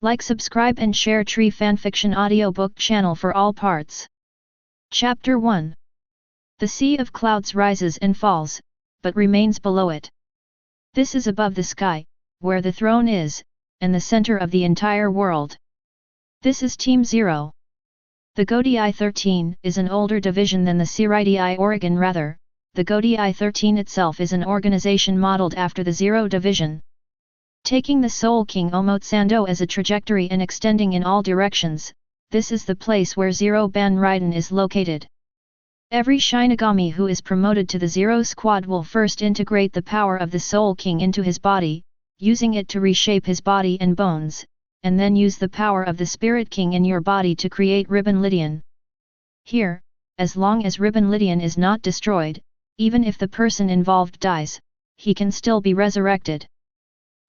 Like, subscribe and share Tree Fanfiction audiobook channel for all parts. Chapter 1. The sea of clouds rises and falls, but remains below it. This is above the sky, where the throne is, and the center of the entire world. This is Team 0. The Godi 13 is an older division than the Seireitei Oregon. Rather, the Godi 13 itself is an organization modeled after the Zero Division. Taking the Soul King Omotsando as a trajectory and extending in all directions, this is the place where Zero Ban Raiden is located. Every Shinigami who is promoted to the Zero Squad will first integrate the power of the Soul King into his body, using it to reshape his body and bones, and then use the power of the Spirit King in your body to create Ribbon Lydian. Here, as long as Ribbon Lydian is not destroyed, even if the person involved dies, he can still be resurrected.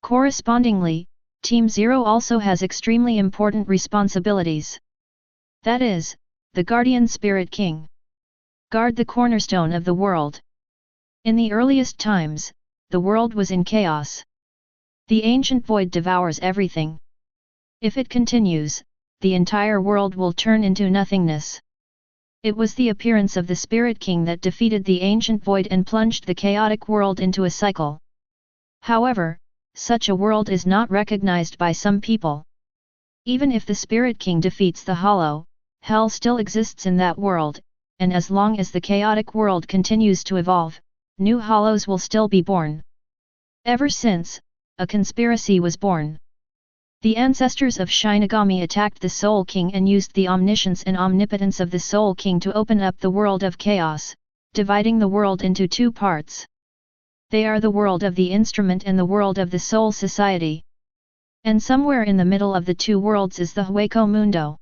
Correspondingly, Team 0 also has extremely important responsibilities. That is, the Guardian Spirit King. Guard the cornerstone of the world. In the earliest times, the world was in chaos. The ancient void devours everything. If it continues, the entire world will turn into nothingness. It was the appearance of the Spirit King that defeated the ancient void and plunged the chaotic world into a cycle. However, such a world is not recognized by some people. Even if the Spirit King defeats the Hollow, hell still exists in that world, and as long as the chaotic world continues to evolve, new Hollows will still be born. Ever since, a conspiracy was born. The ancestors of Shinigami attacked the Soul King and used the omniscience and omnipotence of the Soul King to open up the world of chaos, dividing the world into two parts. They are the world of the instrument and the world of the Soul Society. And somewhere in the middle of the two worlds is the Hueco Mundo.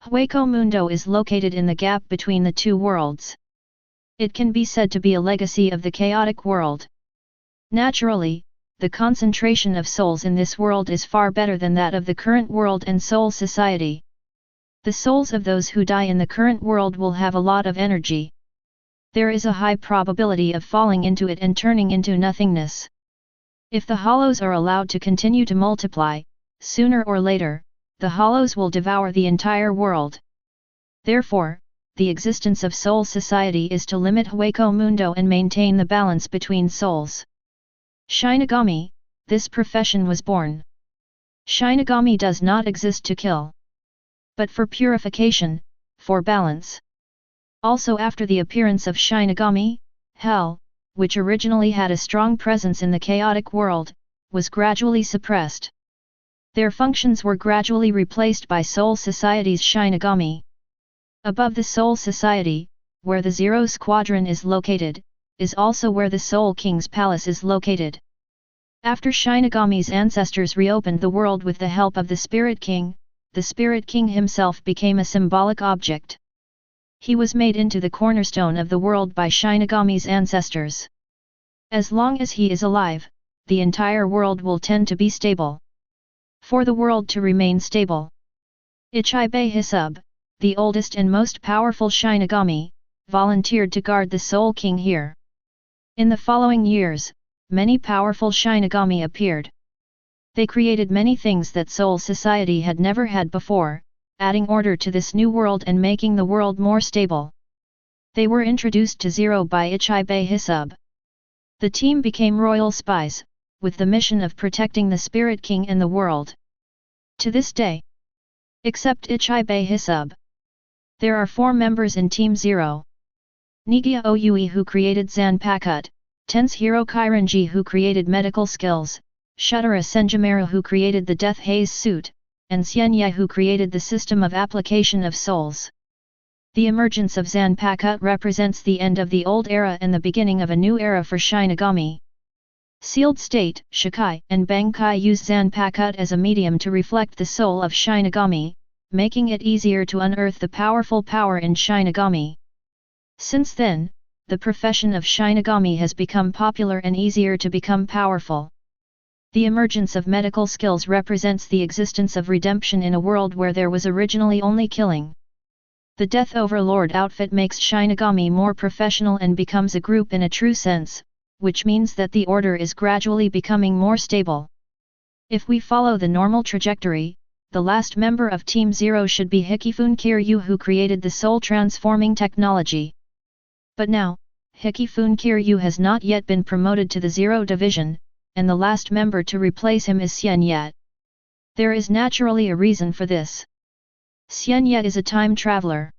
Hueco Mundo is located in the gap between the two worlds. It can be said to be a legacy of the chaotic world. Naturally, the concentration of souls in this world is far better than that of the current world and Soul Society. The souls of those who die in the current world will have a lot of energy. There is a high probability of falling into it and turning into nothingness. If the Hollows are allowed to continue to multiply, sooner or later, the Hollows will devour the entire world. Therefore, the existence of Soul Society is to limit Hueco Mundo and maintain the balance between souls. Shinigami, this profession was born. Shinigami does not exist to kill, but for purification, for balance. Also, after the appearance of Shinigami, Hell, which originally had a strong presence in the chaotic world, was gradually suppressed. Their functions were gradually replaced by Soul Society's Shinigami. Above the Soul Society, where the Zero Squadron is located, is also where the Soul King's palace is located. After Shinigami's ancestors reopened the world with the help of the Spirit King, the Spirit King himself became a symbolic object. He was made into the cornerstone of the world by Shinigami's ancestors. As long as he is alive, the entire world will tend to be stable. For the world to remain stable, Ichibei Hisub, the oldest and most powerful Shinigami, volunteered to guard the Soul King here. In the following years, many powerful Shinigami appeared. They created many things that Soul Society had never had before, adding order to this new world and making the world more stable. They were introduced to Zero by Ichibei Hisub. The team became royal spies, with the mission of protecting the Spirit King and the world. To this day, except Ichibei Hisub, there are 4 members in Team 0. Nigia Oyui, who created Zanpakuto, Tense Hero Kairanji, who created medical skills, Shutara Senjimaru, who created the Death Haze suit, and Xian Ye, who created the system of application of souls. The emergence of Zanpakuto represents the end of the old era and the beginning of a new era for Shinigami. Sealed State, Shikai, and Bankai use Zanpakuto as a medium to reflect the soul of Shinigami, making it easier to unearth the powerful power in Shinigami. Since then, the profession of Shinigami has become popular and easier to become powerful. The emergence of medical skills represents the existence of redemption in a world where there was originally only killing. The Death Overlord outfit makes Shinigami more professional and becomes a group in a true sense, which means that the order is gradually becoming more stable. If we follow the normal trajectory, the last member of Team Zero should be Hikifun Kiryu, who created the soul transforming technology. But now, Hikifun Kiryu has not yet been promoted to the Zero Division, and the last member to replace him is Xian Ye. There is naturally a reason for this. Xian Ye is a time traveler.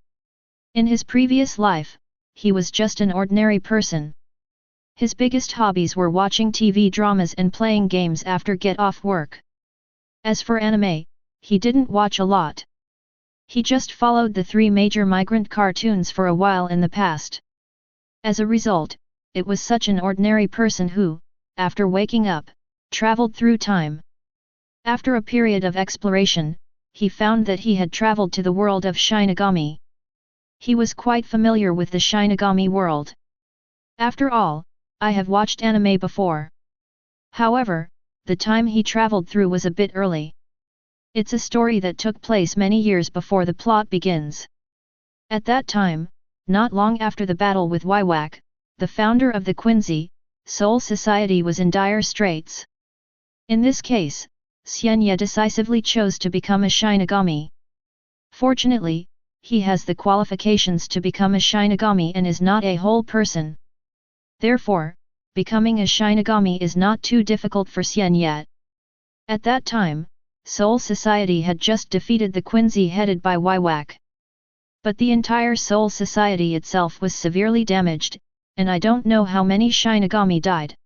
In his previous life, he was just an ordinary person. His biggest hobbies were watching TV dramas and playing games after get off work. As for anime, he didn't watch a lot. He just followed the 3 major migrant cartoons for a while in the past. As a result, it was such an ordinary person who, after waking up, traveled through time. After a period of exploration, he found that he had traveled to the world of Shinigami. He was quite familiar with the Shinigami world. After all, I have watched anime before. However, the time he traveled through was a bit early. It's a story that took place many years before the plot begins. At that time, not long after the battle with Wiwak, the founder of the Quincy, Soul Society was in dire straits. In this case, Xian Ye decisively chose to become a Shinigami. Fortunately, he has the qualifications to become a Shinigami and is not a whole person. Therefore, becoming a Shinigami is not too difficult for Xian Ye. At that time, Soul Society had just defeated the Quincy headed by Wiwak. But the entire Soul Society itself was severely damaged, and I don't know how many Shinigami died.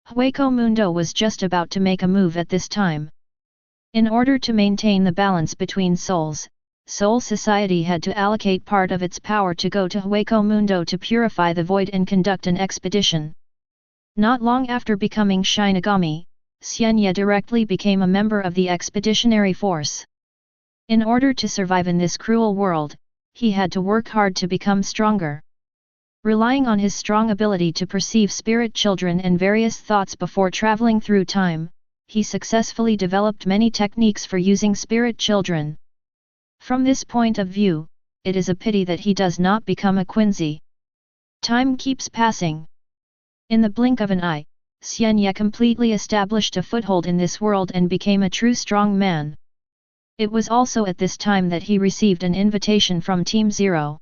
Hueco Mundo was just about to make a move at this time. In order to maintain the balance between souls, Soul Society had to allocate part of its power to go to Hueco Mundo to purify the void and conduct an expedition. Not long after becoming Shinigami, Xian Ye directly became a member of the expeditionary force. In order to survive in this cruel world, he had to work hard to become stronger. Relying on his strong ability to perceive spirit children and various thoughts before traveling through time, he successfully developed many techniques for using spirit children. From this point of view, it is a pity that he does not become a Quincy. Time keeps passing. In the blink of an eye, Xian Ye completely established a foothold in this world and became a true strong man. It was also at this time that he received an invitation from Team Zero.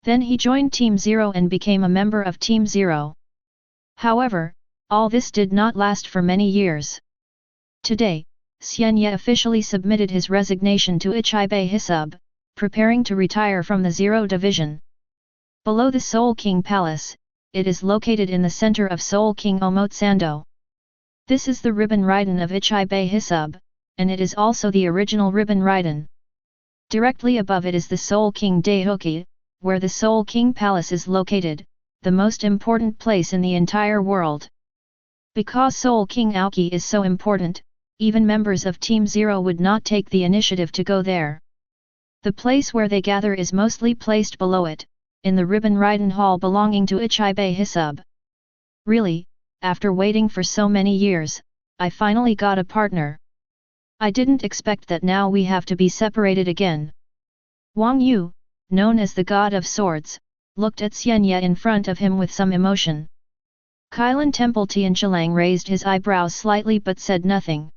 Then he joined Team Zero and became a member of Team Zero. However, all this did not last for many years. Today, Xian Ye officially submitted his resignation to Ichibei Hisub, preparing to retire from the Zero Division. Below the Soul King Palace, it is located in the center of Soul King Omotsando. This is the Ribbon Raiden of Ichibei Hisub, and it is also the original Ribbon Raiden. Directly above it is the Soul King Daioki, where the Soul King Palace is located, the most important place in the entire world. Because Soul King Aoki is so important, even members of Team Zero would not take the initiative to go there. The place where they gather is mostly placed below it, in the Ribbon Raiden Hall belonging to Ichibei Hisub. Really, after waiting for so many years, I finally got a partner. I didn't expect that now we have to be separated again. Wang Yu, known as the God of Swords, looked at Xian Ye in front of him with some emotion. Kailan Temple Tianqilang raised his eyebrows slightly but said nothing.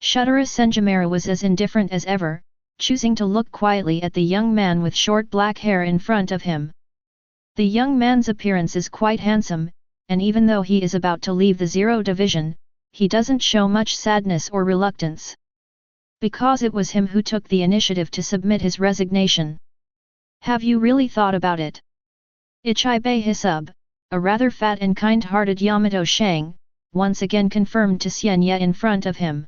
Shutara Senjimura was as indifferent as ever, choosing to look quietly at the young man with short black hair in front of him. The young man's appearance is quite handsome, and even though he is about to leave the Zero Division, he doesn't show much sadness or reluctance. Because it was him who took the initiative to submit his resignation. Have you really thought about it? Ichibei Hisub, a rather fat and kind-hearted Yamato Shang, once again confirmed to Xian Ye in front of him.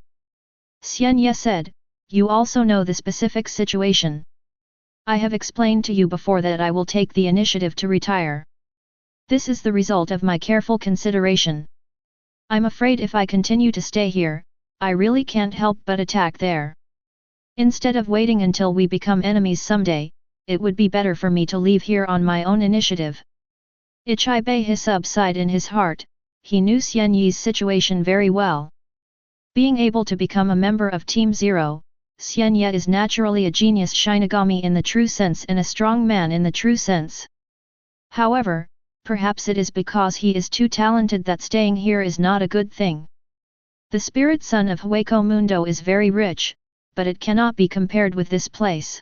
Xian Ye said, "You also know the specific situation. I have explained to you before that I will take the initiative to retire. This is the result of my careful consideration. I'm afraid if I continue to stay here, I really can't help but attack there. Instead of waiting until we become enemies someday, it would be better for me to leave here on my own initiative." Ichibei Hisub sighed in his heart. He knew Xian Ye's situation very well. Being able to become a member of Team Zero, Xian Ye is naturally a genius Shinigami in the true sense and a strong man in the true sense. However, perhaps it is because he is too talented that staying here is not a good thing. The spirit son of Hueco Mundo is very rich, but it cannot be compared with this place.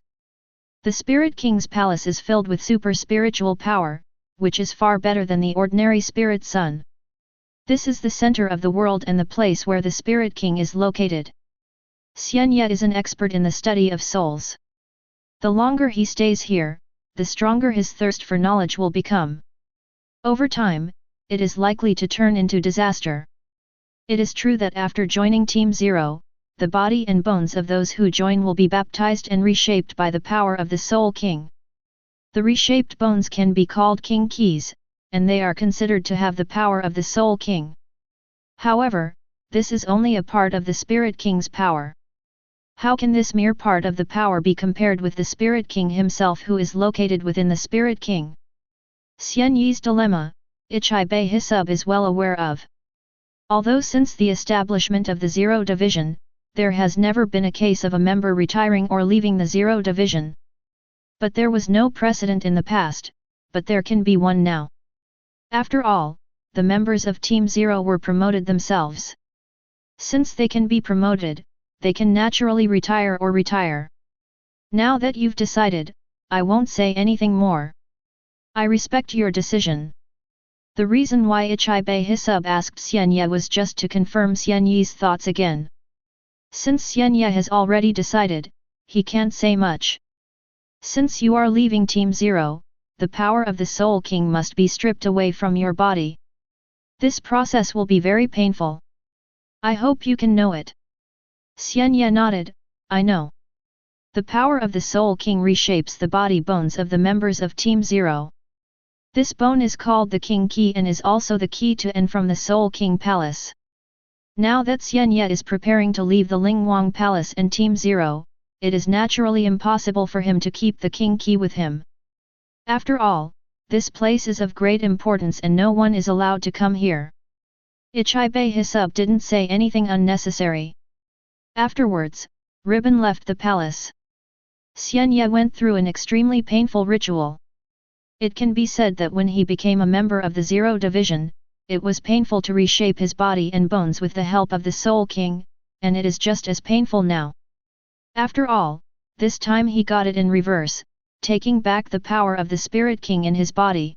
The Spirit King's palace is filled with super spiritual power, which is far better than the ordinary Spirit Sun. This is the center of the world and the place where the Spirit King is located. Xian Ye is an expert in the study of souls. The longer he stays here, the stronger his thirst for knowledge will become. Over time, it is likely to turn into disaster. It is true that after joining Team Zero, the body and bones of those who join will be baptized and reshaped by the power of the Soul King. The reshaped bones can be called King Keys, and they are considered to have the power of the Soul King. However, this is only a part of the Spirit King's power. How can this mere part of the power be compared with the Spirit King himself who is located within the Spirit King? Xian Ye's dilemma, Ichibei Hisub is well aware of. Although since the establishment of the Zero Division, there has never been a case of a member retiring or leaving the Zero Division. But there was no precedent in the past, but there can be one now. After all, the members of Team Zero were promoted themselves. Since they can be promoted, they can naturally retire or retire. Now that you've decided, I won't say anything more. I respect your decision. The reason why Ichibei Hisub asked Xian Ye was just to confirm Xian Ye's thoughts again. Since Xian Ye has already decided, he can't say much. Since you are leaving Team Zero, the power of the Soul King must be stripped away from your body. This process will be very painful. I hope you can know it. Xian Ye nodded, I know. The power of the Soul King reshapes the body bones of the members of Team Zero. This bone is called the King Key and is also the key to and from the Soul King Palace. Now that Xian Ye is preparing to leave the Lingwang Palace and Team Zero, it is naturally impossible for him to keep the King Key with him. After all, this place is of great importance and no one is allowed to come here. Ichibei Hisub didn't say anything unnecessary. Afterwards, Ribbon left the palace. Xian Ye went through an extremely painful ritual. It can be said that when he became a member of the Zero Division, it was painful to reshape his body and bones with the help of the Soul King, and it is just as painful now. After all, this time he got it in reverse, taking back the power of the Spirit King in his body.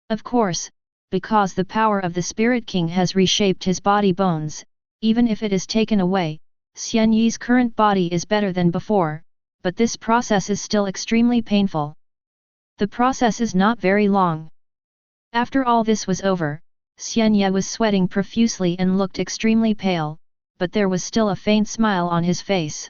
Of course, because the power of the Spirit King has reshaped his body bones, even if it is taken away, Xian Ye's current body is better than before, but this process is still extremely painful. The process is not very long. After all this was over, Xian Ye was sweating profusely and looked extremely pale, but there was still a faint smile on his face.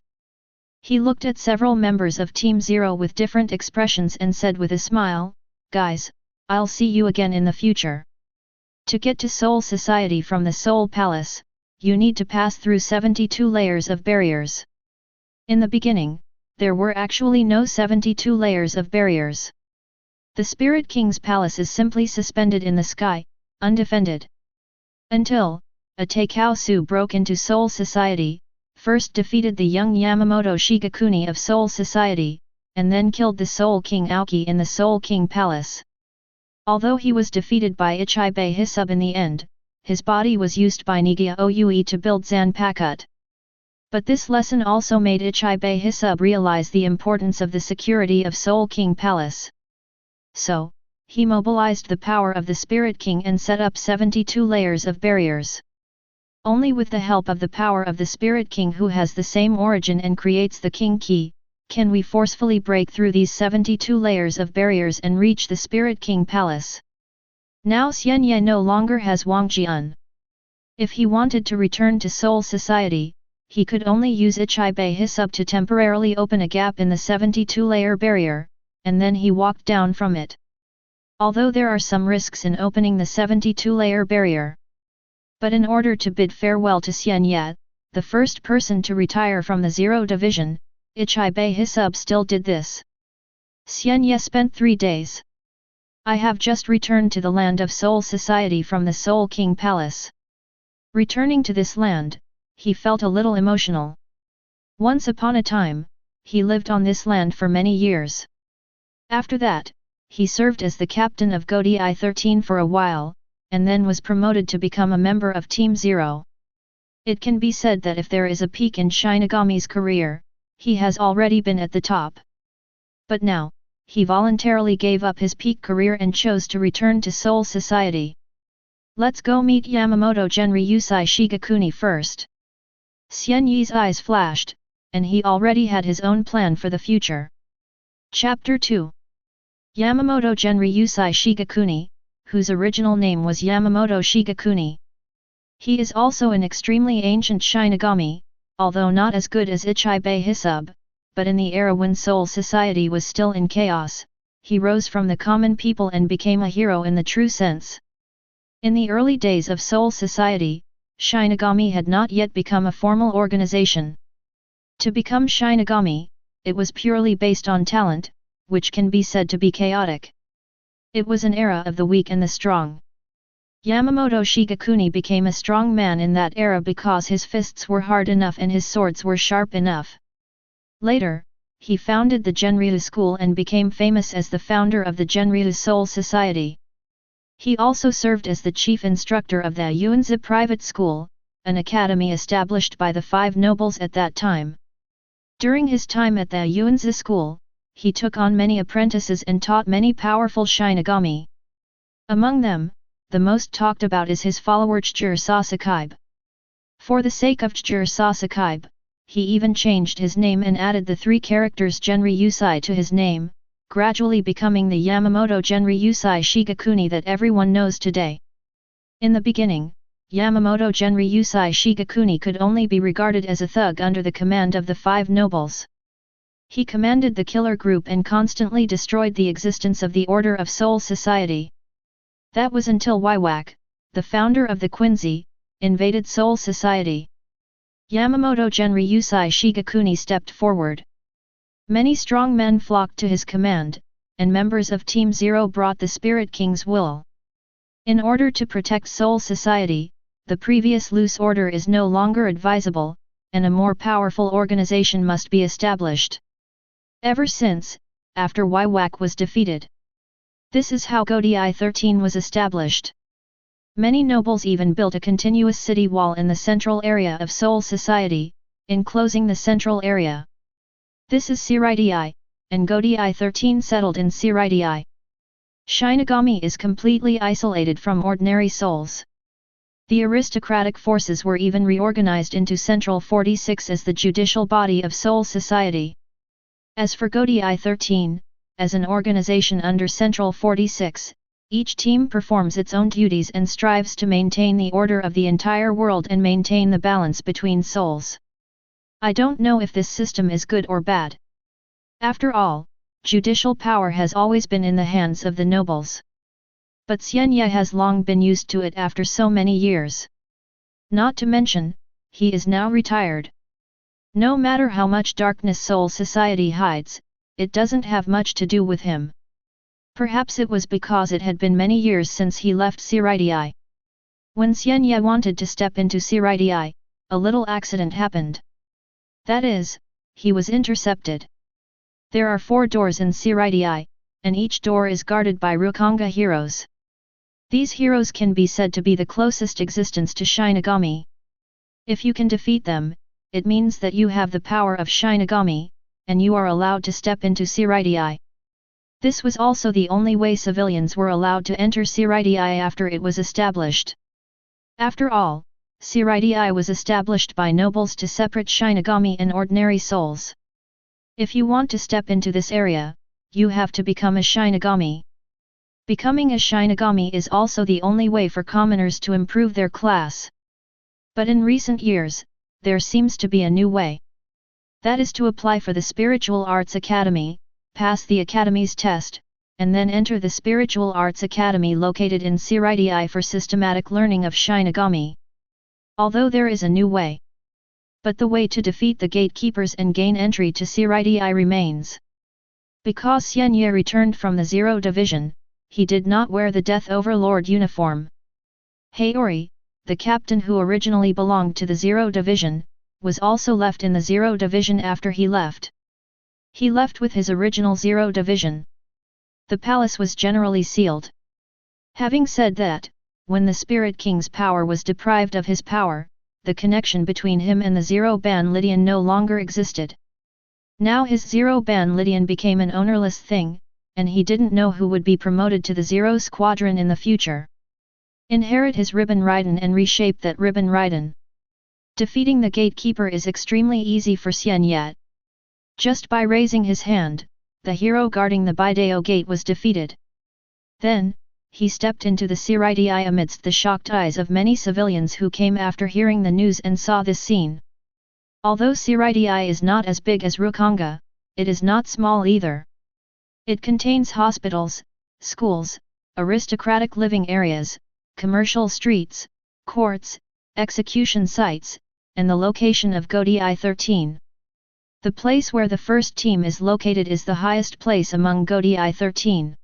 He looked at several members of Team Zero with different expressions and said with a smile, "Guys, I'll see you again in the future. To get to Soul Society from the Soul Palace, you need to pass through 72 layers of barriers." In the beginning, there were actually no 72 layers of barriers. The Spirit King's palace is simply suspended in the sky, undefended. Until, a Taikao broke into Soul Society, first defeated the young Yamamoto Shigakuni of Soul Society, and then killed the Soul King Aoki in the Soul King Palace. Although he was defeated by Ichibei Hisub in the end, his body was used by Nigia Oue to build Zanpakut. But this lesson also made Ichibei Hisub realize the importance of the security of Soul King Palace. So, he mobilized the power of the Spirit King and set up 72 layers of barriers. Only with the help of the power of the Spirit King who has the same origin and creates the King Key, can we forcefully break through these 72 layers of barriers and reach the Spirit King Palace. Now Xian Ye no longer has Wangjian. If he wanted to return to Soul Society, he could only use Ichibei Hisub to temporarily open a gap in the 72-layer barrier, and then he walked down from it. Although there are some risks in opening the 72-layer barrier. But in order to bid farewell to Xian Ye, the first person to retire from the Zero Division, Ichibei Hisub still did this. Xian Ye spent 3 days. I have just returned to the land of Soul Society from the Soul King Palace. Returning to this land, he felt a little emotional. Once upon a time, he lived on this land for many years. After that, he served as the captain of Godi I-13 for a while, and then was promoted to become a member of Team Zero. It can be said that if there is a peak in Shinigami's career, he has already been at the top. But now, he voluntarily gave up his peak career and chose to return to Soul Society. Let's go meet Yamamoto Genryusai Shigakuni first. Xian Ye's eyes flashed, and he already had his own plan for the future. Chapter 2. Yamamoto Genryusai Shigakuni, whose original name was Yamamoto Shigakuni. He is also an extremely ancient Shinigami, although not as good as Ichibe Hisub, but in the era when Soul Society was still in chaos, he rose from the common people and became a hero in the true sense. In the early days of Soul Society, Shinigami had not yet become a formal organization. To become Shinigami, it was purely based on talent, which can be said to be chaotic. It was an era of the weak and the strong. Yamamoto Shigakuni became a strong man in that era because his fists were hard enough and his swords were sharp enough. Later, he founded the Genryu school and became famous as the founder of the Genryu Soul Society. He also served as the chief instructor of the Yuanzi private school, an academy established by the five nobles at that time. During his time at the Yuanzi school, he took on many apprentices and taught many powerful Shinigami. Among them, the most talked about is his follower Chijiro Sasuke. For the sake of Chijiro Sasuke, he even changed his name and added the three characters Genryusai to his name, gradually becoming the Yamamoto Genryusai Shigakuni that everyone knows today. In the beginning, Yamamoto Genryusai Shigakuni could only be regarded as a thug under the command of the five nobles. He commanded the killer group and constantly destroyed the existence of the Order of Soul Society. That was until Waiwak, the founder of the Quincy, invaded Soul Society. Yamamoto Genryusai Shigakuni stepped forward. Many strong men flocked to his command, and members of Team Zero brought the Spirit King's will. In order to protect Soul Society, the previous loose order is no longer advisable, and a more powerful organization must be established. Ever since, after Waiwak was defeated. This is how Godi 13 was established. Many nobles even built a continuous city wall in the central area of Soul Society, enclosing the central area. This is Seireitei, and Godi 13 settled in Seireitei. Shinigami is completely isolated from ordinary souls. The aristocratic forces were even reorganized into Central 46 as the judicial body of Soul Society. As for Godi 13, as an organization under Central 46, each team performs its own duties and strives to maintain the order of the entire world and maintain the balance between souls. I don't know if this system is good or bad. After all, judicial power has always been in the hands of the nobles. But Xian Ye has long been used to it after so many years. Not to mention, he is now retired. No matter how much darkness Soul Society hides, it doesn't have much to do with him. Perhaps it was because it had been many years since he left Seireitei. When Xian Ye wanted to step into Seireitei, a little accident happened. That is, he was intercepted. There are 4 doors in Seireitei, and each door is guarded by Rukanga heroes. These heroes can be said to be the closest existence to Shinigami. If you can defeat them, it means that you have the power of Shinigami, and you are allowed to step into Seireitei. This was also the only way civilians were allowed to enter Seireitei after it was established. After all, Seireitei was established by nobles to separate Shinigami and ordinary souls. If you want to step into this area, you have to become a Shinigami. Becoming a Shinigami is also the only way for commoners to improve their class. But in recent years, there seems to be a new way. That is to apply for the Spiritual Arts Academy, pass the Academy's test, and then enter the Spiritual Arts Academy located in Seireitei for systematic learning of Shinigami. Although there is a new way. But the way to defeat the gatekeepers and gain entry to Seireitei remains. Because Xian Ye returned from the Zero Division, he did not wear the Death Overlord uniform. Haori, the captain who originally belonged to the Zero Division, was also left in the Zero Division after he left. He left with his original Zero Division. The palace was generally sealed. Having said that, when the Spirit King's power was deprived of his power, the connection between him and the Zero-Ban Lydian no longer existed. Now his Zero-Ban Lydian became an ownerless thing, and he didn't know who would be promoted to the Zero Squadron in the future. Inherit his Ribbon Raiden and reshape that Ribbon Raiden. Defeating the gatekeeper is extremely easy for Xian Ye. Just by raising his hand, the hero guarding the Bidao gate was defeated. Then, he stepped into the Seireitei amidst the shocked eyes of many civilians who came after hearing the news and saw this scene. Although Seireitei is not as big as Rukanga, it is not small either. It contains hospitals, schools, aristocratic living areas, commercial streets, courts, execution sites, and the location of Godai 13. The place where the first team is located is the highest place among Godai 13.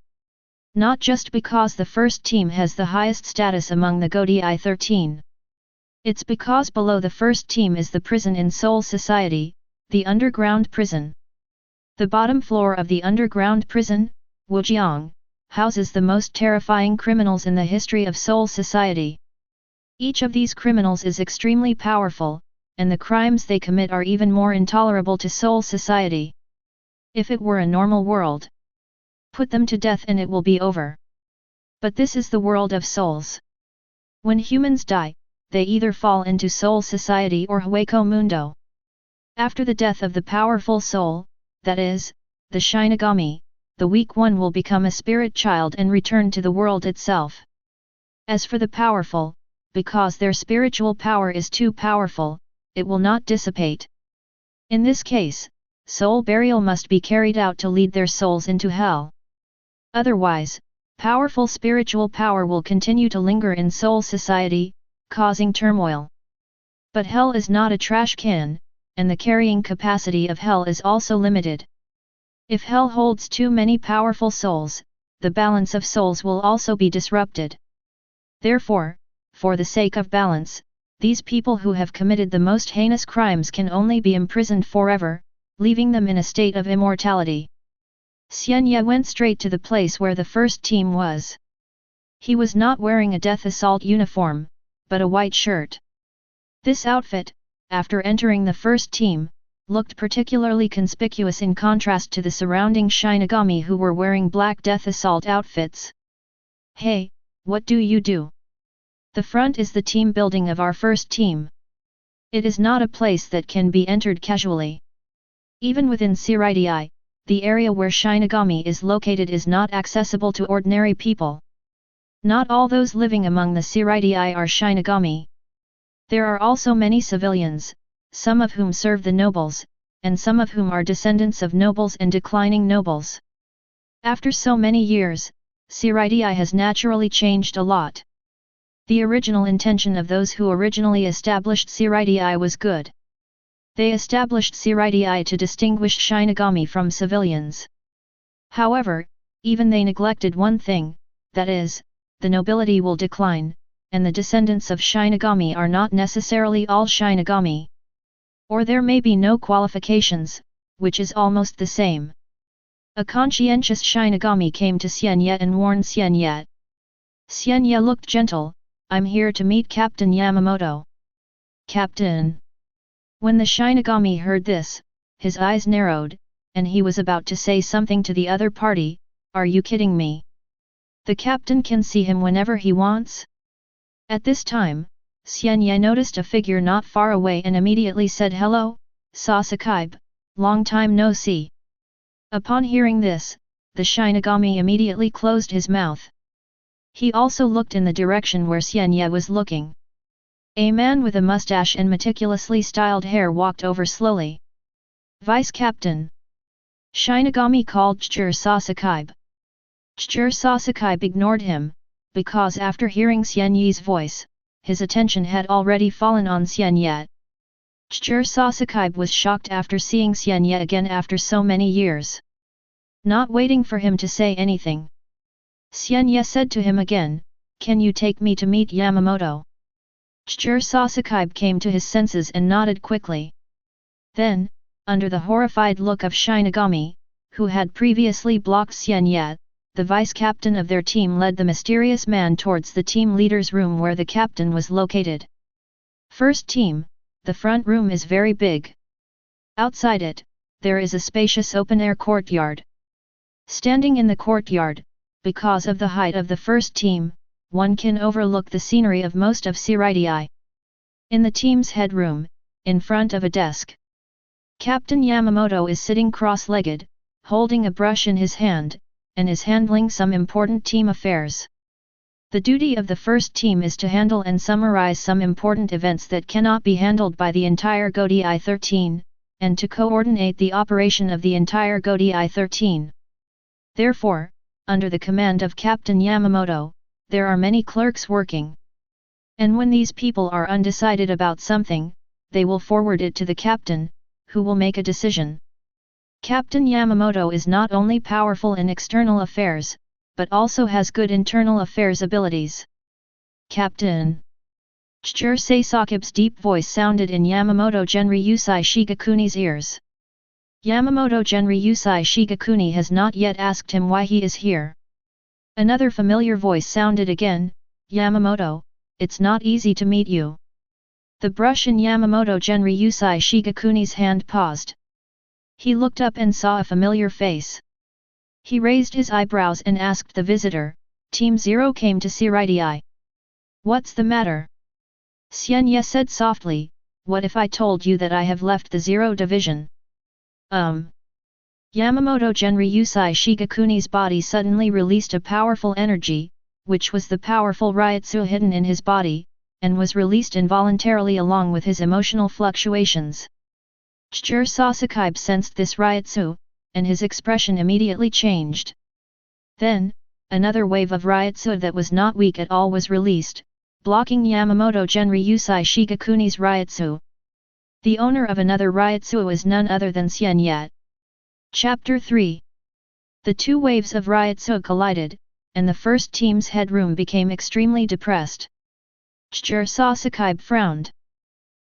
Not just because the first team has the highest status among the Godai 13. It's because below the first team is the prison in Soul Society, the underground prison. The bottom floor of the underground prison, Wujiang, houses the most terrifying criminals in the history of Soul Society. Each of these criminals is extremely powerful, and the crimes they commit are even more intolerable to Soul Society. If it were a normal world, put them to death and it will be over. But this is the world of souls. When humans die, they either fall into Soul Society or Hueco Mundo. After the death of the powerful soul, that is, the Shinigami, the weak one will become a spirit child and return to the world itself. As for the powerful, because their spiritual power is too powerful, it will not dissipate. In this case, soul burial must be carried out to lead their souls into hell. Otherwise, powerful spiritual power will continue to linger in Soul Society, causing turmoil. But hell is not a trash can, and the carrying capacity of hell is also limited. If hell holds too many powerful souls, the balance of souls will also be disrupted. Therefore, for the sake of balance, these people who have committed the most heinous crimes can only be imprisoned forever, leaving them in a state of immortality. Xian Ye went straight to the place where the first team was. He was not wearing a death assault uniform, but a white shirt. This outfit, after entering the first team, looked particularly conspicuous in contrast to the surrounding Shinigami who were wearing black death assault outfits. Hey, what do you do? The front is the team building of our first team. It is not a place that can be entered casually. Even within Seireitei, the area where Shinigami is located is not accessible to ordinary people. Not all those living among the Seireitei are Shinigami. There are also many civilians, some of whom serve the nobles, and some of whom are descendants of nobles and declining nobles. After so many years, Seireitei has naturally changed a lot. The original intention of those who originally established Seireitei was good. They established Seireitei to distinguish Shinigami from civilians. However, even they neglected one thing, that is, the nobility will decline, and the descendants of Shinigami are not necessarily all Shinigami. Or there may be no qualifications, which is almost the same. A conscientious Shinigami came to Xian Ye and warned Xian Ye. Xian Ye looked gentle, I'm here to meet Captain Yamamoto. Captain. When the Shinigami heard this, his eyes narrowed, and he was about to say something to the other party, are you kidding me? The captain can see him whenever he wants? At this time, Xian Ye noticed a figure not far away and immediately said hello, Sōsuke, long time no see. Upon hearing this, the Shinigami immediately closed his mouth. He also looked in the direction where Xian Ye was looking. A man with a mustache and meticulously styled hair walked over slowly. Vice Captain. Shinigami called Sōsuke. Sōsuke ignored him, because after hearing Xian Ye's voice, his attention had already fallen on Xian Ye. Sōsuke was shocked after seeing Xian Ye again after so many years. Not waiting for him to say anything, Xian Ye said to him again, can you take me to meet Yamamoto? Sōsuke came to his senses and nodded quickly. Then, under the horrified look of Shinigami, who had previously blocked Xian Ye, the vice-captain of their team led the mysterious man towards the team leader's room where the captain was located. First team, the front room is very big. Outside it, there is a spacious open-air courtyard. Standing in the courtyard, because of the height of the first team, one can overlook the scenery of most of Seireitei. In the team's headroom, in front of a desk, Captain Yamamoto is sitting cross-legged, holding a brush in his hand, and is handling some important team affairs. The duty of the first team is to handle and summarize some important events that cannot be handled by the entire Godi 13, and to coordinate the operation of the entire Godi 13. Therefore, under the command of Captain Yamamoto, there are many clerks working. And when these people are undecided about something, they will forward it to the captain, who will make a decision. Captain Yamamoto is not only powerful in external affairs, but also has good internal affairs abilities. Captain! Isse Sōsuke's deep voice sounded in Yamamoto Genryusai Shigakuni's ears. Yamamoto Genryusai Shigakuni has not yet asked him why he is here. Another familiar voice sounded again, Yamamoto, it's not easy to meet you. The brush in Yamamoto Genryusai Shigakuni's hand paused. He looked up and saw a familiar face. He raised his eyebrows and asked the visitor, Team 0 came to Seireitei. What's the matter? Xian Ye said softly, what if I told you that I have left the 0 division? Yamamoto Genryusai Shigakuni's body suddenly released a powerful energy, which was the powerful Ryutsu hidden in his body, and was released involuntarily along with his emotional fluctuations. Isse Sōsuke sensed this Ryutsu, and his expression immediately changed. Then, another wave of Ryutsu that was not weak at all was released, blocking Yamamoto Genryusai Shigakuni's Ryutsu. The owner of another Ryutsu is none other than Xian Ye. Chapter 3. The two waves of Ryutsu collided, and the first team's headroom became extremely depressed. Isse Sōsuke frowned.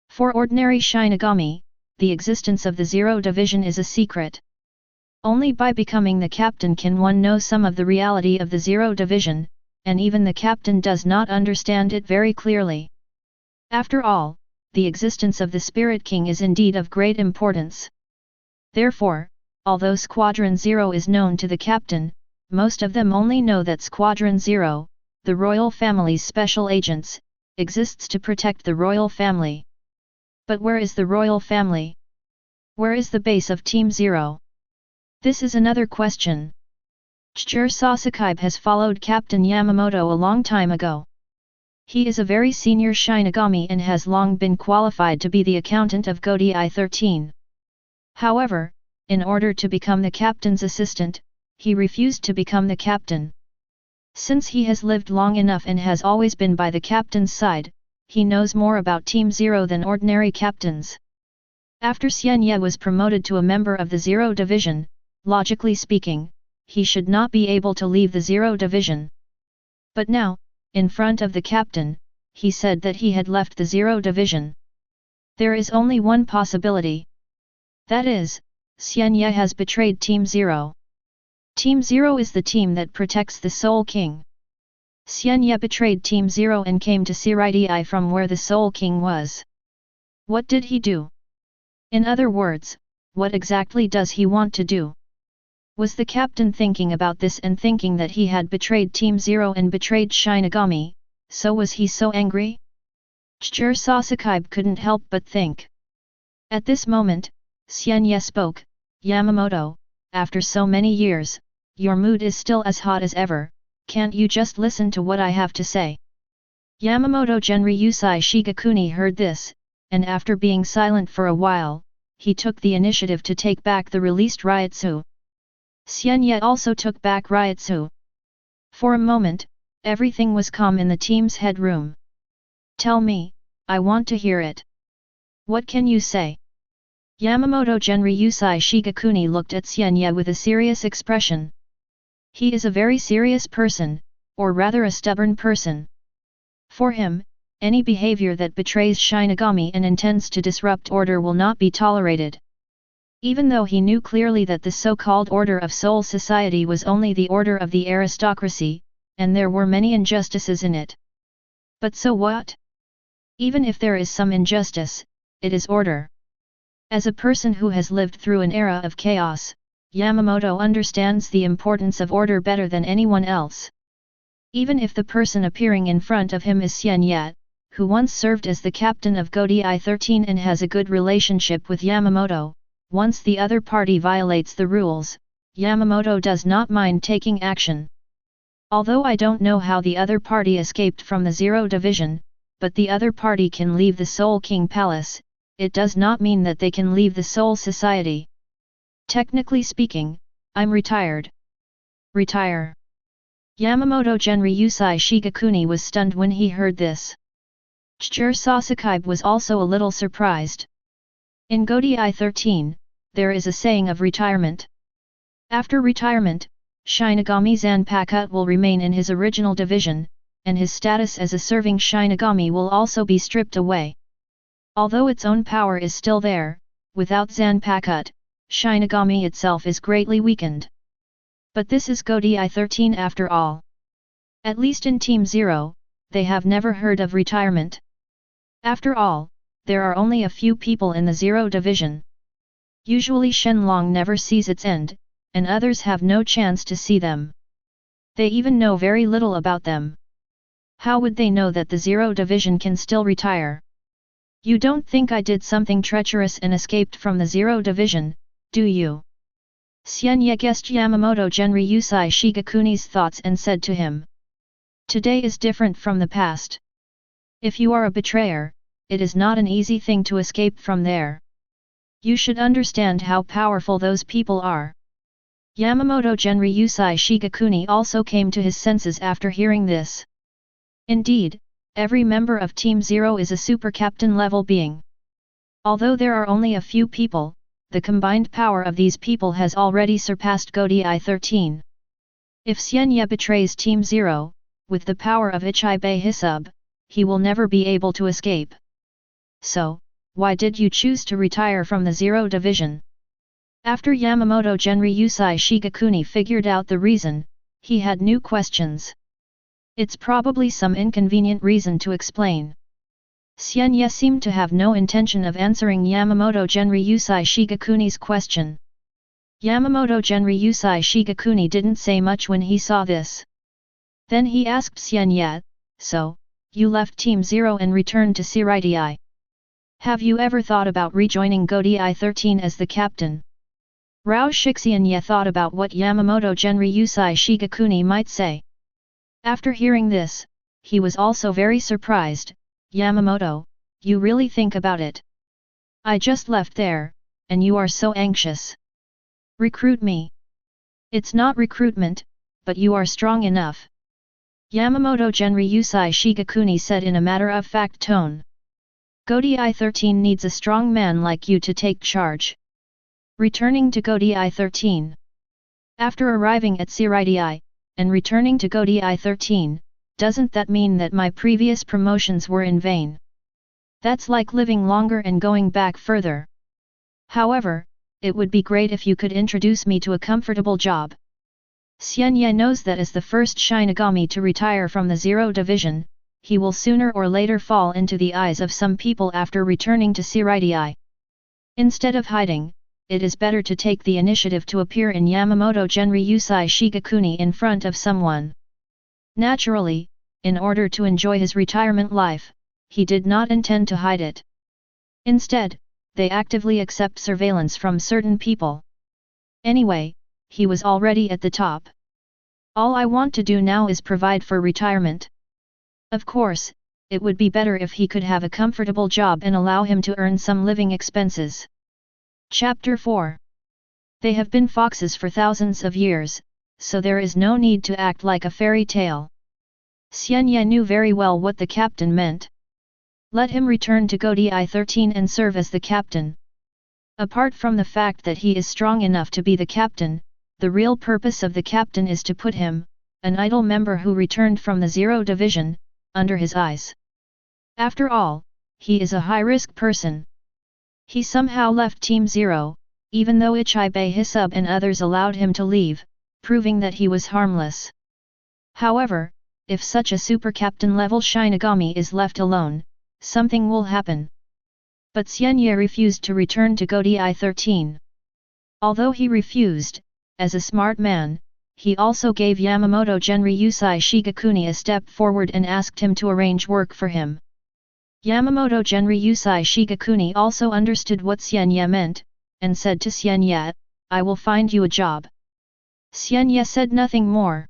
For ordinary Shinigami, the existence of the 0 division is a secret. Only by becoming the captain can one know some of the reality of the 0 division, and even the captain does not understand it very clearly. After all, the existence of the Spirit King is indeed of great importance. Therefore, although Squadron 0 is known to the captain, most of them only know that Squadron 0, the royal family's special agents, exists to protect the royal family. But where is the royal family? Where is the base of Team 0? This is another question. Isse Sōsuke has followed Captain Yamamoto a long time ago. He is a very senior Shinigami and has long been qualified to be the accountant of Godi 13. However, in order to become the captain's assistant, he refused to become the captain. Since he has lived long enough and has always been by the captain's side, he knows more about Team 0 than ordinary captains. After Xian Ye was promoted to a member of the 0 division, logically speaking, he should not be able to leave the 0 division. But now, in front of the captain, he said that he had left the 0 division. There is only one possibility. That is, Xian Ye has betrayed Team 0. Team 0 is the team that protects the Soul King. Xian Ye betrayed Team 0 and came to Seireitei from where the Soul King was. What did he do? In other words, what exactly does he want to do? Was the captain thinking about this and thinking that he had betrayed Team 0 and betrayed Shinigami, so was he so angry? Isse Sōsuke couldn't help but think. At this moment, Xian Ye spoke, Yamamoto, after so many years, your mood is still as hot as ever, can't you just listen to what I have to say? Yamamoto Genryusai Shigakuni heard this, and after being silent for a while, he took the initiative to take back the released Ryutsu. Xian Ye also took back Ryutsu. For a moment, everything was calm in the team's headroom. Tell me, I want to hear it. What can you say? Yamamoto Genryusai Shigakuni looked at Xian Ye with a serious expression. He is a very serious person, or rather a stubborn person. For him, any behavior that betrays Shinigami and intends to disrupt order will not be tolerated. Even though he knew clearly that the so-called order of Soul Society was only the order of the aristocracy, and there were many injustices in it. But so what? Even if there is some injustice, it is order. As a person who has lived through an era of chaos, Yamamoto understands the importance of order better than anyone else. Even if the person appearing in front of him is Xian Ye, who once served as the captain of Godi 13 and has a good relationship with Yamamoto, once the other party violates the rules, Yamamoto does not mind taking action. Although I don't know how the other party escaped from the Zero Division, but the other party can leave the Soul King Palace, it does not mean that they can leave the Soul Society. Aitechnically speaking, I'm retired. Retire. Yamamoto Genryusai Shigakuni was stunned when he heard this. Chijiro Sasuke was also a little surprised. In Godi 13, there is a saying of retirement. After retirement, Shinigami Zanpakuto will remain in his original division, and his status as a serving Shinigami will also be stripped away. Although its own power is still there, without Zanpakuto, Shinigami itself is greatly weakened. But this is Godi 13 after all. At least in Team Zero, they have never heard of retirement. After all, there are only a few people in the Zero Division. Usually Shenlong never sees its end, and others have no chance to see them. They even know very little about them. How would they know that the Zero Division can still retire? You don't think I did something treacherous and escaped from the Zero Division, do you? Xian Ye guessed Yamamoto Genryusai Shigakuni's thoughts and said to him. Today is different from the past. If you are a betrayer, it is not an easy thing to escape from there. You should understand how powerful those people are. Yamamoto Genryusai Shigakuni also came to his senses after hearing this. Indeed, every member of Team Zero is a super captain level being. Although there are only a few people, the combined power of these people has already surpassed Godi 13. If Xian Ye betrays Team Zero, with the power of Ichibe Hisub, he will never be able to escape. So, why did you choose to retire from the Zero Division? After Yamamoto Genryusai Shigakuni figured out the reason, he had new questions. It's probably some inconvenient reason to explain. Xian Ye seemed to have no intention of answering Yamamoto Genryusai Shigakuni's question. Yamamoto Genryusai Shigakuni didn't say much when he saw this. Then he asked Xian Ye, so, you left Team Zero and returned to Seireitei. Have you ever thought about rejoining Godi 13 as the captain? Rao Shixian Ye thought about what Yamamoto Genryusai Shigakuni might say. After hearing this, he was also very surprised. Yamamoto, you really think about it? I just left there, and you are so anxious. Recruit me. It's not recruitment, but you are strong enough. Yamamoto Genryusai Shigakuni said in a matter-of-fact tone. Godi 13 needs a strong man like you to take charge. Returning to Godi 13. After arriving at Seireitei, and returning to Godi 13, doesn't that mean that my previous promotions were in vain? That's like living longer and going back further. However, it would be great if you could introduce me to a comfortable job. Xian Ye knows that as the first Shinigami to retire from the Zero Division, he will sooner or later fall into the eyes of some people after returning to Seireitei. Instead of hiding, it is better to take the initiative to appear in Yamamoto Genryusai Shigakuni in front of someone. Naturally, in order to enjoy his retirement life, he did not intend to hide it. Instead, they actively accept surveillance from certain people. Anyway, he was already at the top. All I want to do now is provide for retirement. Of course, it would be better if he could have a comfortable job and allow him to earn some living expenses. Chapter 4. They have been foxes for thousands of years, so there is no need to act like a fairy tale. Xian Ye knew very well what the captain meant. Let him return to Godi 13 and serve as the captain. Apart from the fact that he is strong enough to be the captain, the real purpose of the captain is to put him, an idle member who returned from the Zero Division, under his eyes. After all, he is a high-risk person. He somehow left Team Zero, even though Ichibe Hisub and others allowed him to leave, proving that he was harmless. However, if such a super captain level Shinigami is left alone, something will happen. But Xian Ye refused to return to Godi 13. Although he refused, as a smart man, he also gave Yamamoto Genryusai Shigakuni a step forward and asked him to arrange work for him. Yamamoto Genryusai Shigakuni also understood what Xian Ye meant, and said to Xian Ye, "I will find you a job." Xian Ye said nothing more.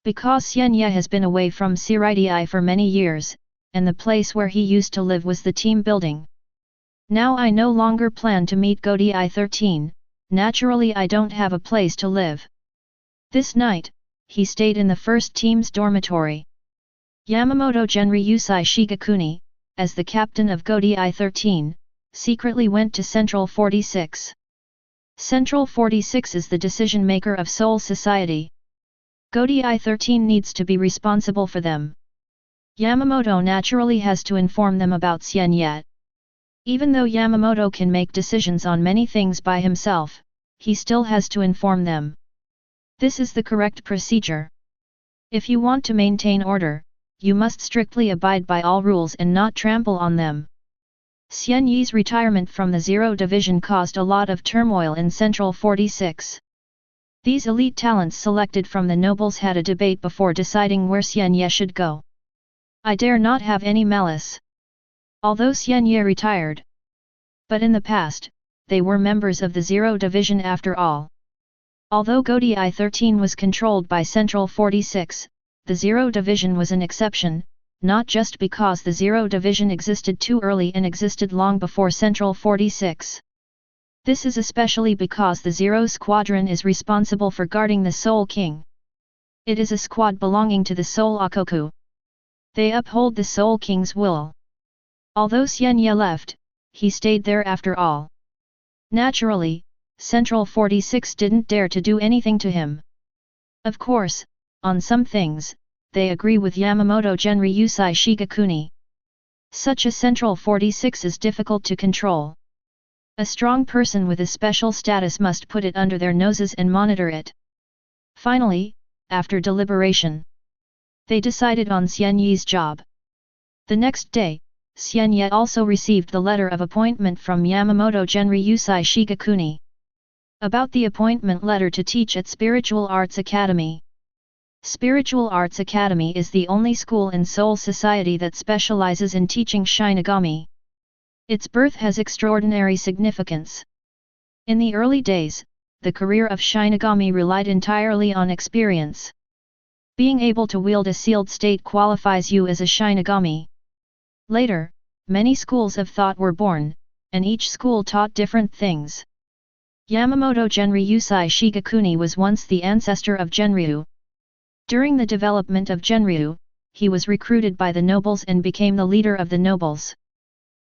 Because Xian Ye has been away from Seireitei for many years, and the place where he used to live was the team building. Now I no longer plan to meet Godi 13, naturally I don't have a place to live. This night, he stayed in the first team's dormitory. Yamamoto Genryusai Shigakuni, as the captain of Godi 13, secretly went to Central 46. Central 46 is the decision-maker of Soul Society. Godi 13 needs to be responsible for them. Yamamoto naturally has to inform them about Xian Ye. Even though Yamamoto can make decisions on many things by himself, he still has to inform them. This is the correct procedure. If you want to maintain order, you must strictly abide by all rules and not trample on them. Xian Ye's retirement from the Zero Division caused a lot of turmoil in Central 46. These elite talents selected from the nobles had a debate before deciding where Xian Ye should go. I dare not have any malice. Although Xian Ye retired. But in the past, they were members of the Zero Division after all. Although Godi 13 was controlled by Central 46, the Zero Division was an exception, not just because the Zero Division existed too early and existed long before Central 46. This is especially because the Zero Squadron is responsible for guarding the Soul King. It is a squad belonging to the Soul Okoku. They uphold the Soul King's will. Although Xian Ye left, he stayed there after all. Naturally, Central 46 didn't dare to do anything to him. Of course, on some things, they agree with Yamamoto Genryusai Shigakuni. Such a Central 46 is difficult to control. A strong person with a special status must put it under their noses and monitor it. Finally, after deliberation, they decided on Xian Ye's job. The next day, Xian Ye also received the letter of appointment from Yamamoto Genryusai Shigakuni. About the appointment letter to teach at Spiritual Arts Academy. Spiritual Arts Academy is the only school in Soul Society that specializes in teaching Shinigami. Its birth has extraordinary significance. In the early days, the career of Shinigami relied entirely on experience. Being able to wield a sealed state qualifies you as a Shinigami. Later, many schools of thought were born, and each school taught different things. Yamamoto Genryusai Shigakuni was once the ancestor of Genryu. During the development of Genryu, he was recruited by the nobles and became the leader of the nobles.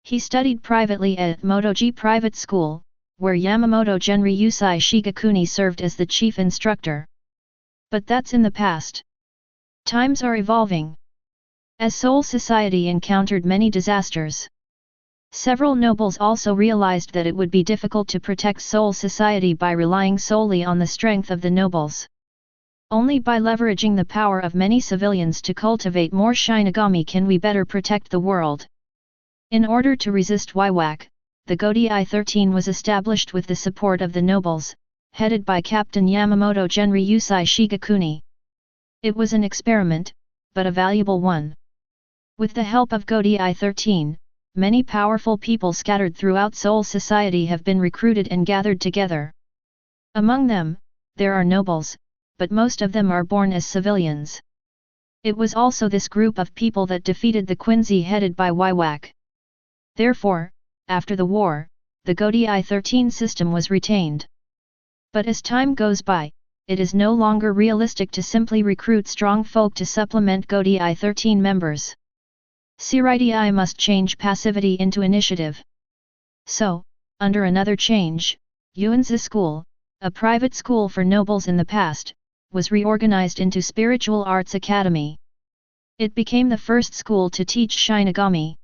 He studied privately at Motoji Private School, where Yamamoto Genryusai Shigakuni served as the chief instructor. But that's in the past. Times are evolving. As Soul Society encountered many disasters, several nobles also realized that it would be difficult to protect Soul Society by relying solely on the strength of the nobles. Only by leveraging the power of many civilians to cultivate more Shinigami can we better protect the world. In order to resist Waiwak, the Godi 13 was established with the support of the nobles, headed by Captain Yamamoto Genryusai Shigakuni. It was an experiment, but a valuable one. With the help of Godi 13, many powerful people scattered throughout Soul Society have been recruited and gathered together. Among them, there are nobles, but most of them are born as civilians. It was also this group of people that defeated the Quincy headed by Waiwak. Therefore, after the war, the Godi 13 system was retained. But as time goes by, it is no longer realistic to simply recruit strong folk to supplement Godi 13 members. Seireitei must change passivity into initiative. So, under another change, Yuanzi School, a private school for nobles in the past, was reorganized into Spiritual Arts Academy. It became the first school to teach Shinigami.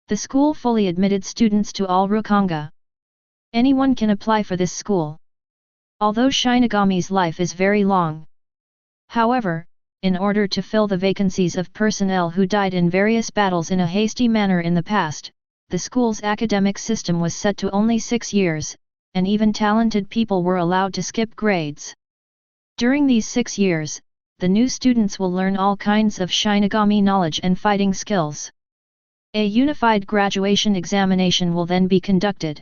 The school fully admitted students to all Rukanga. Anyone can apply for this school. Although Shinigami's life is very long. However, in order to fill the vacancies of personnel who died in various battles in a hasty manner in the past, the school's academic system was set to only 6 years, and even talented people were allowed to skip grades. During these 6 years, the new students will learn all kinds of Shinigami knowledge and fighting skills. A unified graduation examination will then be conducted.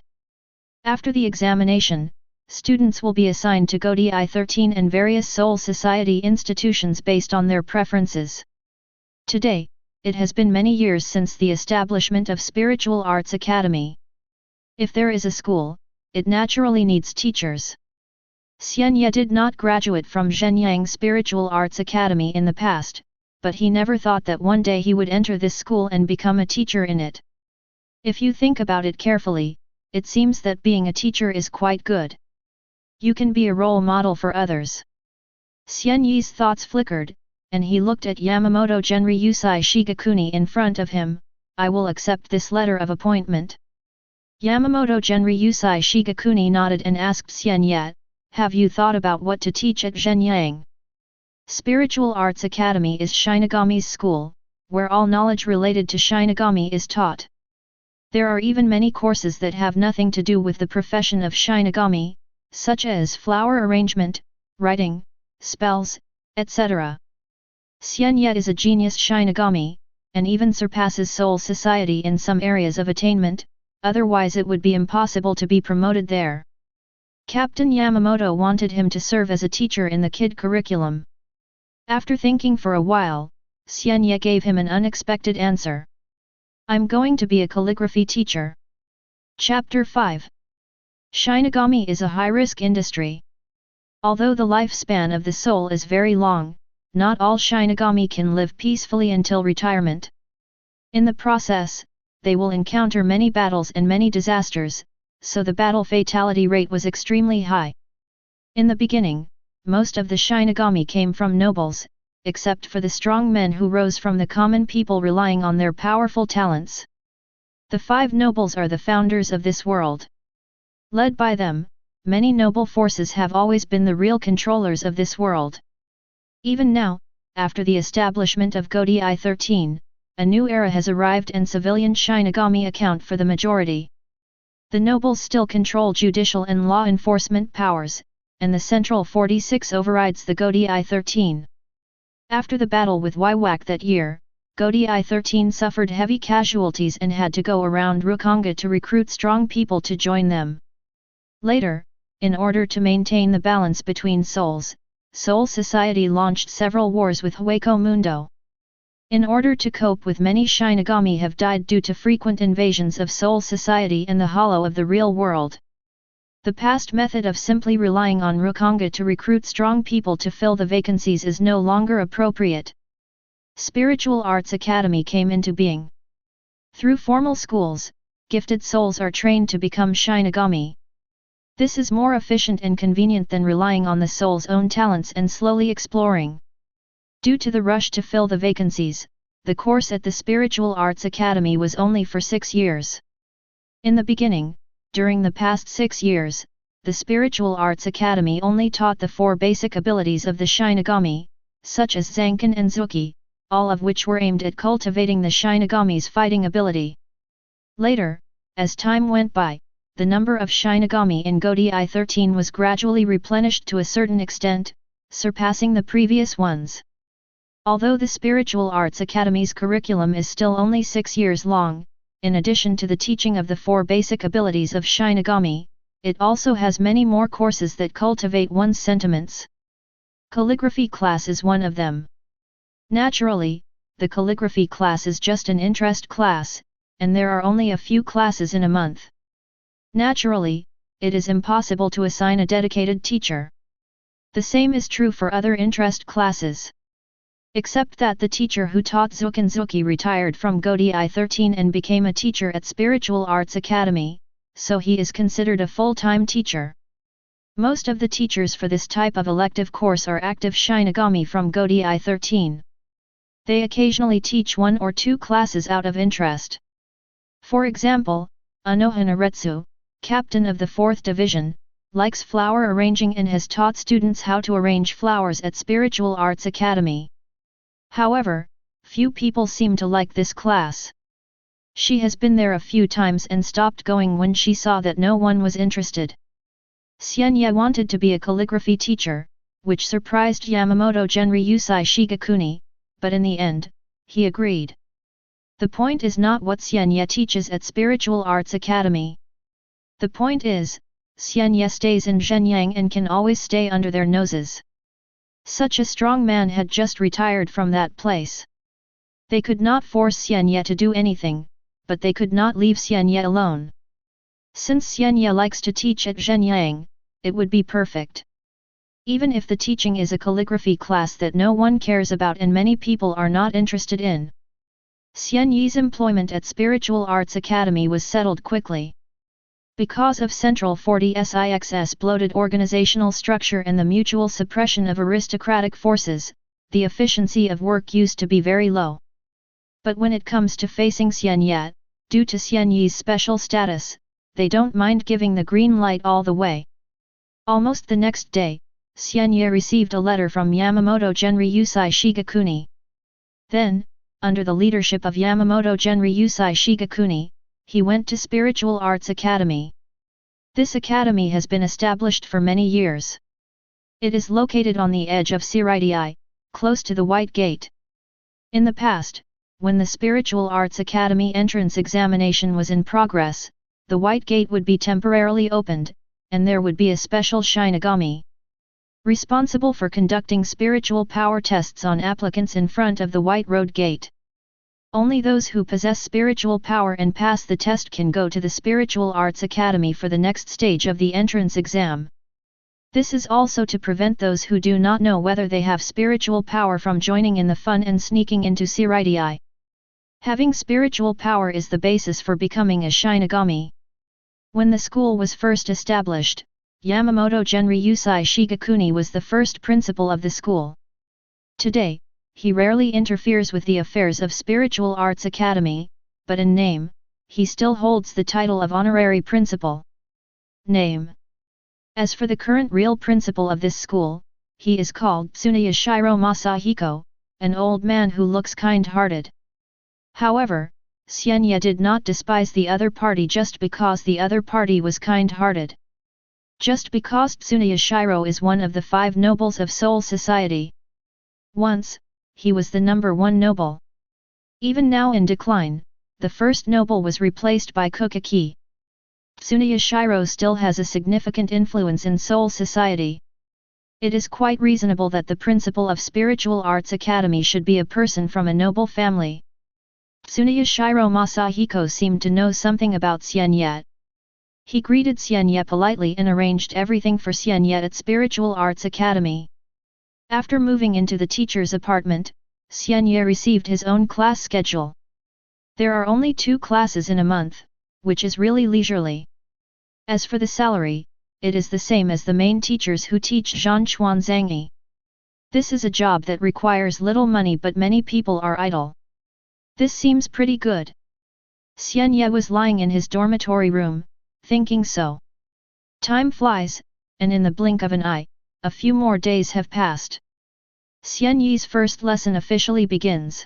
After the examination, students will be assigned to Godi 13 and various Soul Society institutions based on their preferences. Today, it has been many years since the establishment of Spiritual Arts Academy. If there is a school, it naturally needs teachers. Xian Ye did not graduate from Zhenyang Spiritual Arts Academy in the past, but he never thought that one day he would enter this school and become a teacher in it. If you think about it carefully, it seems that being a teacher is quite good. You can be a role model for others. Xian Ye's thoughts flickered, and he looked at Yamamoto Genryusai Shigakuni in front of him. I will accept this letter of appointment. Yamamoto Genryusai Shigakuni nodded and asked Xian Ye, have you thought about what to teach at Zhenyang? Spiritual Arts Academy is Shinigami's school, where all knowledge related to Shinigami is taught. There are even many courses that have nothing to do with the profession of Shinigami, such as flower arrangement, writing, spells, etc. Xian Ye is a genius Shinigami, and even surpasses Soul Society in some areas of attainment, otherwise it would be impossible to be promoted there. Captain Yamamoto wanted him to serve as a teacher in the kid curriculum. After thinking for a while, Xian Ye gave him an unexpected answer. I'm going to be a calligraphy teacher. Chapter 5. Shinigami is a high-risk industry. Although the lifespan of the soul is very long, not all Shinigami can live peacefully until retirement. In the process, they will encounter many battles and many disasters, so the battle fatality rate was extremely high. In the beginning, most of the Shinigami came from nobles, except for the strong men who rose from the common people relying on their powerful talents. The 5 nobles are the founders of this world. Led by them, many noble forces have always been the real controllers of this world. Even now, after the establishment of Godi 13, a new era has arrived and civilian Shinigami account for the majority. The nobles still control judicial and law enforcement powers, and the Central 46 overrides the Godi 13. After the battle with Waiwak that year, Godi 13 suffered heavy casualties and had to go around Rukonga to recruit strong people to join them. Later, in order to maintain the balance between souls, Soul Society launched several wars with Hueco Mundo. In order to cope with, many Shinigami have died due to frequent invasions of Soul Society and the hollow of the real world. The past method of simply relying on Rukonga to recruit strong people to fill the vacancies is no longer appropriate. Spiritual Arts Academy came into being. Through formal schools, gifted souls are trained to become Shinigami. This is more efficient and convenient than relying on the soul's own talents and slowly exploring. Due to the rush to fill the vacancies, the course at the Spiritual Arts Academy was only for 6 years. In the beginning, during the past 6 years, the Spiritual Arts Academy only taught the 4 basic abilities of the Shinigami, such as Zanken and Zuki, all of which were aimed at cultivating the Shinigami's fighting ability. Later, as time went by, the number of Shinigami in Godi 13 was gradually replenished to a certain extent, surpassing the previous ones. Although the Spiritual Arts Academy's curriculum is still only 6 years long, in addition to the teaching of the 4 basic abilities of Shinigami, it also has many more courses that cultivate one's sentiments. Calligraphy class is one of them. Naturally, the calligraphy class is just an interest class, and there are only a few classes in a month. Naturally, it is impossible to assign a dedicated teacher. The same is true for other interest classes. Except that the teacher who taught Zuken Zuki retired from Godi 13 and became a teacher at Spiritual Arts Academy, so he is considered a full-time teacher. Most of the teachers for this type of elective course are active Shinigami from Godi 13. They occasionally teach 1 or 2 classes out of interest. For example, Unohana Retsu, captain of the 4th Division, likes flower arranging and has taught students how to arrange flowers at Spiritual Arts Academy. However, few people seem to like this class. She has been there a few times and stopped going when she saw that no one was interested. Xian Ye wanted to be a calligraphy teacher, which surprised Yamamoto Genryusai Shigakuni, but in the end, he agreed. The point is not what Xian Ye teaches at Spiritual Arts Academy. The point is, Xian Ye stays in Zhenyang and can always stay under their noses. Such a strong man had just retired from that place. They could not force Xian Ye to do anything, but they could not leave Xian Ye alone. Since Xian Ye likes to teach at Zhenyang, it would be perfect. Even if the teaching is a calligraphy class that no one cares about and many people are not interested in. Xian Ye's employment at Spiritual Arts Academy was settled quickly. Because of Central 40SIX's bloated organizational structure and the mutual suppression of aristocratic forces, the efficiency of work used to be very low. But when it comes to facing Xian Ye, due to Xian Ye's special status, they don't mind giving the green light all the way. Almost the next day, Xian Ye received a letter from Yamamoto Genryusai Shigakuni. Then, under the leadership of Yamamoto Genryusai Shigakuni, he went to Spiritual Arts Academy. This academy has been established for many years. It is located on the edge of Seireitei, close to the White Gate. In the past, when the Spiritual Arts Academy entrance examination was in progress, the White Gate would be temporarily opened, and there would be a special Shinigami responsible for conducting spiritual power tests on applicants in front of the White Road Gate. Only those who possess spiritual power and pass the test can go to the Spiritual Arts Academy for the next stage of the entrance exam. This is also to prevent those who do not know whether they have spiritual power from joining in the fun and sneaking into Seireitei. Having spiritual power is the basis for becoming a Shinigami. When the school was first established, Yamamoto Genryusai Shigakuni was the first principal of the school. Today, he rarely interferes with the affairs of Spiritual Arts Academy, but in name, he still holds the title of honorary principal. Name. As for the current real principal of this school, he is called Tsuneyashiro Masahiko, an old man who looks kind-hearted. However, Xian Ye did not despise the other party just because the other party was kind-hearted. Just because Tsuneyashiro is one of the 5 nobles of Soul Society. Once, he was the number 1 noble. Even now in decline, the first noble was replaced by Ukitake. Tsuneyashiro still has a significant influence in Soul Society. It is quite reasonable that the principal of Spiritual Arts Academy should be a person from a noble family. Tsuneyashiro Masahiko seemed to know something about Xian Ye. He greeted Xian Ye politely and arranged everything for Xian Ye at Spiritual Arts Academy. After moving into the teacher's apartment, Xian Ye received his own class schedule. There are only 2 classes in a month, which is really leisurely. As for the salary, it is the same as the main teachers who teach Zhanchuan Zhangyi. This is a job that requires little money but many people are idle. This seems pretty good. Xian Ye was lying in his dormitory room, thinking so. Time flies, and in the blink of an eye, a few more days have passed. Xian Ye's first lesson officially begins.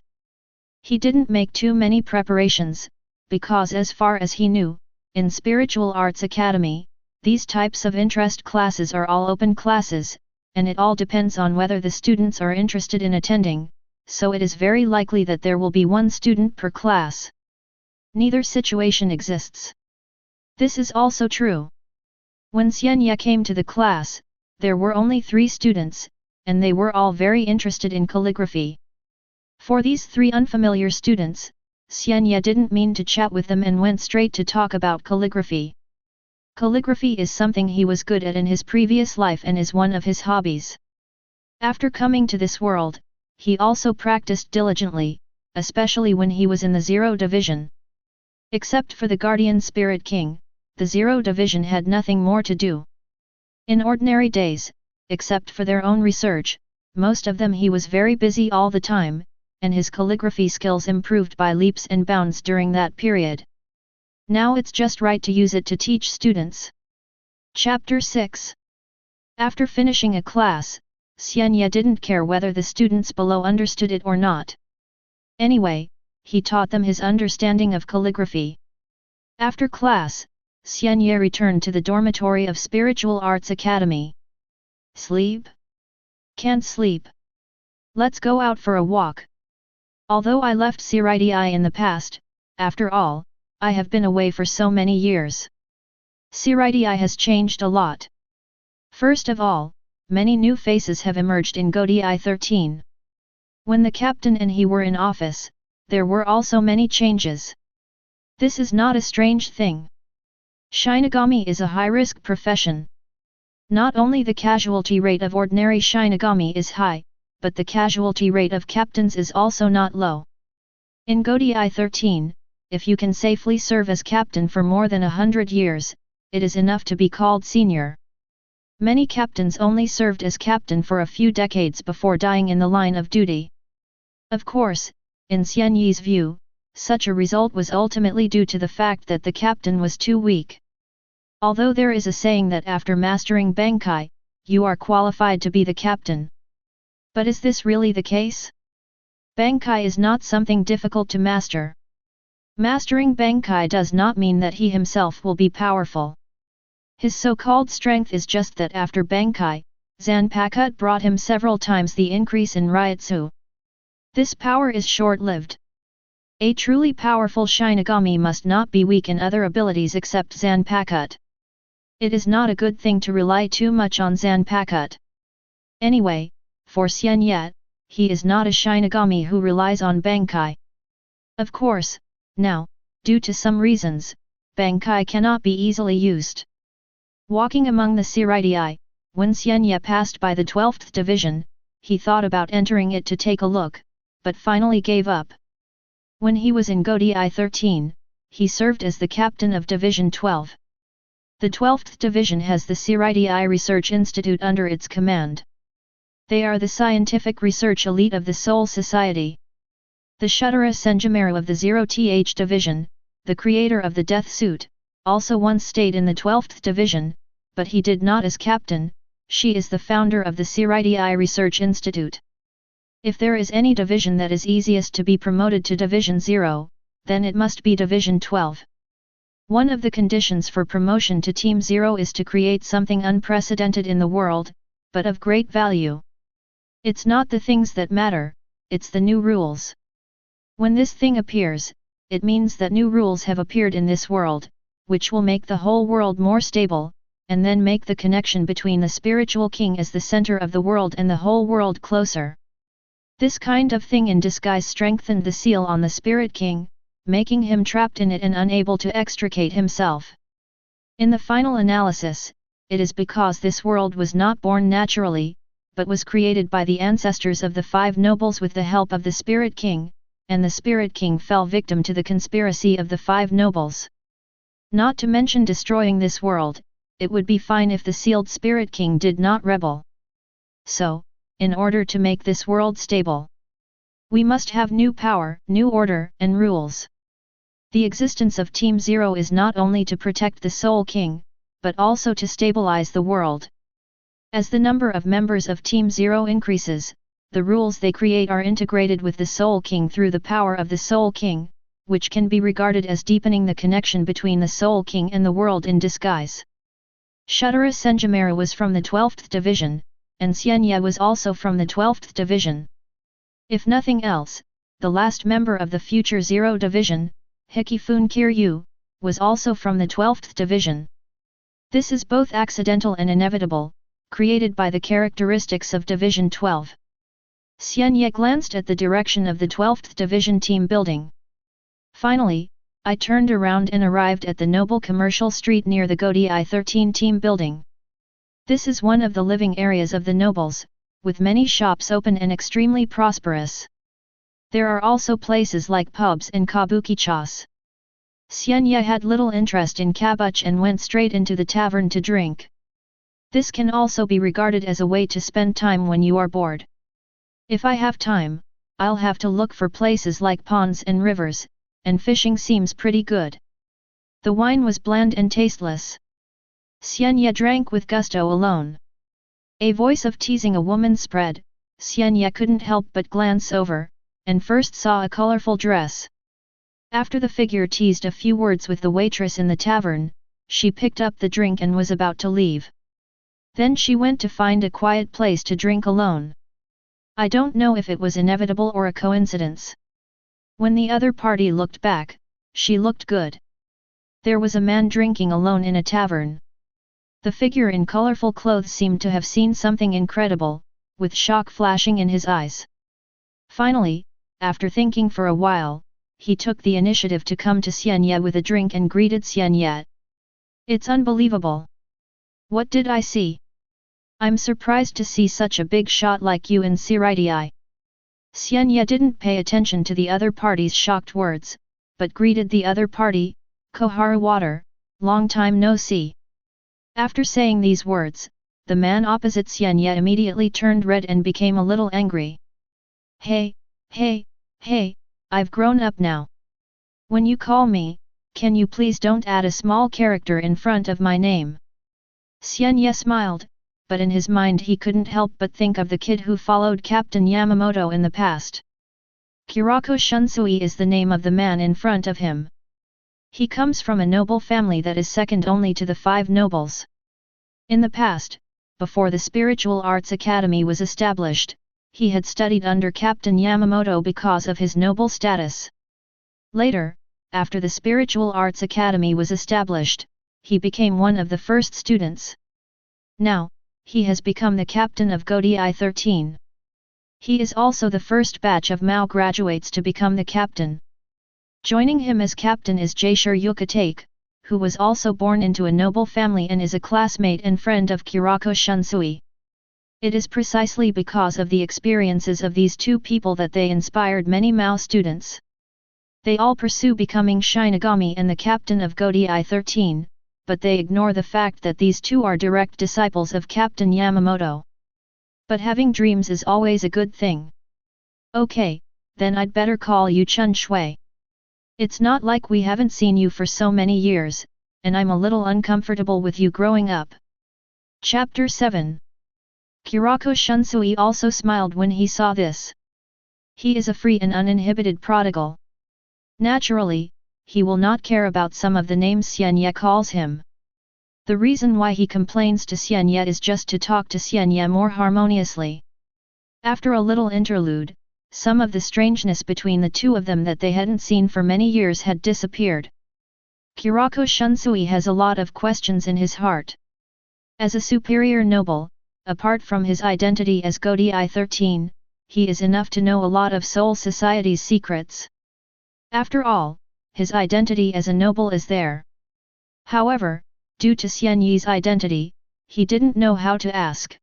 He didn't make too many preparations, because as far as he knew, in Spiritual Arts Academy, these types of interest classes are all open classes, and it all depends on whether the students are interested in attending, so it is very likely that there will be 1 student per class. Neither situation exists. This is also true. When Xian Ye came to the class, there were only 3 students, and they were all very interested in calligraphy. For these 3 unfamiliar students, Xian Ye didn't mean to chat with them and went straight to talk about calligraphy. Calligraphy is something he was good at in his previous life and is one of his hobbies. After coming to this world, he also practiced diligently, especially when he was in the 0 division. Except for the Guardian Spirit King, the 0 division had nothing more to do. In ordinary days, except for their own research, most of them he was very busy all the time, and his calligraphy skills improved by leaps and bounds during that period. Now it's just right to use it to teach students. Chapter 6. After finishing a class, Xian Ye didn't care whether the students below understood it or not. Anyway, he taught them his understanding of calligraphy. After class, Xian Ye returned to the dormitory of Spiritual Arts Academy. Sleep? Can't sleep. Let's go out for a walk. Although I left Seireitei in the past, after all, I have been away for so many years. Seireitei has changed a lot. First of all, many new faces have emerged in Godi 13. When the captain and he were in office, there were also many changes. This is not a strange thing. Shinigami is a high-risk profession. Not only the casualty rate of ordinary Shinigami is high, but the casualty rate of captains is also not low. In Godi 13, if you can safely serve as captain for more than 100 years, it is enough to be called senior. Many captains only served as captain for a few decades before dying in the line of duty. Of course, in Xian Ye's view, such a result was ultimately due to the fact that the captain was too weak. Although there is a saying that after mastering Bankai, you are qualified to be the captain. But is this really the case? Bankai is not something difficult to master. Mastering Bankai does not mean that he himself will be powerful. His so-called strength is just that after Bankai, Zanpakuto brought him several times the increase in Ryutsu. This power is short-lived. A truly powerful Shinigami must not be weak in other abilities except Zanpakuto. It is not a good thing to rely too much on Zanpakuto. Anyway, for Xian Ye, he is not a Shinigami who relies on Bankai. Of course, now, due to some reasons, Bankai cannot be easily used. Walking among the Seireitei, when Xian Ye passed by the 12th division, he thought about entering it to take a look, but finally gave up. When he was in Godi 13, he served as the captain of Division 12. The 12th division has the Seireitei Research Institute under its command. They are the scientific research elite of the Soul Society. The Shutara Senjumaru of the 0th division, the creator of the death suit, also once stayed in the 12th division, but he did not as captain. She is the founder of the Seireitei Research Institute. If there is any division that is easiest to be promoted to Division 0, then it must be Division 12. One of the conditions for promotion to Team 0 is to create something unprecedented in the world, but of great value. It's not the things that matter, it's the new rules. When this thing appears, it means that new rules have appeared in this world, which will make the whole world more stable, and then make the connection between the spiritual king as the center of the world and the whole world closer. This kind of thing in disguise strengthened the seal on the Spirit King, making him trapped in it and unable to extricate himself. In the final analysis, it is because this world was not born naturally, but was created by the ancestors of the 5 nobles with the help of the Spirit King, and the Spirit King fell victim to the conspiracy of the 5 nobles. Not to mention destroying this world, it would be fine if the sealed Spirit King did not rebel. So, in order to make this world stable, we must have new power, new order, and rules. The existence of Team 0 is not only to protect the Soul King, but also to stabilize the world. As the number of members of Team 0 increases, the rules they create are integrated with the Soul King through the power of the Soul King, which can be regarded as deepening the connection between the Soul King and the world in disguise. Shutara Senjumaru was from the 12th division, and Xian Ye was also from the 12th division. If nothing else, the last member of the future 0 division, Hikifun Kiryu, was also from the 12th division. This is both accidental and inevitable, created by the characteristics of Division 12. Xian Ye glanced at the direction of the 12th division team building. Finally, I turned around and arrived at the noble commercial street near the Godi 13 team building. This is one of the living areas of the nobles, with many shops open and extremely prosperous. There are also places like pubs and kabuki-chas. Xian Ye had little interest in Kenpachi and went straight into the tavern to drink. This can also be regarded as a way to spend time when you are bored. If I have time, I'll have to look for places like ponds and rivers, and fishing seems pretty good. The wine was bland and tasteless. Xian Ye drank with gusto alone. A voice of teasing a woman spread. Xian Ye couldn't help but glance over, and first saw a colorful dress. After the figure teased a few words with the waitress in the tavern, she picked up the drink and was about to leave. Then she went to find a quiet place to drink alone. I don't know if it was inevitable or a coincidence. When the other party looked back, she looked good. There was a man drinking alone in a tavern. The figure in colorful clothes seemed to have seen something incredible, with shock flashing in his eyes. Finally, after thinking for a while, he took the initiative to come to Xian Ye with a drink and greeted Xian Ye. It's unbelievable. What did I see? I'm surprised to see such a big shot like you in Seireitei. Xian Ye didn't pay attention to the other party's shocked words, but greeted the other party, Koharu Water, long time no see. After saying these words, the man opposite Xian Ye immediately turned red and became a little angry. Hey, I've grown up now. When you call me, can you please don't add a small character in front of my name? Xian Ye smiled, but in his mind he couldn't help but think of the kid who followed Captain Yamamoto in the past. Kurako Shunsui is the name of the man in front of him. He comes from a noble family that is second only to the 5 nobles. In the past, before the Spiritual Arts Academy was established, he had studied under Captain Yamamoto because of his noble status. Later, after the Spiritual Arts Academy was established, he became one of the first students. Now, he has become the captain of Godi 13. He is also the first batch of Mao graduates to become the captain. Joining him as captain is Jaishur Ukitake, who was also born into a noble family and is a classmate and friend of Kurako Shunsui. It is precisely because of the experiences of these two people that they inspired many Mao students. They all pursue becoming Shinigami and the captain of Godi 13, but they ignore the fact that these two are direct disciples of Captain Yamamoto. But having dreams is always a good thing. Okay, then I'd better call you Chun Shui. It's not like we haven't seen you for so many years, and I'm a little uncomfortable with you growing up. Chapter 7. Kurako Shunsui also smiled when he saw this. He is a free and uninhibited prodigal. Naturally, he will not care about some of the names Xian Ye calls him. The reason why he complains to Xian Ye is just to talk to Xian Ye more harmoniously. After a little interlude, some of the strangeness between the two of them that they hadn't seen for many years had disappeared. Kurako Shunsui has a lot of questions in his heart. As a superior noble, apart from his identity as Godi 13, he is enough to know a lot of Soul Society's secrets. After all, his identity as a noble is there. However, due to Xian Ye's identity, he didn't know how to ask.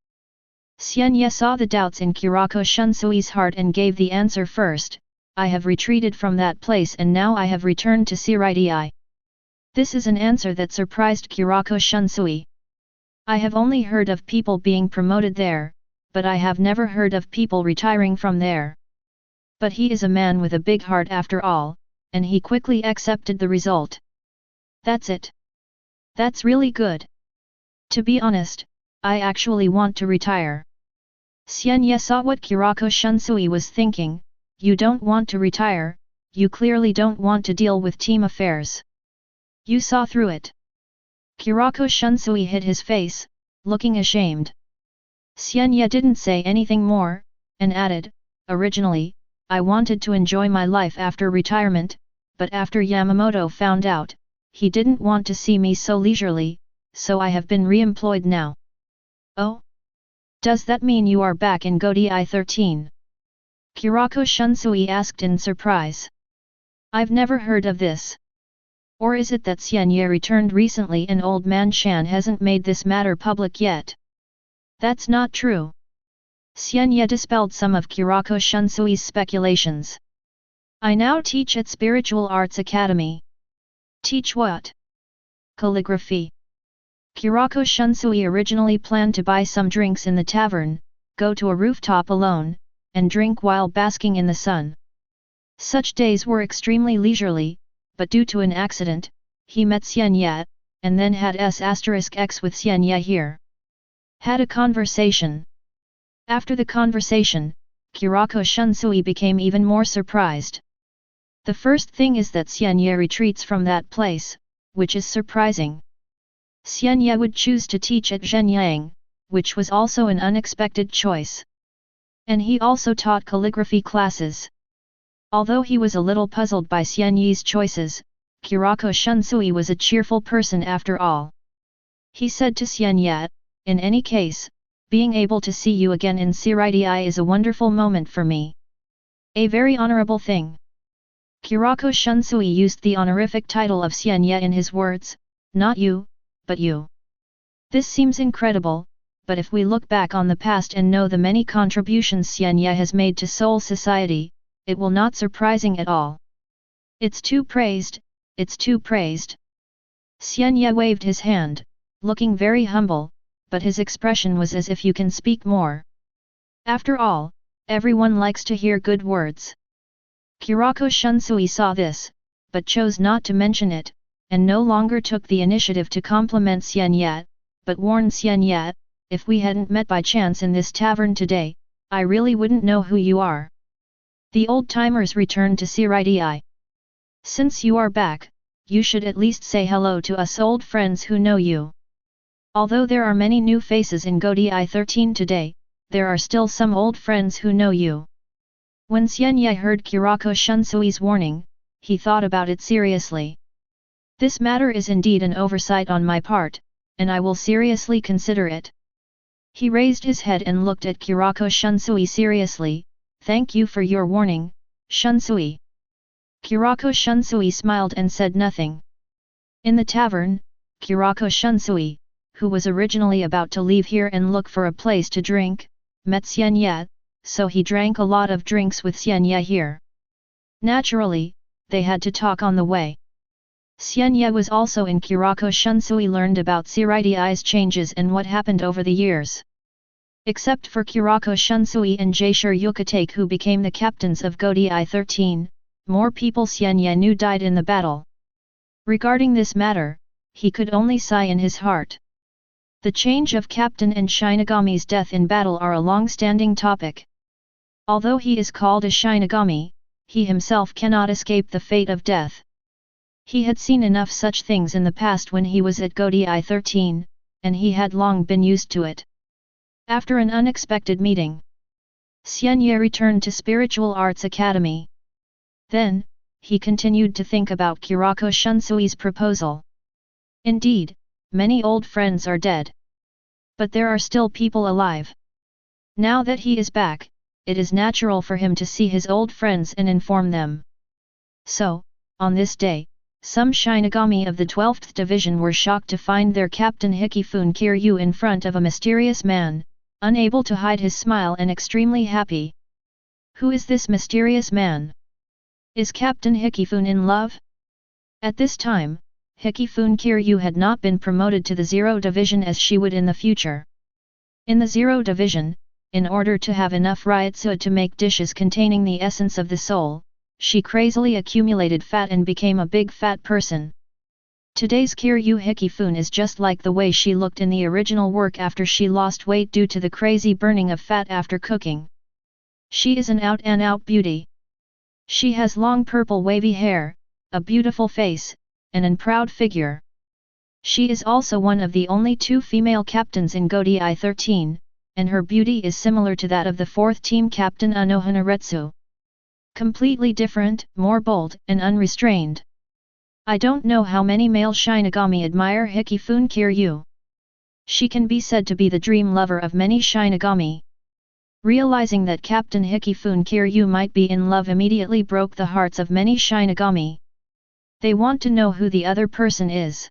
Xian Ye saw the doubts in Kurako Shunsui's heart and gave the answer first. I have retreated from that place and now I have returned to Seireitei. This is an answer that surprised Kurako Shunsui. I have only heard of people being promoted there, but I have never heard of people retiring from there. But he is a man with a big heart after all, and he quickly accepted the result. That's it. That's really good. To be honest, I actually want to retire. Xian Ye saw what Kurako Shunsui was thinking. You don't want to retire, you clearly don't want to deal with team affairs. You saw through it. Kurako Shunsui hid his face, looking ashamed. Xian Ye didn't say anything more, and added, originally, I wanted to enjoy my life after retirement, but after Yamamoto found out, he didn't want to see me so leisurely, so I have been re-employed now. Oh? Does that mean you are back in Godi 13? Kurako Shunsui asked in surprise. I've never heard of this. Or is it that Xian Ye returned recently and old man Shan hasn't made this matter public yet? That's not true. Xian Ye dispelled some of Kurako Shunsui's speculations. I now teach at Spiritual Arts Academy. Teach what? Calligraphy. Kurako Shunsui originally planned to buy some drinks in the tavern, go to a rooftop alone, and drink while basking in the sun. Such days were extremely leisurely, but due to an accident, he met Xian Ye, and then had S*X with Xian Ye here. Had a conversation. After the conversation, Kurako Shunsui became even more surprised. The first thing is that Xian Ye retreats from that place, which is surprising. Xian Ye would choose to teach at Zhenyang, which was also an unexpected choice. And he also taught calligraphy classes. Although he was a little puzzled by Xian Ye's choices, Kurako Shunsui was a cheerful person after all. He said to Xian Ye, "In any case, being able to see you again in Seireitei is a wonderful moment for me. A very honorable thing." Kurako Shunsui used the honorific title of Xian Ye in his words, "Not you, but you." This seems incredible, but if we look back on the past and know the many contributions Xian Ye has made to Seoul society, it will not surprising at all. It's too praised, it's too praised. Xian Ye waved his hand, looking very humble, but his expression was as if you can speak more. After all, everyone likes to hear good words. Kurako Shunsui saw this, but chose not to mention it, and no longer took the initiative to compliment Xian Ye, but warned Xian Ye, "If we hadn't met by chance in this tavern today, I really wouldn't know who you are." The old-timers returned to Seireitei. "Since you are back, you should at least say hello to us old friends who know you. Although there are many new faces in Godei 13 today, there are still some old friends who know you." When Xian Ye heard Kurako Shunsui's warning, he thought about it seriously. "This matter is indeed an oversight on my part, and I will seriously consider it." He raised his head and looked at Kurako Shunsui seriously. "Thank you for your warning, Shunsui." Kurako Shunsui smiled and said nothing. In the tavern, Kurako Shunsui, who was originally about to leave here and look for a place to drink, met Xian Ye, so he drank a lot of drinks with Xian Ye here. Naturally, they had to talk on the way. Xian Ye was also in Kurako Shunsui learned about Seireitei's changes and what happened over the years. Except for Kurako Shunsui and Jaishur Ukitake who became the captains of Godei 13, more people Xian Ye knew died in the battle. Regarding this matter, he could only sigh in his heart. The change of captain and Shinigami's death in battle are a long-standing topic. Although he is called a Shinigami, he himself cannot escape the fate of death. He had seen enough such things in the past when he was at Godei 13, and he had long been used to it. After an unexpected meeting, Xian Ye returned to Spiritual Arts Academy. Then, he continued to think about Kurako Shunsui's proposal. Indeed, many old friends are dead. But there are still people alive. Now that he is back, it is natural for him to see his old friends and inform them. So, on this day, some Shinigami of the 12th Division were shocked to find their captain Hikifune Kiryu in front of a mysterious man, unable to hide his smile and extremely happy. Who is this mysterious man? Is Captain Hikifune in love? At this time, Hikifune Kiryu had not been promoted to the 0 Division as she would in the future. In the 0 Division, in order to have enough ryotsu to make dishes containing the essence of the soul, she crazily accumulated fat and became a big fat person. Today's Kiryu Hikifune is just like the way she looked in the original work after she lost weight due to the crazy burning of fat after cooking. She is an out-and-out beauty. She has long purple wavy hair, a beautiful face, and a proud figure. She is also one of the only 2 female captains in Godei 13, and her beauty is similar to that of the 4th team captain Unohana. Completely different, more bold and unrestrained. I don't know how many male Shinigami admire Hikifune Kiryu. She can be said to be the dream lover of many Shinigami. Realizing that Captain Hikifune Kiryu might be in love immediately broke the hearts of many Shinigami. They want to know who the other person is.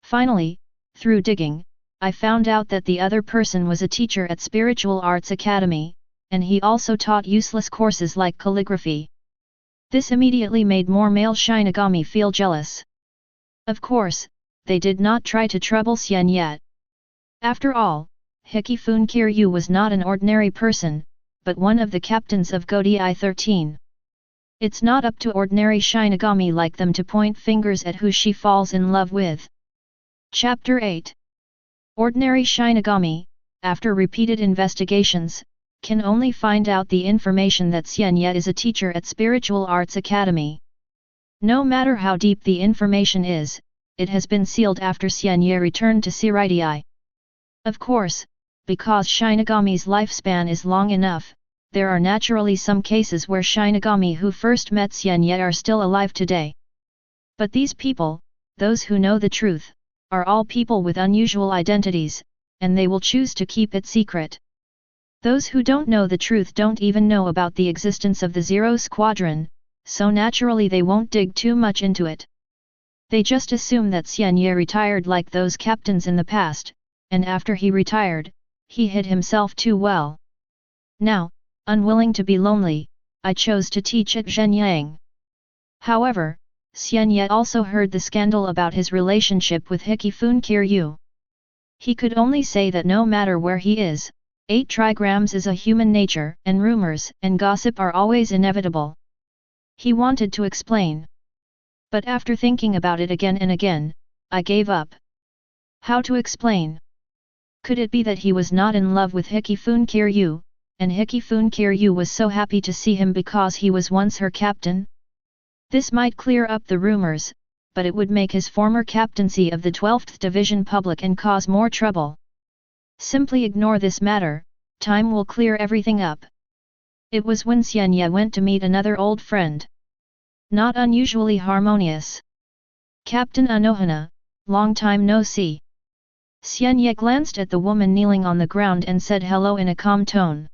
Finally, through digging, I found out that the other person was a teacher at Spiritual Arts Academy, and he also taught useless courses like calligraphy. This immediately made more male Shinigami feel jealous. Of course, they did not try to trouble Xian Ye. After all, Hikifune Kiryu was not an ordinary person, but one of the captains of Godei 13. It's not up to ordinary Shinigami like them to point fingers at who she falls in love with. Chapter 8. Ordinary Shinigami, after repeated investigations, can only find out the information that Xian Ye is a teacher at Spiritual Arts Academy. No matter how deep the information is, it has been sealed after Xian Ye returned to Seireitei. Of course, because Shinigami's lifespan is long enough, there are naturally some cases where Shinigami who first met Xian Ye are still alive today. But these people, those who know the truth, are all people with unusual identities, and they will choose to keep it secret. Those who don't know the truth don't even know about the existence of the Zero Squadron, so naturally they won't dig too much into it. They just assume that Xian Ye retired like those captains in the past, and after he retired, he hid himself too well. Now, unwilling to be lonely, I chose to teach at Zhenyang. However, Xian Ye also heard the scandal about his relationship with Hikifun Kiryu. He could only say that no matter where he is, 8 trigrams is a human nature, and rumors and gossip are always inevitable. He wanted to explain. But after thinking about it again and again, I gave up. How to explain? Could it be that he was not in love with Hikifun Kiryu, and Hikifun Kiryu was so happy to see him because he was once her captain? This might clear up the rumors, but it would make his former captaincy of the 12th Division public and cause more trouble. Simply ignore this matter, time will clear everything up. It was when Xian Ye went to meet another old friend. Not unusually harmonious. Captain Unohana, long time no see. Xian Ye glanced at the woman kneeling on the ground and said hello in a calm tone.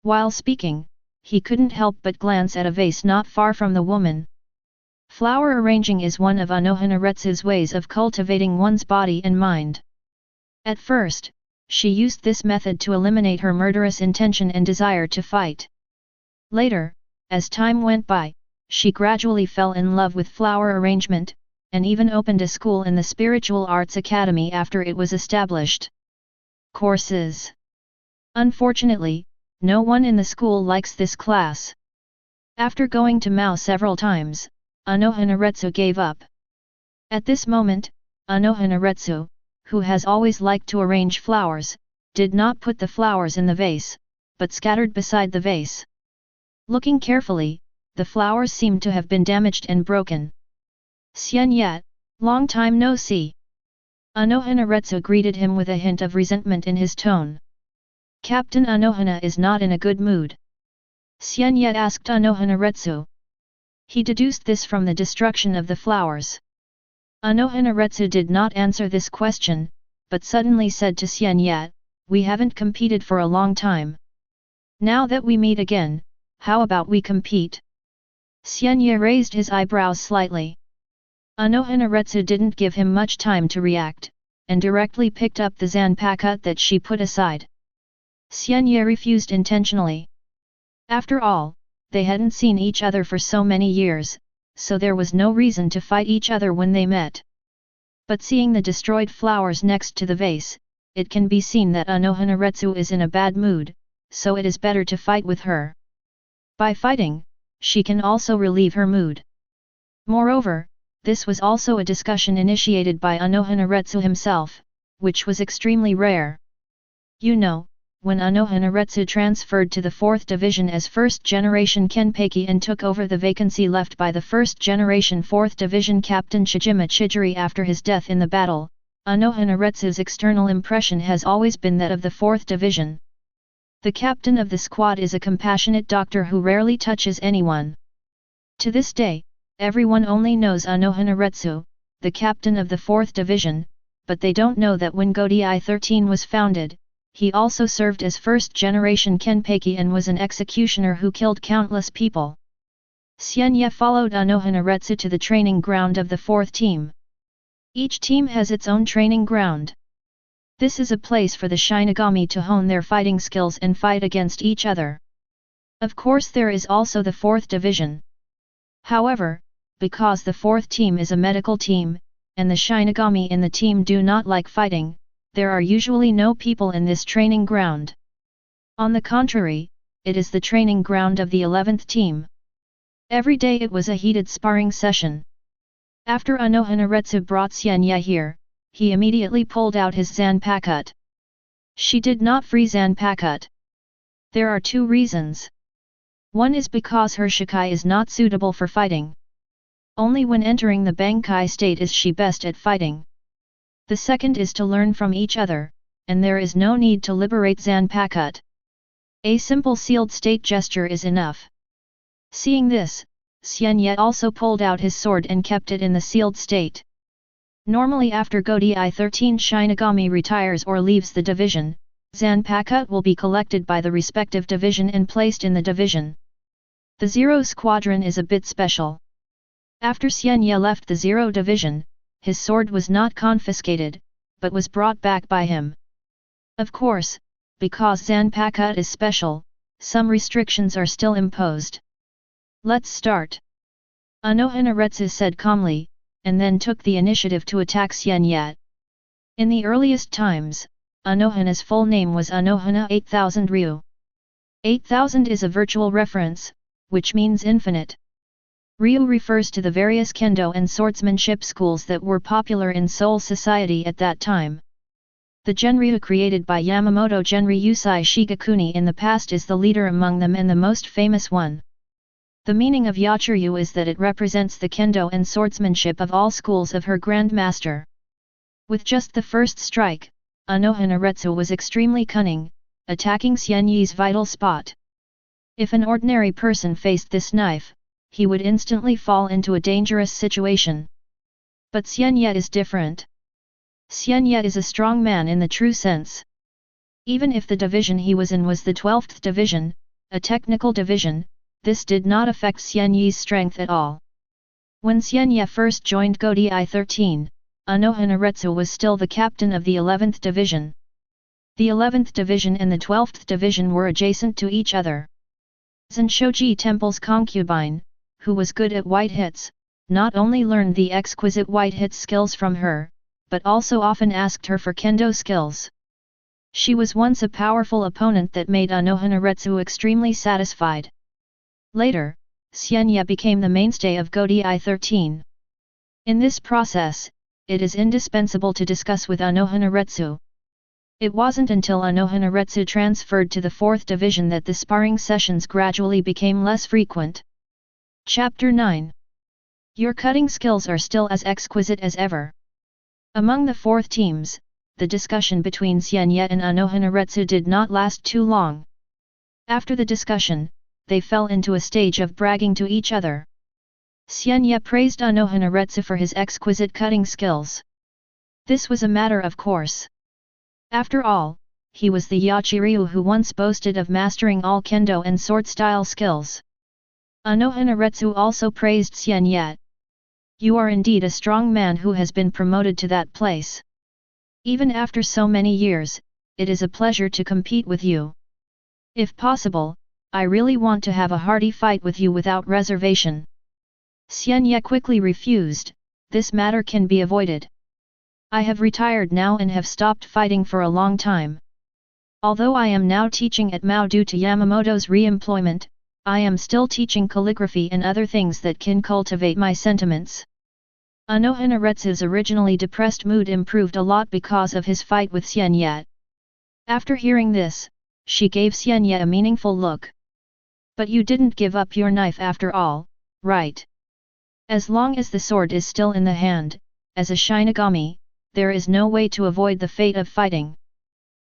While speaking, he couldn't help but glance at a vase not far from the woman. Flower arranging is one of Unohana Retsu's ways of cultivating one's body and mind. At first, she used this method to eliminate her murderous intention and desire to fight. Later, as time went by, she gradually fell in love with flower arrangement, and even opened a school in the Spiritual Arts Academy after it was established. Courses. Unfortunately, no one in the school likes this class. After going to Mao several times, Unohana Retsu gave up. At this moment, Unohana Retsu, who has always liked to arrange flowers, did not put the flowers in the vase, but scattered beside the vase. Looking carefully, the flowers seemed to have been damaged and broken. Xian Ye, long time no see. Unohana Retsu greeted him with a hint of resentment in his tone. Captain Unohana is not in a good mood. Xian Ye asked Unohana Retsu. He deduced this from the destruction of the flowers. Unohana Retsu did not answer this question, but suddenly said to Xian Ye, we haven't competed for a long time. Now that we meet again, how about we compete? Xian Ye raised his eyebrows slightly. Unohana Retsu didn't give him much time to react, and directly picked up the zanpakuto that she put aside. Xian Ye refused intentionally. After all, they hadn't seen each other for so many years, so there was no reason to fight each other when they met. But seeing the destroyed flowers next to the vase, it can be seen that Unohana Retsu is in a bad mood, so it is better to fight with her. By fighting, she can also relieve her mood. Moreover, this was also a discussion initiated by Unohana Retsu himself, which was extremely rare. You know, when Unohana Retsu transferred to the 4th Division as first-generation Kenpachi and took over the vacancy left by the first-generation 4th Division Captain Chijima Chijiri after his death in the battle, Unohana Retsu's external impression has always been that of the 4th Division. The captain of the squad is a compassionate doctor who rarely touches anyone. To this day, everyone only knows Unohana Retsu, the captain of the 4th Division, but they don't know that when Godi I-13 was founded, he also served as first-generation Kenpachi and was an executioner who killed countless people. Xian Ye followed Unohana Retsu to the training ground of the 4th team. Each team has its own training ground. This is a place for the Shinigami to hone their fighting skills and fight against each other. Of course there is also the 4th Division. However, because the 4th team is a medical team, and the Shinigami in the team do not like fighting, there are usually no people in this training ground. On the contrary, it is the training ground of the 11th team. Every day it was a heated sparring session. After Unohana Retsu brought Xian Ye here, he immediately pulled out his zanpakuto. She did not free Zanpakuto. There are two reasons. One is because her Shikai is not suitable for fighting. Only when entering the Bankai state is she best at fighting. The second is to learn from each other, and there is no need to liberate Zanpakuto. A simple sealed state gesture is enough. Seeing this, Xian Ye also pulled out his sword and kept it in the sealed state. Normally after Godi 13 Shinigami retires or leaves the division, Zanpakuto will be collected by the respective division and placed in the division. The Zero Squadron is a bit special. After Xian Ye left the Zero Division, his sword was not confiscated, but was brought back by him. Of course, because Zanpakuto is special, some restrictions are still imposed. Let's start. Unohana said calmly, and then took the initiative to attack Xian Ye. In the earliest times, Unohana's full name was Unohana 8000 Ryu. 8000 is a virtual reference, which means infinite. Ryu refers to the various kendo and swordsmanship schools that were popular in Seoul society at that time. The Genryu created by Yamamoto Genryusai Shigakuni in the past is the leader among them and the most famous one. The meaning of Yachiryu is that it represents the kendo and swordsmanship of all schools of her Grand Master. With just the first strike, Unohana was extremely cunning, attacking Xian Ye's vital spot. If an ordinary person faced this knife, he would instantly fall into a dangerous situation. But Xian Ye is different. Xian Ye is a strong man in the true sense. Even if the division he was in was the 12th division, a technical division, this did not affect Xian Ye's strength at all. When Xian Ye first joined Godi 13, Unohana was still the captain of the 11th division. The 11th division and the 12th division were adjacent to each other. Zenshoji Temple's concubine, who was good at white hits, not only learned the exquisite white hit skills from her, but also often asked her for kendo skills. She was once a powerful opponent that made Unohana extremely satisfied. Later, Xian Ye became the mainstay of Godi 13. In this process, it is indispensable to discuss with Unohana. It wasn't until Unohana transferred to the 4th division that the sparring sessions gradually became less frequent. Chapter 9. Your cutting skills are still as exquisite as ever. Among the 4th teams, the discussion between Xian Ye and Unohana did not last too long. After the discussion, they fell into a stage of bragging to each other. Xian Ye praised Unohana for his exquisite cutting skills. This was a matter of course. After all, he was the Yachiryu who once boasted of mastering all kendo and sword-style skills. Unohana also praised Xian Ye. You are indeed a strong man who has been promoted to that place. Even after so many years, it is a pleasure to compete with you. If possible, I really want to have a hearty fight with you without reservation. Xian Ye quickly refused, this matter can be avoided. I have retired now and have stopped fighting for a long time. Although I am now teaching at Mao due to Yamamoto's re-employment, I am still teaching calligraphy and other things that can cultivate my sentiments. Unohana originally depressed mood improved a lot because of his fight with Xian Ye. After hearing this, she gave Xian Ye a meaningful look. But you didn't give up your knife after all, right? As long as the sword is still in the hand, as a Shinigami, there is no way to avoid the fate of fighting.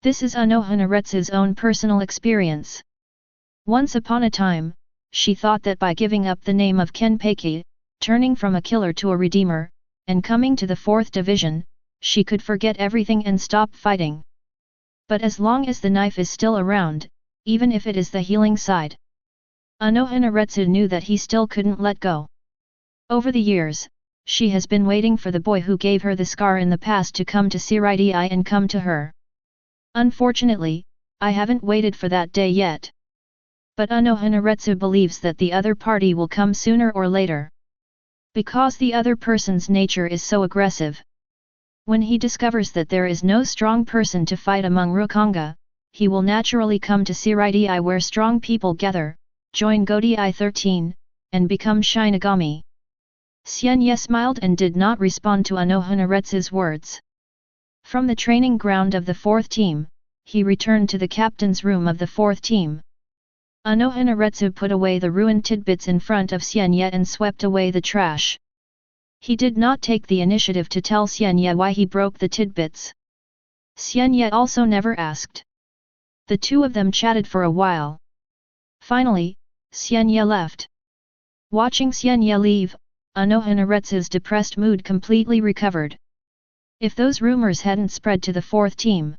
This is Unohana own personal experience. Once upon a time, she thought that by giving up the name of Kenpachi, turning from a killer to a redeemer, and coming to the 4th division, she could forget everything and stop fighting. But as long as the knife is still around, even if it is the healing side, Unohana knew that he still couldn't let go. Over the years, she has been waiting for the boy who gave her the scar in the past to come to Seireitei and come to her. Unfortunately, I haven't waited for that day yet. But Unohana believes that the other party will come sooner or later. Because the other person's nature is so aggressive. When he discovers that there is no strong person to fight among Rukanga, he will naturally come to Seireitei where strong people gather, join Godi 13, and become Shinigami. Xian Ye smiled and did not respond to Unohana words. From the training ground of the 4th team, he returned to the captain's room of the fourth team. Unohana put away the ruined tidbits in front of Xian Ye and swept away the trash. He did not take the initiative to tell Xian Ye why he broke the tidbits. Xian Ye also never asked. The two of them chatted for a while. Finally, Xian Ye left. Watching Xian Ye leave, Unohana's depressed mood completely recovered. If those rumors hadn't spread to the fourth team,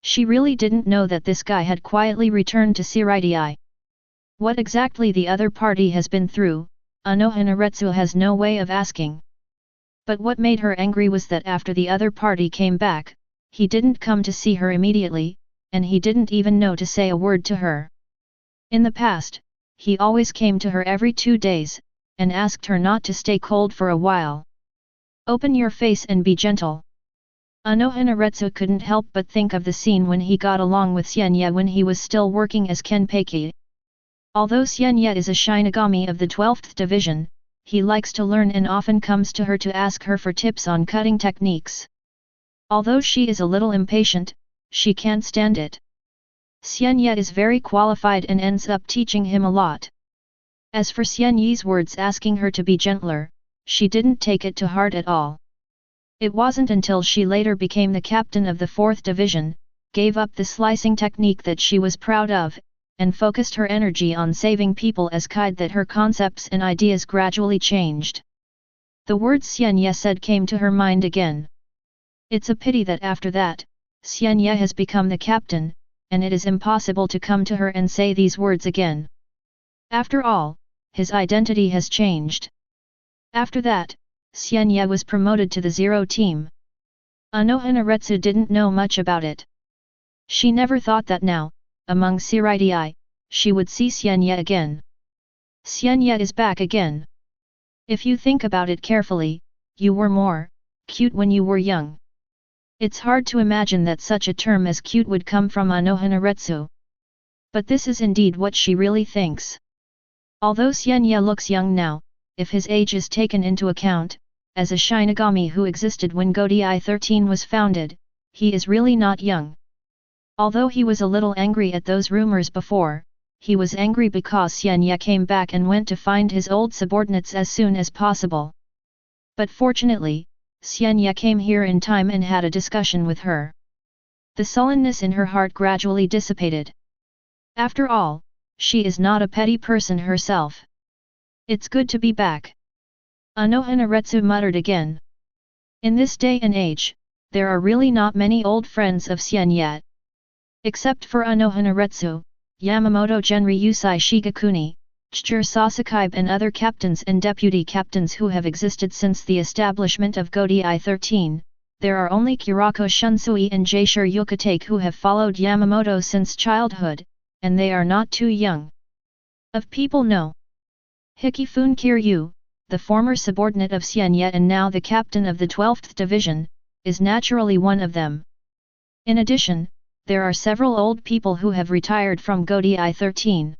she really didn't know that this guy had quietly returned to Seireitei. What exactly the other party has been through, Unohana has no way of asking. But what made her angry was that after the other party came back, he didn't come to see her immediately, and he didn't even know to say a word to her. In the past, he always came to her every 2 days, and asked her not to stay cold for a while. Open your face and be gentle. Unohana couldn't help but think of the scene when he got along with Xian Ye when he was still working as Kenpachi. Although Xian Ye is a Shinigami of the 12th division, he likes to learn and often comes to her to ask her for tips on cutting techniques. Although she is a little impatient, she can't stand it. Xian Ye is very qualified and ends up teaching him a lot. As for Xian Ye's words asking her to be gentler, she didn't take it to heart at all. It wasn't until she later became the captain of the 4th division, gave up the slicing technique that she was proud of, and focused her energy on saving people as kind that her concepts and ideas gradually changed. The words Xian Ye said came to her mind again. It's a pity that after that, Xian Ye has become the captain, and it is impossible to come to her and say these words again. After all, his identity has changed. After that, Xian Ye was promoted to the 0 team. Unohana didn't know much about it. She never thought that now, among Seireitei, she would see Xian Ye again. Xian Ye is back again. If you think about it carefully, you were more cute when you were young. It's hard to imagine that such a term as cute would come from Unohana. But this is indeed what she really thinks. Although Xian Ye looks young now, if his age is taken into account, as a Shinigami who existed when Godai 13 was founded, he is really not young. Although he was a little angry at those rumors before, he was angry because Xian Ye came back and went to find his old subordinates as soon as possible. But fortunately, Xian Ye came here in time and had a discussion with her. The sullenness in her heart gradually dissipated. After all, she is not a petty person herself. It's good to be back. Unohana muttered again. In this day and age, there are really not many old friends of Xian Ye. Except for Unohana, Yamamoto Genryusai Shigakuni, Chijiro Sasuke and other captains and deputy captains who have existed since the establishment of Godai 13, there are only Kurako Shunsui and Jaishur Ukitake who have followed Yamamoto since childhood, and they are not too young. Of people know. Hikifune Kiryu, the former subordinate of Xian Ye and now the captain of the 12th division, is naturally one of them. In addition, there are several old people who have retired from Godai 13.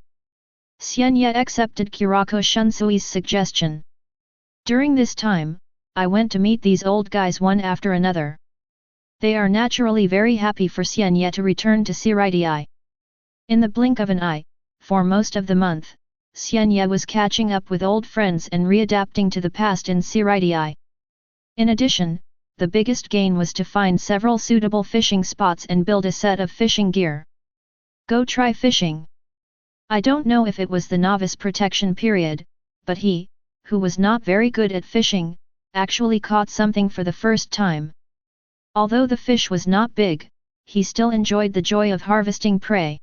Xian Ye accepted Kurako Shunsui's suggestion. During this time, I went to meet these old guys one after another. They are naturally very happy for Xian Ye to return to Seireitei. In the blink of an eye, for most of the month, Xian Ye was catching up with old friends and readapting to the past in Seireitei. In addition, the biggest gain was to find several suitable fishing spots and build a set of fishing gear. Go try fishing. I don't know if it was the novice protection period, but he, who was not very good at fishing, actually caught something for the first time. Although the fish was not big, he still enjoyed the joy of harvesting prey.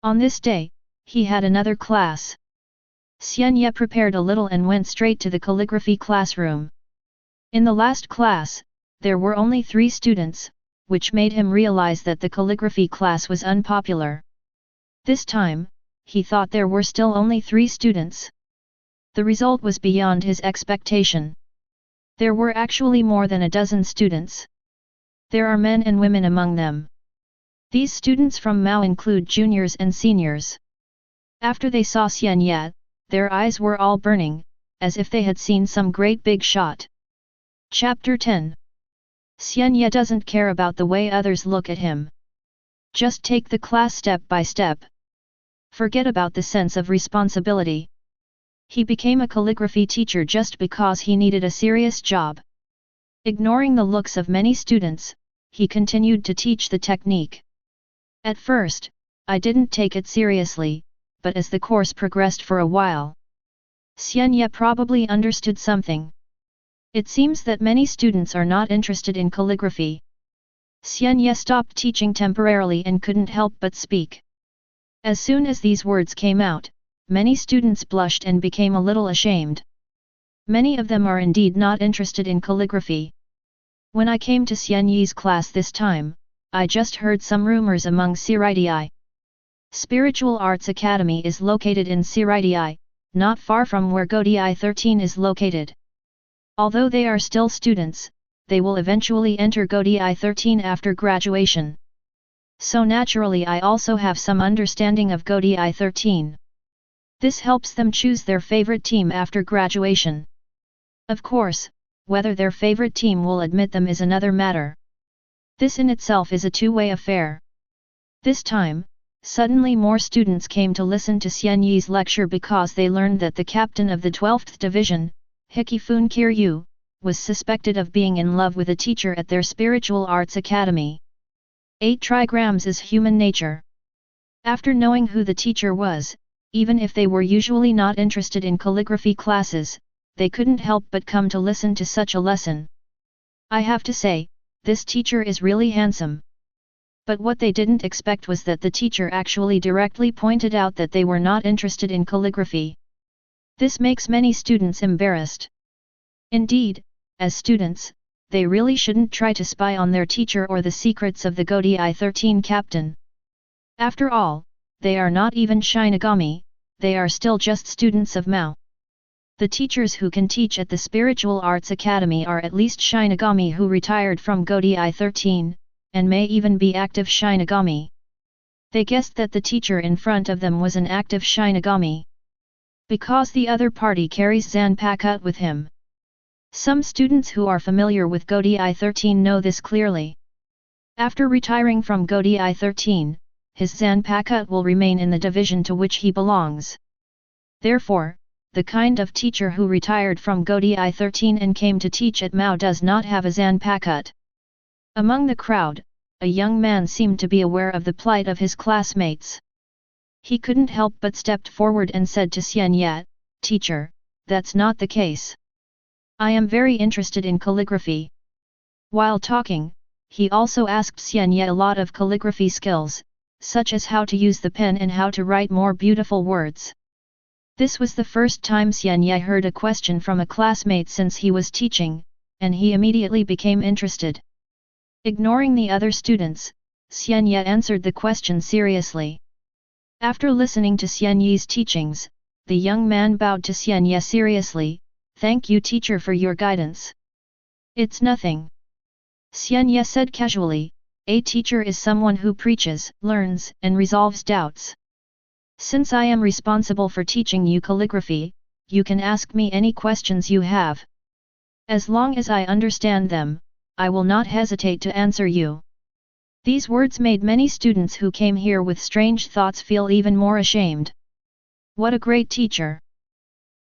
On this day, he had another class. Xian Ye prepared a little and went straight to the calligraphy classroom. In the last class, there were only 3 students, which made him realize that the calligraphy class was unpopular. This time, he thought there were still only 3 students. The result was beyond his expectation. There were actually more than a dozen students. There are men and women among them. These students from Mao include juniors and seniors. After they saw Xian Ye, their eyes were all burning, as if they had seen some great big shot. Chapter 10. Xian Ye doesn't care about the way others look at him. Just take the class step by step. Forget about the sense of responsibility. He became a calligraphy teacher just because he needed a serious job. Ignoring the looks of many students, he continued to teach the technique. At first, I didn't take it seriously, but as the course progressed for a while, Xian Ye probably understood something. It seems that many students are not interested in calligraphy. Xian Ye stopped teaching temporarily and couldn't help but speak. As soon as these words came out, many students blushed and became a little ashamed. Many of them are indeed not interested in calligraphy. When I came to Xian Ye's class this time, I just heard some rumors among Seireitei. Spiritual Arts Academy is located in Seireitei, not far from where Godi 13 is located. Although they are still students, they will eventually enter Godi 13 after graduation. So naturally I also have some understanding of Godi 13. This helps them choose their favorite team after graduation. Of course, whether their favorite team will admit them is another matter. This in itself is a two-way affair. This time, suddenly more students came to listen to Xian Ye's lecture because they learned that the captain of the 12th Division, Hikifun Kiryu, was suspected of being in love with a teacher at their spiritual arts academy. 8 trigrams is human nature. After knowing who the teacher was, even if they were usually not interested in calligraphy classes, they couldn't help but come to listen to such a lesson. I have to say, this teacher is really handsome. But what they didn't expect was that the teacher actually directly pointed out that they were not interested in calligraphy. This makes many students embarrassed. Indeed, as students, they really shouldn't try to spy on their teacher or the secrets of the Godi 13 captain. After all, they are not even Shinigami, they are still just students of Mao. The teachers who can teach at the Spiritual Arts Academy are at least Shinigami who retired from Godi 13, and may even be active Shinigami. They guessed that the teacher in front of them was an active Shinigami, because the other party carries Zanpakuto with him. Some students who are familiar with Godi 13 know this clearly. After retiring from Godi 13, his Zanpakuto will remain in the division to which he belongs. Therefore, the kind of teacher who retired from Godi 13 and came to teach at Mao does not have a Zanpakuto. Among the crowd, a young man seemed to be aware of the plight of his classmates. He couldn't help but stepped forward and said to Xian Ye, "Teacher, that's not the case. I am very interested in calligraphy." While talking, he also asked Xian Ye a lot of calligraphy skills, such as how to use the pen and how to write more beautiful words. This was the first time Xian Ye heard a question from a classmate since he was teaching, and he immediately became interested. Ignoring the other students, Xian Ye answered the question seriously. After listening to Xian Ye's teachings, the young man bowed to Xian Ye seriously, "Thank you teacher for your guidance." "It's nothing," Xian Ye said casually. A teacher is someone who preaches, learns, and resolves doubts. Since I am responsible for teaching you calligraphy, you can ask me any questions you have. As long as I understand them, I will not hesitate to answer you. These words made many students who came here with strange thoughts feel even more ashamed. What a great teacher!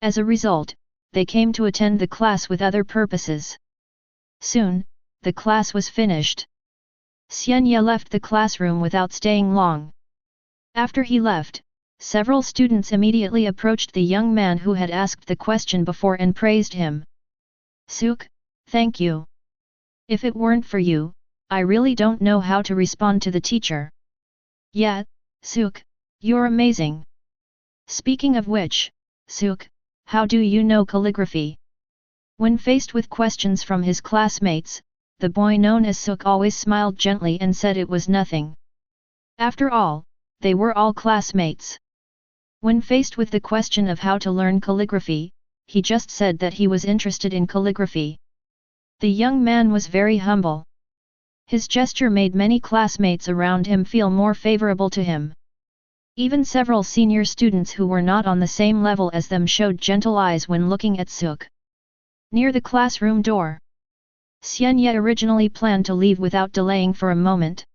As a result, they came to attend the class with other purposes. Soon, the class was finished. Xian Ye left the classroom without staying long. After he left, several students immediately approached the young man who had asked the question before and praised him. "Suk, thank you. If it weren't for you, I really don't know how to respond to the teacher." "Yeah, Suk, you're amazing. Speaking of which, Suk, how do you know calligraphy?" When faced with questions from his classmates, the boy known as Suk always smiled gently and said it was nothing. After all, they were all classmates. When faced with the question of how to learn calligraphy, he just said that he was interested in calligraphy. The young man was very humble. His gesture made many classmates around him feel more favorable to him. Even several senior students who were not on the same level as them showed gentle eyes when looking at Suk. Near the classroom door, Xian Ye originally planned to leave without delaying for a moment.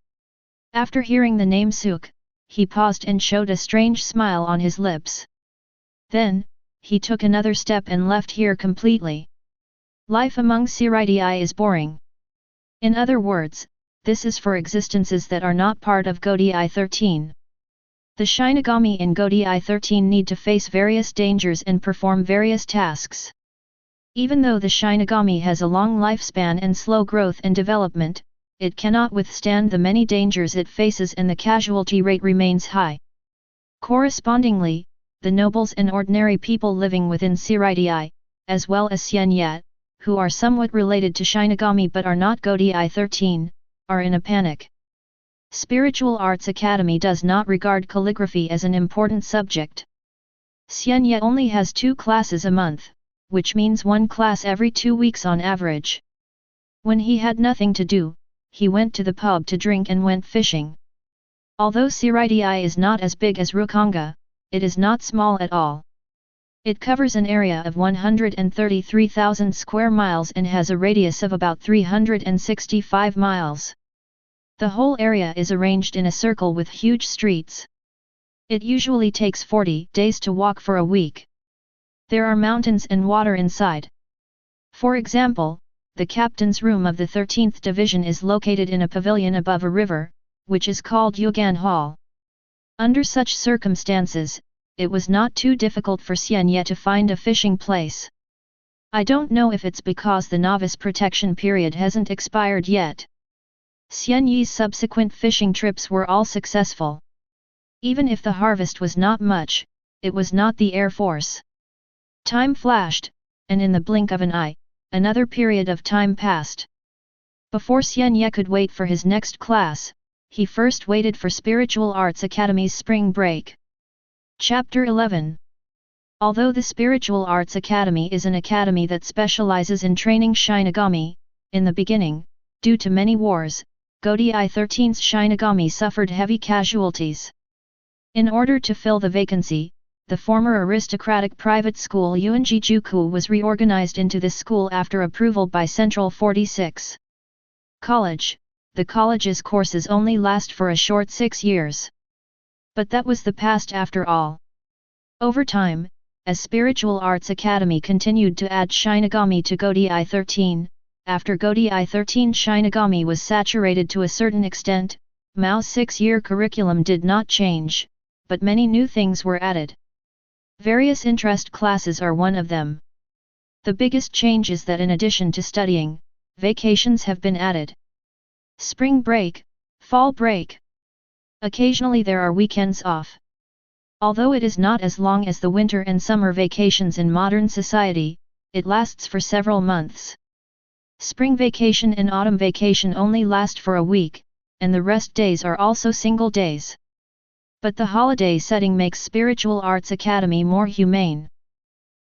After hearing the name Suke, he paused and showed a strange smile on his lips. Then, he took another step and left here completely. Life among Seireitei is boring. In other words, this is for existences that are not part of Godi 13. The Shinigami in Godi 13 need to face various dangers and perform various tasks. Even though the Shinigami has a long lifespan and slow growth and development, it cannot withstand the many dangers it faces and the casualty rate remains high. Correspondingly, the nobles and ordinary people living within Seireitei, as well as Xian Ye, who are somewhat related to Shinigami but are not Godi 13, are in a panic. Spiritual Arts Academy does not regard calligraphy as an important subject. Xian Ye only has 2 classes a month, which means 1 class every 2 weeks on average. When he had nothing to do, he went to the pub to drink and went fishing. Although Seireitei is not as big as Rukanga, it is not small at all. It covers an area of 133,000 square miles and has a radius of about 365 miles. The whole area is arranged in a circle with huge streets. It usually takes 40 days to walk for a week. There are mountains and water inside. For example, the captain's room of the 13th Division is located in a pavilion above a river, which is called Yugan Hall. Under such circumstances, it was not too difficult for Xian Ye to find a fishing place. I don't know if it's because the novice protection period hasn't expired yet. Xian Ye's subsequent fishing trips were all successful. Even if the harvest was not much, it was not the Air Force. Time flashed, and in the blink of an eye, another period of time passed. Before Xian Ye could wait for his next class, he first waited for Spiritual Arts Academy's spring break. Chapter 11. Although the Spiritual Arts Academy is an academy that specializes in training Shinigami, in the beginning, due to many wars, Godi 13's Shinigami suffered heavy casualties. In order to fill the vacancy, the former aristocratic private school Yuanjijuku was reorganized into this school after approval by Central 46. College. The college's courses only last for a short 6 years. But that was the past after all. Over time, as Spiritual Arts Academy continued to add Shinigami to Godi 13, after Godi 13 Shinigami was saturated to a certain extent, Mao's 6-year curriculum did not change, but many new things were added. Various interest classes are one of them. The biggest change is that in addition to studying, vacations have been added. Spring break, fall break. Occasionally there are weekends off. Although it is not as long as the winter and summer vacations in modern society, it lasts for several months. Spring vacation and autumn vacation only last for a week, and the rest days are also single days. But the holiday setting makes Spiritual Arts Academy more humane.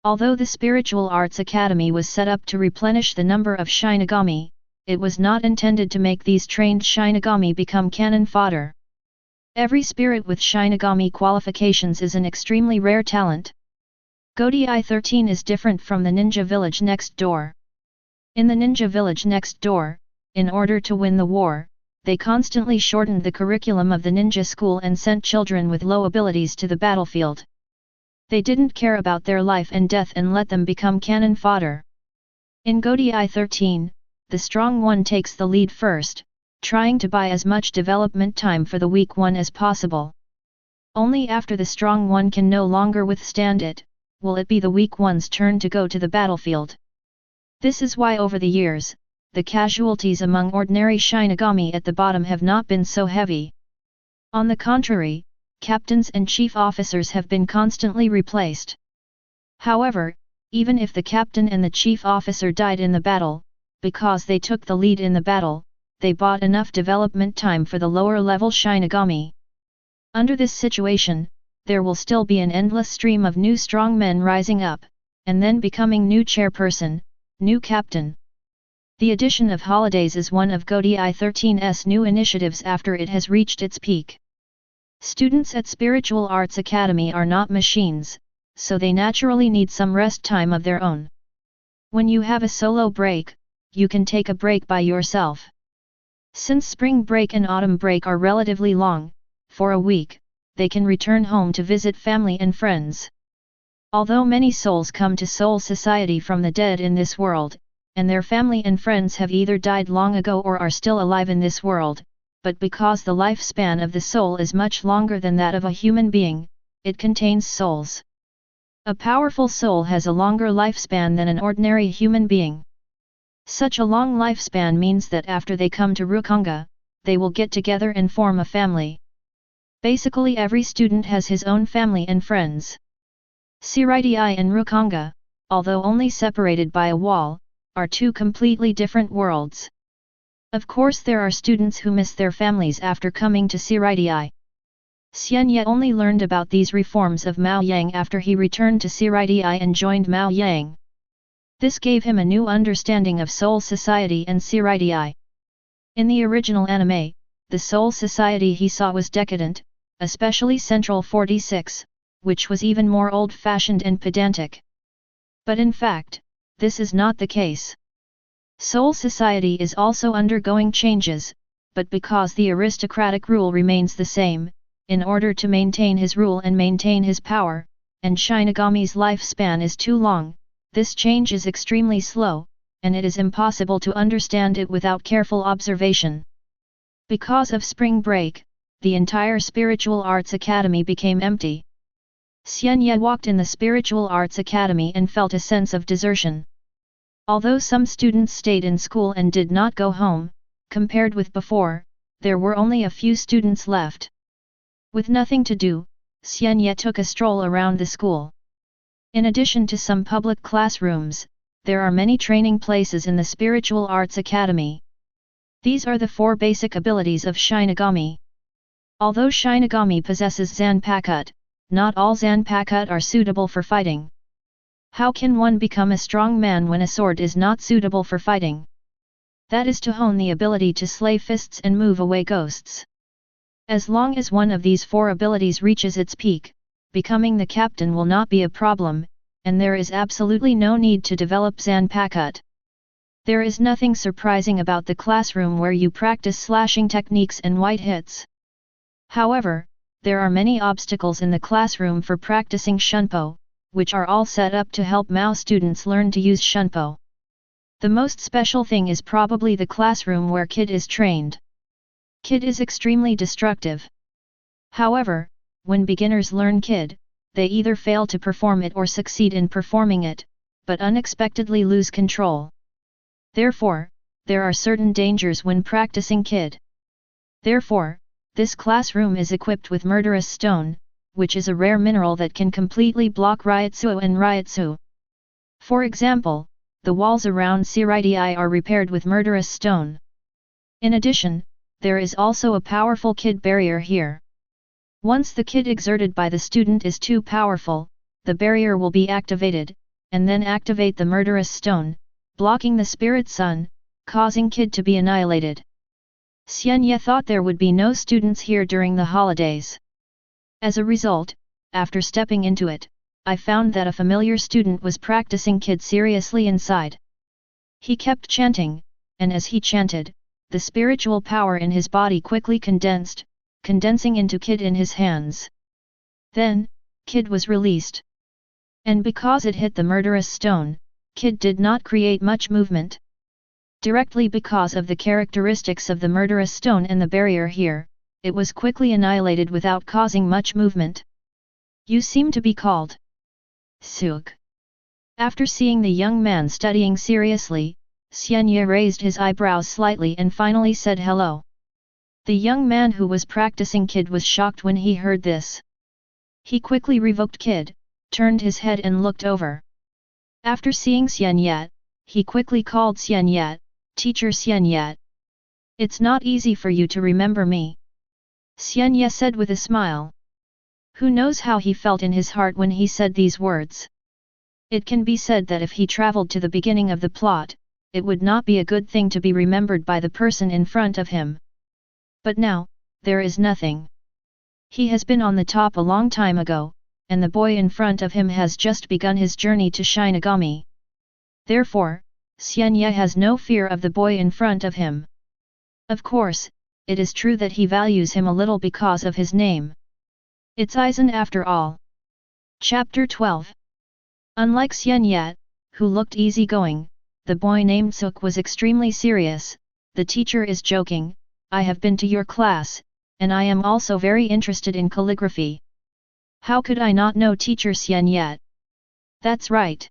Although the Spiritual Arts Academy was set up to replenish the number of Shinigami, it was not intended to make these trained Shinigami become cannon fodder. Every spirit with Shinigami qualifications is an extremely rare talent. Godi 13 is different from the ninja village next door. In the ninja village next door, in order to win the war, they constantly shortened the curriculum of the ninja school and sent children with low abilities to the battlefield. They didn't care about their life and death and let them become cannon fodder. In Godi 13, the strong one takes the lead first, trying to buy as much development time for the weak one as possible. Only after the strong one can no longer withstand it, will it be the weak one's turn to go to the battlefield. This is why over the years, the casualties among ordinary Shinigami at the bottom have not been so heavy. On the contrary, captains and chief officers have been constantly replaced. However, even if the captain and the chief officer died in the battle, because they took the lead in the battle, they bought enough development time for the lower-level Shinigami. Under this situation, there will still be an endless stream of new strongmen rising up, and then becoming new chairperson, new captain. The addition of holidays is one of Godi 13's new initiatives after it has reached its peak. Students at Spiritual Arts Academy are not machines, so they naturally need some rest time of their own. When you have a solo break, you can take a break by yourself. Since spring break and autumn break are relatively long, for a week, they can return home to visit family and friends. Although many souls come to soul society from the dead in this world, and their family and friends have either died long ago or are still alive in this world, but because the lifespan of the soul is much longer than that of a human being, it contains souls. A powerful soul has a longer lifespan than an ordinary human being. Such a long lifespan means that after they come to Rukanga, they will get together and form a family. Basically every student has his own family and friends. Seireitei and Rukanga, although only separated by a wall, are two completely different worlds. Of course there are students who miss their families after coming to Seireitei. Xian Ye only learned about these reforms of Mao Yang after he returned to Seireitei and joined Mao Yang. This gave him a new understanding of Soul Society and Seireitei. In the original anime, the Soul Society he saw was decadent, especially Central 46, which was even more old-fashioned and pedantic. But in fact, this is not the case. Soul Society is also undergoing changes, but because the aristocratic rule remains the same, in order to maintain his rule and maintain his power, and Shinigami's lifespan is too long, this change is extremely slow, and it is impossible to understand it without careful observation. Because of spring break, the entire Spiritual Arts Academy became empty. Xian Ye walked in the Spiritual Arts Academy and felt a sense of desertion. Although some students stayed in school and did not go home, compared with before, there were only a few students left. With nothing to do, Xian Ye took a stroll around the school. In addition to some public classrooms, there are many training places in the Spiritual Arts Academy. These are the 4 basic abilities of Shinigami. Although Shinigami possesses Zanpakuto, not all Zanpakuto are suitable for fighting. How can one become a strong man when a sword is not suitable for fighting? That is to hone the ability to slay fists and move away ghosts. As long as one of these 4 abilities reaches its peak, becoming the captain will not be a problem, and there is absolutely no need to develop Zanpakuto. There is nothing surprising about the classroom where you practice slashing techniques and white hits. However, there are many obstacles in the classroom for practicing Shunpo, which are all set up to help Mao students learn to use Shunpo. The most special thing is probably the classroom where Kid is trained. Kid is extremely destructive. However, when beginners learn Kid, they either fail to perform it or succeed in performing it, but unexpectedly lose control. Therefore, there are certain dangers when practicing Kid. Therefore, this classroom is equipped with murderous stone, which is a rare mineral that can completely block Ryutsu and Ryutsu. For example, the walls around Seireitei are repaired with murderous stone. In addition, there is also a powerful Kid barrier here. Once the Kid exerted by the student is too powerful, the barrier will be activated, and then activate the murderous stone, blocking the Spirit Sun, causing Kid to be annihilated. Xian Ye thought there would be no students here during the holidays. As a result, after stepping into it, I found that a familiar student was practicing Kid seriously inside. He kept chanting, and as he chanted, the spiritual power in his body quickly condensing into Kid in his hands. Then, Kid was released. And because it hit the murderous stone, Kid did not create much movement. Directly because of the characteristics of the murderous stone and the barrier here, it was quickly annihilated without causing much movement. You seem to be called Suk. After seeing the young man studying seriously, Xian Ye raised his eyebrows slightly and finally said hello. The young man who was practicing Kid was shocked when he heard this. He quickly revoked Kid, turned his head and looked over. After seeing Xian Ye, he quickly called Xian Ye, Teacher Xian Ye. It's not easy for you to remember me. Xian Ye said with a smile. Who knows how he felt in his heart when he said these words? It can be said that if he traveled to the beginning of the plot, it would not be a good thing to be remembered by the person in front of him. But now, there is nothing. He has been on the top a long time ago, and the boy in front of him has just begun his journey to Shinigami. Therefore, Xian Ye has no fear of the boy in front of him. Of course, it is true that he values him a little because of his name. It's Aizen after all. Chapter 12. Unlike Xian Ye, who looked easygoing, the boy named Suk was extremely serious. The teacher is joking. I have been to your class, and I am also very interested in calligraphy. How could I not know teacher Xian Ye? That's right.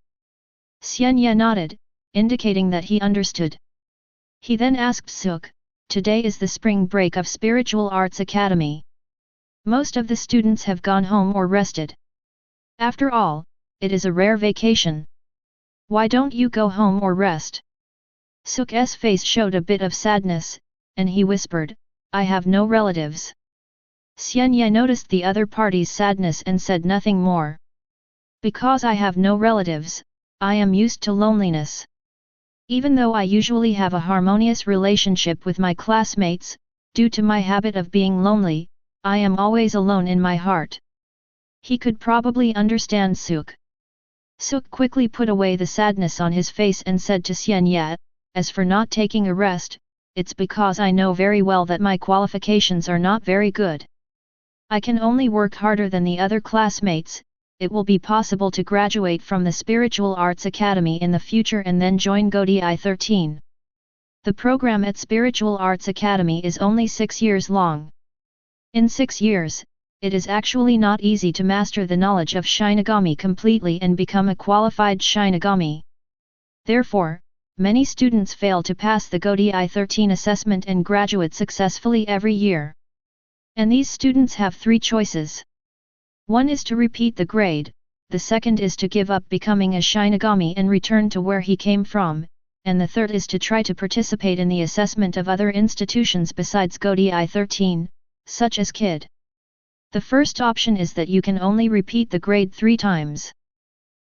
Xian Ye nodded, indicating that he understood. He then asked Suk, today is the spring break of Spiritual Arts Academy. Most of the students have gone home or rested. After all, it is a rare vacation. Why don't you go home or rest? Suk's face showed a bit of sadness, and he whispered, I have no relatives. Xian Ye noticed the other party's sadness and said nothing more. Because I have no relatives, I am used to loneliness. Even though I usually have a harmonious relationship with my classmates, due to my habit of being lonely, I am always alone in my heart. He could probably understand Suk. Suk quickly put away the sadness on his face and said to Xian Ye, as for not taking a rest, it's because I know very well that my qualifications are not very good. I can only work harder than the other classmates. It will be possible to graduate from the Spiritual Arts Academy in the future and then join Godi 13. The program at Spiritual Arts Academy is only 6 years long. In 6 years, it is actually not easy to master the knowledge of Shinigami completely and become a qualified Shinigami. Therefore, many students fail to pass the Godi 13 assessment and graduate successfully every year. And these students have 3 choices. One is to repeat the grade, the second is to give up becoming a Shinigami and return to where he came from, and the third is to try to participate in the assessment of other institutions besides Godi 13, such as KID. The first option is that you can only repeat the grade 3 times.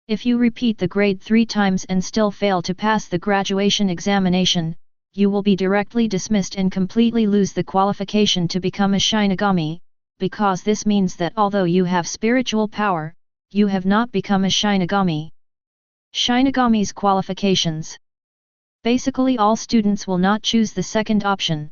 If you repeat the grade 3 times and still fail to pass the graduation examination, you will be directly dismissed and completely lose the qualification to become a Shinigami, because this means that although you have spiritual power, you have not become a Shinigami. Shinigami's qualifications. Basically all students will not choose the second option.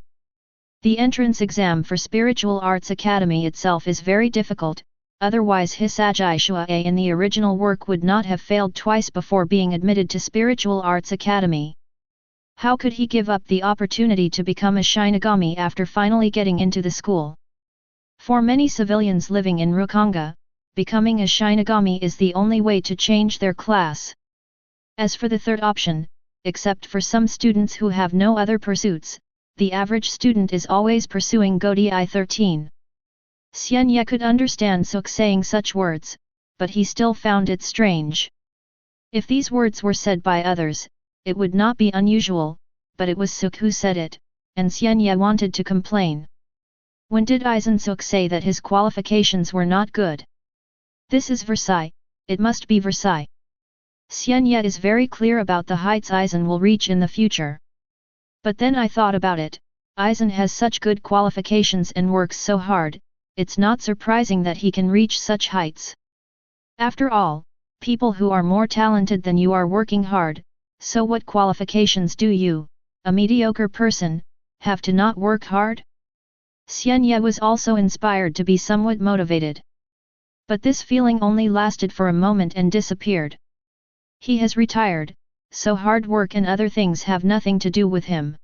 The entrance exam for Spiritual Arts Academy itself is very difficult, otherwise Hisagi Shuai in the original work would not have failed twice before being admitted to Spiritual Arts Academy. How could he give up the opportunity to become a Shinigami after finally getting into the school? For many civilians living in Rukanga, becoming a Shinigami is the only way to change their class. As for the third option, except for some students who have no other pursuits, the average student is always pursuing Godi 13. Xian Ye could understand Suk saying such words, but he still found it strange. If these words were said by others, it would not be unusual, but it was Suk who said it, and Xian Ye wanted to complain. When did Aizen Suk say that his qualifications were not good? This is Versailles, it must be Versailles. Xian Ye is very clear about the heights Aizen will reach in the future. But then I thought about it, Aizen has such good qualifications and works so hard, it's not surprising that he can reach such heights. After all, people who are more talented than you are working hard, so what qualifications do you, a mediocre person, have to not work hard? Xian Ye was also inspired to be somewhat motivated. But this feeling only lasted for a moment and disappeared. He has retired, so hard work and other things have nothing to do with him.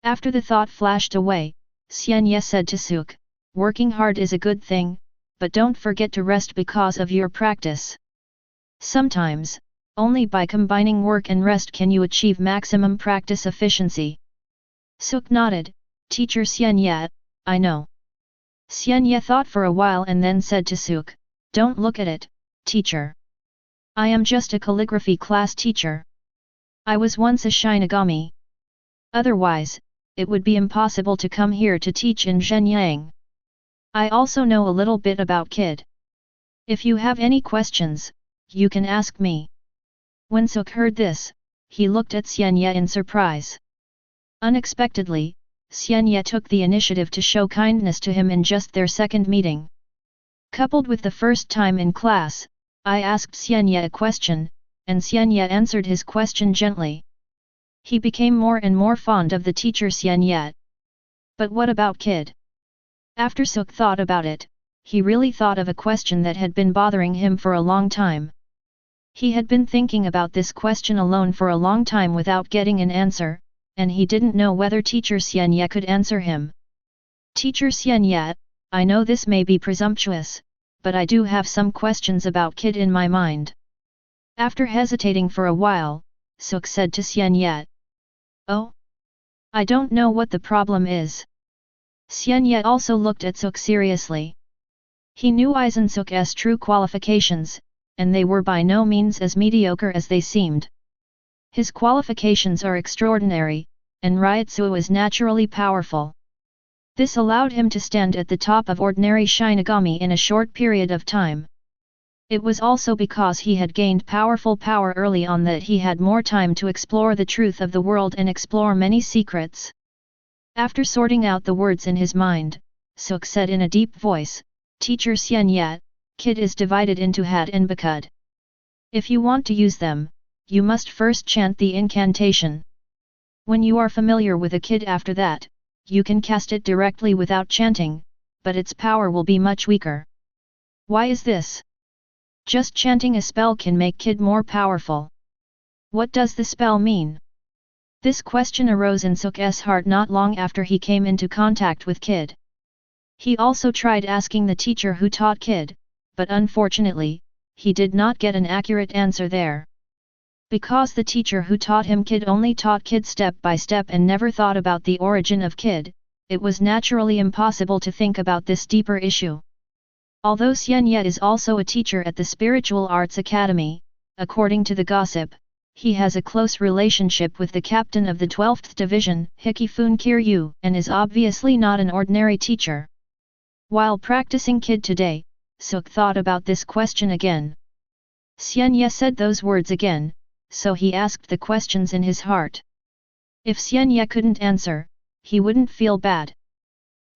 After the thought flashed away, Xian Ye said to Suk, working hard is a good thing, but don't forget to rest because of your practice. Sometimes, only by combining work and rest can you achieve maximum practice efficiency. Suk nodded, Teacher Xian Ye, I know. Xian Ye thought for a while and then said to Suk, don't look at it, teacher. I am just a calligraphy class teacher. I was once a Shinigami. Otherwise, it would be impossible to come here to teach in Zhenyang. I also know a little bit about KID. If you have any questions, you can ask me. When Suk heard this, he looked at Xian Ye in surprise. Unexpectedly, Xian Ye took the initiative to show kindness to him in just their second meeting. Coupled with the first time in class, I asked Xian Ye a question, and Xian Ye answered his question gently. He became more and more fond of the teacher Xian Ye. But what about Kid? After Suk thought about it, he really thought of a question that had been bothering him for a long time. He had been thinking about this question alone for a long time without getting an answer, and he didn't know whether Teacher Xian Ye could answer him. Teacher Xian Ye, I know this may be presumptuous, but I do have some questions about Kid in my mind. After hesitating for a while, Suk said to Xian Ye. Oh? I don't know what the problem is. Xian Ye also looked at Suk seriously. He knew Aizen Sōsuke's true qualifications, and they were by no means as mediocre as they seemed. His qualifications are extraordinary, and Ryutsu is naturally powerful. This allowed him to stand at the top of ordinary Shinigami in a short period of time. It was also because he had gained powerful power early on that he had more time to explore the truth of the world and explore many secrets. After sorting out the words in his mind, Suk said in a deep voice, Teacher Xian Ye, Kid is divided into Had and Bakud. If you want to use them, you must first chant the incantation. When you are familiar with a Kid after that, you can cast it directly without chanting, but its power will be much weaker. Why is this? Just chanting a spell can make Kid more powerful. What does the spell mean? This question arose in Suk's heart not long after he came into contact with Kid. He also tried asking the teacher who taught Kid, but unfortunately, he did not get an accurate answer there. Because the teacher who taught him Kid only taught Kid step by step and never thought about the origin of Kid, it was naturally impossible to think about this deeper issue. Although Xian Ye is also a teacher at the Spiritual Arts Academy, according to the gossip, he has a close relationship with the captain of the 12th Division, Hikifun Kiryu, and is obviously not an ordinary teacher. While practicing Kid today, Suk thought about this question again. Xian Ye said those words again, so he asked the questions in his heart. If Xian Ye couldn't answer, he wouldn't feel bad.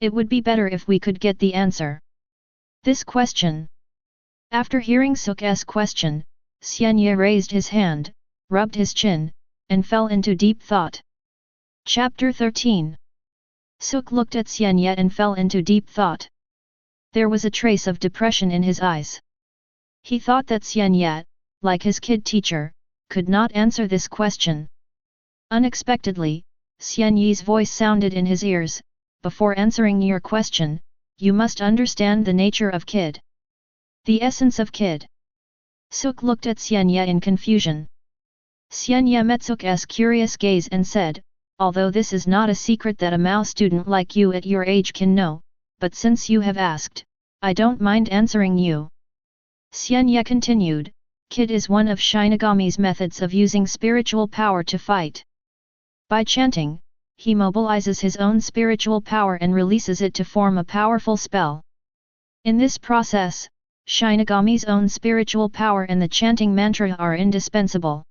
It would be better if we could get the answer. This question. After hearing Suk's question, Xian Ye raised his hand, rubbed his chin, and fell into deep thought. Chapter 13. Suk looked at Xian Ye and fell into deep thought. There was a trace of depression in his eyes. He thought that Xian Ye, like his Kid teacher, could not answer this question. Unexpectedly, Xian Ye's voice sounded in his ears, before answering your question, you must understand the nature of Kid. The essence of Kid. Suk looked at Xian Ye in confusion. Xian Ye met Suk's curious gaze and said, although this is not a secret that a Mao student like you at your age can know, but since you have asked, I don't mind answering you. Xian Ye continued, Kid is one of Shinigami's methods of using spiritual power to fight. By chanting, he mobilizes his own spiritual power and releases it to form a powerful spell. In this process, Shinigami's own spiritual power and the chanting mantra are indispensable.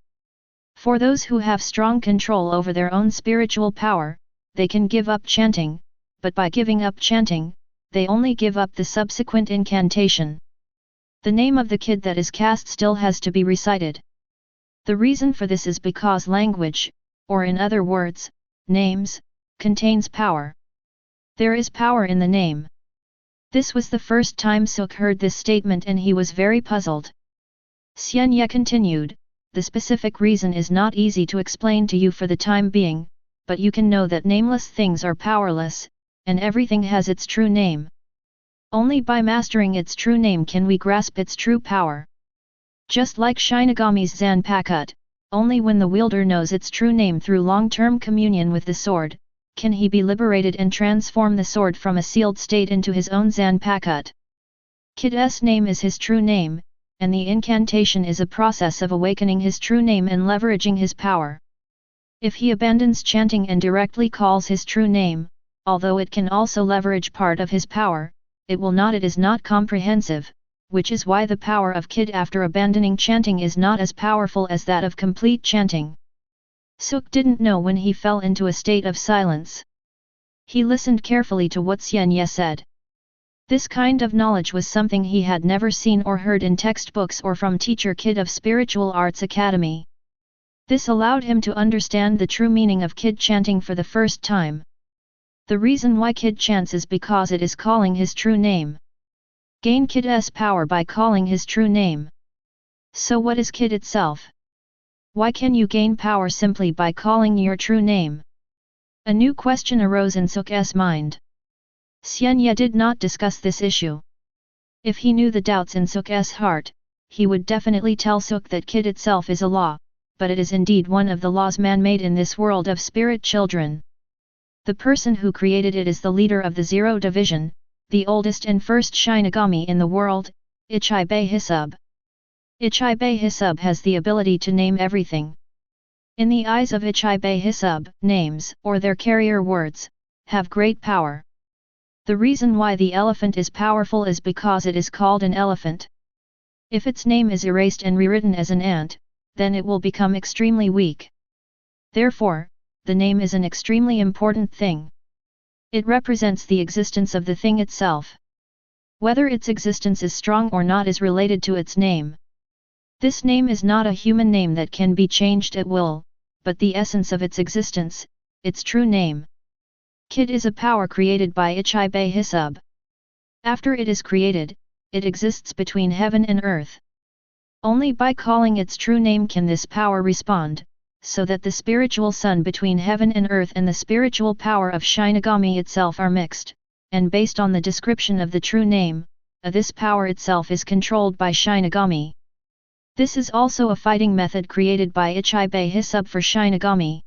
For those who have strong control over their own spiritual power, they can give up chanting, but by giving up chanting, they only give up the subsequent incantation. The name of the Kid that is cast still has to be recited. The reason for this is because language, or in other words, names, contains power. There is power in the name. This was the first time Suk heard this statement and he was very puzzled. Xian Ye continued, the specific reason is not easy to explain to you for the time being, but you can know that nameless things are powerless, and everything has its true name. Only by mastering its true name can we grasp its true power. Just like Shinigami's Zanpakut, only when the wielder knows its true name through long-term communion with the sword, can he be liberated and transform the sword from a sealed state into his own Zanpakut. Kid's name is his true name, and the incantation is a process of awakening his true name and leveraging his power. If he abandons chanting and directly calls his true name, although it can also leverage part of his power, it is not comprehensive, which is why the power of Kid after abandoning chanting is not as powerful as that of complete chanting. Suk didn't know when he fell into a state of silence. He listened carefully to what Xian Ye said. This kind of knowledge was something he had never seen or heard in textbooks or from teacher Kid of Spiritual Arts Academy. This allowed him to understand the true meaning of Kid chanting for the first time. The reason why Kid chants is because it is calling his true name. Gain Kid's power by calling his true name. So what is Kid itself? Why can you gain power simply by calling your true name? A new question arose in Sōsuke's mind. Xian Ye did not discuss this issue. If he knew the doubts in Sōsuke's heart, he would definitely tell Sōsuke that Kid itself is a law, but it is indeed one of the laws man-made in this world of spirit children. The person who created it is the leader of the Zero Division, the oldest and first Shinigami in the world, Ichibei Hisub. Ichibei Hisub has the ability to name everything. In the eyes of Ichibei Hisub, names, or their carrier words, have great power. The reason why the elephant is powerful is because it is called an elephant. If its name is erased and rewritten as an ant, then it will become extremely weak. Therefore, the name is an extremely important thing. It represents the existence of the thing itself. Whether its existence is strong or not is related to its name. This name is not a human name that can be changed at will, but the essence of its existence, its true name. Kid is a power created by Ichibei Hisub. After it is created, it exists between heaven and earth. Only by calling its true name can this power respond, so that the spiritual sun between heaven and earth and the spiritual power of Shinigami itself are mixed, and based on the description of the true name, this power itself is controlled by Shinigami. This is also a fighting method created by Ichibei Hisub for Shinigami.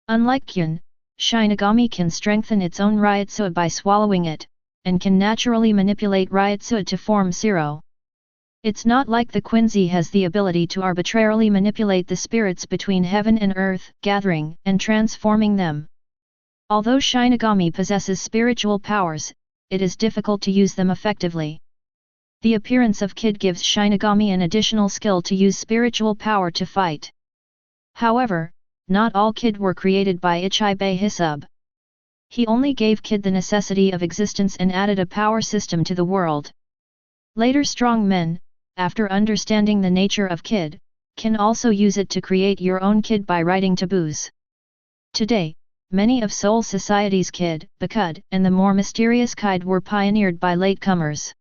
Unlike Kyun, Shinigami can strengthen its own Ryutsu by swallowing it, and can naturally manipulate Ryutsu to form Zero. It's not like the Quincy has the ability to arbitrarily manipulate the spirits between heaven and earth, gathering and transforming them. Although Shinigami possesses spiritual powers, it is difficult to use them effectively. The appearance of Kid gives Shinigami an additional skill to use spiritual power to fight. However, not all Kid were created by Ichibei Hisub. He only gave Kid the necessity of existence and added a power system to the world. Later strong men, after understanding the nature of Kid, can also use it to create your own Kid by writing taboos. Today, many of Seoul society's Kid, Bakud, and the more mysterious Kid were pioneered by latecomers.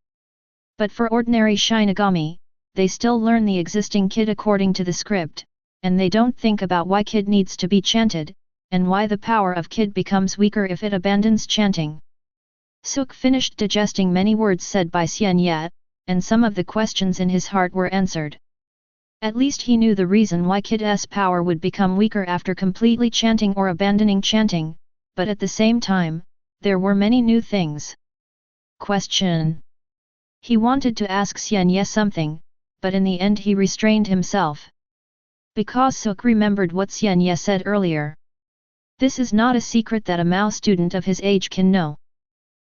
But for ordinary Shinigami, they still learn the existing Kid according to the script, and they don't think about why Kid needs to be chanted, and why the power of Kid becomes weaker if it abandons chanting. Sōsuke finished digesting many words said by Xian Ye, and some of the questions in his heart were answered. At least he knew the reason why Kid's power would become weaker after completely chanting or abandoning chanting, but at the same time, there were many new things. Question. He wanted to ask Xian Ye something, but in the end he restrained himself. Because Sōsuke remembered what Xian Ye said earlier. This is not a secret that a Mao student of his age can know.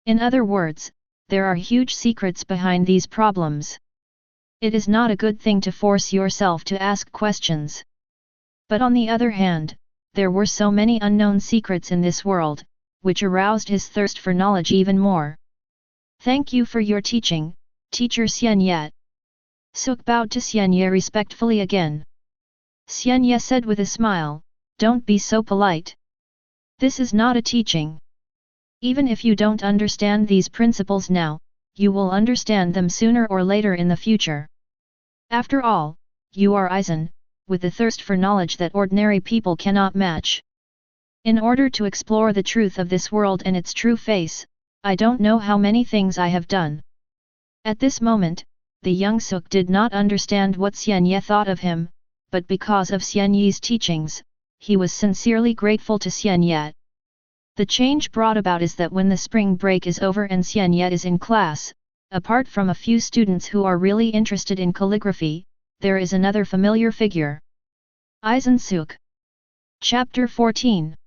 In other words, there are huge secrets behind these problems. It is not a good thing to force yourself to ask questions. But on the other hand, there were so many unknown secrets in this world, which aroused his thirst for knowledge even more. Thank you for your teaching, Teacher Xian Ye. Sōsuke bowed to Xian Ye respectfully again. Xian Ye said with a smile, "Don't be so polite. This is not a teaching. Even if you don't understand these principles now, you will understand them sooner or later in the future. After all, you are Aizen, with a thirst for knowledge that ordinary people cannot match. In order to explore the truth of this world and its true face, I don't know how many things I have done." At this moment, the young Sōsuke did not understand what Xian Ye thought of him, but because of Xian Ye's teachings, he was sincerely grateful to Xian Ye. The change brought about is that when the spring break is over and Xian Ye is in class, apart from a few students who are really interested in calligraphy, there is another familiar figure. Aizen Sōsuke. Chapter 14.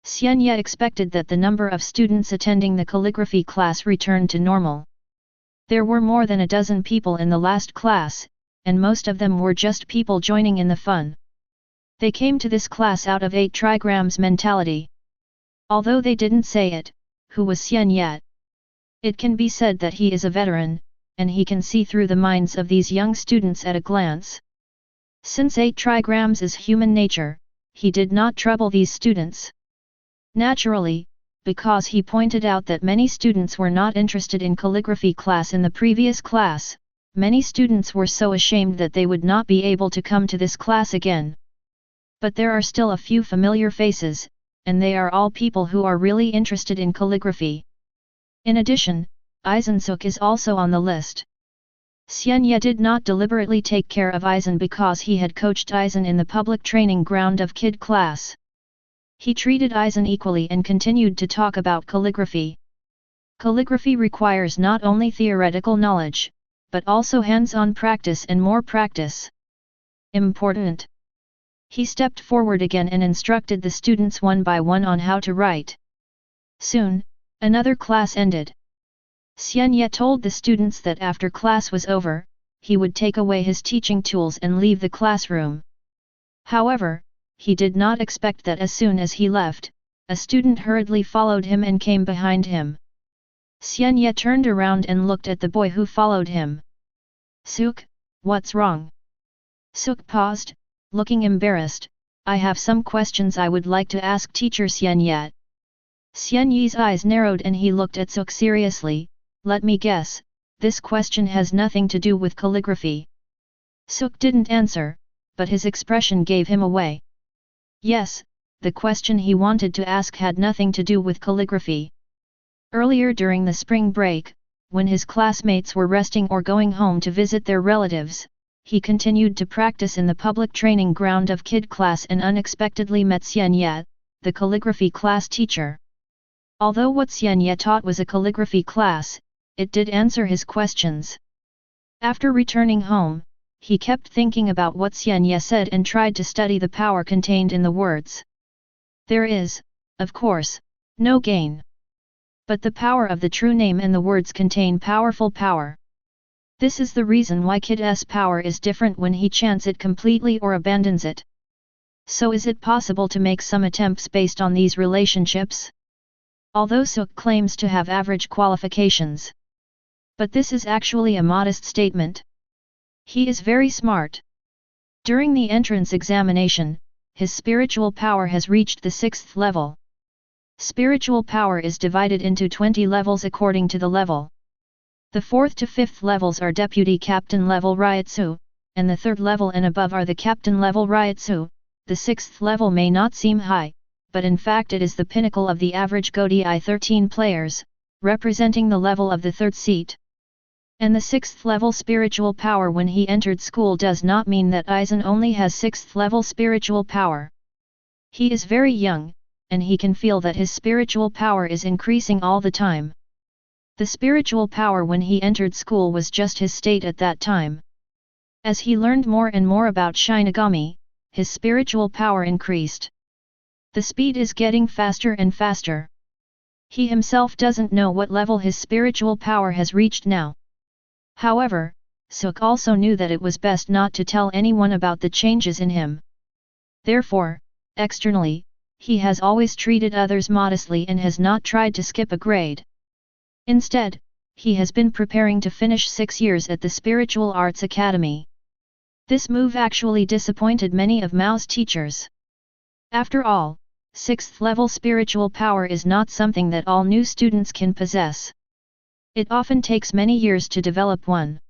Xian Ye expected that the number of students attending the calligraphy class returned to normal. There were more than a dozen people in the last class, and most of them were just people joining in the fun. They came to this class out of 8 trigrams mentality. Although they didn't say it, who was Xian Ye? It can be said that he is a veteran, and he can see through the minds of these young students at a glance. Since 8 trigrams is human nature, he did not trouble these students. Naturally, because he pointed out that many students were not interested in calligraphy class in the previous class. Many students were so ashamed that they would not be able to come to this class again. But there are still a few familiar faces, and they are all people who are really interested in calligraphy. In addition, Aizen Sōsuke is also on the list. Xian Ye did not deliberately take care of Aizen because he had coached Aizen in the public training ground of kid class. He treated Aizen equally and continued to talk about calligraphy. Calligraphy requires not only theoretical knowledge, but also hands-on practice and more practice. Important. He stepped forward again and instructed the students one by one on how to write. Soon, another class ended. Xian Ye told the students that after class was over, he would take away his teaching tools and leave the classroom. However, he did not expect that as soon as he left, a student hurriedly followed him and came behind him. Xian Ye turned around and looked at the boy who followed him. "Suk, what's wrong?" Suk paused, looking embarrassed. "I have some questions I would like to ask teacher Xian Ye." Xian Ye's eyes narrowed and he looked at Suk seriously. "Let me guess, this question has nothing to do with calligraphy." Suk didn't answer, but his expression gave him away. Yes, the question he wanted to ask had nothing to do with calligraphy. Earlier during the spring break, when his classmates were resting or going home to visit their relatives, he continued to practice in the public training ground of kid class and unexpectedly met Xian Ye, the calligraphy class teacher. Although what Xian Ye taught was a calligraphy class, it did answer his questions. After returning home, he kept thinking about what Xian Ye said and tried to study the power contained in the words. There is, of course, no gain. But the power of the true name and the words contain powerful power. This is the reason why Kid's power is different when he chants it completely or abandons it. So is it possible to make some attempts based on these relationships? Although Suk claims to have average qualifications. But this is actually a modest statement. He is very smart. During the entrance examination, his spiritual power has reached the 6th level. Spiritual power is divided into 20 levels according to the level. The 4th to 5th levels are deputy captain level Ryutsu, and the 3rd level and above are the captain level Ryutsu. The 6th level may not seem high, but in fact it is the pinnacle of the average GOTI 13 players, representing the level of the 3rd seat. And the 6th level spiritual power when he entered school does not mean that Aizen only has 6th level spiritual power. He is very young, and he can feel that his spiritual power is increasing all the time. The spiritual power when he entered school was just his state at that time. As he learned more and more about Shinigami, his spiritual power increased. The speed is getting faster and faster. He himself doesn't know what level his spiritual power has reached now. However, Suk also knew that it was best not to tell anyone about the changes in him. Therefore, externally, he has always treated others modestly and has not tried to skip a grade. Instead, he has been preparing to finish 6 years at the Spiritual Arts Academy. This move actually disappointed many of Mao's teachers. After all, 6th level spiritual power is not something that all new students can possess. It often takes many years to develop one.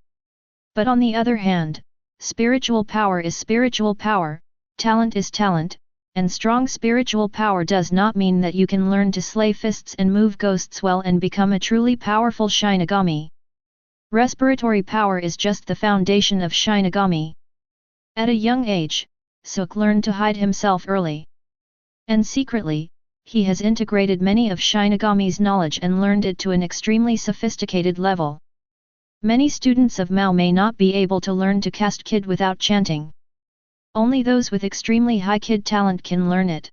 But on the other hand, spiritual power is spiritual power, talent is talent, and strong spiritual power does not mean that you can learn to slay fists and move ghosts well and become a truly powerful Shinigami. Respiratory power is just the foundation of Shinigami. At a young age, Suk learned to hide himself early. And secretly, he has integrated many of Shinigami's knowledge and learned it to an extremely sophisticated level. Many students of Mao may not be able to learn to cast Kid without chanting. Only those with extremely high Kid talent can learn it.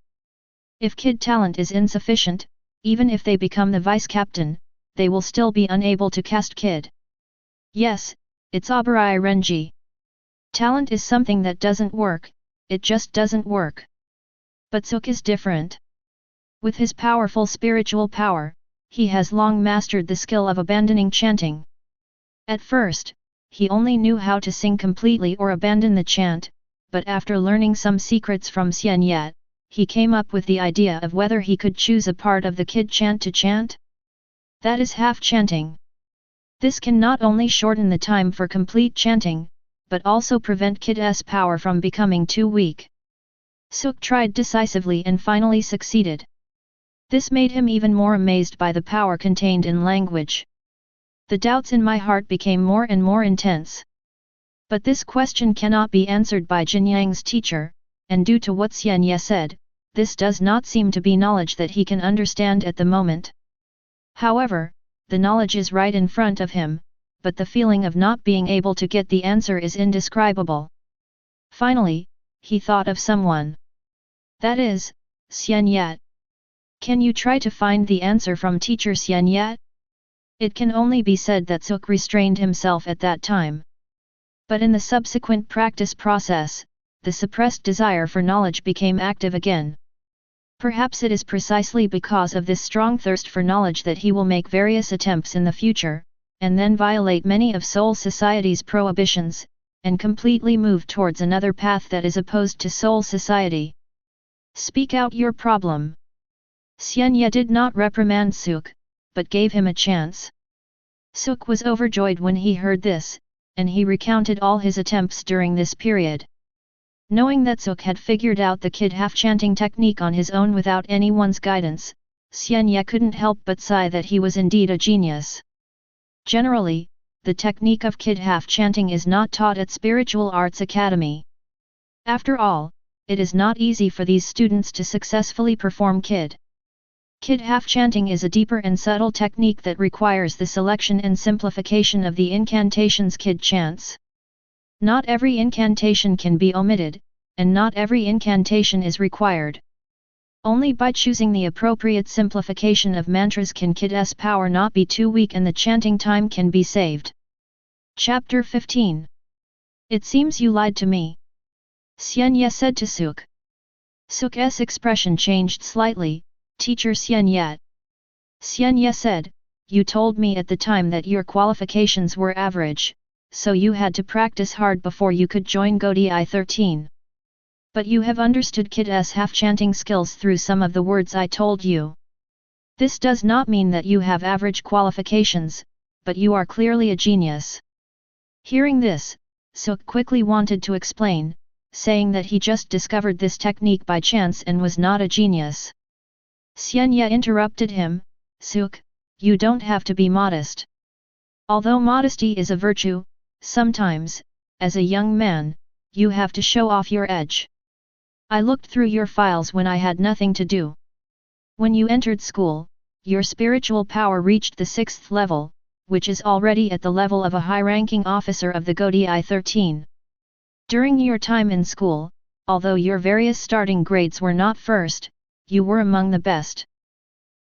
If Kid talent is insufficient, even if they become the vice captain, they will still be unable to cast Kid. Yes, it's Abarai Renji. Talent is something that doesn't work, it just doesn't work. But Suk is different. With his powerful spiritual power, he has long mastered the skill of abandoning chanting. At first, he only knew how to sing completely or abandon the chant, but after learning some secrets from Xian Ye, he came up with the idea of whether he could choose a part of the kid chant to chant. That is half chanting. This can not only shorten the time for complete chanting, but also prevent kid's power from becoming too weak. Suk tried decisively and finally succeeded. This made him even more amazed by the power contained in language. The doubts in my heart became more and more intense. But this question cannot be answered by Jinyang's teacher, and due to what Xian Ye said, this does not seem to be knowledge that he can understand at the moment. However, the knowledge is right in front of him, but the feeling of not being able to get the answer is indescribable. Finally, he thought of someone. That is, Xian Ye. Can you try to find the answer from teacher Xian Ye? It can only be said that Suk restrained himself at that time. But in the subsequent practice process, the suppressed desire for knowledge became active again. Perhaps it is precisely because of this strong thirst for knowledge that he will make various attempts in the future, and then violate many of Soul Society's prohibitions, and completely move towards another path that is opposed to Soul Society. Speak out your problem. Xian Ye did not reprimand Suk, but gave him a chance. Suk was overjoyed when he heard this, and he recounted all his attempts during this period. Knowing that Suk had figured out the kid half-chanting technique on his own without anyone's guidance, Xian Ye couldn't help but sigh that he was indeed a genius. Generally, the technique of kid half-chanting is not taught at Spiritual Arts Academy. After all, it is not easy for these students to successfully perform kid half-chanting is a deeper and subtle technique that requires the selection and simplification of the incantations kid chants. Not every incantation can be omitted, and not every incantation is required. Only by choosing the appropriate simplification of mantras can kid's power not be too weak and the chanting time can be saved. Chapter 15. It seems you lied to me. Xian Ye said to Suk. Suk's expression changed slightly. Teacher Xian Ye. Xian Ye said, you told me at the time that your qualifications were average, so you had to practice hard before you could join Godi 13. But you have understood kid's half-chanting skills through some of the words I told you. This does not mean that you have average qualifications, but you are clearly a genius. Hearing this, Suk quickly wanted to explain, saying that he just discovered this technique by chance and was not a genius. Xian Ye interrupted him, Suk, you don't have to be modest. Although modesty is a virtue, sometimes, as a young man, you have to show off your edge. I looked through your files when I had nothing to do. When you entered school, your spiritual power reached the 6th level, which is already at the level of a high-ranking officer of the Godi 13. During your time in school, although your various starting grades were not first, you were among the best.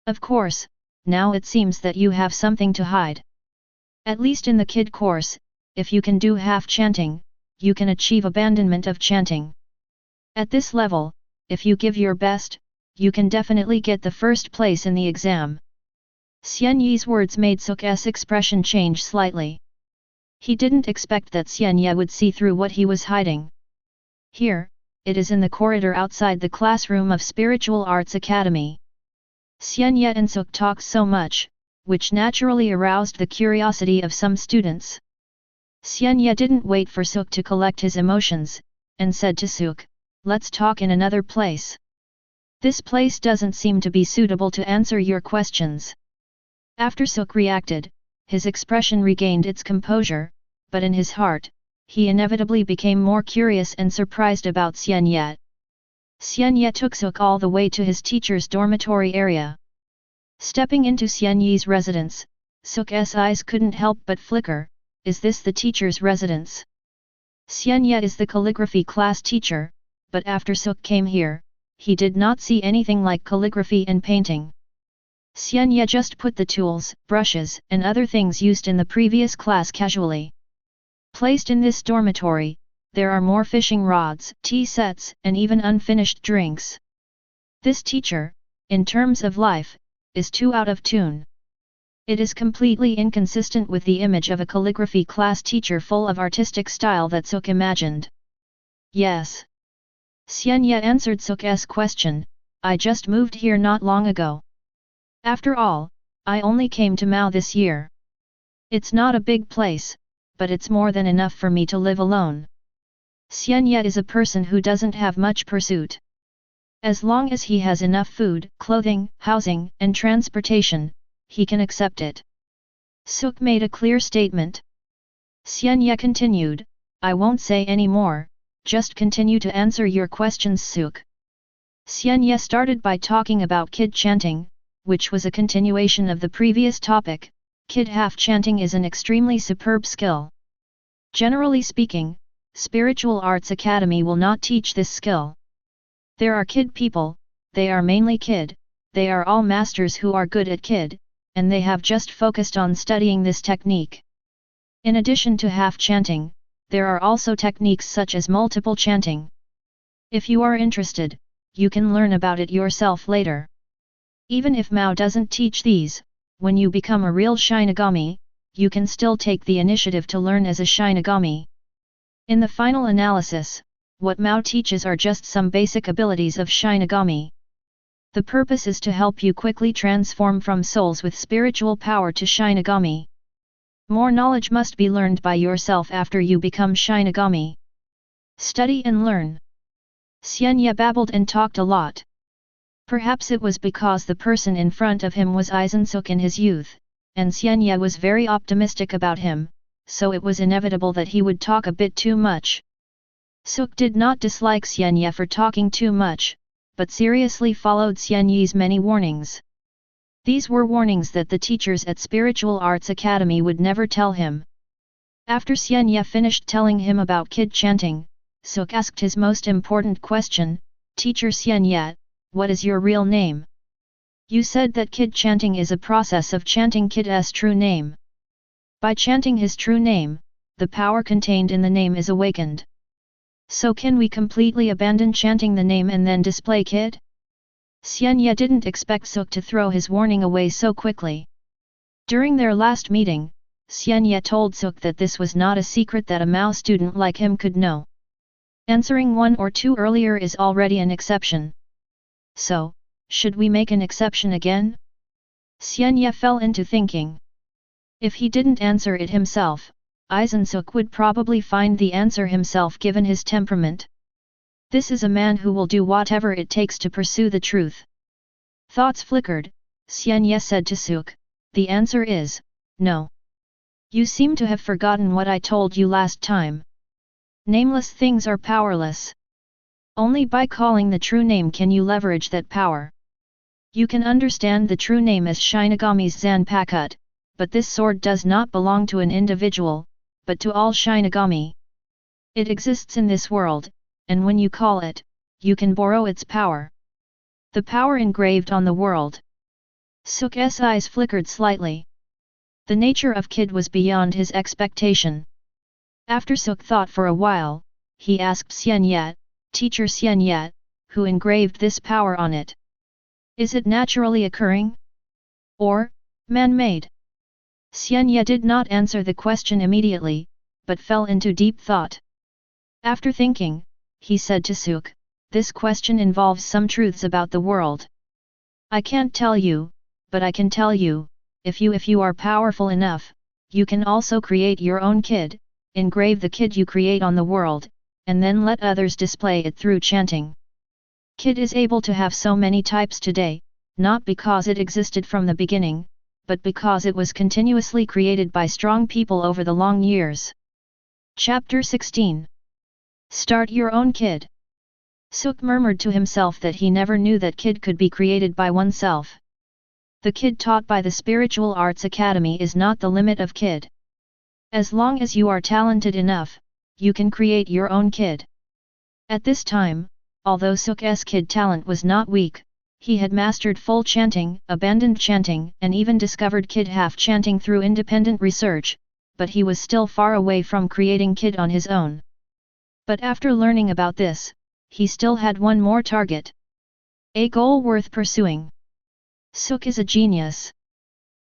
Of course, now it seems that you have something to hide. At least in the kid course, if you can do half-chanting, you can achieve abandonment of chanting. At this level, if you give your best, you can definitely get the first place in the exam. Xian Ye's words made Suk's expression change slightly. He didn't expect that Xian Ye would see through what he was hiding. Here, it is in the corridor outside the classroom of Spiritual Arts Academy. Xian Ye and Suk talked so much, which naturally aroused the curiosity of some students. Xian Ye didn't wait for Suk to collect his emotions, and said to Suk, let's talk in another place. This place doesn't seem to be suitable to answer your questions. After Suk reacted, his expression regained its composure, but in his heart, he inevitably became more curious and surprised about Xian Ye. Xian Ye took Suk all the way to his teacher's dormitory area. Stepping into Xian Ye's residence, Suk's eyes couldn't help but flicker. Is this the teacher's residence? Xian Ye is the calligraphy class teacher, but after Suk came here, he did not see anything like calligraphy and painting. Xian Ye just put the tools, brushes and other things used in the previous class casually. Placed in this dormitory, there are more fishing rods, tea sets and even unfinished drinks. This teacher, in terms of life, is too out of tune. It is completely inconsistent with the image of a calligraphy class teacher full of artistic style that Suk imagined. Yes. Xian Ye answered Suk's question, I just moved here not long ago. After all, I only came to Mao this year. It's not a big place, but it's more than enough for me to live alone. Xian Ye is a person who doesn't have much pursuit. As long as he has enough food, clothing, housing, and transportation, he can accept it. Suk made a clear statement. Xian Ye continued, I won't say any more, just continue to answer your questions, Suk. Xian Ye started by talking about kid chanting, which was a continuation of the previous topic. Kid half chanting is an extremely superb skill. Generally speaking, Spiritual Arts Academy will not teach this skill. There are kid people, they are mainly kid, they are all masters who are good at kid, and they have just focused on studying this technique. In addition to half chanting, there are also techniques such as multiple chanting. If you are interested, you can learn about it yourself later. Even if Mao doesn't teach these, when you become a real Shinigami, you can still take the initiative to learn as a Shinigami. In the final analysis, what Mao teaches are just some basic abilities of Shinigami. The purpose is to help you quickly transform from souls with spiritual power to Shinigami. More knowledge must be learned by yourself after you become Shinigami. Study and learn. Xian Ye babbled and talked a lot. Perhaps it was because the person in front of him was Aizen Sōsuke in his youth, and Xian Ye was very optimistic about him, so it was inevitable that he would talk a bit too much. Sōsuke did not dislike Xian Ye for talking too much, but seriously followed Xian Ye's many warnings. These were warnings that the teachers at Spiritual Arts Academy would never tell him. After Xian Ye finished telling him about kid chanting, Sōsuke asked his most important question, Teacher Xian Ye, what is your real name? You said that kid chanting is a process of chanting kid's true name. By chanting his true name, the power contained in the name is awakened. So can we completely abandon chanting the name and then display kid? Xian Ye didn't expect Sōsuke to throw his warning away so quickly. During their last meeting, Xian Ye told Sōsuke that this was not a secret that a Mao student like him could know. Answering 1 or 2 earlier is already an exception. So, should we make an exception again? Xian Ye fell into thinking. If he didn't answer it himself, Aizen Sōsuke would probably find the answer himself given his temperament. This is a man who will do whatever it takes to pursue the truth. Thoughts flickered, Xian Ye said to Sōsuke, the answer is, no. You seem to have forgotten what I told you last time. Nameless things are powerless. Only by calling the true name can you leverage that power. You can understand the true name as Shinigami's Zanpakut, but this sword does not belong to an individual, but to all Shinigami. It exists in this world, and when you call it, you can borrow its power. The power engraved on the world. Sōsuke's eyes flickered slightly. The nature of kid was beyond his expectation. After Sōsuke thought for a while, he asked Xian Ye, Teacher Xian Ye, who engraved this power on it? Is it naturally occurring? Or, man-made? Xian Ye did not answer the question immediately, but fell into deep thought. After thinking, he said to Sōsuke, this question involves some truths about the world. I can't tell you, but I can tell you, if you are powerful enough, you can also create your own kid, engrave the kid you create on the world, and then let others display it through chanting. Kid is able to have so many types today, not because it existed from the beginning, but because it was continuously created by strong people over the long years. Chapter 16. Start your own kid. Sōsuke murmured to himself that he never knew that kid could be created by oneself. The kid taught by the Spiritual Arts Academy is not the limit of kid. As long as you are talented enough, you can create your own kid. At this time, although Sōsuke's kid talent was not weak, he had mastered full chanting, abandoned chanting, and even discovered kid half chanting through independent research, but he was still far away from creating kid on his own. But after learning about this, he still had one more target. A goal worth pursuing. Sōsuke is a genius.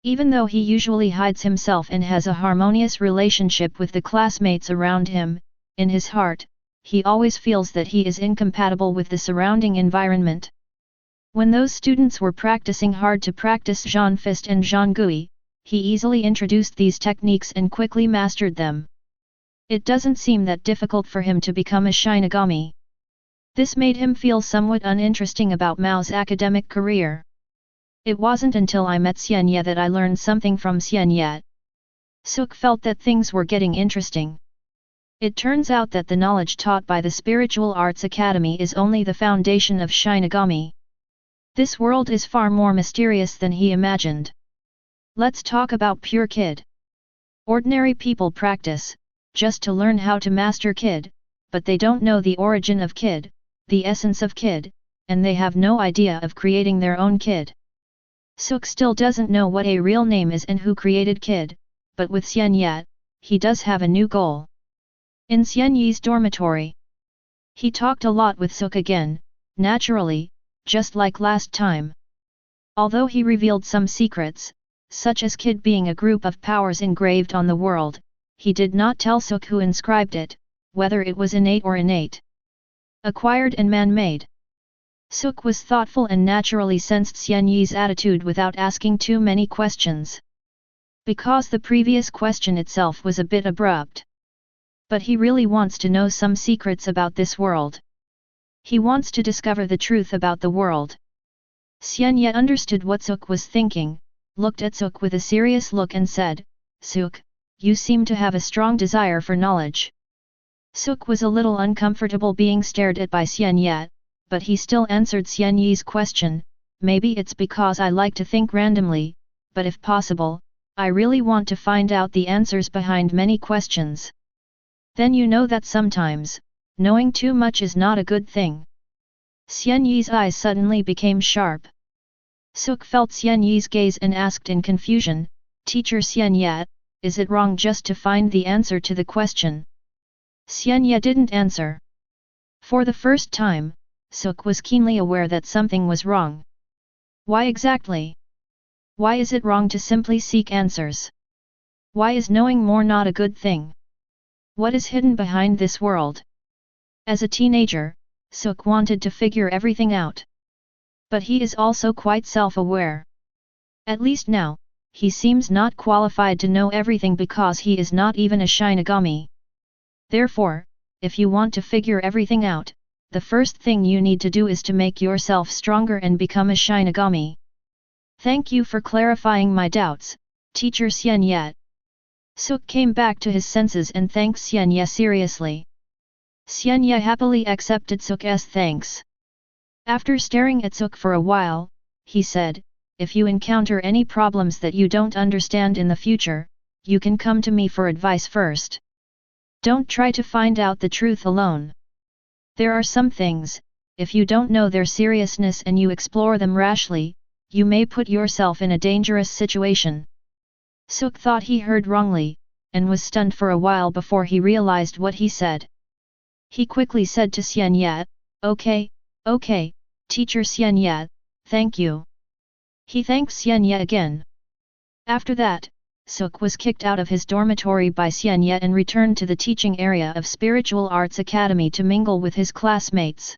Even though he usually hides himself and has a harmonious relationship with the classmates around him, in his heart, he always feels that he is incompatible with the surrounding environment. When those students were practicing hard to practice Zhan Fist and Zhan Gui, he easily introduced these techniques and quickly mastered them. It doesn't seem that difficult for him to become a Shinigami. This made him feel somewhat uninteresting about Mao's academic career. It wasn't until I met Xian Ye that I learned something from Xian Ye. Suk felt that things were getting interesting. It turns out that the knowledge taught by the Spiritual Arts Academy is only the foundation of Shinigami. This world is far more mysterious than he imagined. Let's talk about pure Kid. Ordinary people practice, just to learn how to master Kid, but they don't know the origin of Kid, the essence of Kid, and they have no idea of creating their own Kid. Suk still doesn't know what a real name is and who created Kid, but with Xian Ye, he does have a new goal. In Xian Ye's dormitory, he talked a lot with Suk again, naturally, just like last time. Although he revealed some secrets, such as Kid being a group of powers engraved on the world, he did not tell Suk who inscribed it, whether it was innate or innate, acquired and man-made. Suk was thoughtful and naturally sensed Xian Ye's attitude without asking too many questions. Because the previous question itself was a bit abrupt. But he really wants to know some secrets about this world. He wants to discover the truth about the world. Xian Ye understood what Suk was thinking, looked at Suk with a serious look and said, "Suk, you seem to have a strong desire for knowledge." Suk was a little uncomfortable being stared at by Xian Ye, but he still answered Xian Ye's question, "Maybe it's because I like to think randomly, but if possible, I really want to find out the answers behind many questions." Then you know that sometimes, knowing too much is not a good thing. Xian Ye's eyes suddenly became sharp. Suk felt Xian Ye's gaze and asked in confusion, "Teacher Xian Ye, is it wrong just to find the answer to the question?" Xian Ye didn't answer. For the first time, Suk was keenly aware that something was wrong. Why exactly? Why is it wrong to simply seek answers? Why is knowing more not a good thing? What is hidden behind this world? As a teenager, Suk wanted to figure everything out. But he is also quite self-aware. At least now, he seems not qualified to know everything because he is not even a Shinigami. Therefore, if you want to figure everything out, the first thing you need to do is to make yourself stronger and become a Shinigami. Thank you for clarifying my doubts, Teacher Xian Ye. Suk came back to his senses and thanked Xian Ye seriously. Xian Ye happily accepted Suk's thanks. After staring at Suk for a while, he said, "If you encounter any problems that you don't understand in the future, you can come to me for advice first. Don't try to find out the truth alone. There are some things, if you don't know their seriousness and you explore them rashly, you may put yourself in a dangerous situation." Suk thought he heard wrongly, and was stunned for a while before he realized what he said. He quickly said to Xian Ye, Okay, Teacher Xian Ye, thank you." He thanked Xian Ye again. After that, Suk was kicked out of his dormitory by Xian Ye and returned to the teaching area of Spiritual Arts Academy to mingle with his classmates.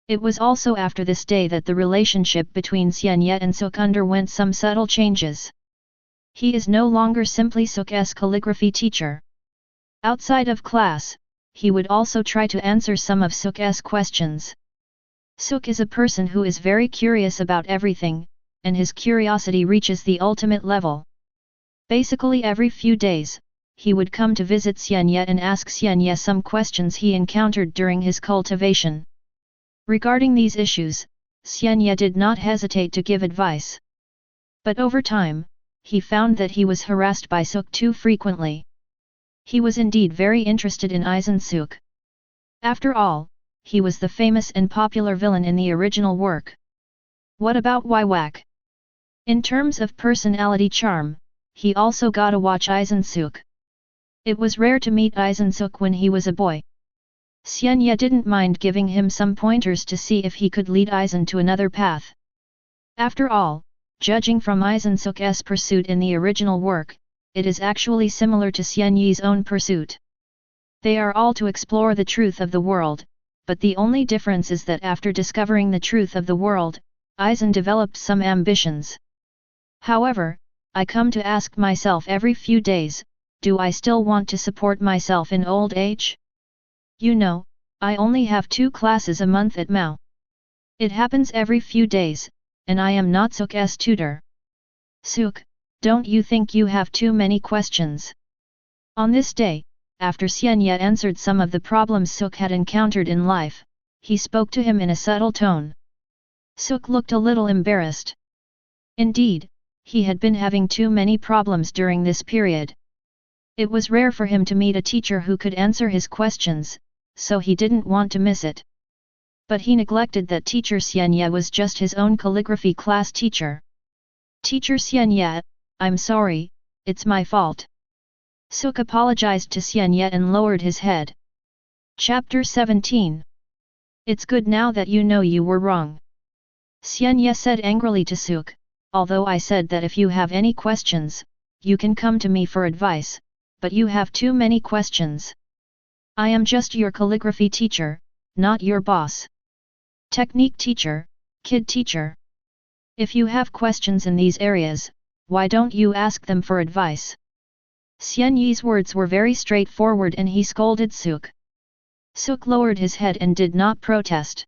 It was also after this day that the relationship between Xian Ye and Suk underwent some subtle changes. He is no longer simply Suk's calligraphy teacher. Outside of class, he would also try to answer some of Suk's questions. Suk is a person who is very curious about everything, and his curiosity reaches the ultimate level. Basically every few days, he would come to visit Xian Ye and ask Xian Ye some questions he encountered during his cultivation. Regarding these issues, Xian Ye did not hesitate to give advice. But over time, he found that he was harassed by Suk too frequently. He was indeed very interested in Aizen Sōsuke. After all, he was the famous and popular villain in the original work. What about Waiwak? In terms of personality charm, he also got to watch Aizen Sōsuke. It was rare to meet Aizen Sōsuke when he was a boy. Xian Ye didn't mind giving him some pointers to see if he could lead Aizen to another path. After all, judging from Aizen Sōsuke's pursuit in the original work, it is actually similar to Xian Ye's own pursuit. They are all to explore the truth of the world, but the only difference is that after discovering the truth of the world, Aizen developed some ambitions. However, I come to ask myself every few days, do I still want to support myself in old age? You know, I only have 2 classes a month at Mao. It happens every few days, and I am not Suk's tutor. Suk, don't you think you have too many questions? On this day, after Xian Ye answered some of the problems Suk had encountered in life, he spoke to him in a subtle tone. Suk looked a little embarrassed. Indeed, he had been having too many problems during this period. It was rare for him to meet a teacher who could answer his questions, so he didn't want to miss it. But he neglected that teacher Xian Ye was just his own calligraphy class teacher. Teacher Xian Ye, I'm sorry, it's my fault. Suk apologized to Xian Ye and lowered his head. Chapter 17. It's good now that you know you were wrong. Xian Ye said angrily to Suk, although I said that if you have any questions, you can come to me for advice, but you have too many questions. I am just your calligraphy teacher, not your boss. Technique teacher, kid teacher. If you have questions in these areas, why don't you ask them for advice? Xian Ye's words were very straightforward and he scolded Suk. Suk lowered his head and did not protest.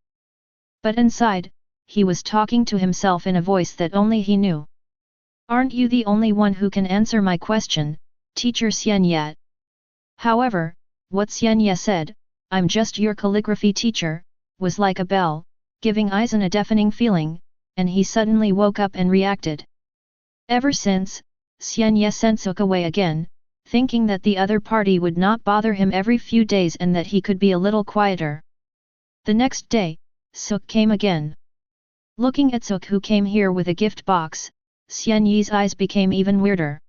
But inside, he was talking to himself in a voice that only he knew. Aren't you the only one who can answer my question, teacher Xian Ye? However, what Xian Ye said, I'm just your calligraphy teacher, was like a bell, giving Aizen a deafening feeling, and he suddenly woke up and reacted. Ever since, Xian Ye sent Suk away again, thinking that the other party would not bother him every few days and that he could be a little quieter. The next day, Suk came again. Looking at Suk who came here with a gift box, Xian Ye's eyes became even weirder.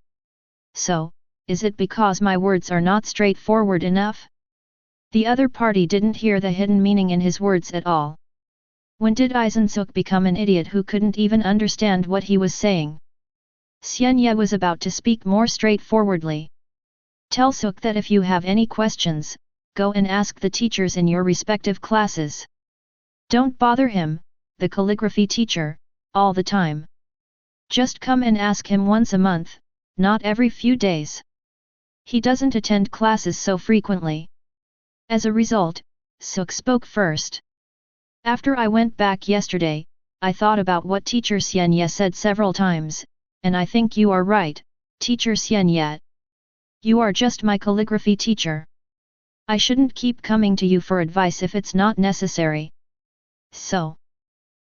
So, is it because my words are not straightforward enough? The other party didn't hear the hidden meaning in his words at all. When did Aizen Suk become an idiot who couldn't even understand what he was saying? Xian Ye was about to speak more straightforwardly. Tell Suk that if you have any questions, go and ask the teachers in your respective classes. Don't bother him, the calligraphy teacher, all the time. Just come and ask him once a month, not every few days. He doesn't attend classes so frequently. As a result, Suk spoke first. After I went back yesterday, I thought about what teacher Xian Ye said several times, and I think you are right, teacher Xian Ye. You are just my calligraphy teacher. I shouldn't keep coming to you for advice if it's not necessary. So,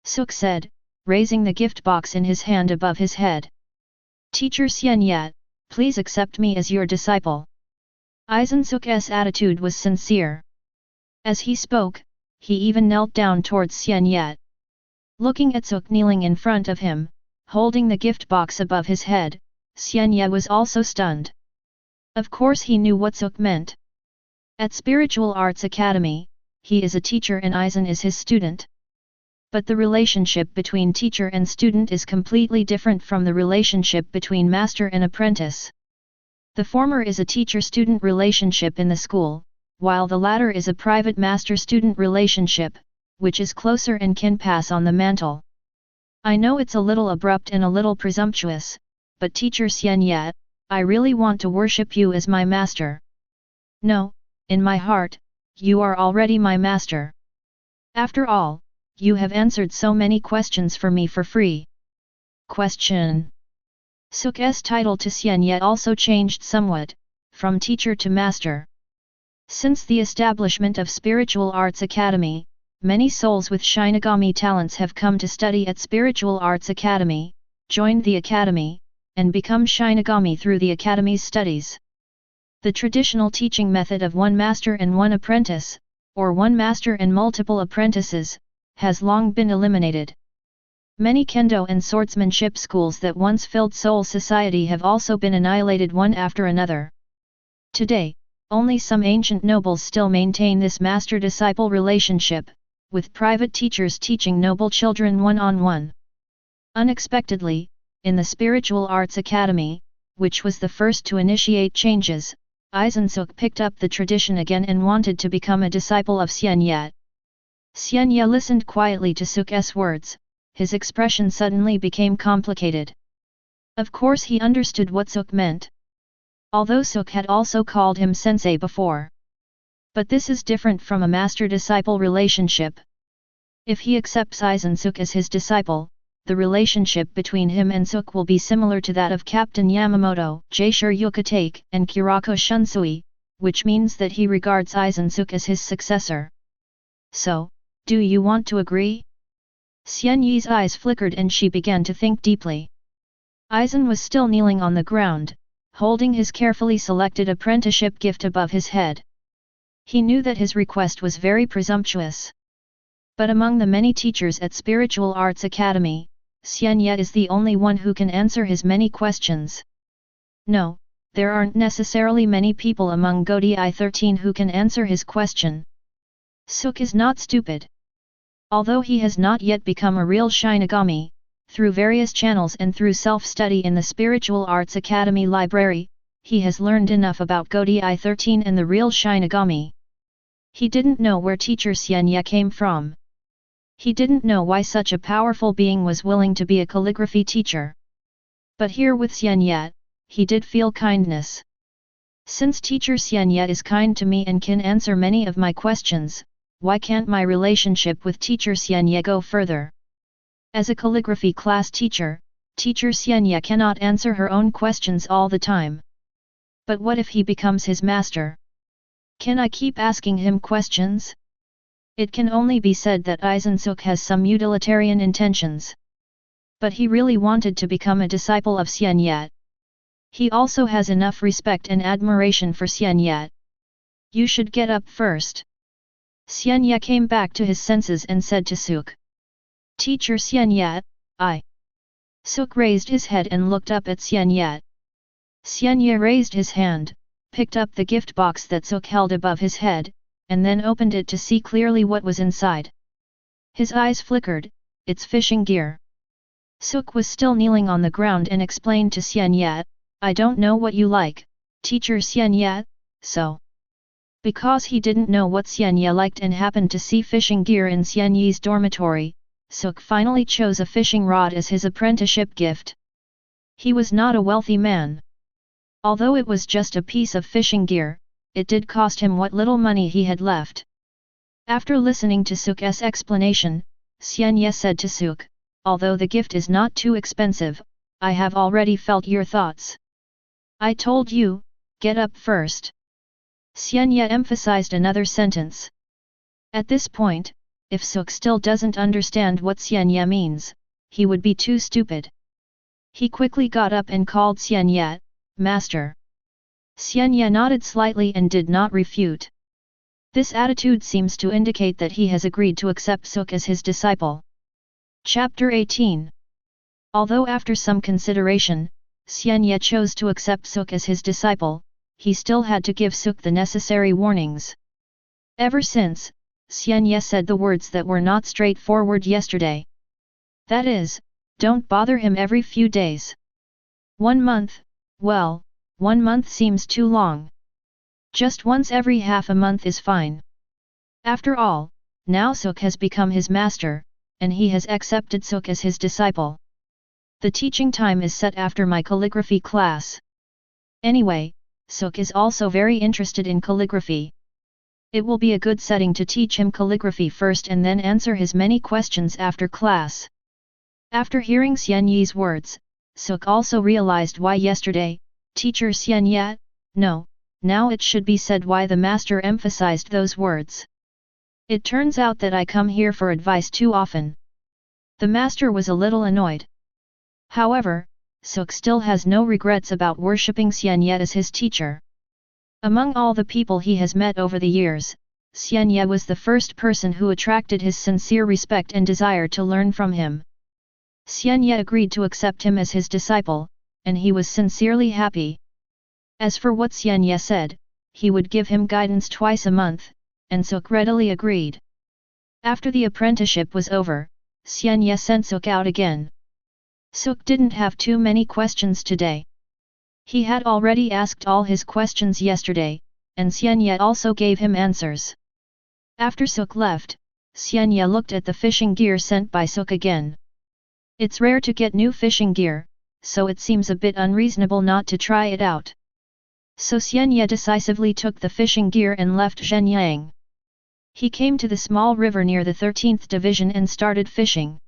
Suk said, raising the gift box in his hand above his head. Teacher Xian Ye, please accept me as your disciple. Aizen Suk's attitude was sincere. As he spoke, he even knelt down towards Xian Ye. Looking at Suk kneeling in front of him, holding the gift box above his head, Xian Ye was also stunned. Of course he knew what Suk meant. At Spiritual Arts Academy, he is a teacher and Aizen is his student. But the relationship between teacher and student is completely different from the relationship between master and apprentice. The former is a teacher-student relationship in the school, while the latter is a private master-student relationship, which is closer and can pass on the mantle. I know it's a little abrupt and a little presumptuous, but teacher Xian Ye, I really want to worship you as my master. No, in my heart, you are already my master. After all, you have answered so many questions for me for free. Question. Suk's title to Xian Ye also changed somewhat, from teacher to master. Since the establishment of Spiritual Arts Academy, many souls with Shinigami talents have come to study at Spiritual Arts Academy, joined the academy, and become Shinigami through the academy's studies. The traditional teaching method of one master and one apprentice, or one master and multiple apprentices, has long been eliminated. Many kendo and swordsmanship schools that once filled Soul Society have also been annihilated one after another. Today, only some ancient nobles still maintain this master-disciple relationship, with private teachers teaching noble children one-on-one. Unexpectedly, in the Spiritual Arts Academy, which was the first to initiate changes, Aizen Sōsuke picked up the tradition again and wanted to become a disciple of Xian Ye. Xian Ye listened quietly to Sōsuke's words, his expression suddenly became complicated. Of course he understood what Sōsuke meant. Although Sōsuke had also called him sensei before. But this is different from a master-disciple relationship. If he accepts Aizen Sōsuke as his disciple, the relationship between him and Sōsuke will be similar to that of Captain Yamamoto, Jaishur Ukitake, and Kurako Shunsui, which means that he regards Aizen Sōsuke as his successor. So, do you want to agree? Xian Ye's eyes flickered and she began to think deeply. Aizen was still kneeling on the ground, holding his carefully selected apprenticeship gift above his head. He knew that his request was very presumptuous. But among the many teachers at Spiritual Arts Academy, Xian Ye is the only one who can answer his many questions. No, there aren't necessarily many people among Godi 13 who can answer his question. Sōsuke is not stupid. Although he has not yet become a real Shinigami, through various channels and through self-study in the Spiritual Arts Academy library, he has learned enough about Godi 13 and the real Shinigami. He didn't know where teacher Xian Ye came from. He didn't know why such a powerful being was willing to be a calligraphy teacher. But here with Xian Ye, he did feel kindness. Since teacher Xian Ye is kind to me and can answer many of my questions, why can't my relationship with teacher Xian Ye go further? As a calligraphy class teacher, teacher Xian Ye cannot answer her own questions all the time. But what if he becomes his master? Can I keep asking him questions? It can only be said that Aizen Sōsuke has some utilitarian intentions. But he really wanted to become a disciple of Xian Ye. He also has enough respect and admiration for Xian Ye. You should get up first. Xian Ye came back to his senses and said to Sōsuke. Teacher Xian Ye, I. Sōsuke raised his head and looked up at Xian Ye. Xian Ye raised his hand, picked up the gift box that Sōsuke held above his head, and then opened it to see clearly what was inside. His eyes flickered, it's fishing gear. Sōsuke was still kneeling on the ground and explained to Xian Ye, I don't know what you like, teacher Xian Ye, so. Because he didn't know what Xian Ye liked and happened to see fishing gear in Xian Ye's dormitory, Sōsuke finally chose a fishing rod as his apprenticeship gift. He was not a wealthy man. Although it was just a piece of fishing gear, it did cost him what little money he had left. After listening to Sōsuke's explanation, Xian Ye said to Sōsuke, although the gift is not too expensive, I have already felt your thoughts. I told you, get up first. Xian Ye emphasized another sentence. At this point, if Sōsuke still doesn't understand what Xian Ye means, he would be too stupid. He quickly got up and called Xian Ye, Master. Xian Ye nodded slightly and did not refute. This attitude seems to indicate that he has agreed to accept Sōsuke as his disciple. Chapter 18. Although after some consideration, Xian Ye chose to accept Sōsuke as his disciple, he still had to give Sōsuke the necessary warnings. Ever since, Xian Ye said the words that were not straightforward yesterday. That is, don't bother him every few days. 1 month, well, 1 month seems too long. Just once every half a month is fine. After all, now Sōsuke has become his master, and he has accepted Sōsuke as his disciple. The teaching time is set after my calligraphy class. Anyway, Sōsuke is also very interested in calligraphy. It will be a good setting to teach him calligraphy first and then answer his many questions after class. After hearing Xian Ye's words, Sōsuke also realized why yesterday, teacher Xian Ye, no, now it should be said why the master emphasized those words. It turns out that I come here for advice too often. The master was a little annoyed. However, Sōsuke still has no regrets about worshipping Xian Ye as his teacher. Among all the people he has met over the years, Xian Ye was the first person who attracted his sincere respect and desire to learn from him. Xian Ye agreed to accept him as his disciple, and he was sincerely happy. As for what Xian Ye said, he would give him guidance twice a month, and Sōsuke readily agreed. After the apprenticeship was over, Xian Ye sent Sōsuke out again. Sōsuke didn't have too many questions today. He had already asked all his questions yesterday, and Xian Ye also gave him answers. After Suk left, Xian Ye looked at the fishing gear sent by Suk again. It's rare to get new fishing gear, so it seems a bit unreasonable not to try it out. So Xian Ye decisively took the fishing gear and left Zhenyang. He came to the small river near the 13th division and started fishing.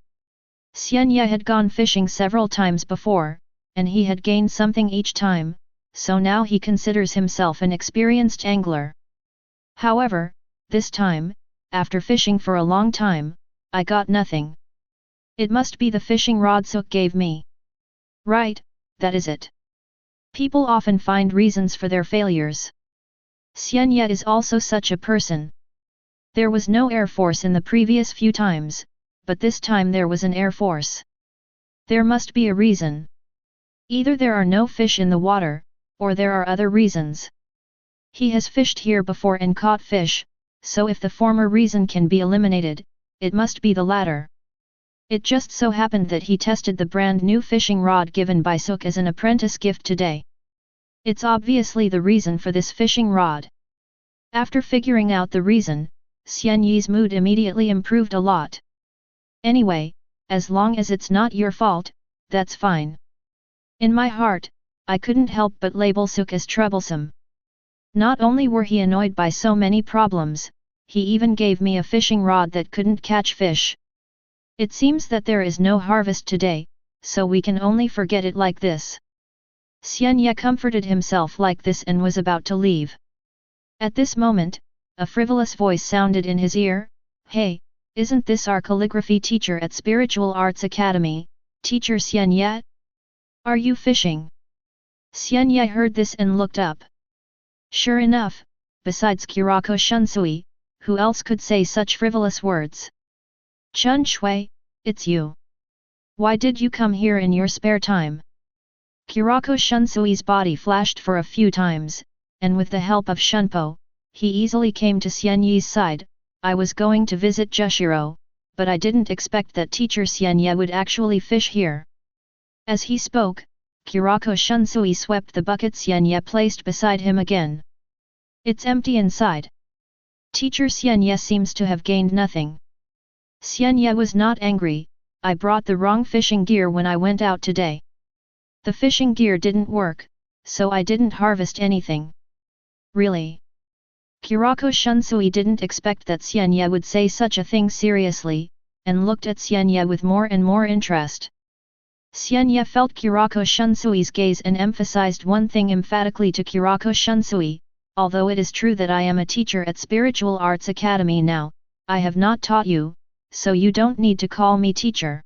Xian Ye had gone fishing several times before, and he had gained something each time, so now he considers himself an experienced angler. However, this time, after fishing for a long time, I got nothing. It must be the fishing rod Suk gave me. Right, that is it. People often find reasons for their failures. Xian Ye is also such a person. There was no air force in the previous few times, but this time there was an air force. There must be a reason. Either there are no fish in the water, or there are other reasons. He has fished here before and caught fish, so if the former reason can be eliminated, it must be the latter. It just so happened that he tested the brand new fishing rod given by Suk as an apprentice gift today. It's obviously the reason for this fishing rod. After figuring out the reason, Xian Ye's mood immediately improved a lot. Anyway, as long as it's not your fault, that's fine. In my heart, I couldn't help but label Suk as troublesome. Not only were he annoyed by so many problems, he even gave me a fishing rod that couldn't catch fish. It seems that there is no harvest today, so we can only forget it like this. Xian Ye comforted himself like this and was about to leave. At this moment, a frivolous voice sounded in his ear, "Hey, isn't this our calligraphy teacher at Spiritual Arts Academy, Teacher Xian Ye? Are you fishing?" Xian Ye heard this and looked up. Sure enough, besides Kurako Shunsui, who else could say such frivolous words? "Chun Shui, it's you. Why did you come here in your spare time?" Kurako Shunsui's body flashed for a few times, and with the help of Shunpo, he easily came to Xian Ye's side. "I was going to visit Jushiro, but I didn't expect that Teacher Xian Ye would actually fish here." As he spoke, Kurako Shunsui swept the bucket Xian Ye placed beside him again. "It's empty inside." Teacher Xian Ye seems to have gained nothing. Xian Ye was not angry. "I brought the wrong fishing gear when I went out today. The fishing gear didn't work, so I didn't harvest anything." "Really?" Kurako Shunsui didn't expect that Xian Ye would say such a thing seriously, and looked at Xian Ye with more and more interest. Xian Ye felt Kurako Shunsui's gaze and emphasized one thing emphatically to Kurako Shunsui, "Although it is true that I am a teacher at Spiritual Arts Academy now, I have not taught you, so you don't need to call me teacher."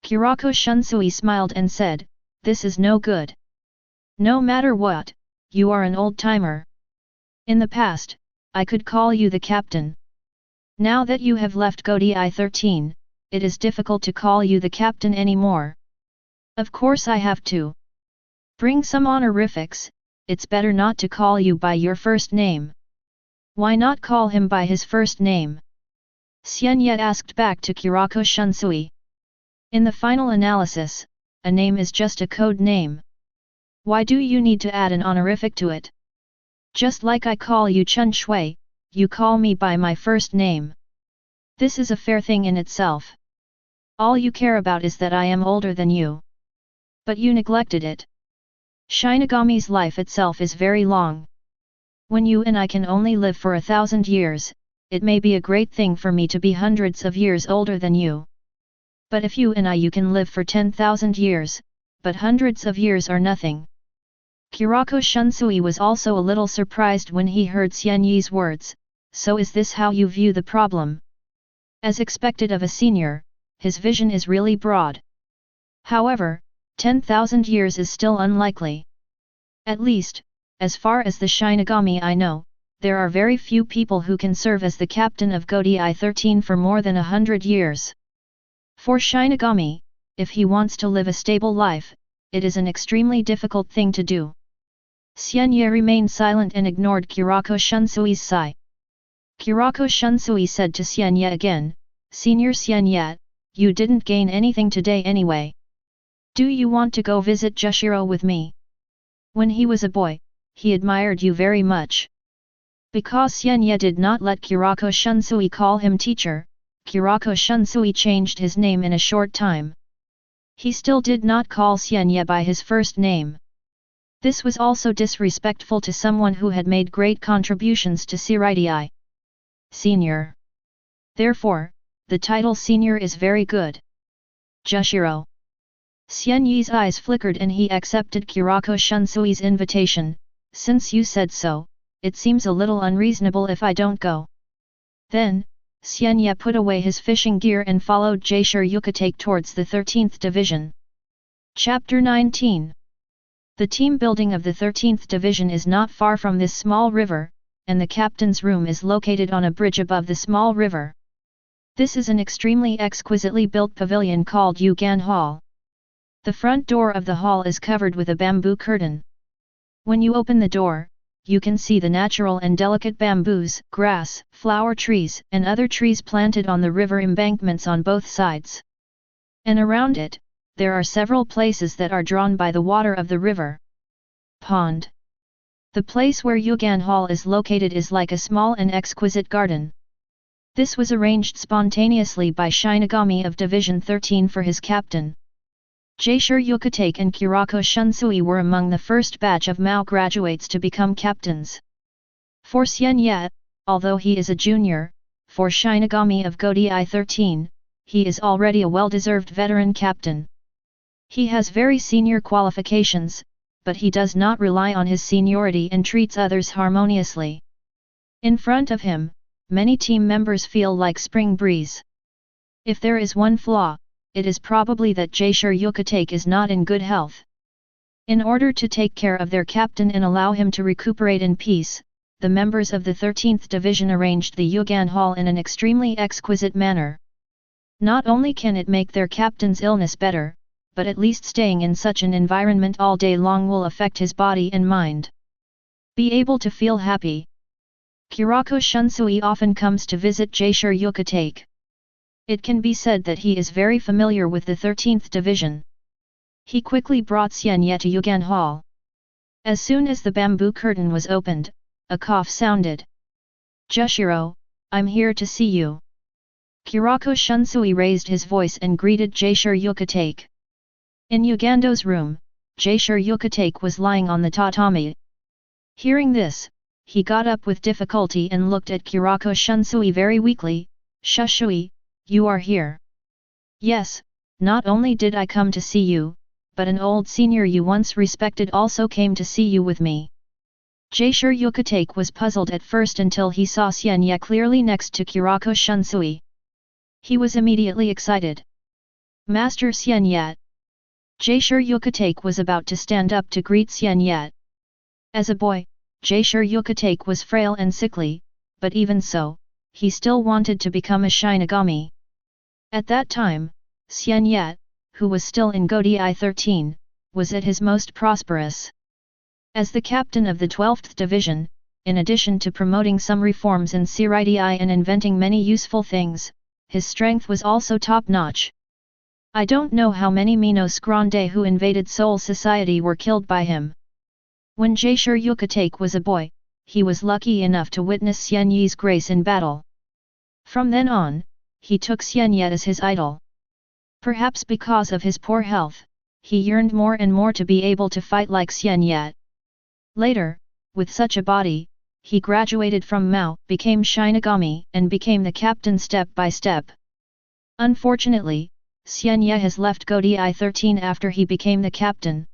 Kurako Shunsui smiled and said, "This is no good. No matter what, you are an old-timer. In the past, I could call you the captain. Now that you have left Godi 13, it is difficult to call you the captain anymore. Of course I have to bring some honorifics. It's better not to call you by your first name." "Why not call him by his first name?" Xian Ye asked back to Kurako Shunsui. "In the final analysis, a name is just a code name. Why do you need to add an honorific to it? Just like I call you Chun Shui, you call me by my first name. This is a fair thing in itself. All you care about is that I am older than you. But you neglected it. Shinigami's life itself is very long. When you and I can only live for 1,000 years, it may be a great thing for me to be hundreds of years older than you. But if you and you can live for 10,000 years, but hundreds of years are nothing." Kurako Shunsui was also a little surprised when he heard Xian Ye's words, "So is this how you view the problem?" As expected of a senior, his vision is really broad. However, 10,000 years is still unlikely. At least, as far as the Shinigami I know, there are very few people who can serve as the captain of Godi 13 for more than 100 years. For Shinigami, if he wants to live a stable life, it is an extremely difficult thing to do. Xian Ye remained silent and ignored Kurako Shunsui's sigh. Kurako Shunsui said to Xian Ye again, "Senior Xian Ye, you didn't gain anything today anyway. Do you want to go visit Jushiro with me?" When he was a boy, he admired you very much. Because Xian Ye did not let Kurako Shunsui call him teacher, Kurako Shunsui changed his name in a short time. He still did not call Xian Ye by his first name. This was also disrespectful to someone who had made great contributions to Seireitei. Senior. Therefore, the title senior is very good. Jushiro. Xian Ye's eyes flickered and he accepted Kurako Shunsui's invitation. Since you said so, it seems a little unreasonable if I don't go. Then, Xian Ye put away his fishing gear and followed Jaishur Ukitake towards the 13th Division. Chapter 19. The team building of the 13th Division is not far from this small river, and the captain's room is located on a bridge above the small river. This is an extremely exquisitely built pavilion called Yugan Hall. The front door of the hall is covered with a bamboo curtain. When you open the door, you can see the natural and delicate bamboos, grass, flower trees, and other trees planted on the river embankments on both sides. And around it, there are several places that are drawn by the water of the river. Pond. The place where Yugan Hall is located is like a small and exquisite garden. This was arranged spontaneously by Shinigami of Division 13 for his captain. Jaishur Ukitake and Kurako Shunsui were among the first batch of Mao graduates to become captains. For Xian Ye, although he is a junior, for Shinigami of Godai 13, he is already a well-deserved veteran captain. He has very senior qualifications, but he does not rely on his seniority and treats others harmoniously. In front of him, many team members feel like spring breeze. If there is one flaw, it is probably that Jaishur Ukitake is not in good health. In order to take care of their captain and allow him to recuperate in peace, the members of the 13th Division arranged the Yugan Hall in an extremely exquisite manner. Not only can it make their captain's illness better, but at least staying in such an environment all day long will affect his body and mind. Be able to feel happy. Kurako Shunsui often comes to visit Jaishur Ukitake. It can be said that he is very familiar with the 13th Division. He quickly brought Xian Ye to Yugan Hall. As soon as the bamboo curtain was opened, a cough sounded. Jushiro, I'm here to see you. Kurako Shunsui raised his voice and greeted Jaishur Ukitake. In Yugando's room, Jaishur Ukitake was lying on the tatami. Hearing this, he got up with difficulty and looked at Kurako Shunsui very weakly. Shushui, you are here. Yes, not only did I come to see you, but an old senior you once respected also came to see you with me. Jaishur Ukitake was puzzled at first until he saw Xian Ye clearly next to Kurako Shunsui. He was immediately excited. Master Xian Ye. Jaishur Ukitake was about to stand up to greet Xian Ye. As a boy, Jaishur Ukitake was frail and sickly, but even so, he still wanted to become a Shinigami. At that time, Xian Ye, who was still in Godai 13, was at his most prosperous. As the captain of the 12th Division, in addition to promoting some reforms in Seireitei and inventing many useful things, his strength was also top-notch. I don't know how many Minos Grande who invaded Seoul society were killed by him. When Jaishur Ukitake was a boy, he was lucky enough to witness Xian Ye's grace in battle. From then on, he took Xian Ye as his idol. Perhaps because of his poor health, he yearned more and more to be able to fight like Xian Ye. Later, with such a body, he graduated from Mao, became Shinigami, and became the captain step by step. Unfortunately, Xian Ye has left Godai 13 after he became the captain.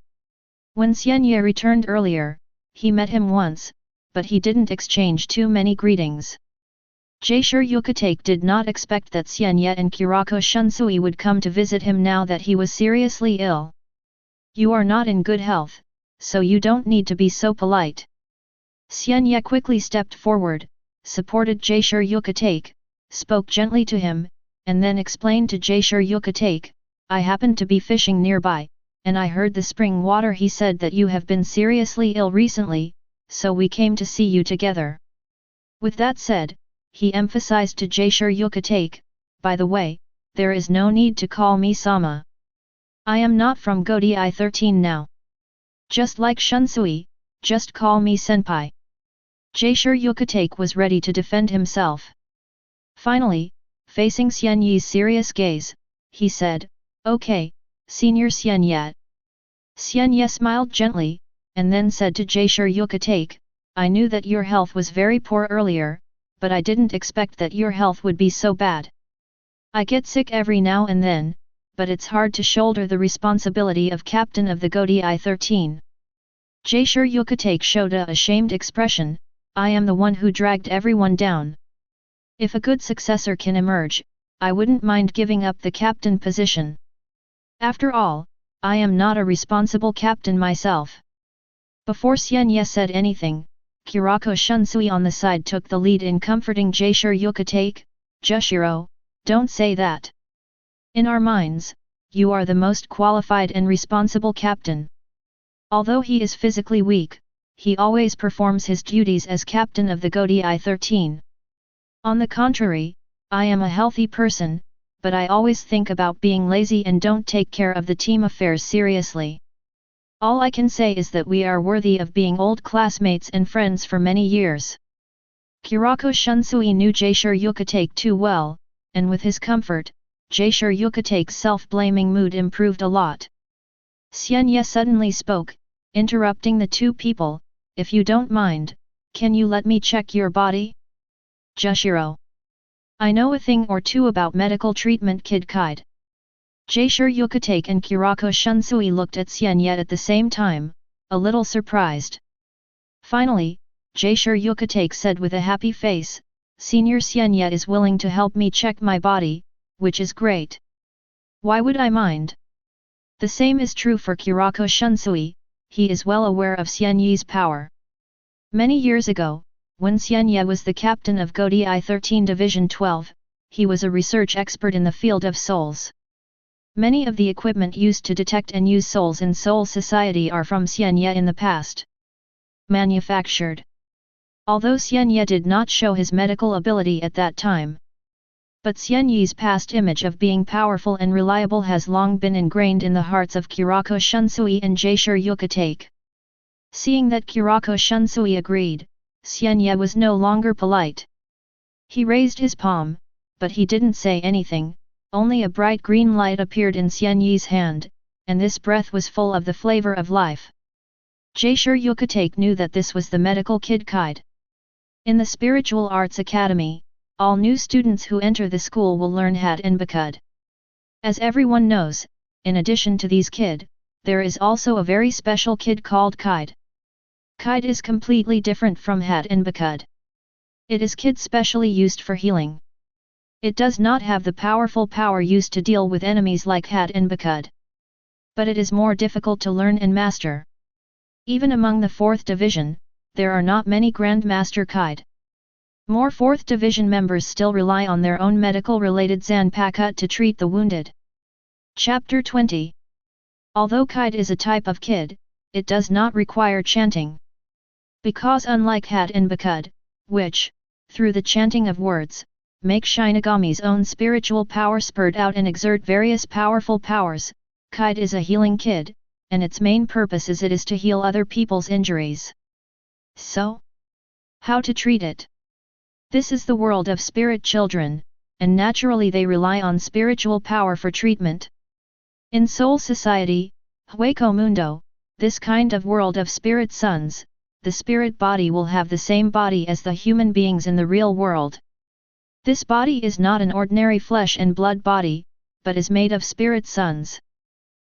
When Xian Ye returned earlier, he met him once, but he didn't exchange too many greetings. Jaishur Ukitake did not expect that Xian Ye and Kurako Shunsui would come to visit him now that he was seriously ill. You are not in good health, so you don't need to be so polite. Xian Ye quickly stepped forward, supported Jaishur Ukitake, spoke gently to him, and then explained to Jaishur Ukitake, I happened to be fishing nearby, and I heard the spring water. He said that you have been seriously ill recently, so we came to see you together. With that said, he emphasized to Jaishur Ukitake, by the way, there is no need to call me Sama. I am not from Godai 13 now. Just like Shunsui, just call me senpai. Ukitake was ready to defend himself. Finally, facing Xian Ye's serious gaze, he said, "Okay, Senior Xian Ye." Xian Ye smiled gently, and then said to Ukitake, "I knew that your health was very poor earlier, but I didn't expect that your health would be so bad. I get sick every now and then, but it's hard to shoulder the responsibility of captain of the Godi 13. Ukitake showed a ashamed expression, "I am the one who dragged everyone down. If a good successor can emerge, I wouldn't mind giving up the captain position. After all, I am not a responsible captain myself." Before Xian Ye said anything, Kurako Shunsui on the side took the lead in comforting Ukitake. "Jushiro, don't say that. In our minds, you are the most qualified and responsible captain. Although he is physically weak, he always performs his duties as captain of the Godi 13. On the contrary, I am a healthy person, but I always think about being lazy and don't take care of the team affairs seriously. All I can say is that we are worthy of being old classmates and friends for many years." Kurako Shunsui knew Ukitake too well, and with his comfort, Ukitake's self-blaming mood improved a lot. Xian Ye suddenly spoke, interrupting the two people, "If you don't mind, can you let me check your body? Jushiro. I know a thing or two about medical treatment, Kid Kide." Ukitake and Kurako Shunsui looked at Xian Ye at the same time, a little surprised. Finally, Ukitake said with a happy face, "Senior Xian Ye is willing to help me check my body, which is great. Why would I mind?" The same is true for Kurako Shunsui, he is well aware of Xian Ye's power. Many years ago, when Xian Ye was the captain of Godi 13 Division 12, he was a research expert in the field of souls. Many of the equipment used to detect and use souls in Soul Society are from Xian Ye in the past. Manufactured. Although Xian Ye did not show his medical ability at that time. But Xian Ye's past image of being powerful and reliable has long been ingrained in the hearts of Kurako Shunsui and Ukitake. Seeing that Kurako Shunsui agreed, Xian Ye was no longer polite. He raised his palm, but he didn't say anything. Only a bright green light appeared in Xian Ye's hand, and this breath was full of the flavor of life. Ukitake knew that this was the medical Kid Kide. In the Spiritual Arts Academy, all new students who enter the school will learn Had and Bakud. As everyone knows, in addition to these kid, there is also a very special kid called Kide. Kide is completely different from Had and Bakud. It is kid specially used for healing. It does not have the powerful power used to deal with enemies like Had and Bakud. But it is more difficult to learn and master. Even among the 4th Division, there are not many Grandmaster Kide. More 4th Division members still rely on their own medical-related Zanpakuto to treat the wounded. Chapter 20. Although Kide is a type of kid, it does not require chanting. Because unlike Had and Bakud, which, through the chanting of words, make Shinigami's own spiritual power spurt out and exert various powerful powers, Kide is a healing kid, and its main purpose is to heal other people's injuries. So, how to treat it? This is the world of spirit children, and naturally they rely on spiritual power for treatment. In Soul Society, Hueco Mundo, this kind of world of spirit sons, the spirit body will have the same body as the human beings in the real world. This body is not an ordinary flesh and blood body, but is made of spirit sons.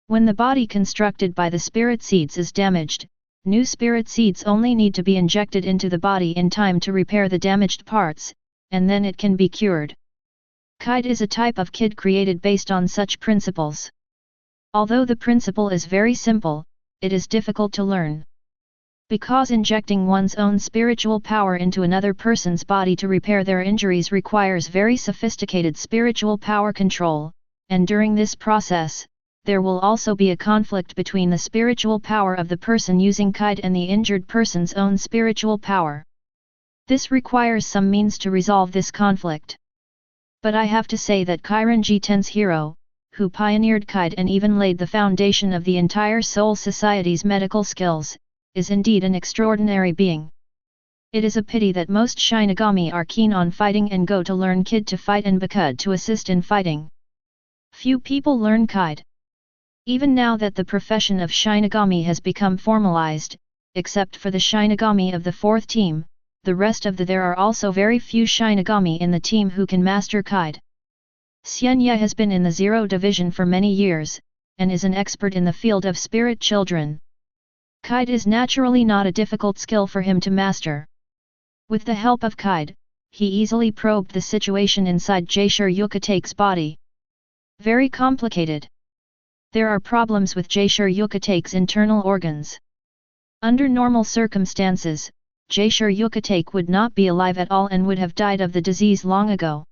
When the body constructed by the spirit seeds is damaged, new spirit seeds only need to be injected into the body in time to repair the damaged parts, and then it can be cured. Kide is a type of kid created based on such principles. Although the principle is very simple, it is difficult to learn. Because injecting one's own spiritual power into another person's body to repair their injuries requires very sophisticated spiritual power control, and during this process, there will also be a conflict between the spiritual power of the person using Kide and the injured person's own spiritual power. This requires some means to resolve this conflict. But I have to say that Kiranji Ten's hero, who pioneered Kite and even laid the foundation of the entire Soul Society's medical skills, is indeed an extraordinary being. It is a pity that most Shinigami are keen on fighting and go to learn Kid to fight and Bakud to assist in fighting. Few people learn Kite. Even now that the profession of Shinigami has become formalized, except for the Shinigami of the 4th team, the rest of there are also very few Shinigami in the team who can master Kite. Xian Ye has been in the 0 division for many years, and is an expert in the field of spirit children. Kite is naturally not a difficult skill for him to master. With the help of Kite, he easily probed the situation inside Jaishur Ukitake's body. Very complicated. There are problems with Jaishur Ukitake's internal organs. Under normal circumstances, Jaishur Ukitake would not be alive at all and would have died of the disease long ago.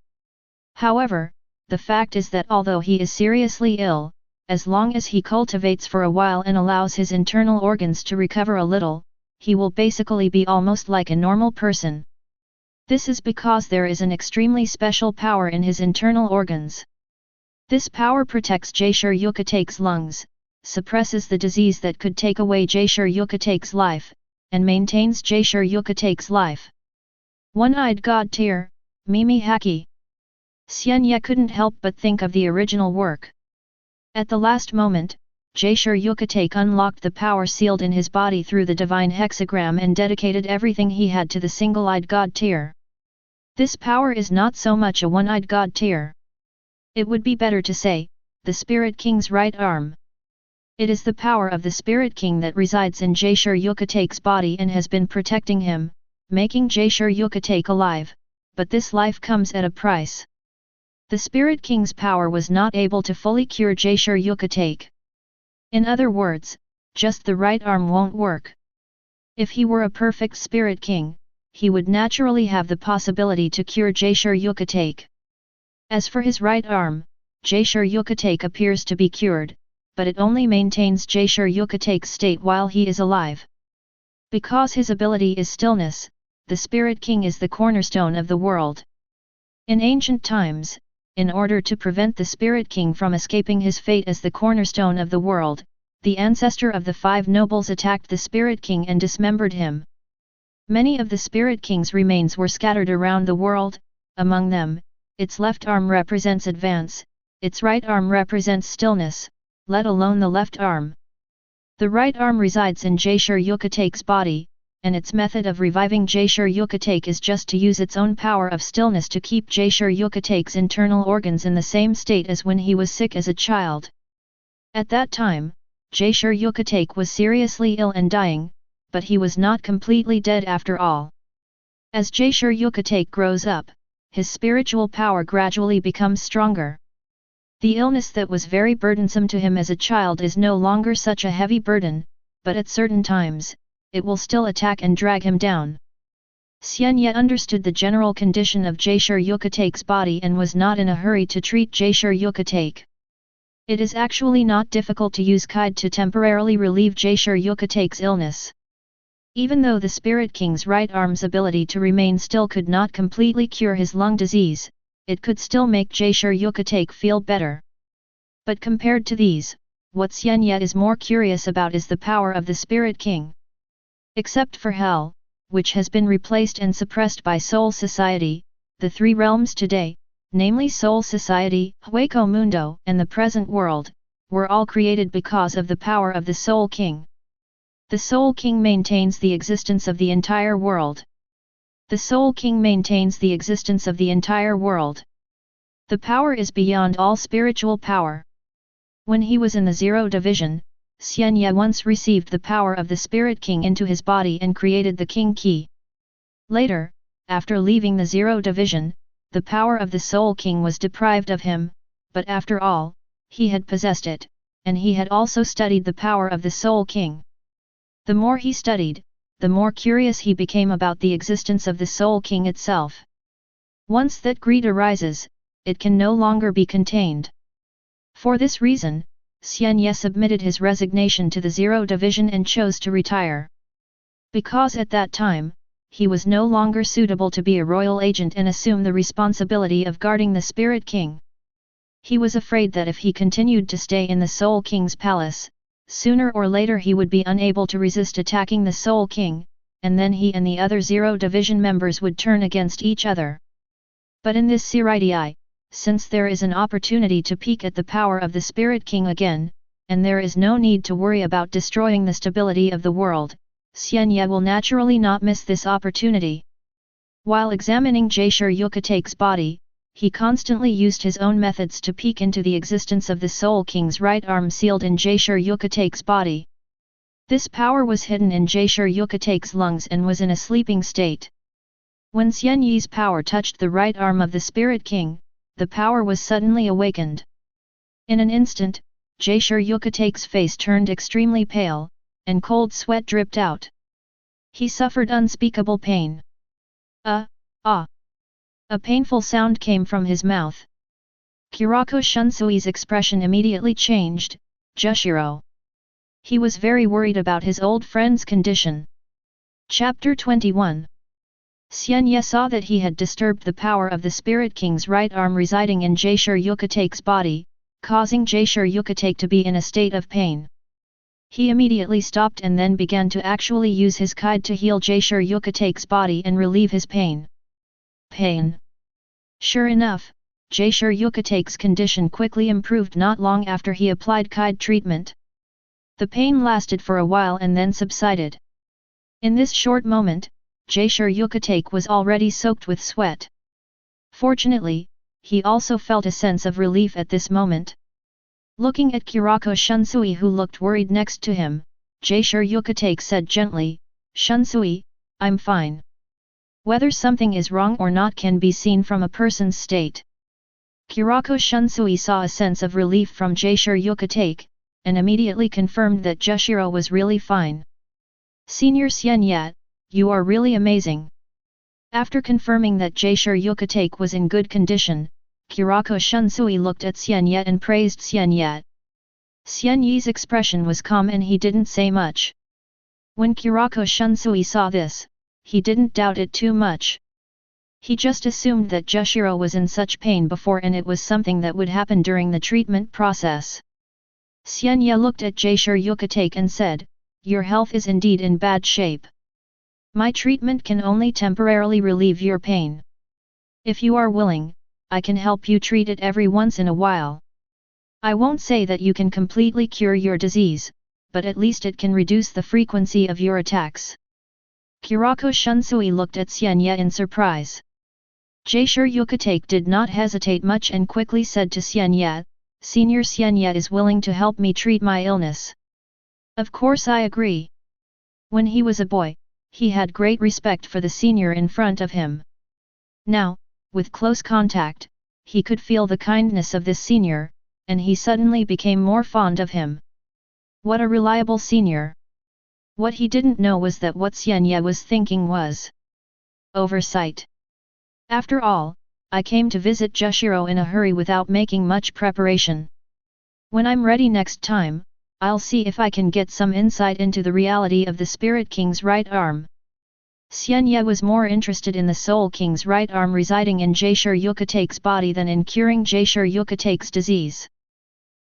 However, the fact is that although he is seriously ill, as long as he cultivates for a while and allows his internal organs to recover a little, he will basically be almost like a normal person. This is because there is an extremely special power in his internal organs. This power protects Jaishur Ukitake's lungs, suppresses the disease that could take away Jaishur Ukitake's life, and maintains Jaishur Ukitake's life. One-eyed god tier, Mimi Haki. Xian Ye couldn't help but think of the original work. At the last moment, Jaishur Ukitake unlocked the power sealed in his body through the divine hexagram and dedicated everything he had to the single-eyed god tier. This power is not so much a one-eyed god tier. It would be better to say, the Spirit King's right arm. It is the power of the Spirit King that resides in Jaishur Ukitake's body and has been protecting him, making Jaishur Ukitake alive, but this life comes at a price. The Spirit King's power was not able to fully cure Jaishur Ukitake. In other words, just the right arm won't work. If he were a perfect Spirit King, he would naturally have the possibility to cure Jaishur Ukitake. As for his right arm, Jaishur Ukitake appears to be cured, but it only maintains Jaishur Ukitake's state while he is alive. Because his ability is stillness, the Spirit King is the cornerstone of the world. In ancient times, in order to prevent the Spirit King from escaping his fate as the cornerstone of the world, the ancestor of the 5 nobles attacked the Spirit King and dismembered him. Many of the Spirit King's remains were scattered around the world, among them, its left arm represents advance, its right arm represents stillness, let alone the left arm. The right arm resides in Jaishur Ukitake's body, and its method of reviving Jaishur Ukitake is just to use its own power of stillness to keep Jaishur Ukitake's internal organs in the same state as when he was sick as a child. At that time, Jaishur Ukitake was seriously ill and dying, but he was not completely dead after all. As Jaishur Ukitake grows up, his spiritual power gradually becomes stronger. The illness that was very burdensome to him as a child is no longer such a heavy burden, but at certain times, it will still attack and drag him down. Xian Ye understood the general condition of Jaishur Ukitake's body and was not in a hurry to treat Jaishur Ukitake. It is actually not difficult to use Kite to temporarily relieve Jaishur Ukitake's illness. Even though the Spirit King's right arm's ability to remain still could not completely cure his lung disease, it could still make Jaishur Ukitake feel better. But compared to these, what Xian Ye is more curious about is the power of the Spirit King. Except for Hell, which has been replaced and suppressed by Soul Society, the 3 realms today, namely Soul Society, Hueco Mundo and the present world, were all created because of the power of the Soul King. The Soul King maintains the existence of the entire world. The Soul King maintains the existence of the entire world. The power is beyond all spiritual power. When he was in the 0 division, Xian Ye once received the power of the Spirit King into his body and created the King Key. Later, after leaving the 0 division, the power of the Soul King was deprived of him, but after all, he had possessed it, and he had also studied the power of the Soul King. The more he studied, the more curious he became about the existence of the Soul King itself. Once that greed arises, it can no longer be contained. For this reason, Xian Ye submitted his resignation to the 0 division and chose to retire. Because at that time, he was no longer suitable to be a royal agent and assume the responsibility of guarding the Spirit King. He was afraid that if he continued to stay in the Soul King's palace, sooner or later he would be unable to resist attacking the Soul King, and then he and the other Zero Division members would turn against each other. But in this Seireitei, since there is an opportunity to peek at the power of the Spirit King again, and there is no need to worry about destroying the stability of the world, Xian Ye will naturally not miss this opportunity. While examining Jaishur Ukitake's body, he constantly used his own methods to peek into the existence of the Soul King's right arm sealed in Jaishur Ukitake's body. This power was hidden in Jaishur Ukitake's lungs and was in a sleeping state. When Xian Ye's power touched the right arm of the Spirit King, the power was suddenly awakened. In an instant, Jaishur Ukitake's face turned extremely pale, and cold sweat dripped out. He suffered unspeakable pain. A painful sound came from his mouth. Kurako Shunsui's expression immediately changed. Jushiro. He was very worried about his old friend's condition. Chapter 21. Xian Ye saw that he had disturbed the power of the Spirit King's right arm residing in Jaishur Ukitake's body, causing Jaishur Ukitake to be in a state of pain. He immediately stopped and then began to actually use his kide to heal Jaishur Ukitake's body and relieve his pain. Sure enough, Jaishur Ukitake's condition quickly improved not long after he applied kide treatment. The pain lasted for a while and then subsided. In this short moment, Jaishur Ukitake was already soaked with sweat. Fortunately, he also felt a sense of relief at this moment. Looking at Kurako Shunsui who looked worried next to him, Jaishur Ukitake said gently, "Shunsui, I'm fine." Whether something is wrong or not can be seen from a person's state. Kurako Shunsui saw a sense of relief from Jaishur Ukitake, and immediately confirmed that Jushiro was really fine. "Senior Xian Ye, you are really amazing." After confirming that Jaishur Ukitake was in good condition, Kurako Shunsui looked at Xian Ye and praised Xian Ye. Xian Ye's expression was calm and he didn't say much. When Kurako Shunsui saw this, he didn't doubt it too much. He just assumed that Jushiro was in such pain before and it was something that would happen during the treatment process. Xian Ye looked at Jaishur Ukitake and said, "Your health is indeed in bad shape. My treatment can only temporarily relieve your pain. If you are willing, I can help you treat it every once in a while. I won't say that you can completely cure your disease, but at least it can reduce the frequency of your attacks." Kurako Shunsui looked at Xian Ye in surprise. Jaishur Ukitake did not hesitate much and quickly said to Xian Ye, "Senior Xian Ye is willing to help me treat my illness." Of course I agree. When he was a boy, he had great respect for the senior in front of him. Now, with close contact, he could feel the kindness of this senior, and he suddenly became more fond of him. What a reliable senior! What he didn't know was that what Xian Ye was thinking was oversight. After all, I came to visit Jushiro in a hurry without making much preparation. When I'm ready next time, I'll see if I can get some insight into the reality of the Spirit King's right arm. Xian Ye was more interested in the Soul King's right arm residing in Jaishur Ukitake's body than in curing Jaishur Ukitake's disease.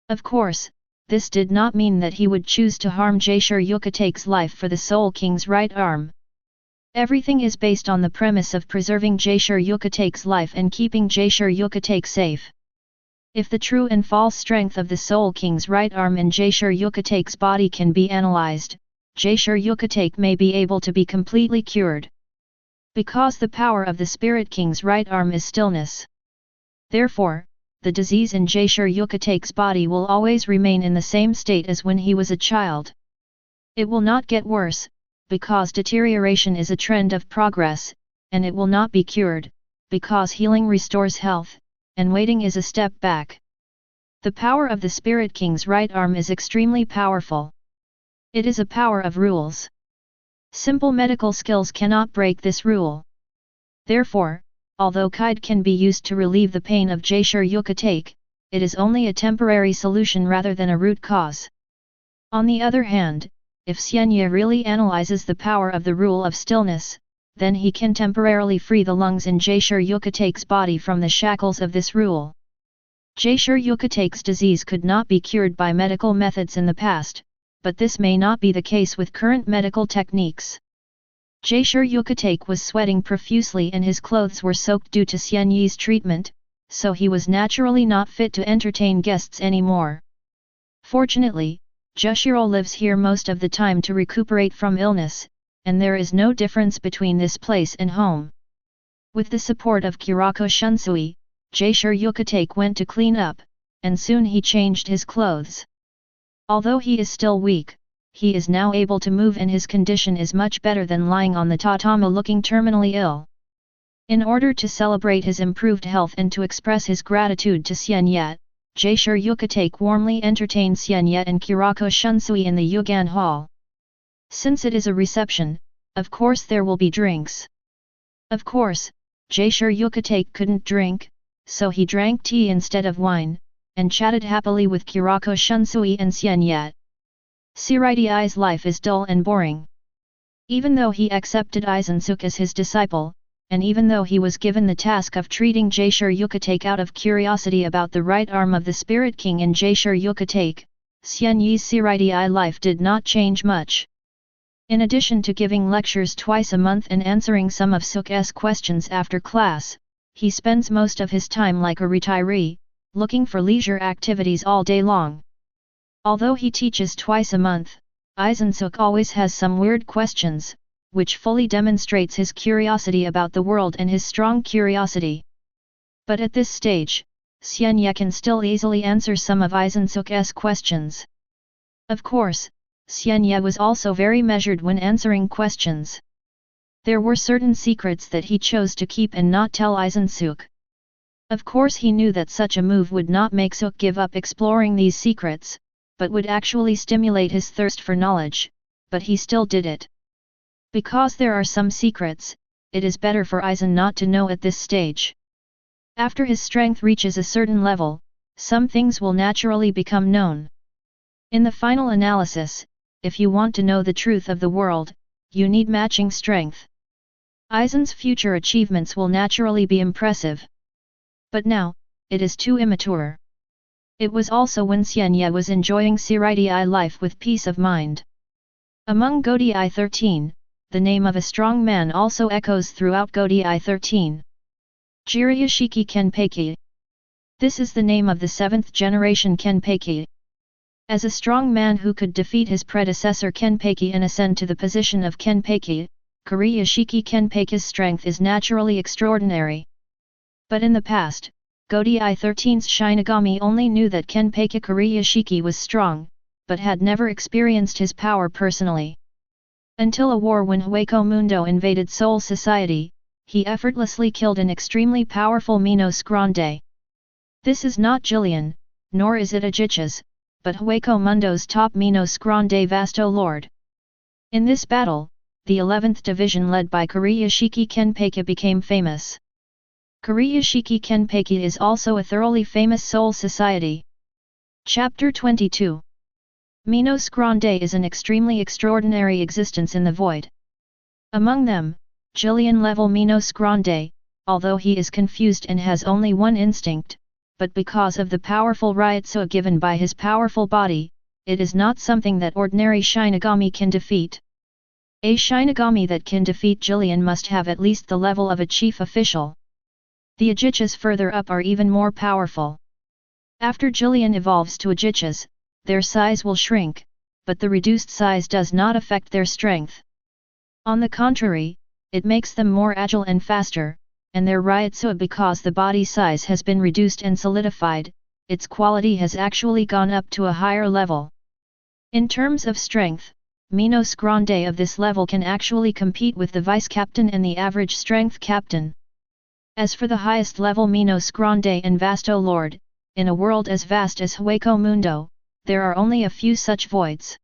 Of course, this did not mean that he would choose to harm Jaishur Ukitake's life for the Soul King's right arm. Everything is based on the premise of preserving Jaishur Ukitake's life and keeping Jaishur Ukitake safe. If the true and false strength of the Soul King's right arm in Jaishur Ukitake's body can be analyzed, Jaishur Ukitake may be able to be completely cured. Because the power of the Spirit King's right arm is stillness. Therefore, the disease in Jaishur Ukitake's body will always remain in the same state as when he was a child. It will not get worse, because deterioration is a trend of progress, and it will not be cured, because healing restores health, and waiting is a step back. The power of the Spirit King's right arm is extremely powerful. It is a power of rules. Simple medical skills cannot break this rule. Therefore, although kide can be used to relieve the pain of Jaishur Ukitake, it is only a temporary solution rather than a root cause. On the other hand, if Xian Ye really analyzes the power of the rule of stillness, then he can temporarily free the lungs in Jaishur Ukitake's body from the shackles of this rule. Ukitake's disease could not be cured by medical methods in the past, but this may not be the case with current medical techniques. Ukitake was sweating profusely and his clothes were soaked due to Xian Ye's treatment, so he was naturally not fit to entertain guests anymore. Fortunately, Jushiro lives here most of the time to recuperate from illness, and there is no difference between this place and home. With the support of Kurako Shunsui, Ukitake went to clean up, and soon he changed his clothes. Although he is still weak, he is now able to move and his condition is much better than lying on the tatami looking terminally ill. In order to celebrate his improved health and to express his gratitude to Xian Ye, Ukitake warmly entertained Xian Ye and Kurako Shunsui in the Yugan Hall. Since it is a reception, of course there will be drinks. Of course, Ukitake couldn't drink, so he drank tea instead of wine, and chatted happily with Kurako Shunsui and Xian Ye. Seireitei's life is dull and boring. Even though he accepted Aizen Sōsuke as his disciple, and even though he was given the task of treating Ukitake out of curiosity about the right arm of the Spirit King in Ukitake, Xian Ye's Seireitei life did not change much. In addition to giving lectures twice a month and answering some of Sōsuke's questions after class, he spends most of his time like a retiree, looking for leisure activities all day long. Although he teaches twice a month, Aizen Sōsuke always has some weird questions, which fully demonstrates his curiosity about the world and his strong curiosity. But at this stage, Xian Ye can still easily answer some of Aizen Sōsuke's questions. Of course, Xian Ye was also very measured when answering questions. There were certain secrets that he chose to keep and not tell Aizen Sōsuke. Of course he knew that such a move would not make Sōsuke give up exploring these secrets, but would actually stimulate his thirst for knowledge, but he still did it. Because there are some secrets, it is better for Aizen not to know at this stage. After his strength reaches a certain level, some things will naturally become known. In the final analysis, if you want to know the truth of the world, you need matching strength. Aizen's future achievements will naturally be impressive. But now, it is too immature. It was also when Xian Ye was enjoying Seireitei life with peace of mind. Among Godi 13, the name of a strong man also echoes throughout Godi 13. Jiraiya Kenpachi. This is the name of the 7th generation Kenpachi. As a strong man who could defeat his predecessor Kenpachi and ascend to the position of Kenpachi, Jiraiya Kenpachi's strength is naturally extraordinary. But in the past, Godi 13's Shinigami only knew that Kenpachi Jiraiya was strong, but had never experienced his power personally. Until a war when Hogyoku invaded Soul Society, he effortlessly killed an extremely powerful Minos Grande. This is not Jillian, nor is it Ajicha's, but Hogyoku's top Minos Grande Vasto Lord. In this battle, the 11th division led by Jiraiya Kenpachi became famous. Jiraiya Kenpachi is also a thoroughly famous Soul Society. Chapter 22. Minos Grande is an extremely extraordinary existence in the void. Among them, Jillian-level Minos Grande, although he is confused and has only one instinct, but because of the powerful Ryutsu given by his powerful body, it is not something that ordinary Shinigami can defeat. A Shinigami that can defeat Jillian must have at least the level of a chief official. The Ajichas further up are even more powerful. After Jillian evolves to Ajichas, their size will shrink, but the reduced size does not affect their strength. On the contrary, it makes them more agile and faster, and their Ryutsu, because the body size has been reduced and solidified, its quality has actually gone up to a higher level. In terms of strength, Minos Grande of this level can actually compete with the vice-captain and the average strength captain. As for the highest level Minos Grande and Vasto Lord, in a world as vast as Hogyoku, there are only a few such voids.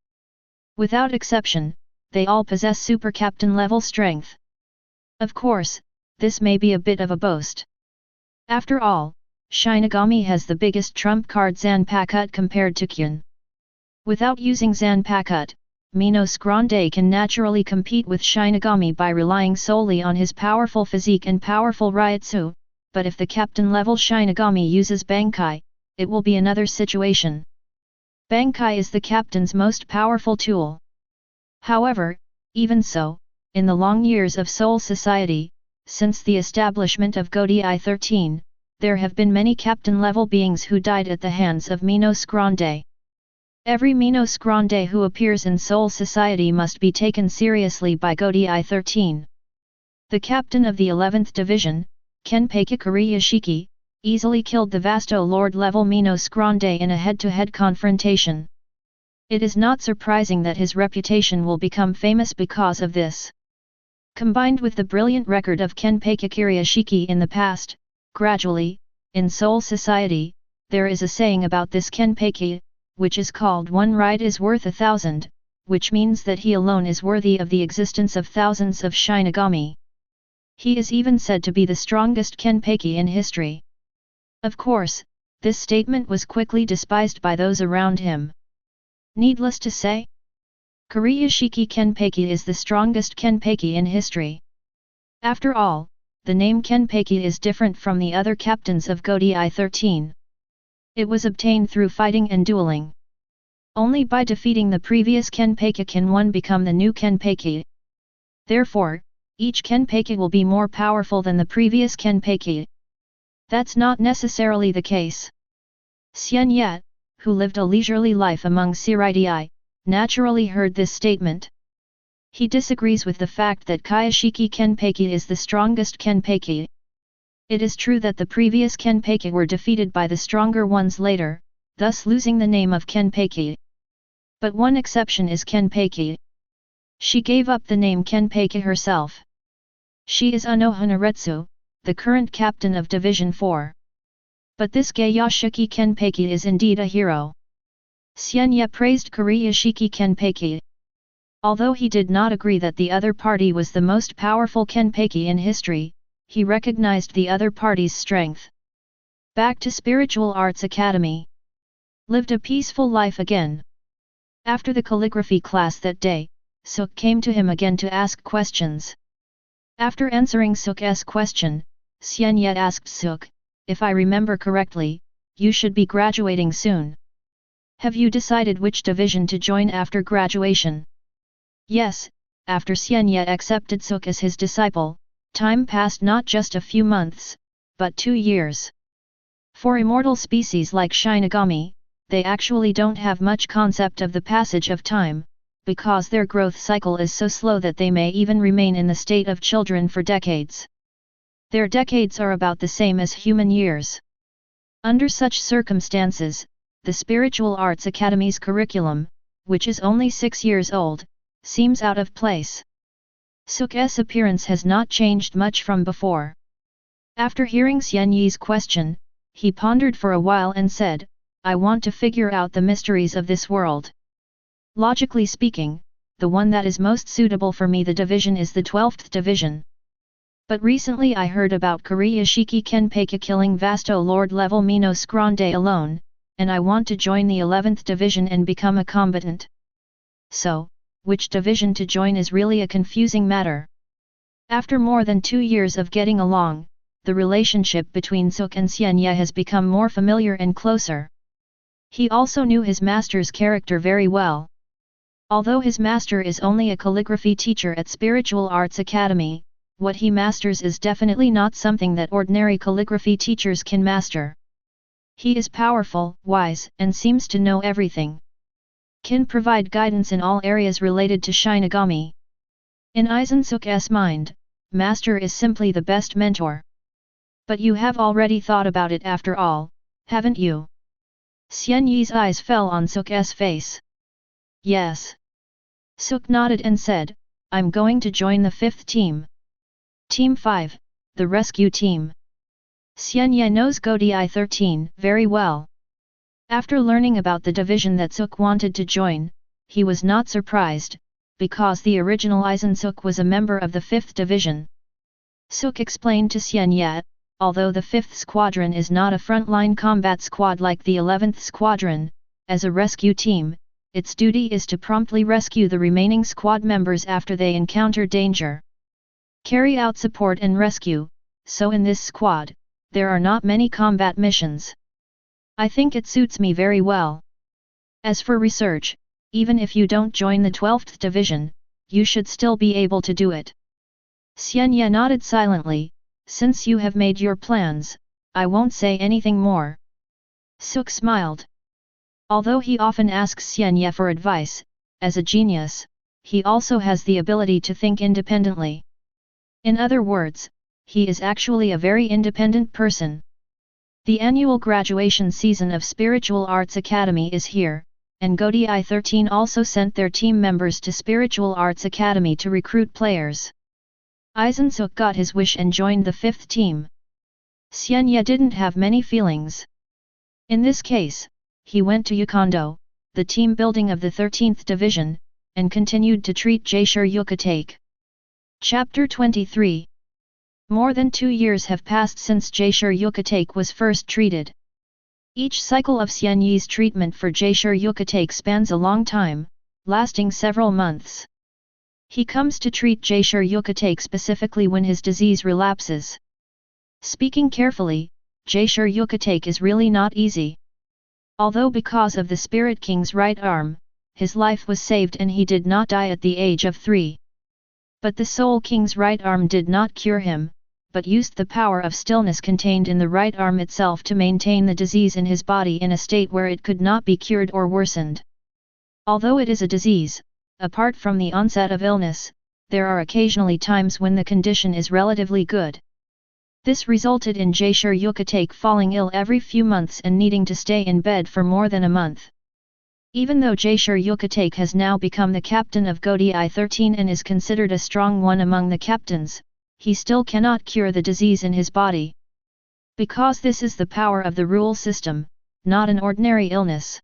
Without exception, they all possess super captain level strength. Of course, this may be a bit of a boast. After all, Shinigami has the biggest trump card Zanpakuto compared to Kyun. Without using Zanpakuto, Minos Grande can naturally compete with Shinigami by relying solely on his powerful physique and powerful Ryutsu, but if the captain-level Shinigami uses Bankai, it will be another situation. Bankai is the captain's most powerful tool. However, even so, in the long years of Soul Society, since the establishment of Godi 13, there have been many captain-level beings who died at the hands of Minos Grande. Every Minos Grande who appears in Soul Society must be taken seriously by Godi 13. The captain of the 11th Division, Kenpachi Kuriyashiki, easily killed the Vasto Lord-level Minos Grande in a head-to-head confrontation. It is not surprising that his reputation will become famous because of this. Combined with the brilliant record of Kenpachi Kuriyashiki in the past, gradually, in Soul Society, there is a saying about this Kenpachi, which is called "one ride is worth 1,000, which means that he alone is worthy of the existence of thousands of Shinigami. He is even said to be the strongest Kenpachi in history. Of course, this statement was quickly despised by those around him. Needless to say, Kuriyashiki Kenpachi is the strongest Kenpachi in history. After all, the name Kenpachi is different from the other captains of Godi 13. It was obtained through fighting and dueling. Only by defeating the previous Kenpachi can one become the new Kenpachi. Therefore, each Kenpachi will be more powerful than the previous Kenpachi. That's not necessarily the case. Xian Ye, who lived a leisurely life among Seireitei, naturally heard this statement. He disagrees with the fact that Kayashiki Kenpachi is the strongest Kenpachi. It is true that the previous Kenpachi were defeated by the stronger ones later, thus losing the name of Kenpachi. But one exception is Kenpachi. She gave up the name Kenpachi herself. She is Unohana, the current captain of Division 4. But this Kayashiki Kenpachi is indeed a hero. Xian Ye praised Kuriyashiki Kenpachi. Although he did not agree that the other party was the most powerful Kenpachi in history, he recognized the other party's strength. Back to Spiritual Arts Academy. Lived a peaceful life again. After the calligraphy class that day, Suk came to him again to ask questions. After answering Suk's question, Xian Ye asked Suk, "If I remember correctly, you should be graduating soon. Have you decided which division to join after graduation?" Yes, after Xian Ye accepted Suk as his disciple, time passed not just a few months, but 2 years. For immortal species like Shinigami, they actually don't have much concept of the passage of time, because their growth cycle is so slow that they may even remain in the state of children for decades. Their decades are about the same as human years. Under such circumstances, the Spiritual Arts Academy's curriculum, which is only 6 years old, seems out of place. Suk's appearance has not changed much from before. After hearing Xian Ye's question, he pondered for a while and said, "I want to figure out the mysteries of this world. Logically speaking, the one that is most suitable for me the division is the 12th division. But recently I heard about Kuriyashiki Kenpachi killing Vasto Lord-level Minos Grande alone, and I want to join the 11th division and become a combatant. So, which division to join is really a confusing matter." After more than 2 years of getting along, the relationship between Suk and Xian Ye has become more familiar and closer. He also knew his master's character very well. Although his master is only a calligraphy teacher at Spiritual Arts Academy, what he masters is definitely not something that ordinary calligraphy teachers can master. He is powerful, wise, and seems to know everything. Can provide guidance in all areas related to Shinigami. In Aizen Sōsuke's mind, Master is simply the best mentor. But you have already thought about it after all, haven't you? Xian Ye's eyes fell on Sōsuke's face. Yes. Sōsuke nodded and said, "I'm going to join the 5th team. Team 5, the rescue team." Xian Ye knows Godi 13 very well. After learning about the division that Sōsuke wanted to join, he was not surprised, because the original Aizen Sōsuke was a member of the 5th division. Sōsuke explained to Xian Ye, although the 5th squadron is not a frontline combat squad like the 11th squadron, as a rescue team, its duty is to promptly rescue the remaining squad members after they encounter danger. Carry out support and rescue, so in this squad, there are not many combat missions. I think it suits me very well. As for research, even if you don't join the 12th division, you should still be able to do it. Xian Ye nodded silently. Since you have made your plans, I won't say anything more. Suk smiled. Although he often asks Xian Ye for advice, as a genius, he also has the ability to think independently. In other words, he is actually a very independent person. The annual graduation season of Spiritual Arts Academy is here, and Godi 13 also sent their team members to Spiritual Arts Academy to recruit players. Aizen Sōsuke got his wish and joined the 5th team. Xian Ye didn't have many feelings. In this case, he went to Yukondo, the team building of the 13th division, and continued to treat Ukitake. Chapter 23. More than 2 years have passed since Ukitake was first treated. Each cycle of Xian Ye's treatment for Ukitake spans a long time, lasting several months. He comes to treat Ukitake specifically when his disease relapses. Speaking carefully, Ukitake is really not easy. Although because of the Spirit King's right arm, his life was saved and he did not die at the age of 3. But the Soul King's right arm did not cure him, but used the power of stillness contained in the right arm itself to maintain the disease in his body in a state where it could not be cured or worsened. Although it is a disease, apart from the onset of illness, there are occasionally times when the condition is relatively good. This resulted in Ukitake falling ill every few months and needing to stay in bed for more than a month. Even though Ukitake has now become the captain of Godi 13 and is considered a strong one among the captains, he still cannot cure the disease in his body. Because this is the power of the rule system, not an ordinary illness.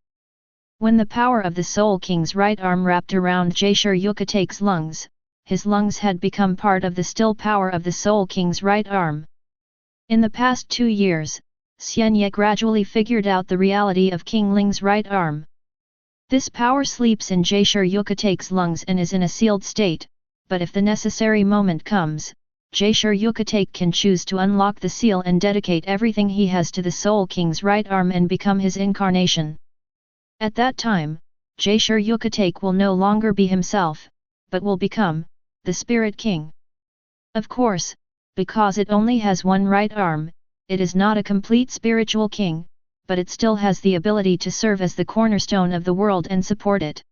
When the power of the Soul King's right arm wrapped around Ukitake's lungs, his lungs had become part of the still power of the Soul King's right arm. In the past 2 years, Xian Ye gradually figured out the reality of King Ling's right arm. This power sleeps in Ukitake's lungs and is in a sealed state, but if the necessary moment comes, Ukitake can choose to unlock the seal and dedicate everything he has to the Soul King's right arm and become his incarnation. At that time, Ukitake will no longer be himself, but will become the Spirit King. Of course, because it only has one right arm, it is not a complete spiritual king, but it still has the ability to serve as the cornerstone of the world and support it.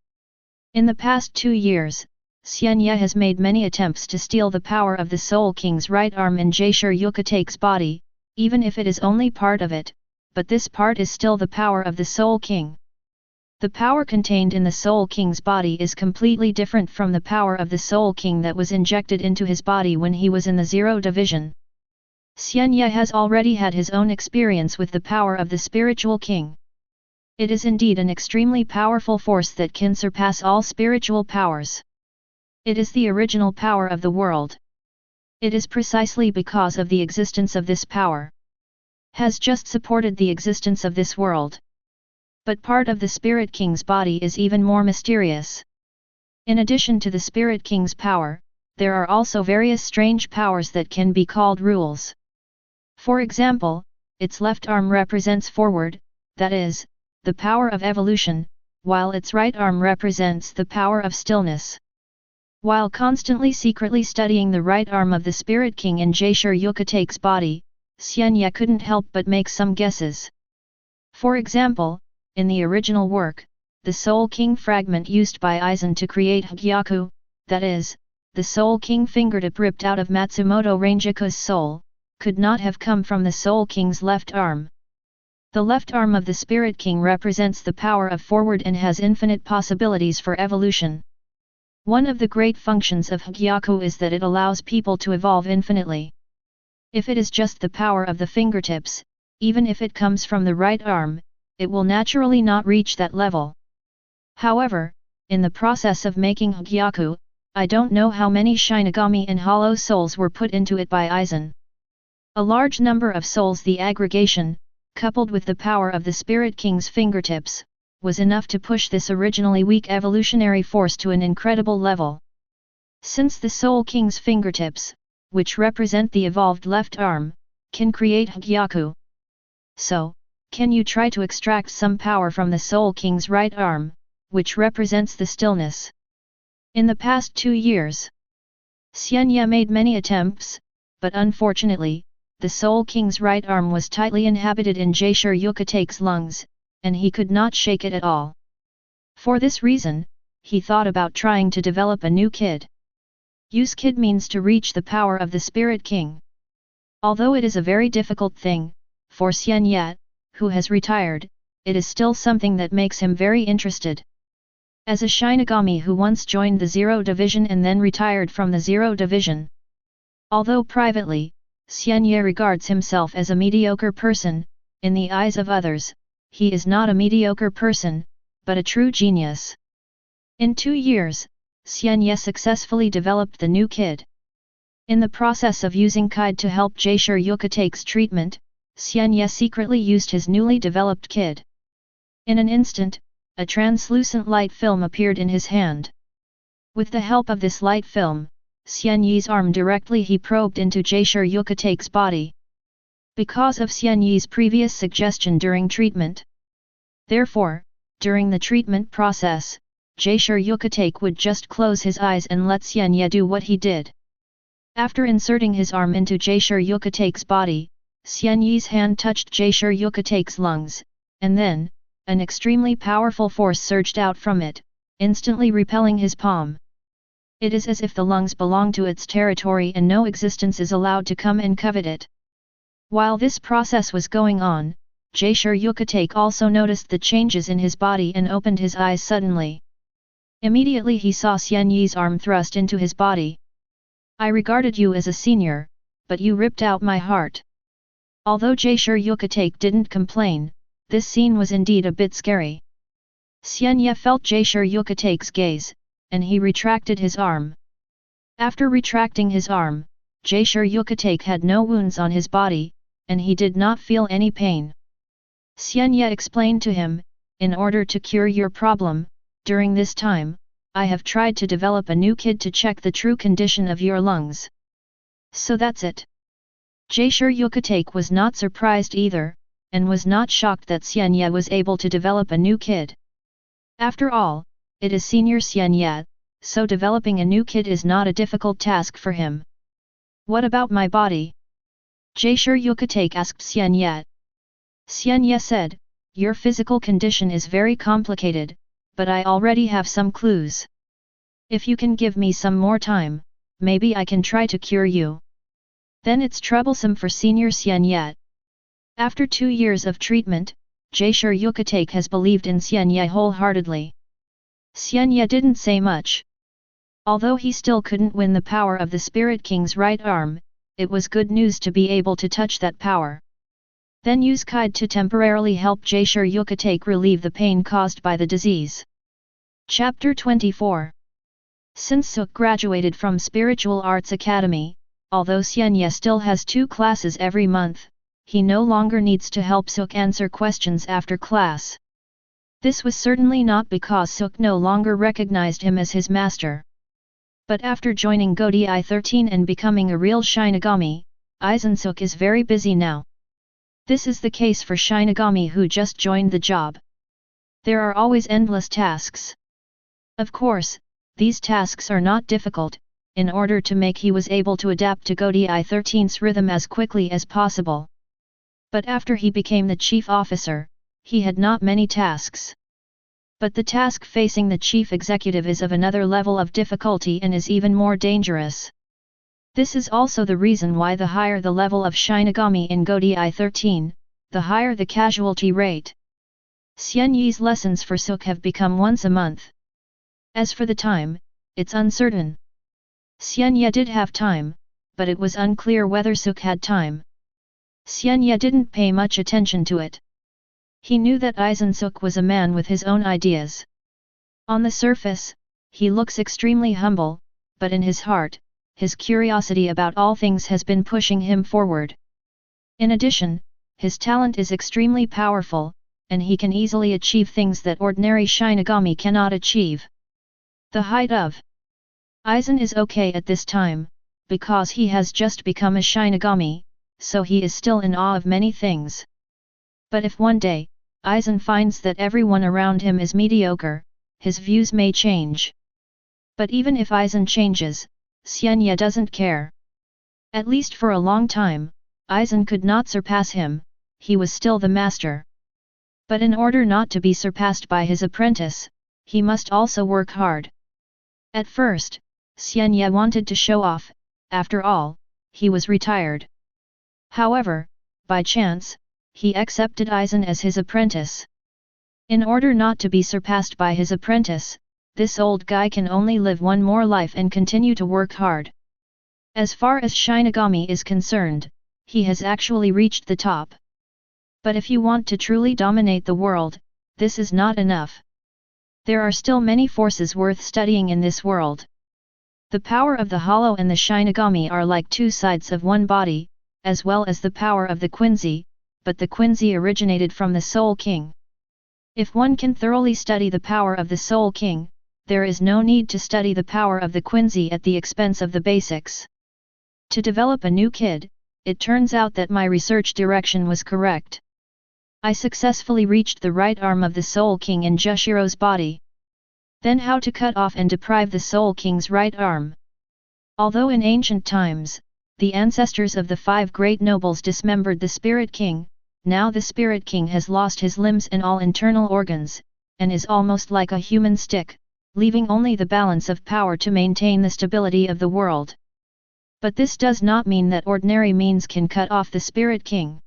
In the past 2 years, Xian Ye has made many attempts to steal the power of the Soul King's right arm in Ukitake's body, even if it is only part of it, but this part is still the power of the Soul King. The power contained in the Soul King's body is completely different from the power of the Soul King that was injected into his body when he was in the 0 division. Xian Ye has already had his own experience with the power of the spiritual king. It is indeed an extremely powerful force that can surpass all spiritual powers. It is the original power of the world. It is precisely because of the existence of this power has just supported the existence of this world. But part of the Spirit King's body is even more mysterious. In addition to the Spirit King's power, there are also various strange powers that can be called rules. For example, its left arm represents forward, that is, the power of evolution, while its right arm represents the power of stillness. While constantly secretly studying the right arm of the Spirit King in Ukitake's body, Xian Ye couldn't help but make some guesses. For example, in the original work, the Soul King fragment used by Aizen to create Hogyoku, that is, the Soul King fingertip ripped out of Matsumoto Ranjaku's soul, could not have come from the Soul King's left arm. The left arm of the Spirit King represents the power of forward and has infinite possibilities for evolution. One of the great functions of Hogyoku is that it allows people to evolve infinitely. If it is just the power of the fingertips, even if it comes from the right arm, it will naturally not reach that level. However, in the process of making Hogyoku, I don't know how many Shinigami and hollow souls were put into it by Aizen. A large number of souls, the aggregation, coupled with the power of the Spirit King's fingertips, was enough to push this originally weak evolutionary force to an incredible level. Since the Soul King's fingertips, which represent the evolved left arm, can create Hogyoku, so, Can you try to extract some power from the Soul King's right arm, which represents the stillness? In the past 2 years, Xian Ye made many attempts, but unfortunately, the Soul King's right arm was tightly inhabited in Ukitake's lungs, and he could not shake it at all. For this reason, he thought about trying to develop a new kid. Use kid means to reach the power of the Spirit King. Although it is a very difficult thing, for Xian Ye, who has retired, it is still something that makes him very interested. As a Shinigami who once joined the Zero Division and then retired from the Zero Division. Although privately, Xian Ye regards himself as a mediocre person, in the eyes of others, he is not a mediocre person, but a true genius. In 2 years, Xian Ye successfully developed the new kid. In the process of using Kide to help Ukitake's treatment, Xian Ye secretly used his newly developed kid. In an instant, a translucent light film appeared in his hand. With the help of this light film, Xian Ye's arm directly he probed into Ukitake's body. Because of Xian Ye's previous suggestion during treatment. Therefore, during the treatment process, Ukitake would just close his eyes and let Xian Ye do what he did. After inserting his arm into Ukitake's body, Xian Ye's hand touched Ukitake's lungs, and then, an extremely powerful force surged out from it, instantly repelling his palm. It is as if the lungs belong to its territory and no existence is allowed to come and covet it. While this process was going on, Ukitake also noticed the changes in his body and opened his eyes suddenly. Immediately he saw Xian Ye's arm thrust into his body. I regarded you as a senior, but you ripped out my heart. Although Ukitake didn't complain, this scene was indeed a bit scary. Xian Ye felt Ukitake's gaze, and he retracted his arm. After retracting his arm, Ukitake had no wounds on his body, and he did not feel any pain. Xian Ye explained to him, in order to cure your problem, during this time, I have tried to develop a new kid to check the true condition of your lungs. So that's it. Ukitake was not surprised either, and was not shocked that Xian Ye was able to develop a new kid. After all, it is senior Xian Ye, so developing a new kid is not a difficult task for him. What about my body? Ukitake asked Xian Ye. Xian Ye said, your physical condition is very complicated, but I already have some clues. If you can give me some more time, maybe I can try to cure you. Then it's troublesome for senior Xian Ye. After 2 years of treatment, Ukitake has believed in Xian Ye wholeheartedly. Xian Ye didn't say much. Although he still couldn't win the power of the Spirit King's right arm, it was good news to be able to touch that power. Then use Kide to temporarily help Ukitake relieve the pain caused by the disease. Chapter 24. Since Suk graduated from Spiritual Arts Academy, although Xian Ye still has 2 classes every month, he no longer needs to help Suk answer questions after class. This was certainly not because Suk no longer recognized him as his master. But after joining Godi 13 and becoming a real Shinigami, Aizen Suk is very busy now. This is the case for Shinigami who just joined the job. There are always endless tasks. Of course, these tasks are not difficult, in order to make he was able to adapt to Godi 13's rhythm as quickly as possible. But after he became the chief officer, he had not many tasks. But the task facing the chief executive is of another level of difficulty and is even more dangerous. This is also the reason why the higher the level of Shinigami in Godi 13, the higher the casualty rate. Xian Ye's lessons for Suk have become once a month. As for the time, it's uncertain. Xian Ye did have time, but it was unclear whether Suk had time. Xian Ye didn't pay much attention to it. He knew that Aizen Suk was a man with his own ideas. On the surface, he looks extremely humble, but in his heart, his curiosity about all things has been pushing him forward. In addition, his talent is extremely powerful, and he can easily achieve things that ordinary Shinigami cannot achieve. The height of Aizen is okay at this time, because he has just become a Shinigami, so he is still in awe of many things. But if one day, Aizen finds that everyone around him is mediocre, his views may change. But even if Aizen changes, Xian Ye doesn't care. At least for a long time, Aizen could not surpass him, he was still the master. But in order not to be surpassed by his apprentice, he must also work hard. At first, Xian Ye wanted to show off, after all, he was retired. However, by chance, he accepted Aizen as his apprentice. In order not to be surpassed by his apprentice, this old guy can only live one more life and continue to work hard. As far as Shinigami is concerned, he has actually reached the top. But if you want to truly dominate the world, this is not enough. There are still many forces worth studying in this world. The power of the Hollow and the Shinigami are like two sides of one body, as well as the power of the Quincy, but the Quincy originated from the Soul King. If one can thoroughly study the power of the Soul King, there is no need to study the power of the Quincy at the expense of the basics. To develop a new kid, it turns out that my research direction was correct. I successfully reached the right arm of the Soul King in Jushiro's body. Then how to cut off and deprive the Soul King's right arm? Although in ancient times, the ancestors of the 5 great nobles dismembered the Spirit King, now the Spirit King has lost his limbs and all internal organs, and is almost like a human stick, leaving only the balance of power to maintain the stability of the world. But this does not mean that ordinary means can cut off the Spirit King.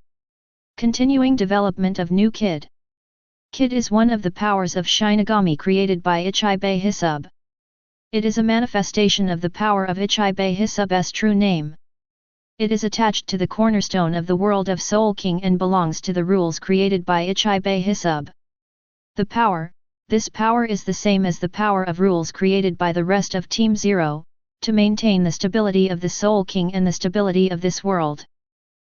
Continuing development of new Kid. Kid is one of the powers of Shinigami created by Ichibei Hisub. It is a manifestation of the power of Ichibei Hisub's true name. It is attached to the cornerstone of the world of Soul King and belongs to the rules created by Ichibei Hisub. This power is the same as the power of rules created by the rest of Team Zero, to maintain the stability of the Soul King and the stability of this world.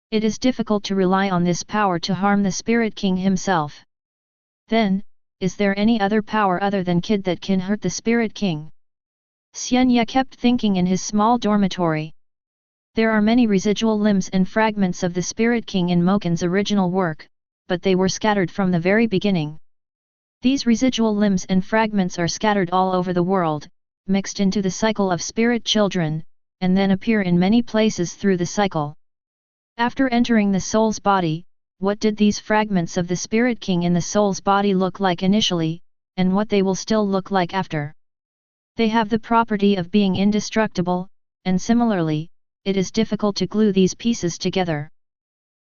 It is difficult to rely on this power to harm the Spirit King himself. Then, is there any other power other than Kid that can hurt the Spirit King? Xian Ye kept thinking in his small dormitory. There are many residual limbs and fragments of the Spirit King in Moken's original work, but they were scattered from the very beginning. These residual limbs and fragments are scattered all over the world, mixed into the cycle of spirit children, and then appear in many places through the cycle. After entering the soul's body, what did these fragments of the Spirit King in the soul's body look like initially, and what they will still look like after? They have the property of being indestructible, and similarly, it is difficult to glue these pieces together.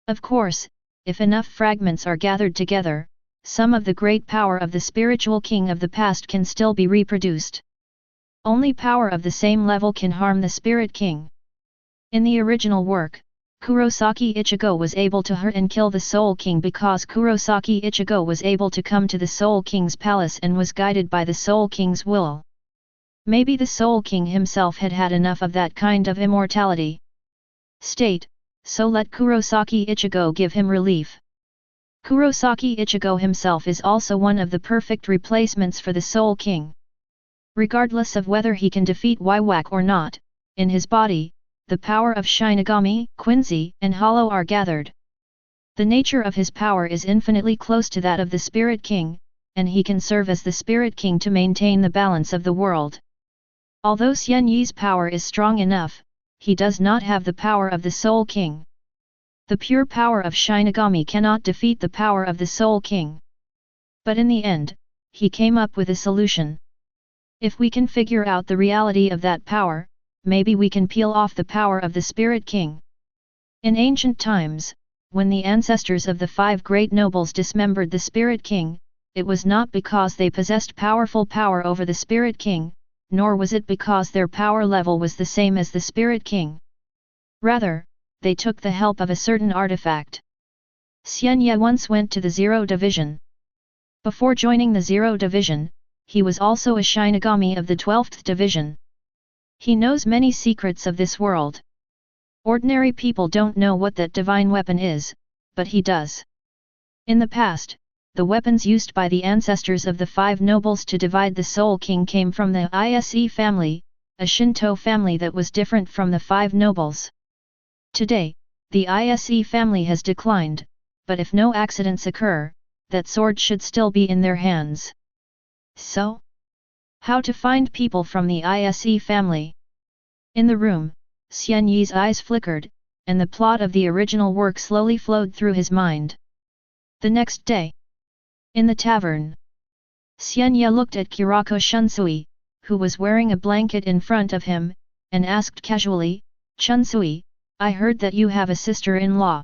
Of course, if enough fragments are gathered together, some of the great power of the spiritual king of the past can still be reproduced. Only power of the same level can harm the Spirit King. In the original work, Kurosaki Ichigo was able to hurt and kill the Soul King because Kurosaki Ichigo was able to come to the Soul King's palace and was guided by the Soul King's will. Maybe the Soul King himself had had enough of that kind of immortality. So let Kurosaki Ichigo give him relief. Kurosaki Ichigo himself is also one of the perfect replacements for the Soul King. Regardless of whether he can defeat Waiwak or not, in his body, the power of Shinigami, Quincy, and Hollow are gathered. The nature of his power is infinitely close to that of the Spirit King, and he can serve as the Spirit King to maintain the balance of the world. Although Xian Ye's power is strong enough, he does not have the power of the Soul King. The pure power of Shinigami cannot defeat the power of the Soul King. But in the end, he came up with a solution. If we can figure out the reality of that power, maybe we can peel off the power of the Spirit King. In ancient times, when the ancestors of the 5 great nobles dismembered the Spirit King, it was not because they possessed powerful power over the Spirit King, nor was it because their power level was the same as the Spirit King. Rather, they took the help of a certain artifact. Xian Ye once went to the Zero Division. Before joining the Zero Division, he was also a Shinigami of the 12th Division. He knows many secrets of this world. Ordinary people don't know what that divine weapon is, but he does. In the past, the weapons used by the ancestors of the 5 nobles to divide the Soul King came from the Isse family, a Shinto family that was different from the 5 nobles. Today, the Isse family has declined, but if no accidents occur, that sword should still be in their hands. So, how to find people from the Isse family? In the room, Xian Ye's eyes flickered, and the plot of the original work slowly flowed through his mind. The next day, in the tavern, Xian Ye looked at Kurako Shunsui, who was wearing a blanket in front of him, and asked casually, "Shunsui, I heard that you have a sister-in-law."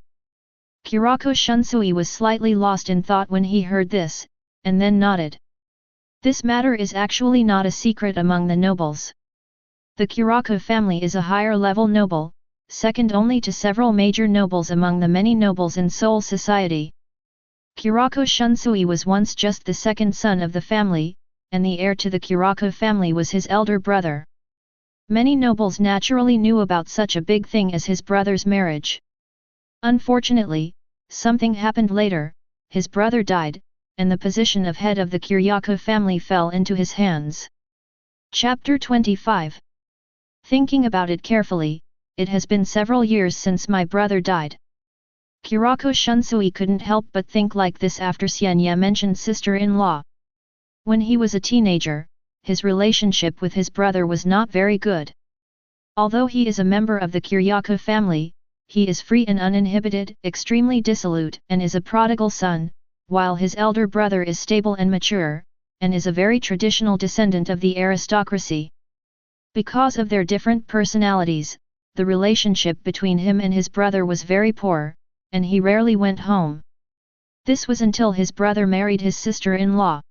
Kurako Shunsui was slightly lost in thought when he heard this, and then nodded. This matter is actually not a secret among the nobles. The Kurako family is a higher-level noble, second only to several major nobles among the many nobles in Seoul society. Kurako Shunsui was once just the second son of the family, and the heir to the Kurako family was his elder brother. Many nobles naturally knew about such a big thing as his brother's marriage. Unfortunately, something happened later, his brother died, and the position of head of the Kurako family fell into his hands. Chapter 25. Thinking about it carefully, it has been several years since my brother died. Kurako Shunsui couldn't help but think like this after Xian Ye mentioned sister-in-law. When he was a teenager, his relationship with his brother was not very good. Although he is a member of the Kurako family, he is free and uninhibited, extremely dissolute, and is a prodigal son, while his elder brother is stable and mature, and is a very traditional descendant of the aristocracy. Because of their different personalities, the relationship between him and his brother was very poor, and he rarely went home. This was until his brother married his sister-in-law.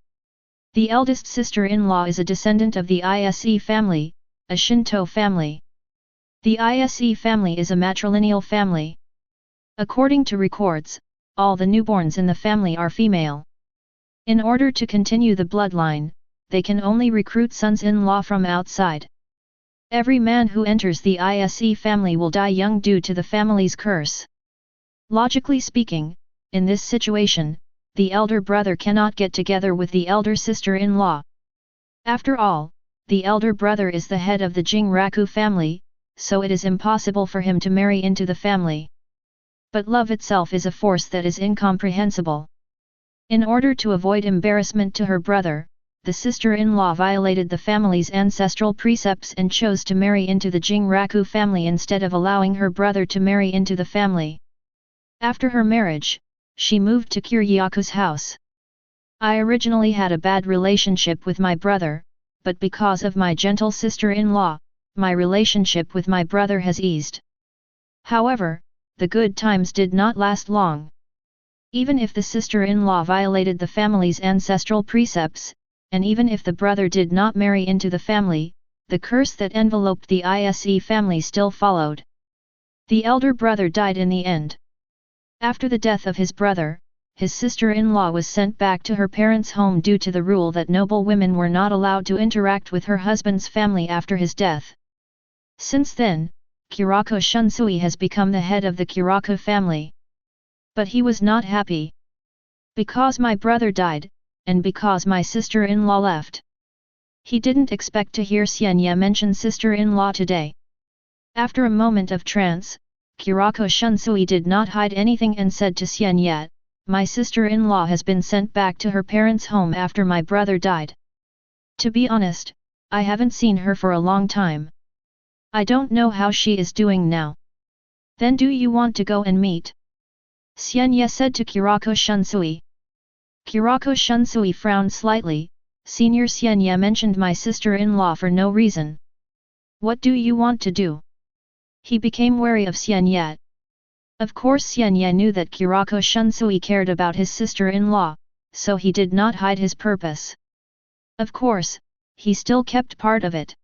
The eldest sister-in-law is a descendant of the Isse family, a Shinto family. The Isse family is a matrilineal family. According to records, all the newborns in the family are female. In order to continue the bloodline, they can only recruit sons-in-law from outside. Every man who enters the Isse family will die young due to the family's curse. Logically speaking, in this situation, the elder brother cannot get together with the elder sister-in-law. After all, the elder brother is the head of the Jinraku family, so it is impossible for him to marry into the family. But love itself is a force that is incomprehensible. In order to avoid embarrassment to her brother, the sister-in-law violated the family's ancestral precepts and chose to marry into the Jinraku family instead of allowing her brother to marry into the family. After her marriage, she moved to Kuryaku's house. I originally had a bad relationship with my brother, but because of my gentle sister-in-law, my relationship with my brother has eased. However, the good times did not last long. Even if the sister-in-law violated the family's ancestral precepts, and even if the brother did not marry into the family, the curse that enveloped the Isse family still followed. The elder brother died in the end. After the death of his brother, his sister-in-law was sent back to her parents' home due to the rule that noble women were not allowed to interact with her husband's family after his death. Since then, Kurako Shunsui has become the head of the Kurako family. But he was not happy. Because my brother died, and because my sister-in-law left. He didn't expect to hear Xian Ye mention sister-in-law today. After a moment of trance, Kurako Shunsui did not hide anything and said to Xian Ye, "My sister-in-law has been sent back to her parents' home after my brother died. To be honest, I haven't seen her for a long time. I don't know how she is doing now." "Then do you want to go and meet?" Xian Ye said to Kurako Shunsui. Kurako Shunsui frowned slightly. "Senior Xian Ye mentioned my sister-in-law for no reason. What do you want to do?" He became wary of Xian Ye. Of course Xian Ye knew that Kurako Shunsui cared about his sister-in-law, so he did not hide his purpose. Of course, he still kept part of it.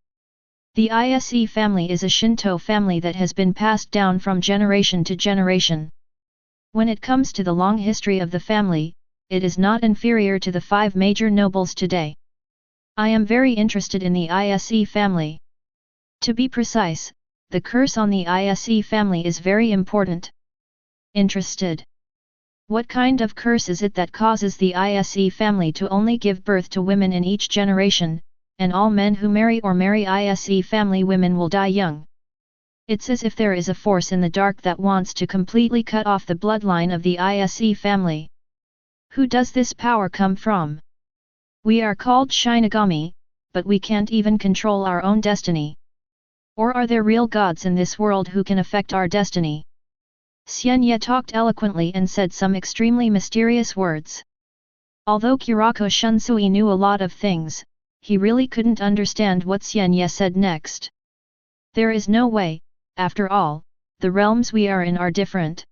The Isse family is a Shinto family that has been passed down from generation to generation. When it comes to the long history of the family, it is not inferior to the 5 major nobles today. I am very interested in the Isse family. To be precise, the curse on the Isse family is very important. Interested? What kind of curse is it that causes the Isse family to only give birth to women in each generation, and all men who marry or marry Isse family women will die young? It's as if there is a force in the dark that wants to completely cut off the bloodline of the Isse family. Who does this power come from? We are called Shinigami, but we can't even control our own destiny. Or are there real gods in this world who can affect our destiny? Xian Ye talked eloquently and said some extremely mysterious words. Although Kurako Shunsui knew a lot of things, he really couldn't understand what Xian Ye said next. There is no way, after all, the realms we are in are different.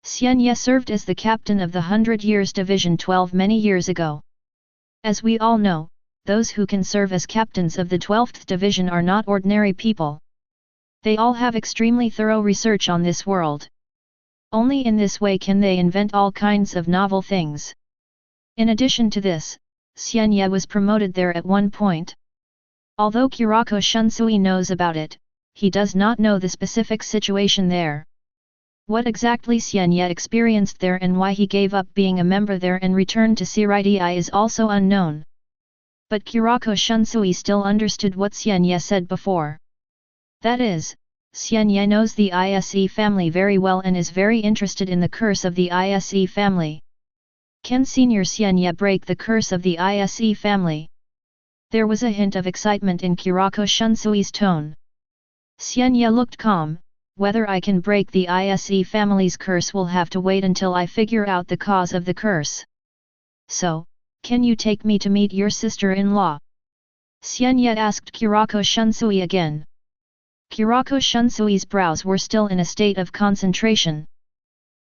Xian Ye served as the captain of the 100 Years Division 12 many years ago. As we all know, those who can serve as captains of the 12th Division are not ordinary people. They all have extremely thorough research on this world. Only in this way can they invent all kinds of novel things. In addition to this, Xian Ye was promoted there at one point. Although Kurako Shunsui knows about it, he does not know the specific situation there. What exactly Xian Ye experienced there and why he gave up being a member there and returned to Seireitei is also unknown. But Kurako Shunsui still understood what Xian Ye said before. That is, Xian Ye knows the Isse family very well and is very interested in the curse of the Isse family. Can Senior Xian Ye break the curse of the Isse family? There was a hint of excitement in Kurako Shunsui's tone. Xian Ye looked calm. Whether I can break the Isse family's curse will have to wait until I figure out the cause of the curse. So, can you take me to meet your sister-in-law? Xian Ye asked Kurako Shunsui again. Kurako Shunsui's brows were still in a state of concentration.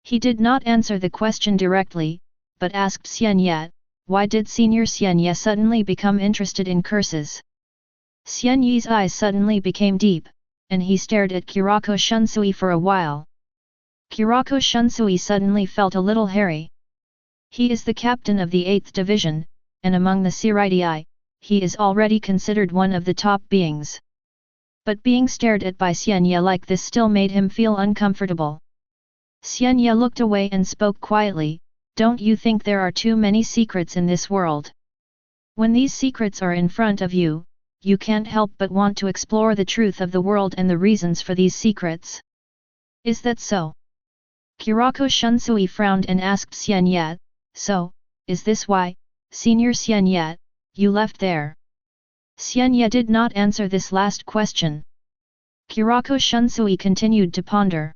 He did not answer the question directly, but asked Xian Ye, why did Senior Xian Ye suddenly become interested in curses? Xian Ye's eyes suddenly became deep, and he stared at Kurako Shunsui for a while. Kurako Shunsui suddenly felt a little hairy. He is the captain of the 8th Division, and among the Seireitei, he is already considered one of the top beings. But being stared at by Xian Ye like this still made him feel uncomfortable. Xian Ye looked away and spoke quietly, don't you think there are too many secrets in this world? When these secrets are in front of you, you can't help but want to explore the truth of the world and the reasons for these secrets. Is that so? Kurako Shunsui frowned and asked Xian Ye, so, is this why, Senior Xian Ye, you left there? Xian Ye did not answer this last question. Kurako Shunsui continued to ponder.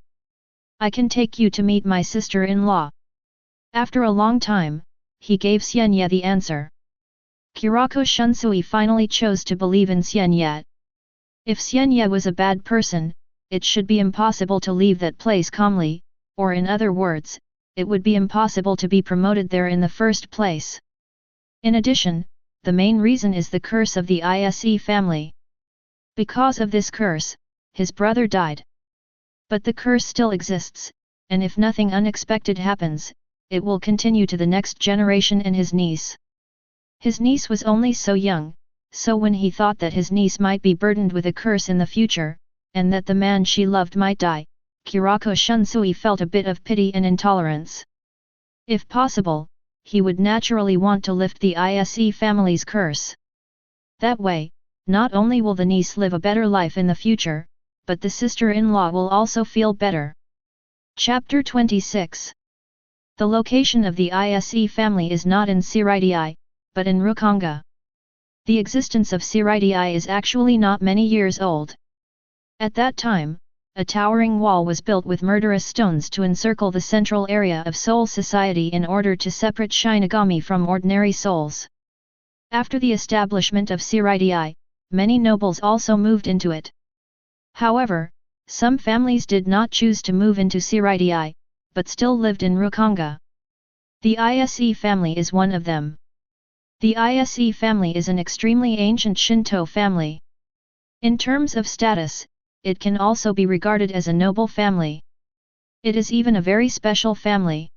I can take you to meet my sister-in-law. After a long time, he gave Xian Ye the answer. Kurako Shunsui finally chose to believe in Xian Ye. If Xian Ye was a bad person, it should be impossible to leave that place calmly, or in other words, it would be impossible to be promoted there in the first place. In addition, the main reason is the curse of the Isse family. Because of this curse, his brother died. But the curse still exists, and if nothing unexpected happens, it will continue to the next generation and his niece. His niece was only so young, so when he thought that his niece might be burdened with a curse in the future, and that the man she loved might die, Kurako Shunsui felt a bit of pity and intolerance. If possible, he would naturally want to lift the Isse family's curse. That way, not only will the niece live a better life in the future, but the sister-in-law will also feel better. Chapter 26. The location of the Isse family is not in Seireitei, but in Rukonga. The existence of Seireitei is actually not many years old. At that time, a towering wall was built with murderous stones to encircle the central area of Soul Society in order to separate Shinigami from ordinary souls. After the establishment of Seireitei, many nobles also moved into it. However, some families did not choose to move into Seireitei, but still lived in Rukonga. The Isse family is one of them. The Isse family is an extremely ancient Shinto family. In terms of status, it can also be regarded as a noble family. It is even a very special family.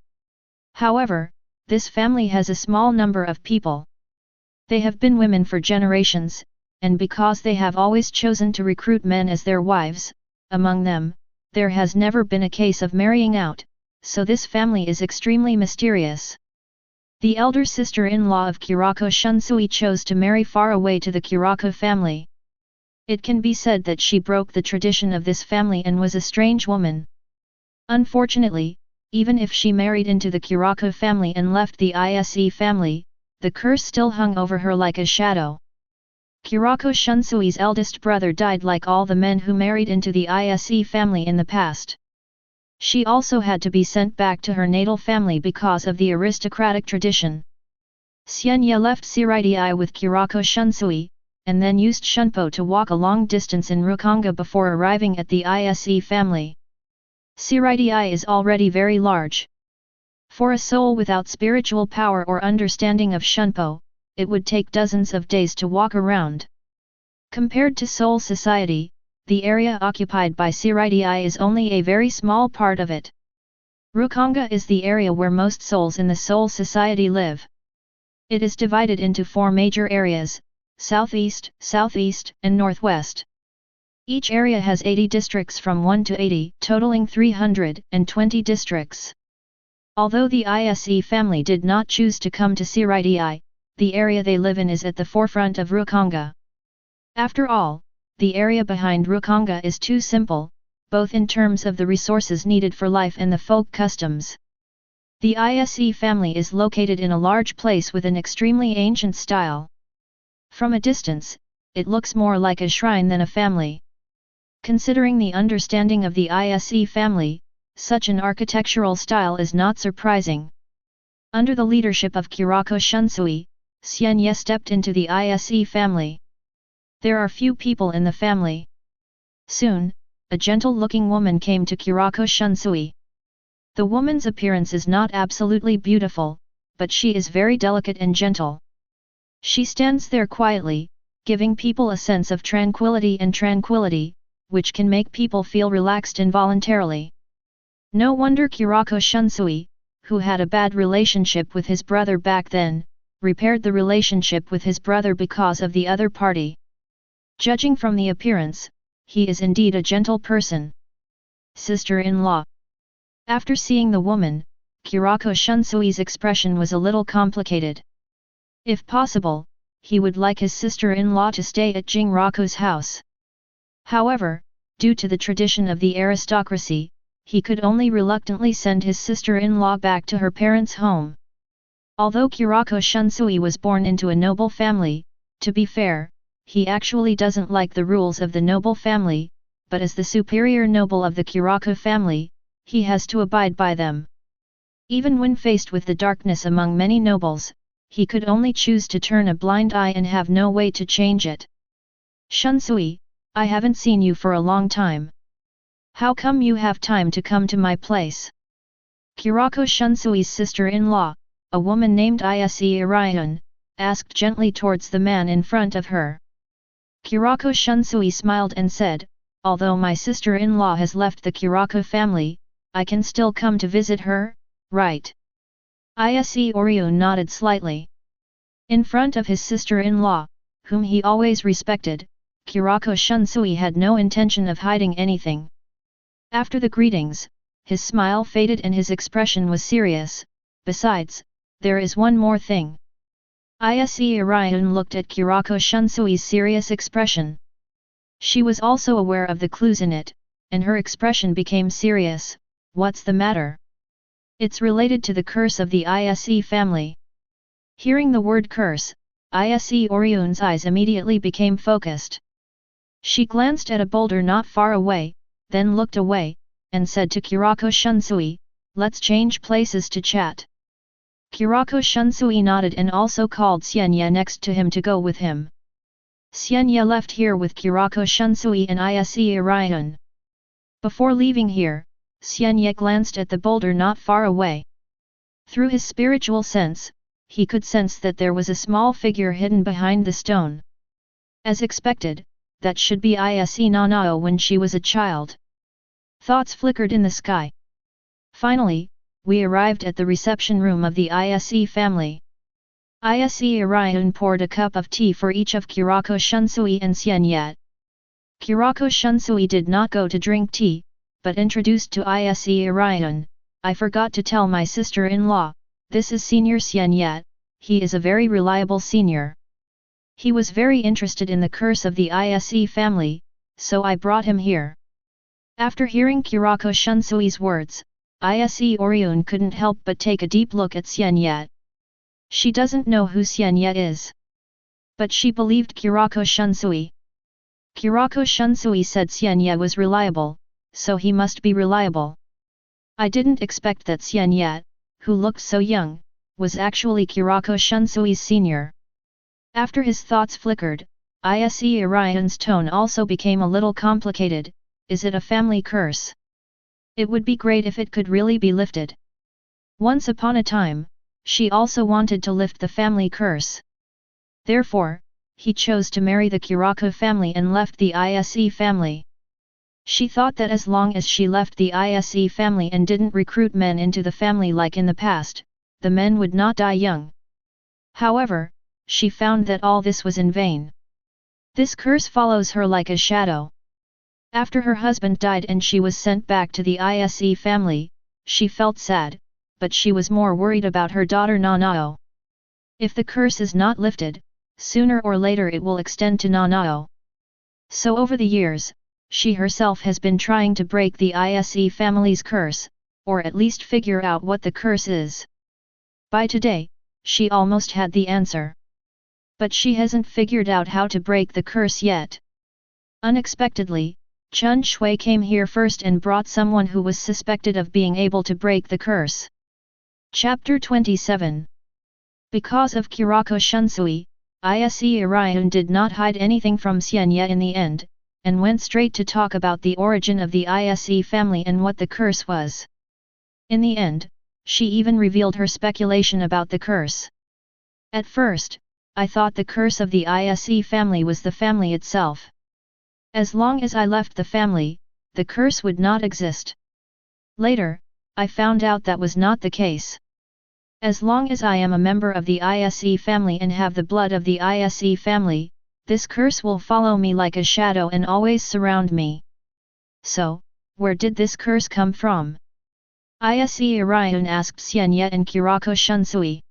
However, this family has a small number of people. They have been women for generations, and because they have always chosen to recruit men as their wives, among them, there has never been a case of marrying out, so this family is extremely mysterious. The elder sister-in-law of Kurako Shunsui chose to marry far away to the Kurako family. It can be said that she broke the tradition of this family and was a strange woman. Unfortunately, even if she married into the Kurako family and left the Isse family, the curse still hung over her like a shadow. Kurako Shunsui's eldest brother died like all the men who married into the Isse family in the past. She also had to be sent back to her natal family because of the aristocratic tradition. Xian Ye left Seireitei with Kurako Shunsui, and then used Shunpo to walk a long distance in Rukanga before arriving at the Isse family. Seireitei is already very large. For a soul without spiritual power or understanding of Shunpo, it would take dozens of days to walk around. Compared to Soul Society, the area occupied by Seireitei is only a very small part of it. Rukanga is the area where most souls in the Soul Society live. It is divided into 4 major areas: Southeast, Southeast, and Northwest. Each area has 80 districts from 1 to 80, totaling 320 districts. Although the Isse family did not choose to come to Seireitei, the area they live in is at the forefront of Rukanga. After all, the area behind Rukanga is too simple, both in terms of the resources needed for life and the folk customs. The Isse family is located in a large place with an extremely ancient style. From a distance, it looks more like a shrine than a family. Considering the understanding of the Isse family, such an architectural style is not surprising. Under the leadership of Kurako Shunsui, Xian Ye stepped into the Isse family. There are few people in the family. Soon, a gentle-looking woman came to Kurako Shunsui. The woman's appearance is not absolutely beautiful, but she is very delicate and gentle. She stands there quietly, giving people a sense of tranquility, which can make people feel relaxed involuntarily. No wonder Kurako Shunsui, who had a bad relationship with his brother back then, repaired the relationship with his brother because of the other party. Judging from the appearance, he is indeed a gentle person. Sister-in-law. After seeing the woman, Kurako Shunsui's expression was a little complicated. If possible, he would like his sister-in-law to stay at Jinraku's house. However, due to the tradition of the aristocracy, he could only reluctantly send his sister-in-law back to her parents' home. Although Kurako Shunsui was born into a noble family, to be fair, he actually doesn't like the rules of the noble family, but as the superior noble of the Kurako family, he has to abide by them. Even when faced with the darkness among many nobles, he could only choose to turn a blind eye and have no way to change it. Shunsui, I haven't seen you for a long time. How come you have time to come to my place? Kurako Shunsui's sister-in-law, a woman named Isse Irion, asked gently towards the man in front of her. Kurako Shunsui smiled and said, although my sister-in-law has left the Kurako family, I can still come to visit her, right? Isse Irion nodded slightly. In front of his sister-in-law, whom he always respected, Kurako Shunsui had no intention of hiding anything. After the greetings, his smile faded and his expression was serious. Besides, there is one more thing. Isse Irion looked at Kurako Shunsui's serious expression. She was also aware of the clues in it, and her expression became serious. What's the matter? It's related to the curse of the Isse family. Hearing the word curse, Isse Orion's eyes immediately became focused. She glanced at a boulder not far away, then looked away, and said to Kurako Shunsui, let's change places to chat. Kurako Shunsui nodded and also called Xian Ye next to him to go with him. Xian Ye left here with Kurako Shunsui and Isse Irion. Before leaving here, Xian Ye glanced at the boulder not far away. Through his spiritual sense, he could sense that there was a small figure hidden behind the stone. As expected, that should be Isse Nanao when she was a child. Thoughts flickered in the sky. Finally, we arrived at the reception room of the Isse family. Isse Irion poured a cup of tea for each of Kurako Shunsui and Xian Ye. Kurako Shunsui did not go to drink tea, but introduced to Isse Irion, I forgot to tell my sister-in-law, this is Senior Xian Ye, he is a very reliable senior. He was very interested in the curse of the Isse family, so I brought him here. After hearing Kurako Shunsui's words, Isse Orion couldn't help but take a deep look at Xian Ye. She doesn't know who Xian Ye is. But she believed Kurako Shunsui. Kurako Shunsui said Xian Ye was reliable, so he must be reliable. I didn't expect that Xian Ye, who looked so young, was actually Kurako Shunsui's senior. After his thoughts flickered, Isse Orion's tone also became a little complicated. Is it a family curse? It would be great if it could really be lifted. Once upon a time, she also wanted to lift the family curse. Therefore, he chose to marry the Kurako family and left the Isse family. She thought that as long as she left the Isse family and didn't recruit men into the family like in the past, the men would not die young. However, she found that all this was in vain. This curse follows her like a shadow. After her husband died and she was sent back to the Isse family, she felt sad, but she was more worried about her daughter Nanao. If the curse is not lifted, sooner or later it will extend to Nanao. So over the years, she herself has been trying to break the Isse family's curse, or at least figure out what the curse is. By today, she almost had the answer. But she hasn't figured out how to break the curse yet. Unexpectedly, Chun Shui came here first and brought someone who was suspected of being able to break the curse. Chapter 27. Because of Kurako Shunsui, Isse Orion did not hide anything from Xian Ye in the end, and went straight to talk about the origin of the Isse family and what the curse was. In the end, she even revealed her speculation about the curse. At first, I thought the curse of the Isse family was the family itself. As long as I left the family, the curse would not exist. Later, I found out that was not the case. As long as I am a member of the Isse family and have the blood of the Isse family, this curse will follow me like a shadow and always surround me. So, where did this curse come from? Isse Orion asked Xian Ye and Kurako Shunsui.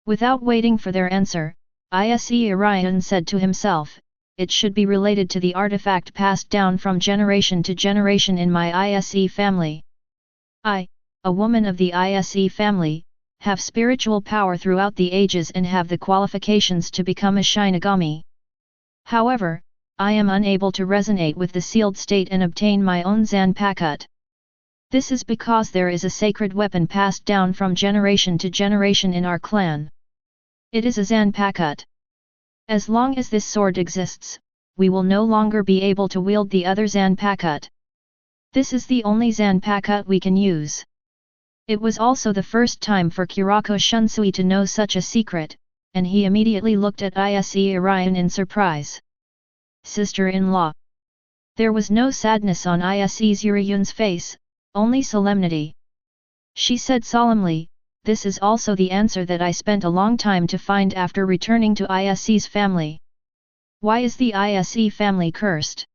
Without waiting for their answer, Isse Orion said to himself, it should be related to the artifact passed down from generation to generation in my Isse family. I, a woman of the Isse family, have spiritual power throughout the ages and have the qualifications to become a Shinigami. However, I am unable to resonate with the sealed state and obtain my own Zanpakuto. This is because there is a sacred weapon passed down from generation to generation in our clan. It is a Zanpakuto. As long as this sword exists, we will no longer be able to wield the other Zanpakuto. This is the only Zanpakuto we can use. It was also the first time for Kurako Shunsui to know such a secret, and he immediately looked at Isse Orion in surprise. Sister-in-law. There was no sadness on Isse Orion's face, only solemnity. She said solemnly, this is also the answer that I spent a long time to find after returning to Isse's family. Why is the Isse family cursed?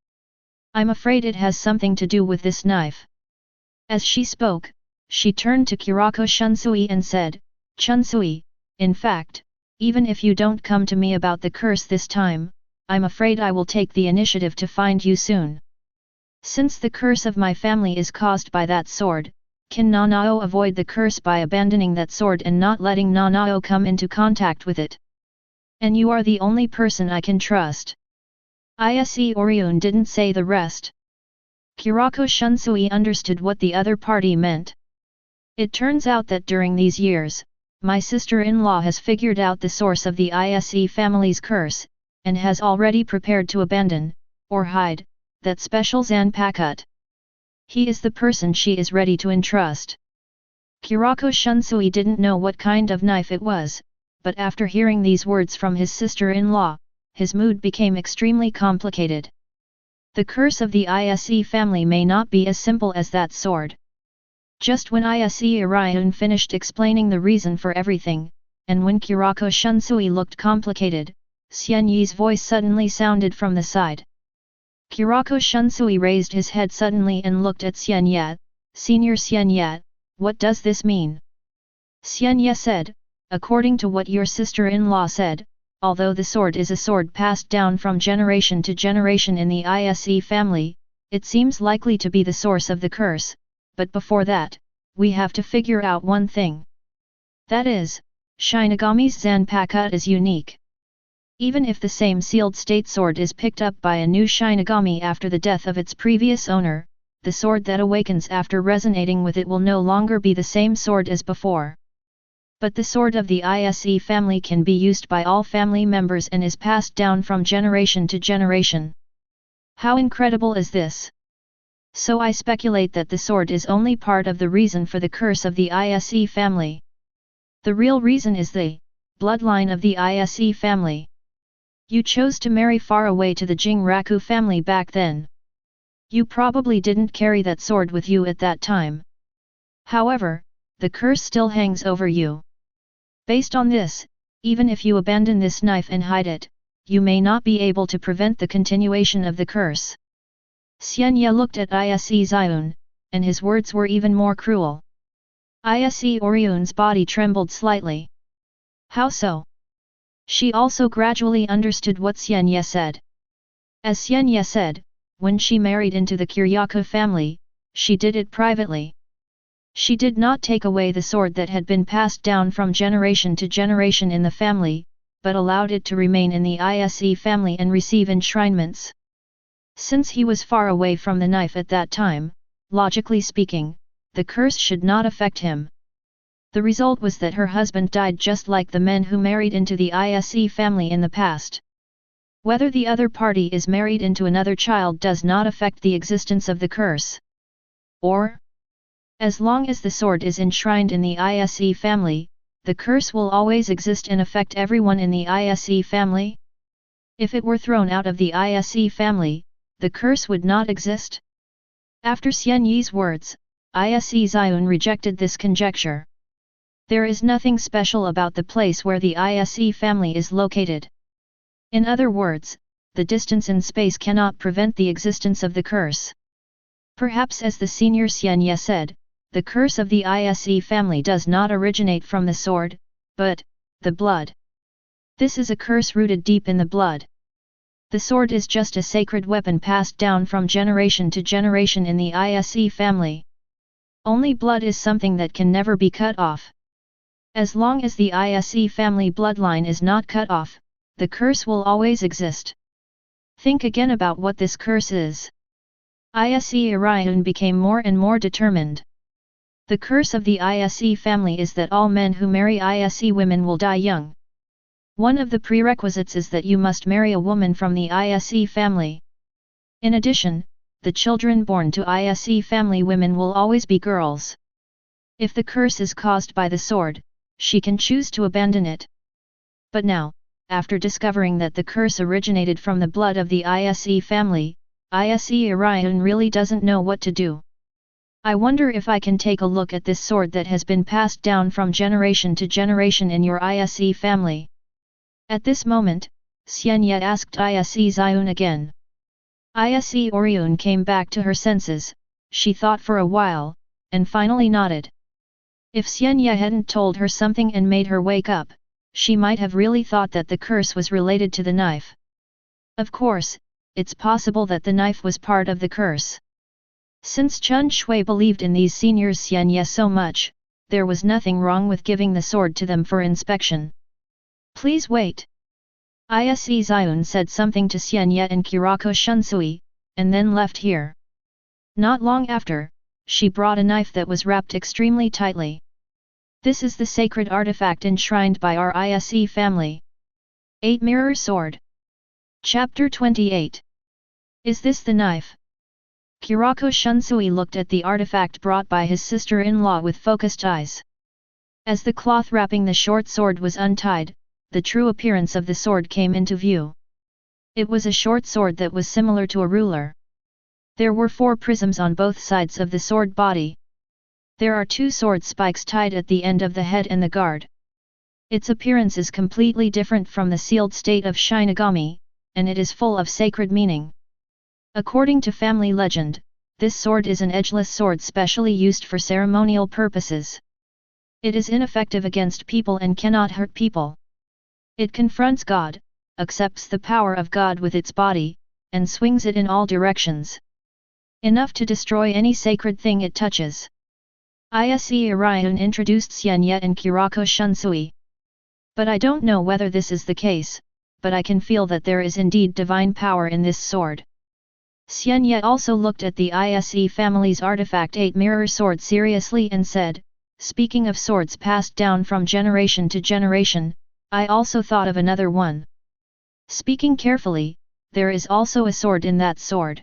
I'm afraid it has something to do with this knife. As she spoke, she turned to Kurako Shunsui and said, Shunsui, in fact, even if you don't come to me about the curse this time, I'm afraid I will take the initiative to find you soon. Since the curse of my family is caused by that sword, can Nanao avoid the curse by abandoning that sword and not letting Nanao come into contact with it? And you are the only person I can trust. Isse Orion didn't say the rest. Kurako Shunsui understood what the other party meant. It turns out that during these years, my sister-in-law has figured out the source of the Isse family's curse, and has already prepared to abandon, or hide, that special Zanpakuto. He is the person she is ready to entrust. Kurako Shunsui didn't know what kind of knife it was, but after hearing these words from his sister-in-law, his mood became extremely complicated. The curse of the Isse family may not be as simple as that sword. Just when Isse Orion finished explaining the reason for everything, and when Kurako Shunsui looked complicated, Xian Ye's voice suddenly sounded from the side. Kurako Shunsui raised his head suddenly and looked at Xian Ye. Senior Xian Ye, what does this mean? Xian Ye said, according to what your sister-in-law said, although the sword is a sword passed down from generation to generation in the Isse family, it seems likely to be the source of the curse, but before that, we have to figure out one thing. That is, Shinigami's Zanpakuto is unique. Even if the same sealed state sword is picked up by a new Shinigami after the death of its previous owner, the sword that awakens after resonating with it will no longer be the same sword as before. But the sword of the Isse family can be used by all family members and is passed down from generation to generation. How incredible is this? So I speculate that the sword is only part of the reason for the curse of the Isse family. The real reason is the bloodline of the Isse family. You chose to marry far away to the Jinraku family back then. You probably didn't carry that sword with you at that time. However, the curse still hangs over you. Based on this, even if you abandon this knife and hide it, you may not be able to prevent the continuation of the curse. Xian Ye looked at Isse Zion, and his words were even more cruel. Isse Oriun's body trembled slightly. How so? She also gradually understood what Xian Ye said. As Xian Ye said, when she married into the Hogyoku family, she did it privately. She did not take away the sword that had been passed down from generation to generation in the family, but allowed it to remain in the Isse family and receive enshrinements. Since he was far away from the knife at that time, logically speaking, the curse should not affect him. The result was that her husband died just like the men who married into the Isse family in the past. Whether the other party is married into another child does not affect the existence of the curse. Or, as long as the sword is enshrined in the Isse family, the curse will always exist and affect everyone in the Isse family? If it were thrown out of the Isse family, the curse would not exist? After Xian Ye's words, Isse Zion rejected this conjecture. There is nothing special about the place where the Isse family is located. In other words, the distance in space cannot prevent the existence of the curse. Perhaps as the senior Xian Ye said, the curse of the Isse family does not originate from the sword, but the blood. This is a curse rooted deep in the blood. The sword is just a sacred weapon passed down from generation to generation in the Isse family. Only blood is something that can never be cut off. As long as the Isse family bloodline is not cut off, the curse will always exist. Think again about what this curse is. Isse Orion became more and more determined. The curse of the Isse family is that all men who marry Isse women will die young. One of the prerequisites is that you must marry a woman from the Isse family. In addition, the children born to Isse family women will always be girls. If the curse is caused by the sword, she can choose to abandon it. But now, after discovering that the curse originated from the blood of the Isse family, Isse Orion really doesn't know what to do. I wonder if I can take a look at this sword that has been passed down from generation to generation in your Isse family. At this moment, Xian Ye asked Isse Zion again. Isse Orion came back to her senses, she thought for a while, and finally nodded. If Xian Ye hadn't told her something and made her wake up, she might have really thought that the curse was related to the knife. Of course, it's possible that the knife was part of the curse. Since Chun Shui believed in these seniors Xian Ye so much, there was nothing wrong with giving the sword to them for inspection. Please wait. Isse Zion said something to Xian Ye and Kurako Shunsui, and then left here. Not long after, she brought a knife that was wrapped extremely tightly. This is the sacred artifact enshrined by our Isse family. 8 Mirror Sword. Chapter 28. Is this the knife? Kurako Shunsui looked at the artifact brought by his sister-in-law with focused eyes. As the cloth wrapping the short sword was untied, the true appearance of the sword came into view. It was a short sword that was similar to a ruler. There were 4 prisms on both sides of the sword body. There are 2 sword spikes tied at the end of the head and the guard. Its appearance is completely different from the sealed state of Shinigami, and it is full of sacred meaning. According to family legend, this sword is an edgeless sword specially used for ceremonial purposes. It is ineffective against people and cannot hurt people. It confronts God, accepts the power of God with its body, and swings it in all directions. Enough to destroy any sacred thing it touches. Isse Orion introduced Xian Ye and Kurako Shunsui. But I don't know whether this is the case, but I can feel that there is indeed divine power in this sword. Xian Ye also looked at the Isse family's artifact 8 mirror sword seriously and said, speaking of swords passed down from generation to generation, I also thought of another one. Speaking carefully, there is also a sword in that sword.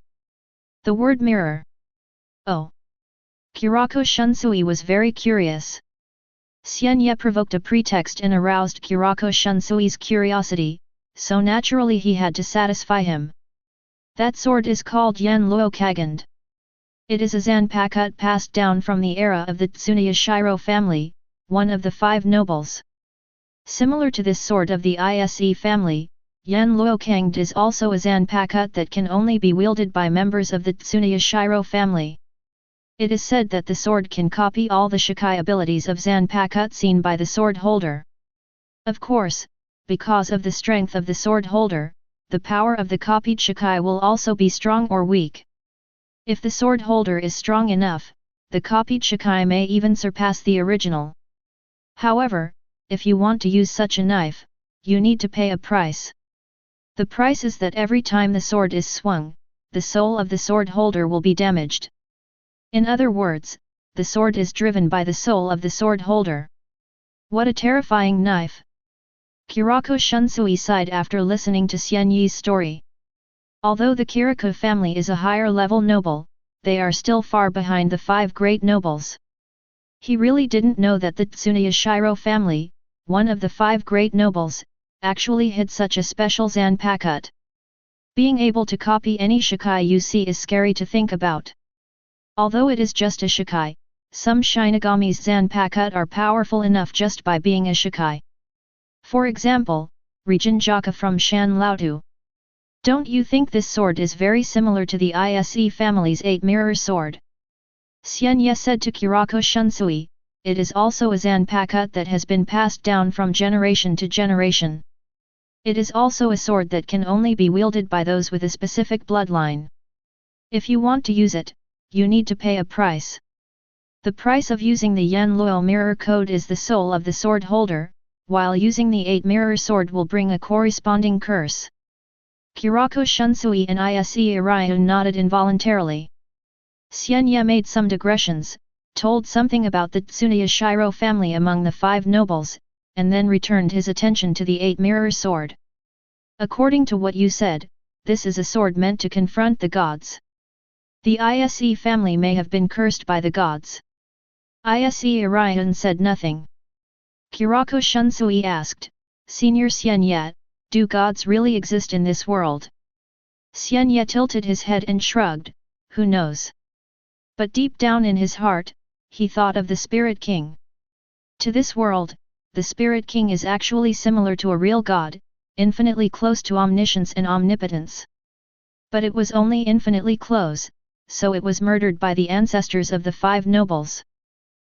The word mirror. Oh. Kurako Shunsui was very curious. Xian Ye provoked a pretext and aroused Kurako Shunsui's curiosity, so naturally he had to satisfy him. That sword is called Yen Luo Kagand. It is a zanpakut passed down from the era of the Tsuneya Shiro family, one of the 5 nobles. Similar to this sword of the Isse family, Yen Luo Kagand is also a zanpakut that can only be wielded by members of the Tsuneya Shiro family. It is said that the sword can copy all the shikai abilities of zanpakut seen by the sword holder. Of course, because of the strength of the sword holder, the power of the copied shikai will also be strong or weak. If the sword holder is strong enough, the copied shikai may even surpass the original. However, if you want to use such a knife, you need to pay a price. The price is that every time the sword is swung, the soul of the sword holder will be damaged. In other words, the sword is driven by the soul of the sword holder. What a terrifying knife! Kurako Shunsui sighed after listening to Xian Ye's story. Although the Kiriko family is a higher-level noble, they are still far behind the 5 great nobles. He really didn't know that the Tsuneya Shiro family, one of the 5 great nobles, actually had such a special zanpakut. Being able to copy any shikai you see is scary to think about. Although it is just a shikai, some Shinigami's zanpakut are powerful enough just by being a shikai. For example, Rijin Jaka from Shan Laotu. Don't you think this sword is very similar to the Isse family's 8 mirror sword? Xian Ye said to Kurako Shunsui, it is also a zanpakut that has been passed down from generation to generation. It is also a sword that can only be wielded by those with a specific bloodline. If you want to use it, you need to pay a price. The price of using the Yen Luo mirror code is the soul of the sword holder, while using the 8 mirror sword will bring a corresponding curse. Kurako Shunsui and Isse Orion nodded involuntarily. Xian Ye made some digressions, told something about the Tsuneya Shiro family among the 5 nobles, and then returned his attention to the 8 mirror sword. According to what you said, this is a sword meant to confront the gods. The Isse family may have been cursed by the gods. Isse Orion said nothing. Kurako Shunsui asked, Senior Xian Ye, do gods really exist in this world? Xian Ye tilted his head and shrugged, who knows? But deep down in his heart, he thought of the Spirit King. To this world, the Spirit King is actually similar to a real god, infinitely close to omniscience and omnipotence. But it was only infinitely close, so it was murdered by the ancestors of the 5 nobles.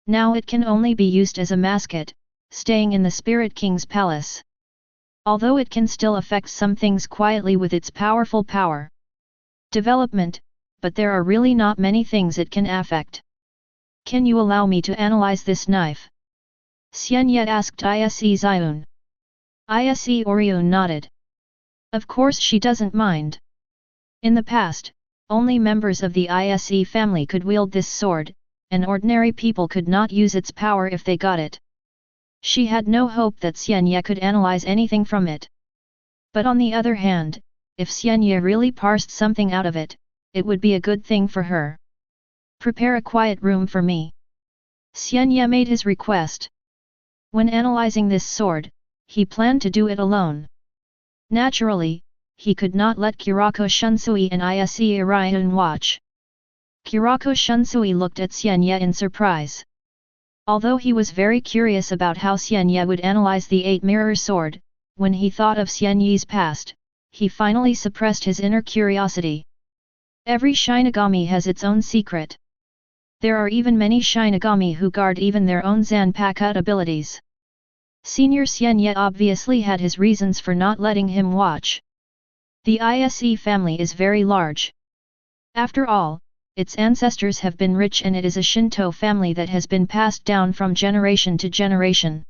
Now it can only be used as a mascot, staying in the Spirit King's palace. Although it can still affect some things quietly with its powerful power development, but there are really not many things it can affect. Can you allow me to analyze this knife? Xian Ye asked Isse Zion. Isse Orion nodded. Of course she doesn't mind. In the past, only members of the Isse family could wield this sword, and ordinary people could not use its power if they got it. She had no hope that Xian Ye could analyze anything from it. But on the other hand, if Xian Ye really parsed something out of it, it would be a good thing for her. Prepare a quiet room for me. Xian Ye made his request. When analyzing this sword, he planned to do it alone. Naturally, he could not let Kurako Shunsui and Isse Orion watch. Kurako Shunsui looked at Xian Ye in surprise. Although he was very curious about how Xian Ye would analyze the 8 mirror sword, when he thought of Xian Ye's past, he finally suppressed his inner curiosity. Every Shinigami has its own secret. There are even many Shinigami who guard even their own Zanpakut abilities. Senior Xian Ye obviously had his reasons for not letting him watch. The Isse family is very large. After all, its ancestors have been rich and it is a Shinto family that has been passed down from generation to generation.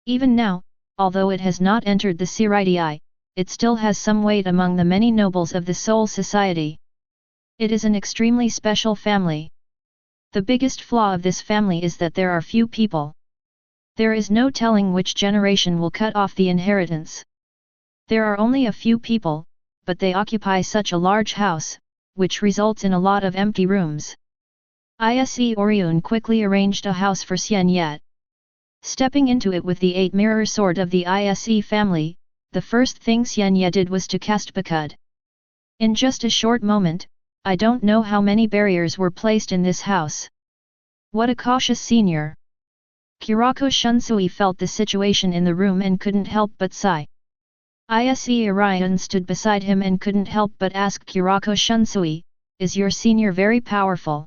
Even now, although it has not entered the Seireitei, it still has some weight among the many nobles of the Soul Society. It is an extremely special family. The biggest flaw of this family is that there are few people. There is no telling which generation will cut off the inheritance. There are only a few people, but they occupy such a large house, which results in a lot of empty rooms. Isse Orion quickly arranged a house for Xian Ye. Stepping into it with the 8-mirror sword of the Isse family, the first thing Xian Ye did was to cast Bakud. In just a short moment, I don't know how many barriers were placed in this house. What a cautious senior! Kurako Shunsui felt the situation in the room and couldn't help but sigh. Isse Orion stood beside him and couldn't help but ask Kurako Shunsui, "Is your senior very powerful?"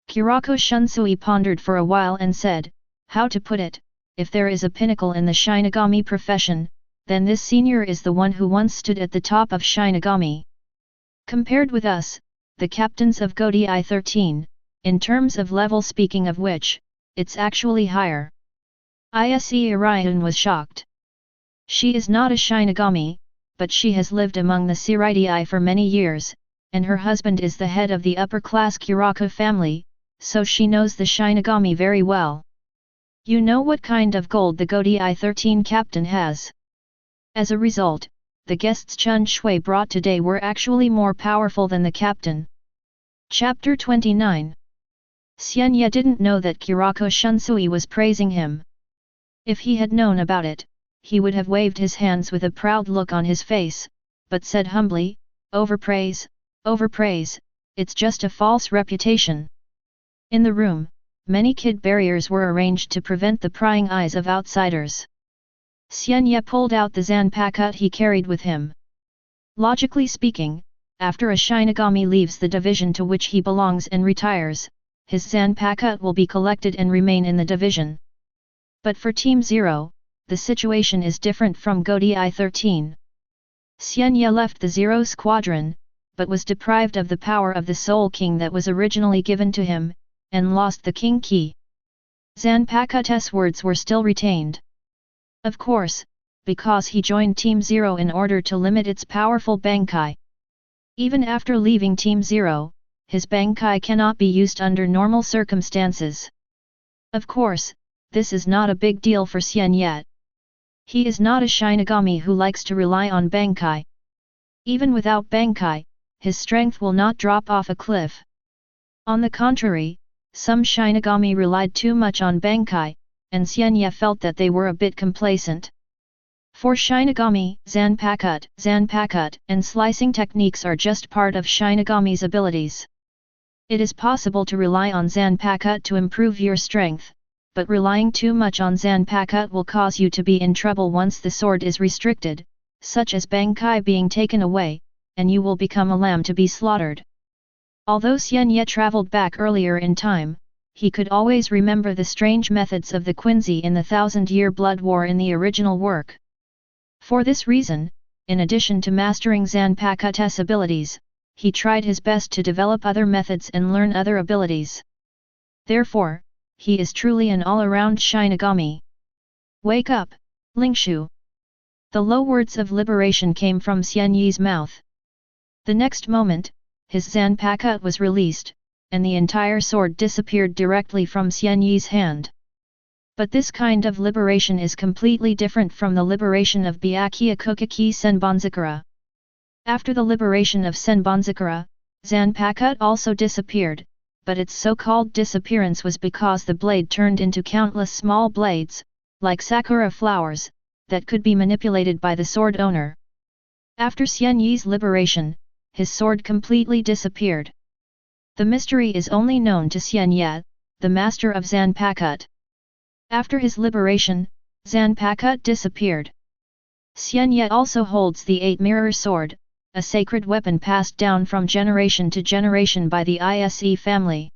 Kurako Shunsui pondered for a while and said, "How to put it, if there is a pinnacle in the Shinigami profession, then this senior is the one who once stood at the top of Shinigami. Compared with us, the captains of Godai 13, in terms of level speaking of which, it's actually higher." Isse Orion was shocked. She is not a Shinigami, but she has lived among the Seireitei for many years, and her husband is the head of the upper-class Kurako family, so she knows the Shinigami very well. "You know what kind of gold the Godai 13 captain has?" As a result, the guests Chun Shui brought today were actually more powerful than the captain. Chapter 29. Xian Ye didn't know that Kurako Shunsui was praising him. If he had known about it, he would have waved his hands with a proud look on his face, but said humbly, overpraise, it's just a false reputation." In the room, many kid barriers were arranged to prevent the prying eyes of outsiders. Xian Ye pulled out the Zanpakuto he carried with him. Logically speaking, after a Shinigami leaves the division to which he belongs and retires, his Zanpakuto will be collected and remain in the division. But for Team 0, the situation is different from Godai 13. Xian Ye left the Zero Squadron, but was deprived of the power of the Soul King that was originally given to him, and lost the King Key. Zanpakuto's words were still retained. Of course, because he joined Team 0 in order to limit its powerful Bankai. Even after leaving Team 0, his Bankai cannot be used under normal circumstances. Of course, this is not a big deal for Xian Ye. He is not a Shinigami who likes to rely on Bankai. Even without Bankai, his strength will not drop off a cliff. On the contrary, some Shinigami relied too much on Bankai, and Xian Ye felt that they were a bit complacent. For Shinigami, Zanpakuto, and slicing techniques are just part of Shinigami's abilities. It is possible to rely on Zanpakuto to improve your strength, but relying too much on Zanpakuto will cause you to be in trouble once the sword is restricted, such as Bankai being taken away, and you will become a lamb to be slaughtered. Although Xian Ye traveled back earlier in time, he could always remember the strange methods of the Quincy in the Thousand-Year Blood War in the original work. For this reason, in addition to mastering Zanpakuto's abilities, he tried his best to develop other methods and learn other abilities. Therefore, he is truly an all-around Shinigami. "Wake up, Lingshu!" The low words of liberation came from Xian Ye's mouth. The next moment, his Zanpakuto was released, and the entire sword disappeared directly from Xian Ye's hand. But this kind of liberation is completely different from the liberation of Byakuya Kukaki Senbonzakura. After the liberation of Senbonzakura, Zanpakuto also disappeared, but its so-called disappearance was because the blade turned into countless small blades, like sakura flowers, that could be manipulated by the sword owner. After Xian Ye's liberation, his sword completely disappeared. The mystery is only known to Xian Ye, the master of Zanpakuto. After his liberation, Zanpakuto disappeared. Xian Ye also holds the 8-mirror sword, a sacred weapon passed down from generation to generation by the Isse family.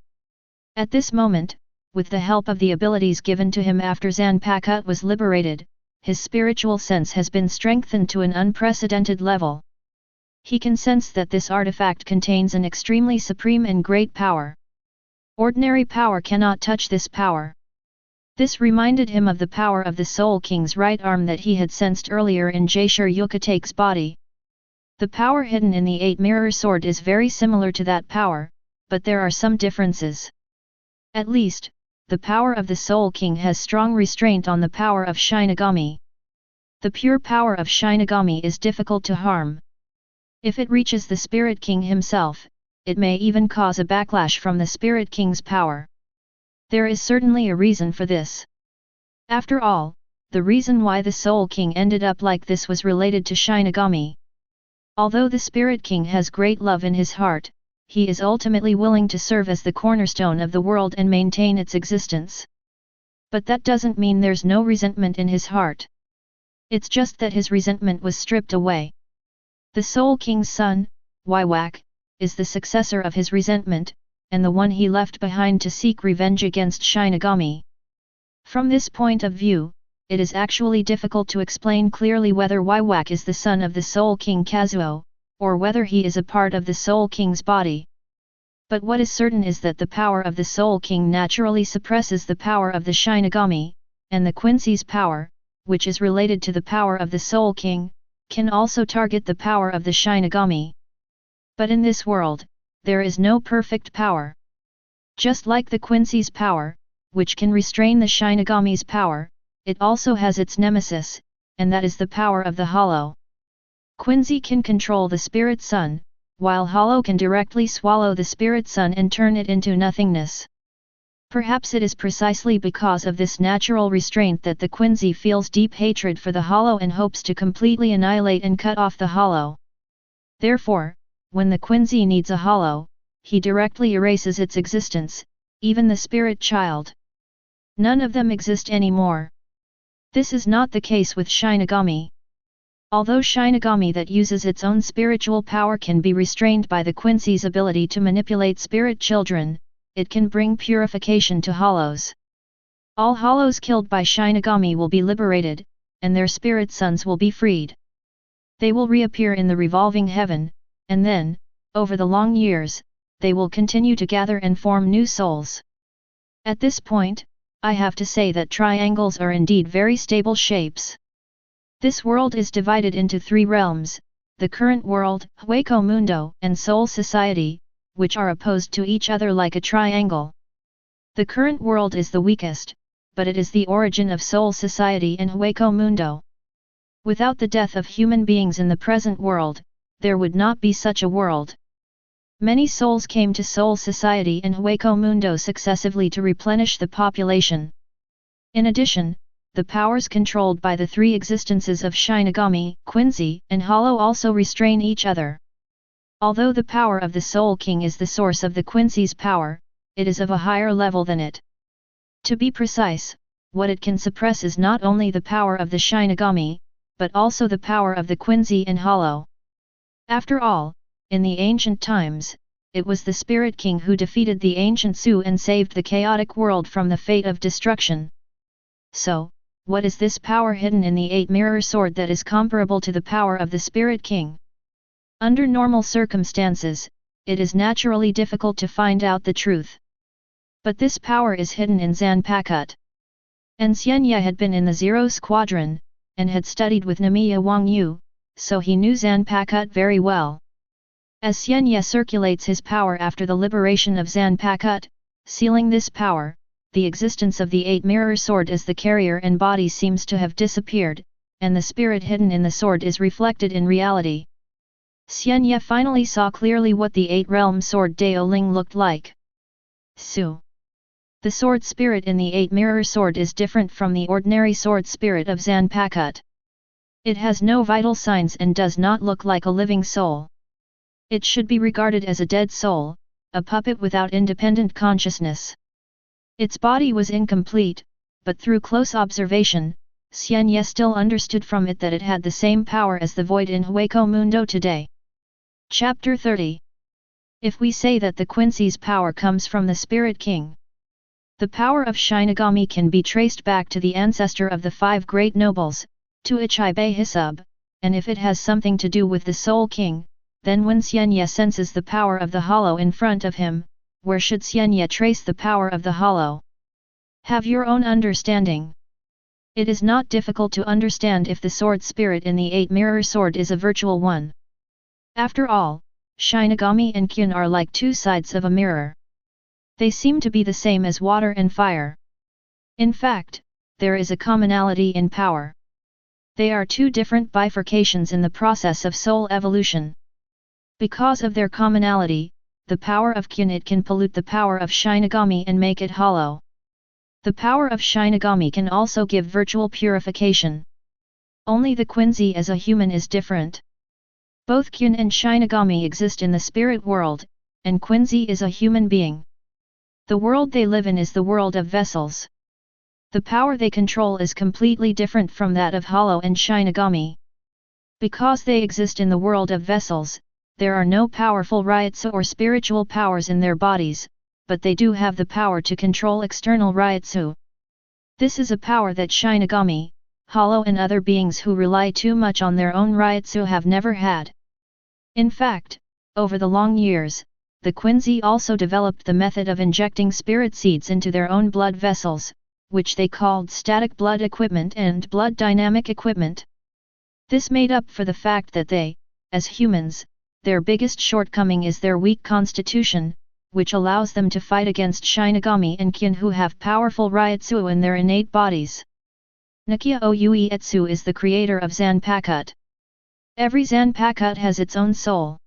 At this moment, with the help of the abilities given to him after Zanpakuto was liberated, his spiritual sense has been strengthened to an unprecedented level. He can sense that this artifact contains an extremely supreme and great power. Ordinary power cannot touch this power. This reminded him of the power of the Soul King's right arm that he had sensed earlier in Jaishur Ukitake's body. The power hidden in the Eight Mirror Sword is very similar to that power, but there are some differences. At least, the power of the Soul King has strong restraint on the power of Shinigami. The pure power of Shinigami is difficult to harm. If it reaches the Spirit King himself, it may even cause a backlash from the Spirit King's power. There is certainly a reason for this. After all, the reason why the Soul King ended up like this was related to Shinigami. Although the Spirit King has great love in his heart, he is ultimately willing to serve as the cornerstone of the world and maintain its existence. But that doesn't mean there's no resentment in his heart. It's just that his resentment was stripped away. The Soul King's son, Waiwak, is the successor of his resentment, and the one he left behind to seek revenge against Shinigami. From this point of view, it is actually difficult to explain clearly whether Waiwak is the son of the Soul King Kazuo, or whether he is a part of the Soul King's body. But what is certain is that the power of the Soul King naturally suppresses the power of the Shinigami, and the Quincy's power, which is related to the power of the Soul King, can also target the power of the Shinigami. But in this world, there is no perfect power. Just like the Quincy's power, which can restrain the Shinigami's power, it also has its nemesis, and that is the power of the Hollow. Quincy can control the Spirit Sun, while Hollow can directly swallow the Spirit Sun and turn it into nothingness. Perhaps it is precisely because of this natural restraint that the Quincy feels deep hatred for the Hollow and hopes to completely annihilate and cut off the Hollow. Therefore, when the Quincy needs a Hollow, he directly erases its existence, even the Spirit Child. None of them exist anymore. This is not the case with Shinigami. Although Shinigami that uses its own spiritual power can be restrained by the Quincy's ability to manipulate spirit children, it can bring purification to Hollows. All Hollows killed by Shinigami will be liberated, and their spirit sons will be freed. They will reappear in the revolving heaven, and then, over the long years, they will continue to gather and form new souls. At this point, I have to say that triangles are indeed very stable shapes. This world is divided into three realms, the current world, Hueco Mundo, and Soul Society, which are opposed to each other like a triangle. The current world is the weakest, but it is the origin of Soul Society and Hueco Mundo. Without the death of human beings in the present world, there would not be such a world. Many souls came to Soul Society and Hueco Mundo successively to replenish the population. In addition, the powers controlled by the three existences of Shinigami, Quincy, and Hollow also restrain each other. Although the power of the Soul King is the source of the Quincy's power, it is of a higher level than it. To be precise, what it can suppress is not only the power of the Shinigami, but also the power of the Quincy and Hollow. After all, in the ancient times, it was the Spirit King who defeated the ancient Su and saved the chaotic world from the fate of destruction. So, what is this power hidden in the Eight Mirror Sword that is comparable to the power of the Spirit King? Under normal circumstances, it is naturally difficult to find out the truth. But this power is hidden in Zanpakuto. And Xian Ye had been in the Zero Squadron, and had studied with Namiya Wang Yu, so he knew Zanpakuto very well. As Xian Ye circulates his power after the liberation of Zanpakuto, sealing this power, the existence of the Eight Mirror Sword as the carrier and body seems to have disappeared, and the spirit hidden in the sword is reflected in reality. Xian Ye finally saw clearly what the Eight-Realm Sword Dao Ling looked like. Su. The sword spirit in the Eight Mirror Sword is different from the ordinary sword spirit of Zanpakuto. It has no vital signs and does not look like a living soul. It should be regarded as a dead soul, a puppet without independent consciousness. Its body was incomplete, but through close observation, Xian Ye still understood from it that it had the same power as the void in Hueco Mundo today. Chapter 30. If we say that the Quincy's power comes from the Spirit King, The power of Shinigami can be traced back to the ancestor of the 5 great nobles, to Ichibei Hisub, and if it has something to do with the Soul King, then when Xian Ye senses the power of the hollow in front of him, where should Xian Ye trace the power of the hollow? Have your own understanding. It is not difficult to understand if the sword spirit in the 8 mirror sword is a virtual one. After all, Shinigami and Qin are like 2 sides of a mirror. They seem to be the same as water and fire. In fact, there is a commonality in power. They are 2 different bifurcations in the process of soul evolution. Because of their commonality, the power of Qin it can pollute the power of Shinigami and make it hollow. The power of Shinigami can also give virtual purification. Only the Quincy as a human is different. Both Qin and Shinigami exist in the spirit world, and Quincy is a human being. The world they live in is the world of vessels. The power they control is completely different from that of Hollow and Shinigami. Because they exist in the world of vessels, there are no powerful Ryutsu or spiritual powers in their bodies, but they do have the power to control external Ryutsu. This is a power that Shinigami, Hollow and other beings who rely too much on their own Ryutsu have never had. In fact, over the long years, the Quincy also developed the method of injecting spirit seeds into their own blood vessels, which they called static blood equipment and blood dynamic equipment. This made up for the fact that they, as humans, their biggest shortcoming is their weak constitution, which allows them to fight against Shinigami and Qin who have powerful Ryutsu in their innate bodies. Nakia Oyuetsu is the creator of Zanpakuto. Every Zanpakuto has its own soul.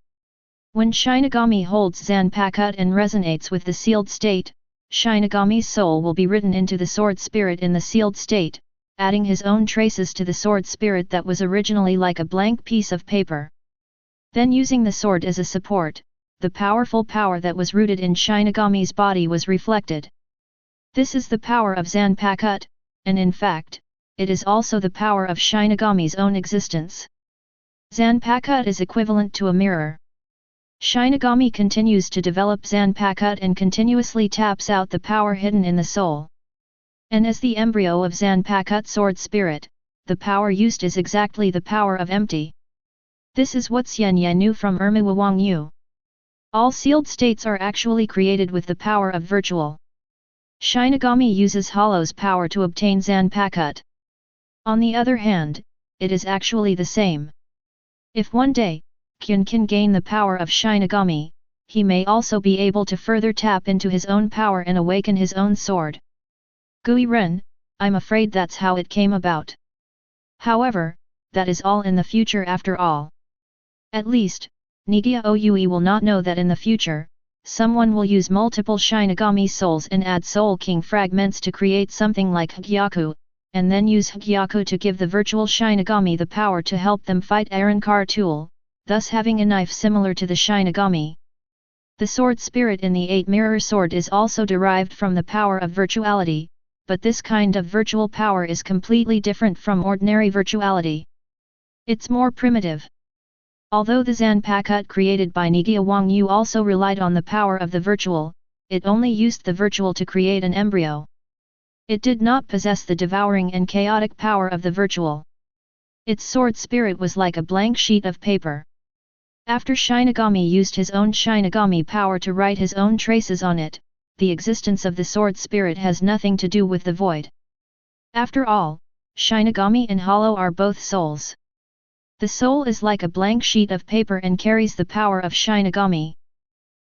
When Shinigami holds Zanpakuto and resonates with the sealed state, Shinigami's soul will be written into the sword spirit in the sealed state, adding his own traces to the sword spirit that was originally like a blank piece of paper. Then using the sword as a support, the powerful power that was rooted in Shinigami's body was reflected. This is the power of Zanpakuto, and in fact, it is also the power of Shinigami's own existence. Zanpakuto is equivalent to a mirror. Shinigami continues to develop Zanpakuto and continuously taps out the power hidden in the soul. And as the embryo of Zanpakuto sword spirit, the power used is exactly the power of empty. This is what Xian Ye knew from Ermiwa Wang Yu. All sealed states are actually created with the power of virtual. Shinigami uses Hollow's power to obtain Zanpakuto. On the other hand, it is actually the same. If one day, Qin can gain the power of Shinigami, he may also be able to further tap into his own power and awaken his own sword. Gui Ren, I'm afraid that's how it came about. However, that is all in the future after all. At least, Nigia Oue will not know that in the future, someone will use multiple Shinigami souls and add Soul King fragments to create something like Hogyoku, and then use Hogyoku to give the virtual Shinigami the power to help them fight Arrancar Tool, thus having a knife similar to the Shinigami. The sword spirit in the 8 mirror sword is also derived from the power of virtuality, but this kind of virtual power is completely different from ordinary virtuality. It's more primitive. Although the Zanpakuto created by Nigia Wang Yu also relied on the power of the virtual, it only used the virtual to create an embryo. It did not possess the devouring and chaotic power of the virtual. Its sword spirit was like a blank sheet of paper. After Shinigami used his own Shinigami power to write his own traces on it, the existence of the sword spirit has nothing to do with the void. After all, Shinigami and Hollow are both souls. The soul is like a blank sheet of paper and carries the power of Shinigami.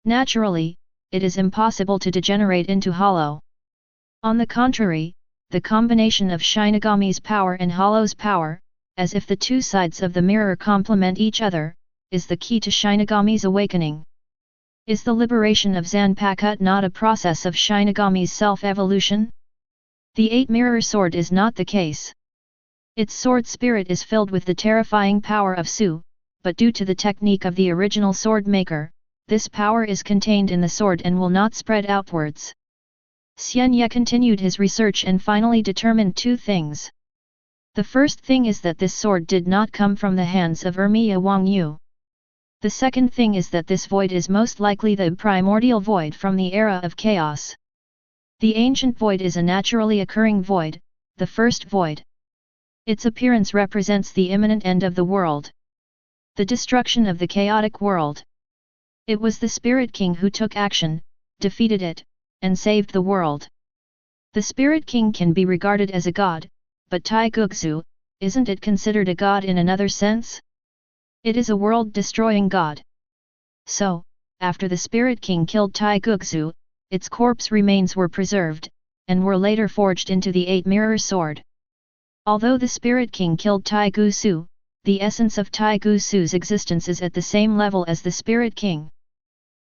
Naturally, it is impossible to degenerate into Hollow. On the contrary, the combination of Shinigami's power and Hollow's power, as if the 2 sides of the mirror complement each other, is the key to Shinigami's awakening. Is the liberation of Zanpakuto not a process of Shinigami's self-evolution? The 8 mirror sword is not the case. Its sword spirit is filled with the terrifying power of Su, but due to the technique of the original sword maker, this power is contained in the sword and will not spread outwards. Xian Ye continued his research and finally determined 2 things. The first thing is that this sword did not come from the hands of Ermiwa Wang Yu. The second thing is that this void is most likely the primordial void from the era of chaos. The ancient void is a naturally occurring void, the first void. Its appearance represents the imminent end of the world. The destruction of the chaotic world. It was the Spirit King who took action, defeated it, and saved the world. The Spirit King can be regarded as a god, but Taiguksu, isn't it considered a god in another sense? It is a world-destroying god. So, after the Spirit King killed Taiguksu, its corpse remains were preserved, and were later forged into the Eight-Mirror Sword. Although the Spirit King killed Taiguksu, the essence of Taiguksu's existence is at the same level as the Spirit King.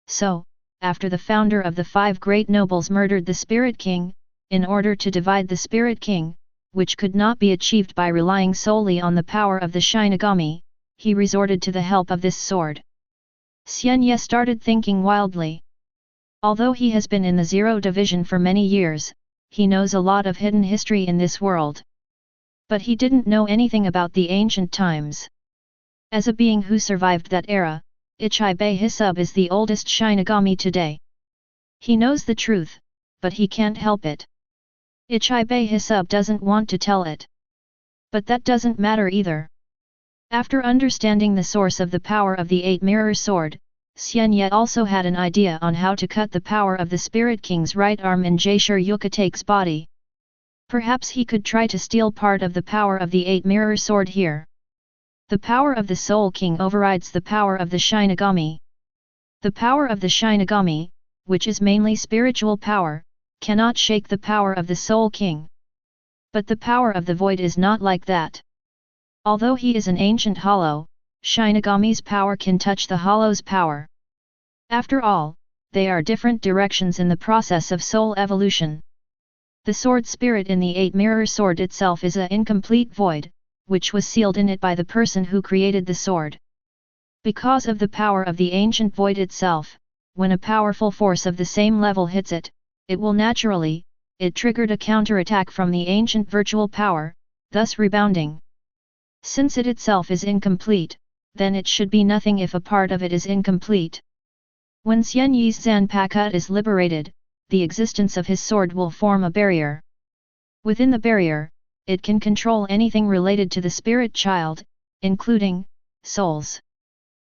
So, after the founder of the 5 great nobles murdered the Spirit King, in order to divide the Spirit King, which could not be achieved by relying solely on the power of the Shinigami, he resorted to the help of this sword. Xian Ye started thinking wildly. Although he has been in the Zero Division for many years, he knows a lot of hidden history in this world. But he didn't know anything about the ancient times. As a being who survived that era, Ichibei Hisub is the oldest Shinigami today. He knows the truth, but he can't help it. Ichibei Hisub doesn't want to tell it. But that doesn't matter either. After understanding the source of the power of the Eight-Mirror Sword, Xian Ye also had an idea on how to cut the power of the Spirit King's right arm in Jaishur Ukitake's body. Perhaps he could try to steal part of the power of the Eight-Mirror Sword here. The power of the Soul King overrides the power of the Shinigami. The power of the Shinigami, which is mainly spiritual power, cannot shake the power of the Soul King. But the power of the Void is not like that. Although he is an ancient hollow, Shinigami's power can touch the hollow's power. After all, they are different directions in the process of soul evolution. The sword spirit in the Eight-Mirror Sword itself is an incomplete void, which was sealed in it by the person who created the sword. Because of the power of the ancient void itself, when a powerful force of the same level hits it, it will naturally, it triggered a counterattack from the ancient virtual power, thus rebounding. Since it itself is incomplete, then it should be nothing if a part of it is incomplete. When Xian Ye's Zanpakuto is liberated, the existence of his sword will form a barrier. Within the barrier, it can control anything related to the spirit child, including souls.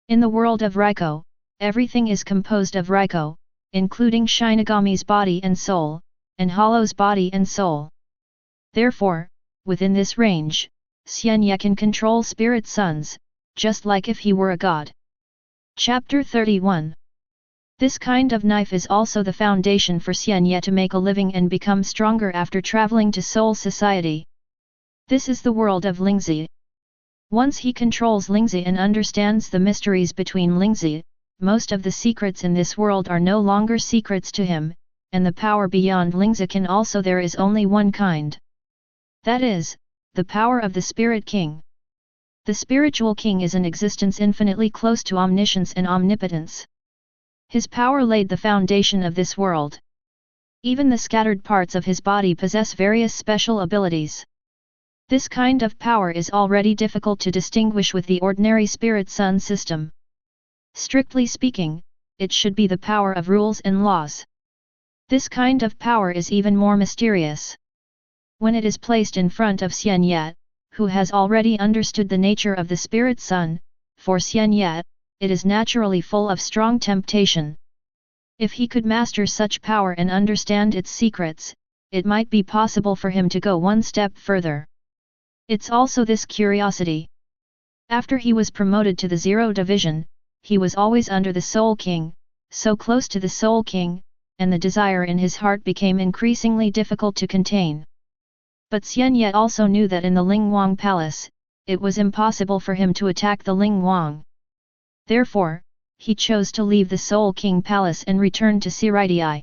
In the world of Raiko, everything is composed of Raiko, including Shinigami's body and soul, and Hollow's body and soul. Therefore, within this range, Xian Ye can control spirit sons, just like if he were a god. Chapter 31. This kind of knife is also the foundation for Xian Ye to make a living and become stronger after traveling to Soul Society. This is the world of Lingzi. Once he controls Lingzi and understands the mysteries between Lingzi, most of the secrets in this world are no longer secrets to him, and the power beyond Lingzi can also there is only one kind. That is, the power of the Spirit King. The Spiritual King is an existence infinitely close to omniscience and omnipotence. His power laid the foundation of this world. Even the scattered parts of his body possess various special abilities. This kind of power is already difficult to distinguish with the ordinary spirit sun system. Strictly speaking, it should be the power of rules and laws. This kind of power is even more mysterious. When it is placed in front of Xian Ye, who has already understood the nature of the spirit sun, for Xian Ye, it is naturally full of strong temptation. If he could master such power and understand its secrets, it might be possible for him to go one step further. It's also this curiosity. After he was promoted to the Zero Division, he was always under the Soul King, so close to the Soul King, and the desire in his heart became increasingly difficult to contain. But Xian Ye also knew that in the Ling Wang Palace, it was impossible for him to attack the Ling Wang. Therefore, he chose to leave the Soul King Palace and return to Seireitei.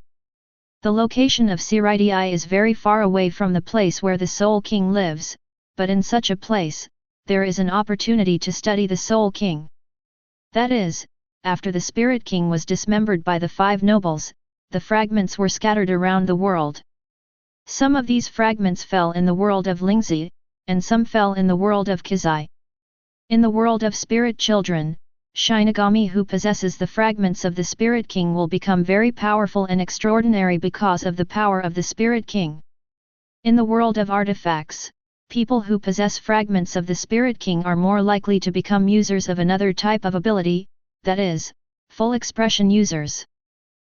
The location of Seireitei is very far away from the place where the Soul King lives, but in such a place, there is an opportunity to study the Soul King. That is, after the Spirit King was dismembered by the 5 nobles, the fragments were scattered around the world. Some of these fragments fell in the world of Lingzi, and some fell in the world of Kizai. In the world of spirit children, Shinigami who possesses the fragments of the Spirit King will become very powerful and extraordinary because of the power of the Spirit King. In the world of artifacts, people who possess fragments of the Spirit King are more likely to become users of another type of ability, that is, full expression users.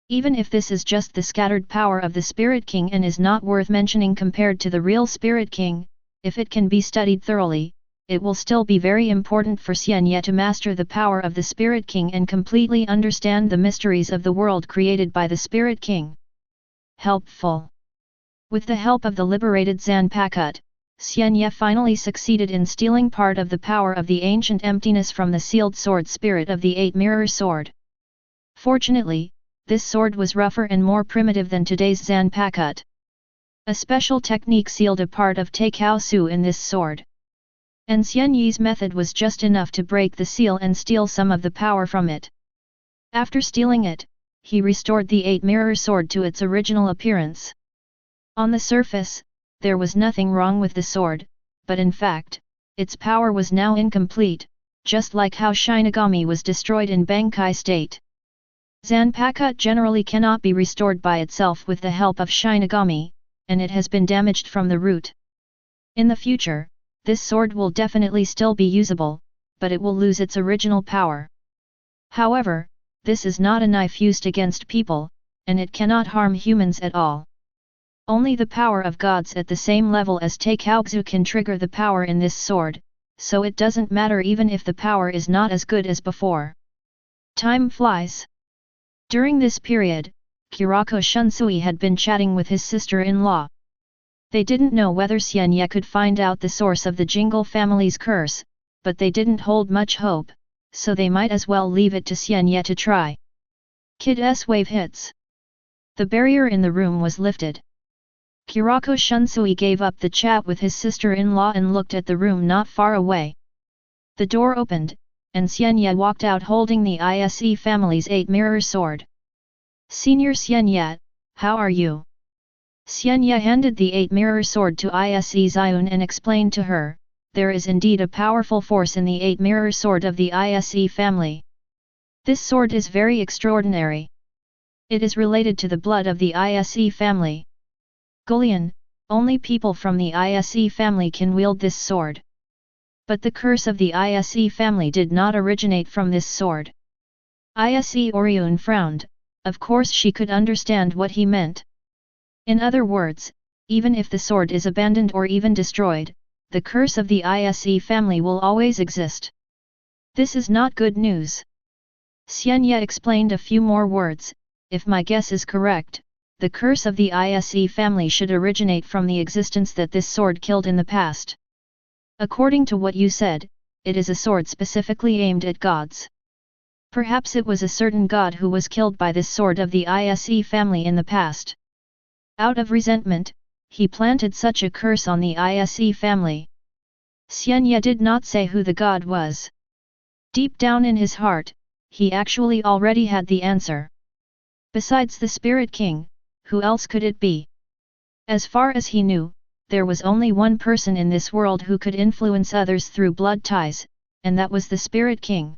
Even if this is just the scattered power of the Spirit King and is not worth mentioning compared to the real Spirit King, if it can be studied thoroughly, it will still be very important for Xian Ye to master the power of the Spirit King and completely understand the mysteries of the world created by the Spirit King. Helpful. With the help of the liberated Zanpakuto, Xian Ye finally succeeded in stealing part of the power of the ancient emptiness from the sealed sword spirit of the Eight Mirror Sword. Fortunately, this sword was rougher and more primitive than today's Zanpakuto. A special technique sealed a part of Taikao in this sword. And Xian Ye's method was just enough to break the seal and steal some of the power from it. After stealing it, he restored the Eight Mirror Sword to its original appearance. On the surface, there was nothing wrong with the sword, but in fact, its power was now incomplete, just like how Shinigami was destroyed in Bankai state. Zanpakuto generally cannot be restored by itself with the help of Shinigami, and it has been damaged from the root. In the future, this sword will definitely still be usable, but it will lose its original power. However, this is not a knife used against people, and it cannot harm humans at all. Only the power of gods at the same level as Taikao can trigger the power in this sword, so it doesn't matter even if the power is not as good as before. Time flies. During this period, Kurako Shunsui had been chatting with his sister-in-law. They didn't know whether Xian Ye could find out the source of the Jingle family's curse, but they didn't hold much hope, so they might as well leave it to Xian Ye to try. Kid wave hits. The barrier in the room was lifted. Kurako Shunsui gave up the chat with his sister-in-law and looked at the room not far away. The door opened, and Xian Ye walked out holding the Isse family's Eight Mirror Sword. "Senior Xian Ye, how are you?" Xian Ye handed the Eight Mirror Sword to Isse Zion and explained to her, "There is indeed a powerful force in the Eight Mirror Sword of the Isse family. This sword is very extraordinary. It is related to the blood of the Isse family. Gullion, only people from the Isse family can wield this sword. But the curse of the Isse family did not originate from this sword." Isse Orion frowned, of course she could understand what he meant. In other words, even if the sword is abandoned or even destroyed, the curse of the Isse family will always exist. This is not good news. Xian Ye explained a few more words, "If my guess is correct, the curse of the Isse family should originate from the existence that this sword killed in the past. According to what you said, it is a sword specifically aimed at gods. Perhaps it was a certain god who was killed by this sword of the Isse family in the past. Out of resentment, he planted such a curse on the Isse family." Xian Ye did not say who the god was. Deep down in his heart, he actually already had the answer. Besides the Spirit King, who else could it be? As far as he knew, there was only one person in this world who could influence others through blood ties, and that was the Spirit King.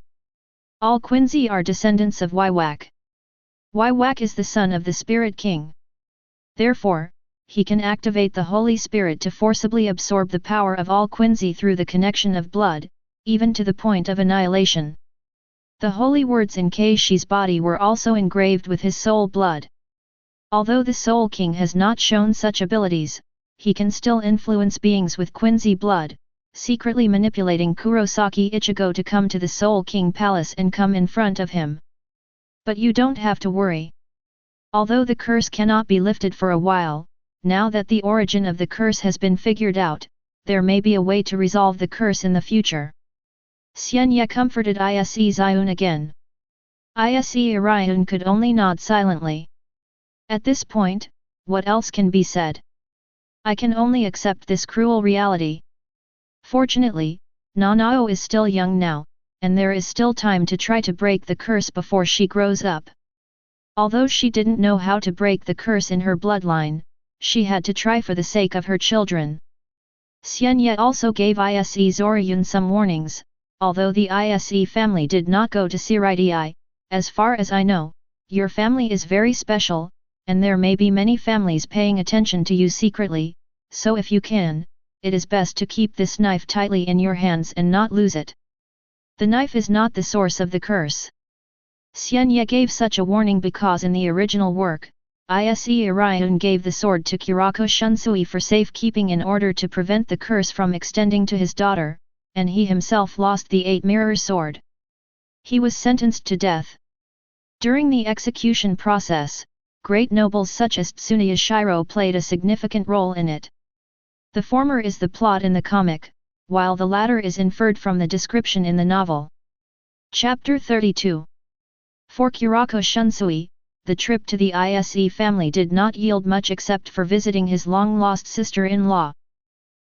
All Quincy are descendants of Wywak. Wywak is the son of the Spirit King. Therefore, he can activate the Holy Spirit to forcibly absorb the power of all Quincy through the connection of blood, even to the point of annihilation. The holy words in Keishi's body were also engraved with his soul blood. Although the Soul King has not shown such abilities, he can still influence beings with Quincy blood, secretly manipulating Kurosaki Ichigo to come to the Soul King Palace and come in front of him. But you don't have to worry. Although the curse cannot be lifted for a while, now that the origin of the curse has been figured out, there may be a way to resolve the curse in the future." Xian Ye comforted Isse Zion again. Isse Orion could only nod silently. At this point, what else can be said? I can only accept this cruel reality. Fortunately, Nanao is still young now, and there is still time to try to break the curse before she grows up. Although she didn't know how to break the curse in her bloodline, she had to try for the sake of her children. Xian Ye also gave Isse Orion some warnings, although the Isse family did not go to Seireitei, as far as I know, your family is very special, and there may be many families paying attention to you secretly, so if you can, it is best to keep this knife tightly in your hands and not lose it. The knife is not the source of the curse. Xian Ye gave such a warning because in the original work, Isse Arion gave the sword to Kurako Shunsui for safekeeping in order to prevent the curse from extending to his daughter, and he himself lost the 8-mirror sword. He was sentenced to death. During the execution process, great nobles such as Tsunoya Shiro played a significant role in it. The former is the plot in the comic, while the latter is inferred from the description in the novel. Chapter 32. For Kurako Shunsui, the trip to the Isse family did not yield much except for visiting his long-lost sister-in-law.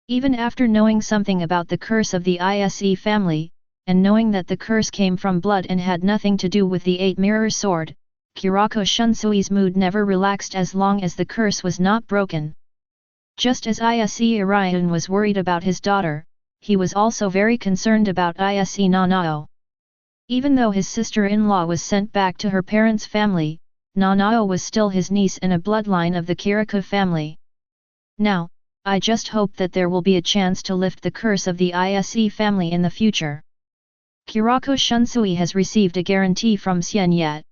Even after knowing something about the curse of the Isse family, and knowing that the curse came from blood and had nothing to do with the 8-mirror sword, Kurako Shunsui's mood never relaxed as long as the curse was not broken. Just as Isse Arion was worried about his daughter, he was also very concerned about Isse Nanao. Even though his sister-in-law was sent back to her parents' family, Nanao was still his niece and a bloodline of the Kiriko family. Now, I just hope that there will be a chance to lift the curse of the Isse family in the future. Kurako Shunsui has received a guarantee from Xian Ye.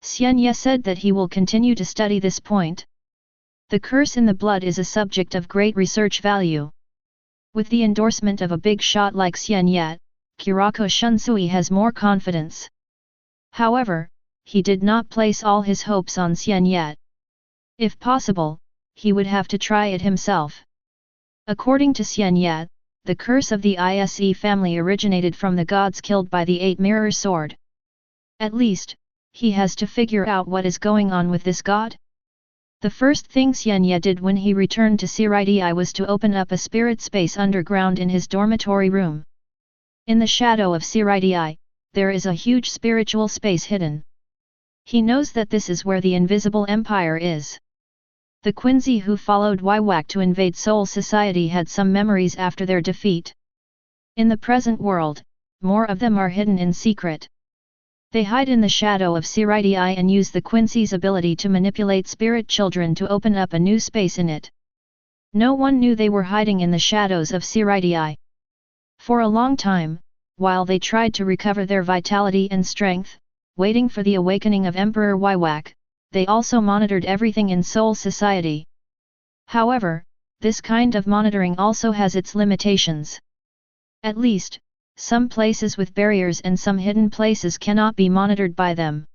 Xian Ye said that he will continue to study this point. The curse in the blood is a subject of great research value. With the endorsement of a big shot like Xian Ye, Kurako Shunsui has more confidence. However, he did not place all his hopes on Xian Ye. If possible, he would have to try it himself. According to Xian Ye, the curse of the Isse family originated from the gods killed by the 8-mirror sword. At least, he has to figure out what is going on with this god. The first thing Xian Ye did when he returned to Seireitei was to open up a spirit space underground in his dormitory room. In the shadow of Seireitei, there is a huge spiritual space hidden. He knows that this is where the invisible empire is. The Quincy who followed Waiwak to invade Soul Society had some memories after their defeat. In the present world, more of them are hidden in secret. They hide in the shadow of Seireitei and use the Quincy's ability to manipulate spirit children to open up a new space in it. No one knew they were hiding in the shadows of Seireitei. For a long time, while they tried to recover their vitality and strength, waiting for the awakening of Emperor Waiwak, they also monitored everything in Soul Society. However, this kind of monitoring also has its limitations. At least, some places with barriers and some hidden places cannot be monitored by them.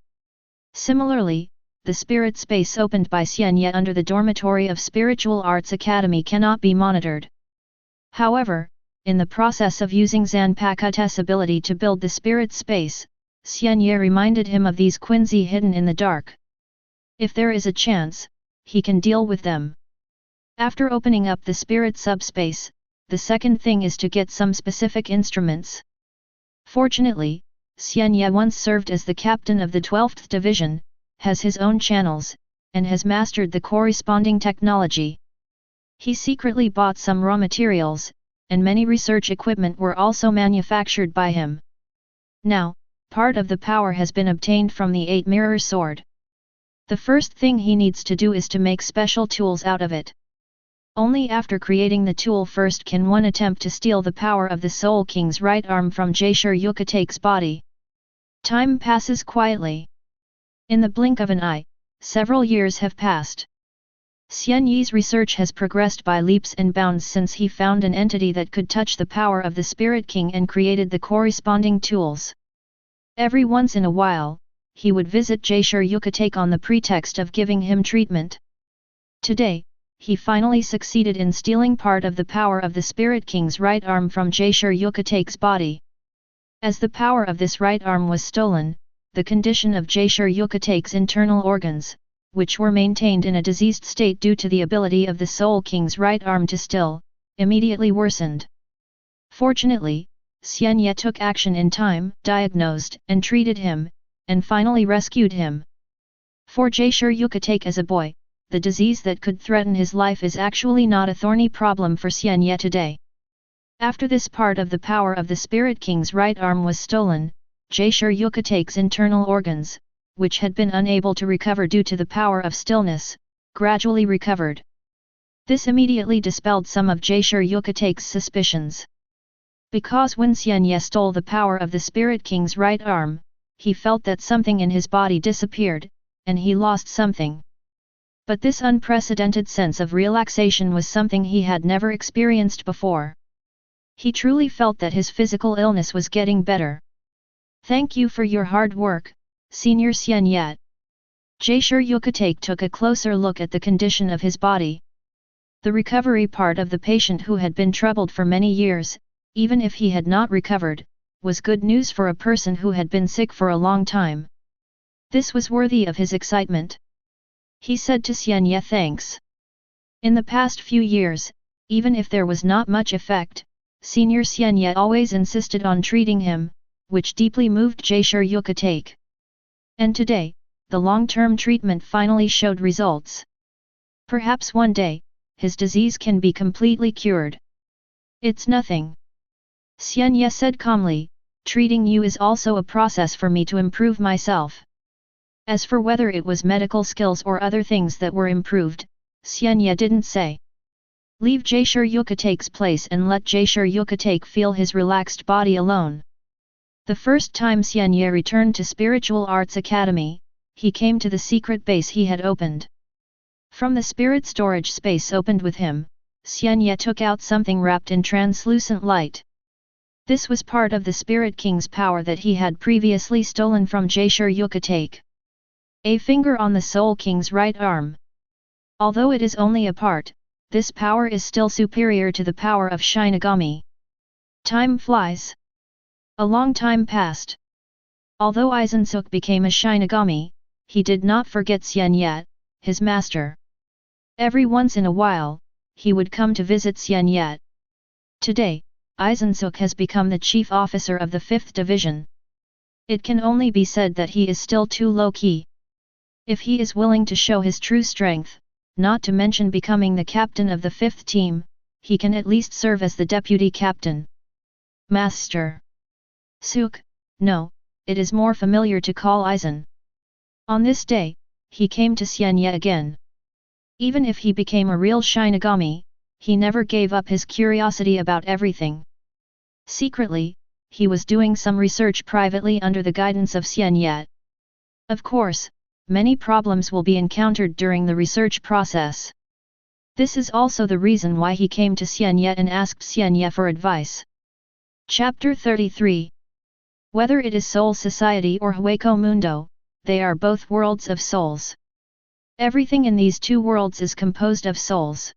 Similarly, the spirit space opened by Xian Ye under the dormitory of Spiritual Arts Academy cannot be monitored. However, in the process of using Zanpakute's ability to build the spirit space, Xian Ye reminded him of these Quincy hidden in the dark. If there is a chance, he can deal with them. After opening up the spirit subspace, the second thing is to get some specific instruments. Fortunately, Xian Ye once served as the captain of the 12th Division, has his own channels, and has mastered the corresponding technology. He secretly bought some raw materials, and many research equipment were also manufactured by him. Now, part of the power has been obtained from the 8-mirror sword. The first thing he needs to do is to make special tools out of it. Only after creating the tool first can one attempt to steal the power of the Soul King's right arm from Jaishur Ukitake's body. Time passes quietly. In the blink of an eye, several years have passed. Xian Ye's research has progressed by leaps and bounds since he found an entity that could touch the power of the Spirit King and created the corresponding tools. Every once in a while, he would visit Jaishur Ukitake on the pretext of giving him treatment. Today, he finally succeeded in stealing part of the power of the Spirit King's right arm from Jaishur Ukitake's body. As the power of this right arm was stolen, the condition of Jaishur Ukitake's internal organs, which were maintained in a diseased state due to the ability of the Soul King's right arm to still, immediately worsened. Fortunately, Xian Ye took action in time, diagnosed and treated him, and finally rescued him. For Jaishur Ukitake as a boy, the disease that could threaten his life is actually not a thorny problem for Xian Ye today. After this part of the power of the Spirit King's right arm was stolen, Ukitake's internal organs, which had been unable to recover due to the power of stillness, gradually recovered. This immediately dispelled some of Ukitake's suspicions. Because when Xian Ye stole the power of the Spirit King's right arm, he felt that something in his body disappeared, and he lost something. But this unprecedented sense of relaxation was something he had never experienced before. He truly felt that his physical illness was getting better. Thank you for your hard work, Senior Xian Ye. Ukitake took a closer look at the condition of his body. The recovery part of the patient who had been troubled for many years, even if he had not recovered, was good news for a person who had been sick for a long time. This was worthy of his excitement. He said to Xian Ye thanks. In the past few years, even if there was not much effect, Senior Xian Ye always insisted on treating him, which deeply moved Ukitake. And today, the long-term treatment finally showed results. Perhaps one day, his disease can be completely cured. It's nothing. Xian Ye said calmly, treating you is also a process for me to improve myself. As for whether it was medical skills or other things that were improved, Xian Ye didn't say. Leave Ukitake's place and let Ukitake feel his relaxed body alone. The first time Xian Ye returned to Spiritual Arts Academy, he came to the secret base he had opened. From the spirit storage space opened with him, Xian Ye took out something wrapped in translucent light. This was part of the Spirit King's power that he had previously stolen from Ukitake. A finger on the Soul King's right arm. Although it is only a part, this power is still superior to the power of Shinigami. Time flies. A long time passed. Although Aizen Sōsuke became a Shinigami, he did not forget Xian Ye, his master. Every once in a while, he would come to visit Xian Ye. Today, Aizen Sōsuke has become the chief officer of the 5th Division. It can only be said that he is still too low-key. If he is willing to show his true strength, not to mention becoming the captain of the 5th team, he can at least serve as the deputy captain. Master Sōsuke, no, it is more familiar to call Aizen. On this day, he came to Xian Ye again. Even if he became a real Shinigami, he never gave up his curiosity about everything. Secretly, he was doing some research privately under the guidance of Xian Ye. Of course, many problems will be encountered during the research process. This is also the reason why he came to Xian Ye and asked Xian Ye for advice. Chapter 33. Whether it is Soul Society or Hueco Mundo, they are both worlds of souls. Everything in these two worlds is composed of souls.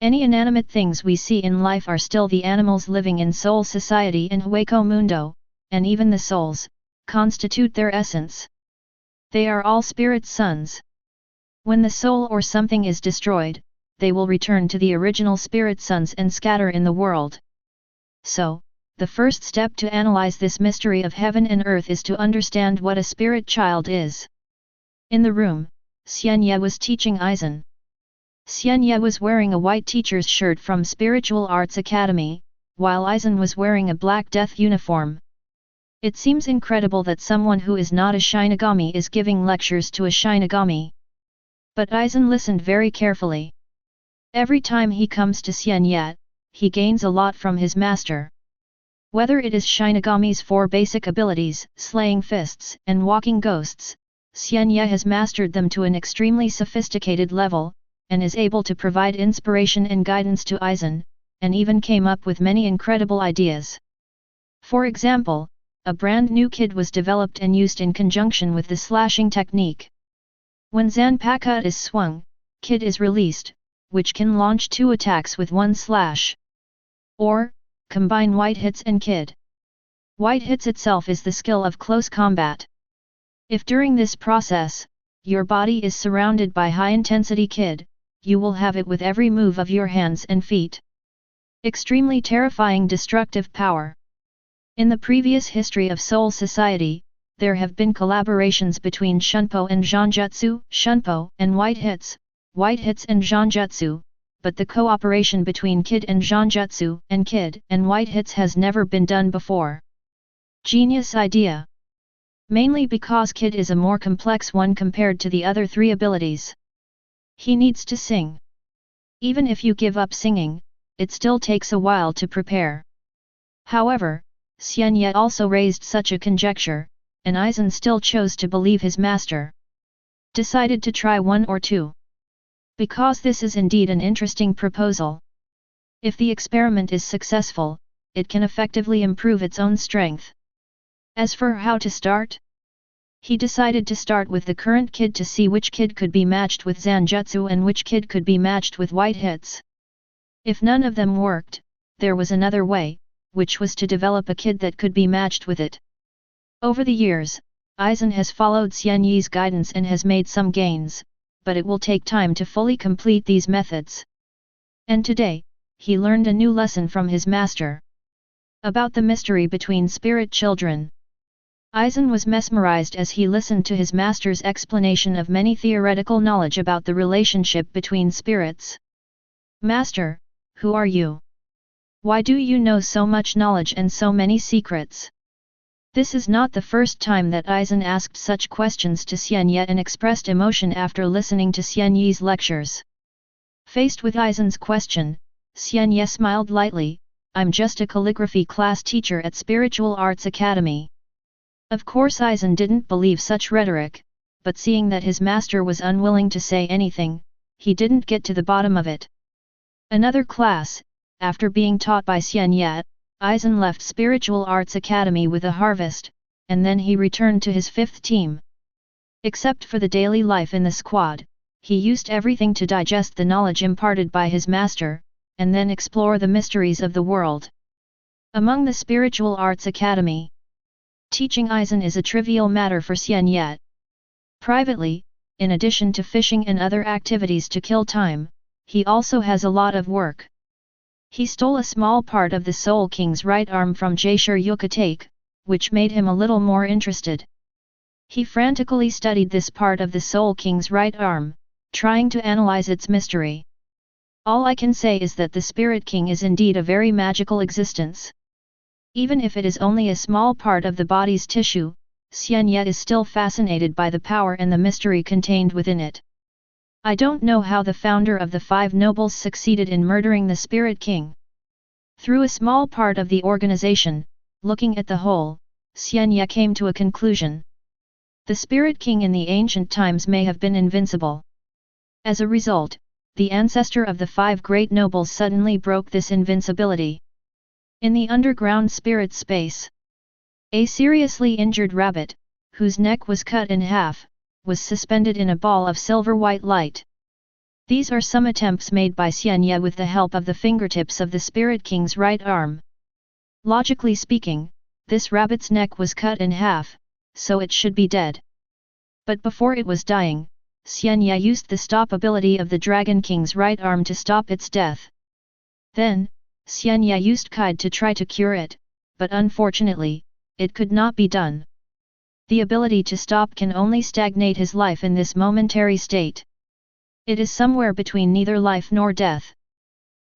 Any inanimate things we see in life are still the animals living in Soul Society and Hueco Mundo, and even the souls, constitute their essence. They are all spirit sons. When the soul or something is destroyed, they will return to the original spirit sons and scatter in the world. So, the first step to analyze this mystery of heaven and earth is to understand what a spirit child is. In the room, Xian Ye was teaching Aizen. Xian Ye was wearing a white teacher's shirt from Spiritual Arts Academy, while Aizen was wearing a black death uniform. It seems incredible that someone who is not a Shinigami is giving lectures to a Shinigami. But Aizen listened very carefully. Every time he comes to Xian Ye, he gains a lot from his master. Whether it is Shinigami's 4 basic abilities, slaying fists and walking ghosts, Xian Ye has mastered them to an extremely sophisticated level, and is able to provide inspiration and guidance to Aizen, and even came up with many incredible ideas. For example, a brand new kid was developed and used in conjunction with the slashing technique. When Zanpakuto is swung, kid is released, which can launch 2 attacks with 1 slash. Or, combine white hits and kid. White hits itself is the skill of close combat. If during this process, your body is surrounded by high-intensity kid, you will have it with every move of your hands and feet. Extremely terrifying destructive power. In the previous history of Soul Society, there have been collaborations between Shunpo and Zanjutsu, Shunpo and White Hits and Zanjutsu, but the cooperation between Kid and Zanjutsu and Kid and White Hits has never been done before. Genius idea. Mainly because Kid is a more complex one compared to the other three abilities. He needs to sing. Even if you give up singing, it still takes a while to prepare. However, Xian Ye also raised such a conjecture, and Aizen still chose to believe his master. Decided to try one or two. Because this is indeed an interesting proposal. If the experiment is successful, it can effectively improve its own strength. As for how to start? He decided to start with the current Kid to see which Kid could be matched with Zanjutsu and which Kid could be matched with White Hits. If none of them worked, there was another way, which was to develop a Kid that could be matched with it. Over the years, Aizen has followed Xian Ye's guidance and has made some gains, but it will take time to fully complete these methods. And today, he learned a new lesson from his master. About the mystery between spirit children. Aizen was mesmerized as he listened to his master's explanation of many theoretical knowledge about the relationship between spirits. Master, who are you? Why do you know so much knowledge and so many secrets? This is not the first time that Aizen asked such questions to Xian Ye and expressed emotion after listening to Xian Ye's lectures. Faced with Aizen's question, Xian Ye smiled lightly, I'm just a calligraphy class teacher at Spiritual Arts Academy. Of course Aizen didn't believe such rhetoric, but seeing that his master was unwilling to say anything, he didn't get to the bottom of it. Another class, after being taught by Xian Ye, Aizen left Spiritual Arts Academy with a harvest, and then he returned to his fifth team. Except for the daily life in the squad, he used everything to digest the knowledge imparted by his master, and then explore the mysteries of the world. Among the Spiritual Arts Academy, teaching Aizen is a trivial matter for Xian Ye. Privately, in addition to fishing and other activities to kill time, he also has a lot of work. He stole a small part of the Soul King's right arm from Ukitake, which made him a little more interested. He frantically studied this part of the Soul King's right arm, trying to analyze its mystery. All I can say is that the Spirit King is indeed a very magical existence. Even if it is only a small part of the body's tissue, Xian Ye is still fascinated by the power and the mystery contained within it. I don't know how the founder of the Five Nobles succeeded in murdering the Spirit King. Through a small part of the organization, looking at the whole, Xian Ye came to a conclusion. The Spirit King in the ancient times may have been invincible. As a result, the ancestor of the five great nobles suddenly broke this invincibility. In the underground spirit space, a seriously injured rabbit, whose neck was cut in half, was suspended in a ball of silver-white light. These are some attempts made by Xian Ye with the help of the fingertips of the Spirit King's right arm. Logically speaking, this rabbit's neck was cut in half, so it should be dead. But before it was dying, Xian Ye used the stop ability of the Dragon King's right arm to stop its death. Then, Xian Ye used Kide to try to cure it, but unfortunately, it could not be done. The ability to stop can only stagnate his life in this momentary state. It is somewhere between neither life nor death.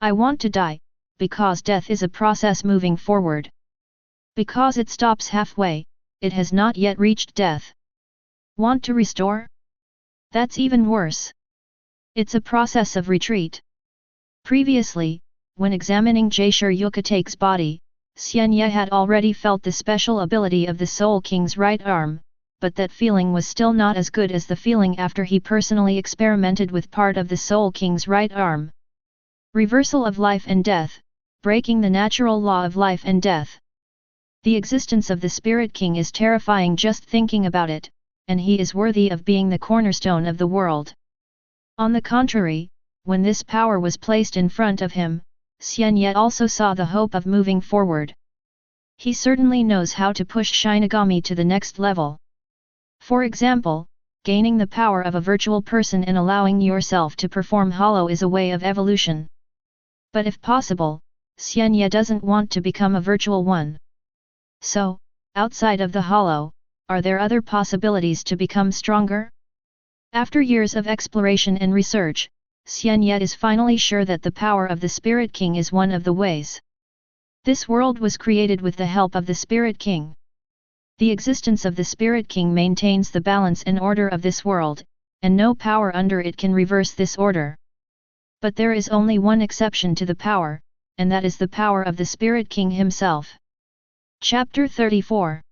I want to die, because death is a process moving forward. Because it stops halfway, it has not yet reached death. Want to restore? That's even worse. It's a process of retreat. Previously, when examining Ukitake's body, Xian Ye had already felt the special ability of the Soul King's right arm, but that feeling was still not as good as the feeling after he personally experimented with part of the Soul King's right arm. Reversal of life and death, breaking the natural law of life and death. The existence of the Spirit King is terrifying just thinking about it, and he is worthy of being the cornerstone of the world. On the contrary, when this power was placed in front of him, Xian Ye also saw the hope of moving forward. He certainly knows how to push Shinigami to the next level. For example, gaining the power of a virtual person and allowing yourself to perform hollow is a way of evolution. But if possible, Xian Ye doesn't want to become a virtual one. So, outside of the hollow, are there other possibilities to become stronger? After years of exploration and research, Xian Ye is finally sure that the power of the Spirit King is one of the ways. This world was created with the help of the Spirit King. The existence of the Spirit King maintains the balance and order of this world, and no power under it can reverse this order. But there is only one exception to the power, and that is the power of the Spirit King himself. Chapter 34.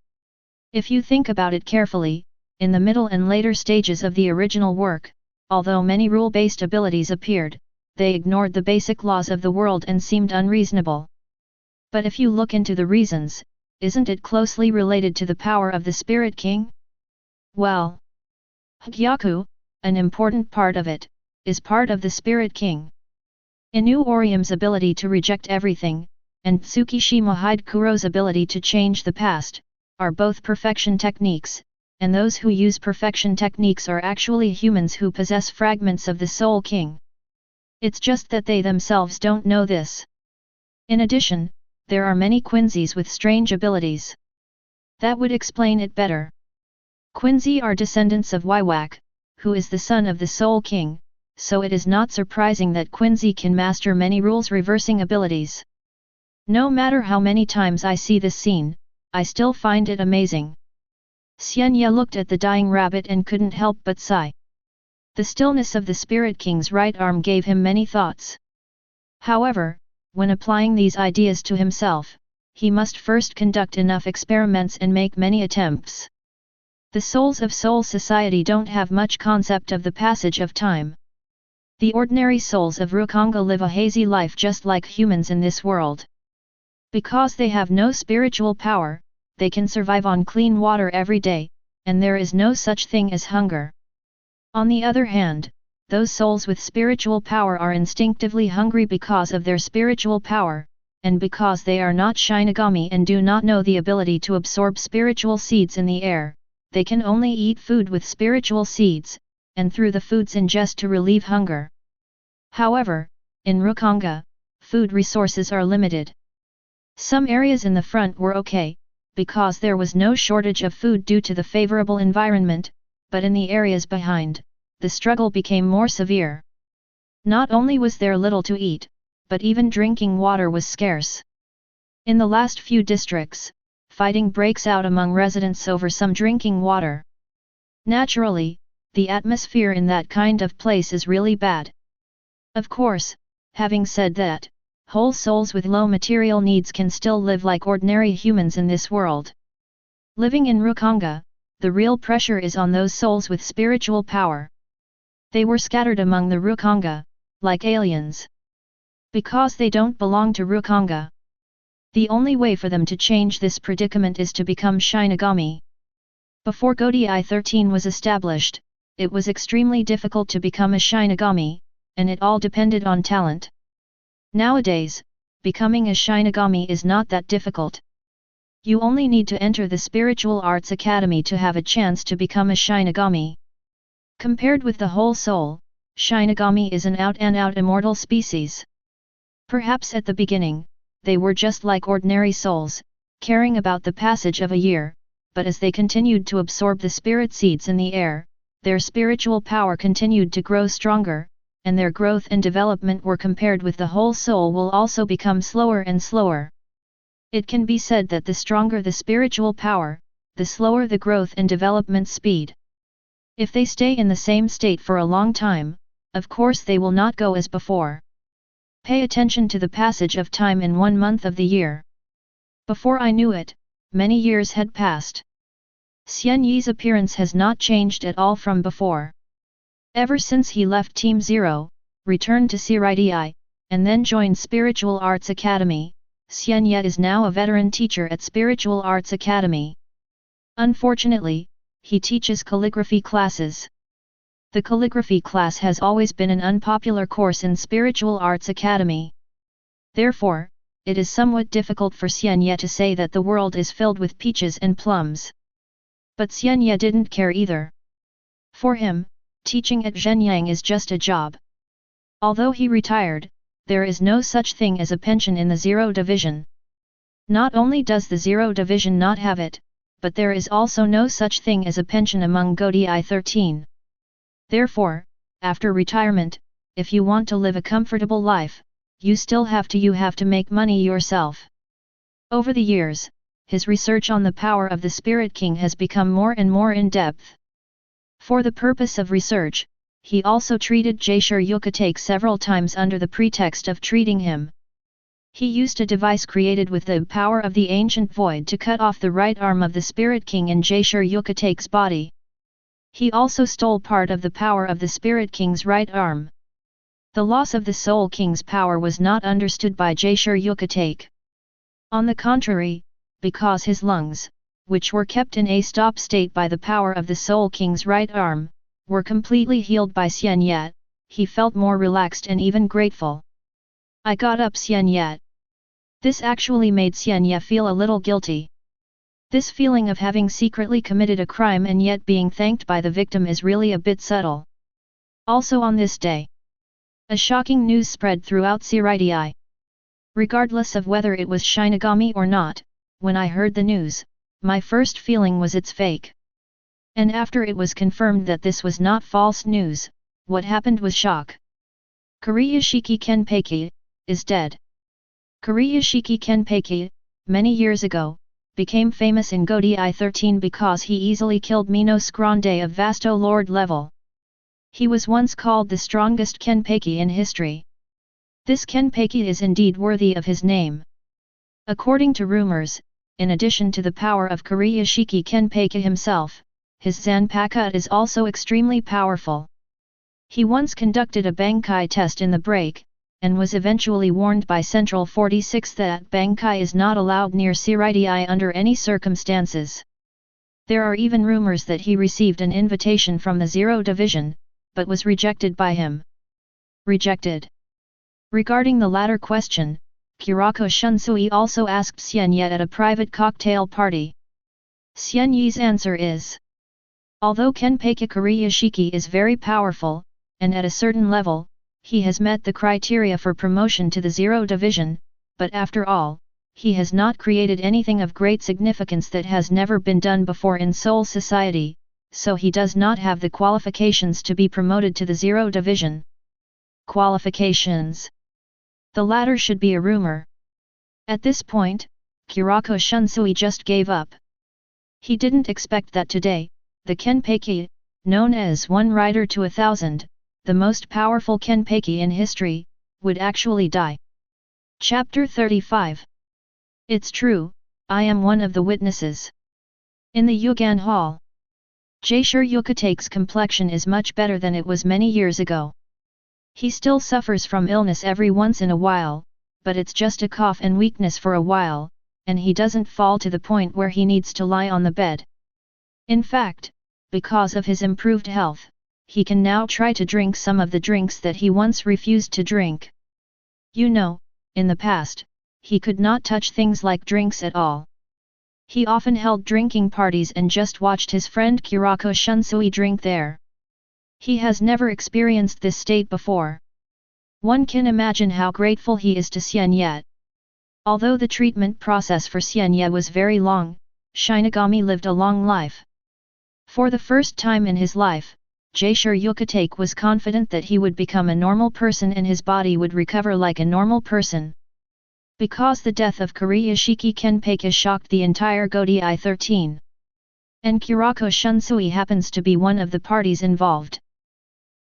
If you think about it carefully, in the middle and later stages of the original work, although many rule-based abilities appeared, they ignored the basic laws of the world and seemed unreasonable. But if you look into the reasons, isn't it closely related to the power of the Spirit King? Well, Hogyoku, an important part of it, is part of the Spirit King. Inu Orium's ability to reject everything, and Tsukishima Hidekuro's ability to change the past, are both perfection techniques, and those who use perfection techniques are actually humans who possess fragments of the Soul King. It's just that they themselves don't know this. In addition, there are many Quincy's with strange abilities. That would explain it better. Quincy are descendants of Wywak, who is the son of the Soul King, so it is not surprising that Quincy can master many rules-reversing abilities. No matter how many times I see this scene, I still find it amazing. Xian Ye looked at the dying rabbit and couldn't help but sigh. The stillness of the Spirit King's right arm gave him many thoughts. However, when applying these ideas to himself, he must first conduct enough experiments and make many attempts. The souls of Soul Society don't have much concept of the passage of time. The ordinary souls of Rukonga live a hazy life just like humans in this world. Because they have no spiritual power, they can survive on clean water every day, and there is no such thing as hunger. On the other hand, those souls with spiritual power are instinctively hungry because of their spiritual power, and because they are not Shinigami and do not know the ability to absorb spiritual seeds in the air, they can only eat food with spiritual seeds, and through the food's ingest to relieve hunger. However, in Rukonga, food resources are limited. Some areas in the front were okay, because there was no shortage of food due to the favorable environment, but in the areas behind, the struggle became more severe. Not only was there little to eat, but even drinking water was scarce. In the last few districts, fighting breaks out among residents over some drinking water. Naturally, the atmosphere in that kind of place is really bad. Of course, having said that, whole souls with low material needs can still live like ordinary humans in this world. Living in Rukonga, the real pressure is on those souls with spiritual power. They were scattered among the Rukonga, like aliens. Because they don't belong to Rukonga. The only way for them to change this predicament is to become Shinigami. Before Godi 13 was established, it was extremely difficult to become a Shinigami, and it all depended on talent. Nowadays, becoming a Shinigami is not that difficult. You only need to enter the Spiritual Arts Academy to have a chance to become a Shinigami. Compared with the whole soul, Shinigami is an out-and-out immortal species. Perhaps at the beginning, they were just like ordinary souls, caring about the passage of a year, but as they continued to absorb the spirit seeds in the air, their spiritual power continued to grow stronger, and their growth and development were compared with the whole soul will also become slower and slower. It can be said that the stronger the spiritual power, the slower the growth and development speed. If they stay in the same state for a long time, of course they will not go as before. Pay attention to the passage of time in 1 month of the year. Before I knew it, many years had passed. Xian Ye's appearance has not changed at all from before. Ever since he left Team Zero, returned to Seireitei, and then joined Spiritual Arts Academy, Xian Ye is now a veteran teacher at Spiritual Arts Academy. Unfortunately, he teaches calligraphy classes. The calligraphy class has always been an unpopular course in Spiritual Arts Academy. Therefore, it is somewhat difficult for Xian Ye to say that the world is filled with peaches and plums. But Xian Ye didn't care either. For him, teaching at Zhenyang is just a job. Although he retired, there is no such thing as a pension in the Zero Division. Not only does the Zero Division not have it, but there is also no such thing as a pension among Godi 13. Therefore, after retirement, if you want to live a comfortable life, you have to make money yourself. Over the years, his research on the power of the Spirit King has become more and more in-depth. For the purpose of research, he also treated Jaisher Ukitake several times under the pretext of treating him. He used a device created with the power of the ancient void to cut off the right arm of the Spirit King in Jaisher Ukitake's body. He also stole part of the power of the Spirit King's right arm. The loss of the Soul King's power was not understood by Jaisher Ukitake. On the contrary, because his lungs, which were kept in a stop state by the power of the Soul King's right arm, were completely healed by Xian Ye, he felt more relaxed and even grateful. I got up Xian Ye. This actually made Xian Ye feel a little guilty. This feeling of having secretly committed a crime and yet being thanked by the victim is really a bit subtle. Also on this day, a shocking news spread throughout Seireitei. Regardless of whether it was Shinigami or not, when I heard the news, my first feeling was it's fake. And after it was confirmed that this was not false news, what happened was shock. Kuriyashiki Kenpachi is dead. Kuriyashiki Kenpachi, many years ago, became famous in Godi 13 because he easily killed Minos Grande of Vasto Lord level. He was once called the strongest Kenpachi in history. This Kenpachi is indeed worthy of his name. According to rumors, in addition to the power of Kuriyashiki Kenpachi himself, his Zanpakuto is also extremely powerful. He once conducted a Bankai test in the break, and was eventually warned by Central 46 that Bankai is not allowed near Seireitei under any circumstances. There are even rumors that he received an invitation from the Zero Division, but was rejected by him. Rejected. Regarding the latter question, Kurako Shunsui also asked Xian Ye at a private cocktail party. Xian Ye's answer is: although Kenpachi Kuriyashiki is very powerful, and at a certain level, he has met the criteria for promotion to the Zero Division, but after all, he has not created anything of great significance that has never been done before in Soul Society, so he does not have the qualifications to be promoted to the Zero Division. Qualifications. The latter should be a rumor. At this point, Kurako Shunsui just gave up. He didn't expect that today, the Kenpachi, known as one rider to 1,000, the most powerful Kenpachi in history, would actually die. Chapter 35. It's true, I am one of the witnesses. In the Yugan Hall, Jaisher Ukitake's complexion is much better than it was many years ago. He still suffers from illness every once in a while, but it's just a cough and weakness for a while, and he doesn't fall to the point where he needs to lie on the bed. In fact, because of his improved health, he can now try to drink some of the drinks that he once refused to drink. You know, in the past, he could not touch things like drinks at all. He often held drinking parties and just watched his friend Kurako Shunsui drink there. He has never experienced this state before. One can imagine how grateful he is to Xian Ye. Although the treatment process for Xian Ye was very long, Shinigami lived a long life. For the first time in his life, Jaisher Ukitake was confident that he would become a normal person and his body would recover like a normal person. Because the death of Kuriyashiki Kenpachi shocked the entire Godi 13. And Kurako Shunsui happens to be one of the parties involved.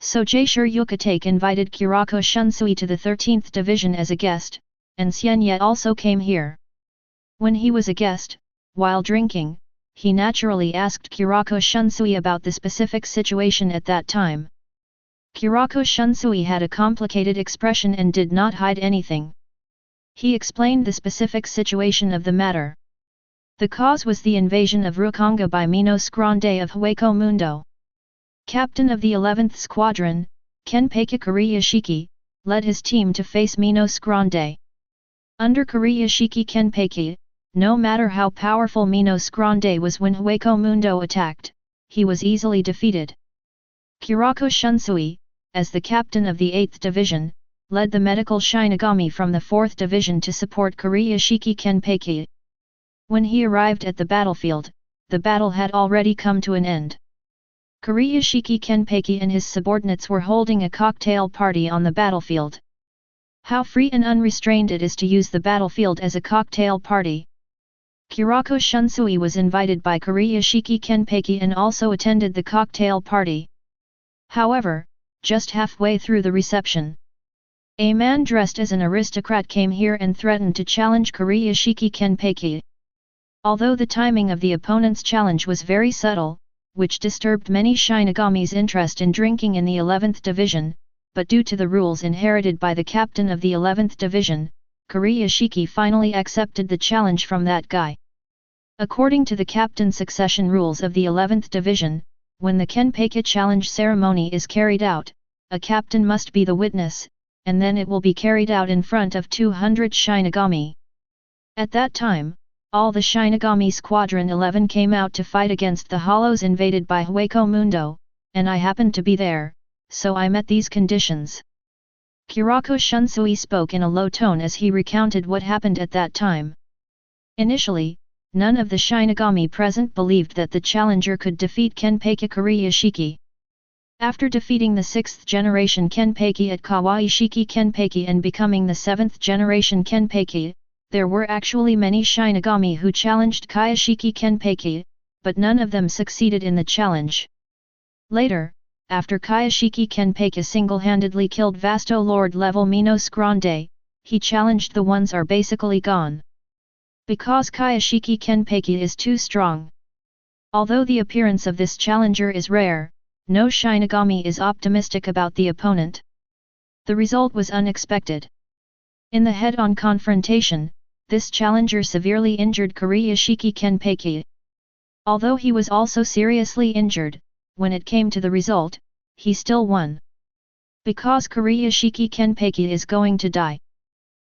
So Jaisher Ukitake invited Kurako Shunsui to the 13th Division as a guest, and Xian Ye also came here. When he was a guest, while drinking, he naturally asked Kurako Shunsui about the specific situation at that time. Kurako Shunsui had a complicated expression and did not hide anything. He explained the specific situation of the matter. The cause was the invasion of Rukonga by Minos Grande of Hueco Mundo. Captain of the 11th Squadron, Kenpachi Kuriyashiki, led his team to face Minos Grande. Under Kuriyashiki Kenpachi, no matter how powerful Minos Grande was when Hueco Mundo attacked, he was easily defeated. Kurako Shunsui, as the captain of the 8th Division, led the medical Shinigami from the 4th Division to support Kuriyashiki Kenpachi. When he arrived at the battlefield, the battle had already come to an end. Kurashiki Kenpachi and his subordinates were holding a cocktail party on the battlefield. How free and unrestrained it is to use the battlefield as a cocktail party. Kurako Shunsui was invited by Kurashiki Kenpachi and also attended the cocktail party. However, just halfway through the reception, a man dressed as an aristocrat came here and threatened to challenge Kurashiki Kenpachi. Although the timing of the opponent's challenge was very subtle, which disturbed many Shinigami's interest in drinking in the 11th Division, but due to the rules inherited by the captain of the 11th Division, Kurashiki finally accepted the challenge from that guy. According to the captain succession rules of the 11th Division, when the Kenpachi challenge ceremony is carried out, a captain must be the witness, and then it will be carried out in front of 200 Shinigami. At that time, all the Shinigami Squadron 11 came out to fight against the Hollows invaded by Hueco Mundo, and I happened to be there, so I met these conditions. Kurako Shunsui spoke in a low tone as he recounted what happened at that time. Initially, none of the Shinigami present believed that the challenger could defeat Kenpachi Kurashiki. After defeating the 6th generation Kenpachi at Kawaishiki Kenpachi and becoming the 7th generation Kenpachi, there were actually many Shinigami who challenged Kayashiki Kenpachi, but none of them succeeded in the challenge. Later, after Kayashiki Kenpachi single-handedly killed Vasto Lord level Minos Grande, he challenged the ones are basically gone. Because Kayashiki Kenpachi is too strong. Although the appearance of this challenger is rare, no Shinigami is optimistic about the opponent. The result was unexpected. In the head-on confrontation, this challenger severely injured Kurashiki Kenpachi. Although he was also seriously injured, when it came to the result, he still won. Because Kurashiki Kenpachi is going to die.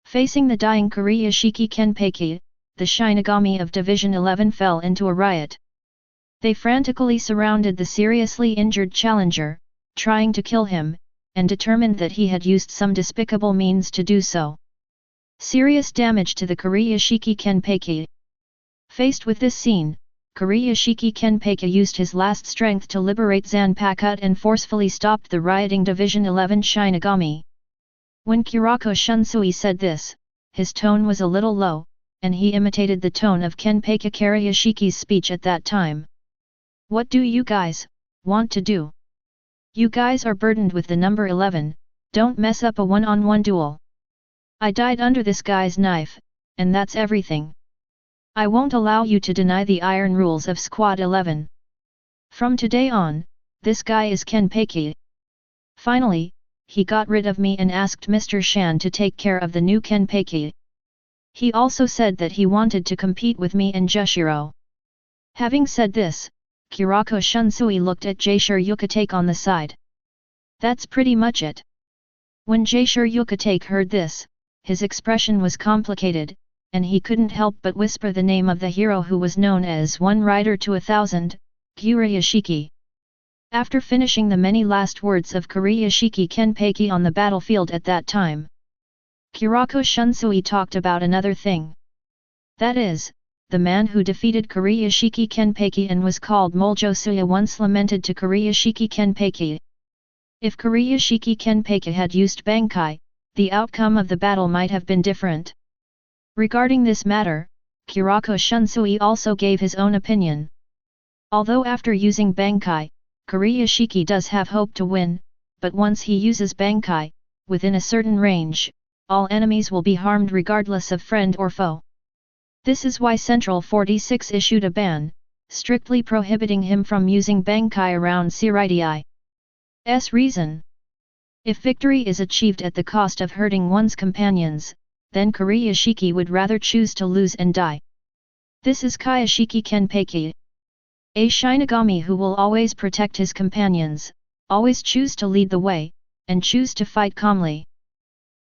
Facing the dying Kurashiki Kenpachi, the Shinigami of Division 11 fell into a riot. They frantically surrounded the seriously injured challenger, trying to kill him, and determined that he had used some despicable means to do so. Serious damage to the Kurashiki Kenpachi. Faced with this scene, Kurashiki Kenpachi used his last strength to liberate Zanpakuto and forcefully stopped the rioting Division 11 Shinigami. When Kurako Shunsui said this, his tone was a little low, and he imitated the tone of Kenpachi Kurashiki's speech at that time. What do you guys want to do? You guys are burdened with the number 11, don't mess up a one-on-one duel. I died under this guy's knife, and that's everything. I won't allow you to deny the iron rules of Squad 11. From today on, this guy is Kenpachi. Finally, he got rid of me and asked Mr. Shan to take care of the new Kenpachi. He also said that he wanted to compete with me and Jushiro. Having said this, Kurako Shunsui looked at Jaishur Ukitake on the side. That's pretty much it. When Jaishur Ukitake heard this, his expression was complicated, and he couldn't help but whisper the name of the hero who was known as One Rider to 1,000, Kurashiki. After finishing the many last words of Kurashiki Kenpachi on the battlefield at that time, Kurako Shunsui talked about another thing. That is, the man who defeated Kurashiki Kenpachi and was called Moljosuya once lamented to Kurashiki Kenpachi. If Kurashiki Kenpachi had used Bankai, the outcome of the battle might have been different. Regarding this matter, Kurako Shunsui also gave his own opinion. Although after using Bankai, Kurashiki does have hope to win, but once he uses Bankai, within a certain range, all enemies will be harmed regardless of friend or foe. This is why Central 46 issued a ban, strictly prohibiting him from using Bankai around Seireitei's reason. If victory is achieved at the cost of hurting one's companions, then Kurashiki would rather choose to lose and die. This is Kayashiki Kenpachi. A Shinigami who will always protect his companions, always choose to lead the way, and choose to fight calmly.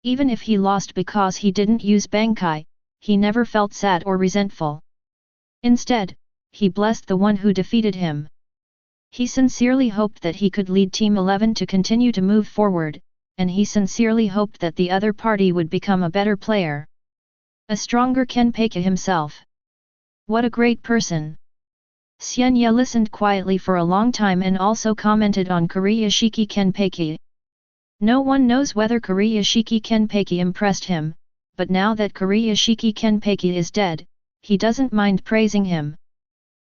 Even if he lost because he didn't use Bankai, he never felt sad or resentful. Instead, he blessed the one who defeated him. He sincerely hoped that he could lead Team 11 to continue to move forward, and he sincerely hoped that the other party would become a better player. A stronger Kenpachi himself. What a great person! Xian Ye listened quietly for a long time and also commented on Kuriyashiki Kenpachi. No one knows whether Kuriyashiki Kenpachi impressed him, but now that Kuriyashiki Kenpachi is dead, he doesn't mind praising him.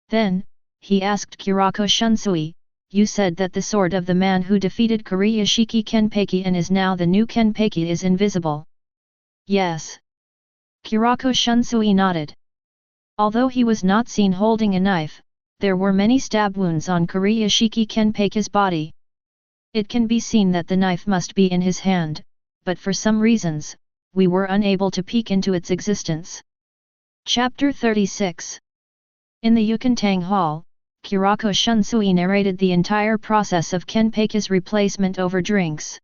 Then, he asked Kurako Shunsui, "You said that the sword of the man who defeated Kuriyashiki Kenpachi and is now the new Kenpachi is invisible." Yes. Kurako Shunsui nodded. Although he was not seen holding a knife, there were many stab wounds on Kuriyashiki Kenpachi's body. It can be seen that the knife must be in his hand, but for some reasons, we were unable to peek into its existence. Chapter 36. In the Ukitake Hall, Kurako Shunsui narrated the entire process of Kenpachi's replacement over drinks.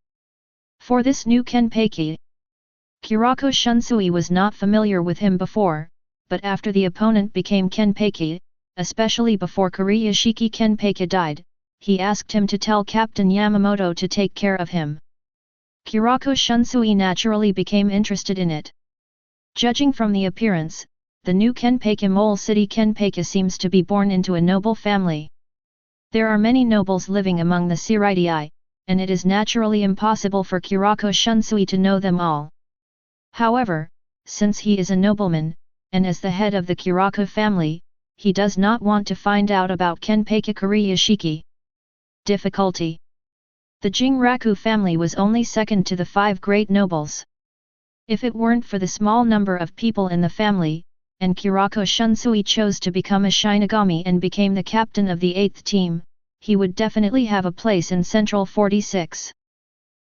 For this new Kenpachi, Kurako Shunsui was not familiar with him before, but after the opponent became Kenpachi, especially before Kuriyashiki Kenpachi died, he asked him to tell Captain Yamamoto to take care of him. Kurako Shunsui naturally became interested in it. Judging from the appearance, the new Kenpachi Mole City Kenpachi seems to be born into a noble family. There are many nobles living among the Seireitei, and it is naturally impossible for Kurako Shunsui to know them all. However, since he is a nobleman, and as the head of the Kurako family, he does not want to find out about Kenpachi Kuriyashiki. Difficulty. The Jinraku family was only second to the 5 great nobles. If it weren't for the small number of people in the family, and Kurako Shunsui chose to become a Shinigami and became the captain of the 8th team, he would definitely have a place in Central 46.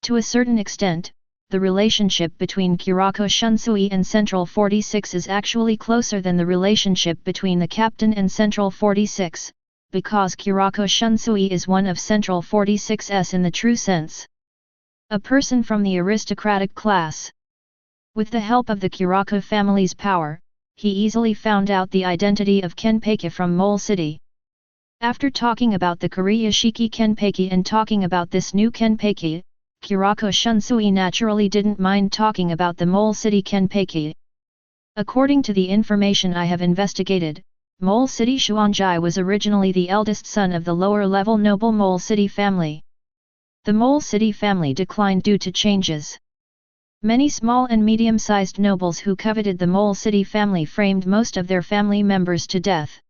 To a certain extent, the relationship between Kurako Shunsui and Central 46 is actually closer than the relationship between the captain and Central 46, because Kurako Shunsui is one of Central 46's in the true sense. A person from the aristocratic class. With the help of the Kurako family's power, he easily found out the identity of Kenpachi from Mole City. After talking about the Kuriyashiki Kenpachi and talking about this new Kenpachi, Kurako Shunsui naturally didn't mind talking about the Mole City Kenpachi. According to the information I have investigated, Mole City Xuanjai was originally the eldest son of the lower-level noble Mole City family. The Mole City family declined due to changes. Many small and medium-sized nobles who coveted the Mole City family framed most of their family members to death.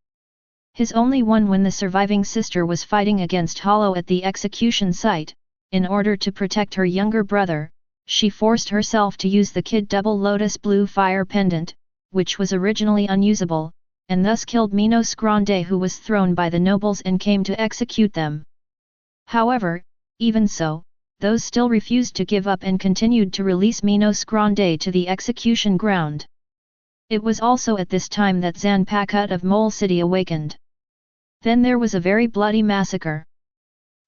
His only one when the surviving sister was fighting against Hollow at the execution site. In order to protect her younger brother, she forced herself to use the Kid Double Lotus Blue Fire Pendant, which was originally unusable, and thus killed Minos Grande, who was thrown by the nobles and came to execute them. However, even so, those still refused to give up and continued to release Minos Grande to the execution ground. It was also at this time that Zanpakuto of Mole City awakened. Then there was a very bloody massacre.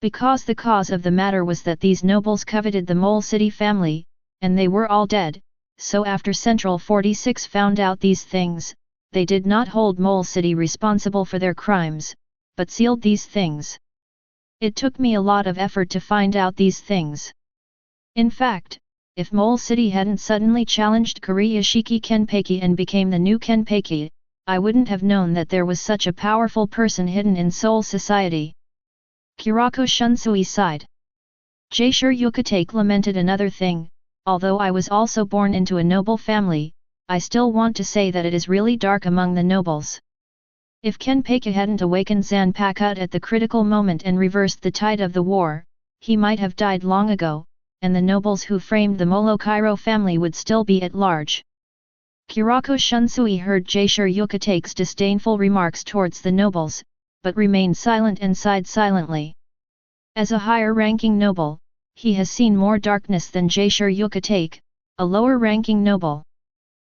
Because the cause of the matter was that these nobles coveted the Mole City family, and they were all dead, so after Central 46 found out these things, they did not hold Mole City responsible for their crimes, but sealed these things. It took me a lot of effort to find out these things. In fact, if Mole City hadn't suddenly challenged Kuriyashiki Kenpachi and became the new Kenpachi, I wouldn't have known that there was such a powerful person hidden in Soul Society. Kurako Shunsui sighed. Jaisure Ukitake lamented another thing, although I was also born into a noble family, I still want to say that it is really dark among the nobles. If Kenpachi hadn't awakened Zanpakuto at the critical moment and reversed the tide of the war, he might have died long ago, and the nobles who framed the Molokairo family would still be at large. Kurako Shunsui heard Jaisure Ukitake's disdainful remarks towards the nobles, but remained silent and sighed silently. As a higher-ranking noble, he has seen more darkness than Jaisure Ukitake, a lower-ranking noble.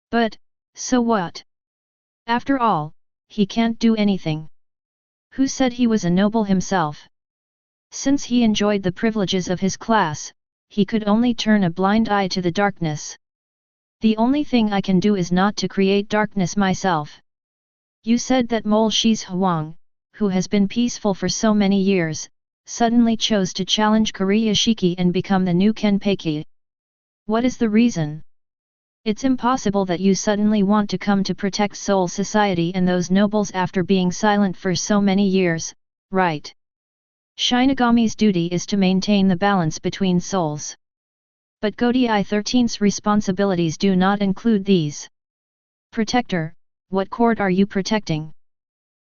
But, so what? After all, he can't do anything. Who said he was a noble himself? Since he enjoyed the privileges of his class, he could only turn a blind eye to the darkness. The only thing I can do is not to create darkness myself. You said that Mole Shi's Huang, who has been peaceful for so many years, suddenly chose to challenge Kuriyashiki and become the new Kenpachi. What is the reason? It's impossible that you suddenly want to come to protect Soul Society and those nobles after being silent for so many years, right? Shinigami's duty is to maintain the balance between souls. But Godi 13's responsibilities do not include these. Protector, what court are you protecting?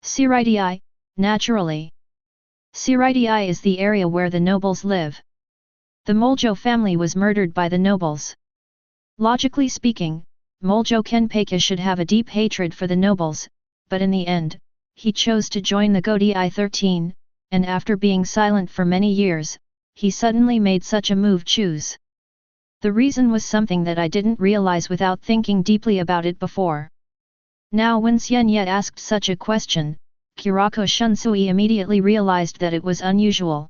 Seireitei, naturally. Seireitei is the area where the nobles live. The Moljo family was murdered by the nobles. Logically speaking, Moljo Kenpachi should have a deep hatred for the nobles, but in the end, he chose to join the Godi 13, and after being silent for many years, he suddenly made such a move choose. The reason was something that I didn't realize without thinking deeply about it before. Now when Xian Ye asked such a question, Kurako Shunsui immediately realized that it was unusual.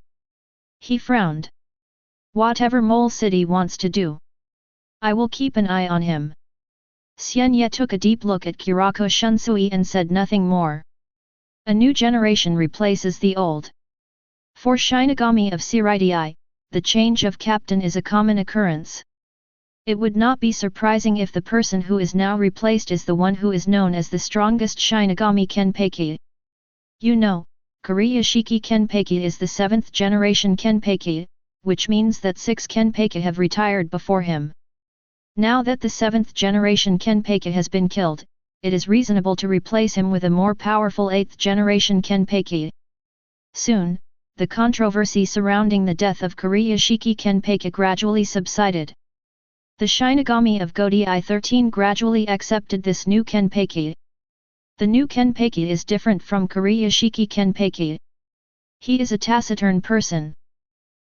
He frowned. Whatever Mole City wants to do, I will keep an eye on him. Xian Ye took a deep look at Kurako Shunsui and said nothing more. A new generation replaces the old. For Shinigami of Seireitei, the change of captain is a common occurrence. It would not be surprising if the person who is now replaced is the one who is known as the strongest Shinigami Kenpachi. You know, Kuriyashiki Kenpachi is the 7th generation Kenpachi, which means that 6 Kenpachi have retired before him. Now that the 7th generation Kenpachi has been killed, it is reasonable to replace him with a more powerful 8th generation Kenpachi. Soon, the controversy surrounding the death of Kuriyashiki Kenpachi gradually subsided. The Shinigami of Godi 13 gradually accepted this new Kenpachi. The new Kenpachi is different from Kuriyashiki Kenpachi. He is a taciturn person.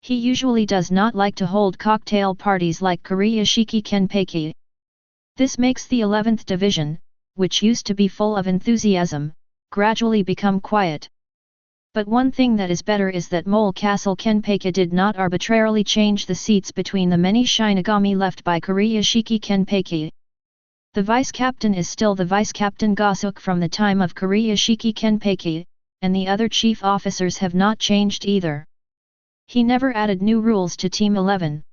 He usually does not like to hold cocktail parties like Kuriyashiki Kenpachi. This makes the 11th division, which used to be full of enthusiasm, gradually become quiet. But one thing that is better is that Mole Castle Kenpachi did not arbitrarily change the seats between the many Shinigami left by Kuriyashiki Kenpachi. The vice-captain is still the vice-captain Gosuk from the time of Kuriyashiki Kenpachi, and the other chief officers have not changed either. He never added new rules to Team 11.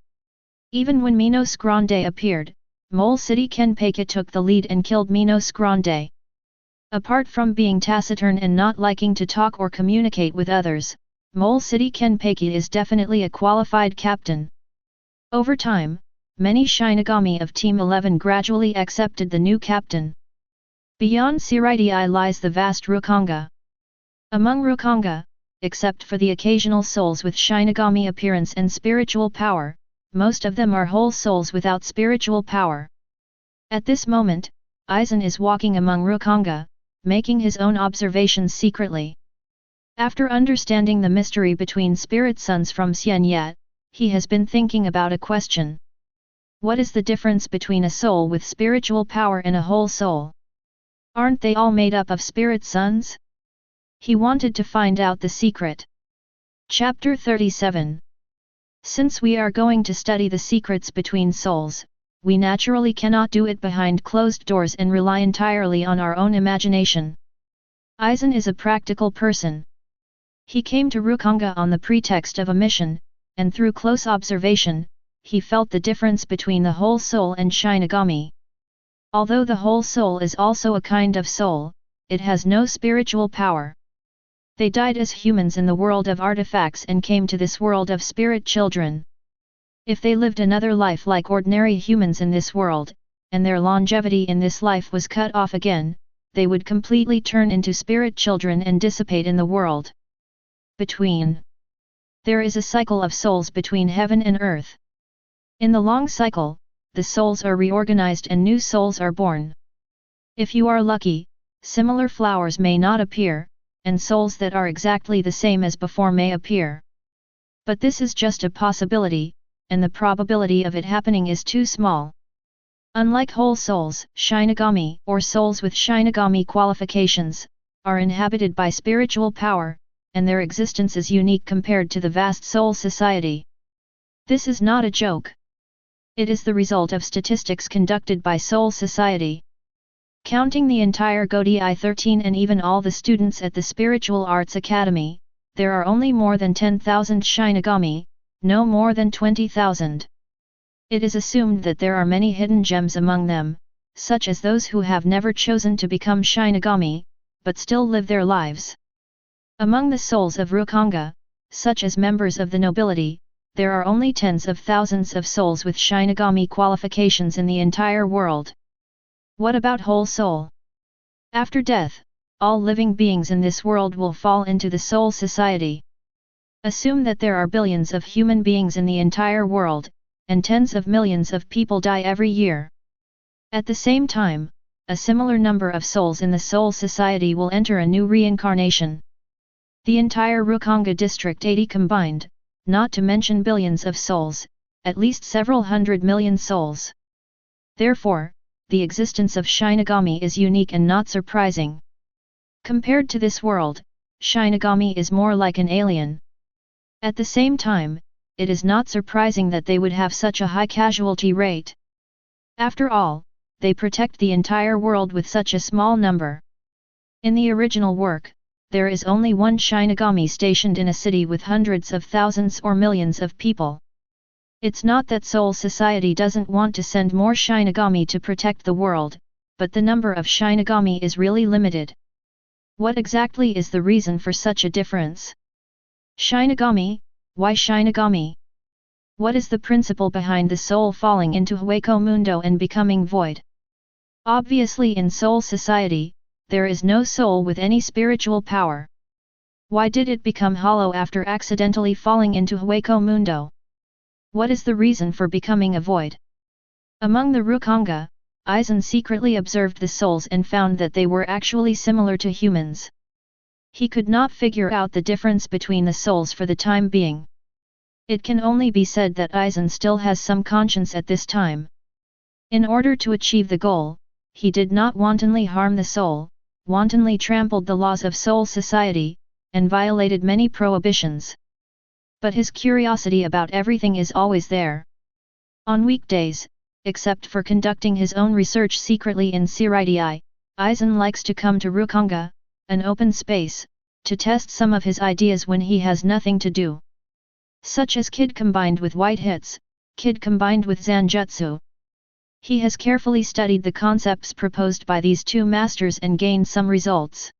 Even when Minos Grande appeared, Mole City Kenpachi took the lead and killed Minos Grande. Apart from being taciturn and not liking to talk or communicate with others, Mole City Kenpachi is definitely a qualified captain. Over time, many Shinigami of Team 11 gradually accepted the new captain. Beyond Seireitei lies the vast Rukanga. Among Rukanga, except for the occasional souls with Shinigami appearance and spiritual power, most of them are whole souls without spiritual power. At this moment, Aizen is walking among Rukanga, making his own observations secretly. After understanding the mystery between spirit sons from Xian Ye, he has been thinking about a question. What is the difference between a soul with spiritual power and a whole soul? Aren't they all made up of spirit sons? He wanted to find out the secret. Chapter 37. Since we are going to study the secrets between souls, we naturally cannot do it behind closed doors and rely entirely on our own imagination. Aizen is a practical person. He came to Rukanga on the pretext of a mission, and through close observation, he felt the difference between the whole soul and Shinigami. Although the whole soul is also a kind of soul, it has no spiritual power. They died as humans in the world of artifacts and came to this world of spirit children. If they lived another life like ordinary humans in this world, and their longevity in this life was cut off again, they would completely turn into spirit children and dissipate in the world. There is a cycle of souls between heaven and earth. In the long cycle, the souls are reorganized and new souls are born. If you are lucky, similar flowers may not appear, and souls that are exactly the same as before may appear. But this is just a possibility, and the probability of it happening is too small. Unlike whole souls, Shinigami, or souls with Shinigami qualifications, are inhabited by spiritual power, and their existence is unique compared to the vast soul society. This is not a joke. It is the result of statistics conducted by Soul Society. Counting the entire Godi 13 and even all the students at the Spiritual Arts Academy, there are only more than 10,000 Shinigami, no more than 20,000. It is assumed that there are many hidden gems among them, such as those who have never chosen to become Shinigami, but still live their lives. Among the souls of Rukanga, such as members of the nobility, there are only tens of thousands of souls with Shinigami qualifications in the entire world. What about whole soul? After death, all living beings in this world will fall into the soul society. Assume that there are billions of human beings in the entire world, and tens of millions of people die every year. At the same time, a similar number of souls in the soul society will enter a new reincarnation. The entire Rukanga district 80 combined, not to mention billions of souls, at least several hundred million souls. Therefore, the existence of Shinigami is unique and not surprising. Compared to this world, Shinigami is more like an alien. At the same time, it is not surprising that they would have such a high casualty rate. After all, they protect the entire world with such a small number. In the original work, there is only one Shinigami stationed in a city with hundreds of thousands or millions of people. It's not that Soul Society doesn't want to send more Shinigami to protect the world, but the number of Shinigami is really limited. What exactly is the reason for such a difference? Shinigami, why Shinigami? What is the principle behind the soul falling into Hueco Mundo and becoming void? Obviously in Soul Society, there is no soul with any spiritual power. Why did it become hollow after accidentally falling into Hueco Mundo? What is the reason for becoming a void? Among the Rukanga, Aizen secretly observed the souls and found that they were actually similar to humans. He could not figure out the difference between the souls for the time being. It can only be said that Aizen still has some conscience at this time. In order to achieve the goal, he did not wantonly harm the soul, wantonly trampled the laws of Soul Society, and violated many prohibitions. But his curiosity about everything is always there. On weekdays, except for conducting his own research secretly in Seireitei, Aizen likes to come to Rukanga, an open space, to test some of his ideas when he has nothing to do. Such as Kid combined with White Hits, Kid combined with Zanjutsu. He has carefully studied the concepts proposed by these two masters and gained some results.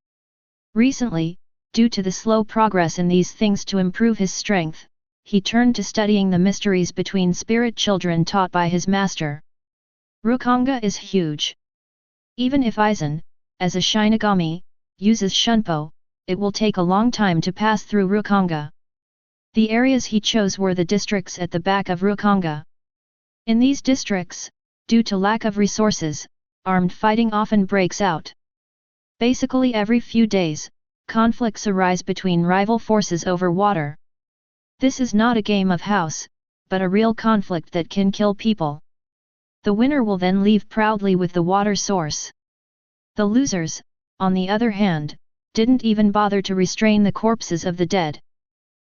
Recently, due to the slow progress in these things to improve his strength, he turned to studying the mysteries between spirit children taught by his master. Rukanga is huge. Even if Aizen, as a Shinigami, uses Shunpo, it will take a long time to pass through Rukanga. The areas he chose were the districts at the back of Rukanga. In these districts, due to lack of resources, armed fighting often breaks out. Basically every few days, conflicts arise between rival forces over water. This is not a game of house, but a real conflict that can kill people. The winner will then leave proudly with the water source. The losers, on the other hand, didn't even bother to restrain the corpses of the dead.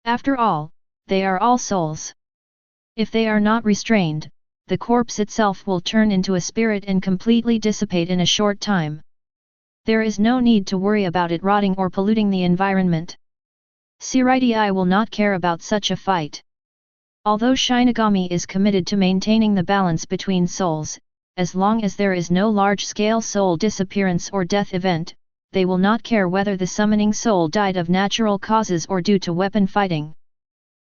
After all, they are all souls. If they are not restrained, the corpse itself will turn into a spirit and completely dissipate in a short time. There is no need to worry about it rotting or polluting the environment. Seireitei will not care about such a fight. Although Shinigami is committed to maintaining the balance between souls, as long as there is no large-scale soul disappearance or death event, they will not care whether the summoning soul died of natural causes or due to weapon fighting.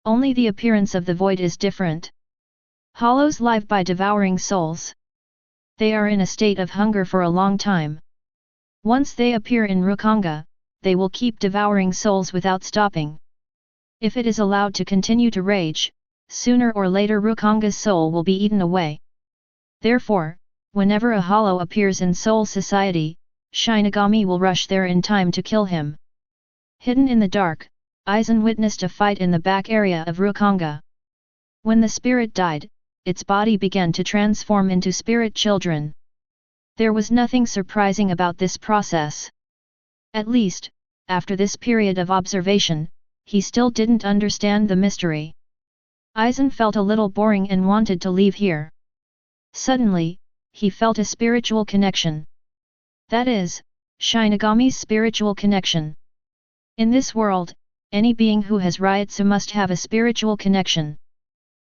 Only the appearance of the void is different. Hollows live by devouring souls. They are in a state of hunger for a long time. Once they appear in Rukanga, they will keep devouring souls without stopping. If it is allowed to continue to rage, sooner or later Rukanga's soul will be eaten away. Therefore, whenever a hollow appears in Soul Society, Shinigami will rush there in time to kill him. Hidden in the dark, Aizen witnessed a fight in the back area of Rukanga. When the spirit died, its body began to transform into spirit children. There was nothing surprising about this process. At least, after this period of observation, he still didn't understand the mystery. Aizen felt a little boring and wanted to leave here. Suddenly, he felt a spiritual connection. That is, Shinigami's spiritual connection. In this world, any being who has Ryutsu must have a spiritual connection.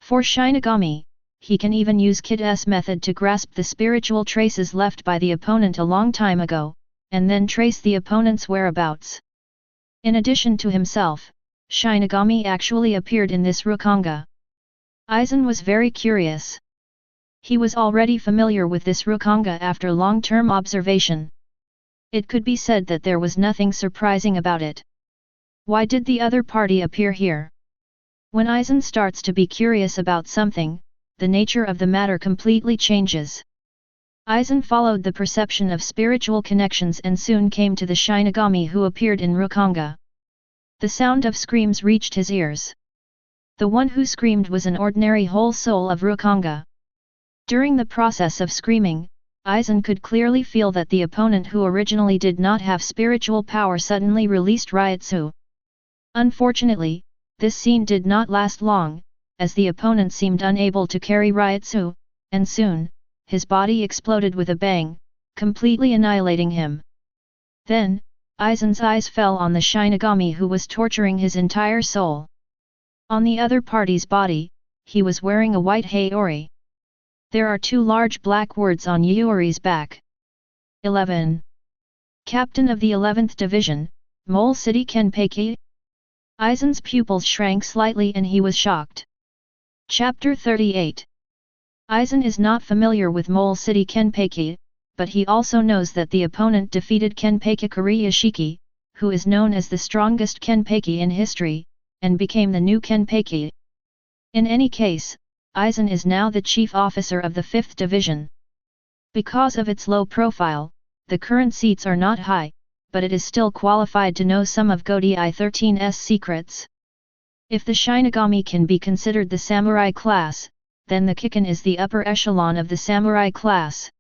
For Shinigami, he can even use Kid's method to grasp the spiritual traces left by the opponent a long time ago, and then trace the opponent's whereabouts. In addition to himself, Shinigami actually appeared in this Rukanga. Aizen was very curious. He was already familiar with this Rukanga after long-term observation. It could be said that there was nothing surprising about it. Why did the other party appear here? When Aizen starts to be curious about something, the nature of the matter completely changes. Aizen followed the perception of spiritual connections and soon came to the Shinigami who appeared in Rukanga. The sound of screams reached his ears. The one who screamed was an ordinary whole soul of Rukanga. During the process of screaming, Aizen could clearly feel that the opponent who originally did not have spiritual power suddenly released Ryutsu. Unfortunately, this scene did not last long, as the opponent seemed unable to carry Ryutsu, and soon, his body exploded with a bang, completely annihilating him. Then, Aizen's eyes fell on the Shinigami who was torturing his entire soul. On the other party's body, he was wearing a white haori. There are two large black words on Yuri's back. 11. Captain of the 11th Division, Mole City Kenpachi? Aizen's pupils shrank slightly and he was shocked. Chapter 38. Aizen is not familiar with Mole City Kenpachi, but he also knows that the opponent defeated Kenpachi Kuriyashiki, who is known as the strongest Kenpachi in history, and became the new Kenpachi. In any case, Aizen is now the chief officer of the 5th Division. Because of its low profile, the current seats are not high, but it is still qualified to know some of Godi 13's secrets. If the Shinigami can be considered the samurai class, then the Kikken is the upper echelon of the samurai class.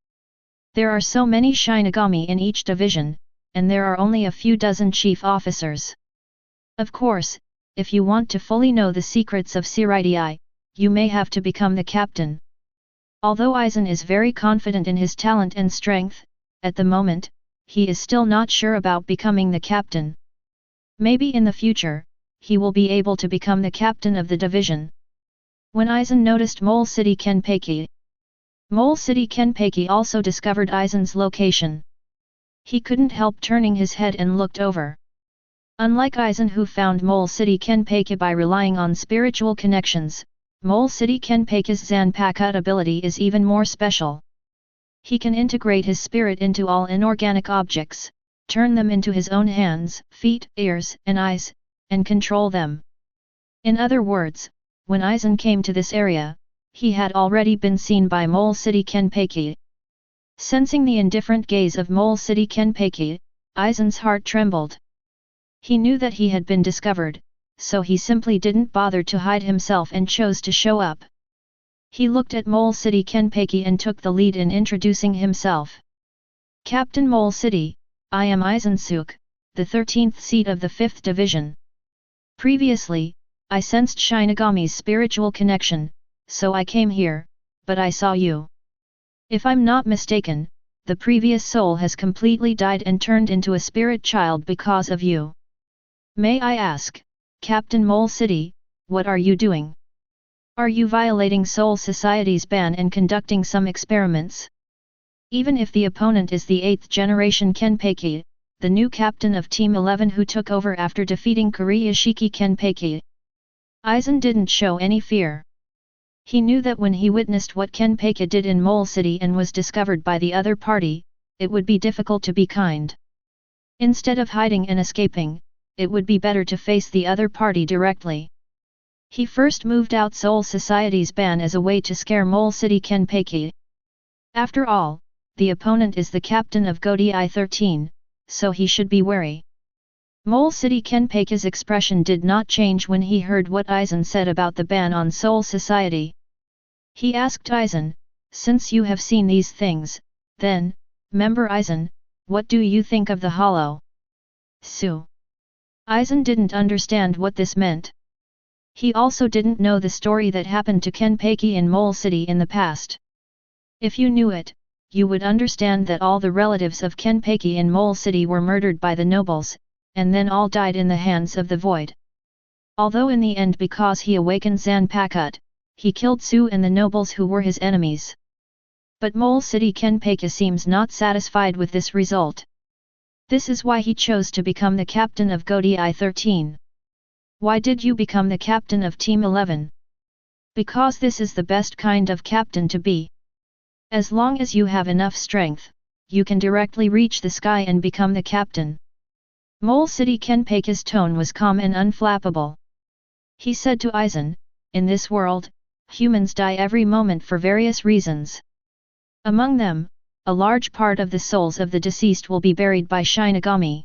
There are so many Shinigami in each division, and there are only a few dozen chief officers. Of course, if you want to fully know the secrets of Seireitei, you may have to become the captain. Although Aizen is very confident in his talent and strength, at the moment, he is still not sure about becoming the captain. Maybe in the future, he will be able to become the captain of the division. When Aizen noticed Mole City Kenpachi, Mole City Kenpachi also discovered Aizen's location. He couldn't help turning his head and looked over. Unlike Aizen who found Mole City Kenpachi by relying on spiritual connections, Mole City Kenpachi's Zanpakuto ability is even more special. He can integrate his spirit into all inorganic objects, turn them into his own hands, feet, ears, and eyes, and control them. In other words, when Aizen came to this area, he had already been seen by Mole City Kenpachi. Sensing the indifferent gaze of Mole City Kenpachi, Aizen's heart trembled. He knew that he had been discovered, so he simply didn't bother to hide himself and chose to show up. He looked at Mole City Kenpachi and took the lead in introducing himself. Captain Mole City, I am Aizen Sōsuke, the 13th seat of the 5th Division. Previously, I sensed Shinigami's spiritual connection, so I came here, but I saw you. If I'm not mistaken, the previous soul has completely died and turned into a spirit child because of you. May I ask, Captain Mole City, what are you doing? Are you violating Soul Society's ban and conducting some experiments? Even if the opponent is the 8th generation Kenpachi, the new captain of Team 11 who took over after defeating Kuriyashiki Kenpachi, Aizen didn't show any fear. He knew that when he witnessed what Kenpachi did in Mole City and was discovered by the other party, it would be difficult to be kind. Instead of hiding and escaping, it would be better to face the other party directly. He first moved out Soul Society's ban as a way to scare Mole City Kenpachi. After all, the opponent is the captain of Godi 13, so he should be wary. Mole City Kenpachi's expression did not change when he heard what Aizen said about the ban on Soul Society. He asked Aizen, since you have seen these things, then, member Aizen, what do you think of the hollow? Su. Aizen didn't understand what this meant. He also didn't know the story that happened to Kenpachi in Mole City in the past. If you knew it, you would understand that all the relatives of Kenpachi in Mole City were murdered by the nobles, and then all died in the hands of the void. Although in the end because he awakened Zanpakuto, he killed Su and the nobles who were his enemies. But Mole City Kenpachi seems not satisfied with this result. This is why he chose to become the captain of Godi 13. Why did you become the captain of Team 11? Because this is the best kind of captain to be. As long as you have enough strength, you can directly reach the sky and become the captain. Mole City Kenpachi's tone was calm and unflappable. He said to Aizen, in this world, humans die every moment for various reasons. Among them, a large part of the souls of the deceased will be buried by Shinigami.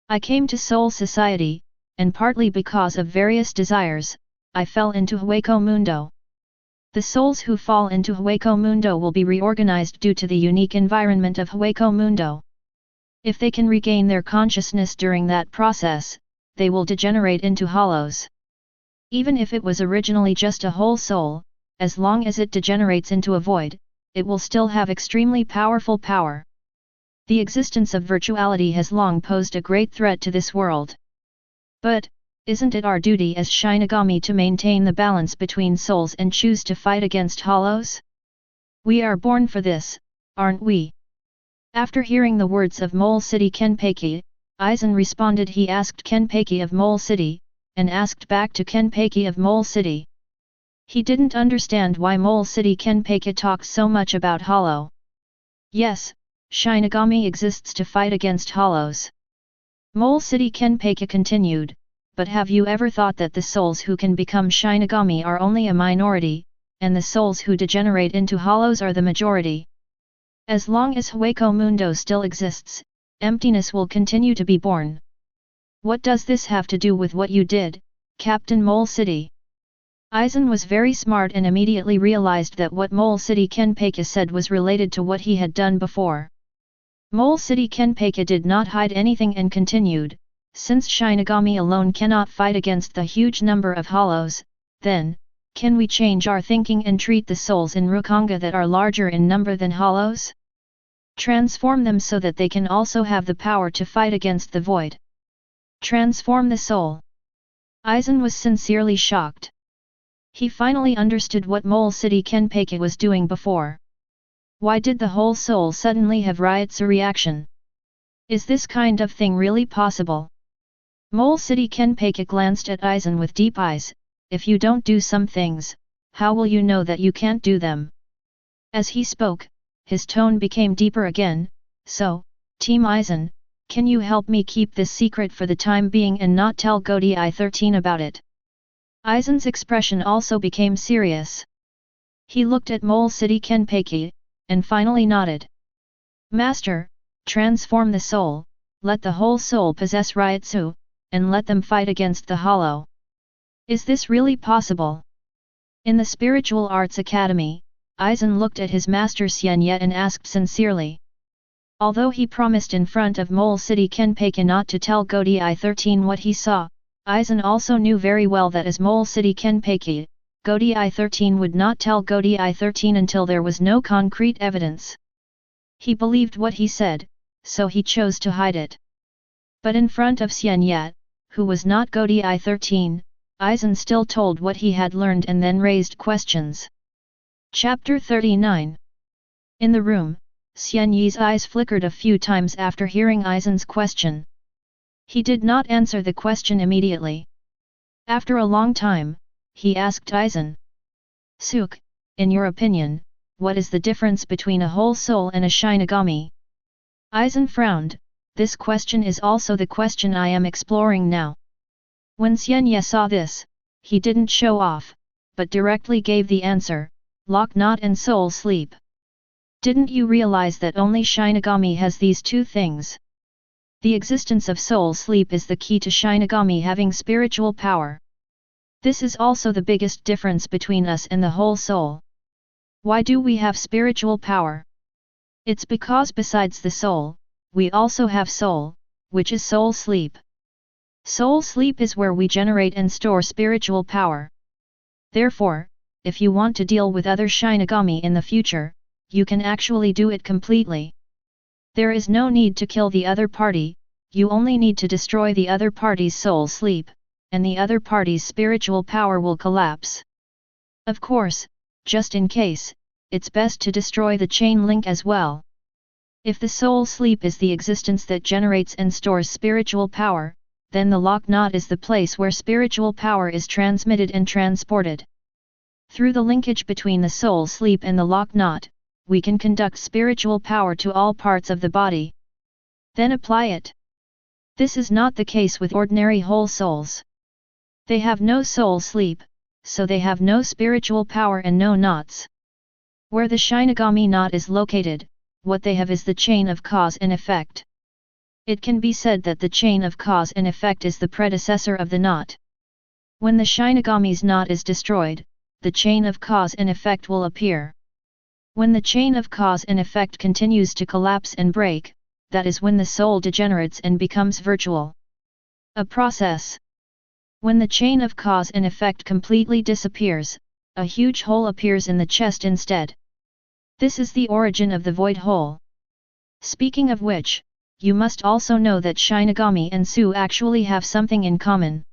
I came to Soul Society, and partly because of various desires, I fell into Hueco Mundo. The souls who fall into Hueco Mundo will be reorganized due to the unique environment of Hueco Mundo. If they can regain their consciousness during that process, they will degenerate into hollows. Even if it was originally just a whole soul, as long as it degenerates into a void, it will still have extremely powerful power. The existence of virtuality has long posed a great threat to this world. But, isn't it our duty as Shinigami to maintain the balance between souls and choose to fight against hollows? We are born for this, aren't we? After hearing the words of Mole City Kenpachi, Aizen responded. He asked Kenpachi of Mole City, and asked back to Kenpachi of Mole City. He didn't understand why Mole City Kenpachi talks so much about hollow. Yes, Shinigami exists to fight against hollows. Mole City Kenpachi continued, but have you ever thought that the souls who can become Shinigami are only a minority, and the souls who degenerate into hollows are the majority? As long as Hueco Mundo still exists, emptiness will continue to be born. What does this have to do with what you did, Captain Mole City? Aizen was very smart and immediately realized that what Mole City Kenpachi said was related to what he had done before. Mole City Kenpachi did not hide anything and continued, since Shinigami alone cannot fight against the huge number of hollows, then, can we change our thinking and treat the souls in Rukanga that are larger in number than hollows? Transform them so that they can also have the power to fight against the void. Transform the soul. Aizen was sincerely shocked. He finally understood what Mole City Kenpachi was doing before. Why did the whole soul suddenly have riots or reaction? Is this kind of thing really possible? Mole City Kenpachi glanced at Aizen with deep eyes. If you don't do some things, how will you know that you can't do them? As he spoke, his tone became deeper again. So, Team Aizen, can you help me keep this secret for the time being and not tell Godi 13 about it? Aizen's expression also became serious. He looked at Mole City Kenpachi, and finally nodded. Master, transform the soul, let the whole soul possess Ryutsu, and let them fight against the hollow. Is this really possible? In the Spiritual Arts Academy, Aizen looked at his master Xian Ye and asked sincerely. Although he promised in front of Mole City Kenpachi not to tell Godi 13 what he saw, Aizen also knew very well that as Mole City Kenpachi, Godi 13 would not tell Godi 13 until there was no concrete evidence. He believed what he said, so he chose to hide it. But in front of Xian Ye, who was not Godi 13, Aizen still told what he had learned and then raised questions. Chapter 39. In the room, Xian Ye's eyes flickered a few times after hearing Aizen's question. He did not answer the question immediately. After a long time, he asked Aizen. Suk, in your opinion, what is the difference between a whole soul and a Shinigami? Aizen frowned. This question is also the question I am exploring now. When Xian Ye saw this, he didn't show off, but directly gave the answer, Lock Knot and Soul Sleep. Didn't you realize that only Shinigami has these two things? The existence of soul sleep is the key to Shinigami having spiritual power. This is also the biggest difference between us and the whole soul. Why do we have spiritual power? It's because besides the soul, we also have soul, which is soul sleep. Soul sleep is where we generate and store spiritual power. Therefore, if you want to deal with other Shinigami in the future, you can actually do it completely. There is no need to kill the other party, you only need to destroy the other party's soul sleep, and the other party's spiritual power will collapse. Of course, just in case, it's best to destroy the chain link as well. If the soul sleep is the existence that generates and stores spiritual power, then the lock knot is the place where spiritual power is transmitted and transported. Through the linkage between the soul sleep and the lock knot, we can conduct spiritual power to all parts of the body. Then apply it. This is not the case with ordinary whole souls. They have no soul sleep, so they have no spiritual power and no knots. Where the Shinigami knot is located, what they have is the chain of cause and effect. It can be said that the chain of cause and effect is the predecessor of the knot. When the Shinigami's knot is destroyed, the chain of cause and effect will appear. When the chain of cause and effect continues to collapse and break, that is when the soul degenerates and becomes virtual. A process. When the chain of cause and effect completely disappears, a huge hole appears in the chest instead. This is the origin of the void hole. Speaking of which, you must also know that Shinigami and Su actually have something in common.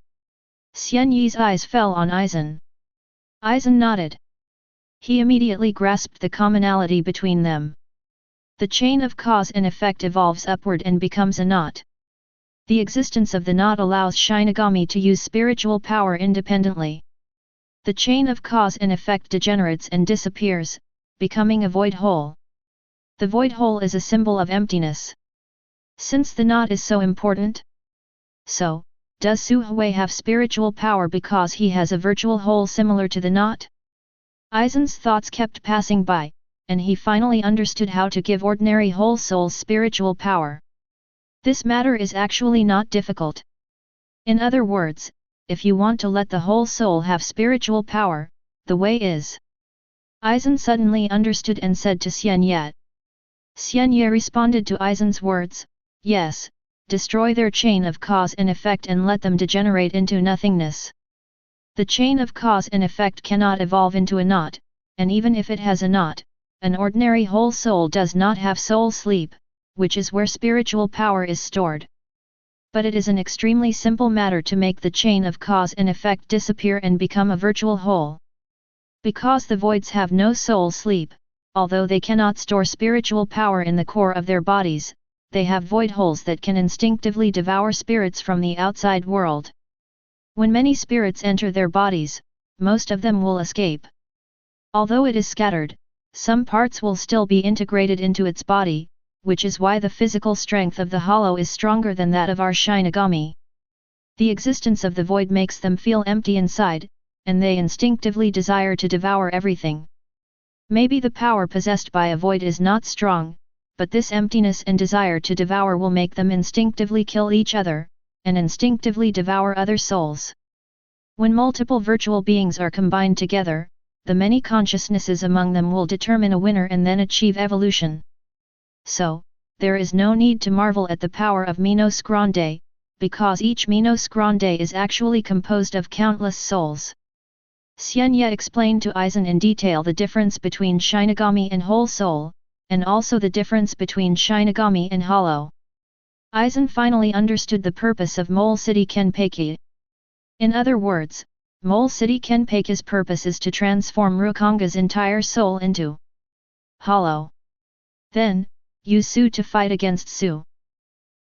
Xian Ye's eyes fell on Aizen. Aizen nodded. He immediately grasped the commonality between them. The chain of cause and effect evolves upward and becomes a knot. The existence of the knot allows Shinigami to use spiritual power independently. The chain of cause and effect degenerates and disappears, becoming a void hole. The void hole is a symbol of emptiness. Since the knot is so important, so, does Su Hui have spiritual power because he has a virtual hole similar to the knot? Aizen's thoughts kept passing by, and he finally understood how to give ordinary whole souls spiritual power. This matter is actually not difficult. In other words, if you want to let the whole soul have spiritual power, the way is. Aizen suddenly understood and said to Xian Ye. Xian Ye responded to Aizen's words, yes, destroy their chain of cause and effect and let them degenerate into nothingness. The chain of cause and effect cannot evolve into a knot, and even if it has a knot, an ordinary whole soul does not have soul sleep, which is where spiritual power is stored. But it is an extremely simple matter to make the chain of cause and effect disappear and become a virtual whole. Because the voids have no soul sleep, although they cannot store spiritual power in the core of their bodies, they have void holes that can instinctively devour spirits from the outside world. When many spirits enter their bodies, most of them will escape. Although it is scattered, some parts will still be integrated into its body, which is why the physical strength of the hollow is stronger than that of our Shinigami. The existence of the void makes them feel empty inside, and they instinctively desire to devour everything. Maybe the power possessed by a void is not strong, but this emptiness and desire to devour will make them instinctively kill each other, and instinctively devour other souls. When multiple virtual beings are combined together, the many consciousnesses among them will determine a winner and then achieve evolution. So, there is no need to marvel at the power of Minos Grande, because each Minos Grande is actually composed of countless souls. Xian Ye explained to Aizen in detail the difference between Shinigami and whole soul, and also the difference between Shinigami and hollow. Aizen finally understood the purpose of Mole City Kenpachi. In other words, Mole City Kenpachi's purpose is to transform Rukonga's entire soul into hollow. Then, use Su to fight against Su.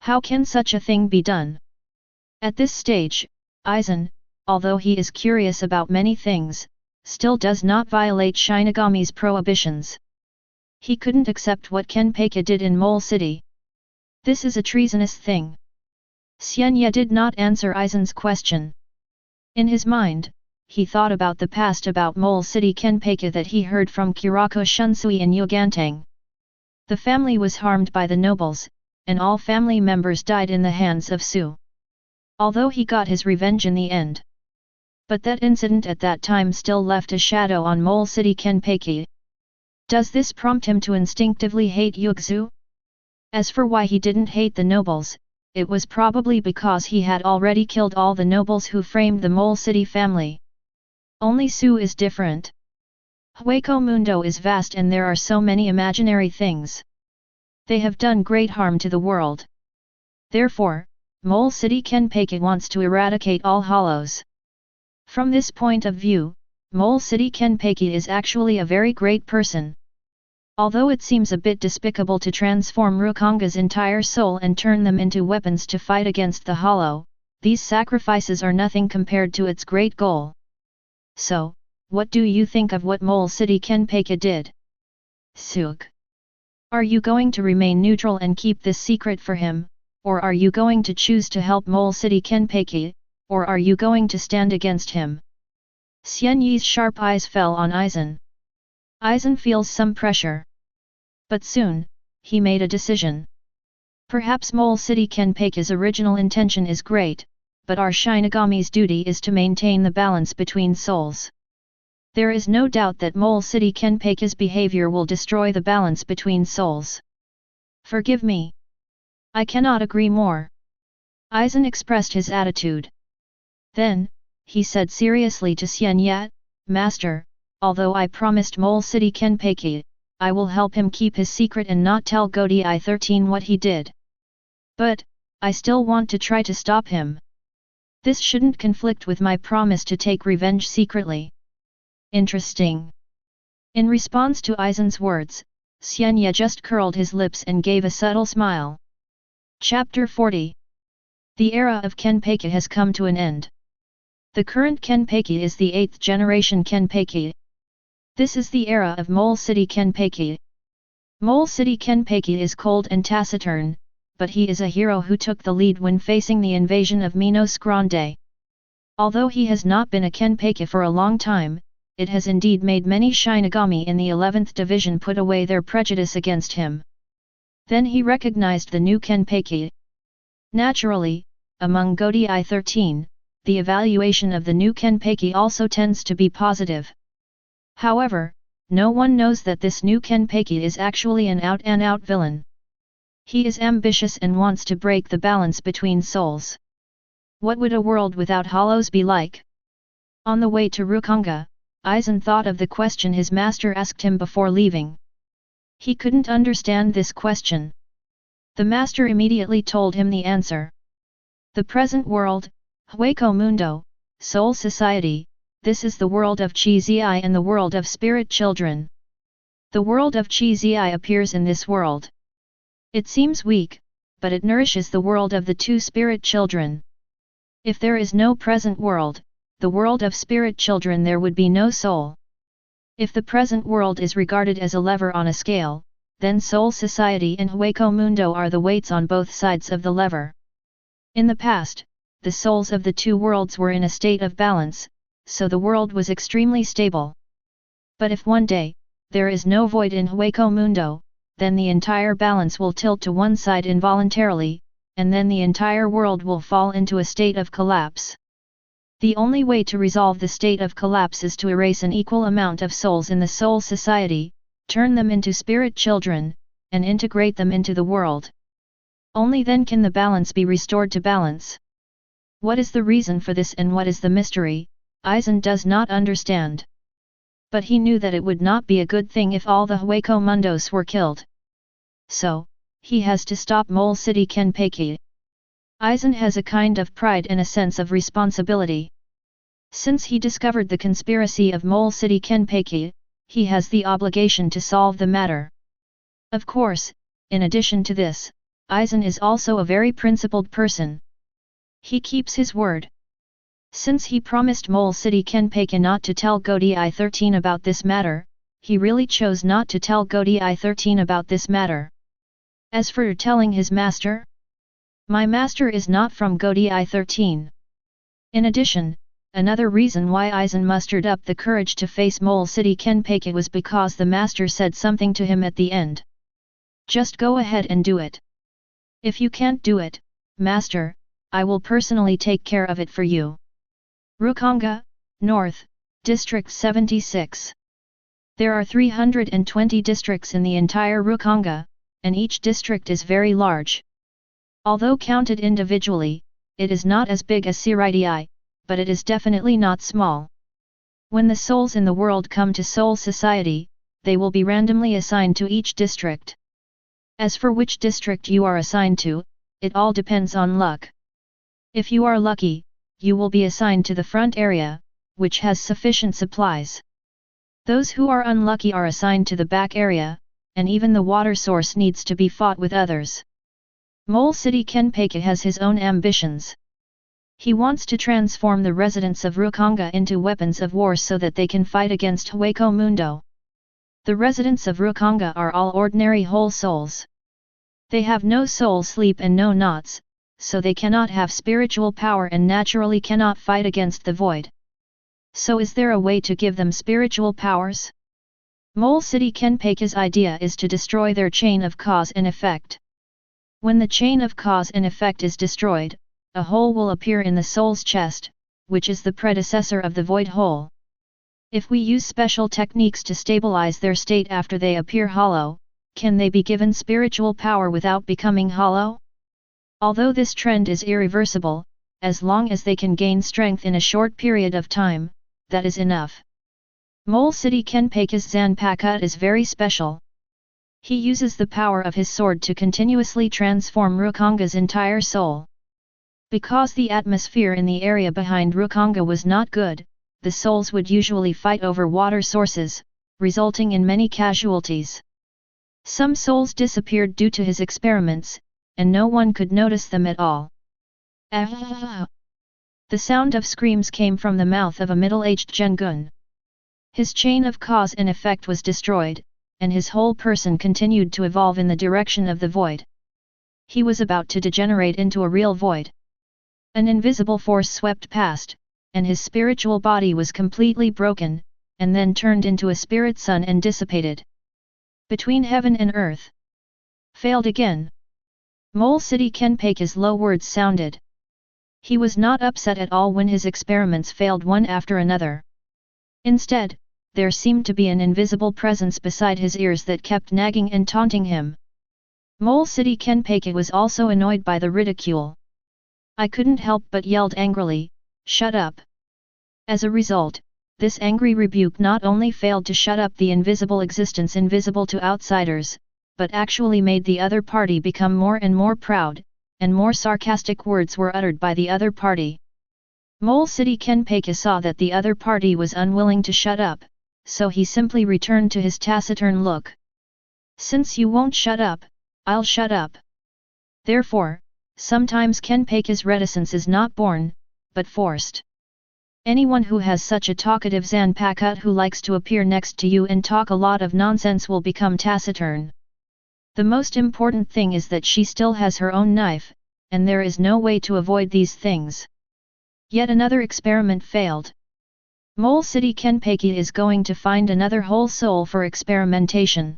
How can such a thing be done? At this stage, Aizen, although he is curious about many things, still does not violate Shinigami's prohibitions. He couldn't accept what Kenpachi did in Mole City. This is a treasonous thing. Xian Ye did not answer Aizen's question. In his mind, he thought about the past about Mole City Kenpachi that he heard from Kurako Shunsui and Yogantang. The family was harmed by the nobles, and all family members died in the hands of Su. Although he got his revenge in the end. But that incident at that time still left a shadow on Mole City Kenpachi. Does this prompt him to instinctively hate Yugzu? As for why he didn't hate the nobles, it was probably because he had already killed all the nobles who framed the Mole City family. Only Su is different. Hueco Mundo is vast and there are so many imaginary things. They have done great harm to the world. Therefore, Mole City Kenpachi wants to eradicate all hollows. From this point of view, Mole City Kenpachi is actually a very great person. Although it seems a bit despicable to transform Rukonga's entire soul and turn them into weapons to fight against the Hollow, these sacrifices are nothing compared to its great goal. So, what do you think of what Mole City Kenpachi did? Suk. Are you going to remain neutral and keep this secret for him, or are you going to choose to help Mole City Kenpachi, or are you going to stand against him? Xian Ye's sharp eyes fell on Aizen. Aizen feels some pressure. But soon, he made a decision. Perhaps Mole City Kenpachi's original intention is great, but our Shinigami's duty is to maintain the balance between souls. There is no doubt that Mole City Kenpachi's behavior will destroy the balance between souls. Forgive me. I cannot agree more. Aizen expressed his attitude. Then, he said seriously to Xian Ye, Master, although I promised Mole City Kenpachi, I will help him keep his secret and not tell Godi 13 what he did. But, I still want to try to stop him. This shouldn't conflict with my promise to take revenge secretly. Interesting. In response to Aizen's words, Xian Ye just curled his lips and gave a subtle smile. Chapter 40. The era of Kenpachi has come to an end. The current Kenpachi is the 8th generation Kenpachi. This is the era of Mole City Kenpachi. Mole City Kenpachi is cold and taciturn, but he is a hero who took the lead when facing the invasion of Minos Grande. Although he has not been a Kenpachi for a long time, it has indeed made many Shinigami in the 11th division put away their prejudice against him. Then he recognized the new Kenpachi. Naturally, among Godi 13, the evaluation of the new Kenpachi also tends to be positive. However, no one knows that this new Kenpachi is actually an out-and-out villain. He is ambitious and wants to break the balance between souls. What would a world without hollows be like? On the way to Rukonga, Aizen thought of the question his master asked him before leaving. He couldn't understand this question. The master immediately told him the answer. The present world, Hueco Mundo, Soul Society, this is the world of Chi Zi and the world of spirit children. The world of Chi Zi appears in this world. It seems weak, but it nourishes the world of the two spirit children. If there is no present world, the world of spirit children, there would be no soul. If the present world is regarded as a lever on a scale, then Soul Society and Hueco Mundo are the weights on both sides of the lever. In the past, the souls of the two worlds were in a state of balance, so the world was extremely stable. But if one day, there is no void in Hueco Mundo, then the entire balance will tilt to one side involuntarily, and then the entire world will fall into a state of collapse. The only way to resolve the state of collapse is to erase an equal amount of souls in the Soul Society, turn them into spirit children, and integrate them into the world. Only then can the balance be restored to balance. What is the reason for this and what is the mystery, Aizen does not understand. But he knew that it would not be a good thing if all the Hueco Mundos were killed. So, he has to stop Mole City Kenpachi. Aizen has a kind of pride and a sense of responsibility. Since he discovered the conspiracy of Mole City Kenpachi, he has the obligation to solve the matter. Of course, in addition to this, Aizen is also a very principled person. He keeps his word. Since he promised Mole City Kenpachi not to tell Godi 13 about this matter, he really chose not to tell Godi 13 about this matter. As for telling his master, my master is not from Godi 13. In addition, another reason why Aizen mustered up the courage to face Mole City Kenpachi was because the master said something to him at the end. Just go ahead and do it. If you can't do it, master, I will personally take care of it for you. Rukonga, North, District 76. There are 320 districts in the entire Rukonga, and each district is very large. Although counted individually, it is not as big as Seireitei, but it is definitely not small. When the souls in the world come to Soul Society, they will be randomly assigned to each district. As for which district you are assigned to, it all depends on luck. If you are lucky, you will be assigned to the front area, which has sufficient supplies. Those who are unlucky are assigned to the back area, and even the water source needs to be fought with others. Mole City Kenpachi has his own ambitions. He wants to transform the residents of Rukanga into weapons of war so that they can fight against Hueco Mundo. The residents of Rukanga are all ordinary whole souls. They have no soul sleep and no knots, so they cannot have spiritual power and naturally cannot fight against the void. So is there a way to give them spiritual powers? Mole City Kenpachi's idea is to destroy their chain of cause and effect. When the chain of cause and effect is destroyed, a hole will appear in the soul's chest, which is the predecessor of the void hole. If we use special techniques to stabilize their state after they appear hollow, can they be given spiritual power without becoming hollow? Although this trend is irreversible, as long as they can gain strength in a short period of time, that is enough. Mole City Kenpachi's Zanpakuto is very special. He uses the power of his sword to continuously transform Rukanga's entire soul. Because the atmosphere in the area behind Rukanga was not good, the souls would usually fight over water sources, resulting in many casualties. Some souls disappeared due to his experiments, and no one could notice them at all. The sound of screams came from the mouth of a middle-aged Gengun. His chain of cause and effect was destroyed, and his whole person continued to evolve in the direction of the void. He was about to degenerate into a real void. An invisible force swept past, and his spiritual body was completely broken, and then turned into a spirit sun and dissipated. Between heaven and earth. Failed again. Mole City Kenpachi's low words sounded. He was not upset at all when his experiments failed one after another. Instead, there seemed to be an invisible presence beside his ears that kept nagging and taunting him. Mole City Kenpachi was also annoyed by the ridicule. I couldn't help but yelled angrily, "Shut up!" As a result, this angry rebuke not only failed to shut up the invisible existence invisible to outsiders, but actually made the other party become more and more proud, and more sarcastic words were uttered by the other party. Mole City Kenpachi saw that the other party was unwilling to shut up, so he simply returned to his taciturn look. Since you won't shut up, I'll shut up. Therefore, sometimes Kenpachi's reticence is not born, but forced. Anyone who has such a talkative Zanpakuto who likes to appear next to you and talk a lot of nonsense will become taciturn. The most important thing is that she still has her own knife, and there is no way to avoid these things. Yet another experiment failed. Mole City Kenpachi is going to find another whole soul for experimentation.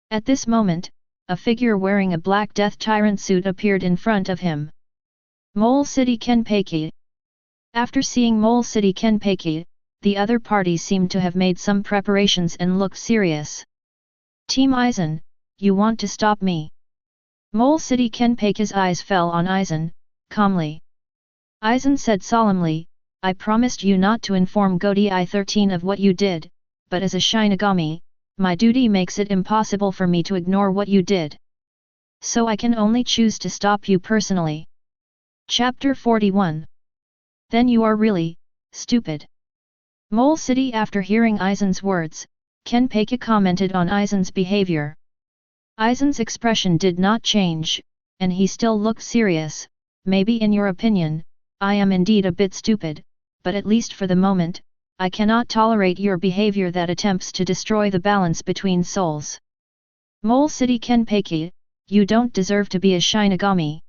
At this moment, a figure wearing a black death tyrant suit appeared in front of him. Mole City Kenpachi. After seeing Mole City Kenpachi, the other party seemed to have made some preparations and looked serious. Team Aizen, you want to stop me? Mole City Kenpachi's eyes fell on Aizen, calmly. Aizen said solemnly, I promised you not to inform Godi I-13 of what you did, but as a Shinigami, my duty makes it impossible for me to ignore what you did. So I can only choose to stop you personally. Chapter 41. Then you are really stupid. Mole City. After hearing Aizen's words, Kenpachi commented on Aizen's behavior. Aizen's expression did not change, and he still looked serious. Maybe in your opinion, I am indeed a bit stupid, but at least for the moment, I cannot tolerate your behavior that attempts to destroy the balance between souls. Mole City Kenpachi, you don't deserve to be a Shinigami.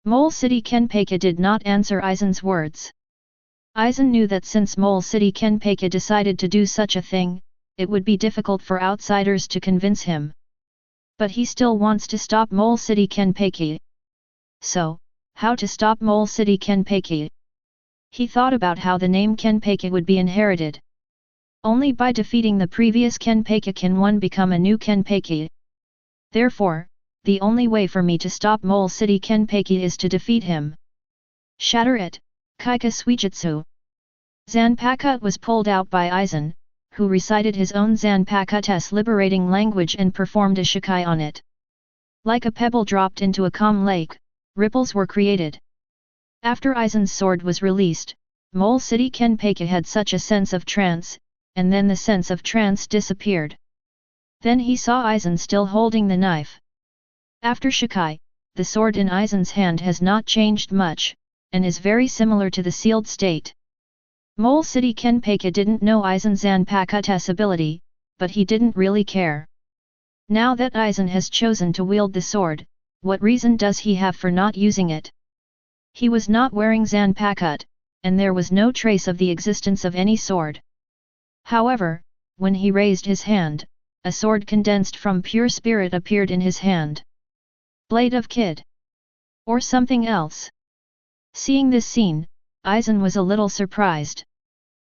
Mole City Kenpachi did not answer Aizen's words. Aizen knew that since Mole City Kenpachi decided to do such a thing, it would be difficult for outsiders to convince him. But he still wants to stop Mole City Kenpachi. So, how to stop Mole City Kenpachi? He thought about how the name Kenpachi would be inherited. Only by defeating the previous Kenpachi can one become a new Kenpachi. Therefore, the only way for me to stop Mole City Kenpachi is to defeat him. Shatter it, Kaika Suijutsu. Zanpakuto was pulled out by Aizen, who recited his own Zanpakuto's liberating language and performed a shikai on it. Like a pebble dropped into a calm lake, ripples were created. After Aizen's sword was released, Mole City Kenpachi had such a sense of trance, and then the sense of trance disappeared. Then he saw Aizen still holding the knife. After Shikai, the sword in Aizen's hand has not changed much, and is very similar to the sealed state. Mole City Kenpachi didn't know Aizen Zanpakute's ability, but he didn't really care. Now that Aizen has chosen to wield the sword, what reason does he have for not using it? He was not wearing Zanpakute, and there was no trace of the existence of any sword. However, when he raised his hand, a sword condensed from pure spirit appeared in his hand. Blade of Kid. Or something else. Seeing this scene, Aizen was a little surprised.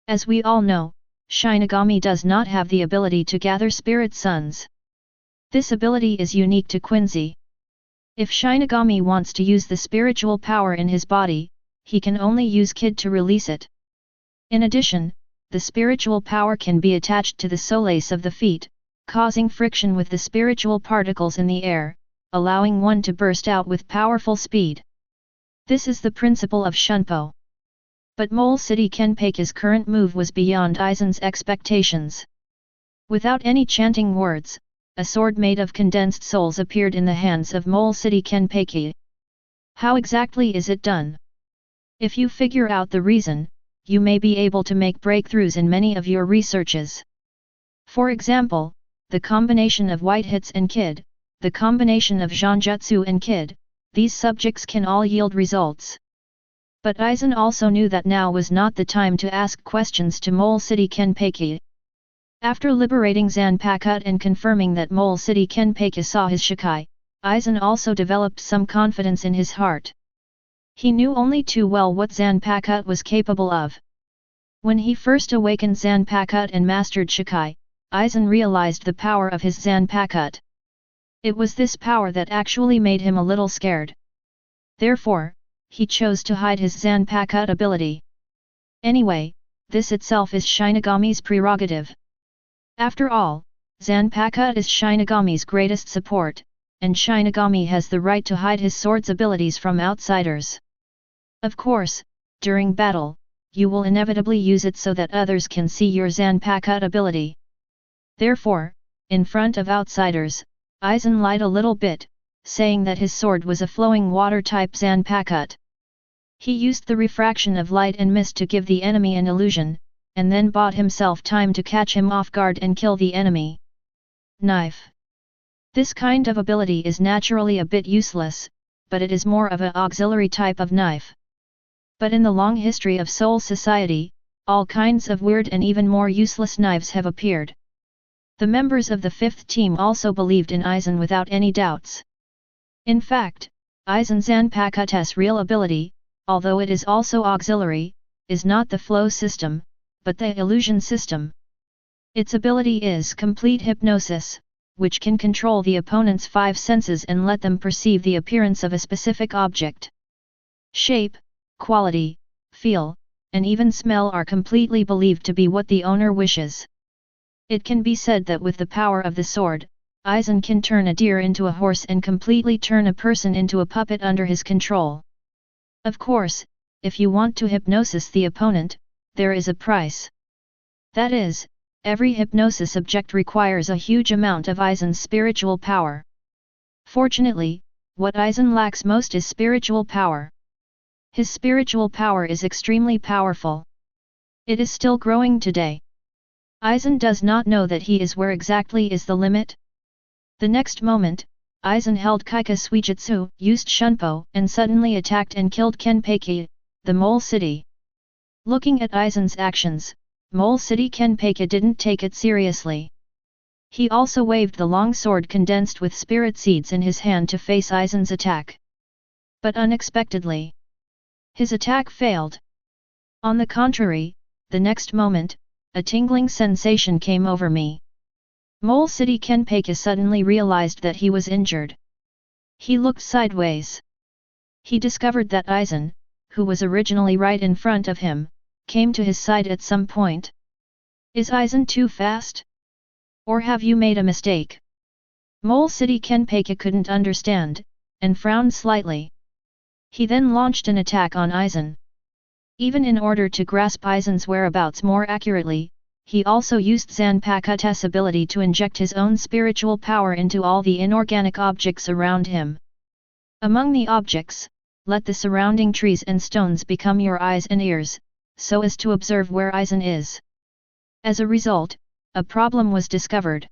As we all know, Shinigami does not have the ability to gather spirit suns. This ability is unique to Quincy. If Shinigami wants to use the spiritual power in his body, he can only use Kid to release it. In addition, the spiritual power can be attached to the solace of the feet, causing friction with the spiritual particles in the air, allowing one to burst out with powerful speed. This is the principle of Shunko. But Mole City Kenpachi's current move was beyond Aizen's expectations. Without any chanting words, a sword made of condensed souls appeared in the hands of Mole City Kenpachi. How exactly is it done? If you figure out the reason, you may be able to make breakthroughs in many of your researches. For example, the combination of white hits and Kid, the combination of Zanjutsu and Kid, these subjects can all yield results. But Aizen also knew that now was not the time to ask questions to Mole City Kenpachi. After liberating Zanpakute and confirming that Mole City Kenpachi saw his Shikai, Aizen also developed some confidence in his heart. He knew only too well what Zanpakute was capable of. When he first awakened Zanpakute and mastered Shikai, Aizen realized the power of his Zanpakute. It was this power that actually made him a little scared. Therefore, he chose to hide his Zanpakute ability. Anyway, this itself is Shinigami's prerogative. After all, Zanpakute is Shinigami's greatest support, and Shinigami has the right to hide his sword's abilities from outsiders. Of course, during battle, you will inevitably use it so that others can see your Zanpakute ability. Therefore, in front of outsiders, Aizen lied a little bit, saying that his sword was a flowing water-type Zanpakute. He used the refraction of light and mist to give the enemy an illusion, and then bought himself time to catch him off guard and kill the enemy. Knife. This kind of ability is naturally a bit useless, but it is more of an auxiliary type of knife. But in the long history of Soul Society, all kinds of weird and even more useless knives have appeared. The members of the fifth team also believed in Aizen without any doubts. In fact, Aizen Zanpakute's real ability, although it is also auxiliary, is not the flow system, but the illusion system. Its ability is complete hypnosis, which can control the opponent's five senses and let them perceive the appearance of a specific object. Shape, quality, feel, and even smell are completely believed to be what the owner wishes. It can be said that with the power of the sword, Aizen can turn a deer into a horse and completely turn a person into a puppet under his control. Of course, if you want to hypnosis the opponent, there is a price. That is, every hypnosis object requires a huge amount of Aizen's spiritual power. Fortunately, what Aizen lacks most is spiritual power. His spiritual power is extremely powerful. It is still growing today. Aizen does not know that he is where exactly is the limit. The next moment, Aizen held Kaika Suijutsu, used Shunpo, and suddenly attacked and killed Kenpachi, the Mole City. Looking at Aizen's actions, Mole City Kenpachi didn't take it seriously. He also waved the long sword condensed with spirit seeds in his hand to face Aizen's attack. But unexpectedly, his attack failed. On the contrary, the next moment, a tingling sensation came over me. Mole City Kenpachi suddenly realized that he was injured. He looked sideways. He discovered that Aizen, who was originally right in front of him, came to his side at some point. Is Aizen too fast? Or have you made a mistake? Mole City Kenpachi couldn't understand, and frowned slightly. He then launched an attack on Aizen. Even in order to grasp Aizen's whereabouts more accurately, he also used Zanpakute's ability to inject his own spiritual power into all the inorganic objects around him. Among the objects, let the surrounding trees and stones become your eyes and ears, so as to observe where Aizen is. As a result, a problem was discovered.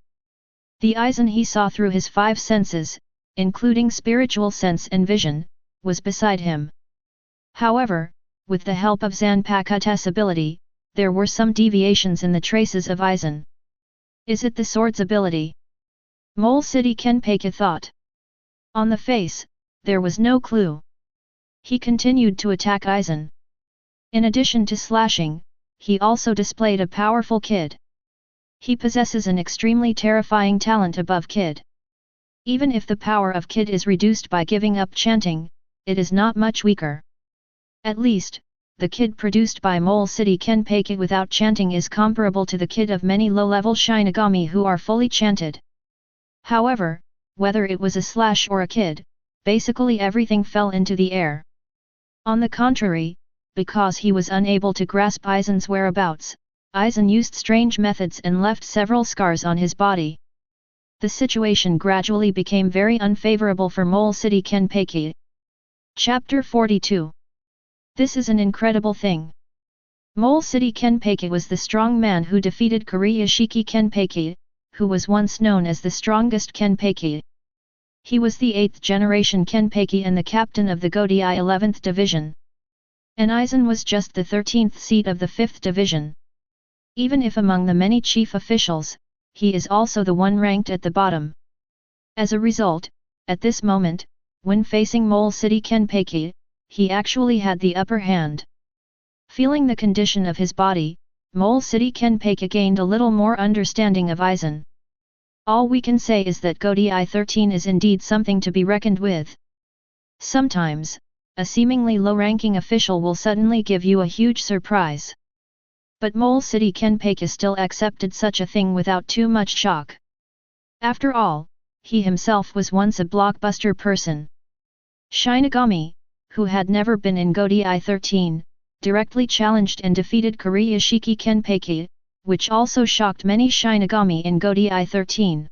The Aizen he saw through his 5 senses, including spiritual sense and vision, was beside him. However, with the help of Zanpakute's ability, there were some deviations in the traces of Aizen. Is it the sword's ability? Mole City Kenpachi thought. On the face, there was no clue. He continued to attack Aizen. In addition to slashing, he also displayed a powerful kid. He possesses an extremely terrifying talent above kid. Even if the power of kid is reduced by giving up chanting, it is not much weaker. At least, the kid produced by Mole City Kenpachi without chanting is comparable to the kid of many low-level Shinigami who are fully chanted. However, whether it was a slash or a kid, basically everything fell into the air. On the contrary, because he was unable to grasp Aizen's whereabouts, Aizen used strange methods and left several scars on his body. The situation gradually became very unfavorable for Mole City Kenpachi. Chapter 42. This is an incredible thing. Mole City Kenpachi was the strong man who defeated Kurashiki Kenpachi, who was once known as the strongest Kenpachi. He was the 8th generation Kenpachi and the captain of the Godai 11th Division. And Aizen was just the 13th seat of the 5th Division. Even if among the many chief officials, he is also the one ranked at the bottom. As a result, at this moment, when facing Mole City Kenpachi, he actually had the upper hand. Feeling the condition of his body, Mole City Kenpachi gained a little more understanding of Aizen. All we can say is that Godai 13 is indeed something to be reckoned with. Sometimes, a seemingly low-ranking official will suddenly give you a huge surprise. But Mole City Kenpachi still accepted such a thing without too much shock. After all, he himself was once a blockbuster person. Shinigami, who had never been in Godai 13, directly challenged and defeated Kurashiki Kenpachi, which also shocked many Shinigami in Godai 13.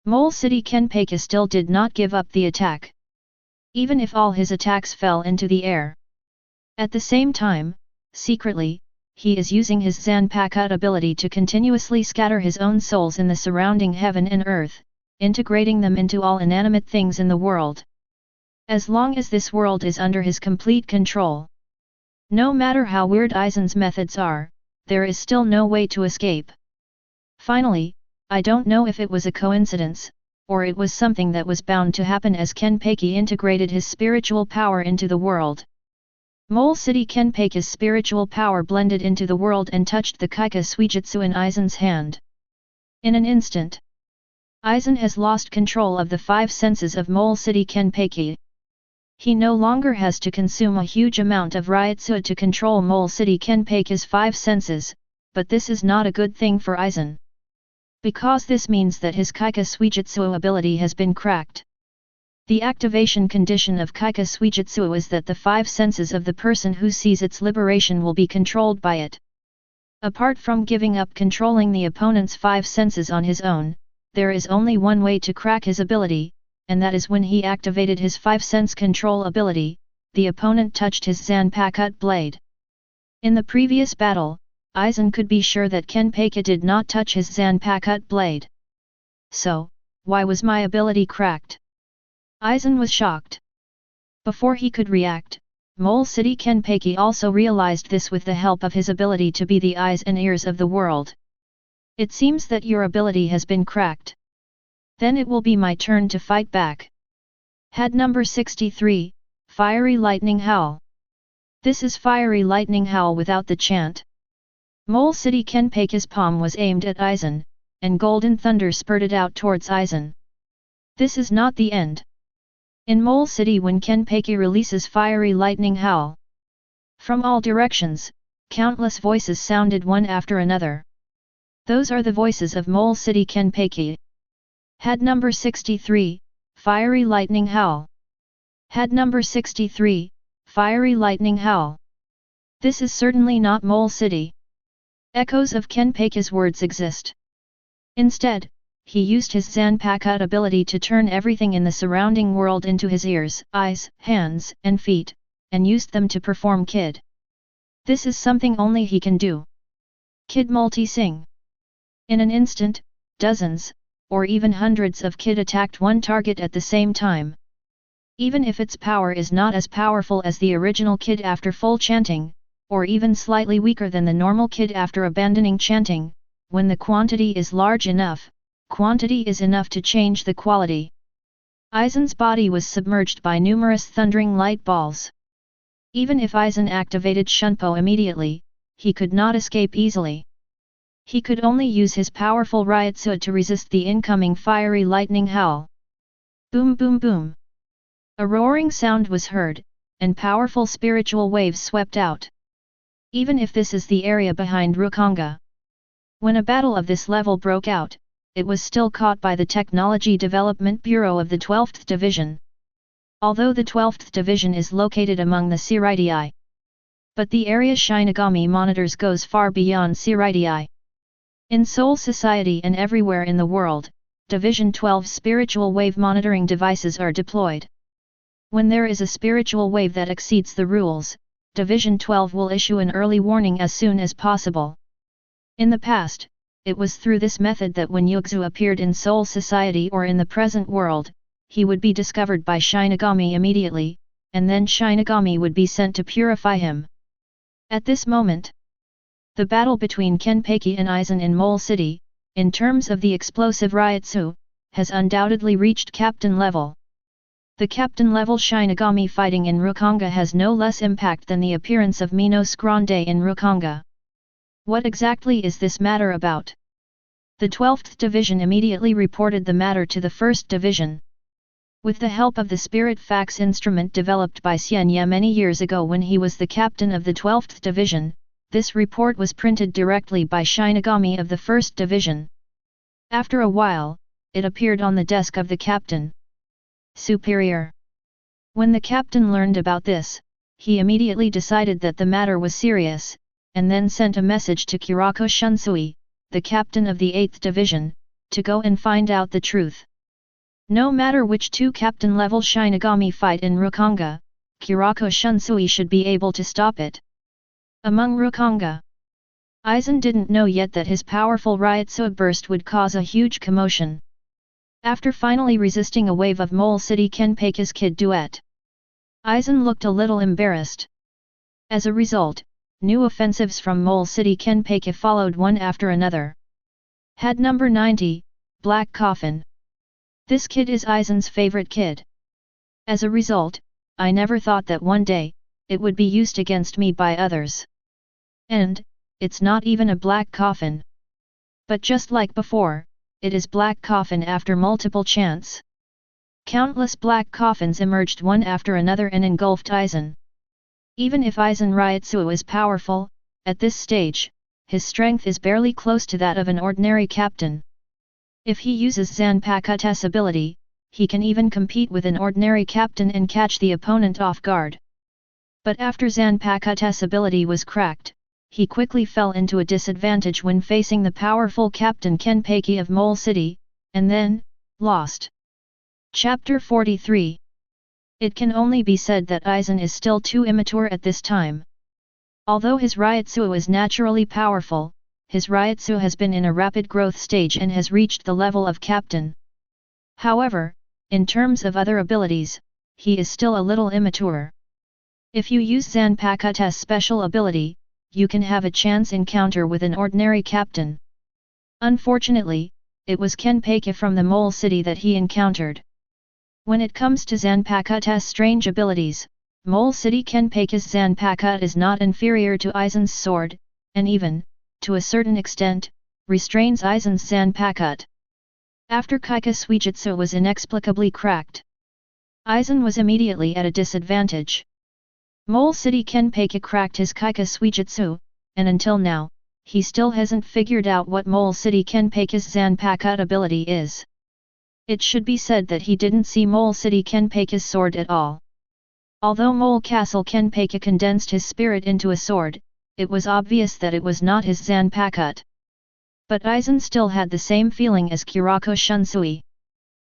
Mole City Kenpachi still did not give up the attack. Even if all his attacks fell into the air. At the same time, secretly, he is using his Zanpakut ability to continuously scatter his own souls in the surrounding heaven and earth, integrating them into all inanimate things in the world. As long as this world is under his complete control. No matter how weird Aizen's methods are, there is still no way to escape. Finally, I don't know if it was a coincidence, or it was something that was bound to happen as Kenpachi integrated his spiritual power into the world. Mole City Kenpachi's spiritual power blended into the world and touched the Kaika Suijutsu in Aizen's hand. In an instant, Aizen has lost control of the 5 senses of Mole City Kenpachi. He no longer has to consume a huge amount of Ryutsu to control Mole City Kenpachi's 5 senses, but this is not a good thing for Aizen. Because this means that his Kaika Suijutsu ability has been cracked. The activation condition of Kaika Suijutsu is that the 5 senses of the person who sees its liberation will be controlled by it. Apart from giving up controlling the opponent's 5 senses on his own, there is only one way to crack his ability, and that is when he activated his 5-sense control ability, the opponent touched his Zanpakut blade. In the previous battle, Aizen could be sure that Kenpachi did not touch his Zanpakut blade. So, why was my ability cracked? Aizen was shocked. Before he could react, Mole City Kenpachi also realized this with the help of his ability to be the eyes and ears of the world. It seems that your ability has been cracked. Then it will be my turn to fight back. Head number 63, Fiery Lightning Howl. This is Fiery Lightning Howl without the chant. Mole City Kenpachi's palm was aimed at Aizen, and golden thunder spurted out towards Aizen. This is not the end. In Mole City when Kenpachi releases Fiery Lightning Howl, from all directions, countless voices sounded one after another. Those are the voices of Mole City Kenpachi. Head number 63, Fiery Lightning Howl. Head number 63, Fiery Lightning Howl. This is certainly not Mole City. Echoes of Kenpachi's words exist. Instead, he used his Zanpakuto ability to turn everything in the surrounding world into his ears, eyes, hands, and feet, and used them to perform Kid. This is something only he can do. Kid multi-sing. In an instant, dozens, or even hundreds of Kid attacked one target at the same time. Even if its power is not as powerful as the original Kid after full chanting, or even slightly weaker than the normal Kid after abandoning chanting, when the quantity is large enough, quantity is enough to change the quality. Aizen's body was submerged by numerous thundering light balls. Even if Aizen activated Shunpo immediately, he could not escape easily. He could only use his powerful Ryutsu to resist the incoming fiery lightning howl. Boom boom boom. A roaring sound was heard, and powerful spiritual waves swept out. Even if this is the area behind Rukanga. When a battle of this level broke out, it was still caught by the Technology Development Bureau of the 12th Division. Although the 12th Division is located among the Seireitei. But the area Shinigami monitors goes far beyond Seireitei. In Soul Society and everywhere in the world, Division 12 spiritual wave monitoring devices are deployed. When there is a spiritual wave that exceeds the rules, Division 12 will issue an early warning as soon as possible. In the past, it was through this method that when Yuxu appeared in Soul Society or in the present world, he would be discovered by Shinigami immediately, and then Shinigami would be sent to purify him. At this moment, the battle between Kenpachi and Aizen in Mole City, in terms of the explosive Ryutsu, has undoubtedly reached captain level. The captain level Shinigami fighting in Rukanga has no less impact than the appearance of Minos Grande in Rukanga. What exactly is this matter about? The 12th Division immediately reported the matter to the 1st Division. With the help of the Spirit Fax instrument developed by Xian Ye many years ago when he was the captain of the 12th Division, this report was printed directly by Shinigami of the 1st Division. After a while, it appeared on the desk of the captain. Superior. When the captain learned about this, he immediately decided that the matter was serious, and then sent a message to Kurako Shunsui, the captain of the 8th Division, to go and find out the truth. No matter which two captain-level Shinigami fight in Rukanga, Kurako Shunsui should be able to stop it. Among Rukanga, Aizen didn't know yet that his powerful Ryutsu burst would cause a huge commotion. After finally resisting a wave of Mole City Kenpachi's Kid duet, Aizen looked a little embarrassed. As a result, new offensives from Mole City Kenpachi followed one after another. Head number 90, Black Coffin. This kid is Aizen's favorite kid. As a result, I never thought that one day, it would be used against me by others. And, it's not even a black coffin. But just like before, it is black coffin after multiple chants. Countless black coffins emerged one after another and engulfed Aizen. Even if Aizen Ryutsu is powerful, at this stage, his strength is barely close to that of an ordinary captain. If he uses Zanpakuto's ability, he can even compete with an ordinary captain and catch the opponent off guard. But after Zanpakuto's ability was cracked, he quickly fell into a disadvantage when facing the powerful Captain Kenpachi of Mole City, and then, lost. Chapter 43. It can only be said that Aizen is still too immature at this time. Although his Ryutsu is naturally powerful, his Ryutsu has been in a rapid growth stage and has reached the level of captain. However, in terms of other abilities, he is still a little immature. If you use Zanpakuto's special ability, you can have a chance encounter with an ordinary captain. Unfortunately, it was Kenpachi from the Mole City that he encountered. When it comes to Zanpakuto's strange abilities, Mole City Kenpachi's Zanpakuto is not inferior to Aizen's sword, and even, to a certain extent, restrains Aizen's Zanpakuto. After Kaika Suijutsu was inexplicably cracked, Aizen was immediately at a disadvantage. Mole City Kenpachi cracked his Kaika Suijutsu, and until now, he still hasn't figured out what Mole City Kenpachi's Zanpakuto ability is. It should be said that he didn't see Mole City Kenpachi's sword at all. Although Mole Castle Kenpachi condensed his spirit into a sword, it was obvious that it was not his Zanpakuto. But Aizen still had the same feeling as Kurako Shunsui.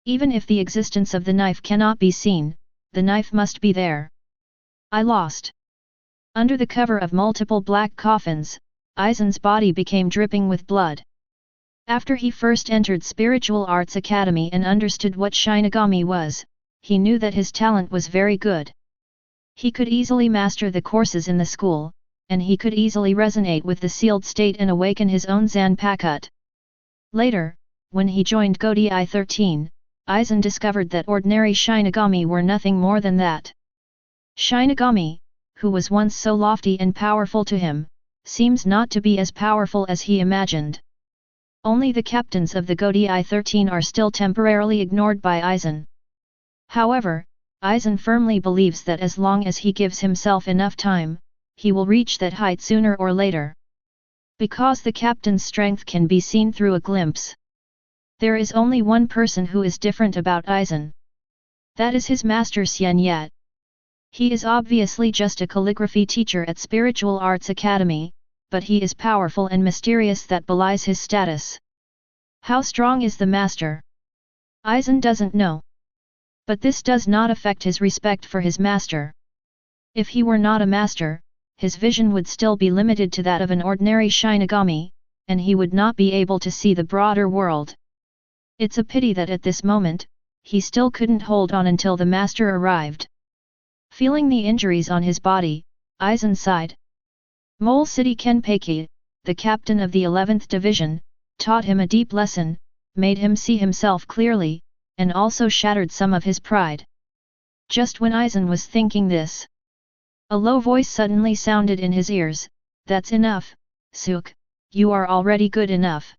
Even if the existence of the knife cannot be seen, the knife must be there. I lost. Under the cover of multiple black coffins, Aizen's body became dripping with blood. After he first entered Spiritual Arts Academy and understood what Shinigami was, he knew that his talent was very good. He could easily master the courses in the school, and he could easily resonate with the sealed state and awaken his own Zanpakuto. Later, when he joined Godi 13, Aizen discovered that ordinary Shinigami were nothing more than that. Shinigami, who was once so lofty and powerful to him, seems not to be as powerful as he imagined. Only the captains of the Godi 13 are still temporarily ignored by Aizen. However, Aizen firmly believes that as long as he gives himself enough time, he will reach that height sooner or later. Because the captain's strength can be seen through a glimpse. There is only one person who is different about Aizen. That is his master Xian Ye. He is obviously just a calligraphy teacher at Spiritual Arts Academy, but he is powerful and mysterious that belies his status. How strong is the master? Aizen doesn't know. But this does not affect his respect for his master. If he were not a master, his vision would still be limited to that of an ordinary Shinigami, and he would not be able to see the broader world. It's a pity that at this moment, he still couldn't hold on until the master arrived. Feeling the injuries on his body, Aizen sighed. Mole City Kenpachi, the captain of the 11th Division, taught him a deep lesson, made him see himself clearly, and also shattered some of his pride. Just when Aizen was thinking this, a low voice suddenly sounded in his ears, "That's enough, Suk, you are already good enough.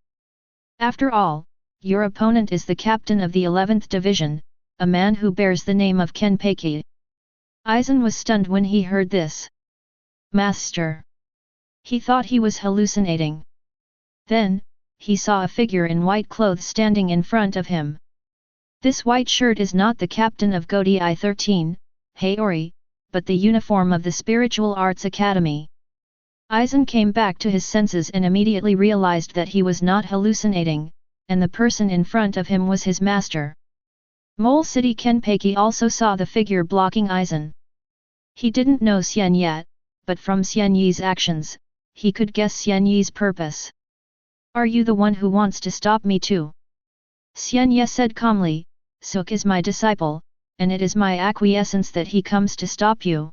After all, your opponent is the captain of the 11th Division, a man who bears the name of Kenpachi." Aizen was stunned when he heard this. Master! He thought he was hallucinating. Then, he saw a figure in white clothes standing in front of him. This white shirt is not the captain of Godi 13, Haori, but the uniform of the Spiritual Arts Academy. Aizen came back to his senses and immediately realized that he was not hallucinating, and the person in front of him was his master. Mole City Kenpachi also saw the figure blocking Aizen. He didn't know Xian Ye, but from Xian Ye's actions, he could guess Xian Ye's purpose. "Are you the one who wants to stop me too?" Xian Ye said calmly, "Suk is my disciple, and it is my acquiescence that he comes to stop you.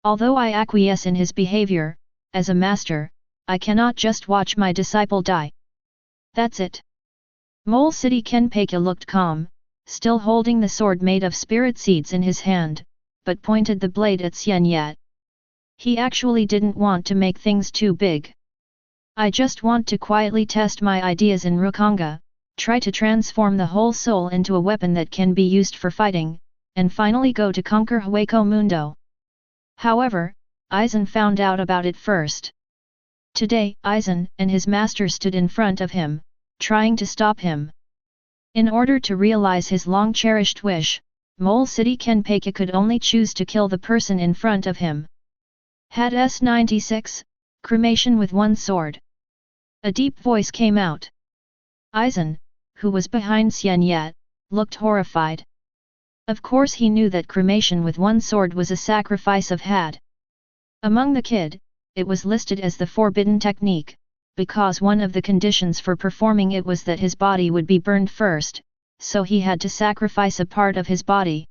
Although I acquiesce in his behavior, as a master, I cannot just watch my disciple die. That's it." Mole City Kenpachi looked calm, still holding the sword made of spirit seeds in his hand, but pointed the blade at Xian Ye. He actually didn't want to make things too big. "I just want to quietly test my ideas in Rukanga, try to transform the whole soul into a weapon that can be used for fighting, and finally go to conquer Hueco Mundo." However, Aizen found out about it first. Today, Aizen and his master stood in front of him, trying to stop him. In order to realize his long-cherished wish, Mole City Kenpachi could only choose to kill the person in front of him. Had S96, cremation with one sword. A deep voice came out. Aizen, who was behind Xian Ye, looked horrified. Of course he knew that cremation with one sword was a sacrifice of had. Among the kid, it was listed as the forbidden technique, because one of the conditions for performing it was that his body would be burned first, so he had to sacrifice a part of his body.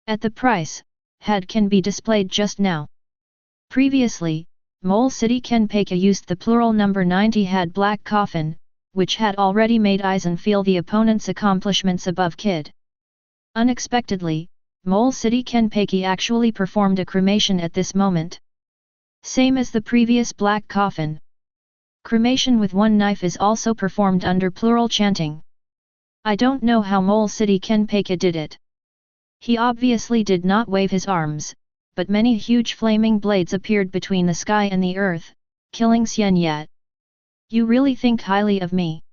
At the price, had can be displayed just now. Previously, Mole City Kenpachi used the plural number 90 had black coffin, which had already made Aizen feel the opponent's accomplishments above kid. Unexpectedly, Mole City Kenpachi actually performed a cremation at this moment. Same as the previous black coffin. Cremation with one knife is also performed under plural chanting. I don't know how Mole City Kenpachi did it. He obviously did not wave his arms, but many huge flaming blades appeared between the sky and the earth, killing Xian Ye. "You really think highly of me?"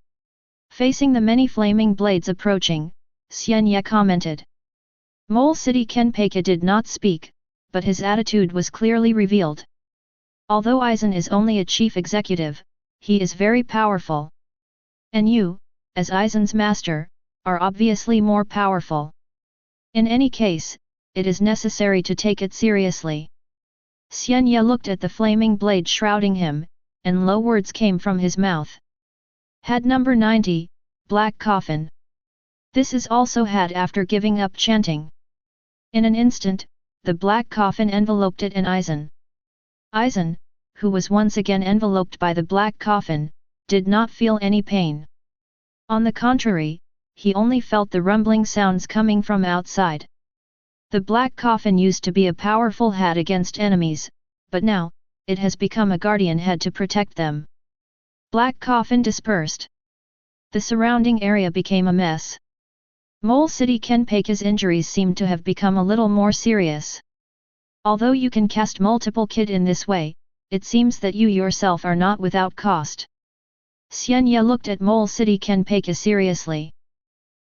Facing the many flaming blades approaching, Xian Ye commented. Mole City Kenpachi did not speak, but his attitude was clearly revealed. Although Aizen is only a chief executive, he is very powerful. And you, as Aizen's master, are obviously more powerful. In any case, it is necessary to take it seriously. Xian Ye looked at the flaming blade shrouding him, and low words came from his mouth. Had number 90, Black Coffin. This is also had after giving up chanting. In an instant, the black coffin enveloped it and Aizen. Aizen, who was once again enveloped by the black coffin, did not feel any pain. On the contrary, he only felt the rumbling sounds coming from outside. The black coffin used to be a powerful head against enemies, but now, it has become a guardian head to protect them. Black coffin dispersed. The surrounding area became a mess. Mole City Kenpachi's injuries seemed to have become a little more serious. Although you can cast multiple kid in this way, it seems that you yourself are not without cost. Xian Ye looked at Mole City Kenpachi seriously.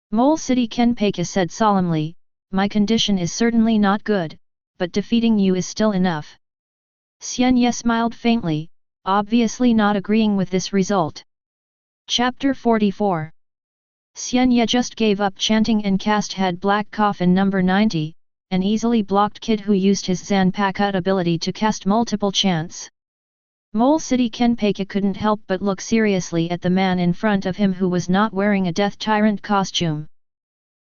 Mole City Kenpachi said solemnly, "My condition is certainly not good, but defeating you is still enough." Xian Ye smiled faintly, obviously not agreeing with this result. Chapter 44. Xian Ye just gave up chanting and cast head black coffin number 90, and easily blocked Kid who used his Zanpakuto ability to cast multiple chants. Mole City Kenpachi couldn't help but look seriously at the man in front of him who was not wearing a Death Tyrant costume.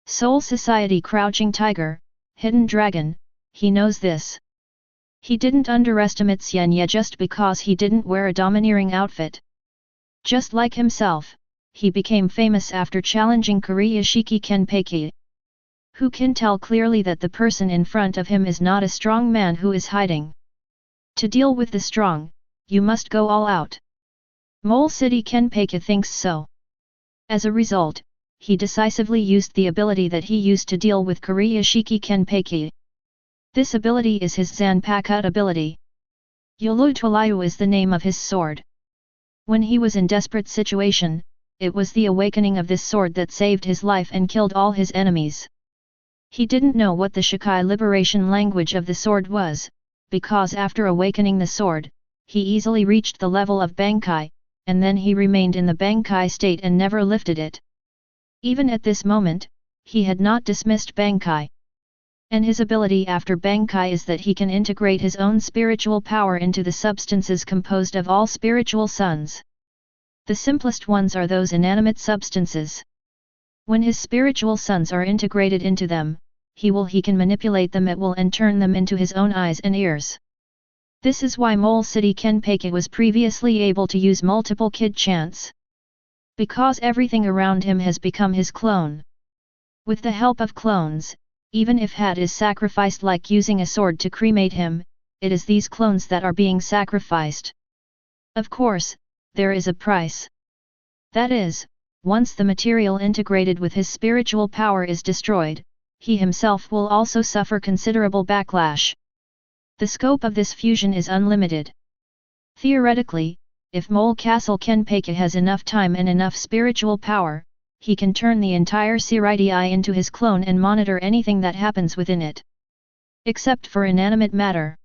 Soul Society Crouching Tiger, Hidden Dragon, he knows this. He didn't underestimate Xian Ye just because he didn't wear a domineering outfit. Just like himself, he became famous after challenging Kuriyashiki Kenpachi. Who can tell clearly that the person in front of him is not a strong man who is hiding? To deal with the strong, you must go all out. Mole City Kenpachi thinks so. As a result, he decisively used the ability that he used to deal with Kuriyashiki Kenpachi. This ability is his Zanpakuto ability. Yolu Twalayu is the name of his sword. When he was in desperate situation, it was the awakening of this sword that saved his life and killed all his enemies. He didn't know what the Shikai liberation language of the sword was, because after awakening the sword, he easily reached the level of Bankai, and then he remained in the Bankai state and never lifted it. Even at this moment, he had not dismissed Bankai. And his ability after Bankai is that he can integrate his own spiritual power into the substances composed of all spiritual suns. The simplest ones are those inanimate substances. When his spiritual suns are integrated into them, he can manipulate them at will and turn them into his own eyes and ears. This is why Mole City Kenpachi was previously able to use multiple kid chants. Because everything around him has become his clone. With the help of clones, even if head is sacrificed like using a sword to cremate him, it is these clones that are being sacrificed. Of course, there is a price. That is, once the material integrated with his spiritual power is destroyed, he himself will also suffer considerable backlash. The scope of this fusion is unlimited. Theoretically, if Mole Castle Kenpachi has enough time and enough spiritual power, he can turn the entire Seireitei into his clone and monitor anything that happens within it. Except for inanimate matter.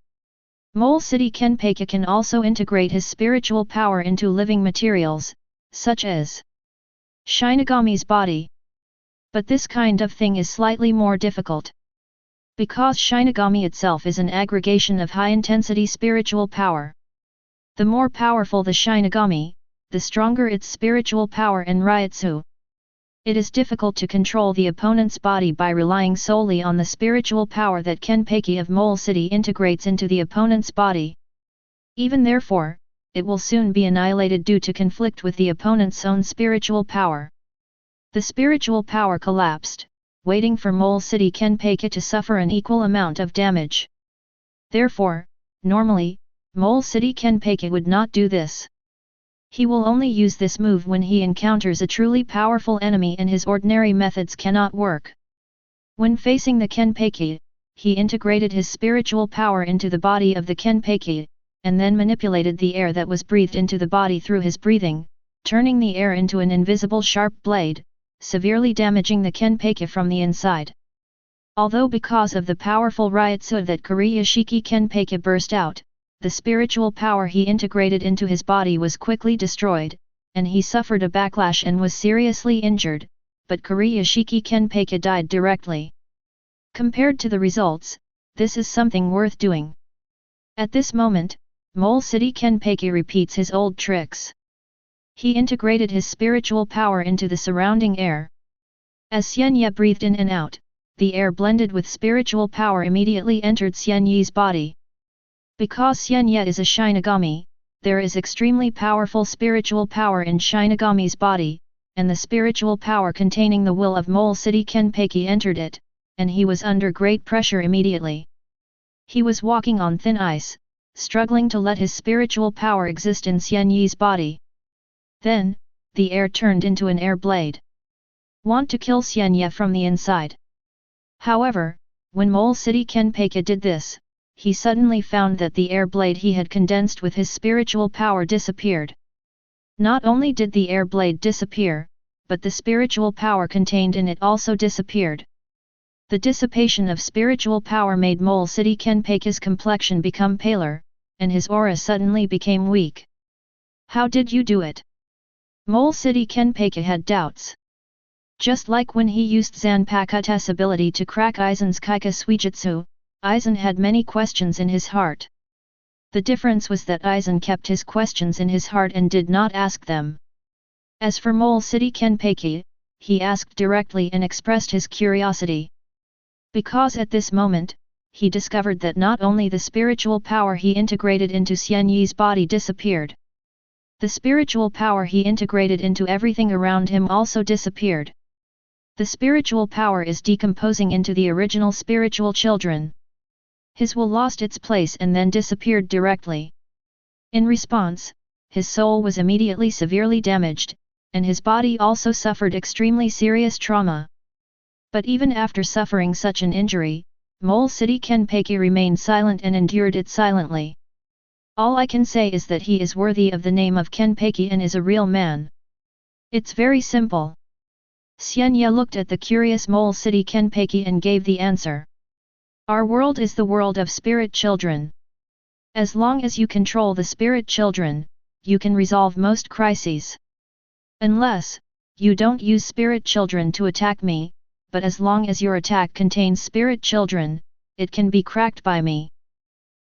Mole City Kenpachi can also integrate his spiritual power into living materials, such as Shinigami's body. But this kind of thing is slightly more difficult. Because Shinigami itself is an aggregation of high-intensity spiritual power. The more powerful the Shinigami, the stronger its spiritual power and Ryutsu. It is difficult to control the opponent's body by relying solely on the spiritual power that Kenpachi of Mole City integrates into the opponent's body. Even therefore, it will soon be annihilated due to conflict with the opponent's own spiritual power. The spiritual power collapsed, waiting for Mole City Kenpachi to suffer an equal amount of damage. Therefore, normally, Mole City Kenpachi would not do this. He will only use this move when he encounters a truly powerful enemy and his ordinary methods cannot work. When facing the Kenpachi, he integrated his spiritual power into the body of the Kenpachi, and then manipulated the air that was breathed into the body through his breathing, turning the air into an invisible sharp blade, severely damaging the Kenpachi from the inside. Although because of the powerful Ryutsu that Kuriyashiki Kenpeki burst out, the spiritual power he integrated into his body was quickly destroyed, and he suffered a backlash and was seriously injured, but Kuriyashiki Kenpeki died directly. Compared to the results, this is something worth doing. At this moment, Mole City Kenpeki repeats his old tricks. He integrated his spiritual power into the surrounding air. As Xian Ye breathed in and out, the air blended with spiritual power immediately entered Xian Ye's body. Because Xian Ye is a Shinigami, there is extremely powerful spiritual power in Shinigami's body, and the spiritual power containing the will of Mole City Kenpeki entered it, and he was under great pressure immediately. He was walking on thin ice, struggling to let his spiritual power exist in Xian Ye's body. Then, the air turned into an air blade. Want to kill Xian Ye from the inside. However, when Mole City Kenpeki did this, he suddenly found that the air blade he had condensed with his spiritual power disappeared. Not only did the air blade disappear, but the spiritual power contained in it also disappeared. The dissipation of spiritual power made Mole City Kenpeki's complexion become paler, and his aura suddenly became weak. How did you do it? Mole City Kenpeki had doubts. Just like when he used Zanpakute's ability to crack Aizen's Kaika Suijutsu, Aizen had many questions in his heart. The difference was that Aizen kept his questions in his heart and did not ask them. As for Mole City Kenpeki, he asked directly and expressed his curiosity. Because at this moment, he discovered that not only the spiritual power he integrated into Xian Ye's body disappeared. The spiritual power he integrated into everything around him also disappeared. The spiritual power is decomposing into the original spiritual children. His will lost its place and then disappeared directly. In response, his soul was immediately severely damaged, and his body also suffered extremely serious trauma. But even after suffering such an injury, Mole City Kenpeki remained silent and endured it silently. All I can say is that he is worthy of the name of Kenpeki and is a real man. It's very simple. Xian Ye looked at the curious Mole City Kenpeki and gave the answer. Our world is the world of spirit children. As long as you control the spirit children, you can resolve most crises. Unless, you don't use spirit children to attack me, but as long as your attack contains spirit children, it can be cracked by me.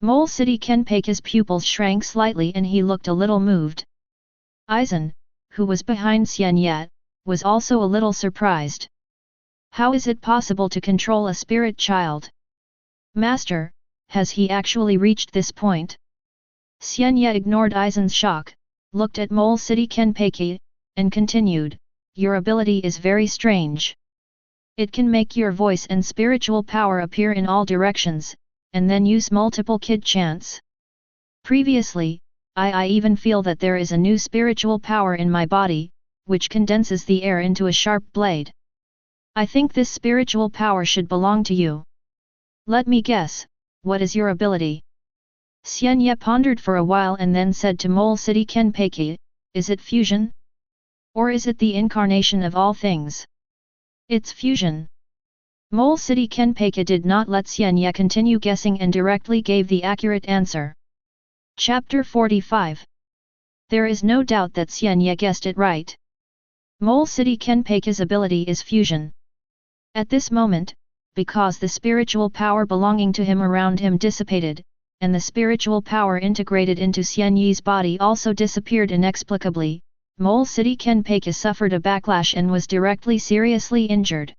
Mole City Kenpeki's pupils shrank slightly and he looked a little moved. Aizen, who was behind Xian Ye, was also a little surprised. How is it possible to control a spirit child? Master, has he actually reached this point? Xian Ye ignored Aizen's shock, looked at Mole City Kenpeki, and continued, your ability is very strange. It can make your voice and spiritual power appear in all directions, and then use multiple kid chants. Previously, I even feel that there is a new spiritual power in my body, which condenses the air into a sharp blade. I think this spiritual power should belong to you. Let me guess, what is your ability? Xian Ye pondered for a while and then said to Mole City Kenpeki, is it fusion? Or is it the incarnation of all things? It's fusion. Mole City Kenpeki did not let Xian Ye continue guessing and directly gave the accurate answer. Chapter 45. There is no doubt that Xian Ye guessed it right. Mole City Kenpeki's ability is fusion. At this moment, because the spiritual power belonging to him around him dissipated, and the spiritual power integrated into Xian Ye's body also disappeared inexplicably, Mole City Kenpeki suffered a backlash and was directly seriously injured.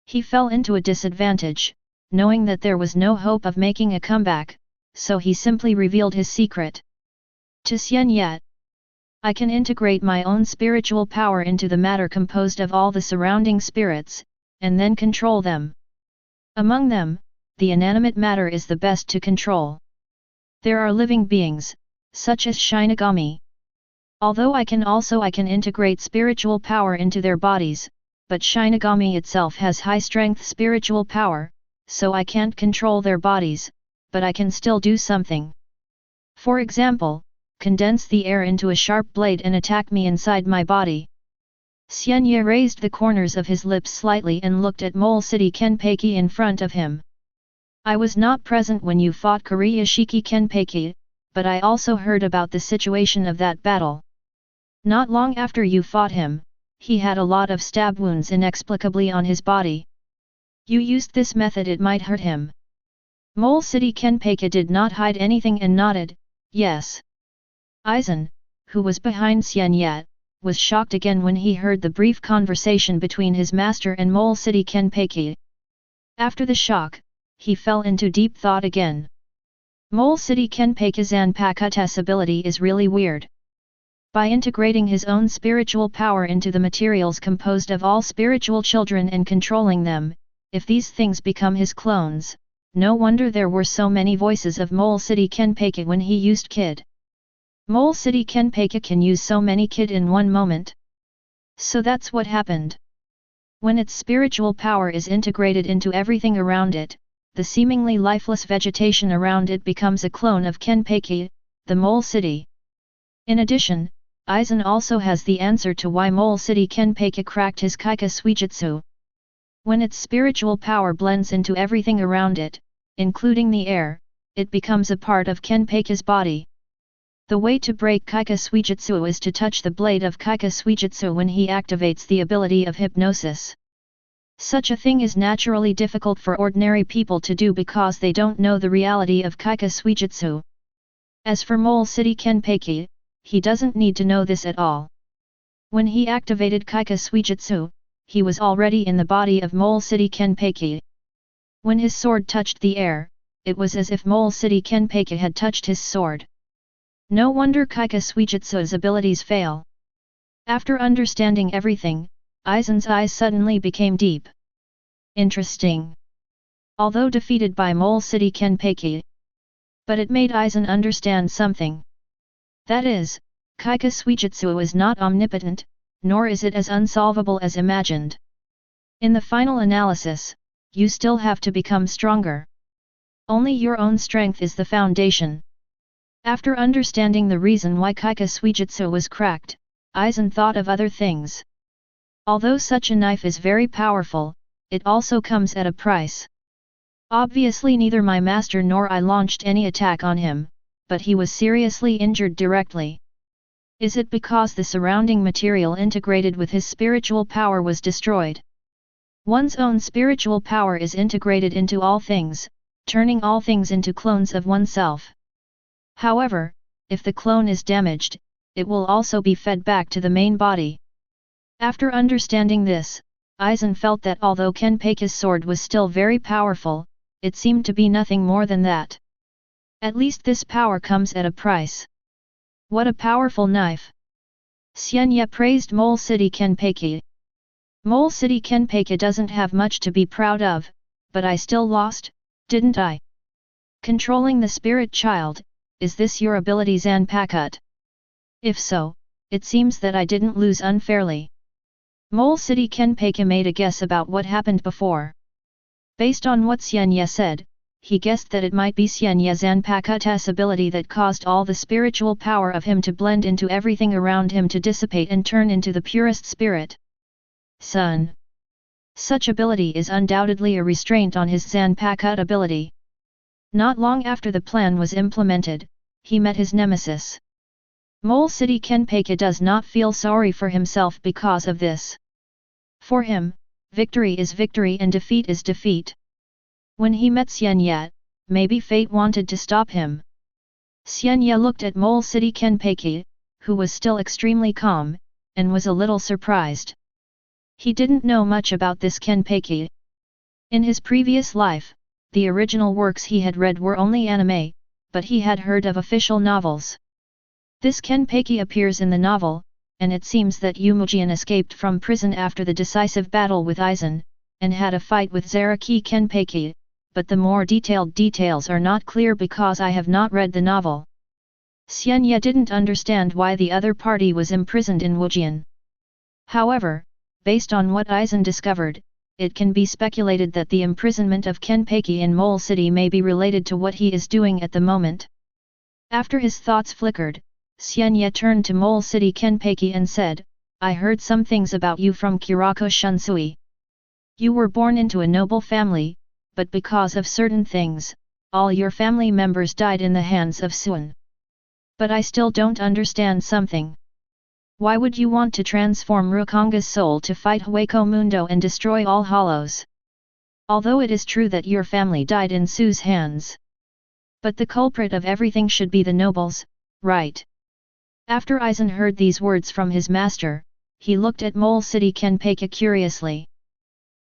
He fell into a disadvantage, knowing that there was no hope of making a comeback, so he simply revealed his secret. To Xian Ye, I can integrate my own spiritual power into the matter composed of all the surrounding spirits, and then control them. Among them, the inanimate matter is the best to control. There are living beings, such as Shinigami. Although I can integrate spiritual power into their bodies, but Shinigami itself has high-strength spiritual power, so I can't control their bodies, but I can still do something. For example, condense the air into a sharp blade and attack me inside my body. Xian Ye raised the corners of his lips slightly and looked at Mole City Kenpachi in front of him. I was not present when you fought Kurashiki Kenpachi, but I also heard about the situation of that battle. Not long after you fought him, he had a lot of stab wounds inexplicably on his body. You used this method, it might hurt him. Mole City Kenpachi did not hide anything and nodded, yes. Aizen, who was behind Xian Ye, was shocked again when he heard the brief conversation between his master and Mole City Kenpachi. After the shock, he fell into deep thought again. Mole City Kenpachi's Zanpakutetsu ability is really weird. By integrating his own spiritual power into the materials composed of all spiritual children and controlling them, if these things become his clones, no wonder there were so many voices of Mole City Kenpachi when he used Kid. Mole City Kenpachi can use so many Kid in one moment. So that's what happened. When its spiritual power is integrated into everything around it, the seemingly lifeless vegetation around it becomes a clone of Kenpachi, the Mole City. In addition, Aizen also has the answer to why Mole City Kenpachi cracked his Kaika Suijutsu. When its spiritual power blends into everything around it, including the air, it becomes a part of Kenpachi's body. The way to break Kaika Suijutsu is to touch the blade of Kaika Suijutsu when he activates the ability of hypnosis. Such a thing is naturally difficult for ordinary people to do because they don't know the reality of Kaika Suijutsu. As for Mole City Kenpachi, he doesn't need to know this at all. When he activated Kaika Suijutsu, he was already in the body of Mole City Kenpachi. When his sword touched the air, it was as if Mole City Kenpachi had touched his sword. No wonder Kaika Suijutsu's abilities fail. After understanding everything, Aizen's eyes suddenly became deep. Interesting. Although defeated by Mole City Kenpachi, but it made Aizen understand something. That is, Kaika Suijutsu is not omnipotent, nor is it as unsolvable as imagined. In the final analysis, you still have to become stronger. Only your own strength is the foundation. After understanding the reason why Kaika Suijutsu was cracked, Aizen thought of other things. Although such a knife is very powerful, it also comes at a price. Obviously neither my master nor I launched any attack on him, but he was seriously injured directly. Is it because the surrounding material integrated with his spiritual power was destroyed? One's own spiritual power is integrated into all things, turning all things into clones of oneself. However, if the clone is damaged, it will also be fed back to the main body. After understanding this, Aizen felt that although Kenpachi's sword was still very powerful, it seemed to be nothing more than that. At least this power comes at a price. What a powerful knife! Xian Ye praised Mole City Kenpachi. Mole City Kenpachi doesn't have much to be proud of, but I still lost, didn't I? Controlling the spirit child, is this your ability Zanpakut? If so, it seems that I didn't lose unfairly. Mole City Kenpachi made a guess about what happened before. Based on what Xian Ye said, he guessed that it might be Xian Ye Zanpakut's ability that caused all the spiritual power of him to blend into everything around him to dissipate and turn into the purest spirit. Son. Such ability is undoubtedly a restraint on his Zanpakut ability. Not long after the plan was implemented, he met his nemesis. Mole City Kenpachi does not feel sorry for himself because of this. For him, victory is victory and defeat is defeat. When he met Xian Ye, maybe fate wanted to stop him. Xian Ye looked at Mole City Kenpachi, who was still extremely calm, and was a little surprised. He didn't know much about this Kenpachi. In his previous life, the original works he had read were only anime, but he had heard of official novels. This Kenpachi appears in the novel, and it seems that Umujian escaped from prison after the decisive battle with Aizen, and had a fight with Zaraki Kenpachi, but the more detailed details are not clear because I have not read the novel. Xian Ye didn't understand why the other party was imprisoned in Wujian. However, based on what Aizen discovered, it can be speculated that the imprisonment of Kenpachi in Mole City may be related to what he is doing at the moment. After his thoughts flickered, Xian Ye turned to Mole City Kenpachi and said, I heard some things about you from Kurako Shunsui. You were born into a noble family, but because of certain things, all your family members died in the hands of Suin. But I still don't understand something. Why would you want to transform Rukonga's soul to fight Hueco Mundo and destroy all hollows? Although it is true that your family died in Su's hands. But the culprit of everything should be the nobles, right? After Aizen heard these words from his master, he looked at Mole City Kenpachi curiously.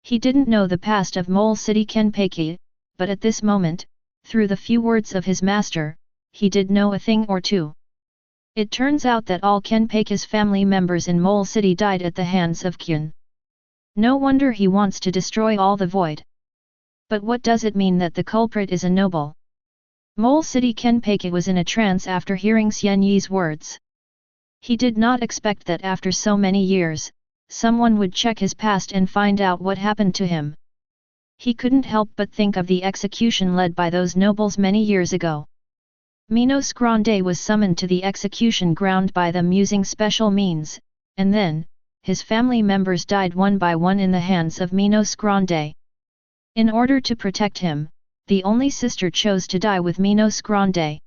He didn't know the past of Mole City Kenpachi, but at this moment, through the few words of his master, he did know a thing or two. It turns out that all Kenpachi's family members in Mole City died at the hands of Kyun. No wonder he wants to destroy all the void. But what does it mean that the culprit is a noble? Mole City Kenpachi was in a trance after hearing Xian Ye's words. He did not expect that after so many years, someone would check his past and find out what happened to him. He couldn't help but think of the execution led by those nobles many years ago. Minos Grande was summoned to the execution ground by them using special means, and then, his family members died one by one in the hands of Minos Grande. In order to protect him, the only sister chose to die with Minos Grande.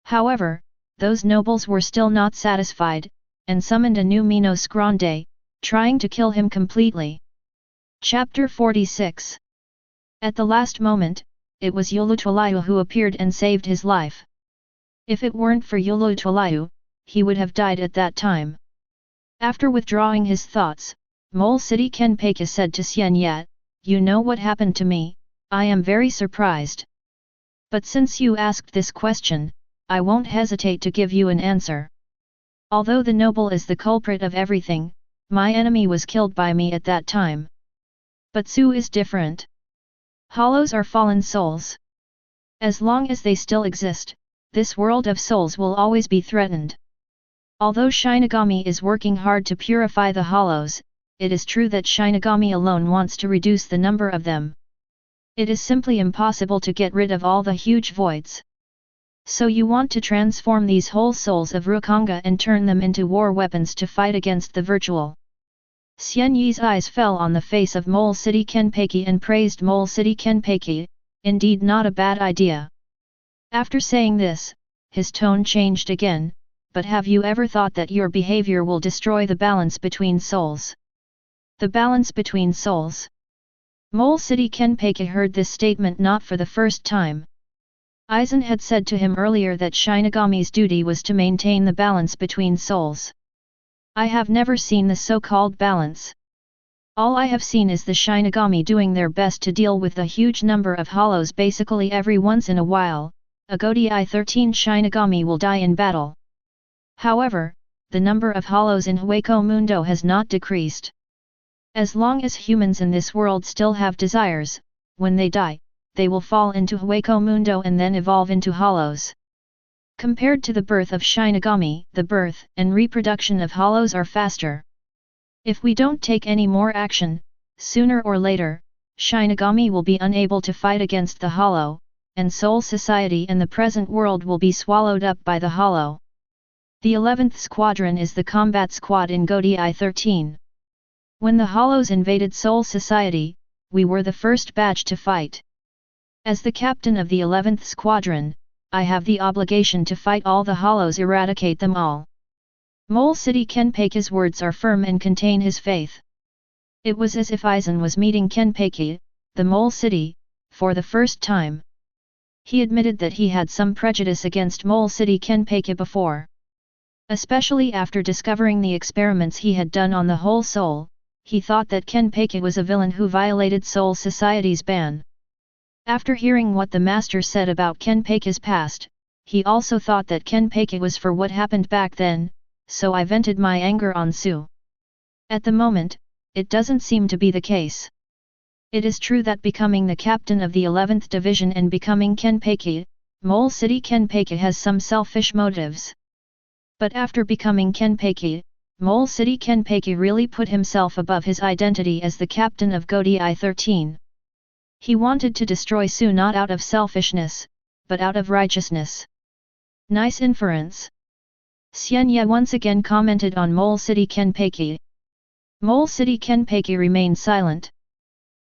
However, those nobles were still not satisfied, and summoned a new Minos Grande, trying to kill him completely. Chapter 46. At the last moment, it was Yolutolayu who appeared and saved his life. If it weren't for Yolutolayu, he would have died at that time. After withdrawing his thoughts, Mole City Kenpachi said to Xian Ye, "You know what happened to me, I am very surprised. But since you asked this question, I won't hesitate to give you an answer. Although the noble is the culprit of everything, my enemy was killed by me at that time. But Su is different. Hollows are fallen souls. As long as they still exist, this world of souls will always be threatened. Although Shinigami is working hard to purify the hollows, it is true that Shinigami alone wants to reduce the number of them. It is simply impossible to get rid of all the huge voids. So you want to transform these whole souls of Rukonga and turn them into war weapons to fight against the virtual." Xian Ye's eyes fell on the face of Mole City Kenpachi and praised Mole City Kenpachi, indeed not a bad idea. After saying this, his tone changed again, "But have you ever thought that your behavior will destroy the balance between souls?" The balance between souls? Mole City Kenpachi heard this statement not for the first time. Aizen had said to him earlier that Shinigami's duty was to maintain the balance between souls. I have never seen the so-called balance. All I have seen is the Shinigami doing their best to deal with the huge number of hollows basically every once in a while. A Godai 13 Shinigami will die in battle. However, the number of hollows in Hueco Mundo has not decreased. As long as humans in this world still have desires, when they die, they will fall into Hueco Mundo and then evolve into hollows. Compared to the birth of Shinigami, the birth and reproduction of hollows are faster. If we don't take any more action, sooner or later, Shinigami will be unable to fight against the hollow, and Soul Society and the present world will be swallowed up by the hollow. The 11th Squadron is the combat squad in Godai 13. When the hollows invaded Soul Society, we were the first batch to fight. As the captain of the 11th Squadron, I have the obligation to fight all the hollows, eradicate them all. Mole City Kenpachi's words are firm and contain his faith. It was as if Aizen was meeting Kenpachi, the Mole City, for the first time. He admitted that he had some prejudice against Mole City Kenpachi before. Especially after discovering the experiments he had done on the whole soul, he thought that Kenpachi was a villain who violated Soul Society's ban. After hearing what the master said about Kenpachi's past, he also thought that Kenpachi was for what happened back then, so I vented my anger on Su. At the moment, it doesn't seem to be the case. It is true that becoming the captain of the 11th Division and becoming Kenpachi, Mole City Kenpachi has some selfish motives. But after becoming Kenpachi, Mole City Kenpachi really put himself above his identity as the captain of Godai 13. He wanted to destroy Su not out of selfishness, but out of righteousness. Nice inference. Xian Ye once again commented on Mole City Kenpachi. Mole City Kenpachi remained silent.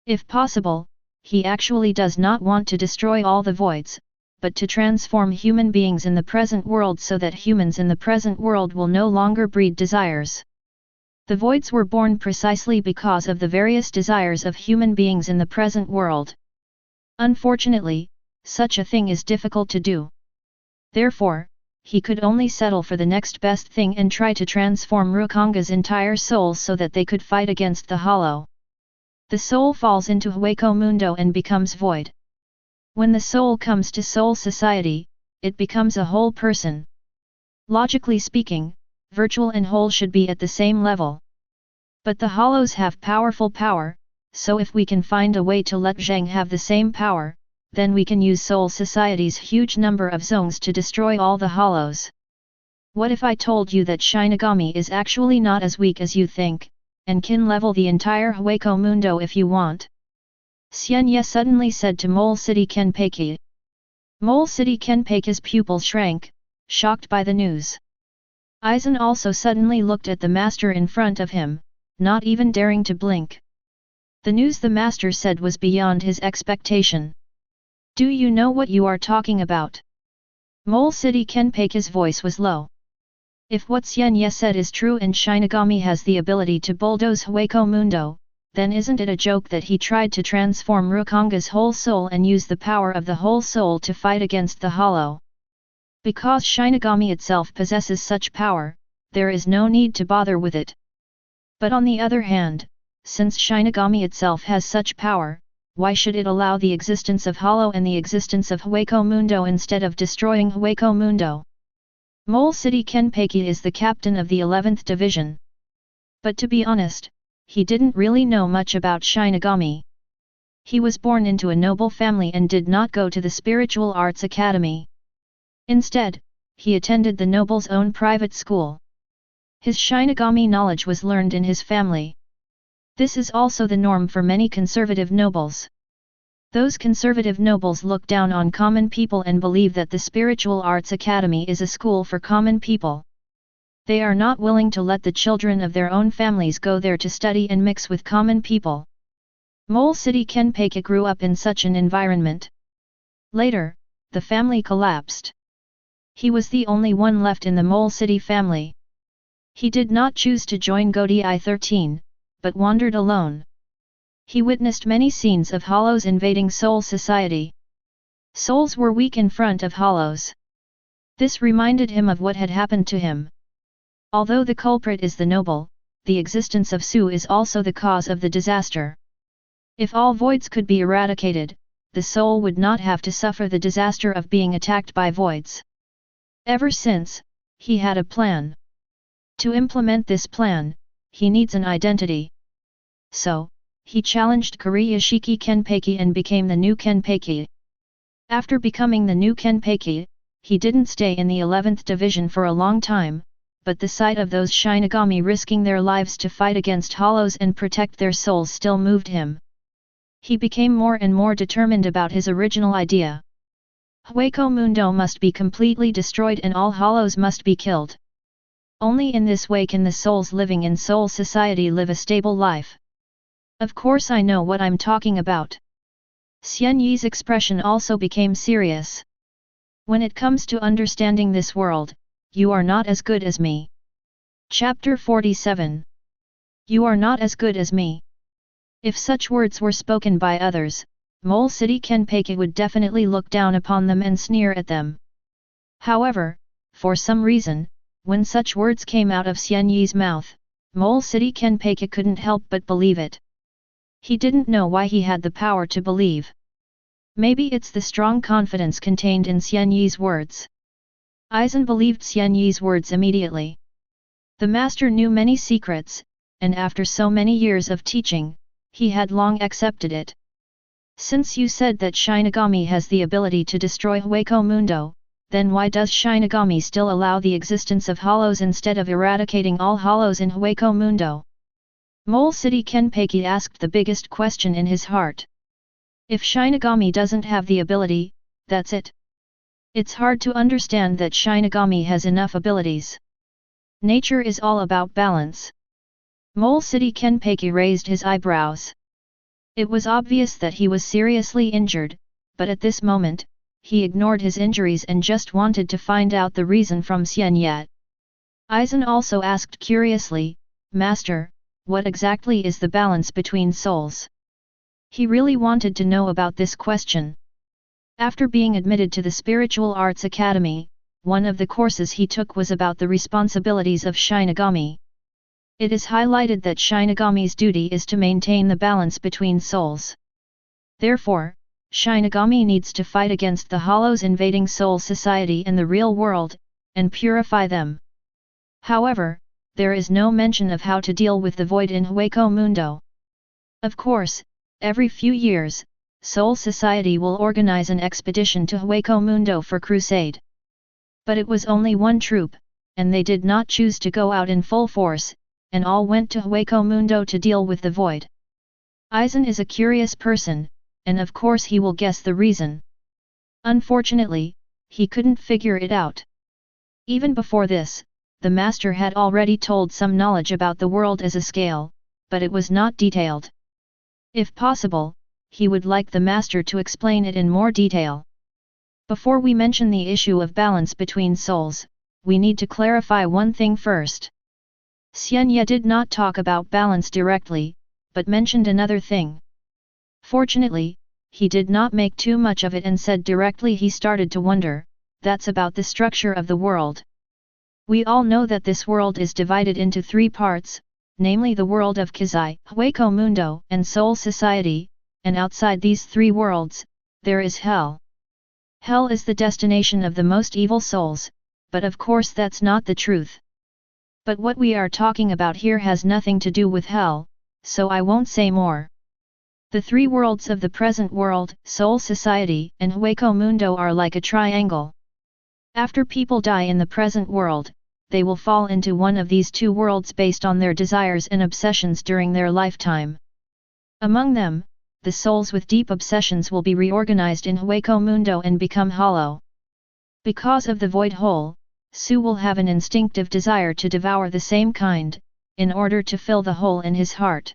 If possible, he actually does not want to destroy all the voids, but to transform human beings in the present world so that humans in the present world will no longer breed desires. The voids were born precisely because of the various desires of human beings in the present world. Unfortunately, such a thing is difficult to do. Therefore, he could only settle for the next best thing and try to transform Rukonga's entire soul so that they could fight against the hollow. The soul falls into Hueco Mundo and becomes void. When the soul comes to soul society, it becomes a whole person. Logically speaking, virtual and whole should be at the same level. But the hollows have powerful power, so if we can find a way to let Zhang have the same power, then we can use Soul Society's huge number of zones to destroy all the hollows. What if I told you that Shinigami is actually not as weak as you think, and can level the entire Hueco Mundo if you want? Xian Ye suddenly said to Mole City Kenpachi. Mole City Kenpachi's pupil shrank, shocked by the news. Aizen also suddenly looked at the master in front of him, not even daring to blink. The news the master said was beyond his expectation. Do you know what you are talking about? Mole City Kenpachi's voice was low. If what Xian Ye said is true and Shinigami has the ability to bulldoze Hueco Mundo, then isn't it a joke that he tried to transform Rukonga's whole soul and use the power of the whole soul to fight against the hollow? Because Shinigami itself possesses such power, there is no need to bother with it. But on the other hand, since Shinigami itself has such power, why should it allow the existence of Hollow and the existence of Hueco Mundo instead of destroying Hueco Mundo? Mole City Kenpachi is the captain of the 11th Division. But to be honest, he didn't really know much about Shinigami. He was born into a noble family and did not go to the Spiritual Arts Academy. Instead, he attended the noble's own private school. His Shinigami knowledge was learned in his family. This is also the norm for many conservative nobles. Those conservative nobles look down on common people and believe that the Spiritual Arts Academy is a school for common people. They are not willing to let the children of their own families go there to study and mix with common people. Mole City Kenpachi grew up in such an environment. Later, the family collapsed. He was the only one left in the Mole City family. He did not choose to join Godi 13, but wandered alone. He witnessed many scenes of hollows invading Soul Society. Souls were weak in front of hollows. This reminded him of what had happened to him. Although the culprit is the noble, the existence of Su is also the cause of the disaster. If all voids could be eradicated, the soul would not have to suffer the disaster of being attacked by voids. Ever since, he had a plan. To implement this plan, he needs an identity. So, he challenged Kuriyashiki Kenpachi and became the new Kenpachi. After becoming the new Kenpachi, he didn't stay in the 11th Division for a long time, but the sight of those Shinigami risking their lives to fight against hollows and protect their souls still moved him. He became more and more determined about his original idea. Hueco Mundo must be completely destroyed and all hollows must be killed. Only in this way can the souls living in Soul Society live a stable life. Of course I know what I'm talking about. Xian Ye's expression also became serious. When it comes to understanding this world, you are not as good as me. Chapter 47. You are not as good as me. If such words were spoken by others, Mole City Kenpachi would definitely look down upon them and sneer at them. However, for some reason, when such words came out of Xian Ye's mouth, Mole City Kenpachi couldn't help but believe it. He didn't know why he had the power to believe. Maybe it's the strong confidence contained in Xian Ye's words. Aizen believed Xian Ye's words immediately. The master knew many secrets, and after so many years of teaching, he had long accepted it. Since you said that Shinigami has the ability to destroy Hueco Mundo, then why does Shinigami still allow the existence of hollows instead of eradicating all hollows in Hueco Mundo? Mole City Kenpachi asked the biggest question in his heart. If Shinigami doesn't have the ability, that's it. It's hard to understand that Shinigami has enough abilities. Nature is all about balance. Mole City Kenpachi raised his eyebrows. It was obvious that he was seriously injured, but at this moment, he ignored his injuries and just wanted to find out the reason from Xian Ye. Aizen also asked curiously, "Master, what exactly is the balance between souls?" He really wanted to know about this question. After being admitted to the Spiritual Arts Academy, one of the courses he took was about the responsibilities of Shinigami. It is highlighted that Shinigami's duty is to maintain the balance between souls. Therefore, Shinigami needs to fight against the hollows invading soul society in the real world, and purify them. However, there is no mention of how to deal with the void in Hueco Mundo. Of course, every few years, Soul Society will organize an expedition to Hueco Mundo for crusade. But it was only one troop, and they did not choose to go out in full force, and all went to Hueco Mundo to deal with the void. Aizen is a curious person, and of course he will guess the reason. Unfortunately, he couldn't figure it out. Even before this, the master had already told some knowledge about the world as a scale, but it was not detailed. If possible, he would like the master to explain it in more detail. Before we mention the issue of balance between souls, we need to clarify one thing first. Xian Ye did not talk about balance directly, but mentioned another thing. Fortunately, he did not make too much of it and said directly he started to wonder, that's about the structure of the world. We all know that this world is divided into three parts, namely the world of Kazai, Hueco Mundo, and Soul Society, and outside these three worlds, there is Hell. Hell is the destination of the most evil souls, but of course that's not the truth. But what we are talking about here has nothing to do with Hell, so I won't say more. The three worlds of the present world, Soul Society, and Hueco Mundo are like a triangle. After people die in the present world, they will fall into one of these two worlds based on their desires and obsessions during their lifetime. Among them, the souls with deep obsessions will be reorganized in Hueco Mundo and become hollow. Because of the void hole, Su will have an instinctive desire to devour the same kind, in order to fill the hole in his heart.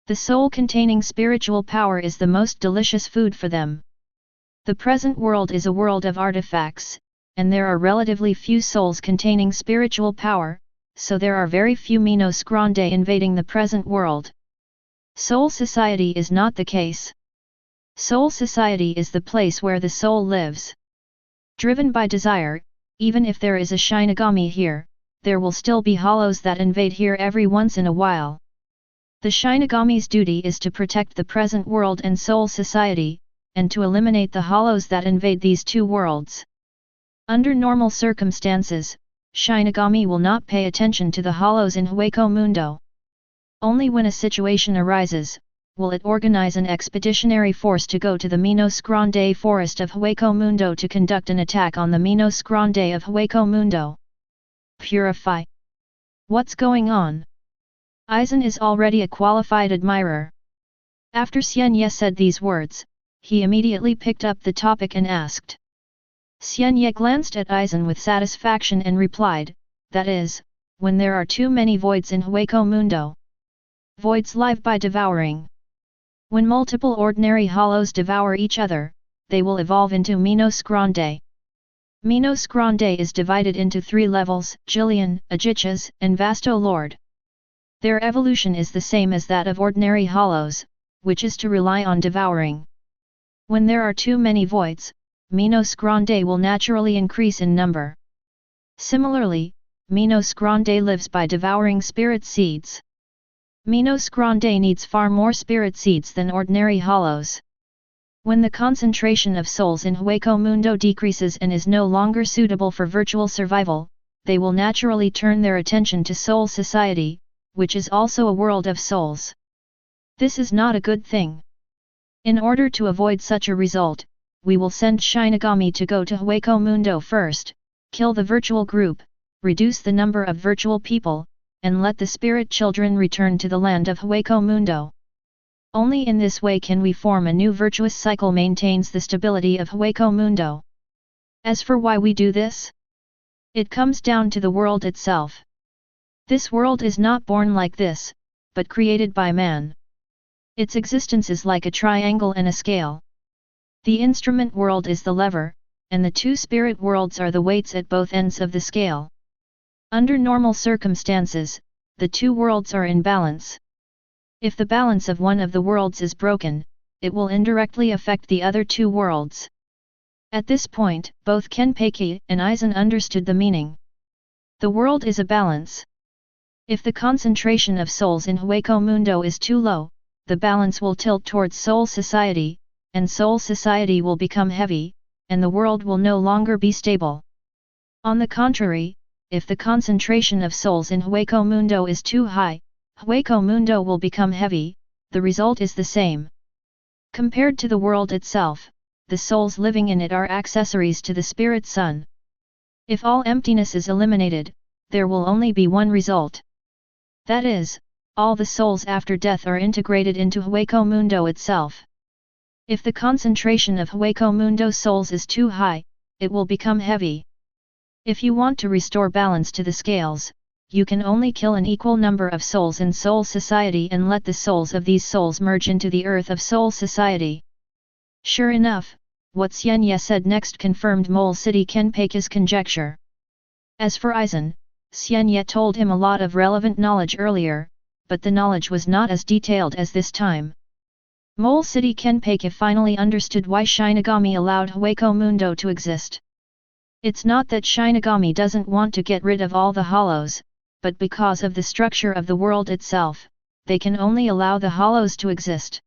The soul containing spiritual power is the most delicious food for them. The present world is a world of artifacts, and there are relatively few souls containing spiritual power, so there are very few Minos Grande invading the present world. Soul Society is not the case. Soul Society is the place where the soul lives. Driven by desire, even if there is a Shinigami here, there will still be hollows that invade here every once in a while. The Shinigami's duty is to protect the present world and Soul Society, and to eliminate the hollows that invade these two worlds. Under normal circumstances, Shinigami will not pay attention to the hollows in Hueco Mundo. Only when a situation arises, will it organize an expeditionary force to go to the Minos Grande forest of Hueco Mundo to conduct an attack on the Minos Grande of Hueco Mundo. Purify. What's going on? Aizen is already a qualified admirer. After Xian Ye said these words, he immediately picked up the topic and asked. Xian Ye glanced at Aizen with satisfaction and replied, that is, when there are too many voids in Hueco Mundo. Voids live by devouring. When multiple ordinary hollows devour each other, they will evolve into Minos Grande. Minos Grande is divided into three levels, Jillian, Ajichas, and Vasto Lord. Their evolution is the same as that of ordinary hollows, which is to rely on devouring. When there are too many voids, Minos Grande will naturally increase in number. Similarly, Minos Grande lives by devouring spirit seeds. Minos Grande needs far more spirit seeds than ordinary hollows. When the concentration of souls in Hueco Mundo decreases and is no longer suitable for virtual survival, they will naturally turn their attention to Soul Society, which is also a world of souls. This is not a good thing. In order to avoid such a result, we will send Shinigami to go to Hueco Mundo first, kill the virtual group, reduce the number of virtual people, and let the spirit children return to the land of Hueco Mundo. Only in this way can we form a new virtuous cycle maintains the stability of Hueco Mundo. As for why we do this? It comes down to the world itself. This world is not born like this, but created by man. Its existence is like a triangle and a scale. The instrument world is the lever, and the two spirit worlds are the weights at both ends of the scale. Under normal circumstances, the two worlds are in balance. If the balance of one of the worlds is broken, it will indirectly affect the other two worlds. At this point, both Kenpachi and Aizen understood the meaning. The world is a balance. If the concentration of souls in Hueco Mundo is too low, the balance will tilt towards soul society, and soul society will become heavy, and the world will no longer be stable. On the contrary, if the concentration of souls in Hueco Mundo is too high, Hueco Mundo will become heavy, the result is the same. Compared to the world itself, the souls living in it are accessories to the spirit sun. If all emptiness is eliminated, there will only be one result. That is, all the souls after death are integrated into Hueco Mundo itself. If the concentration of Hueco Mundo souls is too high, it will become heavy. If you want to restore balance to the scales, you can only kill an equal number of souls in soul society and let the souls of these souls merge into the earth of soul society. Sure enough, what Xian Ye said next confirmed Mole City Kenpachi's conjecture. As for Aizen, Xian Ye told him a lot of relevant knowledge earlier, but the knowledge was not as detailed as this time. Mole City Kenpachi finally understood why Shinigami allowed Hueco Mundo to exist. It's not that Shinigami doesn't want to get rid of all the hollows, but because of the structure of the world itself, they can only allow the hollows to exist.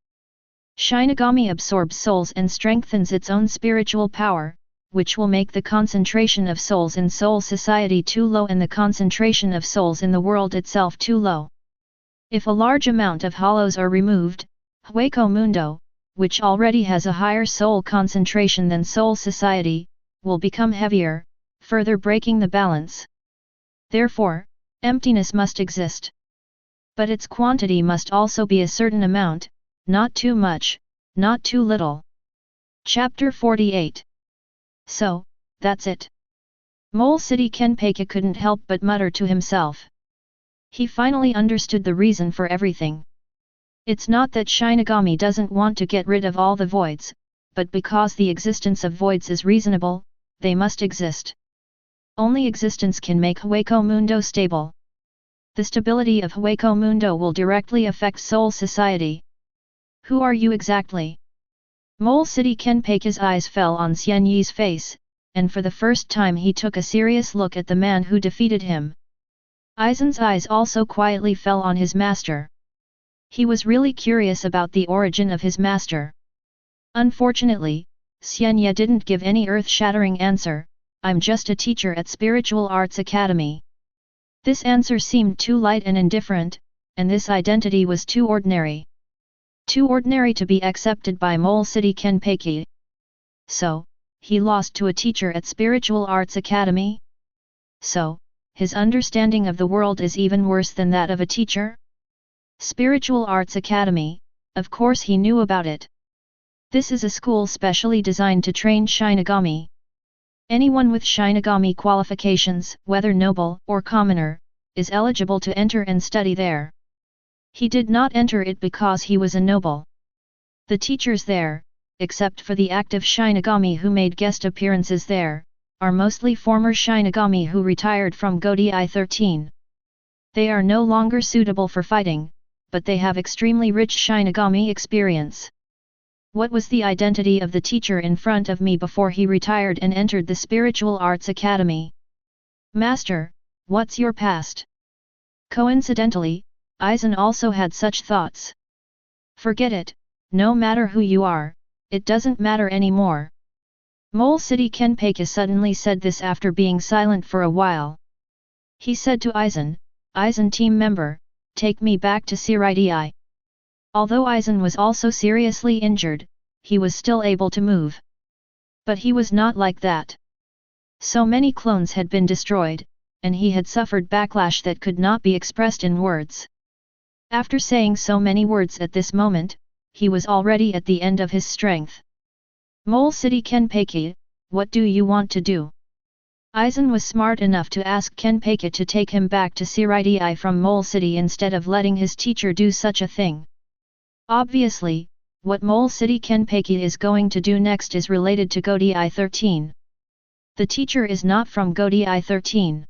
Shinigami absorbs souls and strengthens its own spiritual power, which will make the concentration of souls in soul society too low and the concentration of souls in the world itself too low. If a large amount of hollows are removed, Hueco Mundo, which already has a higher soul concentration than soul society, will become heavier, further breaking the balance. Therefore, emptiness must exist. But its quantity must also be a certain amount, not too much, not too little. Chapter 48. So, that's it. Mole City Kenpachi couldn't help but mutter to himself. He finally understood the reason for everything. It's not that Shinigami doesn't want to get rid of all the voids, but because the existence of voids is reasonable, they must exist. Only existence can make Hueco Mundo stable. The stability of Hueco Mundo will directly affect soul society. Who are you exactly? Mole City Kenpachi's eyes fell on Xian Ye's face, and for the first time he took a serious look at the man who defeated him. Aizen's eyes also quietly fell on his master. He was really curious about the origin of his master. Unfortunately, Xian Ye didn't give any earth-shattering answer. I'm just a teacher at Spiritual Arts Academy. This answer seemed too light and indifferent, and this identity was too ordinary. Too ordinary to be accepted by Mole City Kenpachi. So, he lost to a teacher at Spiritual Arts Academy? So, his understanding of the world is even worse than that of a teacher? Spiritual Arts Academy, of course he knew about it. This is a school specially designed to train Shinigami. Anyone with Shinigami qualifications, whether noble or commoner, is eligible to enter and study there. He did not enter it because he was a noble. The teachers there, except for the active Shinigami who made guest appearances there, are mostly former Shinigami who retired from Godei 13. They are no longer suitable for fighting, but they have extremely rich Shinigami experience. What was the identity of the teacher in front of me before he retired and entered the Spiritual Arts Academy? Master, what's your past? Coincidentally, Aizen also had such thoughts. Forget it, no matter who you are, it doesn't matter anymore. Mole City Kenpachi suddenly said this after being silent for a while. He said to Aizen, Aizen team member, take me back to Seireitei. Although Aizen was also seriously injured, he was still able to move. But he was not like that. So many clones had been destroyed, and he had suffered backlash that could not be expressed in words. After saying so many words at this moment, he was already at the end of his strength. Mole City Kenpachi, what do you want to do? Aizen was smart enough to ask Kenpachi to take him back to Seireitei from Mole City instead of letting his teacher do such a thing. Obviously, what Mole City Kenpachi is going to do next is related to Godi 13. The teacher is not from Godi 13.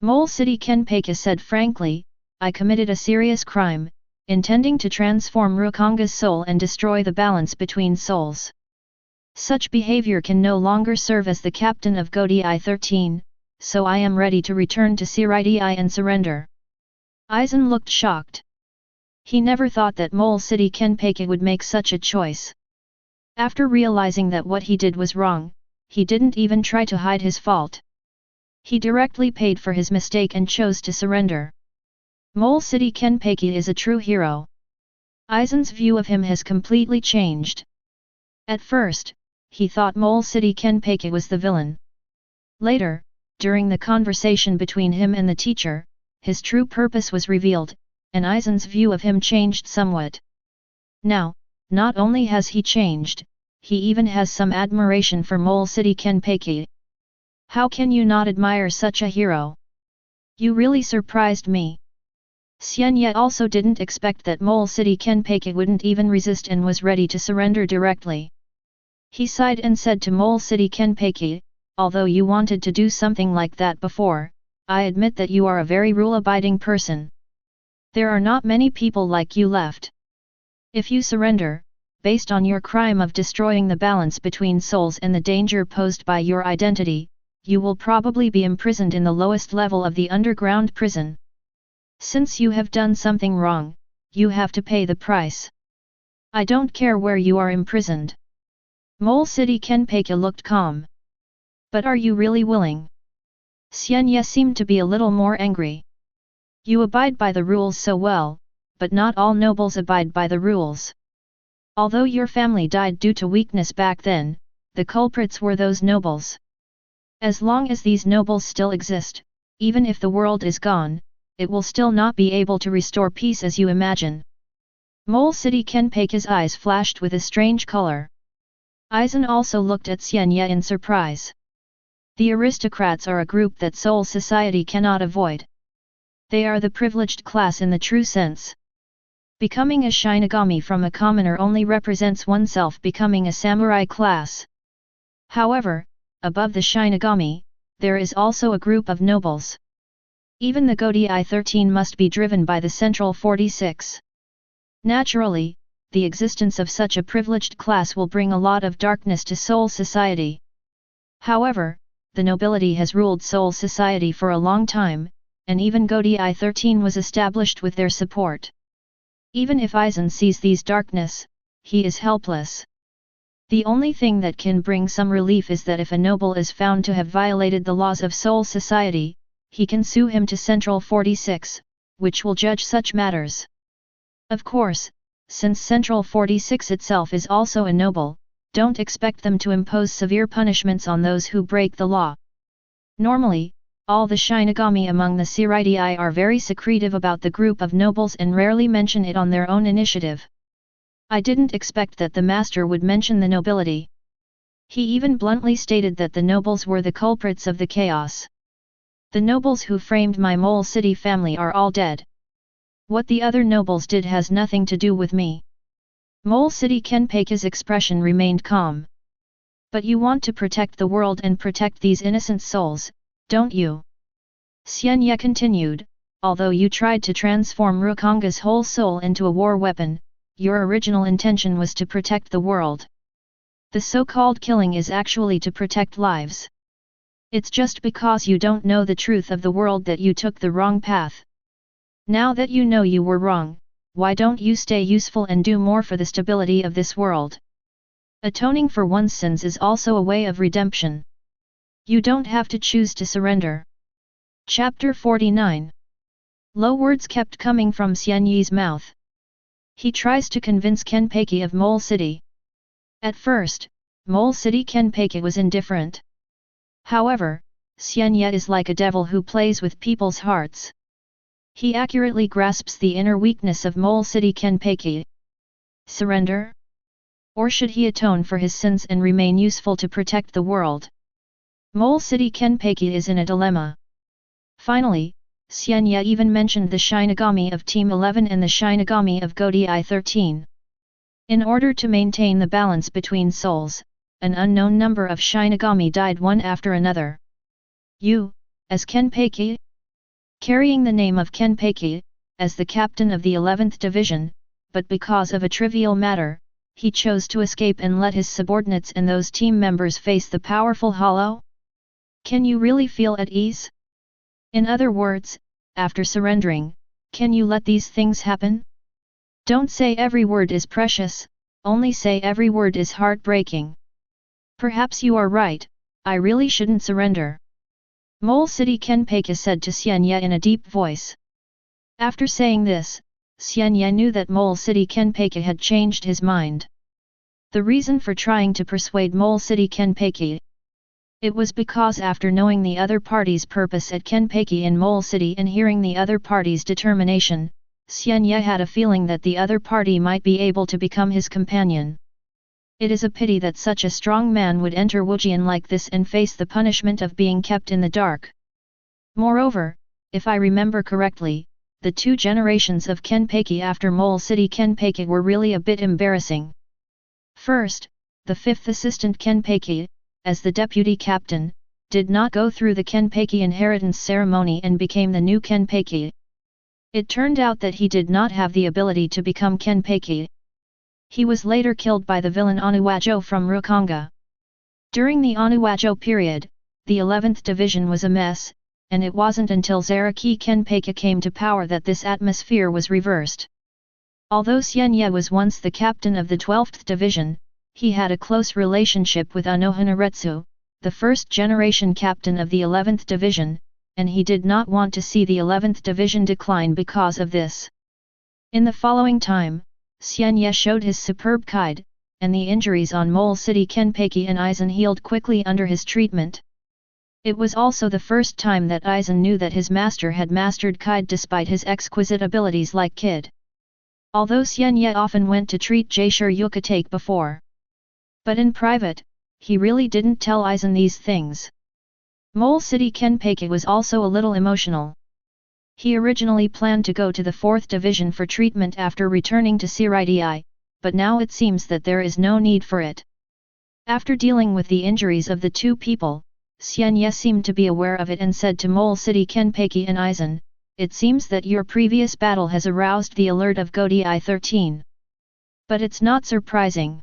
Mole City Kenpachi said frankly, I committed a serious crime, intending to transform Rukonga's soul and destroy the balance between souls. Such behavior can no longer serve as the captain of Godi 13, so I am ready to return to Seireitei and surrender. Aizen looked shocked. He never thought that Mole City Kenpachi would make such a choice. After realizing that what he did was wrong, he didn't even try to hide his fault. He directly paid for his mistake and chose to surrender. Mole City Kenpachi is a true hero. Aizen's view of him has completely changed. At first, he thought Mole City Kenpachi was the villain. Later, during the conversation between him and the teacher, his true purpose was revealed, and Aizen's view of him changed somewhat. Now, not only has he changed, he even has some admiration for Mole City Kenpachi. How can you not admire such a hero? You really surprised me. Xian Ye also didn't expect that Mole City Kenpachi wouldn't even resist and was ready to surrender directly. He sighed and said to Mole City Kenpachi, although you wanted to do something like that before, I admit that you are a very rule-abiding person. There are not many people like you left. If you surrender, based on your crime of destroying the balance between souls and the danger posed by your identity, you will probably be imprisoned in the lowest level of the underground prison. Since you have done something wrong, you have to pay the price. I don't care where you are imprisoned. Mole City Kenpachi looked calm. But are you really willing? Xian Ye seemed to be a little more angry. You abide by the rules so well, but not all nobles abide by the rules. Although your family died due to weakness back then, the culprits were those nobles. As long as these nobles still exist, even if the world is gone, it will still not be able to restore peace as you imagine. Mole City Kenpachi's eyes flashed with a strange color. Aizen also looked at Xian Ye in surprise. The aristocrats are a group that Soul Society cannot avoid. They are the privileged class in the true sense. Becoming a Shinigami from a commoner only represents oneself becoming a samurai class. However, above the Shinigami, there is also a group of nobles. Even the Godi 13 must be driven by the Central 46. Naturally, the existence of such a privileged class will bring a lot of darkness to Soul Society. However, the nobility has ruled Soul Society for a long time, and even Godi 13 was established with their support. Even if Aizen sees these darkness, he is helpless. The only thing that can bring some relief is that if a noble is found to have violated the laws of Soul Society, he can sue him to Central 46, which will judge such matters. Of course, since Central 46 itself is also a noble, don't expect them to impose severe punishments on those who break the law. Normally, all the Shinigami among the Seireitei are very secretive about the group of nobles and rarely mention it on their own initiative. I didn't expect that the master would mention the nobility. He even bluntly stated that the nobles were the culprits of the chaos. The nobles who framed my Mole City family are all dead. What the other nobles did has nothing to do with me. Mole City Kenpachi's expression remained calm. But you want to protect the world and protect these innocent souls, don't you? Xian Ye continued, although you tried to transform Rukonga's whole soul into a war weapon, your original intention was to protect the world. The so-called killing is actually to protect lives. It's just because you don't know the truth of the world that you took the wrong path. Now that you know you were wrong, why don't you stay useful and do more for the stability of this world? Atoning for one's sins is also a way of redemption. You don't have to choose to surrender. Chapter 49. Low words kept coming from Xian Ye's mouth. He tries to convince Kenpachi of Mole City. At first, Mole City Kenpachi was indifferent. However, Xian Ye is like a devil who plays with people's hearts. He accurately grasps the inner weakness of Mole City Kenpachi. Surrender? Or should he atone for his sins and remain useful to protect the world? Mole City Kenpachi is in a dilemma. Finally, Xian Ye even mentioned the Shinigami of Team 11 and the Shinigami of Godi 13. In order to maintain the balance between souls, an unknown number of Shinigami died one after another. You, as Kenpachi? Carrying the name of Kenpachi, as the captain of the 11th division, but because of a trivial matter, he chose to escape and let his subordinates and those team members face the powerful Hollow? Can you really feel at ease? In other words, after surrendering, can you let these things happen? Don't say every word is precious, only say every word is heartbreaking. Perhaps you are right, I really shouldn't surrender. Mole City Kenpachi said to Xian Ye in a deep voice. After saying this, Xian Ye knew that Mole City Kenpachi had changed his mind. The reason for trying to persuade Mole City Kenpachi. It was because after knowing the other party's purpose at Kenpachi in Mole City and hearing the other party's determination, Xian Ye had a feeling that the other party might be able to become his companion. It is a pity that such a strong man would enter Wujian like this and face the punishment of being kept in the dark. Moreover, if I remember correctly, the two generations of Kenpachi after Mole City Kenpachi were really a bit embarrassing. First, the fifth assistant Kenpachi, as the deputy captain, did not go through the Kenpachi inheritance ceremony and became the new Kenpachi. It turned out that he did not have the ability to become Kenpachi. He was later killed by the villain Onuwajo from Rukanga. During the Onuwajo period, the 11th division was a mess, and it wasn't until Seireitei Kenpachi came to power that this atmosphere was reversed. Although Xian Ye was once the captain of the 12th division, he had a close relationship with Unohana, the first-generation captain of the 11th division, and he did not want to see the 11th division decline because of this. In the following time, Xian Ye showed his superb kide, and the injuries on Mole City Kenpachi and Aizen healed quickly under his treatment. It was also the first time that Aizen knew that his master had mastered kide despite his exquisite abilities like kid. Although Xian Ye often went to treat Jaishur Ukitake before. But in private, he really didn't tell Aizen these things. Mole City Kenpachi was also a little emotional. He originally planned to go to the 4th division for treatment after returning to Seireitei, but now it seems that there is no need for it. After dealing with the injuries of the two people, Xian Ye seemed to be aware of it and said to Mole City Kenpachi and Aizen, "It seems that your previous battle has aroused the alert of Godi 13. But it's not surprising.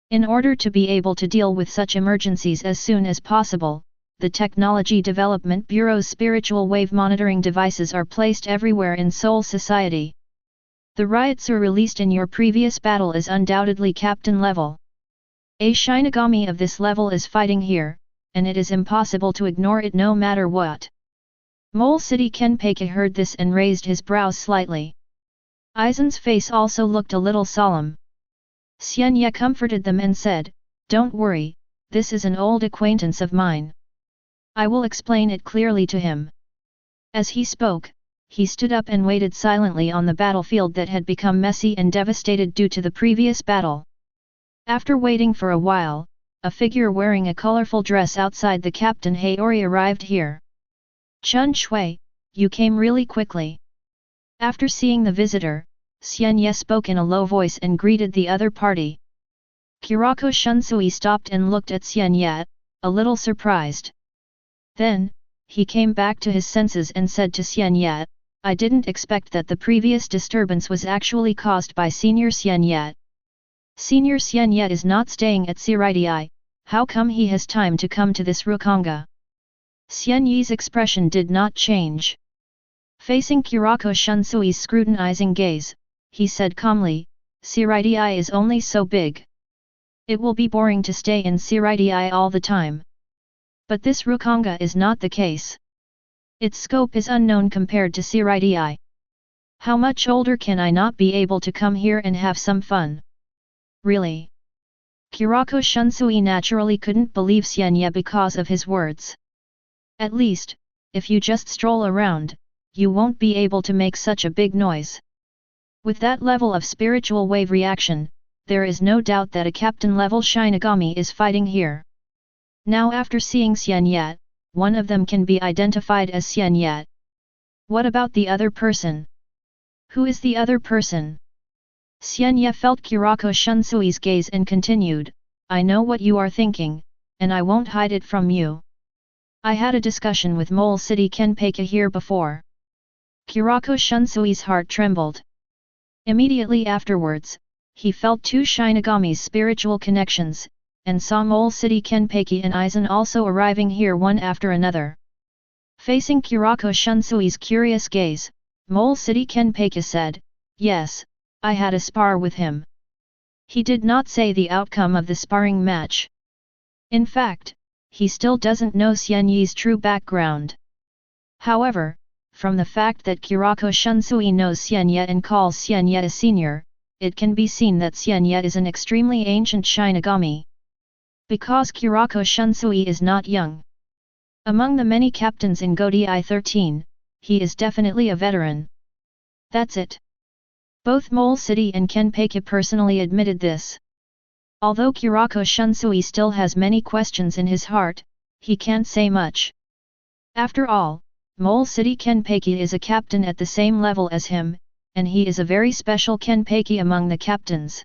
In order to be able to deal with such emergencies as soon as possible, the Technology Development Bureau's spiritual wave monitoring devices are placed everywhere in Seoul society. The Ryotsu released in your previous battle is undoubtedly captain level. A Shinigami of this level is fighting here, and it is impossible to ignore it no matter what." Mole City Kenpachi heard this and raised his brows slightly. Aizen's face also looked a little solemn. Xian Ye comforted them and said, "Don't worry, this is an old acquaintance of mine. I will explain it clearly to him." As he spoke, he stood up and waited silently on the battlefield that had become messy and devastated due to the previous battle. After waiting for a while, a figure wearing a colorful dress outside the Captain Haori arrived here. "Chun Shui, you came really quickly." After seeing the visitor, Xian Ye spoke in a low voice and greeted the other party. Kurako Shunsui stopped and looked at Xian Ye, a little surprised. Then, he came back to his senses and said to Xian Ye, "I didn't expect that the previous disturbance was actually caused by Senior Xian Ye. Senior Xian Ye is not staying at Seireitei, how come he has time to come to this Rukanga?" Xian Ye's expression did not change. Facing Kurako Shunsui's scrutinizing gaze, he said calmly, "Seireitei is only so big. It will be boring to stay in Seireitei all the time. But this Rukanga is not the case. Its scope is unknown compared to Seireitei. How much older can I not be able to come here and have some fun? Really?" Kurako Shunsui naturally couldn't believe Xian Ye because of his words. "At least, if you just stroll around, you won't be able to make such a big noise. With that level of spiritual wave reaction, there is no doubt that a captain-level Shinigami is fighting here. Now after seeing Xian Ye, one of them can be identified as Xian Ye. What about the other person? Who is the other person? Xian Ye felt Kurako Shunsui's gaze and continued, I know what you are thinking, and I won't hide it from you. I had a discussion with Mole City Kenpachi here before. Kurako Shunsui's heart trembled. Immediately afterwards, he felt two Shinigami's spiritual connections, and saw Mole City Kenpachi and Aizen also arriving here one after another. Facing Kurako Shunsui's curious gaze, Mole City Kenpachi said, Yes, I had a spar with him. He did not say the outcome of the sparring match. In fact, he still doesn't know Xian Ye's true background. However, from the fact that Kurako Shunsui knows Xian Ye and calls Xian Ye a senior, it can be seen that Xian Ye is an extremely ancient Shinigami. Because Kurako Shunsui is not young. Among the many captains in Godi 13, he is definitely a veteran. That's it. Both Mole City and Kenpachi personally admitted this. Although Kurako Shunsui still has many questions in his heart, he can't say much. After all, Mole City Kenpachi is a captain at the same level as him, and he is a very special Kenpachi among the captains.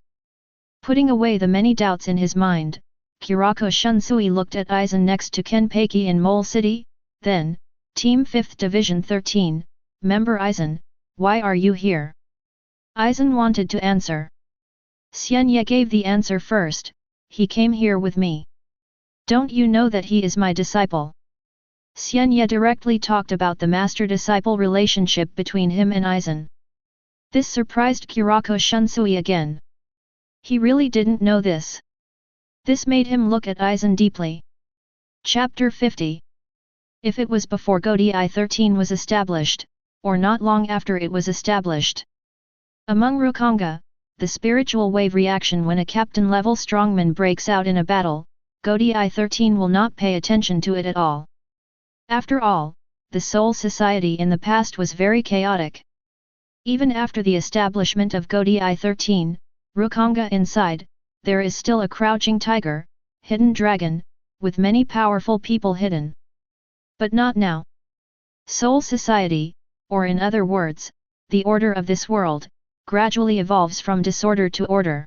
Putting away the many doubts in his mind, Kurako Shunsui looked at Aizen next to Kenpachi in Mole City, then, Team 5th Division 13, Member Aizen, why are you here? Aizen wanted to answer. Xian Ye gave the answer first, he came here with me. Don't you know that he is my disciple? Xian Ye directly talked about the master-disciple relationship between him and Aizen. This surprised Kurako Shunsui again. He really didn't know this. This made him look at Aizen deeply. Chapter 50. If it was before Godi 13 was established, or not long after it was established. Among Rukanga, the spiritual wave reaction when a captain-level strongman breaks out in a battle, Godi 13 will not pay attention to it at all. After all, the Soul Society in the past was very chaotic. Even after the establishment of Godi 13, Rukanga inside, there is still a crouching tiger, hidden dragon, with many powerful people hidden. But not now. Soul Society, or in other words, the order of this world, gradually evolves from disorder to order.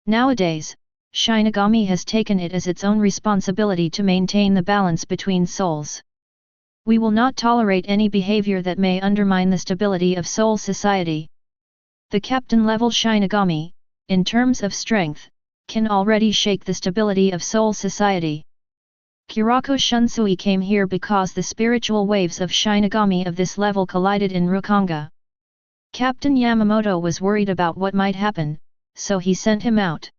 Nowadays, Shinigami has taken it as its own responsibility to maintain the balance between souls. We will not tolerate any behavior that may undermine the stability of Soul Society. The captain-level Shinigami, in terms of strength, can already shake the stability of Soul Society. Kurako Shunsui came here because the spiritual waves of Shinigami of this level collided in Rukanga. Captain Yamamoto was worried about what might happen, so he sent him out.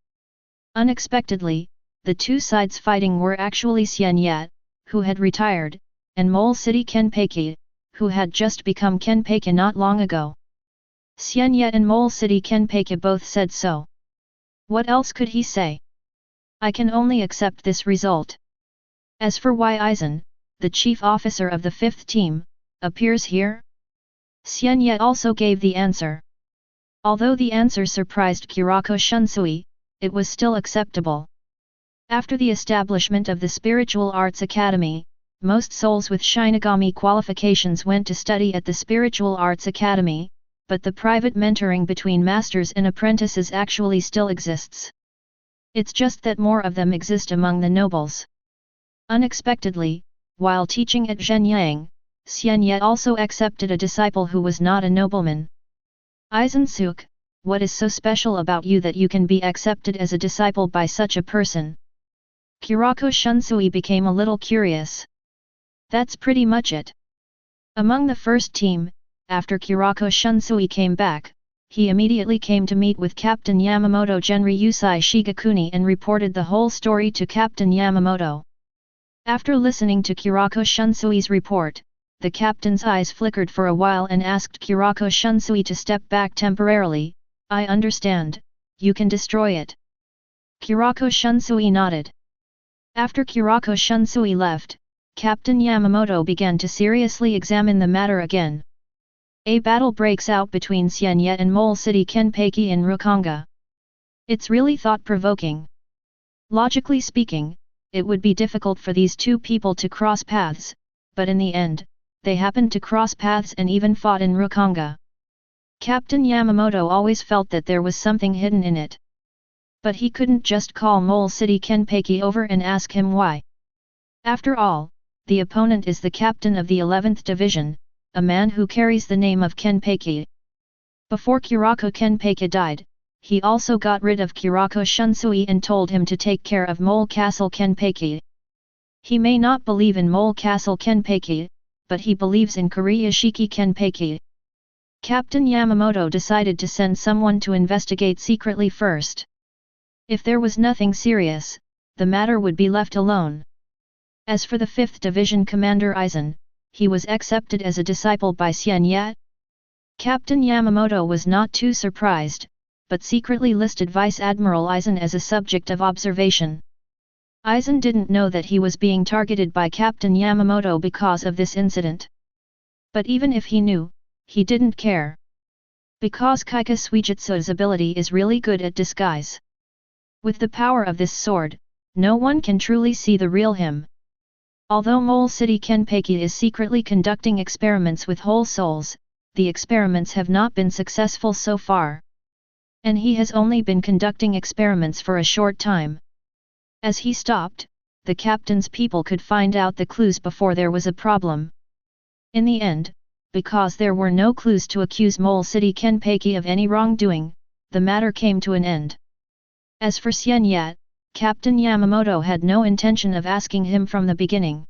Unexpectedly, the two sides fighting were actually Xian Ye, who had retired, and Mole City Kenpachi, who had just become Kenpachi not long ago. Xian Ye and Mole City Kenpachi both said so. What else could he say? I can only accept this result. As for why Aizen, the chief officer of the 5th team, appears here? Xian Ye also gave the answer. Although the answer surprised Kurako Shunsui, it was still acceptable. After the establishment of the Spiritual Arts Academy, most souls with Shinigami qualifications went to study at the Spiritual Arts Academy, but the private mentoring between masters and apprentices actually still exists. It's just that more of them exist among the nobles. Unexpectedly, while teaching at Zhenyang, Xian Ye also accepted a disciple who was not a nobleman. Aizen Sōsuke, what is so special about you that you can be accepted as a disciple by such a person? Kurako Shunsui became a little curious. That's pretty much it. Among the first team, after Kurako Shunsui came back, he immediately came to meet with Captain Yamamoto Genryusai Shigakuni and reported the whole story to Captain Yamamoto. After listening to Kurako Shunsui's report, the captain's eyes flickered for a while and asked Kurako Shunsui to step back temporarily. I understand, you can destroy it. Kurako Shunsui nodded. After Kurako Shunsui left, Captain Yamamoto began to seriously examine the matter again. A battle breaks out between Xian Ye and Mole City Kenpachi in Rukanga. It's really thought-provoking. Logically speaking, it would be difficult for these two people to cross paths, but in the end, they happened to cross paths and even fought in Rukanga. Captain Yamamoto always felt that there was something hidden in it. But he couldn't just call Mole City Kenpachi over and ask him why. After all, the opponent is the captain of the 11th Division, a man who carries the name of Kenpachi. Before Kurako Kenpachi died, he also got rid of Kurako Shunsui and told him to take care of Mole Castle Kenpachi. He may not believe in Mole Castle Kenpachi, but he believes in Kuriyashiki Kenpachi. Captain Yamamoto decided to send someone to investigate secretly first. If there was nothing serious, the matter would be left alone. As for the 5th Division Commander Aizen, he was accepted as a disciple by Xian Ye. Captain Yamamoto was not too surprised, but secretly listed Vice Admiral Aizen as a subject of observation. Aizen didn't know that he was being targeted by Captain Yamamoto because of this incident. But even if he knew, he didn't care. Because Kaika Suijutsu's ability is really good at disguise. With the power of this sword, no one can truly see the real him. Although Mole City Kenpachi is secretly conducting experiments with whole souls, the experiments have not been successful so far. And he has only been conducting experiments for a short time. As he stopped, the captain's people could find out the clues before there was a problem. In the end, because there were no clues to accuse Mole City Kenpachi of any wrongdoing, the matter came to an end. As for Xian Ye, Captain Yamamoto had no intention of asking him from the beginning.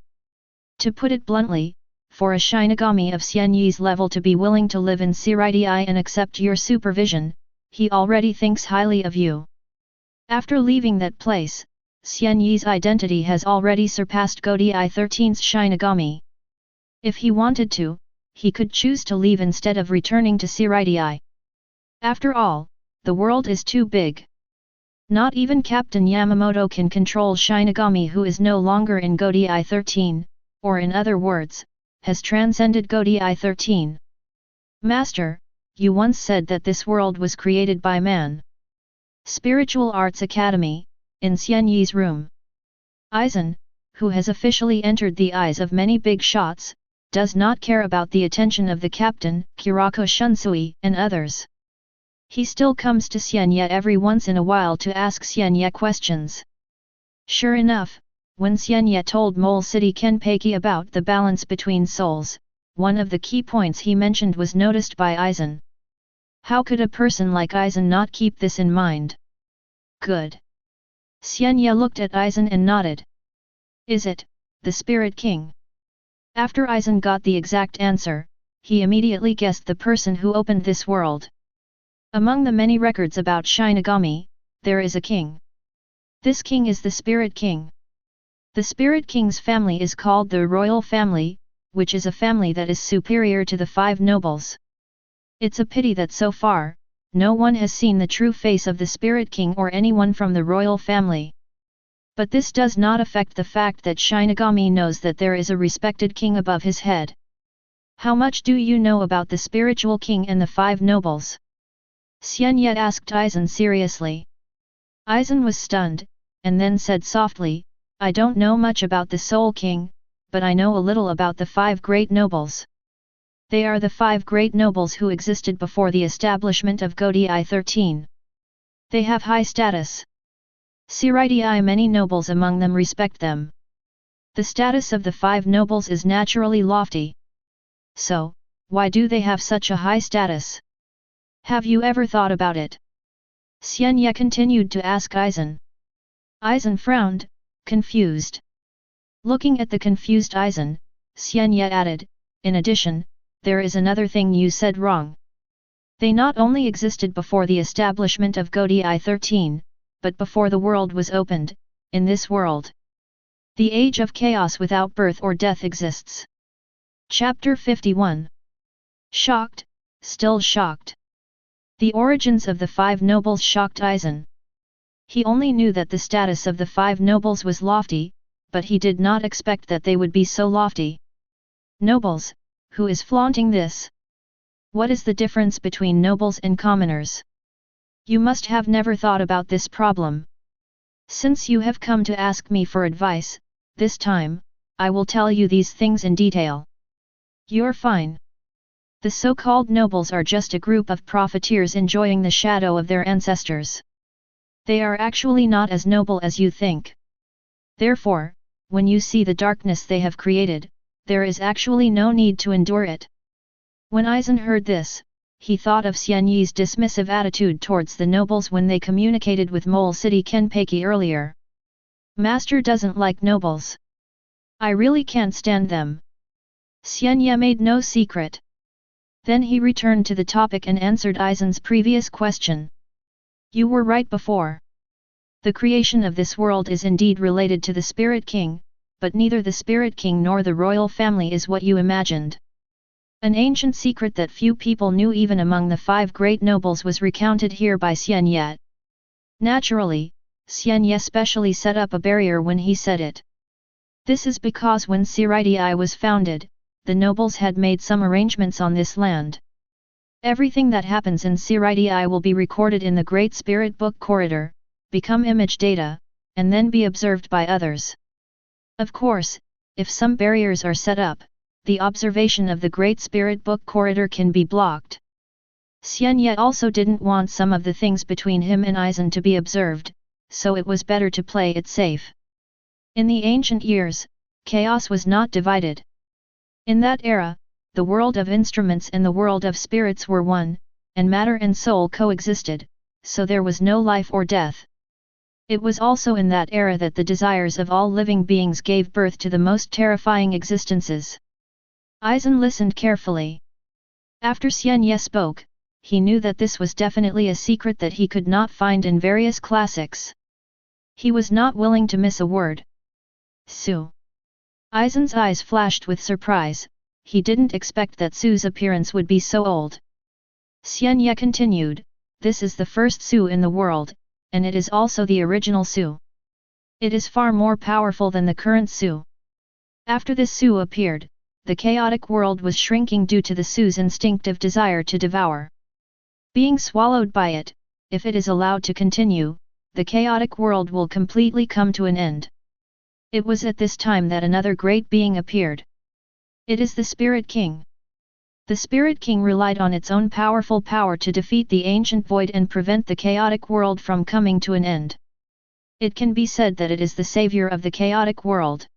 To put it bluntly, for a Shinigami of Xian Ye's level to be willing to live in Seireitei and accept your supervision, he already thinks highly of you. After leaving that place, Xian Ye's identity has already surpassed Godai 13's Shinigami. If he wanted to, he could choose to leave instead of returning to Seireitei. After all, the world is too big. Not even Captain Yamamoto can control Shinigami, who is no longer in Godai 13, or in other words, has transcended Godai 13. Master, you once said that this world was created by man. Spiritual Arts Academy, in Xian Ye's room. Aizen, who has officially entered the eyes of many big shots, does not care about the attention of the captain, Kurako Shunsui, and others. He still comes to Xian Ye every once in a while to ask Xian Ye questions. Sure enough, when Xian Ye told Mole City Kenpachi about the balance between souls, one of the key points he mentioned was noticed by Aizen. How could a person like Aizen not keep this in mind? Good. Xian Ye looked at Aizen and nodded. Is it, the Spirit King? After Aizen got the exact answer, he immediately guessed the person who opened this world. Among the many records about Shinigami, there is a king. This king is the Spirit King. The Spirit King's family is called the Royal Family, which is a family that is superior to the 5 nobles. It's a pity that so far, no one has seen the true face of the Spirit King or anyone from the royal family. But this does not affect the fact that Shinigami knows that there is a respected king above his head. How much do you know about the spiritual king and the 5 nobles? Xian Ye asked Aizen seriously. Aizen was stunned, and then said softly, I don't know much about the Soul King, but I know a little about the 5 great nobles. They are the 5 great nobles who existed before the establishment of Godai 13. They have high status. Seireitei, many nobles among them respect them. The status of the 5 nobles is naturally lofty. So, why do they have such a high status? Have you ever thought about it? Xian Ye continued to ask Aizen. Aizen frowned, confused. Looking at the confused Aizen, Xian Ye added, in addition, there is another thing you said wrong. They not only existed before the establishment of Godai 13, but before the world was opened, in this world. The age of chaos without birth or death exists. Chapter 51. Shocked, still shocked. The origins of the 5 nobles shocked Aizen. He only knew that the status of the 5 nobles was lofty, but he did not expect that they would be so lofty. Nobles, who is flaunting this? What is the difference between nobles and commoners? You must have never thought about this problem. Since you have come to ask me for advice, this time, I will tell you these things in detail. You're fine. The so-called nobles are just a group of profiteers enjoying the shadow of their ancestors. They are actually not as noble as you think. Therefore, when you see the darkness they have created, there is actually no need to endure it. When Aizen heard this, he thought of Xian Ye's dismissive attitude towards the nobles when they communicated with Mole City Kenpachi earlier. Master doesn't like nobles. I really can't stand them. Xian Ye made no secret. Then he returned to the topic and answered Aizen's previous question. You were right before. The creation of this world is indeed related to the Spirit King, but neither the Spirit King nor the royal family is what you imagined. An ancient secret that few people knew even among the 5 great nobles was recounted here by Xian Ye. Naturally, Xian Ye specially set up a barrier when he said it. This is because when Seireitei was founded, the nobles had made some arrangements on this land. Everything that happens in Seireitei will be recorded in the Great Spirit Book Corridor, become image data, and then be observed by others. Of course, if some barriers are set up, the observation of the Great Spirit Book Corridor can be blocked. Xian Ye also didn't want some of the things between him and Aizen to be observed, so it was better to play it safe. In the ancient years, chaos was not divided. In that era, the world of instruments and the world of spirits were one, and matter and soul coexisted, so there was no life or death. It was also in that era that the desires of all living beings gave birth to the most terrifying existences. Aizen listened carefully. After Xian Ye spoke, he knew that this was definitely a secret that he could not find in various classics. He was not willing to miss a word. Su. Aizen's eyes flashed with surprise, he didn't expect that Su's appearance would be so old. Xian Ye continued, this is the first Su in the world, and it is also the original Su. It is far more powerful than the current Su. After this Su appeared, the chaotic world was shrinking due to the Su's instinctive desire to devour. Being swallowed by it, if it is allowed to continue, the chaotic world will completely come to an end. It was at this time that another great being appeared. It is the Spirit King. The Spirit King relied on its own powerful power to defeat the ancient void and prevent the chaotic world from coming to an end. It can be said that it is the savior of the chaotic world.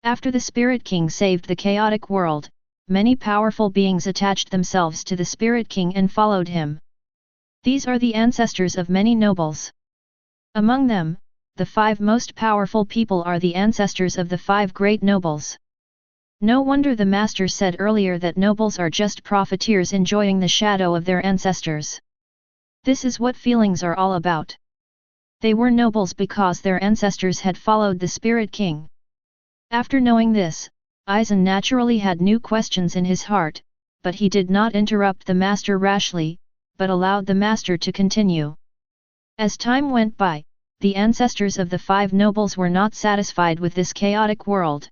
After the Spirit King saved the chaotic world, many powerful beings attached themselves to the Spirit King and followed him. These are the ancestors of many nobles. Among them, the 5 most powerful people are the ancestors of the 5 great nobles. No wonder the master said earlier that nobles are just profiteers enjoying the shadow of their ancestors. This is what feelings are all about. They were nobles because their ancestors had followed the Spirit King. After knowing this, Aizen naturally had new questions in his heart, but he did not interrupt the master rashly, but allowed the master to continue. As time went by, the ancestors of the 5 nobles were not satisfied with this chaotic world.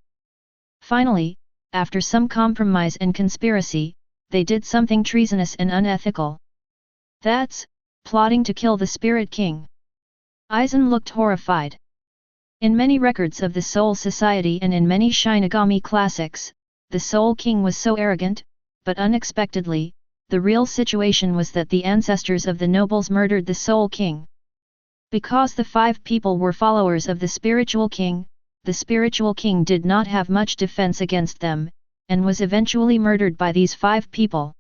Finally, after some compromise and conspiracy, they did something treasonous and unethical. That's plotting to kill the Spirit King. Aizen looked horrified. In many records of the Soul Society and in many Shinigami classics, the Soul King was so arrogant, but unexpectedly, the real situation was that the ancestors of the nobles murdered the Soul King. Because the 5 people were followers of the Spiritual King, the Spiritual King did not have much defense against them, and was eventually murdered by these 5 people.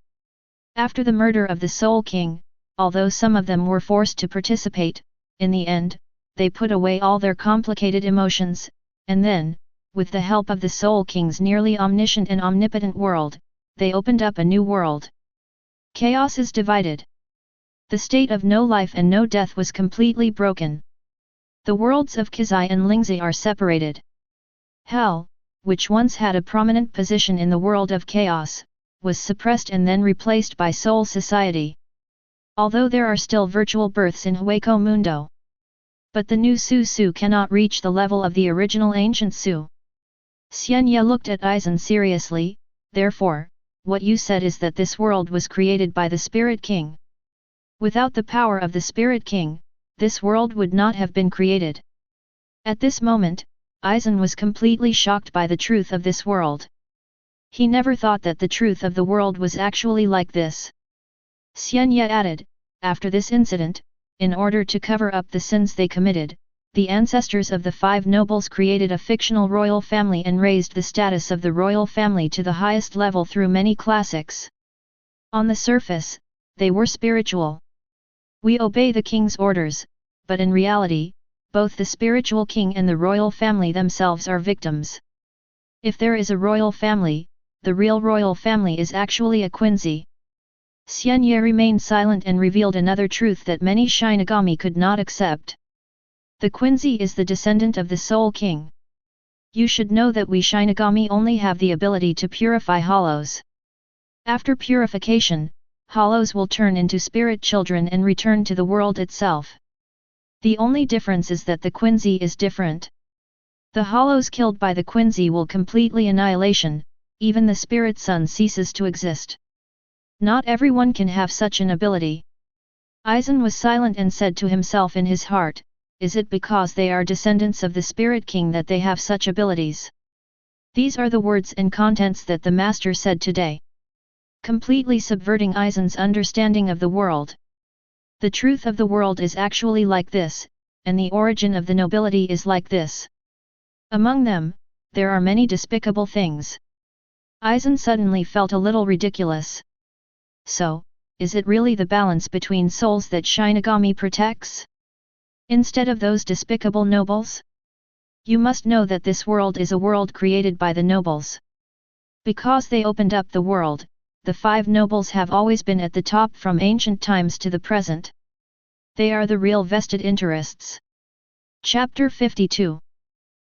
After the murder of the Soul King, although some of them were forced to participate, in the end, they put away all their complicated emotions, and then, with the help of the Soul King's nearly omniscient and omnipotent world, they opened up a new world. Chaos is divided. The state of no life and no death was completely broken. The worlds of Kizai and Lingzi are separated. Hell, which once had a prominent position in the world of chaos, was suppressed and then replaced by Soul Society. Although there are still virtual births in Hueco Mundo. But the new Su cannot reach the level of the original ancient Su. Xian Ye looked at Aizen seriously, therefore, what you said is that this world was created by the Spirit King. Without the power of the Spirit King, this world would not have been created. At this moment, Aizen was completely shocked by the truth of this world. He never thought that the truth of the world was actually like this. Xian Ye added, after this incident, in order to cover up the sins they committed, the ancestors of the 5 nobles created a fictional royal family and raised the status of the royal family to the highest level through many classics. On the surface, they were spiritual. We obey the king's orders, but in reality, both the spiritual king and the royal family themselves are victims. If there is a royal family, the real royal family is actually a Quincy. Xian Ye remained silent and revealed another truth that many Shinigami could not accept. The Quincy is the descendant of the Soul King. You should know that we Shinigami only have the ability to purify hollows. After purification, hollows will turn into spirit children and return to the world itself. The only difference is that the Quincy is different. The hollows killed by the Quincy will completely annihilation, even the spirit sun ceases to exist. Not everyone can have such an ability. Aizen was silent and said to himself in his heart, is it because they are descendants of the Spirit King that they have such abilities? These are the words and contents that the Master said today, completely subverting Aizen's understanding of the world. The truth of the world is actually like this, and the origin of the nobility is like this. Among them, there are many despicable things. Aizen suddenly felt a little ridiculous. So, is it really the balance between souls that Shinigami protects? Instead of those despicable nobles? You must know that this world is a world created by the nobles. Because they opened up the world, the 5 nobles have always been at the top from ancient times to the present. They are the real vested interests. Chapter 52.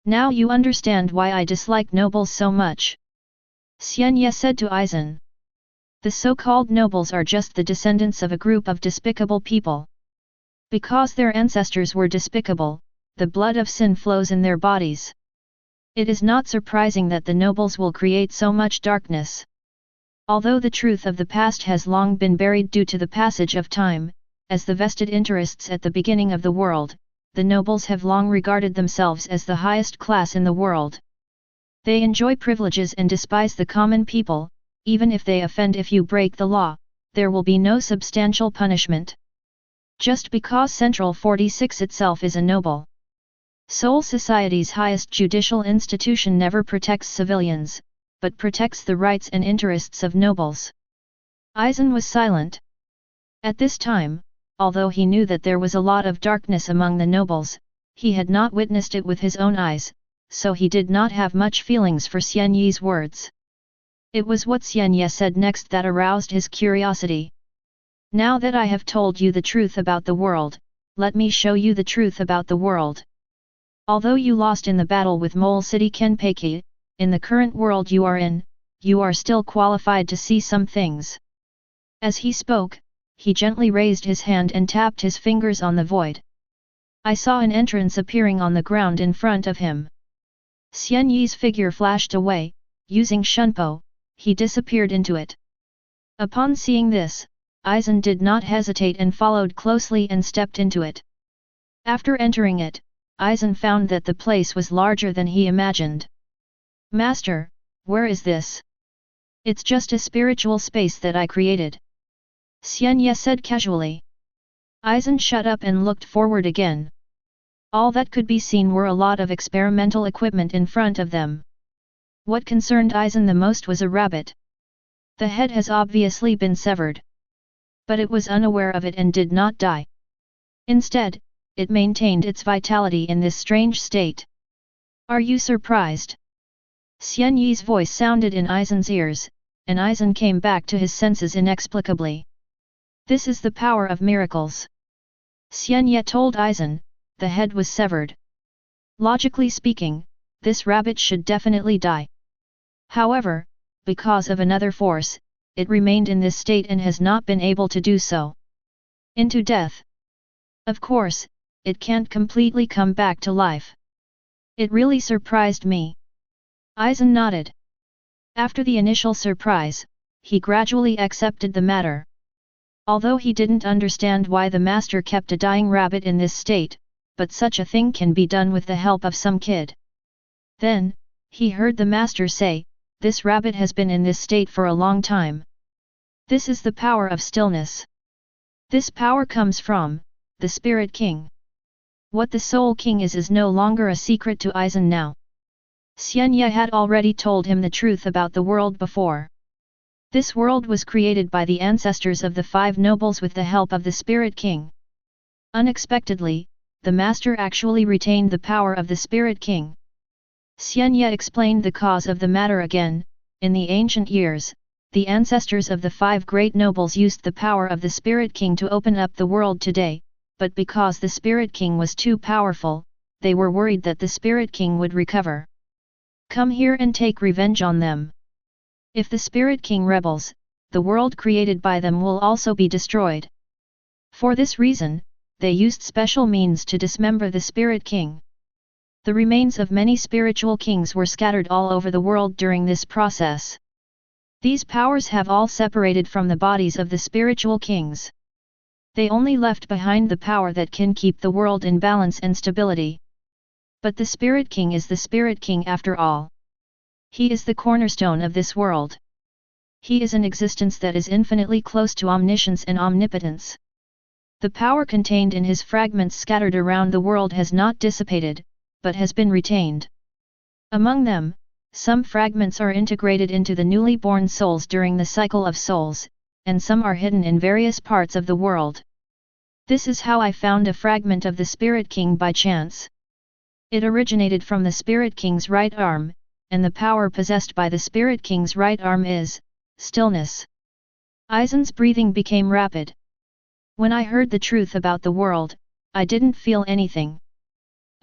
Now you understand why I dislike nobles so much. Xian Ye said to Aizen. The so-called nobles are just the descendants of a group of despicable people. Because their ancestors were despicable, the blood of sin flows in their bodies. It is not surprising that the nobles will create so much darkness. Although the truth of the past has long been buried due to the passage of time, as the vested interests at the beginning of the world, the nobles have long regarded themselves as the highest class in the world. They enjoy privileges and despise the common people. Even if they offend, if you break the law, there will be no substantial punishment. Just because Central 46 itself is a noble Soul Society's highest judicial institution never protects civilians, but protects the rights and interests of nobles. Aizen was silent. At this time, although he knew that there was a lot of darkness among the nobles, he had not witnessed it with his own eyes, so he did not have much feelings for Xian Ye's words. It was what Xian Ye said next that aroused his curiosity. Now that I have told you the truth about the world, let me show you the truth about the world. Although you lost in the battle with Mole City Kenpachi, in the current world you are in, you are still qualified to see some things. As he spoke, he gently raised his hand and tapped his fingers on the void. I saw an entrance appearing on the ground in front of him. Xian Ye's figure flashed away, using Shunko, he disappeared into it. Upon seeing this, Aizen did not hesitate and followed closely and stepped into it. After entering it, Aizen found that the place was larger than he imagined. Master, where is this? It's just a spiritual space that I created. Xian Ye said casually. Aizen shut up and looked forward again. All that could be seen were a lot of experimental equipment in front of them. What concerned Aizen the most was a rabbit. The head has obviously been severed. But it was unaware of it and did not die. Instead, it maintained its vitality in this strange state. Are you surprised? Xian Ye's voice sounded in Aizen's ears, and Aizen came back to his senses inexplicably. This is the power of miracles. Xian Ye told Aizen, the head was severed. Logically speaking, this rabbit should definitely die. However, because of another force, it remained in this state and has not been able to do so. Into death. Of course, it can't completely come back to life. It really surprised me. Aizen nodded. After the initial surprise, he gradually accepted the matter. Although he didn't understand why the master kept a dying rabbit in this state, but such a thing can be done with the help of some kid. Then, he heard the master say, "This rabbit has been in this state for a long time. This is the power of stillness. This power comes from the Spirit King." What the Soul King is no longer a secret to Aizen now. Xian Ye had already told him the truth about the world before. This world was created by the ancestors of the 5 nobles with the help of the Spirit King. Unexpectedly, the master actually retained the power of the Spirit King. Xian Ye explained the cause of the matter again. In the ancient years, the ancestors of the 5 great nobles used the power of the Spirit King to open up the world today, but because the Spirit King was too powerful, they were worried that the Spirit King would recover. Come here and take revenge on them. If the Spirit King rebels, the world created by them will also be destroyed. For this reason, they used special means to dismember the Spirit King. The remains of many spiritual kings were scattered all over the world during this process. These powers have all separated from the bodies of the spiritual kings. They only left behind the power that can keep the world in balance and stability. But the Spirit King is the Spirit King after all. He is the cornerstone of this world. He is an existence that is infinitely close to omniscience and omnipotence. The power contained in his fragments scattered around the world has not dissipated, but has been retained. Among them, some fragments are integrated into the newly born souls during the cycle of souls, and some are hidden in various parts of the world. This is how I found a fragment of the Spirit King by chance. It originated from the Spirit King's right arm, and the power possessed by the Spirit King's right arm is stillness. Aizen's breathing became rapid. When I heard the truth about the world, I didn't feel anything.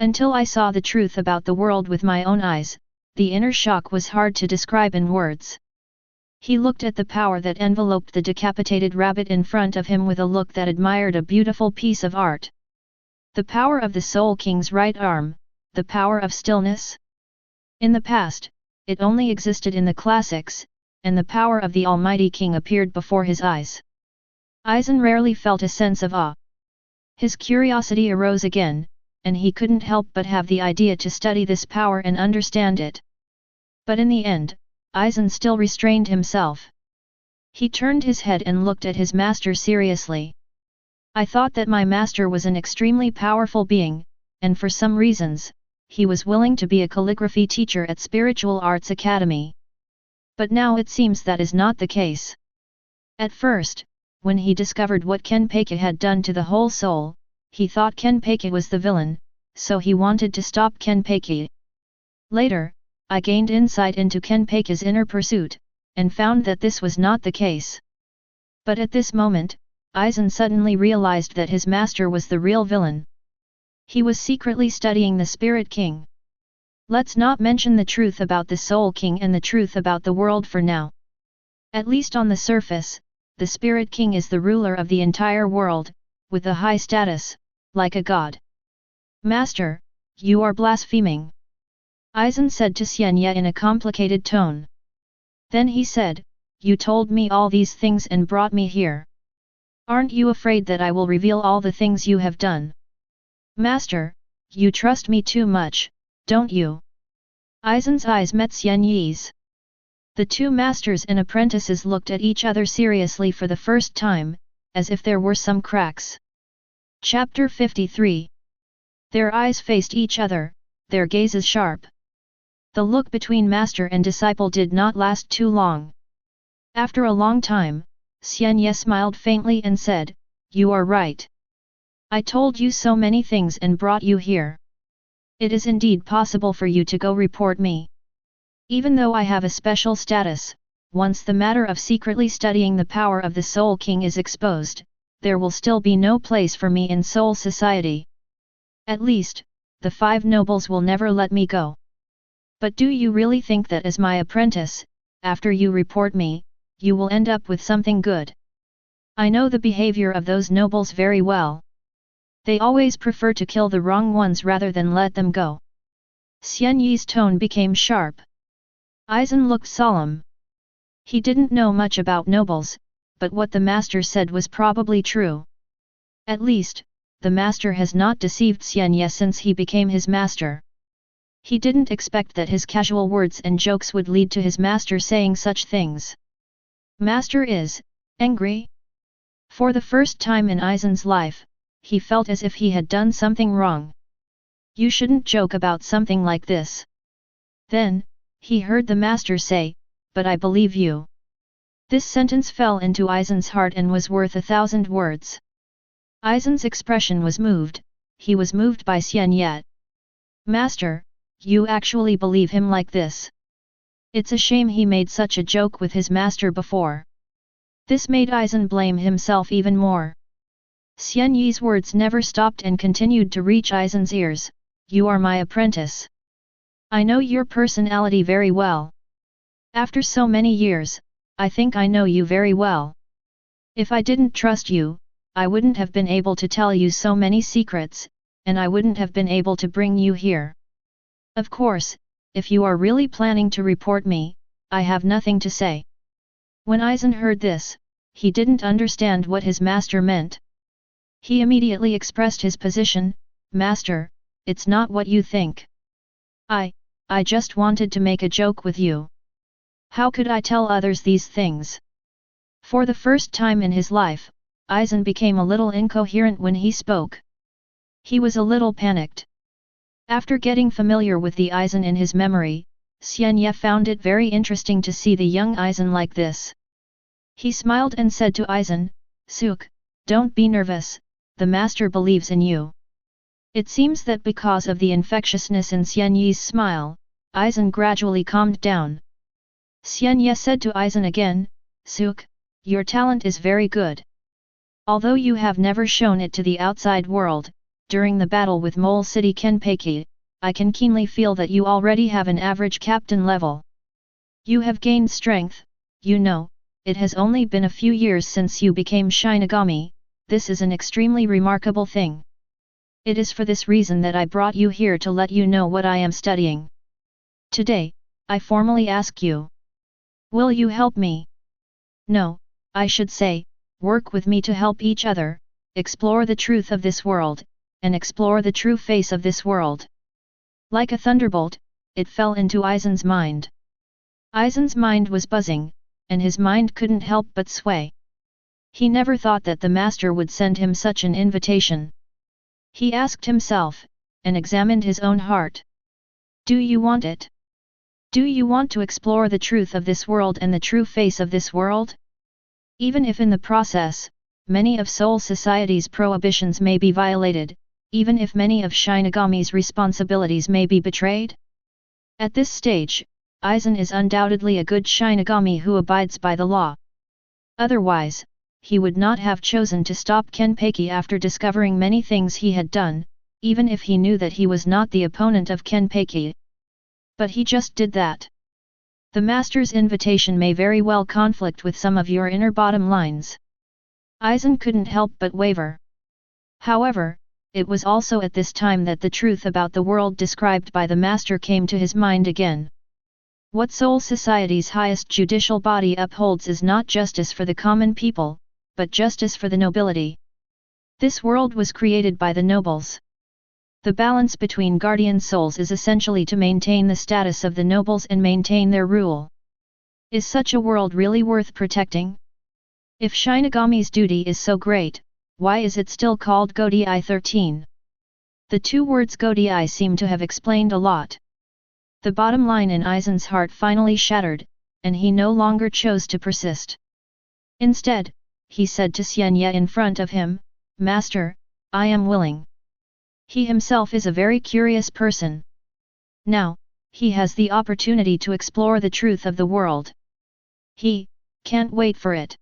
Until I saw the truth about the world with my own eyes, the inner shock was hard to describe in words. He looked at the power that enveloped the decapitated rabbit in front of him with a look that admired a beautiful piece of art. The power of the Soul King's right arm, the power of stillness? In the past, it only existed in the classics, and the power of the Almighty King appeared before his eyes. Aizen rarely felt a sense of awe. His curiosity arose again, and he couldn't help but have the idea to study this power and understand it. But in the end, Aizen still restrained himself. He turned his head and looked at his master seriously. I thought that my master was an extremely powerful being, and for some reasons, he was willing to be a calligraphy teacher at Spiritual Arts Academy. But now it seems that is not the case. At first, when he discovered what Kenpachi had done to the whole soul, he thought Kenpachi was the villain, so he wanted to stop Kenpachi. Later, I gained insight into Kenpachi's inner pursuit, and found that this was not the case. But at this moment, Aizen suddenly realized that his master was the real villain. He was secretly studying the Spirit King. Let's not mention the truth about the Soul King and the truth about the world for now. At least on the surface, the Spirit King is the ruler of the entire world, with a high status, like a god. Master, you are blaspheming. Aizen said to Xian Ye in a complicated tone. Then he said, "You told me all these things and brought me here. Aren't you afraid that I will reveal all the things you have done? Master, you trust me too much, don't you?" Aizen's eyes met Xian Ye's. The two masters and apprentices looked at each other seriously for the first time, as if there were some cracks. Chapter 53. Their eyes faced each other, their gazes sharp. The look between master and disciple did not last too long. After a long time, Xian Ye smiled faintly and said, "You are right. I told you so many things and brought you here. It is indeed possible for you to go report me. Even though I have a special status, once the matter of secretly studying the power of the Soul King is exposed, there will still be no place for me in Soul Society. At least, the 5 nobles will never let me go. But do you really think that as my apprentice, after you report me, you will end up with something good? I know the behavior of those nobles very well. They always prefer to kill the wrong ones rather than let them go." Xian Ye's tone became sharp. Aizen looked solemn. He didn't know much about nobles, but what the master said was probably true. At least, the master has not deceived Xian Ye since he became his master. He didn't expect that his casual words and jokes would lead to his master saying such things. Master is angry? For the first time in Aizen's life, he felt as if he had done something wrong. You shouldn't joke about something like this. Then, he heard the master say, but I believe you. This sentence fell into Aizen's heart and was worth 1,000 words. Aizen's expression was moved, he was moved by Xian Ye. Master, you actually believe him like this? It's a shame he made such a joke with his master before. This made Aizen blame himself even more. Xian Ye's words never stopped and continued to reach Aizen's ears, you are my apprentice. I know your personality very well. After so many years, I think I know you very well. If I didn't trust you, I wouldn't have been able to tell you so many secrets, and I wouldn't have been able to bring you here. Of course, if you are really planning to report me, I have nothing to say. When Aizen heard this, he didn't understand what his master meant. He immediately expressed his position, Master, it's not what you think. I just wanted to make a joke with you. How could I tell others these things? For the first time in his life, Aizen became a little incoherent when he spoke. He was a little panicked. After getting familiar with the Aizen in his memory, Xian Ye found it very interesting to see the young Aizen like this. He smiled and said to Aizen, Suk, don't be nervous, the master believes in you. It seems that because of the infectiousness in Xian Ye's smile, Aizen gradually calmed down. Xian Ye said to Aizen again, Suk, your talent is very good. Although you have never shown it to the outside world, during the battle with Mole City Kenpachi, I can keenly feel that you already have an average captain level. You have gained strength, you know, it has only been a few years since you became Shinigami, this is an extremely remarkable thing. It is for this reason that I brought you here to let you know what I am studying. Today, I formally ask you. Will you help me? No, I should say, work with me to help each other, explore the truth of this world, and explore the true face of this world. Like a thunderbolt, it fell into Aizen's mind. Aizen's mind was buzzing, and his mind couldn't help but sway. He never thought that the master would send him such an invitation. He asked himself, and examined his own heart. Do you want it? Do you want to explore the truth of this world and the true face of this world? Even if in the process, many of Soul Society's prohibitions may be violated, even if many of Shinigami's responsibilities may be betrayed? At this stage, Aizen is undoubtedly a good Shinigami who abides by the law. Otherwise, he would not have chosen to stop Kenpachi after discovering many things he had done, even if he knew that he was not the opponent of Kenpachi. But he just did that. The master's invitation may very well conflict with some of your inner bottom lines. Aizen couldn't help but waver. However, it was also at this time that the truth about the world described by the master came to his mind again. What Soul Society's highest judicial body upholds is not justice for the common people, but justice for the nobility. This world was created by the nobles. The balance between guardian souls is essentially to maintain the status of the nobles and maintain their rule. Is such a world really worth protecting? If Shinigami's duty is so great, why is it still called Godei 13? The two words Godei seem to have explained a lot. The bottom line in Aizen's heart finally shattered, and he no longer chose to persist. Instead, he said to Xian Ye in front of him, Master, I am willing. He himself is a very curious person. Now, he has the opportunity to explore the truth of the world. He can't wait for it.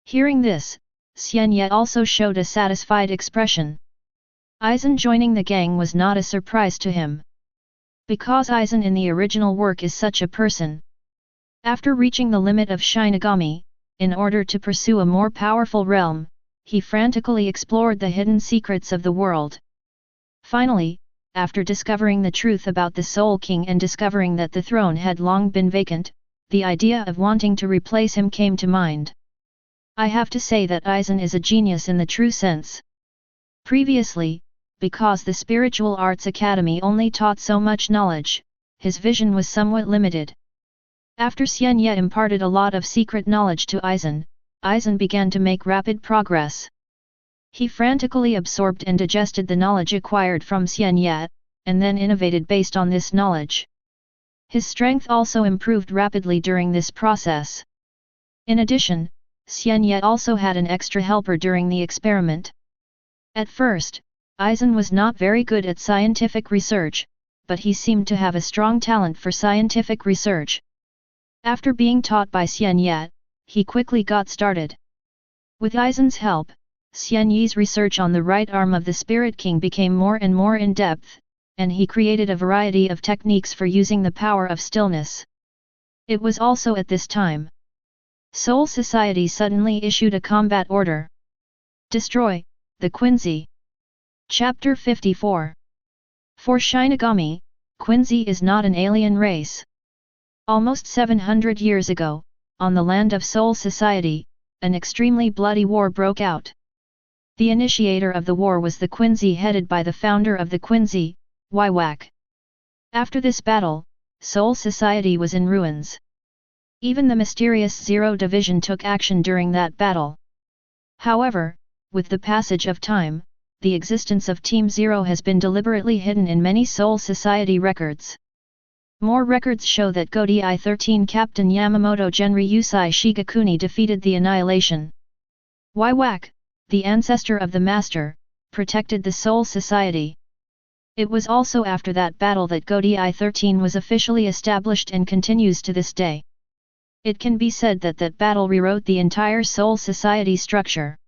Hearing this, Xian Ye also showed a satisfied expression. Aizen joining the gang was not a surprise to him. Because Aizen in the original work is such a person. After reaching the limit of Shinigami, in order to pursue a more powerful realm, he frantically explored the hidden secrets of the world. Finally, after discovering the truth about the Soul King and discovering that the throne had long been vacant, the idea of wanting to replace him came to mind. I have to say that Aizen is a genius in the true sense. Previously, because the Spiritual Arts Academy only taught so much knowledge, his vision was somewhat limited. After Xian Ye imparted a lot of secret knowledge to Aizen, Aizen began to make rapid progress. He frantically absorbed and digested the knowledge acquired from Xian Ye, and then innovated based on this knowledge. His strength also improved rapidly during this process. In addition, Xian Ye also had an extra helper during the experiment. At first, Aizen was not very good at scientific research, but he seemed to have a strong talent for scientific research. After being taught by Xian Ye, he quickly got started. With Aizen's help, Xian Ye's research on the right arm of the Spirit King became more and more in-depth, and he created a variety of techniques for using the power of stillness. It was also at this time Soul Society suddenly issued a combat order. Destroy the Quincy. Chapter 54. For Shinigami, Quincy is not an alien race. Almost 700 years ago, on the land of Soul Society, an extremely bloody war broke out. The initiator of the war was the Quincy headed by the founder of the Quincy, Wywak. After this battle, Soul Society was in ruins. Even the mysterious Zero Division took action during that battle. However, with the passage of time, the existence of Team Zero has been deliberately hidden in many Soul Society records. More records show that Godi I-13 Captain Yamamoto Genryusai Shigakuni defeated the Annihilation. Wywak, the ancestor of the Master, protected the Soul Society. It was also after that battle that Godi I-13 was officially established and continues to this day. It can be said that that battle rewrote the entire Soul Society structure.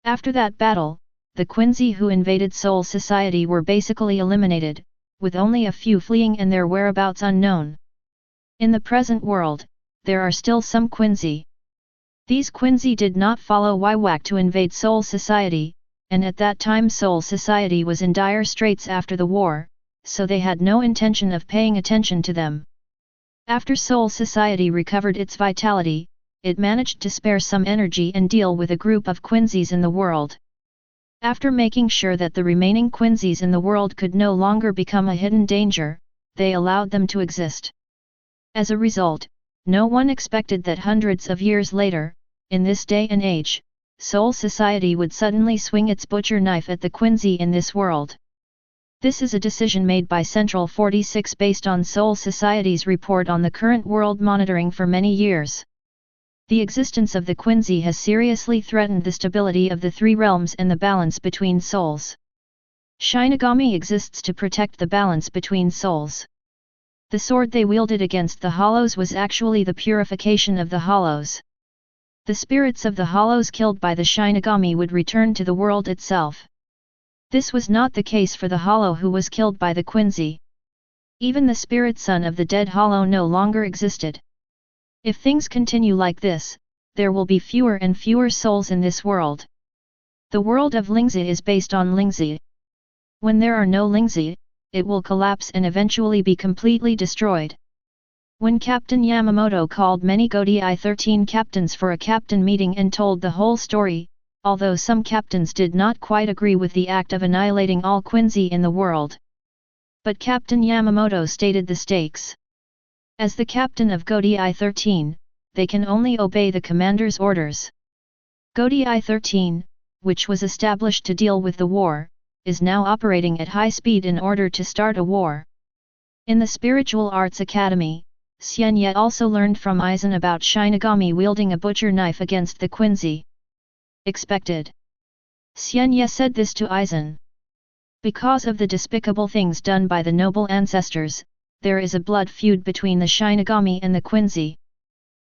After that battle, the Quincy who invaded Soul Society were basically eliminated, with only a few fleeing and their whereabouts unknown. In the present world, there are still some Quincy. These Quincy did not follow Wywak to invade Soul Society, and at that time Soul Society was in dire straits after the war, so they had no intention of paying attention to them. After Soul Society recovered its vitality, it managed to spare some energy and deal with a group of Quincy's in the world. After making sure that the remaining Quincy's in the world could no longer become a hidden danger, they allowed them to exist. As a result, no one expected that hundreds of years later, in this day and age, Soul Society would suddenly swing its butcher knife at the Quincy in this world. This is a decision made by Central 46 based on Soul Society's report on the current world monitoring for many years. The existence of the Quincy has seriously threatened the stability of the three realms and the balance between souls. Shinigami exists to protect the balance between souls. The sword they wielded against the Hollows was actually the purification of the Hollows. The spirits of the Hollows killed by the Shinigami would return to the world itself. This was not the case for the Hollow who was killed by the Quincy. Even the spirit son of the dead Hollow no longer existed. If things continue like this, there will be fewer and fewer souls in this world. The world of Lingzi is based on Lingzi. When there are no Lingzi, it will collapse and eventually be completely destroyed. When Captain Yamamoto called many Godi I-13 captains for a captain meeting and told the whole story, although some captains did not quite agree with the act of annihilating all Quincy in the world. But Captain Yamamoto stated the stakes. As the captain of Godi I-13, they can only obey the commander's orders. Godi I-13, which was established to deal with the war, is now operating at high speed in order to start a war. In the Spiritual Arts Academy, Xian Ye also learned from Aizen about Shinigami wielding a butcher knife against the Quincy. Expected. Xian Ye said this to Aizen. Because of the despicable things done by the noble ancestors, there is a blood feud between the Shinigami and the Quincy.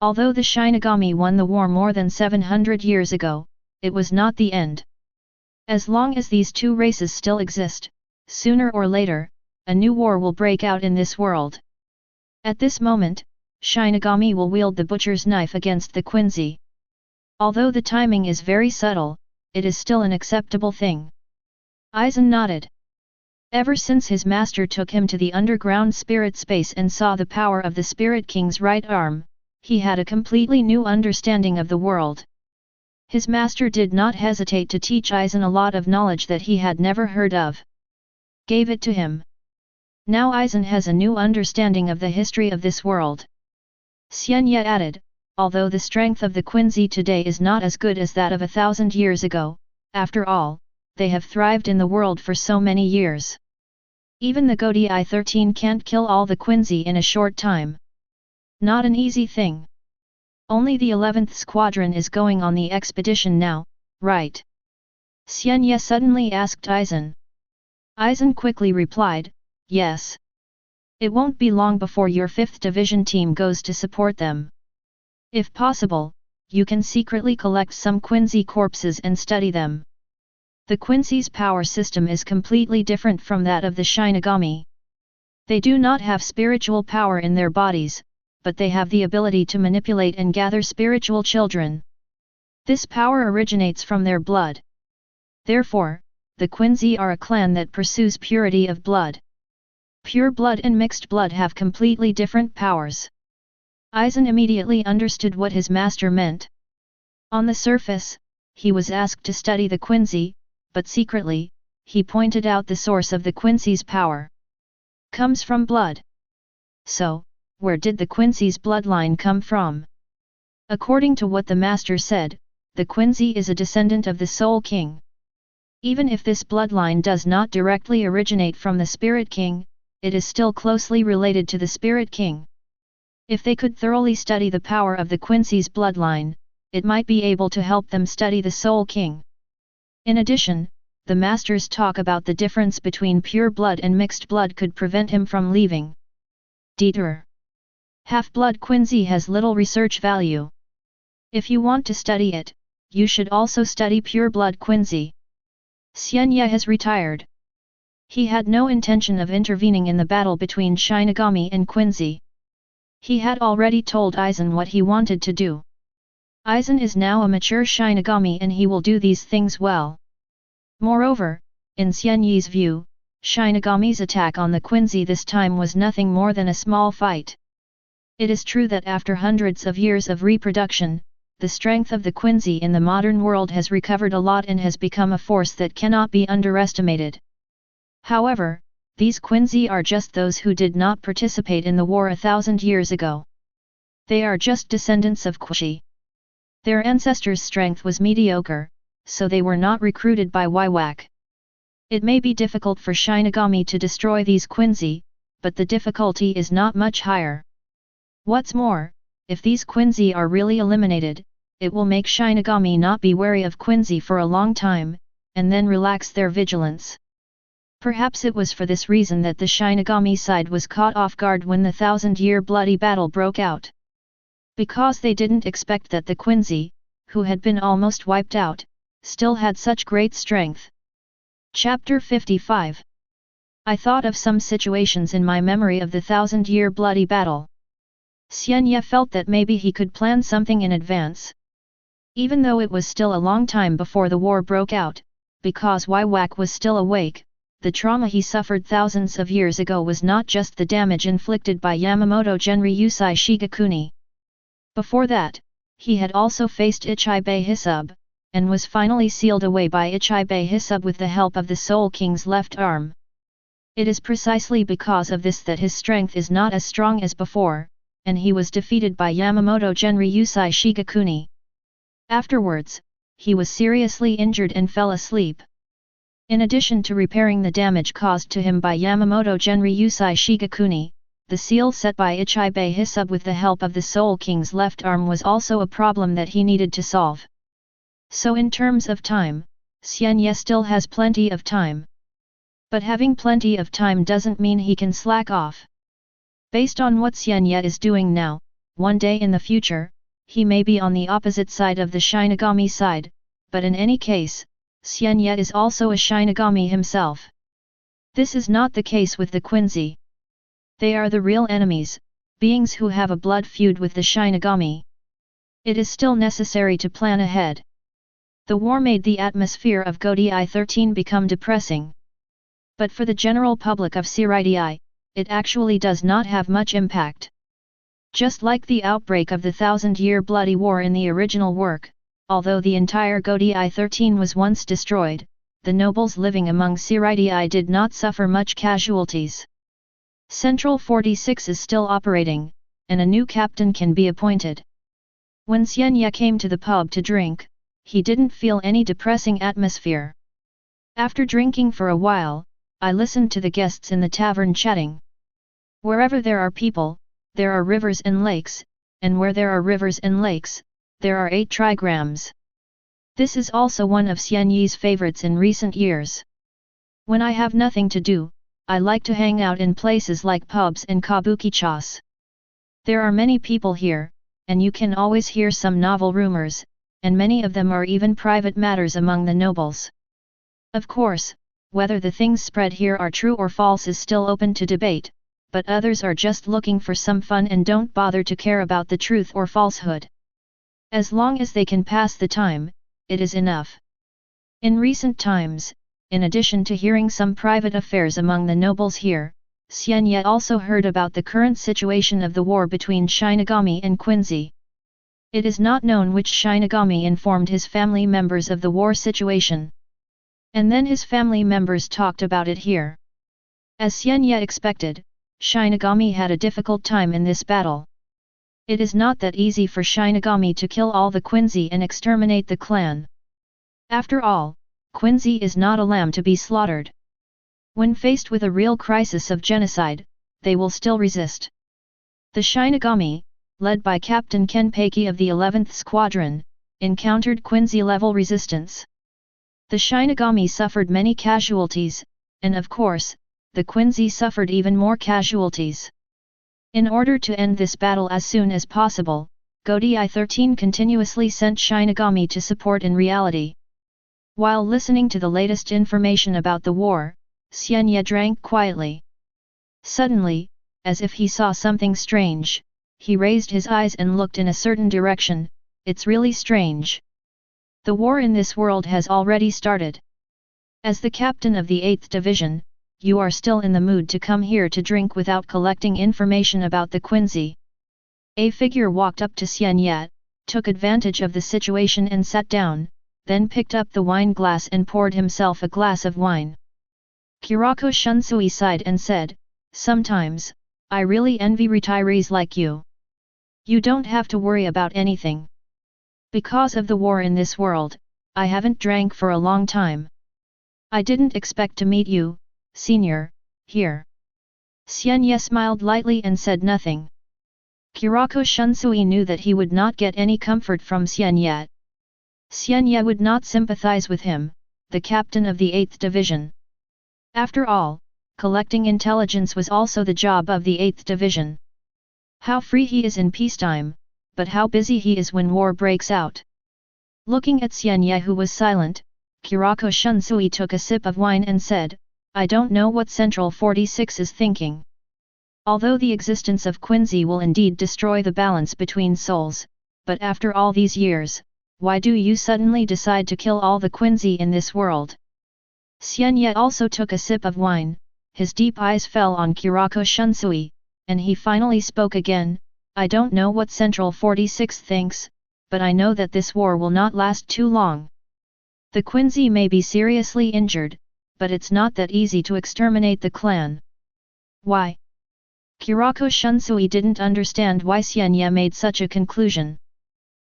Although the Shinigami won the war more than 700 years ago, it was not the end. As long as these two races still exist, sooner or later, a new war will break out in this world. At this moment, Shinigami will wield the butcher's knife against the Quincy. Although the timing is very subtle, it is still an acceptable thing. Aizen nodded. Ever since his master took him to the underground spirit space and saw the power of the Spirit King's right arm, he had a completely new understanding of the world. His master did not hesitate to teach Aizen a lot of knowledge that he had never heard of. Gave it to him. Now Aizen has a new understanding of the history of this world. Xian Ye added, although the strength of the Quincy today is not as good as that of 1,000 years ago, after all, they have thrived in the world for so many years. Even the Godi 13 can't kill all the Quincy in a short time. Not an easy thing. Only the 11th Squadron is going on the expedition now, right? Xian Ye suddenly asked Aizen. Aizen quickly replied, yes. It won't be long before your 5th Division team goes to support them. If possible, you can secretly collect some Quincy corpses and study them. The Quincy's power system is completely different from that of the Shinigami. They do not have spiritual power in their bodies, but they have the ability to manipulate and gather spiritual children. This power originates from their blood. Therefore, the Quincy are a clan that pursues purity of blood. Pure blood and mixed blood have completely different powers. Aizen immediately understood what his master meant. On the surface, he was asked to study the Quincy, but secretly, he pointed out the source of the Quincy's power. Comes from blood. So, where did the Quincy's bloodline come from? According to what the master said, the Quincy is a descendant of the Soul King. Even if this bloodline does not directly originate from the Spirit King, it is still closely related to the Spirit King. If they could thoroughly study the power of the Quincy's bloodline, it might be able to help them study the Soul King. In addition, the master's talk about the difference between pure blood and mixed blood could prevent him from leaving. Dieter. Half-blood Quincy has little research value. If you want to study it, you should also study pure blood Quincy. Xian Ye has retired. He had no intention of intervening in the battle between Shinigami and Quincy. He had already told Aizen what he wanted to do. Aizen is now a mature Shinigami and he will do these things well. Moreover, in Xian Ye's view, Shinigami's attack on the Quincy this time was nothing more than a small fight. It is true that after hundreds of years of reproduction, the strength of the Quincy in the modern world has recovered a lot and has become a force that cannot be underestimated. However, these Quincy are just those who did not participate in the war 1,000 years ago. They are just descendants of Quincy. Their ancestors' strength was mediocre, so they were not recruited by Wiwak. It may be difficult for Shinigami to destroy these Quincy, but the difficulty is not much higher. What's more, if these Quincy are really eliminated, it will make Shinigami not be wary of Quincy for a long time, and then relax their vigilance. Perhaps it was for this reason that the Shinigami side was caught off guard when the 1,000-year bloody battle broke out. Because they didn't expect that the Quincy, who had been almost wiped out, still had such great strength. Chapter 55. I thought of some situations in my memory of the 1,000-year bloody battle. Xian Ye felt that maybe he could plan something in advance. Even though it was still a long time before the war broke out, because Wiwak was still awake, the trauma he suffered thousands of years ago was not just the damage inflicted by Yamamoto Genri Yusai Shigakuni. Before that, he had also faced Ichibei Hisub, and was finally sealed away by Ichibei Hisub with the help of the Soul King's left arm. It is precisely because of this that his strength is not as strong as before, and he was defeated by Yamamoto Genri Yusai Shigakuni. Afterwards, he was seriously injured and fell asleep. In addition to repairing the damage caused to him by Yamamoto Genri Yusai Shigakuni, the seal set by Ichibei Hisub with the help of the Soul King's left arm was also a problem that he needed to solve. So in terms of time, Xian Ye still has plenty of time. But having plenty of time doesn't mean he can slack off. Based on what Xian Ye is doing now, one day in the future, he may be on the opposite side of the Shinigami side, but in any case, Xian Ye is also a Shinigami himself. This is not the case with the Quincy. They are the real enemies, beings who have a blood feud with the Shinigami. It is still necessary to plan ahead. The war made the atmosphere of Godi 13 become depressing. But for the general public of Seireitei, it actually does not have much impact. Just like the outbreak of the 1,000-year bloody war in the original work, although the entire Godi 13 was once destroyed, the nobles living among Seireitei did not suffer much casualties. Central 46 is still operating, and a new captain can be appointed. When Xian Ye came to the pub to drink, he didn't feel any depressing atmosphere. After drinking for a while, I listened to the guests in the tavern chatting. Wherever there are people, there are rivers and lakes, and where there are rivers and lakes, there are 8 trigrams. This is also one of Xian Ye's favorites in recent years. When I have nothing to do, I like to hang out in places like pubs and kabuki-chas. There are many people here, and you can always hear some novel rumors, and many of them are even private matters among the nobles. Of course, whether the things spread here are true or false is still open to debate, but others are just looking for some fun and don't bother to care about the truth or falsehood. As long as they can pass the time, it is enough. In recent times, in addition to hearing some private affairs among the nobles here, Xian Ye also heard about the current situation of the war between Shinigami and Quincy. It is not known which Shinigami informed his family members of the war situation. And then his family members talked about it here. As Xian Ye expected, Shinigami had a difficult time in this battle. It is not that easy for Shinigami to kill all the Quincy and exterminate the clan. After all, Quincy is not a lamb to be slaughtered. When faced with a real crisis of genocide, they will still resist. The Shinigami, led by Captain Kenpachi of the 11th Squadron, encountered Quincy-level resistance. The Shinigami suffered many casualties, and of course, the Quincy suffered even more casualties. In order to end this battle as soon as possible, Godi 13 continuously sent Shinigami to support in reality. While listening to the latest information about the war, Xian Ye drank quietly. Suddenly, as if he saw something strange, he raised his eyes and looked in a certain direction. It's really strange. The war in this world has already started. As the captain of the 8th Division, you are still in the mood to come here to drink without collecting information about the Quincy. A figure walked up to Xian Ye, took advantage of the situation and sat down, then picked up the wine glass and poured himself a glass of wine. Kurako Shunsui sighed and said, "Sometimes, I really envy retirees like you. You don't have to worry about anything. Because of the war in this world, I haven't drank for a long time. I didn't expect to meet you, senior, here." Xian Ye smiled lightly and said nothing. Kurako Shunsui knew that he would not get any comfort from Xian Ye. Xian Ye would not sympathize with him, the captain of the 8th Division. After all, collecting intelligence was also the job of the 8th Division. How free he is in peacetime, but how busy he is when war breaks out. Looking at Xian Ye, who was silent, Kurako Shunsui took a sip of wine and said, "I don't know what Central 46 is thinking. Although the existence of Quincy will indeed destroy the balance between souls, but after all these years, why do you suddenly decide to kill all the Quincy in this world?" Xian Ye also took a sip of wine, his deep eyes fell on Kurako Shunsui, and he finally spoke again, "I don't know what Central 46 thinks, but I know that this war will not last too long. The Quincy may be seriously injured, but it's not that easy to exterminate the clan." "Why?" Kurako Shunsui didn't understand why Xian Ye made such a conclusion.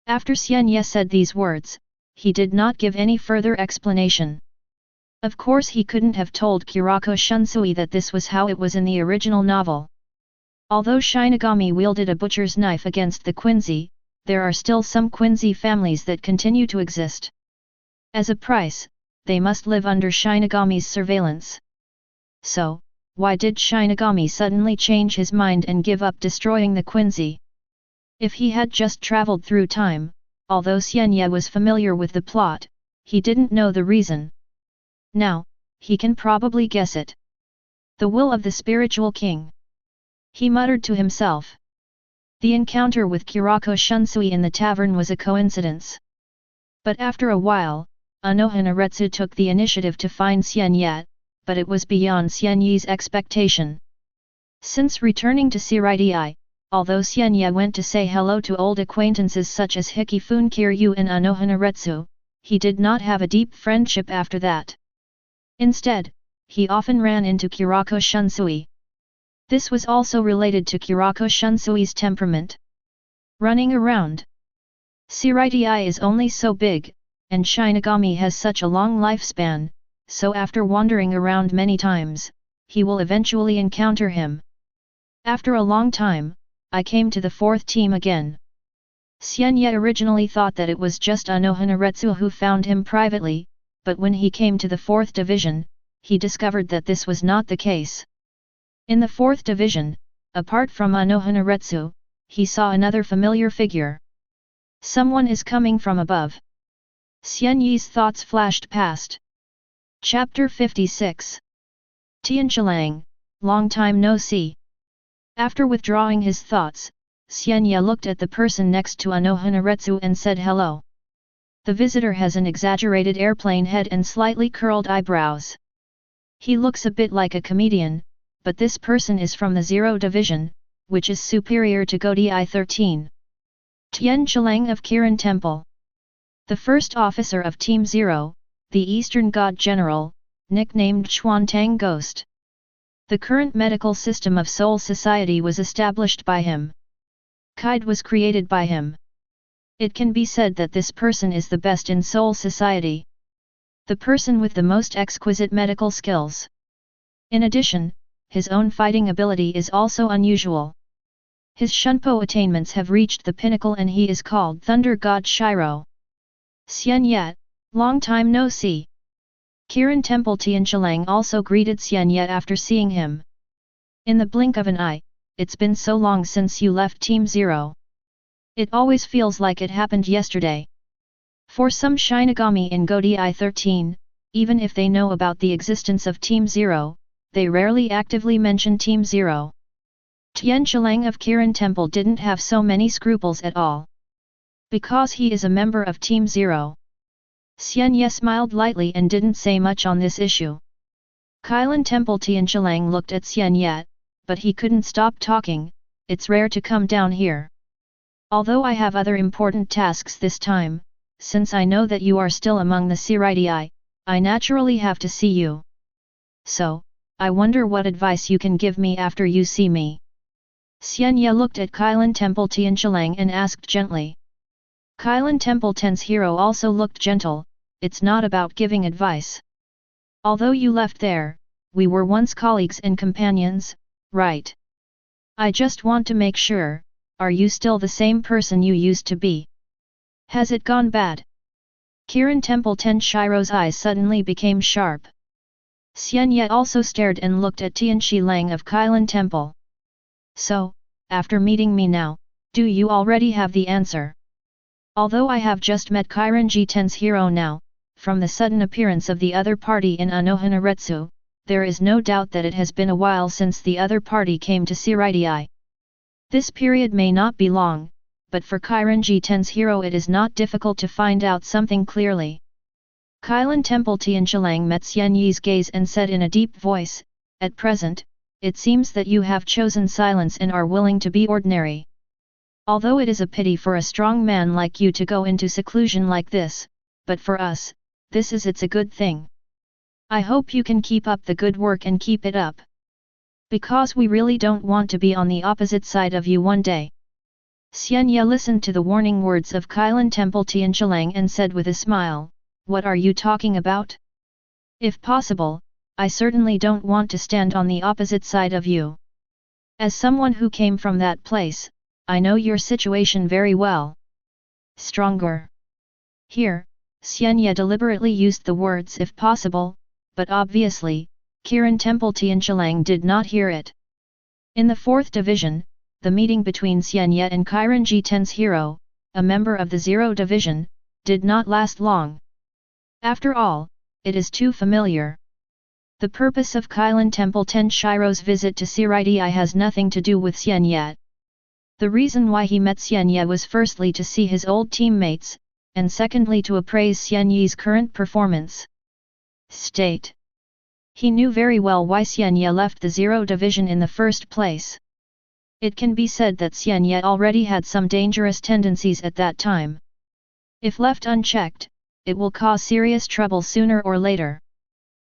After Xian Ye said these words, he did not give any further explanation. Of course he couldn't have told Kurako Shunsui that this was how it was in the original novel. Although Shinigami wielded a butcher's knife against the Quincy, there are still some Quincy families that continue to exist. As a price, they must live under Shinigami's surveillance. So, why did Shinigami suddenly change his mind and give up destroying the Quincy? If he had just traveled through time, although Xian Ye was familiar with the plot, he didn't know the reason. Now, he can probably guess it. The will of the spiritual king. He muttered to himself. The encounter with Kurako Shunsui in the tavern was a coincidence. But after a while, Unohana took the initiative to find Xian Ye, but it was beyond Xian Ye's expectation. Since returning to Seireitei, although Xian Ye went to say hello to old acquaintances such as Hikifun Kiryu and Unohana, he did not have a deep friendship after that. Instead, he often ran into Kurako Shunsui. This was also related to Kurako Shunsui's temperament. Running around. Seireitei is only so big, and Shinigami has such a long lifespan, so after wandering around many times, he will eventually encounter him. After a long time, I came to the fourth team again. Xian Ye originally thought that it was just Unohana who found him privately, but when he came to the fourth division, he discovered that this was not the case. In the fourth division, apart from Unohana, he saw another familiar figure. Someone is coming from above. Xian Ye's thoughts flashed past. Chapter 56. Tianqilang, long time no see. After withdrawing his thoughts, Xian Ye looked at the person next to Unohana and said hello. The visitor has an exaggerated airplane head and slightly curled eyebrows. He looks a bit like a comedian, but this person is from the 0 Division, which is superior to Godi 13. Tianqilang of Kirin Temple. The first officer of Team 0, the Eastern God General, nicknamed Xuantang Ghost. The current medical system of Soul Society was established by him. Kide was created by him. It can be said that this person is the best in Soul Society. The person with the most exquisite medical skills. In addition, his own fighting ability is also unusual. His Shunpo attainments have reached the pinnacle and he is called Thunder God Shiro. Xian Ye, long time no see. Kirin Temple Tianqilang also greeted Xian Ye after seeing him. In the blink of an eye, it's been so long since you left Team 0. It always feels like it happened yesterday. For some Shinigami in Godi 13, even if they know about the existence of Team 0, they rarely actively mention Team 0. Tianqilang of Kirin Temple didn't have so many scruples at all. Because he is a member of Team 0. Xian Ye smiled lightly and didn't say much on this issue. Kirin Temple Tianqilang looked at Xian Ye, but he couldn't stop talking. It's rare to come down here. Although I have other important tasks this time, since I know that you are still among the Seireitei, I naturally have to see you. So, I wonder what advice you can give me after you see me. Xian Ye looked at Kirin Temple Tianqilang and asked gently. Kirin Temple Ten's hero also looked gentle. It's not about giving advice. Although you left there, we were once colleagues and companions, right? I just want to make sure, are you still the same person you used to be? Has it gone bad? Kirin Temple Tenshiro's eyes suddenly became sharp. Xian Ye also stared and looked at Tianqilang of Kirin Temple. So, after meeting me now, do you already have the answer? Although I have just met Kirin Ten's hero now, from the sudden appearance of the other party in Unohana, there is no doubt that it has been a while since the other party came to Seireitei. This period may not be long, but for Kirin Ten's hero it is not difficult to find out something clearly. Kirin Temple Tianqilang met Xian Ye's gaze and said in a deep voice, "At present, it seems that you have chosen silence and are willing to be ordinary. Although it is a pity for a strong man like you to go into seclusion like this, but for us, it's a good thing. I hope you can keep up the good work and keep it up. Because we really don't want to be on the opposite side of you one day." Xian Ye listened to the warning words of Kirin Temple Tianqilang and said with a smile, "What are you talking about? If possible, I certainly don't want to stand on the opposite side of you. As someone who came from that place, I know your situation very well. Stronger." Here, Xian Ye deliberately used the words "if possible," but obviously, Kirin Temple Tianqilang did not hear it. In the 4th Division, the meeting between Xian Ye and Kirin Ten's hero, a member of the 0 Division, did not last long. After all, it is too familiar. The purpose of Kirin Temple Tenshiro's visit to Seireitei has nothing to do with Xian Ye. The reason why he met Xian Ye was firstly to see his old teammates, and secondly to appraise Xian Ye's current performance. State. He knew very well why Xian Ye left the 0 Division in the first place. It can be said that Xian Ye already had some dangerous tendencies at that time. If left unchecked, it will cause serious trouble sooner or later.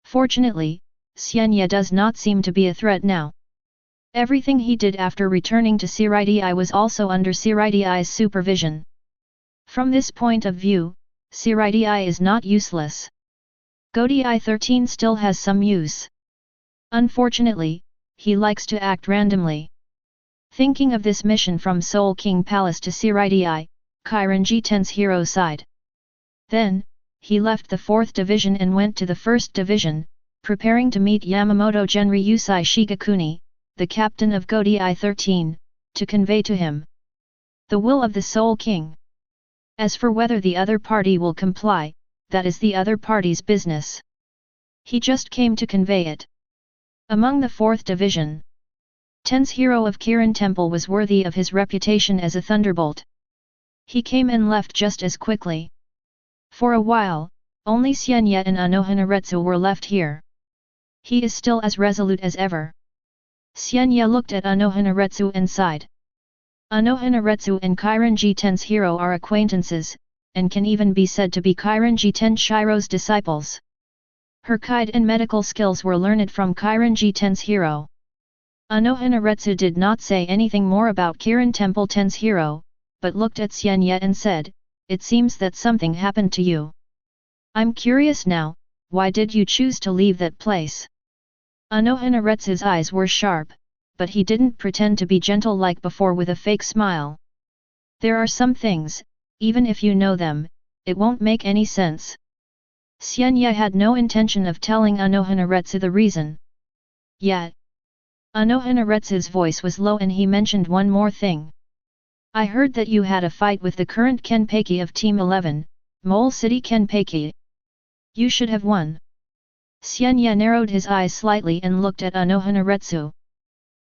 Fortunately, Xian Ye does not seem to be a threat now. Everything he did after returning to Seireitei was also under Seireitei's supervision. From this point of view, Seireitei is not useless. Godi 13 still has some use. Unfortunately, he likes to act randomly. Thinking of this mission from Seoul King Palace to Seireitei, Kiranji Ten's hero sighed. Then, he left the 4th Division and went to the 1st Division, preparing to meet Yamamoto Genri Yusai Shigakuni, the captain of Godi 13, to convey to him the will of the Seoul King. As for whether the other party will comply, that is the other party's business. He just came to convey it. Among the 4th Division, Ten's hero of Kirin Temple was worthy of his reputation as a thunderbolt. He came and left just as quickly. For a while, only Xian Ye and Unohana were left here. He is still as resolute as ever. Xian Ye looked at Unohana and sighed. Unohana and Kiranji Ten's hero are acquaintances, and can even be said to be Kiranji Ten Shiro's disciples. Her kite and medical skills were learned from Kiranji Ten's hero. Unohana did not say anything more about Kirin Temple Ten's hero, but looked at Xian Ye and said, "It seems that something happened to you. I'm curious now, why did you choose to leave that place?" Unohana eyes were sharp, but he didn't pretend to be gentle like before with a fake smile. "There are some things, even if you know them, it won't make any sense." Xian Ye had no intention of telling Unohana the reason. Yet, Unohana voice was low and he mentioned one more thing. "I heard that you had a fight with the current Kenpachi of Team 11, Mole City Kenpachi. You should have won." Xian Ye narrowed his eyes slightly and looked at Unohana.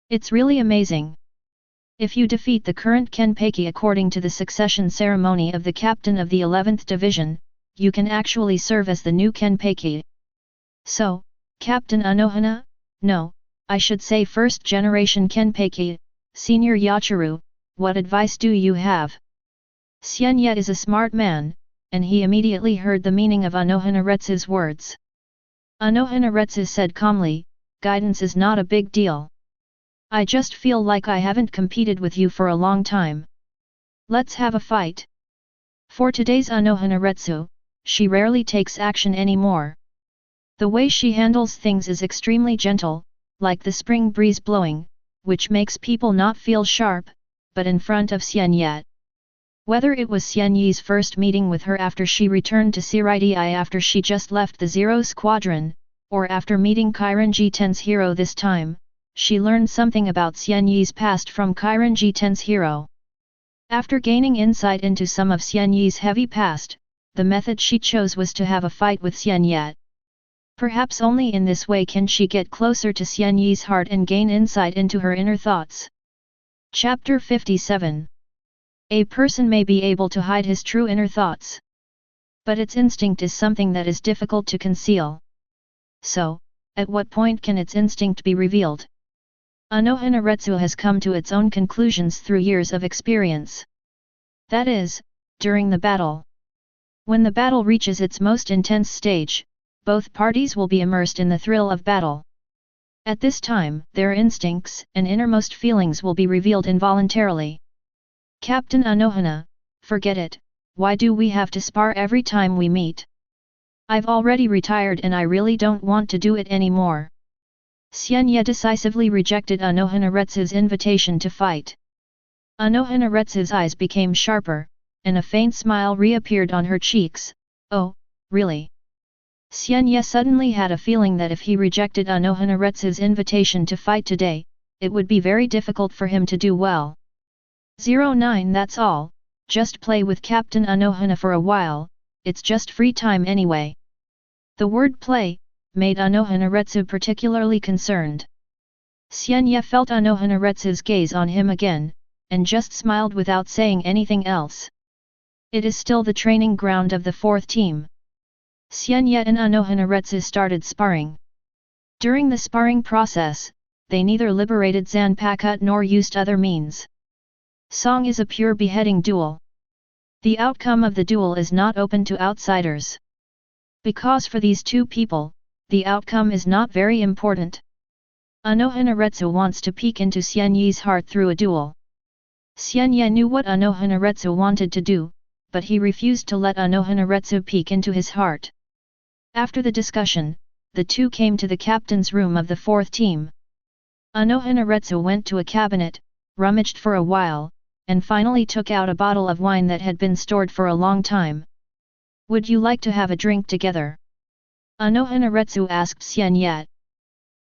"It's really amazing. If you defeat the current Kenpachi according to the succession ceremony of the captain of the 11th Division, you can actually serve as the new Kenpachi. So, Captain Unohana? No, I should say first generation Kenpachi, Senior Yachiru, what advice do you have?" Xian Ye is a smart man, and he immediately heard the meaning of Unohana words. Unohana said calmly, "Guidance is not a big deal. I just feel like I haven't competed with you for a long time. Let's have a fight." For today's Unohana, she rarely takes action anymore. The way she handles things is extremely gentle, like the spring breeze blowing, which makes people not feel sharp, but in front of Xian Ye. Whether it was Xian Ye's first meeting with her after she returned to Seireitei after she just left the Zero Squadron, or after meeting Kiranji Ten's hero this time, she learned something about Xian Ye's past from Kiranji Ten's hero. After gaining insight into some of Xian Ye's heavy past, the method she chose was to have a fight with Xian Ye. Perhaps only in this way can she get closer to Xian Ye's heart and gain insight into her inner thoughts. Chapter 57. A person may be able to hide his true inner thoughts, but its instinct is something that is difficult to conceal. So, at what point can its instinct be revealed? Unohana has come to its own conclusions through years of experience. That is, during the battle. When the battle reaches its most intense stage, both parties will be immersed in the thrill of battle. At this time, their instincts and innermost feelings will be revealed involuntarily. "Captain Unohana, forget it, why do we have to spar every time we meet? I've already retired and I really don't want to do it anymore." Xian Ye decisively rejected Unohana invitation to fight. Unohana eyes became sharper, and a faint smile reappeared on her cheeks. "Oh, really?" Xian Ye suddenly had a feeling that if he rejected Unohana invitation to fight today, it would be very difficult for him to do well. 09 That's all, just play with Captain Unohana for a while, it's just free time anyway. The word play made Unohana particularly concerned. Xian Ye felt Unohana gaze on him again, and just smiled without saying anything else. It is still the training ground of the 4th team. Xian Ye and Unohana started sparring. During the sparring process, they neither liberated Zanpakuto nor used other means. Song is a pure beheading duel. The outcome of the duel is not open to outsiders. Because for these two people, the outcome is not very important. Unohana wants to peek into Xian Ye's heart through a duel. Xian Ye knew what Unohana wanted to do, but he refused to let Unohana peek into his heart. After the discussion, the two came to the captain's room of the fourth team. Unohana went to a cabinet, rummaged for a while, and finally took out a bottle of wine that had been stored for a long time. "Would you like to have a drink together?" Unohana asked Xian Ye.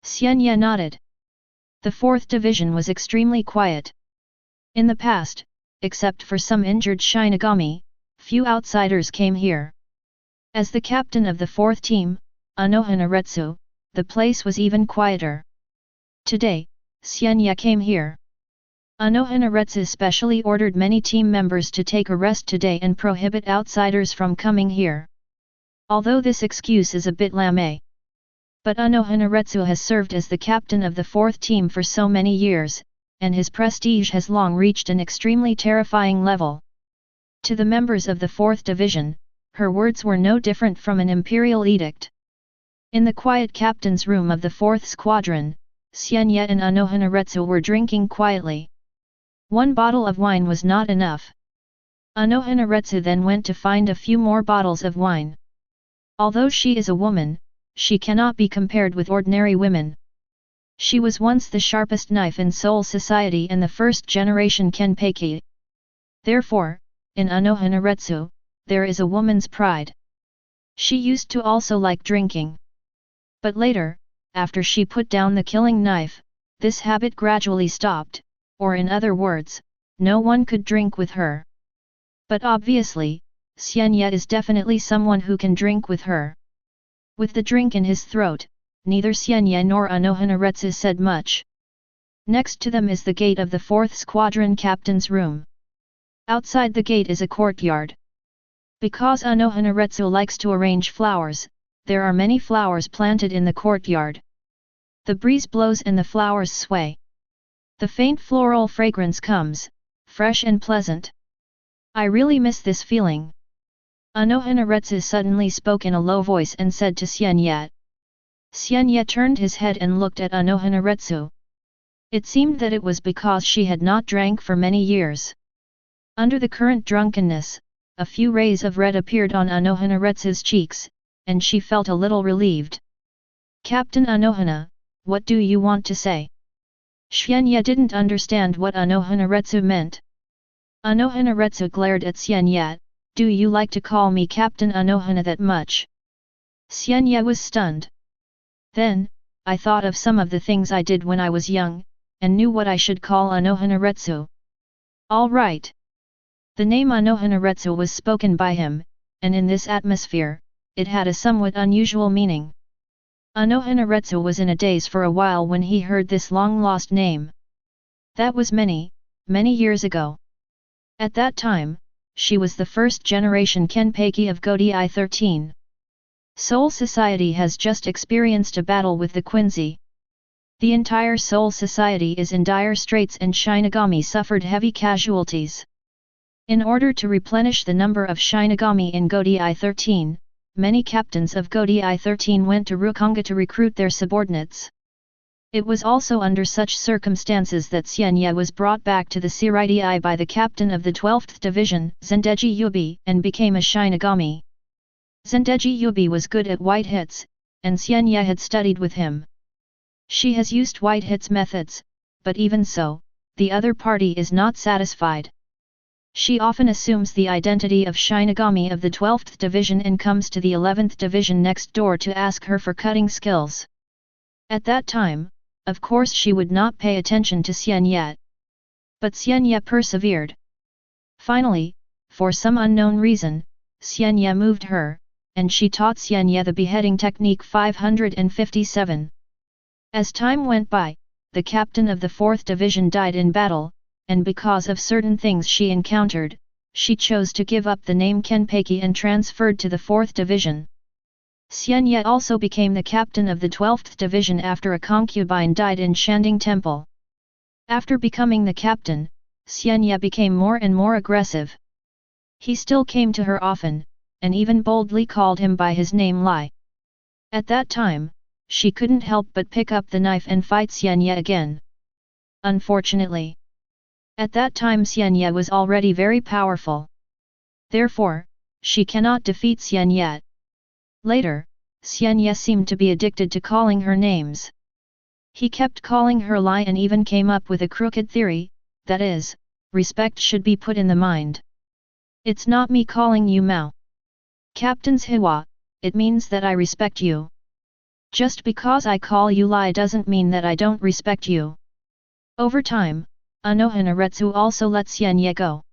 Xian Ye nodded. The fourth division was extremely quiet. In the past, except for some injured Shinigami, few outsiders came here. As the captain of the fourth team, Unohana, the place was even quieter. Today, Xian Ye came here. Unohana specially ordered many team members to take a rest today and prohibit outsiders from coming here. Although this excuse is a bit lame. But Unohana has served as the captain of the fourth team for so many years, and his prestige has long reached an extremely terrifying level. To the members of the fourth division, her words were no different from an imperial edict. In the quiet captain's room of the fourth squadron, Xian Ye and Unohana were drinking quietly. One bottle of wine was not enough. Unohana then went to find a few more bottles of wine. Although she is a woman, she cannot be compared with ordinary women. She was once the sharpest knife in Seoul society and the first-generation Kenpachi. Therefore, in Unohana, there is a woman's pride. She used to also like drinking. But later, after she put down the killing knife, this habit gradually stopped, or in other words, no one could drink with her. But obviously, Xian Ye is definitely someone who can drink with her. With the drink in his throat, neither Xian Ye nor Unohana said much. Next to them is the gate of the 4th Squadron captain's room. Outside the gate is a courtyard. Because Unohana likes to arrange flowers, there are many flowers planted in the courtyard. The breeze blows and the flowers sway. The faint floral fragrance comes, fresh and pleasant. I really miss this feeling. Unohana suddenly spoke in a low voice and said to Xian Ye. Xian Ye turned his head and looked at Unohana. It seemed that it was because she had not drank for many years. Under the current drunkenness, a few rays of red appeared on Unohana's cheeks, and she felt a little relieved. Captain Unohana, what do you want to say? Xian Ye didn't understand what Unohana meant. Unohana glared at Xian Ye. Do you like to call me Captain Unohana that much? Xian Ye was stunned. Then, I thought of some of the things I did when I was young, and knew what I should call Unohana. All right. The name Unohana was spoken by him, and in this atmosphere, it had a somewhat unusual meaning. Unohana was in a daze for a while when he heard this long-lost name. That was many, many years ago. At that time, she was the first-generation Kenpachi of Godi 13. Seoul society has just experienced a battle with the Quincy. The entire Seoul society is in dire straits and Shinigami suffered heavy casualties. In order to replenish the number of Shinigami in Godi 13, many captains of Godi 13 went to Rukonga to recruit their subordinates. It was also under such circumstances that Xian Ye was brought back to the Seireitei by the captain of the 12th Division, Zendeji Yubi, and became a Shinigami. Zendeji Yubi was good at white hits, and Xian Ye had studied with him. She has used white hits methods, but even so, the other party is not satisfied. She often assumes the identity of Shinigami of the 12th Division and comes to the 11th Division next door to ask her for cutting skills. At that time, of course she would not pay attention to Xian Ye. But Xian Ye persevered. Finally, for some unknown reason, Xian Ye moved her, and she taught Xian Ye the beheading technique 557. As time went by, the captain of the 4th Division died in battle, and because of certain things she encountered, she chose to give up the name Kenpachi and transferred to the 4th Division. Xian Ye also became the captain of the 12th division after a concubine died in Shanding Temple. After becoming the captain, Xian Ye became more and more aggressive. He still came to her often, and even boldly called him by his name Lai. At that time, she couldn't help but pick up the knife and fight Xian Ye again. Unfortunately, at that time Xian Ye was already very powerful. Therefore, she cannot defeat Xian Ye. Later, Xian Ye seemed to be addicted to calling her names. He kept calling her Lai and even came up with a crooked theory, that is, respect should be put in the mind. It's not me calling you Mao. Captain's Hiwa, it means that I respect you. Just because I call you Lai doesn't mean that I don't respect you. Over time, Unohana also let Xian Ye go.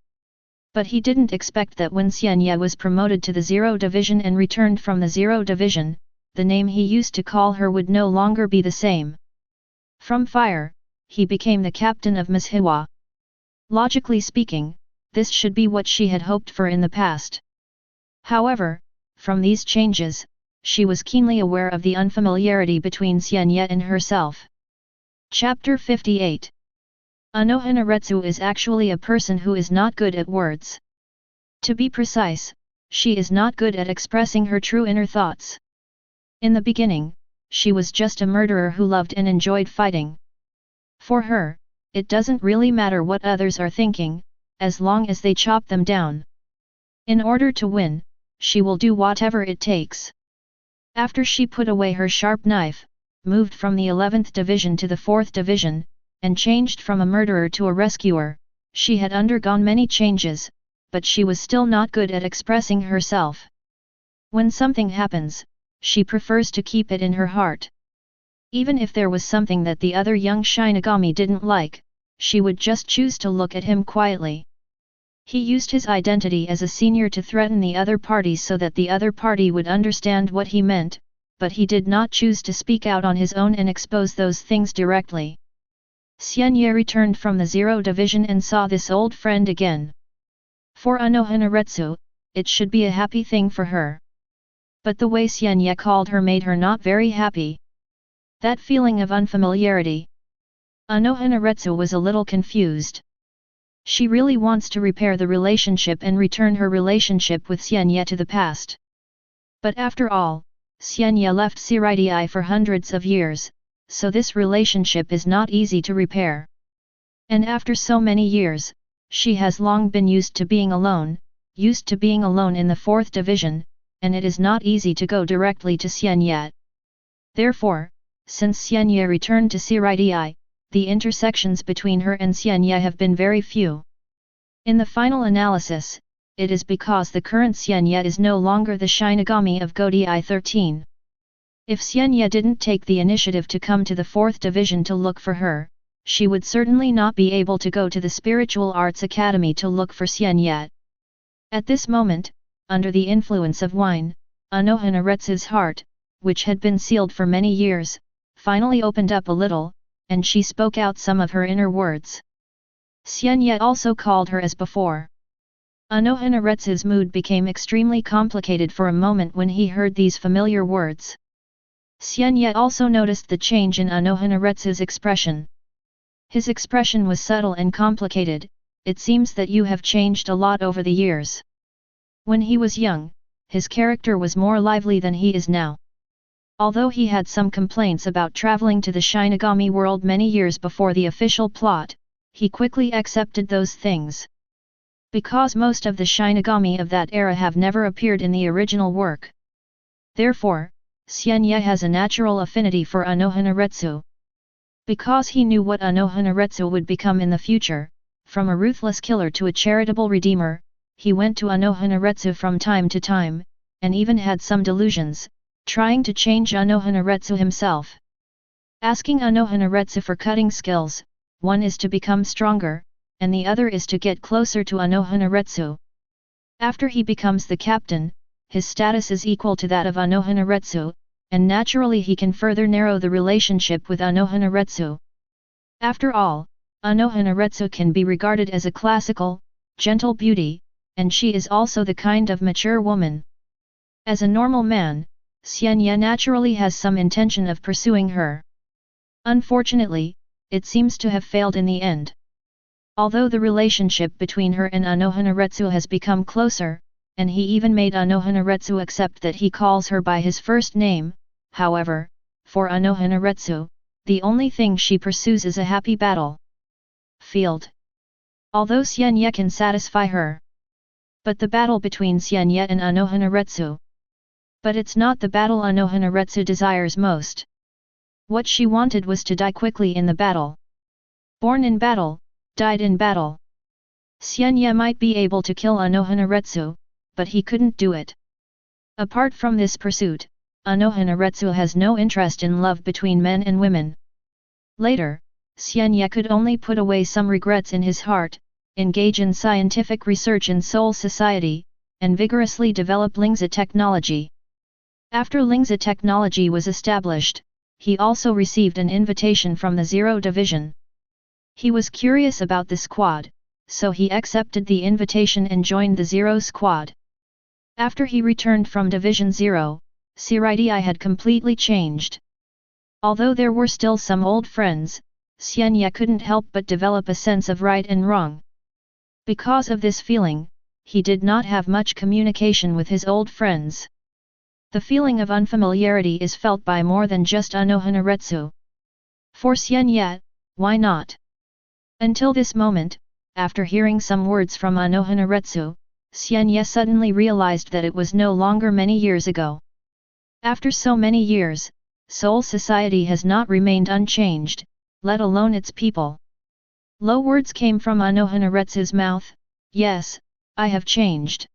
But he didn't expect that when Xian Ye was promoted to the 0 division and returned from the 0 division, the name he used to call her would no longer be the same. From fire, he became the captain of Ms. Hiwa. Logically speaking, this should be what she had hoped for in the past. However, from these changes, she was keenly aware of the unfamiliarity between Xian Ye and herself. Chapter 58. Unohana is actually a person who is not good at words. To be precise, she is not good at expressing her true inner thoughts. In the beginning, she was just a murderer who loved and enjoyed fighting. For her, it doesn't really matter what others are thinking, as long as they chop them down. In order to win, she will do whatever it takes. After she put away her sharp knife, moved from the 11th division to the 4th division, and changed from a murderer to a rescuer, she had undergone many changes, but she was still not good at expressing herself. When something happens, she prefers to keep it in her heart. Even if there was something that the other young Shinigami didn't like, she would just choose to look at him quietly. He used his identity as a senior to threaten the other party so that the other party would understand what he meant, but he did not choose to speak out on his own and expose those things directly. Xian Ye returned from the 0 division and saw this old friend again. For Unohana, it should be a happy thing for her. But the way Xian Ye called her made her not very happy. That feeling of unfamiliarity. Unohana was a little confused. She really wants to repair the relationship and return her relationship with Xian Ye to the past. But after all, Xian Ye left Seireitei for hundreds of years, so this relationship is not easy to repair. And after so many years, she has long been used to being alone in the 4th division, and it is not easy to go directly to Xian Ye. Therefore, since Xian Ye returned to Seireitei, the intersections between her and Xian Ye have been very few. In the final analysis, it is because the current Xian Ye is no longer the Shinigami of Godai 13. If Xian Ye didn't take the initiative to come to the 4th division to look for her, she would certainly not be able to go to the Spiritual Arts Academy to look for Xian Ye. At this moment, under the influence of wine, Unohana heart, which had been sealed for many years, finally opened up a little, and she spoke out some of her inner words. Xian Ye also called her as before. Unohana mood became extremely complicated for a moment when he heard these familiar words. Xian Ye also noticed the change in Unohana expression. His expression was subtle and complicated. It seems that you have changed a lot over the years. When he was young, his character was more lively than he is now. Although he had some complaints about traveling to the Shinigami world many years before the official plot, he quickly accepted those things. Because most of the Shinigami of that era have never appeared in the original work. Therefore, Xian Ye has a natural affinity for Unohana. Because he knew what Unohana would become in the future, from a ruthless killer to a charitable redeemer, he went to Unohana from time to time, and even had some delusions, trying to change Unohana himself. Asking Unohana for cutting skills, one is to become stronger, and the other is to get closer to Unohana. After he becomes the captain, his status is equal to that of Unohana, and naturally he can further narrow the relationship with Unohana. After all, Unohana can be regarded as a classical, gentle beauty, and she is also the kind of mature woman. As a normal man, Xian Ye naturally has some intention of pursuing her. Unfortunately, it seems to have failed in the end. Although the relationship between her and Unohana has become closer, and he even made Unohana accept that he calls her by his first name, however, for Unohana, the only thing she pursues is a happy battle field. Although Xian Ye can satisfy her. But the battle between Xian Ye and Unohana. But it's not the battle Unohana desires most. What she wanted was to die quickly in the battle. Born in battle, died in battle. Xian Ye might be able to kill Unohana, but he couldn't do it. Apart from this pursuit, Unohana has no interest in love between men and women. Later, Xian Ye could only put away some regrets in his heart, engage in scientific research in Seoul society, and vigorously develop Lingzi technology. After Lingzi technology was established, he also received an invitation from the Zero Division. He was curious about the squad, so he accepted the invitation and joined the Zero Squad. After he returned from Division Zero, Seireitei had completely changed. Although there were still some old friends, Xian Ye couldn't help but develop a sense of right and wrong. Because of this feeling, he did not have much communication with his old friends. The feeling of unfamiliarity is felt by more than just Unohana. For Xian Ye, why not? Until this moment, after hearing some words from Unohana, Xian Ye suddenly realized that it was no longer many years ago. After so many years, Seoul society has not remained unchanged, let alone its people. Low words came from Unohana's mouth. Yes, I have changed.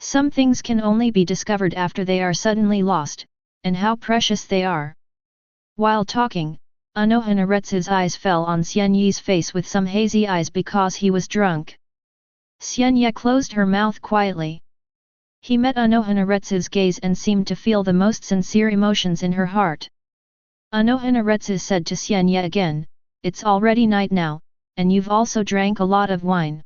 Some things can only be discovered after they are suddenly lost, and how precious they are. While talking, Unohana's eyes fell on Xian Ye's face with some hazy eyes because he was drunk. Xian Ye closed her mouth quietly. He met Unohana's gaze and seemed to feel the most sincere emotions in her heart. Unohana said to Xian Ye again, "It's already night now, and you've also drank a lot of wine.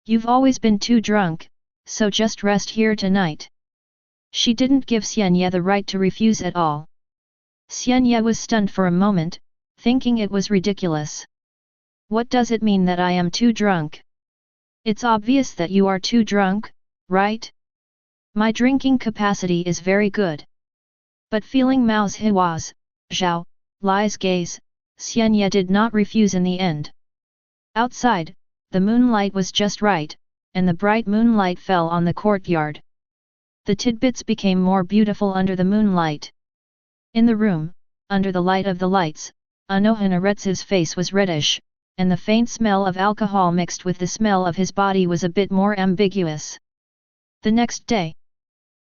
You've always been too drunk, so just rest here tonight." She didn't give Xian Ye the right to refuse at all. Xian Ye was stunned for a moment, thinking it was ridiculous. What does it mean that I am too drunk? It's obvious that you are too drunk, right? My drinking capacity is very good. But feeling Mao's Hiwa's, Zhao, Lai's gaze, Xian Ye did not refuse in the end. Outside, the moonlight was just right, and the bright moonlight fell on the courtyard. The tidbits became more beautiful under the moonlight. In the room, under the light of the lights, Unohana's face was reddish, and the faint smell of alcohol mixed with the smell of his body was a bit more ambiguous. The next day,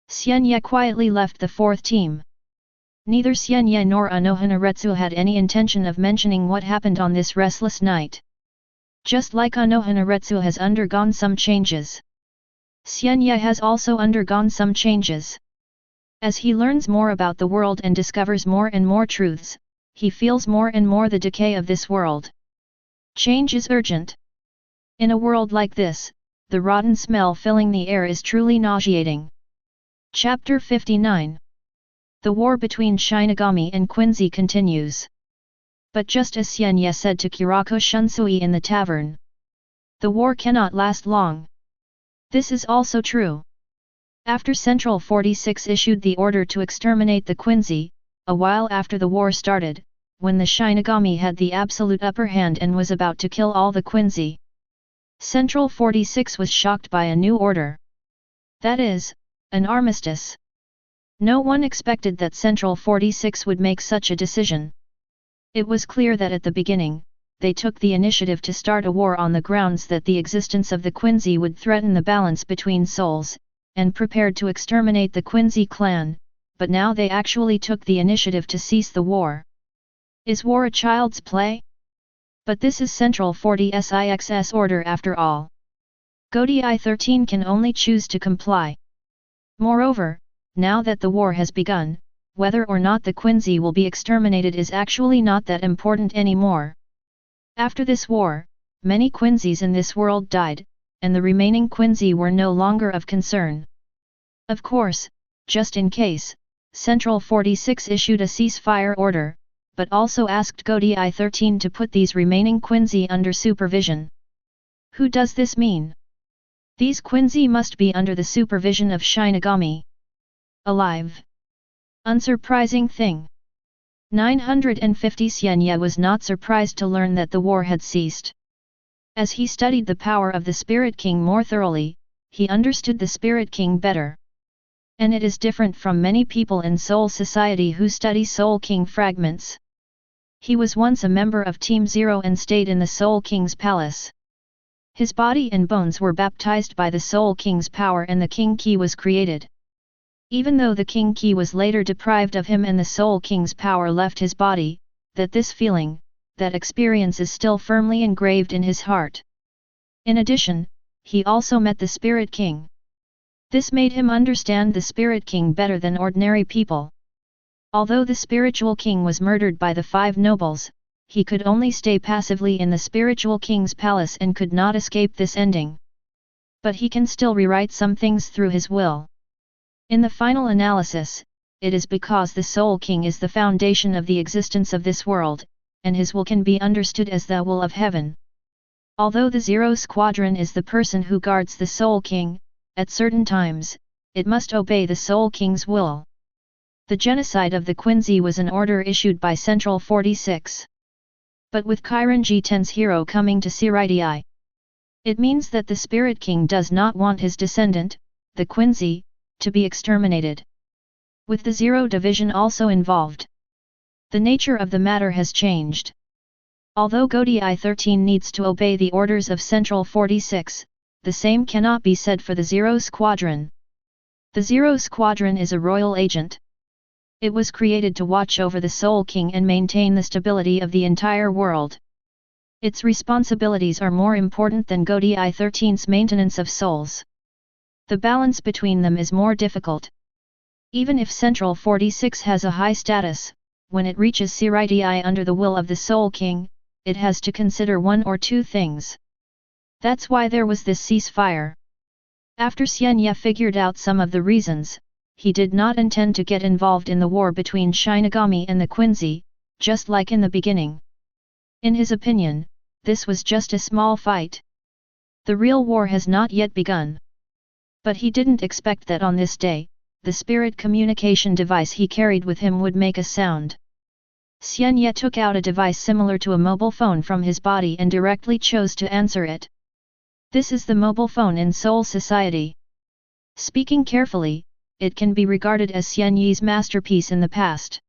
Xian Ye quietly left the fourth team. Neither Xian Ye nor Unohana had any intention of mentioning what happened on this restless night. Just like Unohana has undergone some changes, Xian Ye has also undergone some changes. As he learns more about the world and discovers more and more truths, he feels more and more the decay of this world. Change is urgent. In a world like this, the rotten smell filling the air is truly nauseating. Chapter 59. The war between Shinigami and Quincy continues. But just as Xian Ye said to Kurako Shunsui in the tavern, the war cannot last long. This is also true. After Central 46 issued the order to exterminate the Quincy, a while after the war started, when the Shinigami had the absolute upper hand and was about to kill all the Quincy, Central 46 was shocked by a new order. That is, an armistice. No one expected that Central 46 would make such a decision. It was clear that at the beginning, they took the initiative to start a war on the grounds that the existence of the Quincy would threaten the balance between souls, and prepared to exterminate the Quincy clan, but now they actually took the initiative to cease the war. Is war a child's play? But this is Central 46's order after all. Godi 13 can only choose to comply. Moreover, now that the war has begun, whether or not the Quincy will be exterminated is actually not that important anymore. After this war, many Quincy's in this world died, and the remaining Quincy were no longer of concern. Of course, just in case, Central 46 issued a ceasefire order, but also asked Godi 13 to put these remaining Quincy under supervision. Who does this mean? These Quincy must be under the supervision of Shinigami. Alive. Unsurprising thing. 950 Xian Ye was not surprised to learn that the war had ceased. As he studied the power of the Spirit King more thoroughly, he understood the Spirit King better. And it is different from many people in Soul Society who study Soul King fragments. He was once a member of Team Zero and stayed in the Soul King's palace. His body and bones were baptized by the Soul King's power and the King Key was created. Even though the King Key was later deprived of him and the Soul King's power left his body, this feeling, that experience is still firmly engraved in his heart. In addition, he also met the Spirit King. This made him understand the Spirit King better than ordinary people. Although the Spiritual King was murdered by the 5 nobles, he could only stay passively in the Spiritual King's palace and could not escape this ending. But he can still rewrite some things through his will. In the final analysis, it is because the Soul King is the foundation of the existence of this world, and his will can be understood as the will of heaven. Although the Zero Squadron is the person who guards the Soul King, at certain times, it must obey the Soul King's will. The genocide of the Quincy was an order issued by Central 46. But with Kiranji Ten's hero coming to Seireitei, it means that the Spirit King does not want his descendant, the Quincy, to be exterminated. With the Zero Division also involved, the nature of the matter has changed. Although Godi 13 needs to obey the orders of Central 46, the same cannot be said for the Zero Squadron. The Zero Squadron is a royal agent. It was created to watch over the Soul King and maintain the stability of the entire world. Its responsibilities are more important than Godi 13's maintenance of souls. The balance between them is more difficult. Even if Central 46 has a high status, when it reaches Seireitei under the will of the Soul King, it has to consider one or two things. That's why there was this ceasefire. After Xian Ye figured out some of the reasons, he did not intend to get involved in the war between Shinigami and the Quincy, just like in the beginning. In his opinion, this was just a small fight. The real war has not yet begun. But he didn't expect that on this day, the spirit communication device he carried with him would make a sound. Xian Ye took out a device similar to a mobile phone from his body and directly chose to answer it. This is the mobile phone in Soul Society. Speaking carefully, it can be regarded as Xian Ye's masterpiece in the past.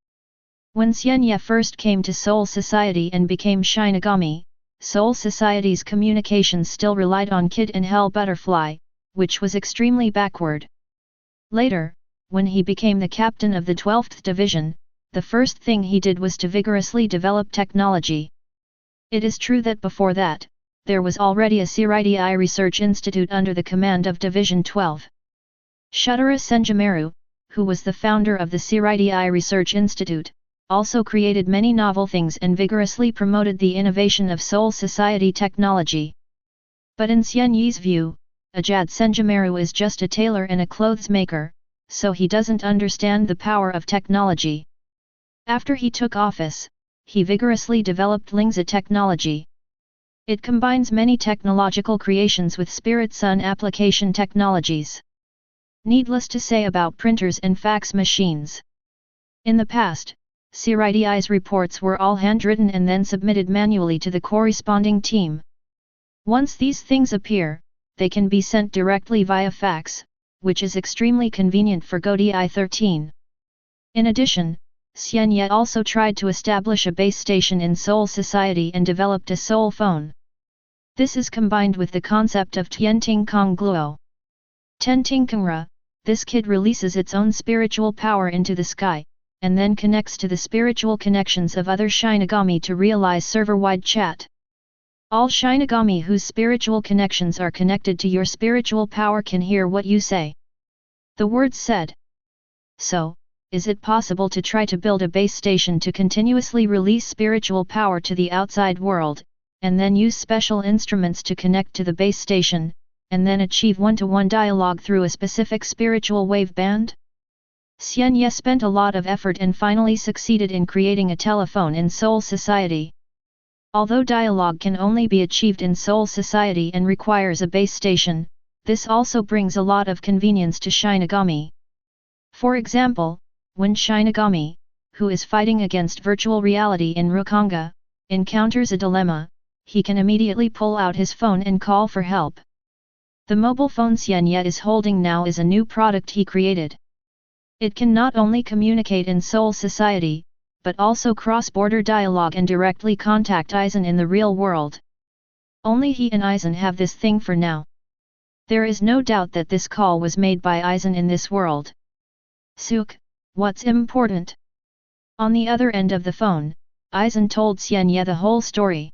When Xian Ye first came to Soul Society and became Shinigami, Soul Society's communications still relied on Kid and Hell Butterfly, which was extremely backward. Later, when he became the captain of the 12th Division, the first thing he did was to vigorously develop technology. It is true that before that, there was already a Seireitei Research Institute under the command of Division 12. Shutara Senjimaru, who was the founder of the Seireitei Research Institute, also created many novel things and vigorously promoted the innovation of Soul Society technology. But in Xian Ye's view, Ajad Senjimaru is just a tailor and a clothes maker, so he doesn't understand the power of technology. After he took office, he vigorously developed Lingzi technology. It combines many technological creations with Spirit Sun application technologies. Needless to say about printers and fax machines. In the past, Seireitei's reports were all handwritten and then submitted manually to the corresponding team. Once these things appear, they can be sent directly via fax, which is extremely convenient for Godi 13. In addition, Xian Ye also tried to establish a base station in Soul Society and developed a soul phone. This is combined with the concept of Tianting Kong Gluo. Tenting Kongra, this kid releases its own spiritual power into the sky, and then connects to the spiritual connections of other Shinigami to realize server-wide chat. All Shinigami whose spiritual connections are connected to your spiritual power can hear what you say. The words said. So, is it possible to try to build a base station to continuously release spiritual power to the outside world, and then use special instruments to connect to the base station, and then achieve one-to-one dialogue through a specific spiritual wave band? Xian Ye spent a lot of effort and finally succeeded in creating a telephone in Soul Society. Although dialogue can only be achieved in Soul Society and requires a base station, this also brings a lot of convenience to Shinigami. For example, when Shinigami, who is fighting against virtual reality in Rukanga, encounters a dilemma, he can immediately pull out his phone and call for help. The mobile phone Xian Ye is holding now is a new product he created. It can not only communicate in Soul Society, but also cross-border dialogue and directly contact Aizen in the real world. Only he and Aizen have this thing for now. There is no doubt that this call was made by Aizen in this world. "Suk, what's important?" On the other end of the phone, Aizen told Xian Ye the whole story.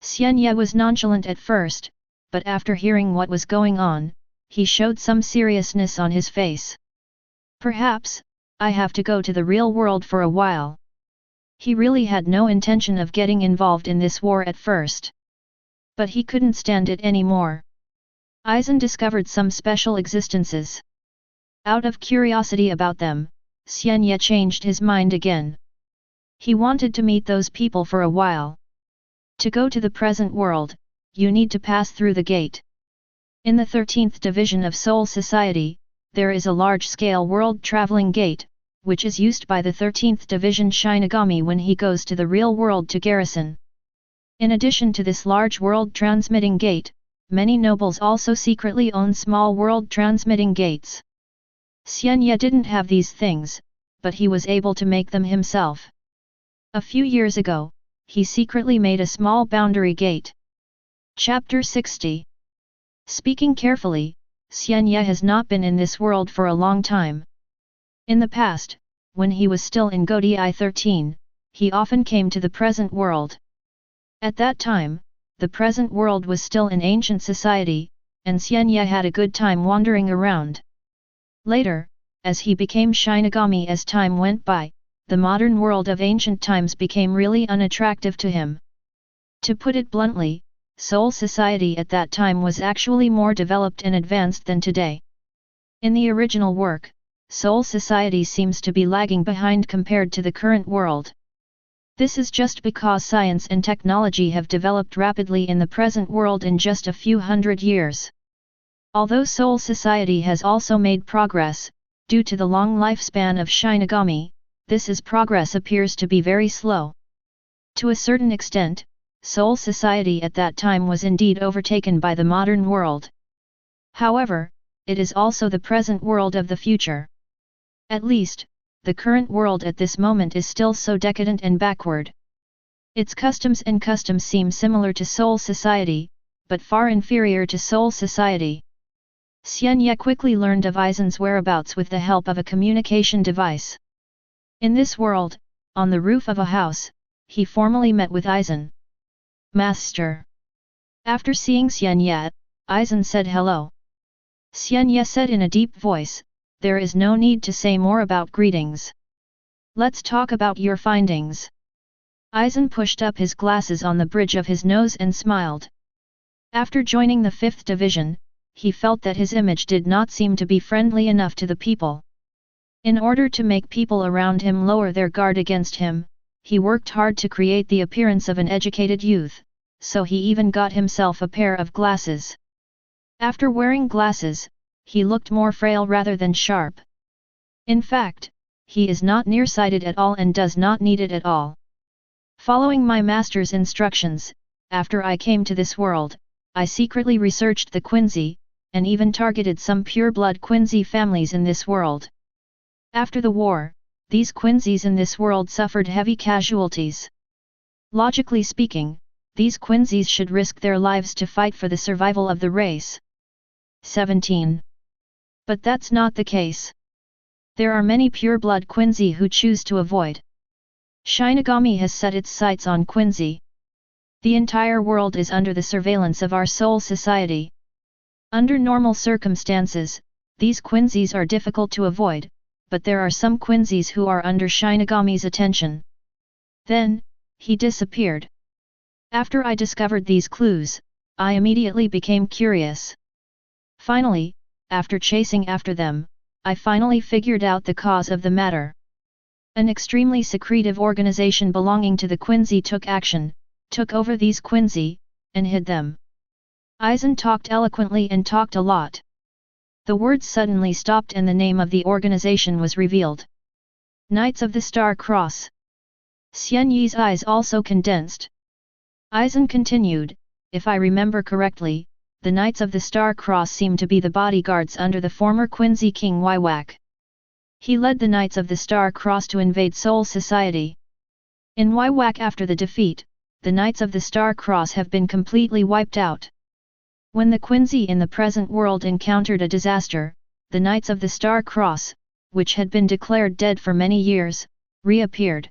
Xian Ye was nonchalant at first, but after hearing what was going on, he showed some seriousness on his face. "Perhaps, I have to go to the real world for a while." He really had no intention of getting involved in this war at first. But he couldn't stand it anymore. Aizen discovered some special existences. Out of curiosity about them, Xian Ye changed his mind again. He wanted to meet those people for a while. To go to the present world, you need to pass through the gate. In the 13th division of Soul Society, there is a large-scale world-traveling gate, which is used by the 13th division Shinigami when he goes to the real world to garrison. In addition to this large world-transmitting gate, many nobles also secretly own small world-transmitting gates. Xian Ye didn't have these things, but he was able to make them himself. A few years ago, he secretly made a small boundary gate. Chapter 60. Speaking carefully, Xian Ye has not been in this world for a long time. In the past, when he was still in Godi 13, he often came to the present world. At that time, the present world was still an ancient society, and Xian Ye had a good time wandering around. Later, as he became Shinigami as time went by, the modern world of ancient times became really unattractive to him. To put it bluntly, Soul Society at that time was actually more developed and advanced than today. In the original work, Soul Society seems to be lagging behind compared to the current world. This is just because science and technology have developed rapidly in the present world in just a few hundred years. Although Soul Society has also made progress, due to the long lifespan of Shinigami, this progress appears to be very slow. To a certain extent, Soul Society at that time was indeed overtaken by the modern world. However, it is also the present world of the future. At least, the current world at this moment is still so decadent and backward. Its customs seem similar to Soul Society, but far inferior to Soul Society. Xian Ye quickly learned of Aizen's whereabouts with the help of a communication device. In this world, on the roof of a house, he formally met with Aizen. "Master." After seeing Xian Ye, Aizen said hello. Xian Ye said in a deep voice, "There is no need to say more about greetings. Let's talk about your findings." Aizen pushed up his glasses on the bridge of his nose and smiled. After joining the 5th division, he felt that his image did not seem to be friendly enough to the people. In order to make people around him lower their guard against him, he worked hard to create the appearance of an educated youth, so he even got himself a pair of glasses. After wearing glasses, he looked more frail rather than sharp. In fact, he is not nearsighted at all and does not need it at all. Following my master's instructions, after I came to this world, I secretly researched the Quincy, and even targeted some pure-blood Quincy families in this world. After the war, these Quincy's in this world suffered heavy casualties. Logically speaking, these Quincy's should risk their lives to fight for the survival of the race. 17. But that's not the case. There are many pure-blood Quincy who choose to avoid. Shinigami has set its sights on Quincy. The entire world is under the surveillance of our Soul Society. Under normal circumstances, these Quincy's are difficult to avoid, but there are some Quincy's who are under Shinigami's attention. Then, he disappeared. After I discovered these clues, I immediately became curious. Finally, after chasing after them, I finally figured out the cause of the matter. An extremely secretive organization belonging to the Quincy took action, took over these Quincy, and hid them. Aizen talked eloquently and talked a lot. The words suddenly stopped and the name of the organization was revealed. Knights of the Star Cross. Xian Ye's eyes also condensed. Aizen continued, if I remember correctly, the Knights of the Star Cross seem to be the bodyguards under the former Quincy King Wywak. He led the Knights of the Star Cross to invade Soul Society. In Wywak after the defeat, the Knights of the Star Cross have been completely wiped out. When the Quincy in the present world encountered a disaster, the Knights of the Star Cross, which had been declared dead for many years, reappeared.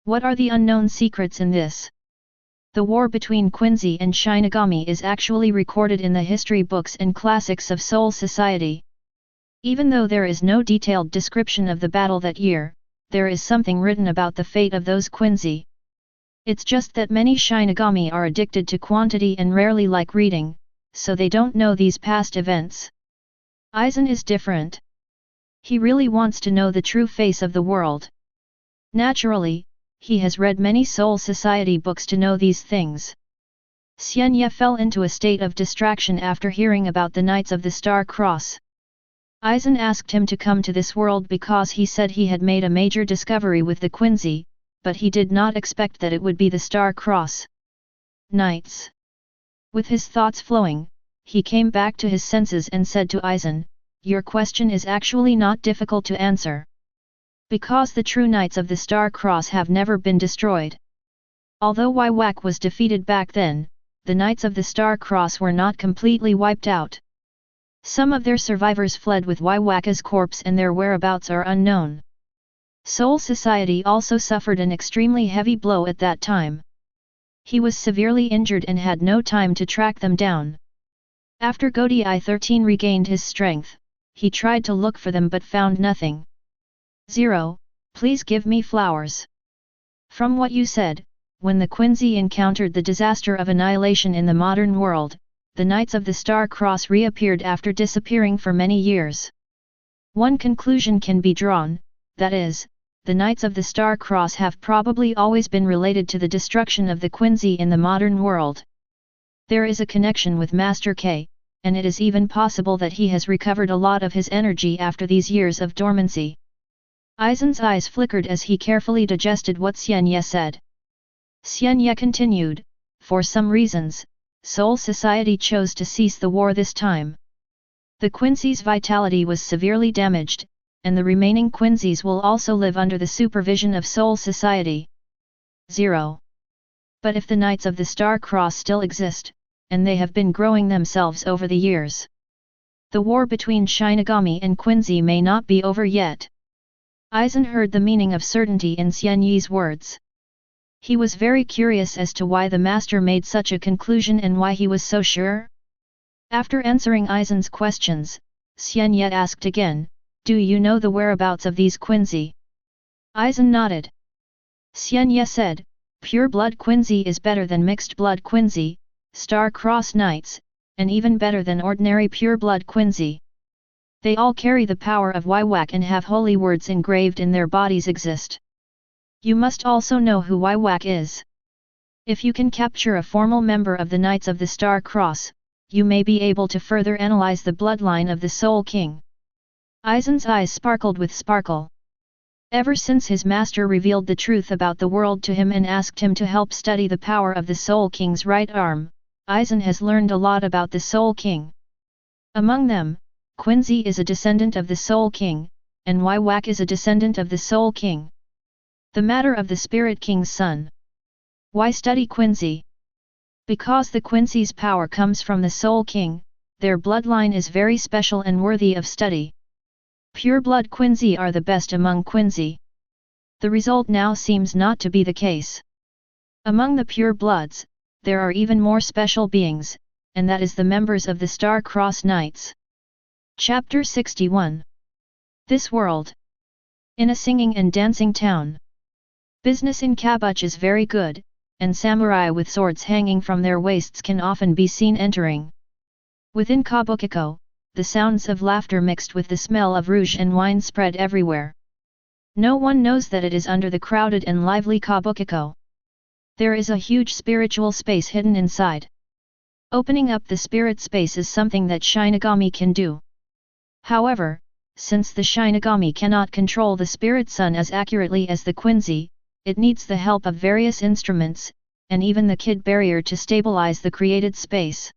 What are the unknown secrets in this? The war between Quincy and Shinigami is actually recorded in the history books and classics of Soul Society. Even though there is no detailed description of the battle that year, there is something written about the fate of those Quincy. It's just that many Shinigami are addicted to quantity and rarely like reading, so they don't know these past events. Aizen is different. He really wants to know the true face of the world. Naturally, he has read many Soul Society books to know these things. Xian Ye fell into a state of distraction after hearing about the Knights of the Star Cross. Aizen asked him to come to this world because he said he had made a major discovery with the Quincy, but he did not expect that it would be the Star Cross Knights. With his thoughts flowing, he came back to his senses and said to Aizen, your question is actually not difficult to answer. Because the true Knights of the Star Cross have never been destroyed. Although Wywak was defeated back then, the Knights of the Star Cross were not completely wiped out. Some of their survivors fled with Wywak's corpse and their whereabouts are unknown. Soul Society also suffered an extremely heavy blow at that time. He was severely injured and had no time to track them down. After Godi 13 regained his strength, he tried to look for them but found nothing. 0. Please give me flowers. From what you said, when the Quincy encountered the disaster of annihilation in the modern world, the Knights of the Star Cross reappeared after disappearing for many years. One conclusion can be drawn, that is, the Knights of the Star Cross have probably always been related to the destruction of the Quincy in the modern world. There is a connection with Master K, and it is even possible that he has recovered a lot of his energy after these years of dormancy. Aizen's eyes flickered as he carefully digested what Xian Ye said. Xian Ye continued, for some reasons, Soul Society chose to cease the war this time. The Quincy's vitality was severely damaged, and the remaining Quincy's will also live under the supervision of Soul Society. 0. But if the Knights of the Star Cross still exist, and they have been growing themselves over the years, the war between Shinigami and Quincy may not be over yet. Aizen heard the meaning of certainty in Xian Ye's words. He was very curious as to why the master made such a conclusion and why he was so sure. After answering Aizen's questions, Xian Ye asked again, do you know the whereabouts of these Quincy? Aizen nodded. Xian Ye said, pure blood Quincy is better than mixed blood Quincy, Star Cross Knights, and even better than ordinary pure blood Quincy. They all carry the power of Wywak and have holy words engraved in their bodies exist. You must also know who Wywak is. If you can capture a formal member of the Knights of the Star Cross, you may be able to further analyze the bloodline of the Soul King. Aizen's eyes sparkled with sparkle. Ever since his master revealed the truth about the world to him and asked him to help study the power of the Soul King's right arm, Aizen has learned a lot about the Soul King. Among them, Quincy is a descendant of the Soul King, and Wywak is a descendant of the Soul King. The matter of the Spirit King's son. Why study Quincy? Because the Quincy's power comes from the Soul King, their bloodline is very special and worthy of study. Pure blood Quincy are the best among Quincy. The result now seems not to be the case. Among the pure bloods, there are even more special beings, and that is the members of the Star Cross Knights. Chapter 61. This world. In a singing and dancing town. Business in Kabuch is very good, and samurai with swords hanging from their waists can often be seen entering. Within Kabukicho, the sounds of laughter mixed with the smell of rouge and wine spread everywhere. No one knows that it is under the crowded and lively Kabukicho. There is a huge spiritual space hidden inside. Opening up the spirit space is something that Shinigami can do. However, since the Shinigami cannot control the spirit sun as accurately as the Quincy, it needs the help of various instruments, and even the kid barrier to stabilize the created space.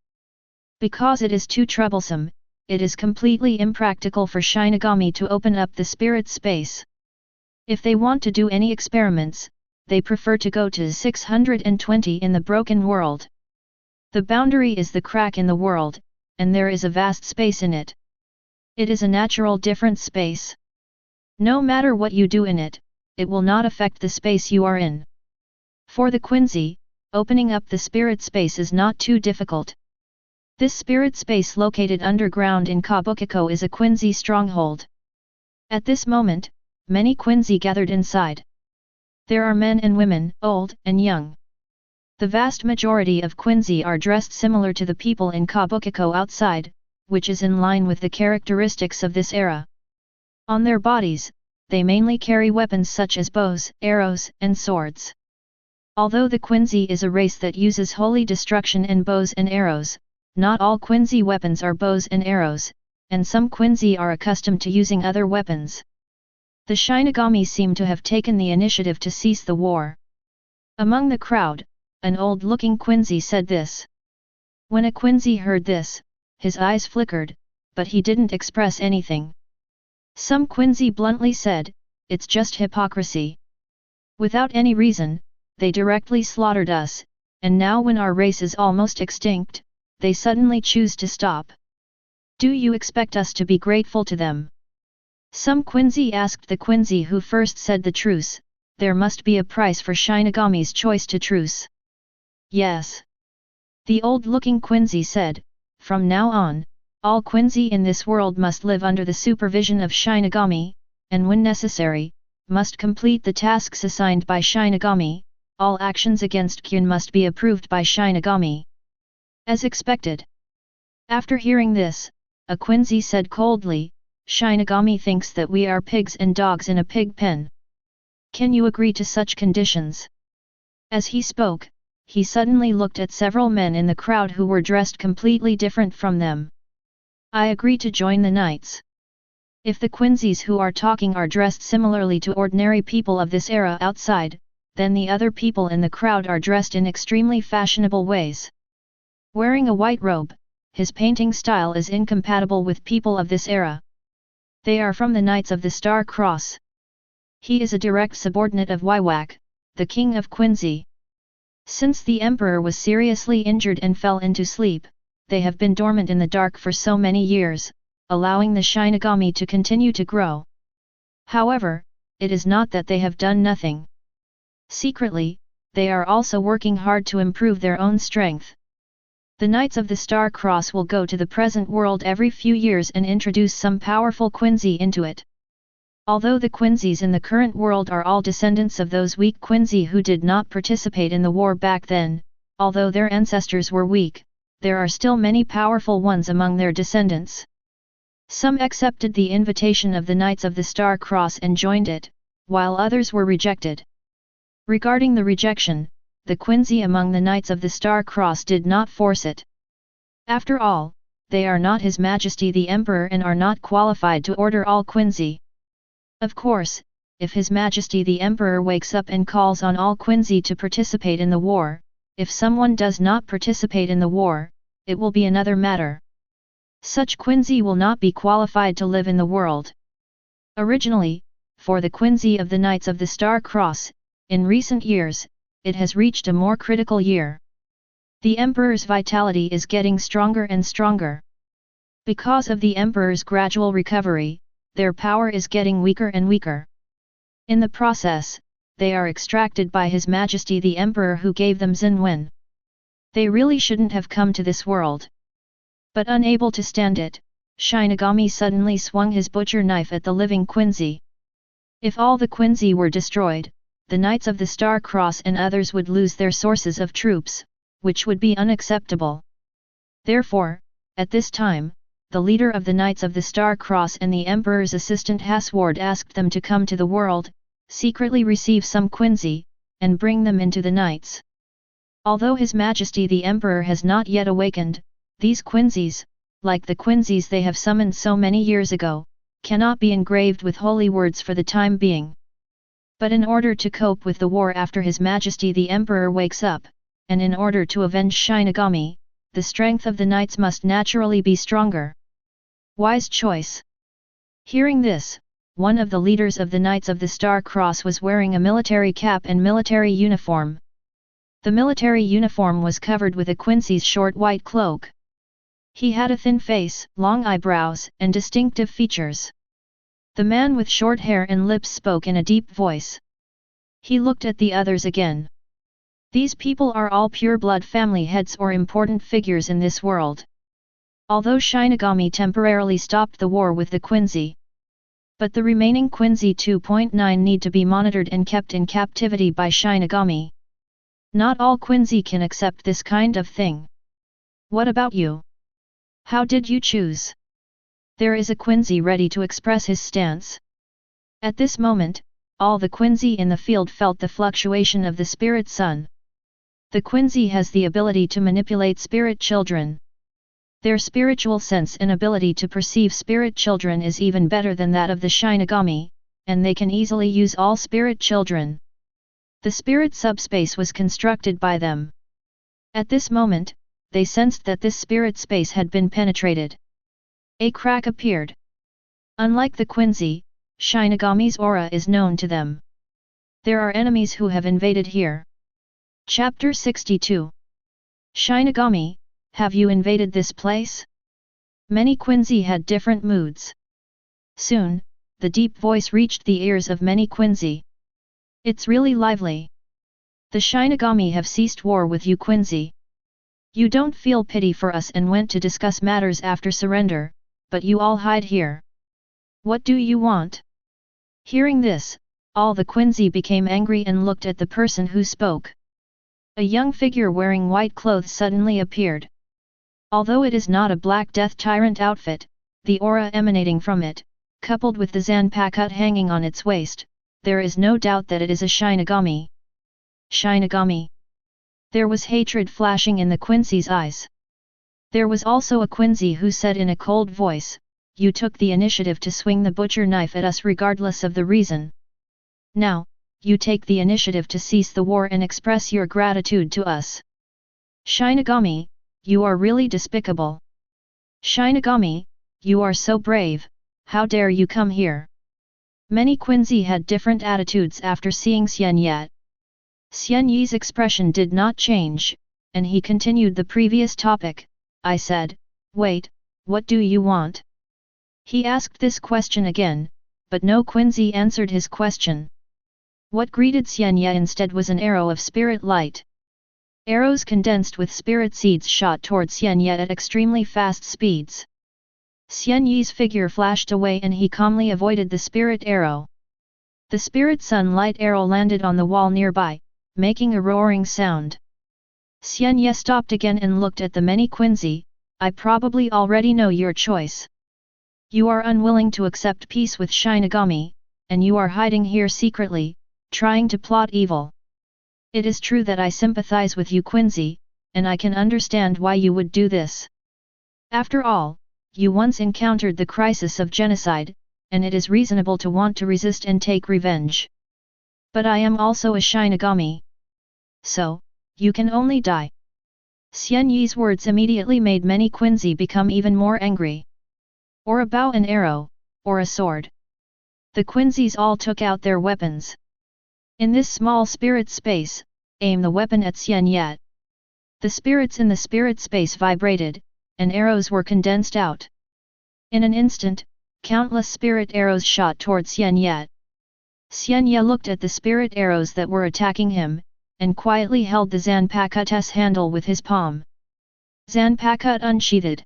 Because it is too troublesome, it is completely impractical for Shinigami to open up the spirit space. If they want to do any experiments, they prefer to go to 620 in the broken world. The boundary is the crack in the world, and there is a vast space in it. It is a natural different space. No matter what you do in it, it will not affect the space you are in. For the Quincy, opening up the spirit space is not too difficult. This spirit space located underground in Kabukicho is a Quincy stronghold. At this moment, many Quincy gathered inside. There are men and women, old and young. The vast majority of Quincy are dressed similar to the people in Kabukicho outside, which is in line with the characteristics of this era. On their bodies, they mainly carry weapons such as bows, arrows, and swords. Although the Quincy is a race that uses holy destruction and bows and arrows, not all Quincy weapons are bows and arrows, and some Quincy are accustomed to using other weapons. The Shinigami seem to have taken the initiative to cease the war. Among the crowd, an old-looking Quincy said this. When a Quincy heard this, his eyes flickered, but he didn't express anything. Some Quincy bluntly said, "It's just hypocrisy. Without any reason, they directly slaughtered us, and now when our race is almost extinct, they suddenly choose to stop. Do you expect us to be grateful to them?" Some Quincy asked the Quincy who first said the truce, "There must be a price for Shinigami's choice to truce." "Yes." The old-looking Quincy said, "From now on, all Quincy in this world must live under the supervision of Shinigami, and when necessary, must complete the tasks assigned by Shinigami. All actions against Kyun must be approved by Shinigami." As expected. After hearing this, a Quincy said coldly, "Shinigami thinks that we are pigs and dogs in a pig pen. Can you agree to such conditions?" As he spoke, he suddenly looked at several men in the crowd who were dressed completely different from them. "I agree to join the knights." If the Quincies who are talking are dressed similarly to ordinary people of this era outside, then the other people in the crowd are dressed in extremely fashionable ways. Wearing a white robe, his painting style is incompatible with people of this era. They are from the Knights of the Star Cross. He is a direct subordinate of Wywak, the king of Quincy. Since the emperor was seriously injured and fell into sleep, they have been dormant in the dark for so many years, allowing the Shinigami to continue to grow. However, it is not that they have done nothing. Secretly, they are also working hard to improve their own strength. The Knights of the Star Cross will go to the present world every few years and introduce some powerful Quincy into it. Although the Quincies in the current world are all descendants of those weak Quincy who did not participate in the war back then, although their ancestors were weak, there are still many powerful ones among their descendants. Some accepted the invitation of the Knights of the Star Cross and joined it, while others were rejected. Regarding the rejection, the Quincy among the Knights of the Star Cross did not force it. After all, they are not His Majesty the Emperor and are not qualified to order all Quincy. Of course, if His Majesty the Emperor wakes up and calls on all Quincy to participate in the war, if someone does not participate in the war, it will be another matter. Such Quincy will not be qualified to live in the world. Originally, for the Quincy of the Knights of the Star Cross, in recent years, it has reached a more critical year. The Emperor's vitality is getting stronger and stronger. Because of the Emperor's gradual recovery, their power is getting weaker and weaker. In the process, they are extracted by His Majesty the Emperor who gave them Zinwen. They really shouldn't have come to this world. But unable to stand it, Shinigami suddenly swung his butcher knife at the living Quincy. If all the Quincy were destroyed, the Knights of the Star Cross and others would lose their sources of troops, which would be unacceptable. Therefore, at this time, the leader of the Knights of the Star Cross and the Emperor's assistant Hasward asked them to come to the world, secretly receive some Quincy, and bring them into the Knights. Although His Majesty the Emperor has not yet awakened, these Quincies, like the Quincies they have summoned so many years ago, cannot be engraved with holy words for the time being. But in order to cope with the war after His Majesty the Emperor wakes up, and in order to avenge Shinigami, the strength of the Knights must naturally be stronger. Wise choice. Hearing this, one of the leaders of the Knights of the Star Cross was wearing a military cap and military uniform. The military uniform was covered with a Quincy's short white cloak. He had a thin face, long eyebrows, and distinctive features. The man with short hair and lips spoke in a deep voice. He looked at the others again. These people are all pure-blood family heads or important figures in this world. Although Shinigami temporarily stopped the war with the Quincy, but the remaining Quincy 2.9 need to be monitored and kept in captivity by Shinigami. Not all Quincy can accept this kind of thing. What about you? How did you choose? There is a Quincy ready to express his stance. At this moment, all the Quincy in the field felt the fluctuation of the spirit sun. The Quincy has the ability to manipulate spirit children. Their spiritual sense and ability to perceive spirit children is even better than that of the Shinigami, and they can easily use all spirit children. The spirit subspace was constructed by them. At this moment, they sensed that this spirit space had been penetrated. A crack appeared. Unlike the Quincy, Shinigami's aura is known to them. There are enemies who have invaded here. Chapter 62. Shinigami, have you invaded this place? Many Quincy had different moods. Soon, the deep voice reached the ears of many Quincy. It's really lively. The Shinigami have ceased war with you Quincy. You don't feel pity for us and went to discuss matters after surrender, but you all hide here. What do you want? Hearing this, all the Quincy became angry and looked at the person who spoke. A young figure wearing white clothes suddenly appeared. Although it is not a Black Death Tyrant outfit, the aura emanating from it, coupled with the Zanpakuto hanging on its waist, there is no doubt that it is a Shinigami. Shinigami. There was hatred flashing in the Quincy's eyes. There was also a Quincy who said in a cold voice, "You took the initiative to swing the butcher knife at us regardless of the reason. Now, you take the initiative to cease the war and express your gratitude to us. Shinigami, you are really despicable. Shinigami, you are so brave, how dare you come here?" Many Quincy had different attitudes after seeing Xian Ye. Xian Ye's expression did not change, and he continued the previous topic. I said, "Wait, what do you want?" He asked this question again, but no Quincy answered his question. What greeted Xian Ye instead was an arrow of spirit light. Arrows condensed with spirit seeds shot towards Xian Ye at extremely fast speeds. Xian Ye's figure flashed away and he calmly avoided the spirit arrow. The spirit sunlight arrow landed on the wall nearby, making a roaring sound. Xian Ye stopped again and looked at the many Quincy. I probably already know your choice. You are unwilling to accept peace with Shinigami, and you are hiding here secretly, trying to plot evil. It is true that I sympathize with you Quincy, and I can understand why you would do this. After all, you once encountered the crisis of genocide, and it is reasonable to want to resist and take revenge. But I am also a Shinigami. So, you can only die. Xian Ye's words immediately made many Quincy become even more angry. Or a bow and arrow, or a sword. The Quincy's all took out their weapons. In this small spirit space, aim the weapon at Xian Ye. The spirits in the spirit space vibrated, and arrows were condensed out. In an instant, countless spirit arrows shot towards Xian Ye. Xian Ye looked at the spirit arrows that were attacking him, and quietly held the Zanpakuto's handle with his palm. Zanpakuto unsheathed.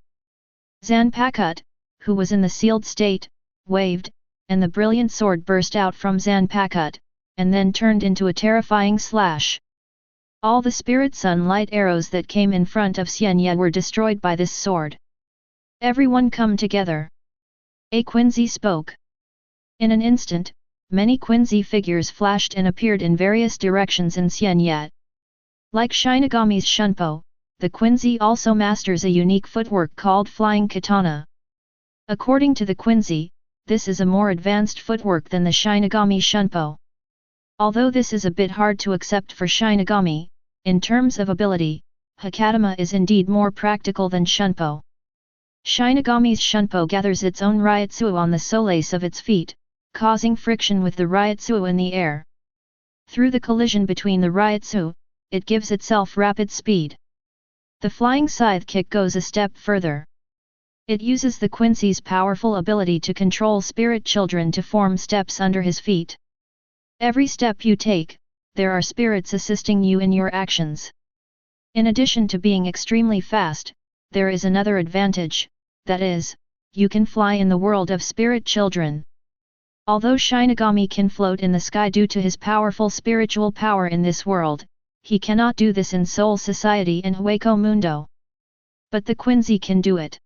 Zanpakuto, who was in the sealed state, waved, and the brilliant sword burst out from Zanpakuto, and then turned into a terrifying slash. All the spirit sunlight arrows that came in front of Xian Ye were destroyed by this sword. Everyone come together. A Quincy spoke. In an instant, many Quincy figures flashed and appeared in various directions in Xian Ye. Like Shinigami's Shunko, the Quincy also masters a unique footwork called flying katana. According to the Quincy, this is a more advanced footwork than the Shinigami Shunko. Although this is a bit hard to accept for Shinigami, in terms of ability, Hakatama is indeed more practical than Shunko. Shinigami's Shunko gathers its own Ryutsu on the soles of its feet, causing friction with the Ryutsu in the air. Through the collision between the Ryutsu, it gives itself rapid speed. The flying scythe kick goes a step further. It uses the Quincy's powerful ability to control spirit children to form steps under his feet. Every step you take, there are spirits assisting you in your actions. In addition to being extremely fast, there is another advantage, that is, you can fly in the world of spirit children. Although Shinigami can float in the sky due to his powerful spiritual power in this world, he cannot do this in Soul Society and Hueco Mundo. But the Quincy can do it.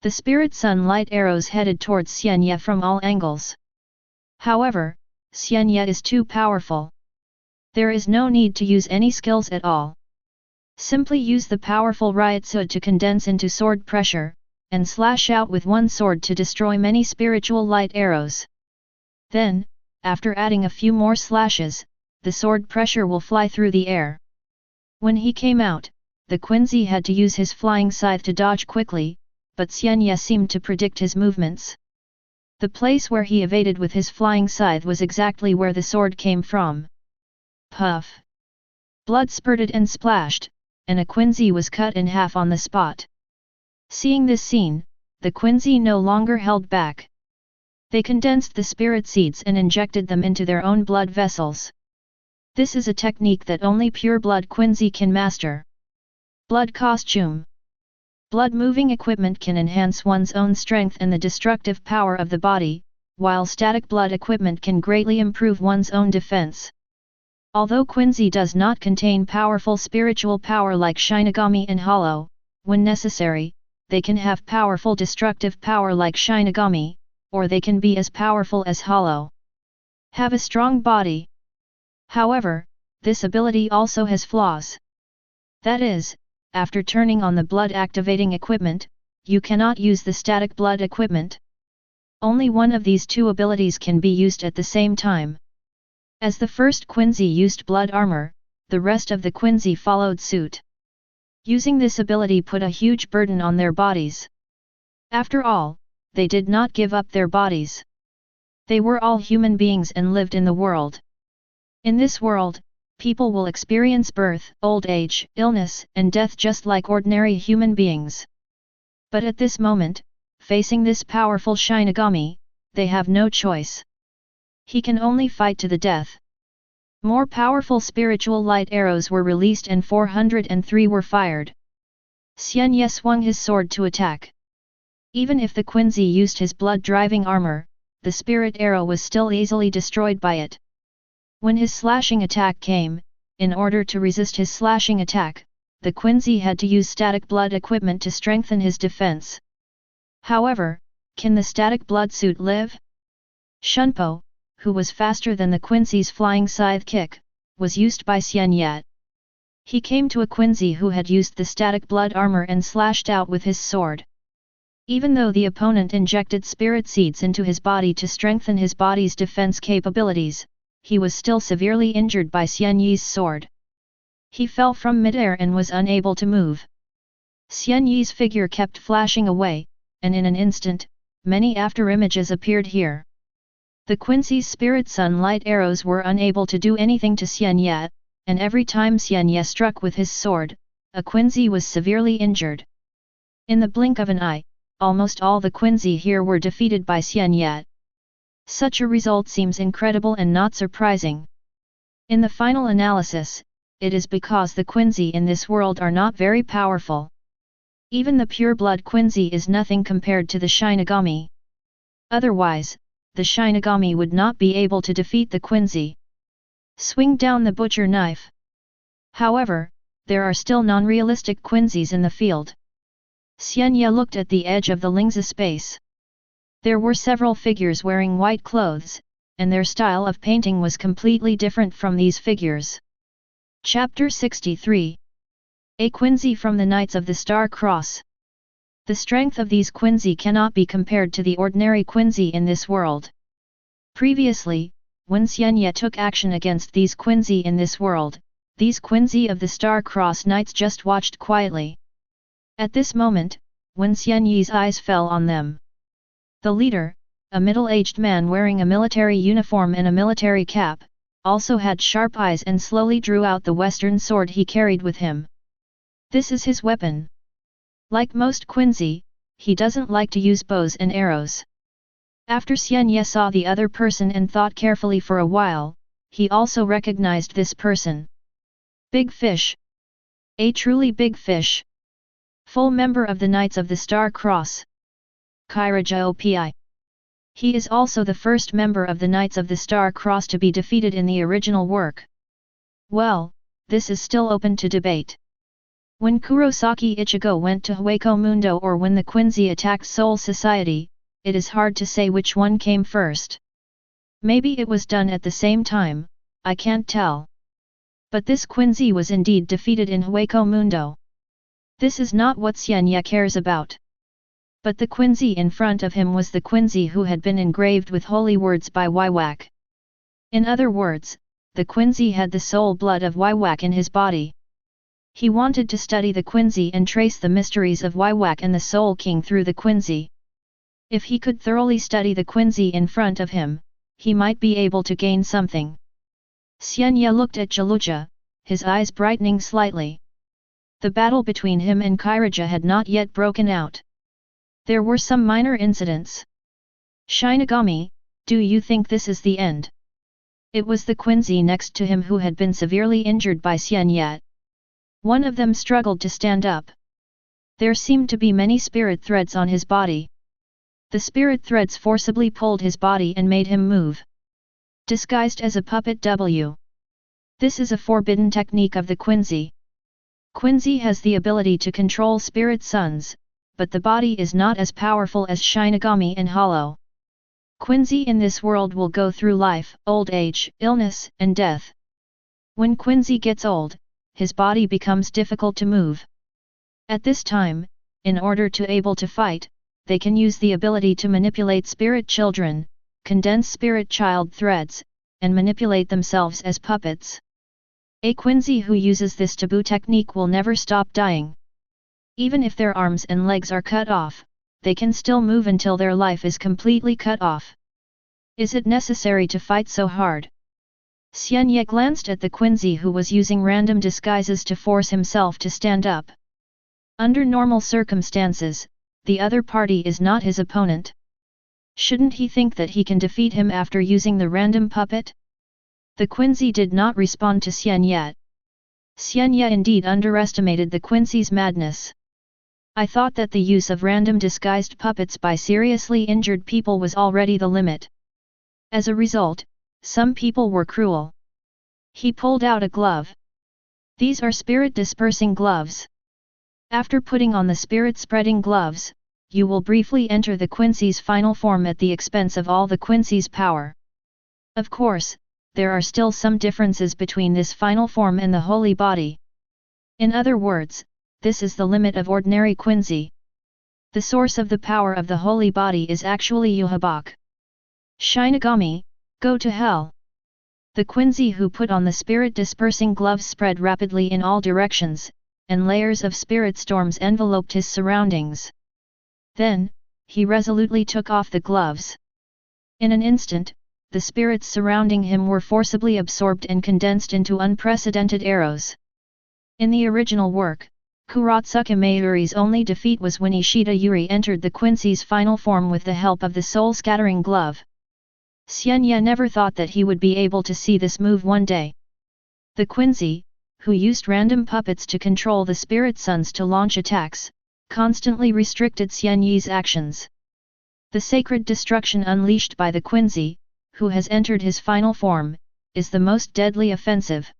The spirit sunlight arrows headed towards Xian Ye from all angles. However, Xian Ye is too powerful. There is no need to use any skills at all. Simply use the powerful Ryutsu to condense into sword pressure, and slash out with one sword to destroy many spiritual light arrows. Then, after adding a few more slashes, the sword pressure will fly through the air. When he came out, the Quincy had to use his flying scythe to dodge quickly, but Xian Ye seemed to predict his movements. The place where he evaded with his flying scythe was exactly where the sword came from. Puff! Blood spurted and splashed, and a Quincy was cut in half on the spot. Seeing this scene, the Quincy no longer held back. They condensed the spirit seeds and injected them into their own blood vessels. This is a technique that only pure-blood Quincy can master. Blood costume. Blood-moving equipment can enhance one's own strength and the destructive power of the body, while static blood equipment can greatly improve one's own defense. Although Quincy does not contain powerful spiritual power like Shinigami and Hollow, when necessary, they can have powerful destructive power like Shinigami, or they can be as powerful as Hollow. Have a strong body. However, this ability also has flaws. That is, after turning on the blood activating equipment, you cannot use the static blood equipment. Only one of these two abilities can be used at the same time. As the first Quincy used blood armor, the rest of the Quincy followed suit. Using this ability put a huge burden on their bodies. After all, they did not give up their bodies. They were all human beings and lived in the world. In this world, people will experience birth, old age, illness, and death just like ordinary human beings. But at this moment, facing this powerful Shinigami, they have no choice. He can only fight to the death. More powerful spiritual light arrows were released and 403 were fired. Xian Ye swung his sword to attack. Even if the Quincy used his blood-driving armor, the spirit arrow was still easily destroyed by it. When his slashing attack came, in order to resist his slashing attack, the Quincy had to use static blood equipment to strengthen his defense. However, can the static blood suit live? Shunko, who was faster than the Quincy's flying scythe kick, was used by Xian Ye. He came to a Quincy who had used the static blood armor and slashed out with his sword. Even though the opponent injected spirit seeds into his body to strengthen his body's defense capabilities, he was still severely injured by Xian Ye's sword. He fell from midair and was unable to move. Xian Ye's figure kept flashing away, and in an instant, many afterimages appeared here. The Quincy's spirit sunlight arrows were unable to do anything to Xian Ye, and every time Xian Ye struck with his sword, a Quincy was severely injured. In the blink of an eye, almost all the Quincy here were defeated by Xian Ye. Such a result seems incredible and not surprising. In the final analysis, it is because the Quincy in this world are not very powerful. Even the pure-blood Quincy is nothing compared to the Shinigami. Otherwise, the Shinigami would not be able to defeat the Quincy. Swing down the butcher knife. However, there are still non-realistic Quincy's in the field. Xian Ye looked at the edge of the Lingzi space. There were several figures wearing white clothes, and their style of painting was completely different from these figures. Chapter 63. A Quincy from the Knights of the Star Cross. The strength of these Quincy cannot be compared to the ordinary Quincy in this world. Previously, when Xian Ye took action against these Quincy in this world, these Quincy of the Star Cross Knights just watched quietly. At this moment, when Xian Ye's eyes fell on them, the leader, a middle-aged man wearing a military uniform and a military cap, also had sharp eyes and slowly drew out the western sword he carried with him. This is his weapon. Like most Quincy, he doesn't like to use bows and arrows. After Xian Ye saw the other person and thought carefully for a while, he also recognized this person. Big Fish. A truly big fish. Full member of the Knights of the Star Cross. Kairaja Opi. He is also the first member of the Knights of the Star Cross to be defeated in the original work. Well, this is still open to debate. When Kurosaki Ichigo went to Hueco Mundo or when the Quincy attacked Soul Society, it is hard to say which one came first. Maybe it was done at the same time, I can't tell. But this Quincy was indeed defeated in Hueco Mundo. This is not what Xian Ye cares about. But the Quincy in front of him was the Quincy who had been engraved with holy words by Waiwak. In other words, the Quincy had the soul blood of Waiwak in his body. He wanted to study the Quincy and trace the mysteries of Waiwak and the Soul King through the Quincy. If he could thoroughly study the Quincy in front of him, he might be able to gain something. Xian Ye looked at Jaluja, his eyes brightening slightly. The battle between him and Kairaja had not yet broken out. There were some minor incidents. Shinigami, do you think this is the end? It was the Quincy next to him who had been severely injured by Xian Ye. One of them struggled to stand up. There seemed to be many spirit threads on his body. The spirit threads forcibly pulled his body and made him move. Disguised as a puppet W. This is a forbidden technique of the Quincy. Quincy has the ability to control spirit sons, but the body is not as powerful as Shinigami and Hollow. Quincy in this world will go through life, old age, illness, and death. When Quincy gets old, his body becomes difficult to move. At this time, in order to able to fight, they can use the ability to manipulate spirit children, condense spirit child threads, and manipulate themselves as puppets. A Quincy who uses this taboo technique will never stop dying. Even if their arms and legs are cut off, they can still move until their life is completely cut off. Is it necessary to fight so hard? Xian Ye glanced at the Quincy who was using random disguises to force himself to stand up. Under normal circumstances, the other party is not his opponent. Shouldn't he think that he can defeat him after using the random puppet? The Quincy did not respond to Xian Ye. Xian Ye indeed underestimated the Quincy's madness. I thought that the use of random disguised puppets by seriously injured people was already the limit. As a result, some people were cruel. He pulled out a glove. These are spirit dispersing gloves. After putting on the spirit spreading gloves, you will briefly enter the Quincy's final form at the expense of all the Quincy's power. Of course, there are still some differences between this final form and the holy body. In other words, this is the limit of ordinary Quincy. The source of the power of the holy body is actually Yuhabak. Shinigami, go to hell! The Quincy who put on the spirit dispersing gloves spread rapidly in all directions, and layers of spirit storms enveloped his surroundings. Then, he resolutely took off the gloves. In an instant, the spirits surrounding him were forcibly absorbed and condensed into unprecedented arrows. In the original work, Kurotsuka Mayuri's only defeat was when Ishida Yuri entered the Quincy's final form with the help of the soul-scattering glove. Xian Ye never thought that he would be able to see this move one day. The Quincy, who used random puppets to control the spirit sons to launch attacks, constantly restricted Xian Ye's actions. The sacred destruction unleashed by the Quincy, who has entered his final form, is the most deadly offensive.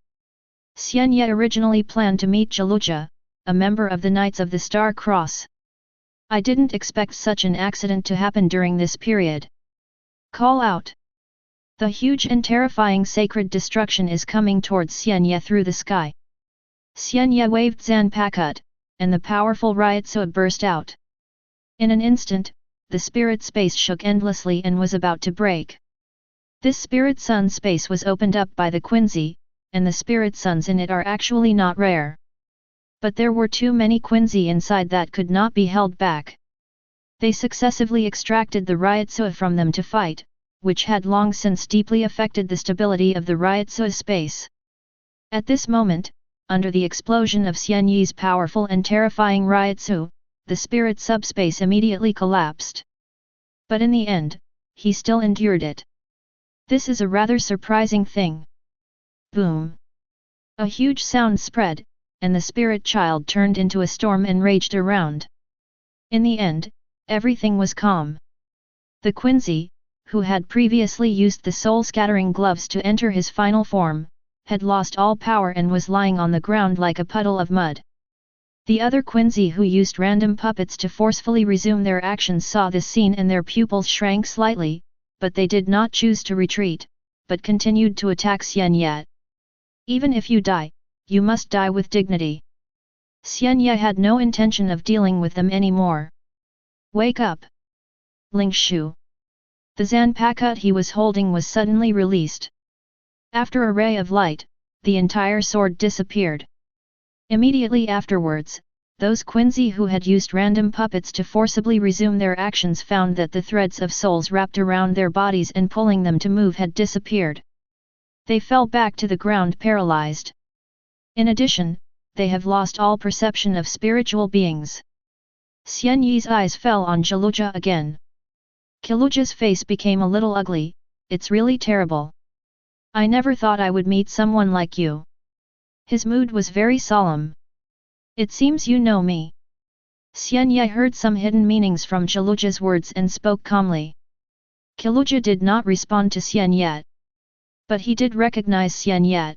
Xian Ye originally planned to meet Jaluja, a member of the Knights of the Star Cross. I didn't expect such an accident to happen during this period. Call out. The huge and terrifying sacred destruction is coming towards Xian Ye through the sky. Xian Ye waved Zanpakut, and the powerful Ryotsu burst out. In an instant, the spirit space shook endlessly and was about to break. This spirit sun space was opened up by the Quincy, and the spirit suns in it are actually not rare. But there were too many Quincy inside that could not be held back. They successively extracted the Ryotsu from them to fight, which had long since deeply affected the stability of the Ryotsu space. At this moment, under the explosion of Xian Ye's powerful and terrifying Ryotsu, the spirit subspace immediately collapsed. But in the end, he still endured it. This is a rather surprising thing. Boom! A huge sound spread, and the spirit child turned into a storm and raged around. In the end, everything was calm. The Quincy, who had previously used the soul-scattering gloves to enter his final form, had lost all power and was lying on the ground like a puddle of mud. The other Quincy who used random puppets to forcefully resume their actions saw this scene and their pupils shrank slightly, but they did not choose to retreat, but continued to attack Xian Ye. Even if you die, you must die with dignity. Xian Ye had no intention of dealing with them anymore. Wake up! Ling Shu. The Zanpakut he was holding was suddenly released. After a ray of light, the entire sword disappeared. Immediately afterwards, those Quincy who had used random puppets to forcibly resume their actions found that the threads of souls wrapped around their bodies and pulling them to move had disappeared. They fell back to the ground paralyzed. In addition, they have lost all perception of spiritual beings. Xian Ye's eyes fell on Jiluja again. Jiluja's face became a little ugly. It's really terrible. I never thought I would meet someone like you. His mood was very solemn. It seems you know me. Xian Ye heard some hidden meanings from Jiluja's words and spoke calmly. Jiluja did not respond to Xian Ye. But he did recognize Xian Ye.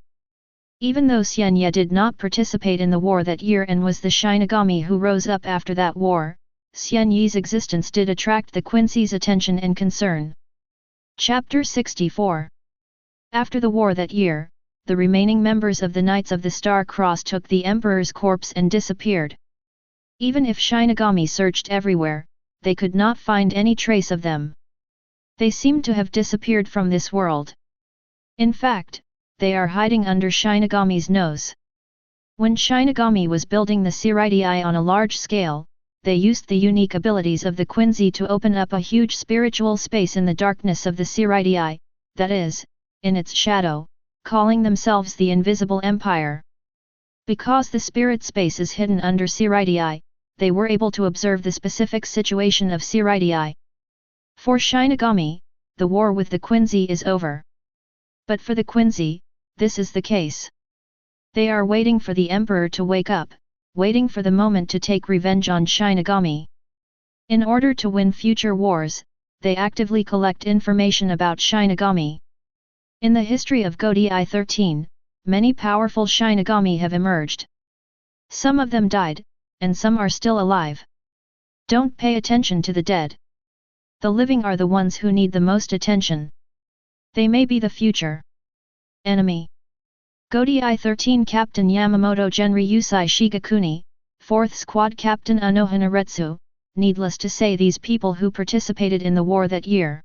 Even though Xian Ye did not participate in the war that year and was the Shinigami who rose up after that war, Xian Ye's existence did attract the Quincy's attention and concern. Chapter 64. After the war that year, the remaining members of the Knights of the Star Cross took the Emperor's corpse and disappeared. Even if Shinigami searched everywhere, they could not find any trace of them. They seemed to have disappeared from this world. In fact, they are hiding under Shinigami's nose. When Shinigami was building the Seireitei on a large scale, they used the unique abilities of the Quincy to open up a huge spiritual space in the darkness of the Seireitei, that is, in its shadow, calling themselves the Invisible Empire. Because the spirit space is hidden under Seireitei, they were able to observe the specific situation of Seireitei. For Shinigami, the war with the Quincy is over. But for the Quincy, this is the case. They are waiting for the Emperor to wake up, waiting for the moment to take revenge on Shinigami. In order to win future wars, they actively collect information about Shinigami. In the history of Godi 13, many powerful Shinigami have emerged. Some of them died, and some are still alive. Don't pay attention to the dead. The living are the ones who need the most attention. They may be the future. Enemy. Godi 13 Captain Yamamoto Genri Yusai Shigakuni, 4th Squad Captain Unohana Retsu, needless to say these people who participated in the war that year.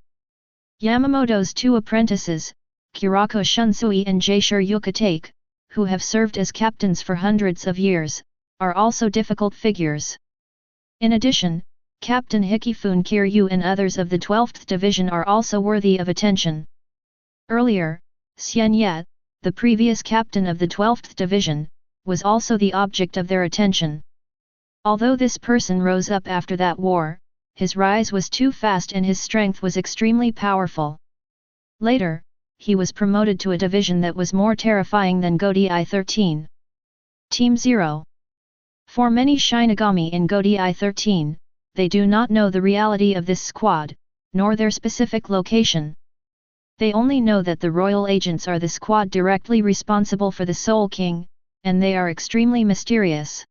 Yamamoto's two apprentices, Kirako Shunsui and Jaishur Ukitake, who have served as captains for hundreds of years, are also difficult figures. In addition, Captain Hikifune Kiryu and others of the 12th Division are also worthy of attention. Earlier, Xian Ye, the previous captain of the 12th Division, was also the object of their attention. Although this person rose up after that war, his rise was too fast and his strength was extremely powerful. Later, he was promoted to a division that was more terrifying than Godi 13. Team 0. For many Shinigami in Godi 13, they do not know the reality of this squad, nor their specific location. They only know that the royal agents are the squad directly responsible for the Soul King, and they are extremely mysterious.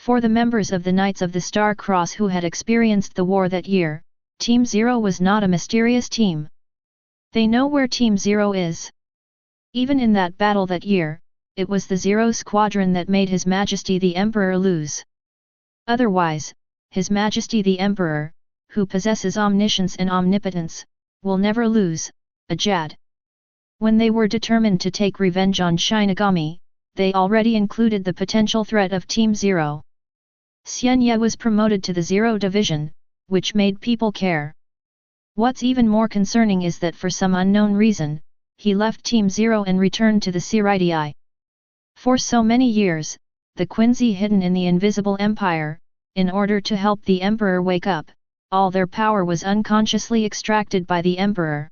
For the members of the Knights of the Star Cross who had experienced the war that year, Team Zero was not a mysterious team. They know where Team Zero is. Even in that battle that year, it was the Zero Squadron that made His Majesty the Emperor lose. Otherwise, His Majesty the Emperor, who possesses omniscience and omnipotence, will never lose, Ajad. When they were determined to take revenge on Shinigami, they already included the potential threat of Team Zero. Xian Ye was promoted to the Zero Division, which made people care. What's even more concerning is that for some unknown reason, he left Team Zero and returned to the Seireitei. For so many years, the Quincy hidden in the Invisible Empire, in order to help the Emperor wake up, all their power was unconsciously extracted by the Emperor.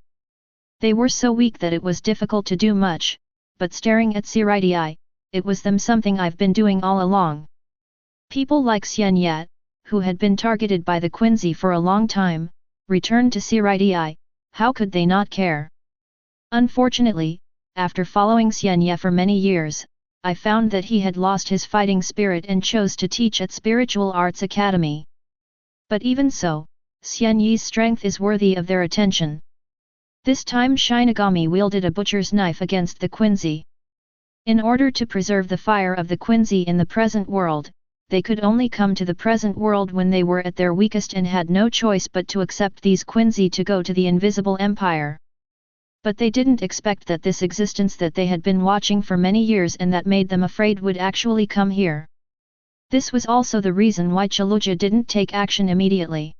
They were so weak that it was difficult to do much, but staring at Seireitei, it was them something I've been doing all along. People like Xian Ye, who had been targeted by the Quincy for a long time, returned to Seireitei. How could they not care? Unfortunately, after following Xian Ye for many years, I found that he had lost his fighting spirit and chose to teach at Spiritual Arts Academy. But even so, Xian Ye's strength is worthy of their attention. This time Shinigami wielded a butcher's knife against the Quincy. In order to preserve the fire of the Quincy in the present world, they could only come to the present world when they were at their weakest and had no choice but to accept these Quincy to go to the Invisible Empire. But they didn't expect that this existence that they had been watching for many years and that made them afraid would actually come here. This was also the reason why Chaluja didn't take action immediately.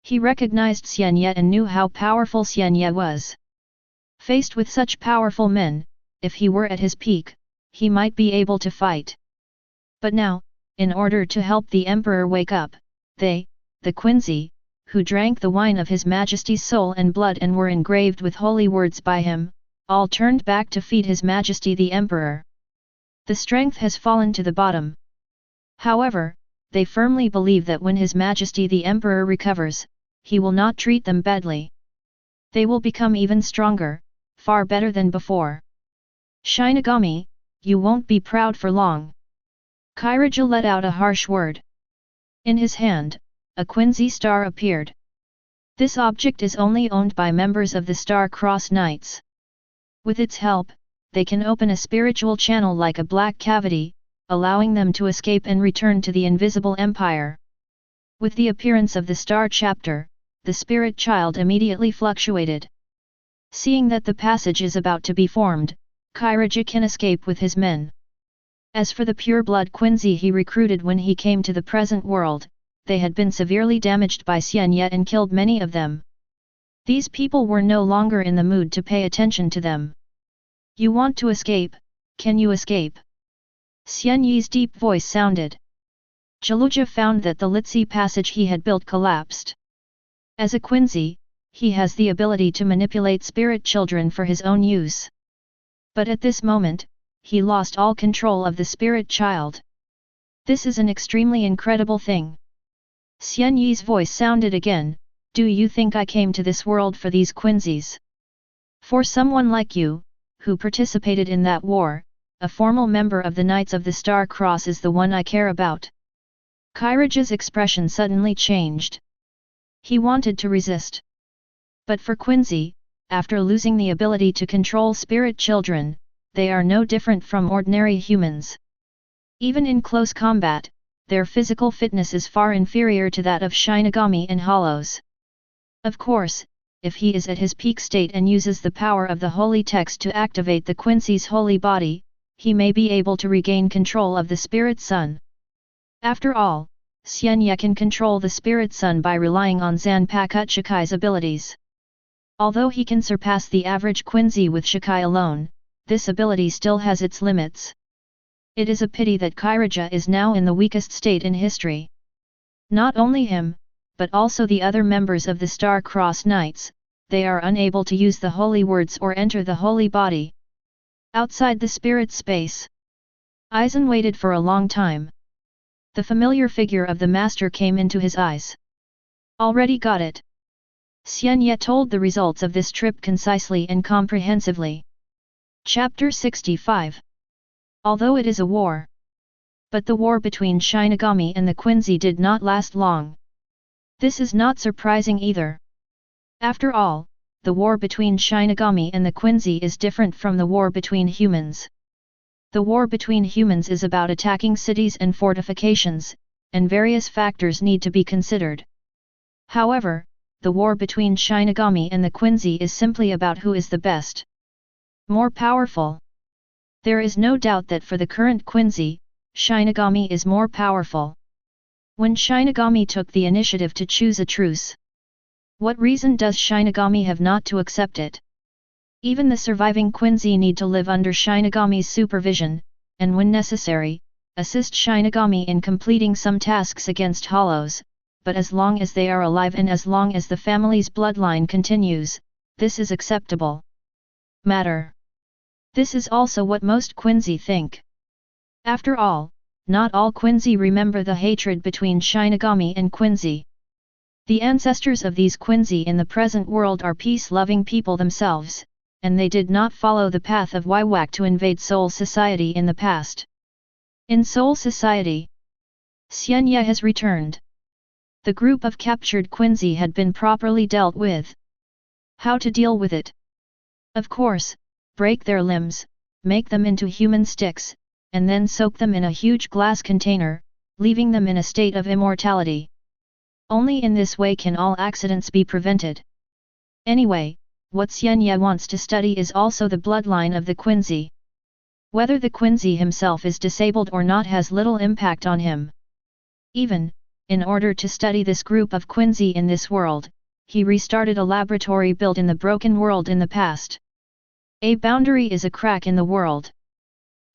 He recognized Xian Ye and knew how powerful Xian Ye was. Faced with such powerful men, if he were at his peak, he might be able to fight. But now, in order to help the Emperor wake up, they, the Quincy, who drank the wine of His Majesty's soul and blood and were engraved with holy words by him, all turned back to feed His Majesty the Emperor. The strength has fallen to the bottom. However, they firmly believe that when His Majesty the Emperor recovers, he will not treat them badly. They will become even stronger, far better than before. Shinigami, you won't be proud for long. Kairaja let out a harsh word. In his hand, a Quincy star appeared. This object is only owned by members of the Star Cross Knights. With its help, they can open a spiritual channel like a black cavity, allowing them to escape and return to the Invisible Empire. With the appearance of the Star Chapter, the Spirit Child immediately fluctuated. Seeing that the passage is about to be formed, Kairaja can escape with his men. As for the pure-blood Quincy he recruited when he came to the present world, they had been severely damaged by Xian Ye and killed many of them. These people were no longer in the mood to pay attention to them. You want to escape, can you escape? Xian Ye's deep voice sounded. Chaluja found that the Litsi passage he had built collapsed. As a Quincy, he has the ability to manipulate spirit children for his own use. But at this moment, he lost all control of the spirit child. This is an extremely incredible thing. Xian Ye's voice sounded again, do you think I came to this world for these Quincies? For someone like you, who participated in that war, a formal member of the Knights of the Star Cross is the one I care about. Kairaja's expression suddenly changed. He wanted to resist. But for Quincy, after losing the ability to control spirit children, they are no different from ordinary humans. Even in close combat, their physical fitness is far inferior to that of Shinigami and Hollows. Of course, if he is at his peak state and uses the power of the holy text to activate the Quincy's holy body, he may be able to regain control of the Spirit Sun. After all, Xian Ye can control the Spirit Sun by relying on Zanpakuto Shikai's abilities. Although he can surpass the average Quincy with Shikai alone, this ability still has its limits. It is a pity that Kairaja is now in the weakest state in history. Not only him, but also the other members of the Star Cross Knights, they are unable to use the holy words or enter the holy body. Outside the spirit space, Aizen waited for a long time. The familiar figure of the master came into his eyes. Already got it. Xian Ye told the results of this trip concisely and comprehensively. Chapter 65. Although it is a war, But the war between Shinigami and the Quincy did not last long. This is not surprising either. After all, the war between Shinigami and the Quincy is different from the war between humans. The war between humans is about attacking cities and fortifications, and various factors need to be considered. However, the war between Shinigami and the Quincy is simply about who is the best, more powerful. There is no doubt that for the current Quincy, Shinigami is more powerful. When Shinigami took the initiative to choose a truce, what reason does Shinigami have not to accept it? Even the surviving Quincy need to live under Shinigami's supervision, and when necessary, assist Shinigami in completing some tasks against Hollows, but as long as they are alive and as long as the family's bloodline continues, this is acceptable matter. This is also what most Quincy think. After all, not all Quincy remember the hatred between Shinigami and Quincy. The ancestors of these Quincy in the present world are peace-loving people themselves, and they did not follow the path of Waiwak to invade Soul Society in the past. In Soul Society, Xian Ye has returned. The group of captured Quincy had been properly dealt with. How to deal with it? Of course, break their limbs, make them into human sticks, and then soak them in a huge glass container, leaving them in a state of immortality. Only in this way can all accidents be prevented. Anyway, what Xian Ye wants to study is also the bloodline of the Quincy. Whether the Quincy himself is disabled or not has little impact on him. Even, in order to study this group of Quincy in this world, he restarted a laboratory built in the broken world in the past. A boundary is a crack in the world.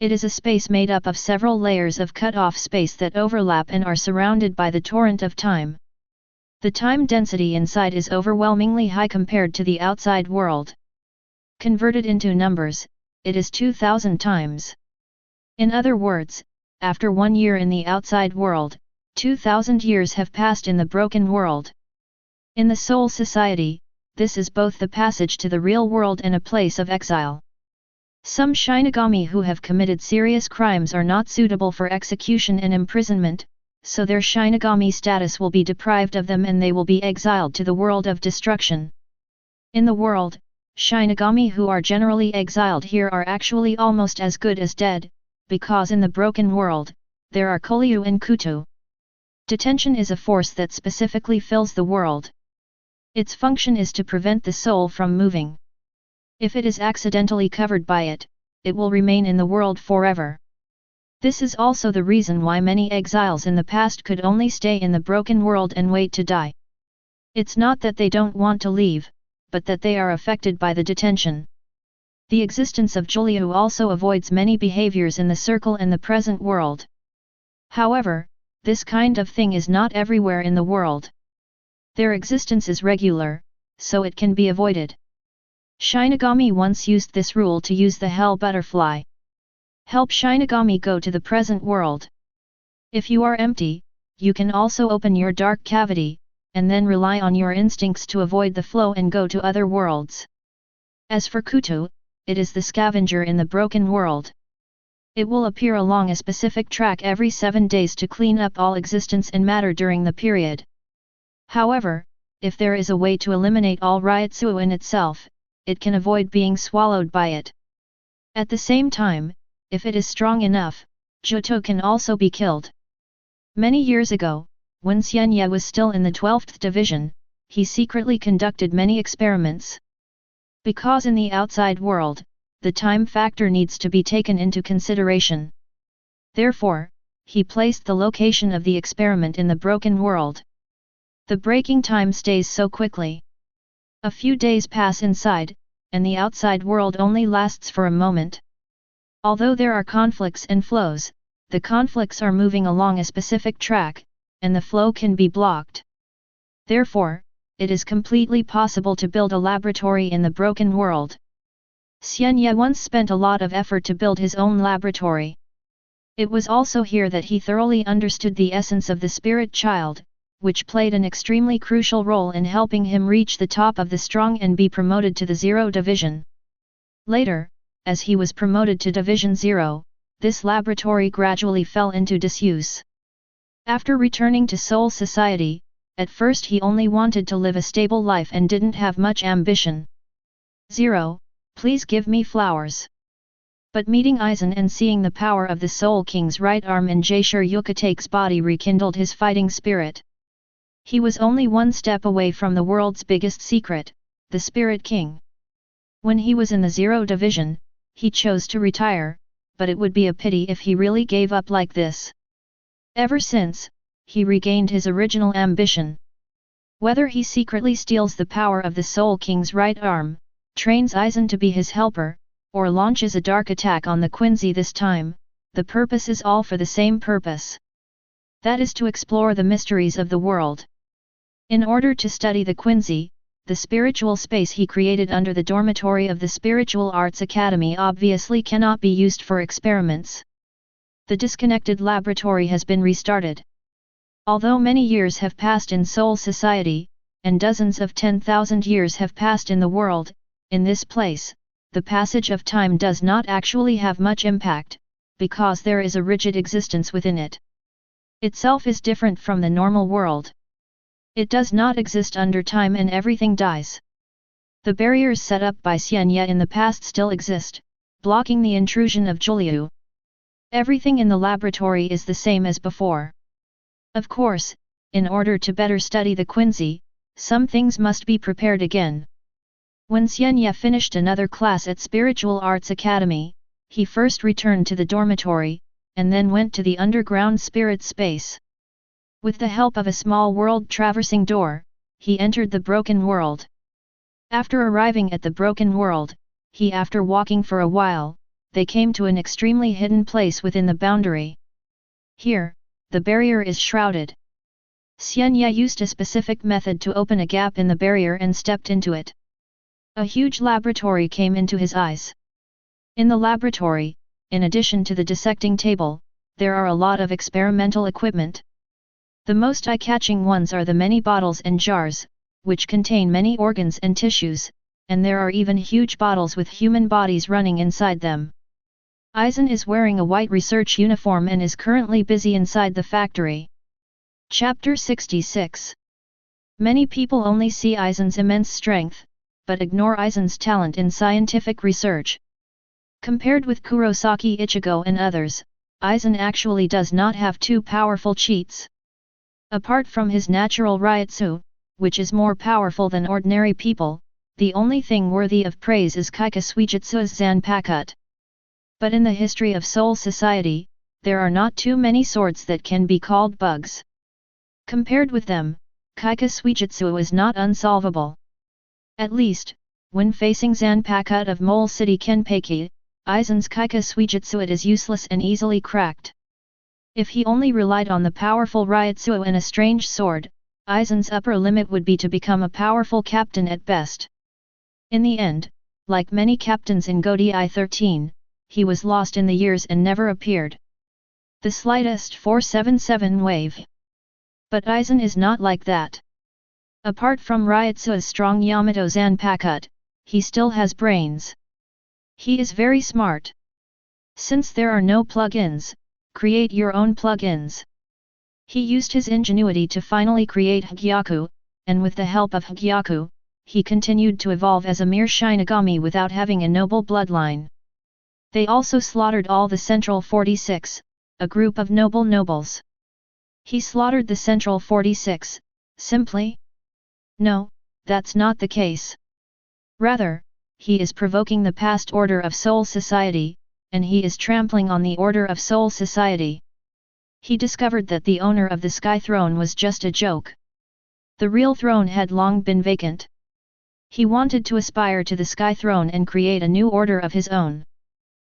It is a space made up of several layers of cut-off space that overlap and are surrounded by the torrent of time. The time density inside is overwhelmingly high compared to the outside world. Converted into numbers, it is 2,000 times. In other words, after 1 year in the outside world, 2,000 years have passed in the broken world. In the Soul Society, this is both the passage to the real world and a place of exile. Some Shinigami who have committed serious crimes are not suitable for execution and imprisonment, so their Shinigami status will be deprived of them and they will be exiled to the world of destruction. In the world, Shinigami who are generally exiled here are actually almost as good as dead, because in the broken world, there are Koryu and Kutu. Detention is a force that specifically fills the world. Its function is to prevent the soul from moving. If it is accidentally covered by it, it will remain in the world forever. This is also the reason why many exiles in the past could only stay in the broken world and wait to die. It's not that they don't want to leave, but that they are affected by the detention. The existence of Juliu also avoids many behaviors in the circle and the present world. However, this kind of thing is not everywhere in the world. Their existence is regular, so it can be avoided. Shinigami once used this rule to use the Hell Butterfly. Help Shinigami go to the present world. If you are empty, you can also open your dark cavity, and then rely on your instincts to avoid the flow and go to other worlds. As for Kutu, it is the scavenger in the broken world. It will appear along a specific track every 7 days to clean up all existence and matter during the period. However, if there is a way to eliminate all Ryutsu in itself, it can avoid being swallowed by it. At the same time, if it is strong enough, Johto can also be killed. Many years ago, when Xian Ye was still in the 12th division, he secretly conducted many experiments. Because in the outside world, the time factor needs to be taken into consideration. Therefore, he placed the location of the experiment in the broken world. The breaking time stays so quickly. A few days pass inside, and the outside world only lasts for a moment. Although there are conflicts and flows, the conflicts are moving along a specific track, and the flow can be blocked. Therefore, it is completely possible to build a laboratory in the broken world. Xian Ye once spent a lot of effort to build his own laboratory. It was also here that he thoroughly understood the essence of the spirit child, which played an extremely crucial role in helping him reach the top of the strong and be promoted to the 0 division. Later, as he was promoted to Division 0, this laboratory gradually fell into disuse. After returning to Soul Society, at first he only wanted to live a stable life and didn't have much ambition. 0. Please give me flowers. But meeting Aizen and seeing the power of the Soul King's right arm in Jaishur Ukitake's body rekindled his fighting spirit. He was only one step away from the world's biggest secret, the Spirit King. When he was in the 0 division, he chose to retire, but it would be a pity if he really gave up like this. Ever since, he regained his original ambition. Whether he secretly steals the power of the Soul King's right arm, trains Aizen to be his helper, or launches a dark attack on the Quincy this time, the purpose is all for the same purpose. That is to explore the mysteries of the world. In order to study the Quincy, the spiritual space he created under the dormitory of the Spiritual Arts Academy obviously cannot be used for experiments. The disconnected laboratory has been restarted. Although many years have passed in Soul Society, and dozens of 10,000 years have passed in the world, in this place, the passage of time does not actually have much impact, because there is a rigid existence within it. Itself is different from the normal world. It does not exist under time and everything dies. The barriers set up by Xian Ye in the past still exist, blocking the intrusion of Juliu. Everything in the laboratory is the same as before. Of course, in order to better study the Quincy, some things must be prepared again. When Xian Ye finished another class at Spiritual Arts Academy, he first returned to the dormitory, and then went to the underground spirit space. With the help of a small world-traversing door, he entered the broken world. After arriving at the broken world, after walking for a while, they came to an extremely hidden place within the boundary. Here, the barrier is shrouded. Xian Ye used a specific method to open a gap in the barrier and stepped into it. A huge laboratory came into his eyes. In the laboratory, in addition to the dissecting table, there are a lot of experimental equipment. The most eye-catching ones are the many bottles and jars, which contain many organs and tissues, and there are even huge bottles with human bodies running inside them. Aizen is wearing a white research uniform and is currently busy inside the factory. Chapter 66. Many people only see Aizen's immense strength, but ignore Aizen's talent in scientific research. Compared with Kurosaki Ichigo and others, Aizen actually does not have too powerful cheats. Apart from his natural Ryutsu, which is more powerful than ordinary people, the only thing worthy of praise is Kaika Suijutsu's Zanpakuto. But in the history of Soul Society, there are not too many swords that can be called bugs. Compared with them, Kaika Suijutsu is not unsolvable. At least, when facing Zanpakuto of Mole City Kenpachi, Aizen's Kaika Suijutsu is useless and easily cracked. If he only relied on the powerful Ryutsu and a strange sword, Aizen's upper limit would be to become a powerful captain at best. In the end, like many captains in Godi I-13, he was lost in the years and never appeared. The slightest 477 wave. But Aizen is not like that. Apart from Ryutsu's strong Yamamoto Zanpakuto, he still has brains. He is very smart. Since there are no plugins, create your own plugins. He used his ingenuity to finally create Hogyoku, and with the help of Hogyoku, he continued to evolve as a mere Shinigami without having a noble bloodline. They also slaughtered all the Central 46, a group of nobles. He slaughtered the Central 46, simply? No, that's not the case. Rather, he is provoking the past order of Soul Society, and he is trampling on the order of Soul Society. He discovered that the owner of the Sky Throne was just a joke. The real throne had long been vacant. He wanted to aspire to the Sky Throne and create a new order of his own.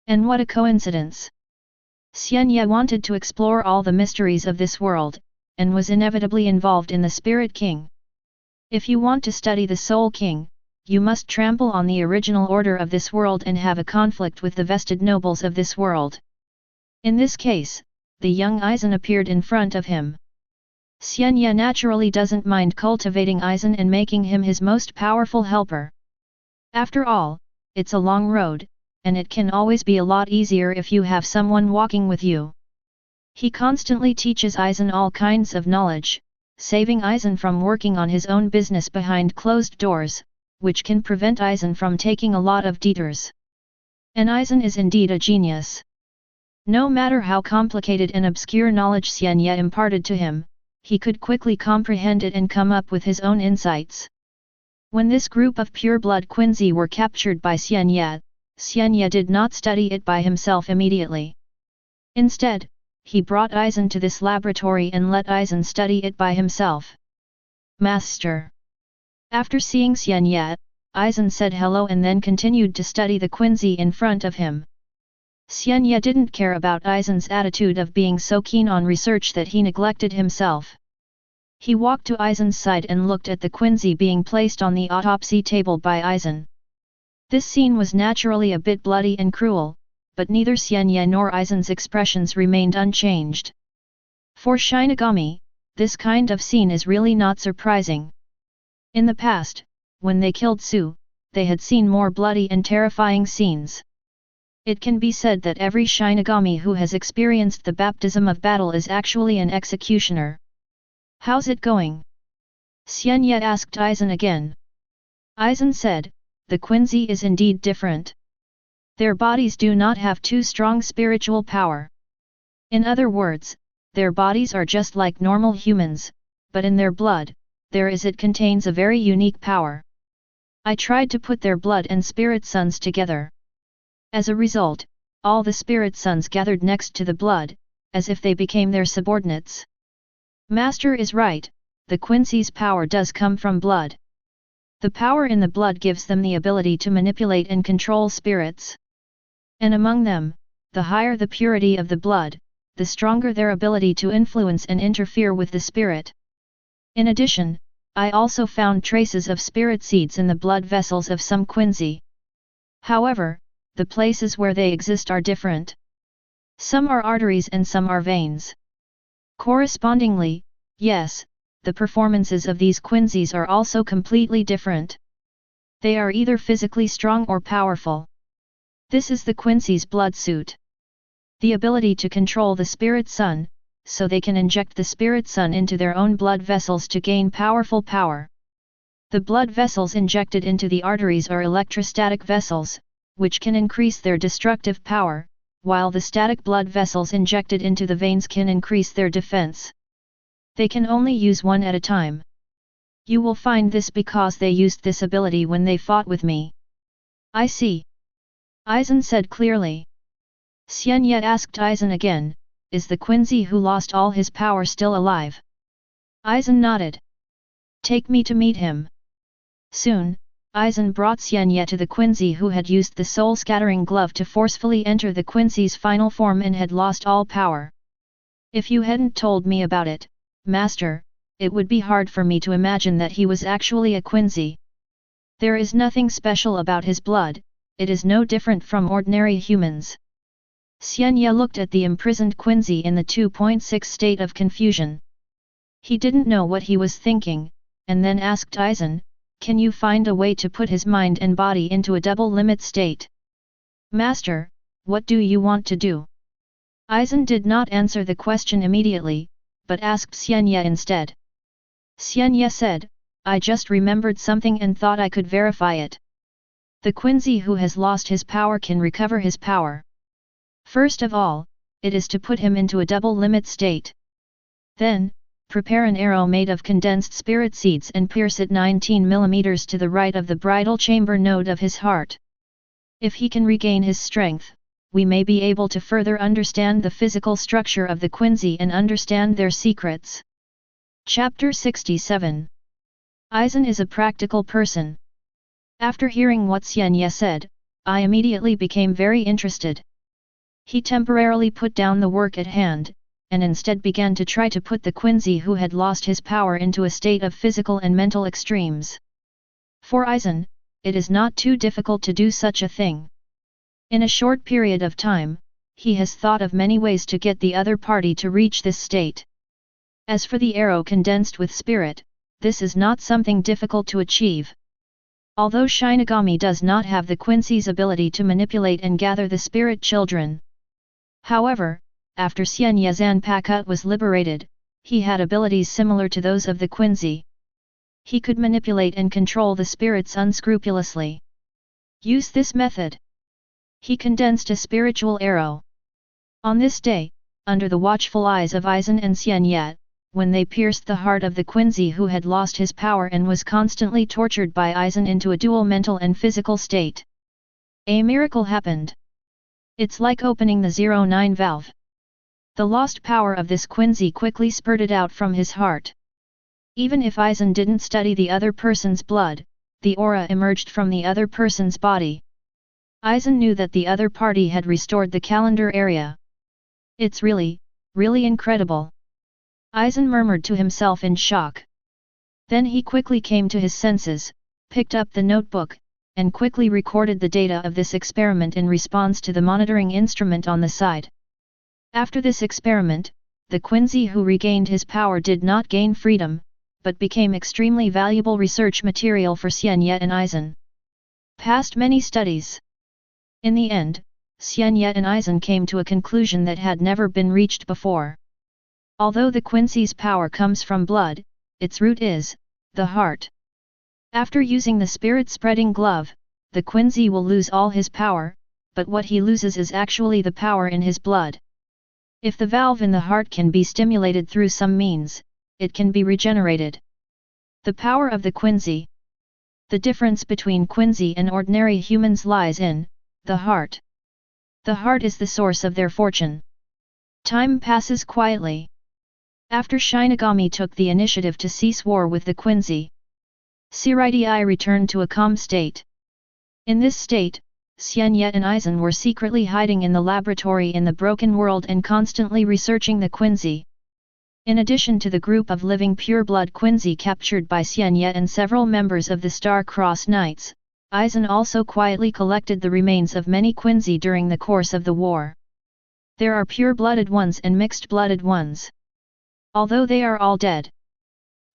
And what a coincidence! Xian Ye wanted to explore all the mysteries of this world, and was inevitably involved in the Spirit King. If you want to study the Soul King, you must trample on the original order of this world and have a conflict with the vested nobles of this world. In this case, the young Aizen appeared in front of him. Xian Ye naturally doesn't mind cultivating Aizen and making him his most powerful helper. After all, it's a long road, and it can always be a lot easier if you have someone walking with you. He constantly teaches Aizen all kinds of knowledge, saving Aizen from working on his own business behind closed doors, which can prevent Aizen from taking a lot of detours. And Aizen is indeed a genius. No matter how complicated and obscure knowledge Xian Ye imparted to him, he could quickly comprehend it and come up with his own insights. When this group of pure-blood Quincy were captured by Xian Ye did not study it by himself immediately. Instead, he brought Aizen to this laboratory and let Aizen study it by himself. Master. After seeing Xian Ye, Aizen said hello and then continued to study the Quincy in front of him. Xian Ye didn't care about Aizen's attitude of being so keen on research that he neglected himself. He walked to Aizen's side and looked at the Quincy being placed on the autopsy table by Aizen. This scene was naturally a bit bloody and cruel, but neither Xian Ye nor Aizen's expressions remained unchanged. For Shinigami, this kind of scene is really not surprising. In the past, when they killed Su, they had seen more bloody and terrifying scenes. It can be said that every Shinigami who has experienced the baptism of battle is actually an executioner. How's it going? Xian Ye asked Aizen again. Aizen said, the Quincy is indeed different. Their bodies do not have too strong spiritual power. In other words, their bodies are just like normal humans, but in their blood, it contains a very unique power. I tried to put their blood and spirit sons together. As a result, all the spirit sons gathered next to the blood, as if they became their subordinates. Master is right, the Quincy's power does come from blood. The power in the blood gives them the ability to manipulate and control spirits. And among them, the higher the purity of the blood, the stronger their ability to influence and interfere with the spirit. In addition, I also found traces of spirit seeds in the blood vessels of some Quincy. However, the places where they exist are different. Some are arteries and some are veins. Correspondingly, yes, the performances of these Quincy's are also completely different. They are either physically strong or powerful. This is the Quincy's blood suit. The ability to control the spirit sun, so they can inject the spirit sun into their own blood vessels to gain powerful power. The blood vessels injected into the arteries are electrostatic vessels, which can increase their destructive power, while the static blood vessels injected into the veins can increase their defense. They can only use one at a time. You will find this because they used this ability when they fought with me. I see. Aizen said clearly. Xian Ye asked Aizen again, is the Quincy who lost all his power still alive? Aizen nodded. Take me to meet him. Soon, Aizen brought Xian Ye to the Quincy who had used the soul-scattering glove to forcefully enter the Quincy's final form and had lost all power. If you hadn't told me about it, Master, it would be hard for me to imagine that he was actually a Quincy. There is nothing special about his blood, it is no different from ordinary humans. Xian Ye looked at the imprisoned Quincy in the 2.6 state of confusion. He didn't know what he was thinking, and then asked Aizen, can you find a way to put his mind and body into a double limit state? Master, what do you want to do? Aizen did not answer the question immediately, but asked Xian Ye instead. Xian Ye said, I just remembered something and thought I could verify it. The Quincy who has lost his power can recover his power. First of all, it is to put him into a double limit state. Then, prepare an arrow made of condensed spirit seeds and pierce it 19 mm to the right of the bridal chamber node of his heart. If he can regain his strength, we may be able to further understand the physical structure of the Quincy and understand their secrets. Chapter 67. Aizen is a practical person. After hearing what Xian Ye said, I immediately became very interested. He temporarily put down the work at hand, and instead began to try to put the Quincy who had lost his power into a state of physical and mental extremes. For Aizen, it is not too difficult to do such a thing. In a short period of time, he has thought of many ways to get the other party to reach this state. As for the arrow condensed with spirit, this is not something difficult to achieve. Although Shinigami does not have the Quincy's ability to manipulate and gather the spirit children. However, after Xian Ye Zanpakuto was liberated, he had abilities similar to those of the Quincy. He could manipulate and control the spirits unscrupulously. Use this method. He condensed a spiritual arrow. On this day, under the watchful eyes of Aizen and Xian Ye, when they pierced the heart of the Quincy who had lost his power and was constantly tortured by Aizen into a dual mental and physical state. A miracle happened. It's like opening the 09 valve. The lost power of this Quincy quickly spurted out from his heart. Even if Aizen didn't study the other person's blood, the aura emerged from the other person's body. Aizen knew that the other party had restored the calendar area. It's really incredible. Aizen murmured to himself in shock. Then he quickly came to his senses, picked up the notebook, and quickly recorded the data of this experiment in response to the monitoring instrument on the side. After this experiment, the Quincy who regained his power did not gain freedom, but became extremely valuable research material for Xian Ye and Aizen. Past many studies. In the end, Xian Ye and Aizen came to a conclusion that had never been reached before. Although the Quincy's power comes from blood, its root is the heart. After using the spirit-spreading glove, the Quincy will lose all his power, but what he loses is actually the power in his blood. If the valve in the heart can be stimulated through some means, it can be regenerated. The power of the Quincy. The difference between Quincy and ordinary humans lies in the heart. The heart is the source of their fortune. Time passes quietly. After Shinigami took the initiative to cease war with the Quincy, Seireitei returned to a calm state. In this state, Xian Ye and Aizen were secretly hiding in the laboratory in the Broken World and constantly researching the Quincy. In addition to the group of living pure-blood Quincy captured by Xian Ye and several members of the Star-Crossed Knights, Aizen also quietly collected the remains of many Quincy during the course of the war. There are pure-blooded ones and mixed-blooded ones. Although they are all dead,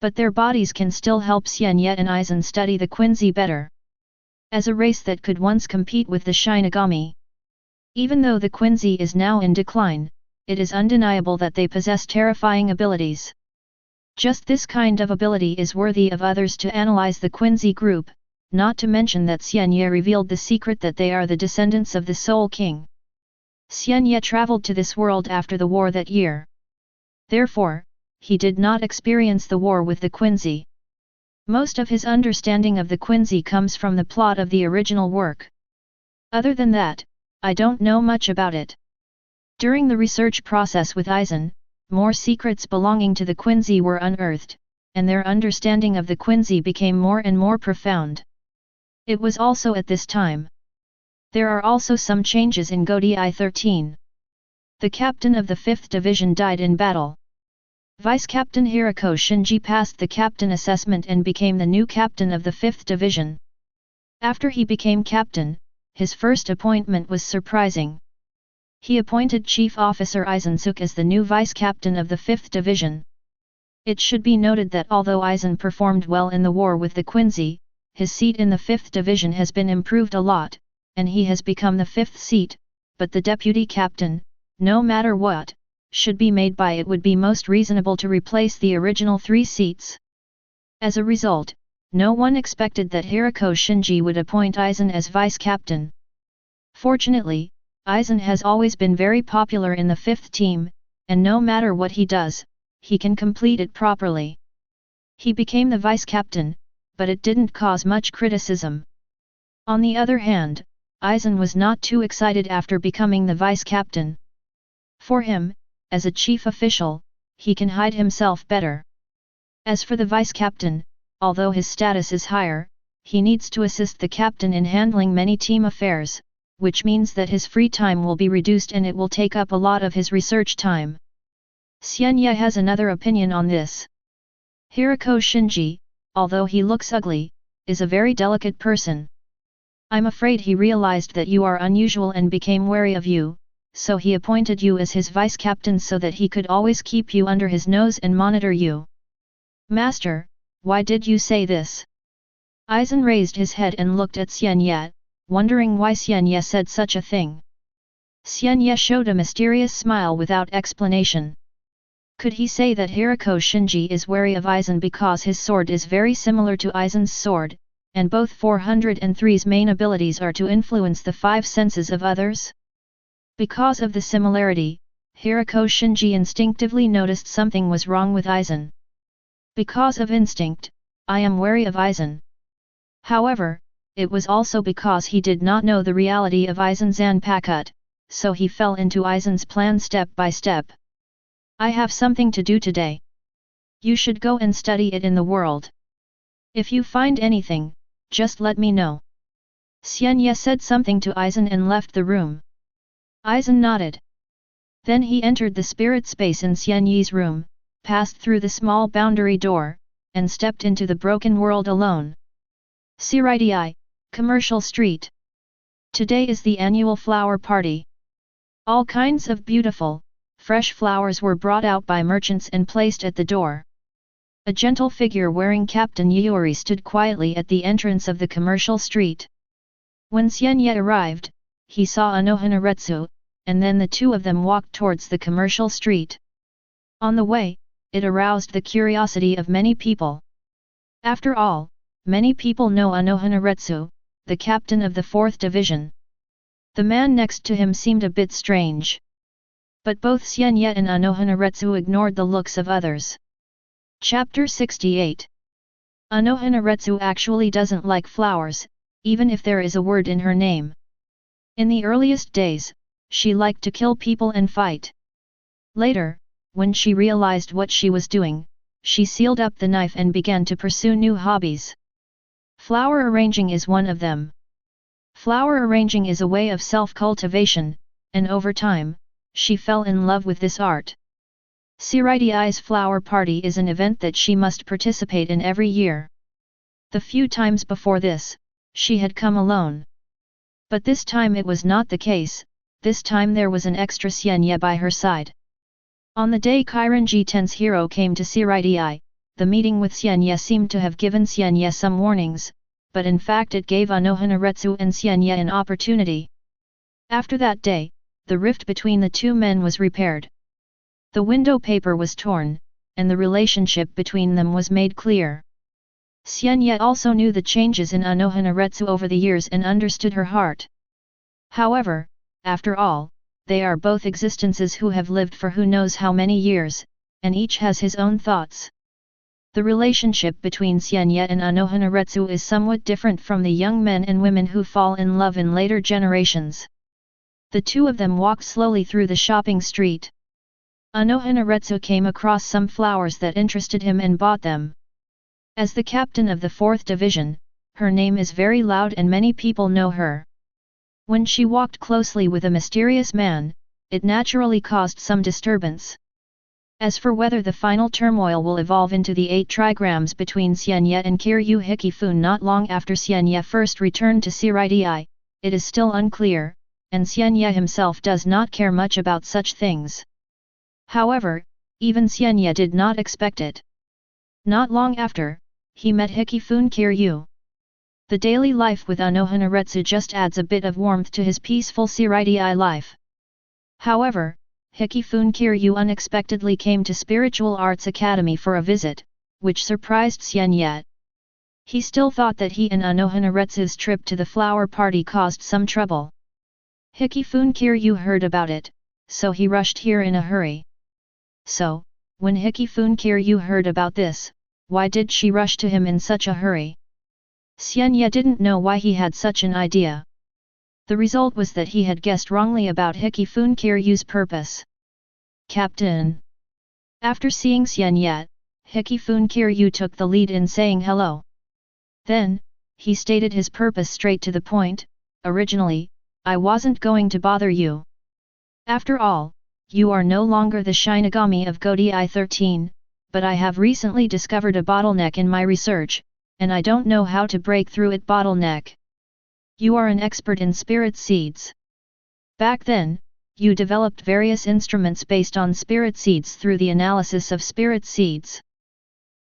but their bodies can still help Xian Ye and Aizen study the Quincy better. As a race that could once compete with the Shinigami. Even though the Quincy is now in decline, it is undeniable that they possess terrifying abilities. Just this kind of ability is worthy of others to analyze the Quincy group, not to mention that Xian Ye revealed the secret that they are the descendants of the Soul King. Xian Ye traveled to this world after the war that year. Therefore, he did not experience the war with the Quincy. Most of his understanding of the Quincy comes from the plot of the original work. Other than that, I don't know much about it. During the research process with Aizen, more secrets belonging to the Quincy were unearthed, and their understanding of the Quincy became more and more profound. It was also at this time. There are also some changes in Godi 13. The captain of the 5th Division died in battle. Vice-Captain Hirako Shinji passed the captain assessment and became the new captain of the 5th Division. After he became captain, his first appointment was surprising. He appointed Chief Officer Aizen Sōsuke as the new vice-captain of the 5th Division. It should be noted that although Aizen performed well in the war with the Quincy, his seat in the 5th Division has been improved a lot, and he has become the 5th seat, but the deputy captain, no matter what, should be made by it would be most reasonable to replace the original 3 seats. As a result, no one expected that Hirako Shinji would appoint Aizen as vice-captain. Fortunately, Aizen has always been very popular in the 5th team, and no matter what he does, he can complete it properly. He became the vice-captain, but it didn't cause much criticism. On the other hand, Aizen was not too excited after becoming the vice-captain. For him, as a chief official, he can hide himself better. As for the vice-captain, although his status is higher, he needs to assist the captain in handling many team affairs, which means that his free time will be reduced and it will take up a lot of his research time. Xian Ye has another opinion on this. Hirako Shinji, although he looks ugly, is a very delicate person. I'm afraid he realized that you are unusual and became wary of you, so he appointed you as his vice-captain so that he could always keep you under his nose and monitor you. Master, why did you say this? Aizen raised his head and looked at Xian Ye, wondering why Xian Ye said such a thing. Xian Ye showed a mysterious smile without explanation. Could he say that Hirako Shinji is wary of Aizen because his sword is very similar to Aizen's sword, and both 403's main abilities are to influence the five senses of others? Because of the similarity, Hirako Shinji instinctively noticed something was wrong with Aizen. Because of instinct, I am wary of Aizen. However, it was also because he did not know the reality of Aizen's Zanpakuto, so he fell into Aizen's plan step by step. I have something to do today. You should go and study it in the world. If you find anything, just let me know. Xian Ye said something to Aizen and left the room. Aizen nodded. Then he entered the spirit space in Xian Ye's room, passed through the small boundary door, and stepped into the broken world alone. Seireitei, Commercial Street. Today is the annual flower party. All kinds of beautiful, fresh flowers were brought out by merchants and placed at the door. A gentle figure wearing Captain Yuri stood quietly at the entrance of the commercial street. When Xian Ye arrived, he saw Unohana, and then the two of them walked towards the commercial street. On the way, it aroused the curiosity of many people. After all, many people know Unohana, the captain of the 4th Division. The man next to him seemed a bit strange. But both Xian Ye and Unohana ignored the looks of others. Chapter 68. Unohana actually doesn't like flowers, even if there is a word in her name. In the earliest days, she liked to kill people and fight. Later, when she realized what she was doing, she sealed up the knife and began to pursue new hobbies. Flower arranging is one of them. Flower arranging is a way of self-cultivation, and over time, she fell in love with this art. Seireitei's flower party is an event that she must participate in every year. The few times before this, she had come alone. But this time it was not the case, this time there was an extra Xian Ye by her side. On the day Kairanji Ten's hero came to Seireitei, the meeting with Xian Ye seemed to have given Xian Ye some warnings, but in fact it gave Unohana and Xian Ye an opportunity. After that day, the rift between the two men was repaired. The window paper was torn, and the relationship between them was made clear. Xian Ye also knew the changes in Unohana over the years and understood her heart. However, after all, they are both existences who have lived for who knows how many years, and each has his own thoughts. The relationship between Xian Ye and Unohana is somewhat different from the young men and women who fall in love in later generations. The two of them walked slowly through the shopping street. Unohana came across some flowers that interested him and bought them. As the captain of the 4th Division, her name is very loud and many people know her. When she walked closely with a mysterious man, it naturally caused some disturbance. As for whether the final turmoil will evolve into the 8 trigrams between Xian Ye and Kiryu Hikifun not long after Xian Ye first returned to Seireitei, it is still unclear, and Xian Ye himself does not care much about such things. However, even Xian Ye did not expect it. Not long after, he met Hikifun Kiryu. The daily life with Unohana just adds a bit of warmth to his peaceful Seireitei life. However, Hikifun Kiryu unexpectedly came to Spiritual Arts Academy for a visit, which surprised Xian Ye. He still thought that he and Unohana trip to the flower party caused some trouble. Hikifun Kiryu heard about it, so he rushed here in a hurry. So, when Hikifun Kiryu heard about this, why did she rush to him in such a hurry? Xian Ye didn't know why he had such an idea. The result was that he had guessed wrongly about Hikifun Kiryu's purpose. Captain. After seeing Xian Ye, Hikifun Kiryu took the lead in saying hello. Then, he stated his purpose straight to the point. Originally, I wasn't going to bother you. After all, you are no longer the Shinigami of Godai 13, but I have recently discovered a bottleneck in my research, and I don't know how to break through it. Bottleneck. You are an expert in spirit seeds. Back then, you developed various instruments based on spirit seeds through the analysis of spirit seeds.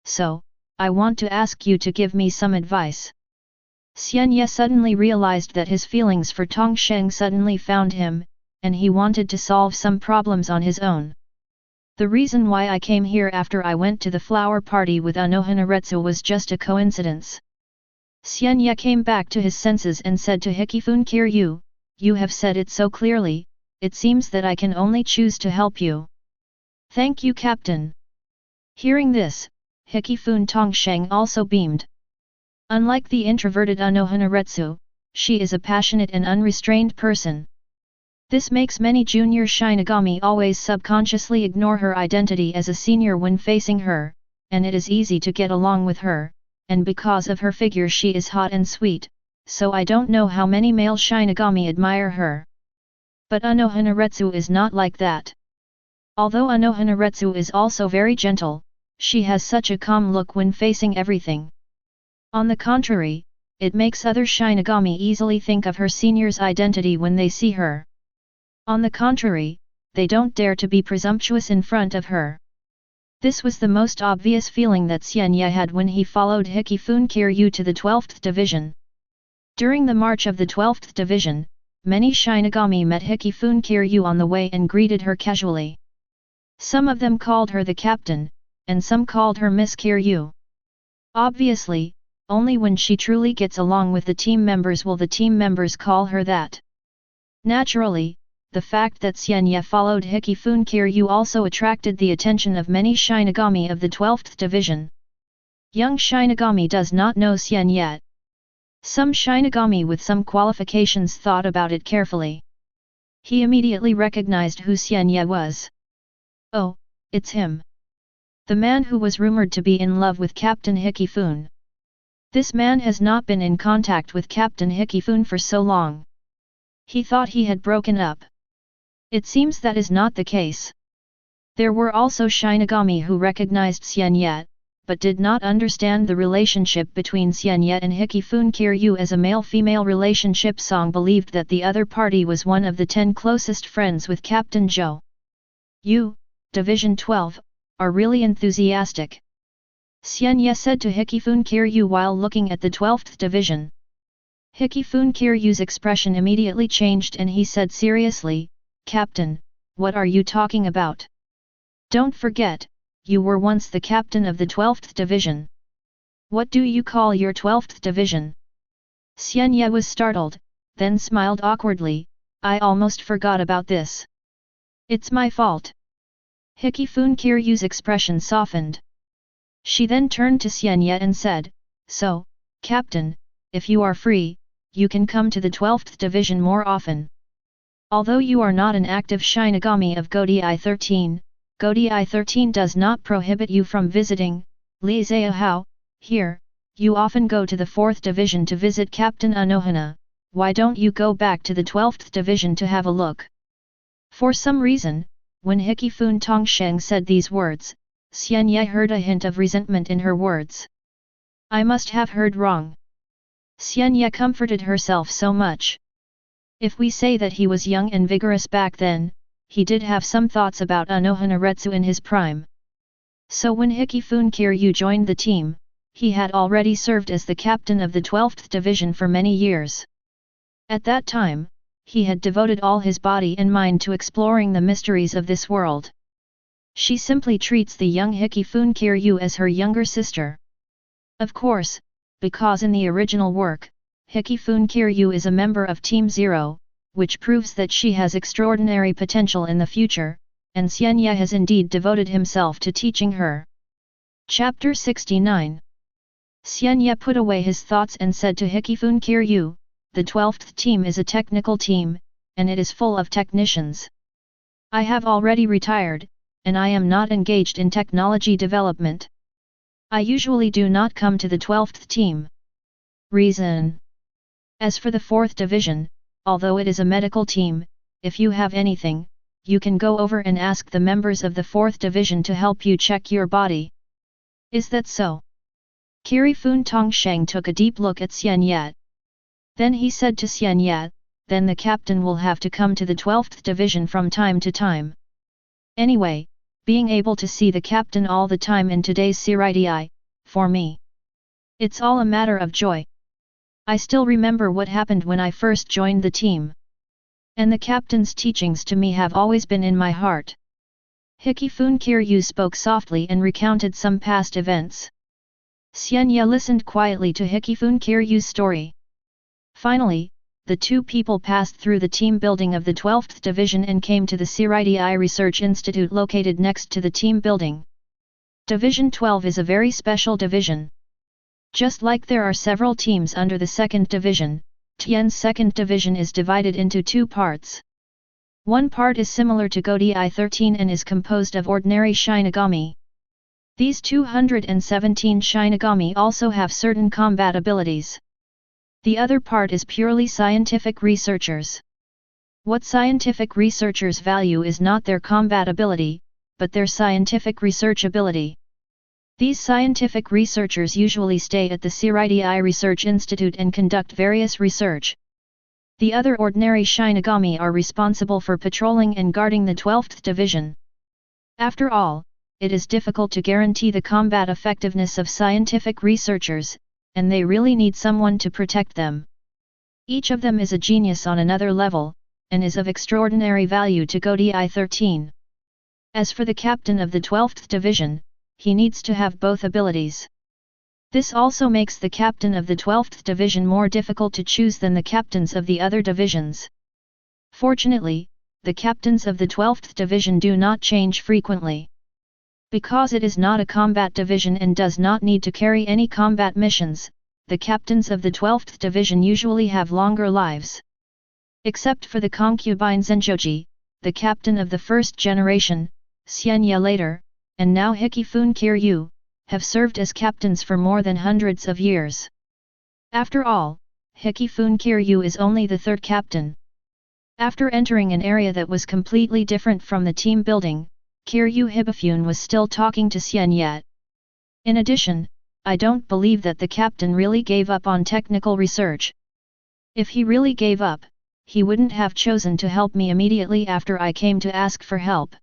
So, I want to ask you to give me some advice. Xian Ye suddenly realized that his feelings for Tongsheng suddenly found him, and he wanted to solve some problems on his own. The reason why I came here after I went to the flower party with Unohana was just a coincidence. Xian Ye came back to his senses and said to Hikifun Kiryu, "You have said it so clearly, it seems that I can only choose to help you." "Thank you, Captain." Hearing this, Hikifun Tongsheng also beamed. Unlike the introverted Unohana, she is a passionate and unrestrained person. This makes many junior Shinigami always subconsciously ignore her identity as a senior when facing her, and it is easy to get along with her, and because of her figure she is hot and sweet, so I don't know how many male Shinigami admire her. But Unohana is not like that. Although Unohana is also very gentle, she has such a calm look when facing everything. On the contrary, it makes other Shinigami easily think of her senior's identity when they see her. On the contrary, they don't dare to be presumptuous in front of her. This was the most obvious feeling that Xian Ye had when he followed Hikifun Kiryu to the 12th Division. During the march of the 12th Division, many Shinigami met Hikifun Kiryu on the way and greeted her casually. Some of them called her the captain, and some called her Miss Kiryu. Obviously, only when she truly gets along with the team members will the team members call her that. Naturally, the fact that Xian Ye followed Hikifun Kiryu also attracted the attention of many Shinigami of the 12th Division. Young Shinigami does not know Xian Ye. Some Shinigami with some qualifications thought about it carefully. He immediately recognized who Xian Ye was. "Oh, it's him. The man who was rumored to be in love with Captain Hikifun. This man has not been in contact with Captain Hikifun for so long." He thought he had broken up. It seems that is not the case. There were also Shinigami who recognized Xian Ye, but did not understand the relationship between Xian Ye and Hikifun Kiryu as a male-female relationship. Song believed that the other party was one of the 10 closest friends with Captain Zhou. "You, Division 12, are really enthusiastic," Xian Ye said to Hikifun Kiryu while looking at the 12th Division. Hikifun Kiryu's expression immediately changed and he said seriously, "Captain, what are you talking about? Don't forget, you were once the captain of the 12th Division. What do you call your 12th Division?" Xian Ye was startled, then smiled awkwardly, "I almost forgot about this. It's my fault." Hikifun Kiryu's expression softened. She then turned to Xian Ye and said, "So, Captain, if you are free, you can come to the 12th Division more often. Although you are not an active Shinigami of Godai 13, Godai 13 does not prohibit you from visiting, Li Xiaohao, here, you often go to the 4th Division to visit Captain Unohana, why don't you go back to the 12th Division to have a look?" For some reason, when Hikifun Tongsheng said these words, Xian Ye heard a hint of resentment in her words. "I must have heard wrong." Xian Ye comforted herself so much. If we say that he was young and vigorous back then, he did have some thoughts about Unohana in his prime. So when Hikifun Kiryu joined the team, he had already served as the captain of the 12th Division for many years. At that time, he had devoted all his body and mind to exploring the mysteries of this world. She simply treats the young Hikifun Kiryu as her younger sister. Of course, because in the original work, Hikifun Kiryu is a member of Team Zero, which proves that she has extraordinary potential in the future, and Xian Ye has indeed devoted himself to teaching her. Chapter 69. Xian Ye put away his thoughts and said to Hikifun Kiryu, "The 12th team is a technical team, and it is full of technicians. I have already retired, and I am not engaged in technology development. I usually do not come to the 12th team. Reason. As for the 4th Division, although it is a medical team, if you have anything, you can go over and ask the members of the 4th Division to help you check your body." "Is that so?" Hikifun Tongsheng took a deep look at Xian Ye. Then he said to Xian Ye, "Then the captain will have to come to the 12th Division from time to time. Anyway, being able to see the captain all the time in today's Seireitei, for me, it's all a matter of joy. I still remember what happened when I first joined the team. And the captain's teachings to me have always been in my heart. Hikifun Kiryu spoke softly and recounted some past events. Xian Ye listened quietly to Hikifun Kiryu's story. Finally, the two people passed through the team building of the 12th Division and came to the Seireitei Research Institute located next to the team building. Division 12 is a very special division. Just like there are several teams under the 2nd Division, Tian's 2nd Division is divided into two parts. One part is similar to Godei 13 and is composed of ordinary Shinigami. These 217 Shinigami also have certain combat abilities. The other part is purely scientific researchers. What scientific researchers value is not their combat ability, but their scientific research ability. These scientific researchers usually stay at the Seireitei Research Institute and conduct various research. The other ordinary Shinigami are responsible for patrolling and guarding the 12th Division. After all, it is difficult to guarantee the combat effectiveness of scientific researchers, and they really need someone to protect them. Each of them is a genius on another level, and is of extraordinary value to Godei 13. As for the captain of the 12th Division, he needs to have both abilities. This also makes the captain of the 12th Division more difficult to choose than the captains of the other divisions. Fortunately, the captains of the 12th Division do not change frequently. Because it is not a combat division and does not need to carry any combat missions, the captains of the 12th Division usually have longer lives. Except for the concubine Zenjoji, the captain of the first generation, Xian Ye later, and now Hikifun Kiryu, have served as captains for more than hundreds of years. After all, Hikifun Kiryu is only the third captain. After entering an area that was completely different from the team building, Kiryu Hibifun was still talking to Xian Ye. In addition, I don't believe that the captain really gave up on technical research. If he really gave up, he wouldn't have chosen to help me immediately after I came to ask for help.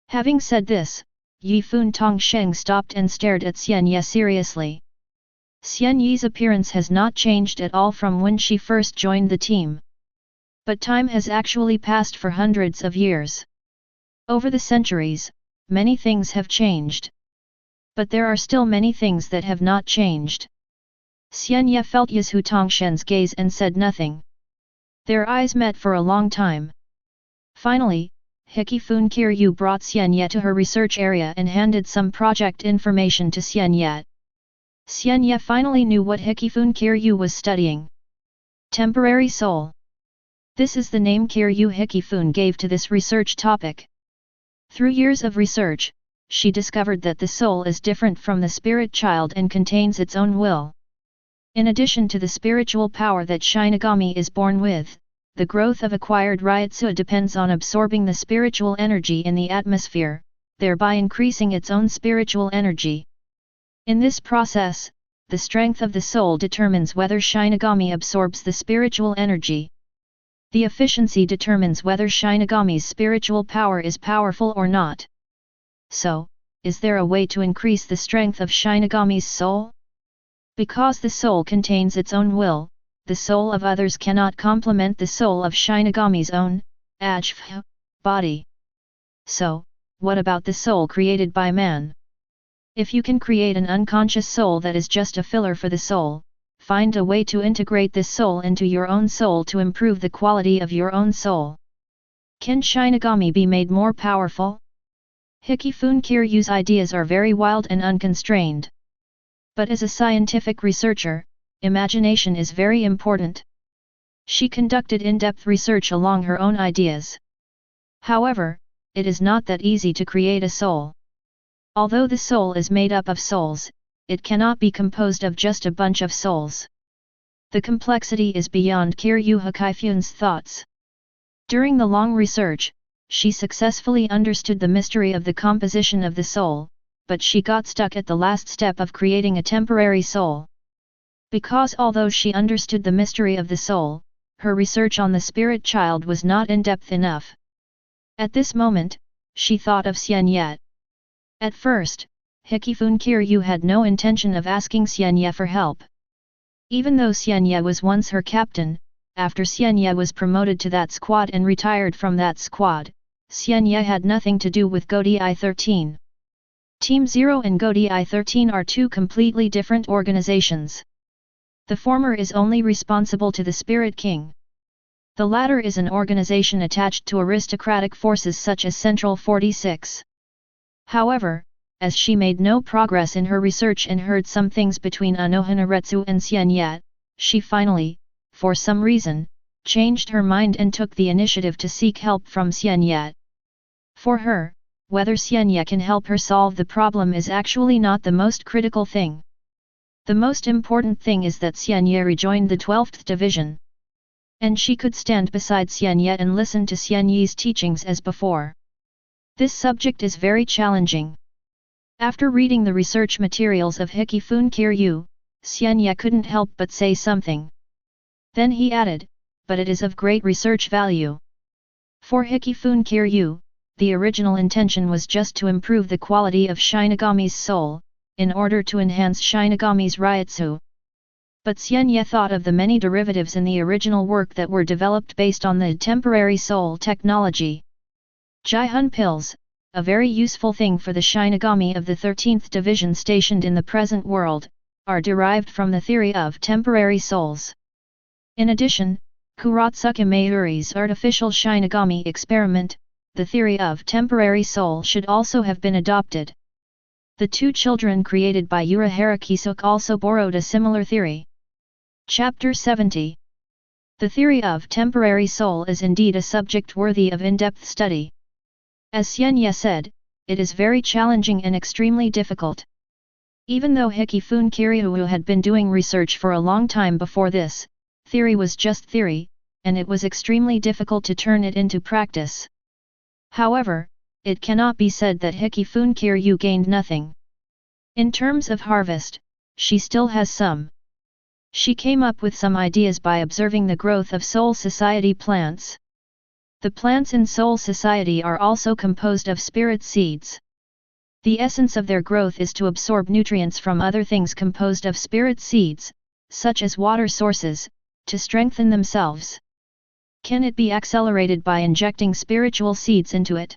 Having said this, Yifun Tongsheng stopped and stared at Xian Ye seriously. Xian Ye's appearance has not changed at all from when she first joined the team. But time has actually passed for hundreds of years. Over the centuries, many things have changed. But there are still many things that have not changed. Xian Ye felt Yizhu Tongshen's gaze and said nothing. Their eyes met for a long time. Finally, Hikifun Kiryu brought Xian Ye to her research area and handed some project information to Xian Ye. Xian Ye finally knew what Hikifun Kiryu was studying. Temporary soul. This is the name Kiryu Hikifun gave to this research topic. Through years of research, she discovered that the soul is different from the spirit child and contains its own will. In addition to the spiritual power that Shinigami is born with, the growth of acquired Ryutsu depends on absorbing the spiritual energy in the atmosphere, thereby increasing its own spiritual energy. In this process, the strength of the soul determines whether Shinigami absorbs the spiritual energy. The efficiency determines whether Shinigami's spiritual power is powerful or not. So, is there a way to increase the strength of Shinigami's soul? Because the soul contains its own will, the soul of others cannot complement the soul of Shinigami's own body. So, what about the soul created by man? If you can create an unconscious soul that is just a filler for the soul, find a way to integrate this soul into your own soul to improve the quality of your own soul. Can Shinigami be made more powerful? Hikifun Kiryu's ideas are very wild and unconstrained. But as a scientific researcher, imagination is very important. She conducted in-depth research along her own ideas. However, it is not that easy to create a soul. Although the soul is made up of souls, it cannot be composed of just a bunch of souls. The complexity is beyond Kiryu Hikifun's thoughts. During the long research, she successfully understood the mystery of the composition of the soul, but she got stuck at the last step of creating a temporary soul. Because although she understood the mystery of the soul, her research on the spirit child was not in-depth enough. At this moment, she thought of Xian Ye. At first, Hikifun Kiryu had no intention of asking Xian Ye for help. Even though Xian Ye was once her captain, after Xian Ye was promoted to that squad and retired from that squad, Xian Ye had nothing to do with GODI 13. Team 0 and GODI 13 are two completely different organizations. The former is only responsible to the Spirit King. The latter is an organization attached to aristocratic forces such as Central 46. However, as she made no progress in her research and heard some things between Unohana Retsu and Xian Ye, she finally, for some reason, changed her mind and took the initiative to seek help from Xian Ye. For her, whether Xian Ye can help her solve the problem is actually not the most critical thing. The most important thing is that Xian Ye rejoined the 12th Division. And she could stand beside Xian Ye and listen to Xian Ye's teachings as before. This subject is very challenging. After reading the research materials of Hikifun Kiryu, Xian Ye couldn't help but say something. Then he added, but it is of great research value. For Hikifun Kiryu, the original intention was just to improve the quality of Shinigami's soul, in order to enhance Shinigami's Ryutsu. But Xian Ye thought of the many derivatives in the original work that were developed based on the temporary soul technology. Jihun pills, a very useful thing for the Shinigami of the 13th Division stationed in the present world, are derived from the theory of temporary souls. In addition, Kuratsuka Mayuri's artificial Shinigami experiment, the theory of temporary soul should also have been adopted. The two children created by Urahara Kisuke also borrowed a similar theory. Chapter 70. The theory of temporary soul is indeed a subject worthy of in-depth study. As Xian Ye said, it is very challenging and extremely difficult. Even though Hikifun Kiryu had been doing research for a long time before this, theory was just theory, and it was extremely difficult to turn it into practice. However, it cannot be said that Hikifun Kiryu gained nothing. In terms of harvest, she still has some. She came up with some ideas by observing the growth of Soul Society plants. The plants in Soul Society are also composed of spirit seeds. The essence of their growth is to absorb nutrients from other things composed of spirit seeds, such as water sources, to strengthen themselves. Can it be accelerated by injecting spiritual seeds into it?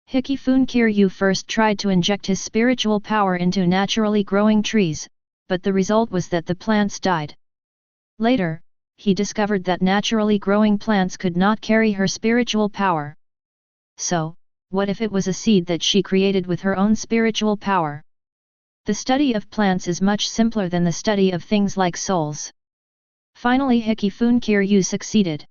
Hikifun Kiryu first tried to inject his spiritual power into naturally growing trees, but the result was that the plants died. Later, he discovered that naturally growing plants could not carry her spiritual power. So, what if it was a seed that she created with her own spiritual power? The study of plants is much simpler than the study of things like souls. Finally Hikifun Kiryu succeeded.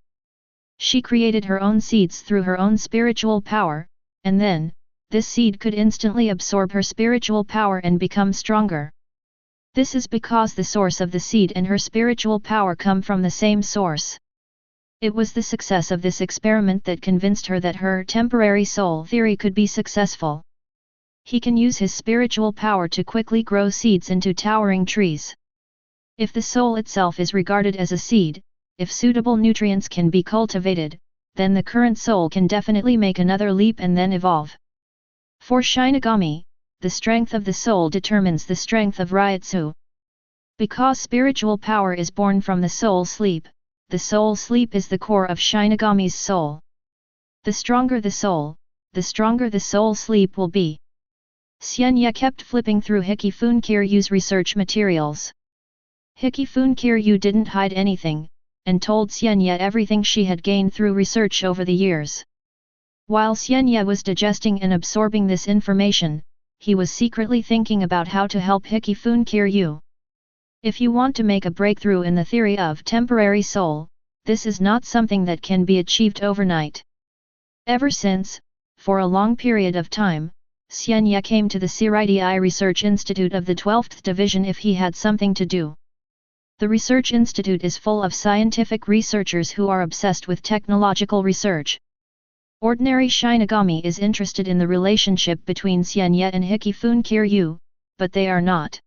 She created her own seeds through her own spiritual power, and then, this seed could instantly absorb her spiritual power and become stronger. This is because the source of the seed and her spiritual power come from the same source. It was the success of this experiment that convinced her that her temporary soul theory could be successful. He can use his spiritual power to quickly grow seeds into towering trees. If the soul itself is regarded as a seed, if suitable nutrients can be cultivated, then the current soul can definitely make another leap and then evolve. For Shinigami, the strength of the soul determines the strength of Ryutsu. Because spiritual power is born from the soul sleep is the core of Shinigami's soul. The stronger the soul sleep will be. Xian Ye kept flipping through Hikifun Kiryu's research materials. Hikifun Kiryu didn't hide anything, and told Xian Ye everything she had gained through research over the years. While Xian Ye was digesting and absorbing this information, he was secretly thinking about how to help Hikifun Kiryu. If you want to make a breakthrough in the theory of temporary soul, this is not something that can be achieved overnight. Ever since, for a long period of time, Xian Ye came to the Seireitei Research Institute of the 12th Division if he had something to do. The Research Institute is full of scientific researchers who are obsessed with technological research. Ordinary Shinigami is interested in the relationship between Xian Ye and Hikifun Kiryu, but they are not.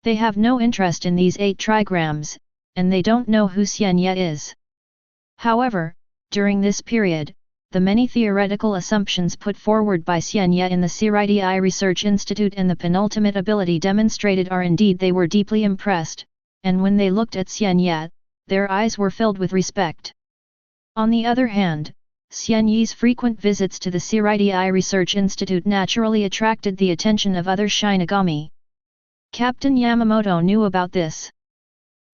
They have no interest in these 8 trigrams, and they don't know who Xian Ye is. However, during this period, the many theoretical assumptions put forward by Xian Ye in the Seireitei Research Institute and the penultimate ability demonstrated are indeed they were deeply impressed, and when they looked at Xian Ye, their eyes were filled with respect. On the other hand, Xian Ye's frequent visits to the Seireitei Research Institute naturally attracted the attention of other Shinigami. Captain Yamamoto knew about this.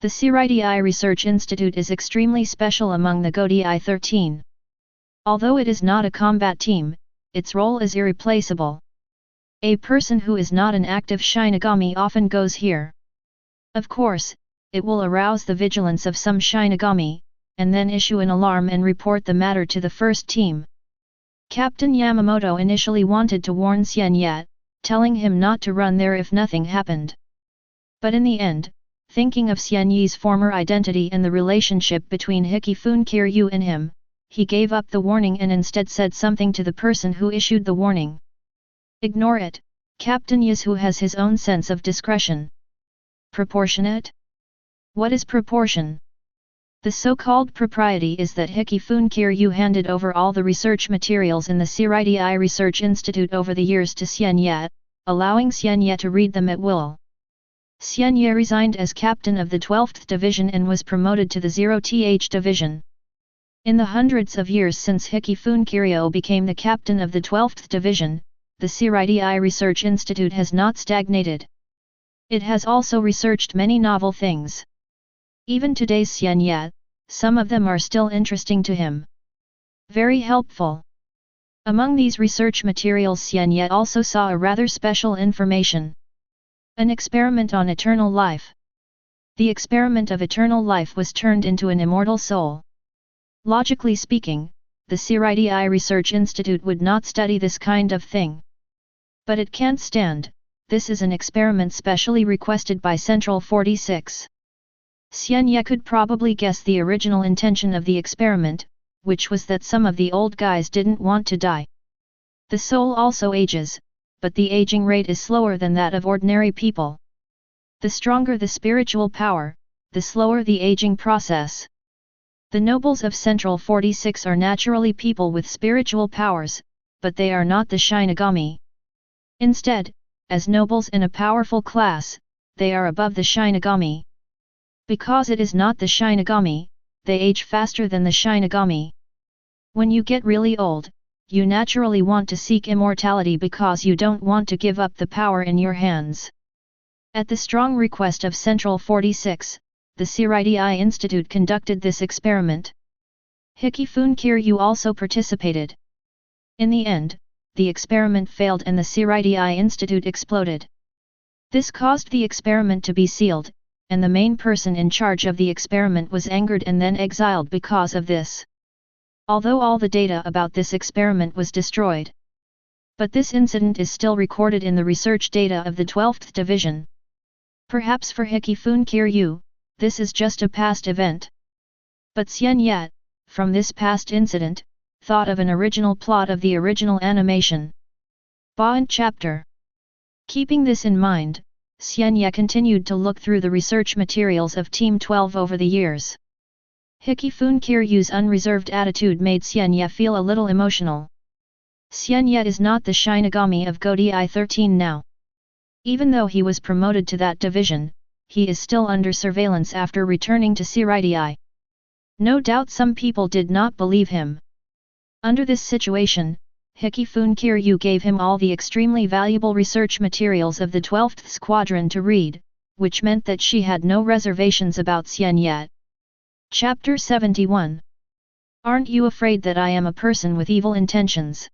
The Seireitei Research Institute is extremely special among the Godi 13. Although it is not a combat team, its role is irreplaceable. A person who is not an active Shinigami often goes here. Of course, it will arouse the vigilance of some Shinigami, and then issue an alarm and report the matter to the first team. Captain Yamamoto initially wanted to warn Xian Ye, telling him not to run there if nothing happened. But in the end, thinking of Xian Ye's former identity and the relationship between Hikifun Kiryu and him, he gave up the warning and instead said something to the person who issued the warning. Ignore it, Captain Yasu has his own sense of discretion. Proportionate? What is proportion? The so-called propriety is that Hikifun Kiryu handed over all the research materials in the Seireitei Research Institute over the years to Xian Ye, allowing Xian Ye to read them at will. Xian Ye resigned as captain of the 12th Division and was promoted to the 0th Division. In the hundreds of years since Hikifun Kiryu became the captain of the 12th Division, the Seireitei Research Institute has not stagnated. It has also researched many novel things. Even today's Xian Ye, some of them are still interesting to him. Very helpful. Among these research materials, Xian Ye also saw a rather special information. An experiment on eternal life. The experiment of eternal life was turned into an immortal soul. Logically speaking, the Seireitei Research Institute would not study this kind of thing. But it can't stand, this is an experiment specially requested by Central 46. Xian Ye could probably guess the original intention of the experiment, which was that some of the old guys didn't want to die. The soul also ages, but the aging rate is slower than that of ordinary people. The stronger the spiritual power, the slower the aging process. The nobles of Central 46 are naturally people with spiritual powers, but they are not the Shinigami. Instead, as nobles in a powerful class, they are above the Shinigami. Because it is not the Shinigami, they age faster than the Shinigami. When you get really old, you naturally want to seek immortality because you don't want to give up the power in your hands. At the strong request of Central 46, the Seireitei Institute conducted this experiment. Hikifun Kiryu also participated. In the end, the experiment failed and the Seireitei Institute exploded. This caused the experiment to be sealed, and the main person in charge of the experiment was angered and then exiled because of this. Although all the data about this experiment was destroyed. But this incident is still recorded in the research data of the 12th Division. Perhaps for Hikifun Kiryu, this is just a past event. But Xian Ye, from this past incident, thought of an original plot of the original animation. Ba'ant chapter. Keeping this in mind, Xian Ye continued to look through the research materials of Team 12 over the years. Hikifun Kiryu's unreserved attitude made Xian Ye feel a little emotional. Xian Ye is not the Shinigami of Godi 13 now. Even though he was promoted to that division, he is still under surveillance after returning to Seireitei. No doubt some people did not believe him. Under this situation, Hikifun Kiryu gave him all the extremely valuable research materials of the 12th Squadron to read, which meant that she had no reservations about Xian Ye. Chapter 71. Aren't you afraid that I am a person with evil intentions?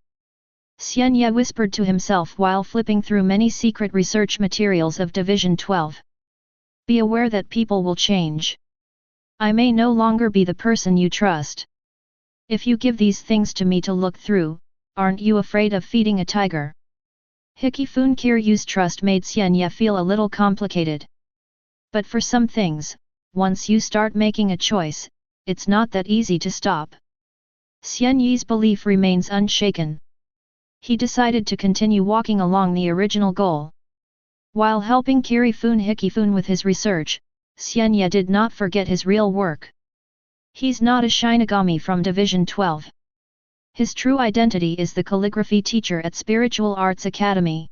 Xian Ye whispered to himself while flipping through many secret research materials of Division 12. Be aware that people will change. I may no longer be the person you trust. If you give these things to me to look through, aren't you afraid of feeding a tiger? Hikifun Kiryu's trust made Xian Ye feel a little complicated. But for some things, once you start making a choice, it's not that easy to stop. Xian Ye's belief remains unshaken. He decided to continue walking along the original goal. While helping Hikifun with his research, Xian Ye did not forget his real work. He's not a Shinigami from Division 12. His true identity is the calligraphy teacher at Spiritual Arts Academy.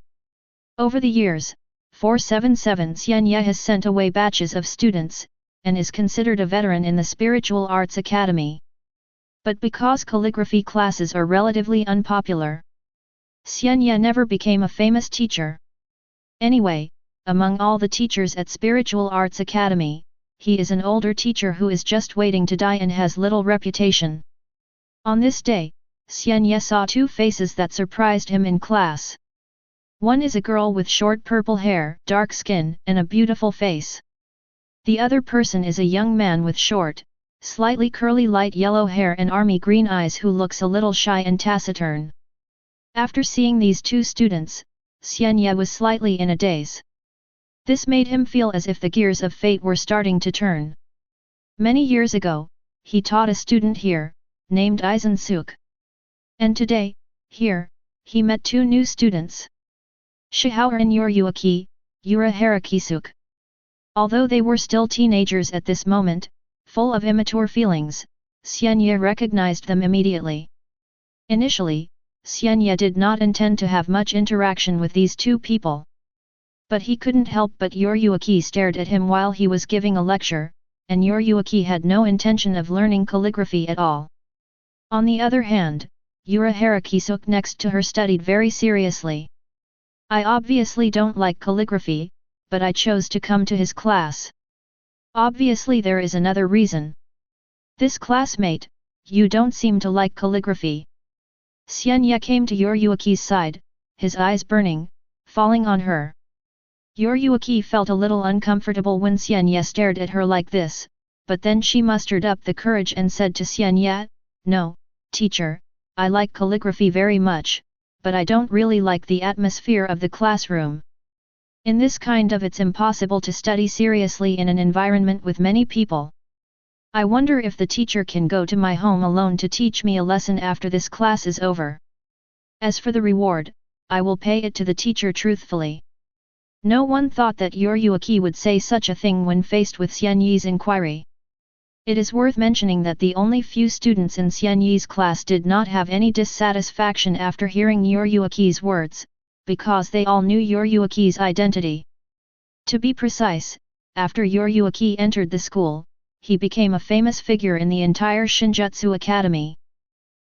Over the years, 477 Xian Ye has sent away batches of students, and is considered a veteran in the Spiritual Arts Academy. But because calligraphy classes are relatively unpopular, Xian Ye never became a famous teacher. Anyway, among all the teachers at Spiritual Arts Academy, he is an older teacher who is just waiting to die and has little reputation. On this day, Xian Ye saw two faces that surprised him in class. One is a girl with short purple hair, dark skin, and a beautiful face. The other person is a young man with short, slightly curly light yellow hair and army green eyes who looks a little shy and taciturn. After seeing these two students, Xian Ye was slightly in a daze. This made him feel as if the gears of fate were starting to turn. Many years ago, he taught a student here, named Aizen Sōsuke. And today, here, he met two new students. Shihaoran Yoryuaki, Urahara-Kisuke. Although they were still teenagers at this moment, full of immature feelings, Xian Ye recognized them immediately. Initially, Xian Ye did not intend to have much interaction with these two people. But he couldn't help but Yoryuaki stared at him while he was giving a lecture, and Yoryuaki had no intention of learning calligraphy at all. On the other hand, Urahara-Kisuke next to her studied very seriously. I obviously don't like calligraphy, but I chose to come to his class. Obviously there is another reason. This classmate, you don't seem to like calligraphy. Xian Ye came to Yoryuaki's side, his eyes burning, falling on her. Yoryuaki felt a little uncomfortable when Xian Ye stared at her like this, but then she mustered up the courage and said to Xian Ye, "No, teacher, I like calligraphy very much, but I don't really like the atmosphere of the classroom. In this kind of it's impossible to study seriously in an environment with many people. I wonder if the teacher can go to my home alone to teach me a lesson after this class is over. As for the reward, I will pay it to the teacher truthfully." No one thought that Yoryuaki would say such a thing when faced with Xian Ye's inquiry. It is worth mentioning that the only few students in Xian Ye's class did not have any dissatisfaction after hearing Yoryuaki's words, because they all knew Yoryuaki's identity. To be precise, after Yoryuaki entered the school, he became a famous figure in the entire Shinjutsu Academy.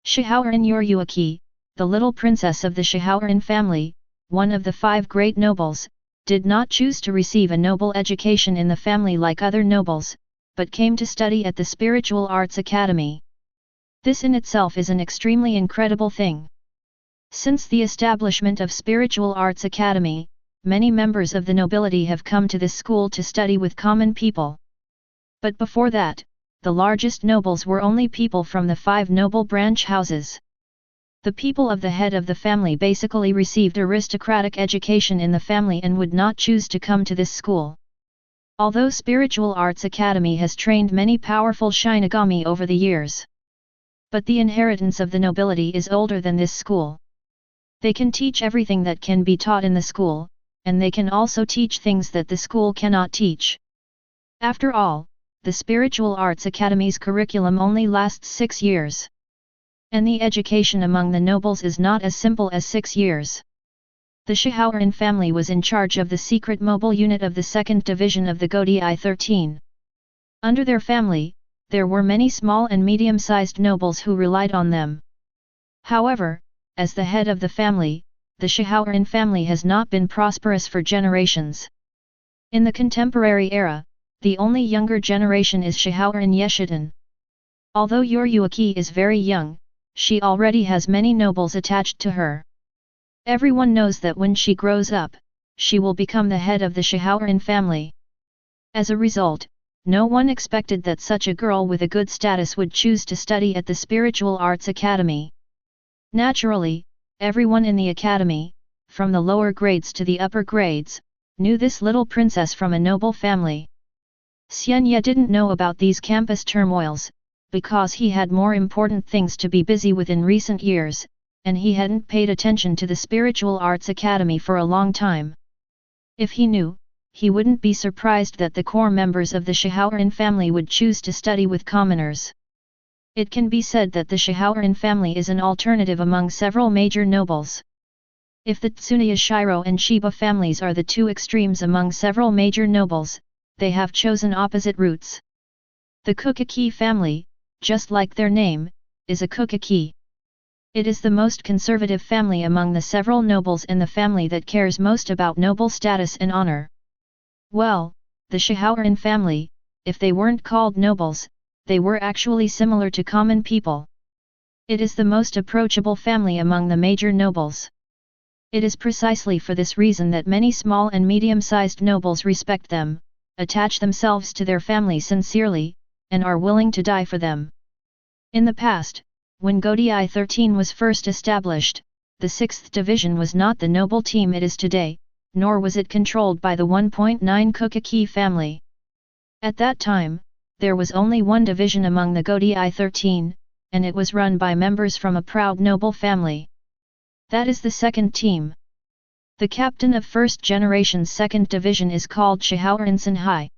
Shihaoran Yoryuaki, the little princess of the Shihaoran family, one of the 5 great nobles, did not choose to receive a noble education in the family like other nobles, but came to study at the Spiritual Arts Academy. This in itself is an extremely incredible thing. Since the establishment of Spiritual Arts Academy, many members of the nobility have come to this school to study with common people. But before that, the largest nobles were only people from the 5 noble branch houses. The people of the head of the family basically received aristocratic education in the family and would not choose to come to this school. Although Spiritual Arts Academy has trained many powerful Shinigami over the years, but the inheritance of the nobility is older than this school. They can teach everything that can be taught in the school, and they can also teach things that the school cannot teach. After all, the Spiritual Arts Academy's curriculum only lasts 6 years. And the education among the nobles is not as simple as 6 years. The Shihaoran family was in charge of the secret mobile unit of the 2nd Division of the Godai 13. Under their family, there were many small and medium-sized nobles who relied on them. However, as the head of the family, the Shihaoran family has not been prosperous for generations. In the contemporary era, the only younger generation is Shihaoran Yeshidan. Although Yoryuaki is very young, she already has many nobles attached to her. Everyone knows that when she grows up, she will become the head of the Shihaoran family. As a result, no one expected that such a girl with a good status would choose to study at the Spiritual Arts Academy. Naturally, everyone in the academy, from the lower grades to the upper grades, knew this little princess from a noble family. Xian Ye didn't know about these campus turmoils, because he had more important things to be busy with in recent years, and he hadn't paid attention to the Spiritual Arts Academy for a long time. If he knew, he wouldn't be surprised that the core members of the Shihaoran family would choose to study with commoners. It can be said that the Shihaoran family is an alternative among several major nobles. If the Tsunoya Shiro and Shiba families are the two extremes among several major nobles, they have chosen opposite routes. The Ukitake family, just like their name, is a Ukitake. It is the most conservative family among the several nobles and the family that cares most about noble status and honor. Well, the Shihoran family, if they weren't called nobles, they were actually similar to common people. It is the most approachable family among the major nobles. It is precisely for this reason that many small and medium-sized nobles respect them, attach themselves to their family sincerely, and are willing to die for them. In the past, when Godi 13 was first established, the 6th division was not the noble team it is today, nor was it controlled by the 1.9 Ukitake family. At that time, there was only one division among the Godi 13, and it was run by members from a proud noble family. That is the second team. The captain of first generation's second division is called Shihoran Senhai.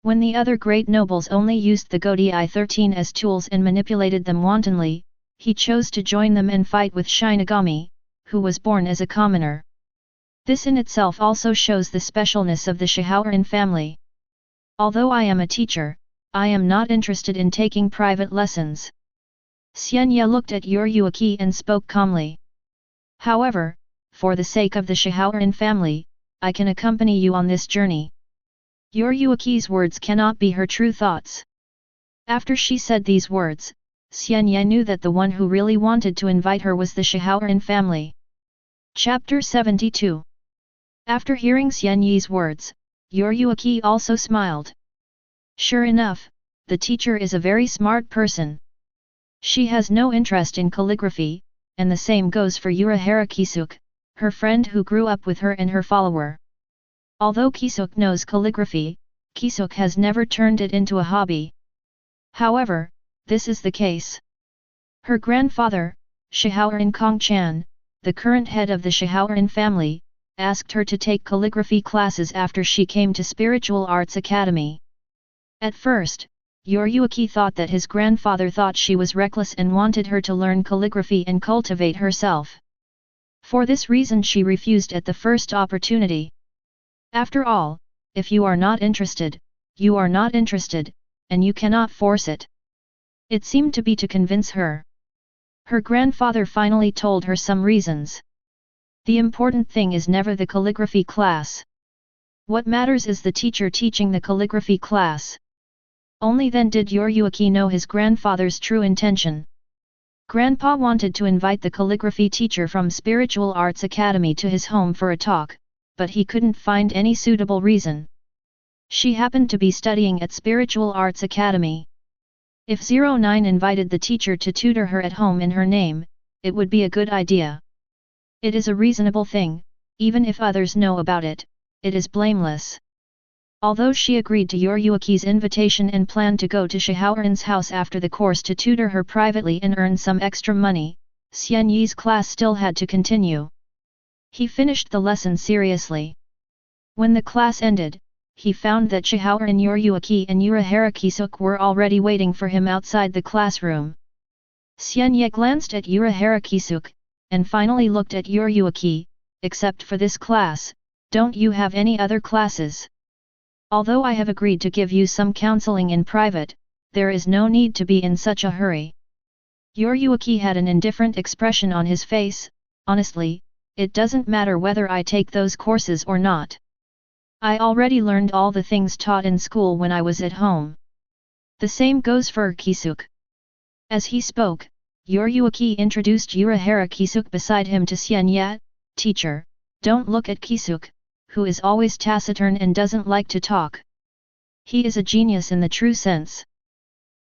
When the other great nobles only used the Godi 13 as tools and manipulated them wantonly, he chose to join them and fight with Shinigami, who was born as a commoner. This in itself also shows the specialness of the Shihoran family. Although I am a teacher, I am not interested in taking private lessons. Xian Ye looked at Unohana and spoke calmly. However, for the sake of the Shihoran family, I can accompany you on this journey. Unohana's words cannot be her true thoughts. After she said these words, Xian Ye knew that the one who really wanted to invite her was the Shihoran family. Chapter 72. After hearing Xian Ye's words, Unohana also smiled. Sure enough, the teacher is a very smart person. She has no interest in calligraphy, and the same goes for Unohana Kisuke, her friend who grew up with her and her follower. Although Kisuke knows calligraphy, Kisuke has never turned it into a hobby. However, this is the case. Her grandfather, Shihoran Kong-chan, the current head of the Shihoran family, asked her to take calligraphy classes after she came to Spiritual Arts Academy. At first, Unohana thought that his grandfather thought she was reckless and wanted her to learn calligraphy and cultivate herself. For this reason she refused at the first opportunity. After all, if you are not interested, you are not interested, and you cannot force it. It seemed to be to convince her. Her grandfather finally told her some reasons. The important thing is never the calligraphy class. What matters is the teacher teaching the calligraphy class. Only then did Unohana know his grandfather's true intention. Grandpa wanted to invite the calligraphy teacher from Spiritual Arts Academy to his home for a talk, but he couldn't find any suitable reason. She happened to be studying at Spiritual Arts Academy. If 09 invited the teacher to tutor her at home in her name, it would be a good idea. It is a reasonable thing, even if others know about it, it is blameless. Although she agreed to Unohana's invitation and planned to go to Shihoran's house after the course to tutor her privately and earn some extra money, Xian Ye's class still had to continue. He finished the lesson seriously. When the class ended, he found that Shihoran Unohana and Unohana Kisuke were already waiting for him outside the classroom. Xian Ye glanced at Unohana Kisuke, and finally looked at Unohana. Except for this class, don't you have any other classes? Although I have agreed to give you some counseling in private, there is no need to be in such a hurry. Unohana had an indifferent expression on his face. Honestly, it doesn't matter whether I take those courses or not. I already learned all the things taught in school when I was at home. The same goes for Kisuke. As he spoke, Unohana introduced Unohana Kisuke beside him to Xian Ye. Teacher, don't look at Kisuke, who is always taciturn and doesn't like to talk. He is a genius in the true sense.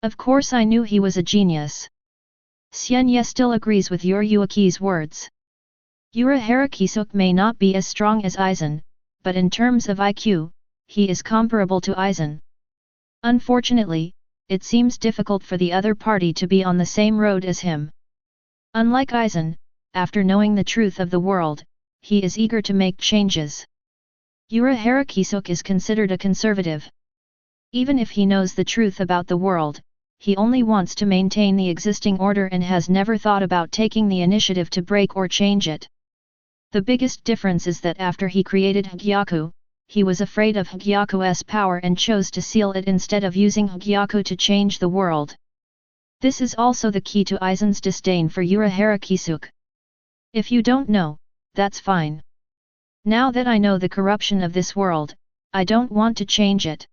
Of course I knew he was a genius. Xian Ye still agrees with Unohana's words. Unohana Kisuke may not be as strong as Aizen, but in terms of IQ, he is comparable to Aizen. Unfortunately, it seems difficult for the other party to be on the same road as him. Unlike Aizen, after knowing the truth of the world, he is eager to make changes. Unohana Kisuke is considered a conservative. Even if he knows the truth about the world, he only wants to maintain the existing order and has never thought about taking the initiative to break or change it. The biggest difference is that after he created Hogyoku, he was afraid of Hogyoku's power and chose to seal it instead of using Hogyoku to change the world. This is also the key to Aizen's disdain for Urahara Kisuke. If you don't know, that's fine. Now that I know the corruption of this world, I don't want to change it.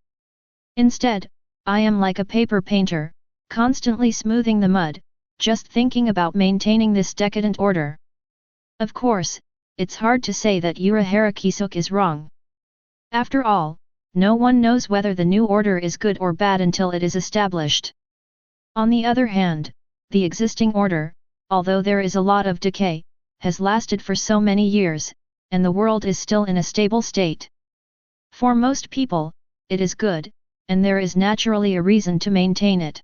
Instead, I am like a paper painter, constantly smoothing the mud, just thinking about maintaining this decadent order. Of course, it's hard to say that Urahara Kisuke is wrong. After all, no one knows whether the new order is good or bad until it is established. On the other hand, the existing order, although there is a lot of decay, has lasted for so many years, and the world is still in a stable state. For most people, it is good, and there is naturally a reason to maintain it.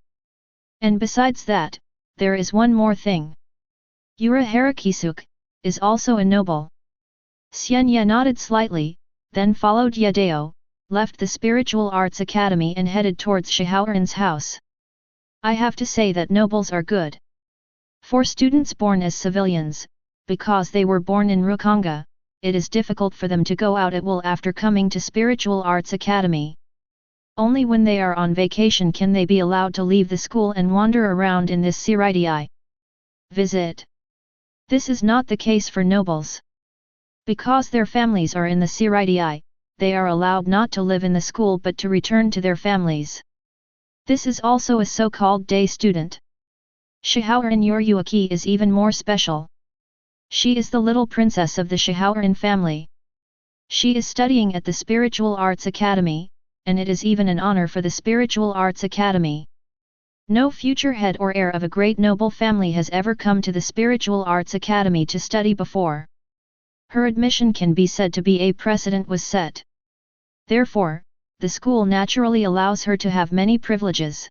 And besides that, there is one more thing. Urahara Kisuke is also a noble. Xian Ye nodded slightly, then followed Yadao, left the Spiritual Arts Academy and headed towards Shihaoran's house. I have to say that nobles are good. For students born as civilians, because they were born in Rukanga, it is difficult for them to go out at will after coming to Spiritual Arts Academy. Only when they are on vacation can they be allowed to leave the school and wander around in this Seireitei. Visit. This is not the case for nobles. Because their families are in the Seireitei, they are allowed not to live in the school but to return to their families. This is also a so-called day student. Shihaoran Yoryuaki is even more special. She is the little princess of the Shihaoran family. She is studying at the Spiritual Arts Academy, and it is even an honor for the Spiritual Arts Academy. No future head or heir of a great noble family has ever come to the Spiritual Arts Academy to study before. Her admission can be said to be a precedent was set. Therefore, the school naturally allows her to have many privileges.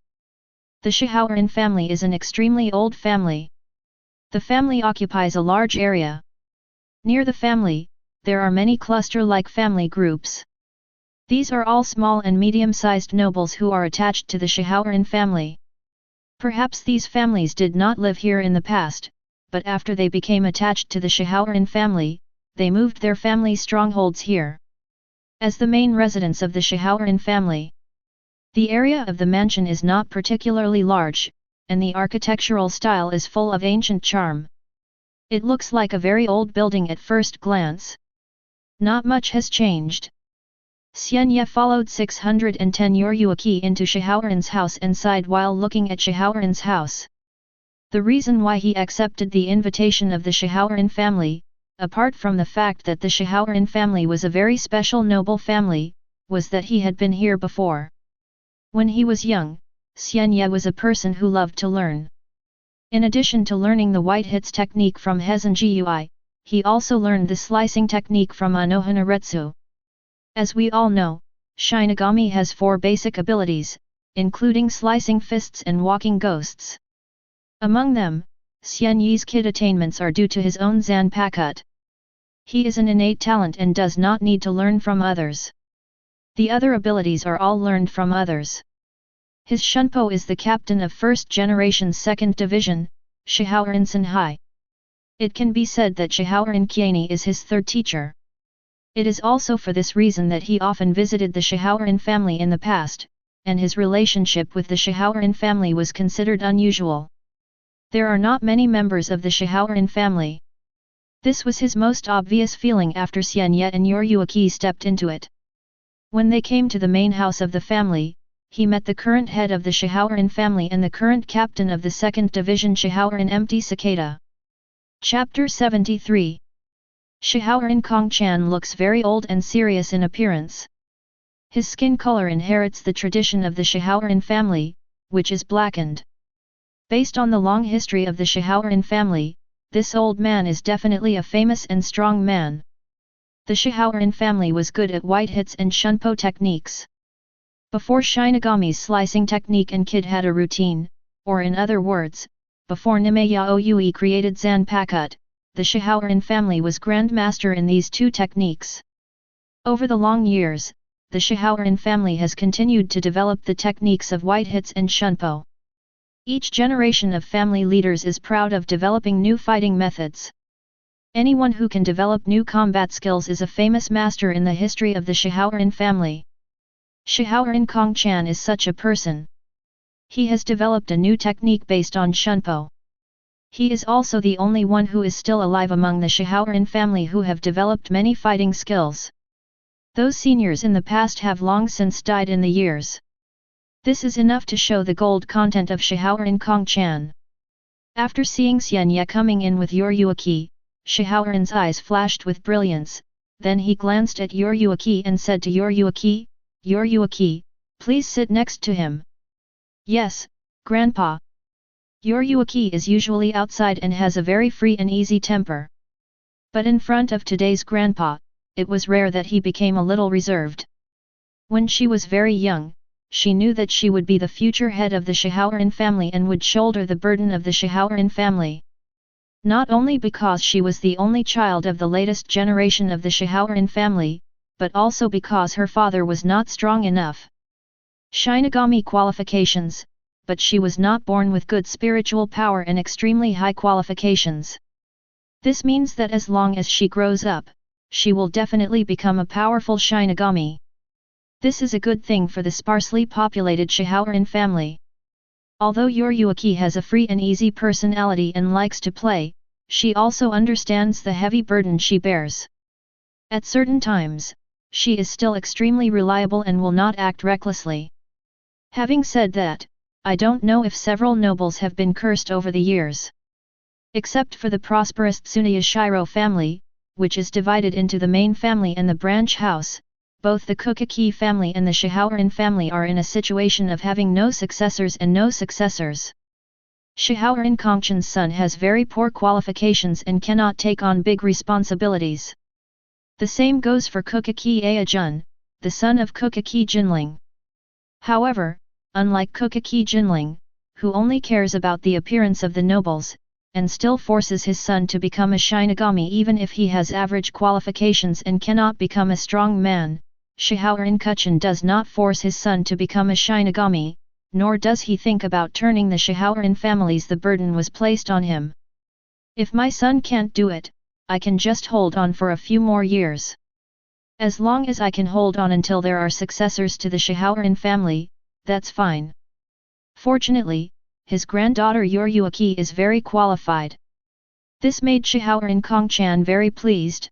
The Shihaoran family is an extremely old family. The family occupies a large area. Near the family, there are many cluster-like family groups. These are all small and medium-sized nobles who are attached to the Shihaoran family. Perhaps these families did not live here in the past, but after they became attached to the Shihaoran family, they moved their family strongholds here. As the main residence of the Shihaoran family, the area of the mansion is not particularly large, and the architectural style is full of ancient charm. It looks like a very old building at first glance. Not much has changed. Xian Ye followed 610 Yoryuaki into Shihaoran's house and sighed while looking at Shihaoran's house. The reason why he accepted the invitation of the Shihaoran family, apart from the fact that the Shihaoran family was a very special noble family, was that he had been here before. When he was young, Xian Ye was a person who loved to learn. In addition to learning the white hits technique from Heizen he also learned the slicing technique from Unohana Retsu. As we all know, Shinigami has 4 basic abilities, including slicing fists and walking ghosts. Among them, Xian Ye's kid attainments are due to his own Zanpakuto. He is an innate talent and does not need to learn from others. The other abilities are all learned from others. His Shunko is the captain of first generation's 2nd division, Shihaoran Senhai. It can be said that Shihaoran Kiani is his 3rd teacher. It is also for this reason that he often visited the Shihaoran family in the past, and his relationship with the Shihaoran family was considered unusual. There are not many members of the Shihaoran family. This was his most obvious feeling after Xian Ye and Yoryuaki stepped into it. When they came to the main house of the family, he met the current head of the Shihaoran family and the current captain of the 2nd division Shihaoran Empty Cicada. Chapter 73. Shihaoran Kong-chan looks very old and serious in appearance. His skin color inherits the tradition of the Shihaoran family, which is blackened. Based on the long history of the Shihaoran family, this old man is definitely a famous and strong man. The Shihaoran family was good at white hits and Shunpo techniques. Before Shinigami's slicing technique and Kid had a routine, or in other words, before Nime Yaoyui created Zanpakuto, the Shihaoran family was grandmaster in these 2 techniques. Over the long years, the Shihaoran family has continued to develop the techniques of white hits and Shunpo. Each generation of family leaders is proud of developing new fighting methods. Anyone who can develop new combat skills is a famous master in the history of the Shihaoran family. Shihaoran Kongchan is such a person. He has developed a new technique based on Shunpo. He is also the only one who is still alive among the Shihaoran family who have developed many fighting skills. Those seniors in the past have long since died in the years. This is enough to show the gold content of Shihaoran Kongchan. After seeing Xian Ye coming in with Unohana, Shihaoran's eyes flashed with brilliance, then he glanced at Unohana and said to Unohana, "Unohana, please sit next to him." "Yes, Grandpa." Unohana is usually outside and has a very free and easy temper. But in front of today's Grandpa, it was rare that he became a little reserved. When she was very young, she knew that she would be the future head of the Shihaoran family and would shoulder the burden of the Shihaoran family. Not only because she was the only child of the latest generation of the Shihaoran family, but also because her father was not strong enough. Shinigami qualifications, but she was not born with good spiritual power and extremely high qualifications. This means that as long as she grows up, she will definitely become a powerful Shinigami. This is a good thing for the sparsely populated Shihaoran family. Although Unohana has a free and easy personality and likes to play, she also understands the heavy burden she bears. At certain times, she is still extremely reliable and will not act recklessly. Having said that, I don't know if several nobles have been cursed over the years. Except for the prosperous Tsuneyashiro family, which is divided into the main family and the branch house, both the Ukitake family and the Shihaoran family are in a situation of having no successors and no successors. Shihaoran Kongchan's son has very poor qualifications and cannot take on big responsibilities. The same goes for Ukitake Aijun, the son of Ukitake Jinling. However, unlike Ukitake Jinling, who only cares about the appearance of the nobles, and still forces his son to become a Shinigami even if he has average qualifications and cannot become a strong man, Shihaoran Kongchan does not force his son to become a Shinigami, nor does he think about turning the Shihaoran families. The burden was placed on him. If my son can't do it, I can just hold on for a few more years. As long as I can hold on until there are successors to the Shihaoran family, that's fine. Fortunately, his granddaughter Unohana is very qualified. This made Shihaoran Kongchan very pleased.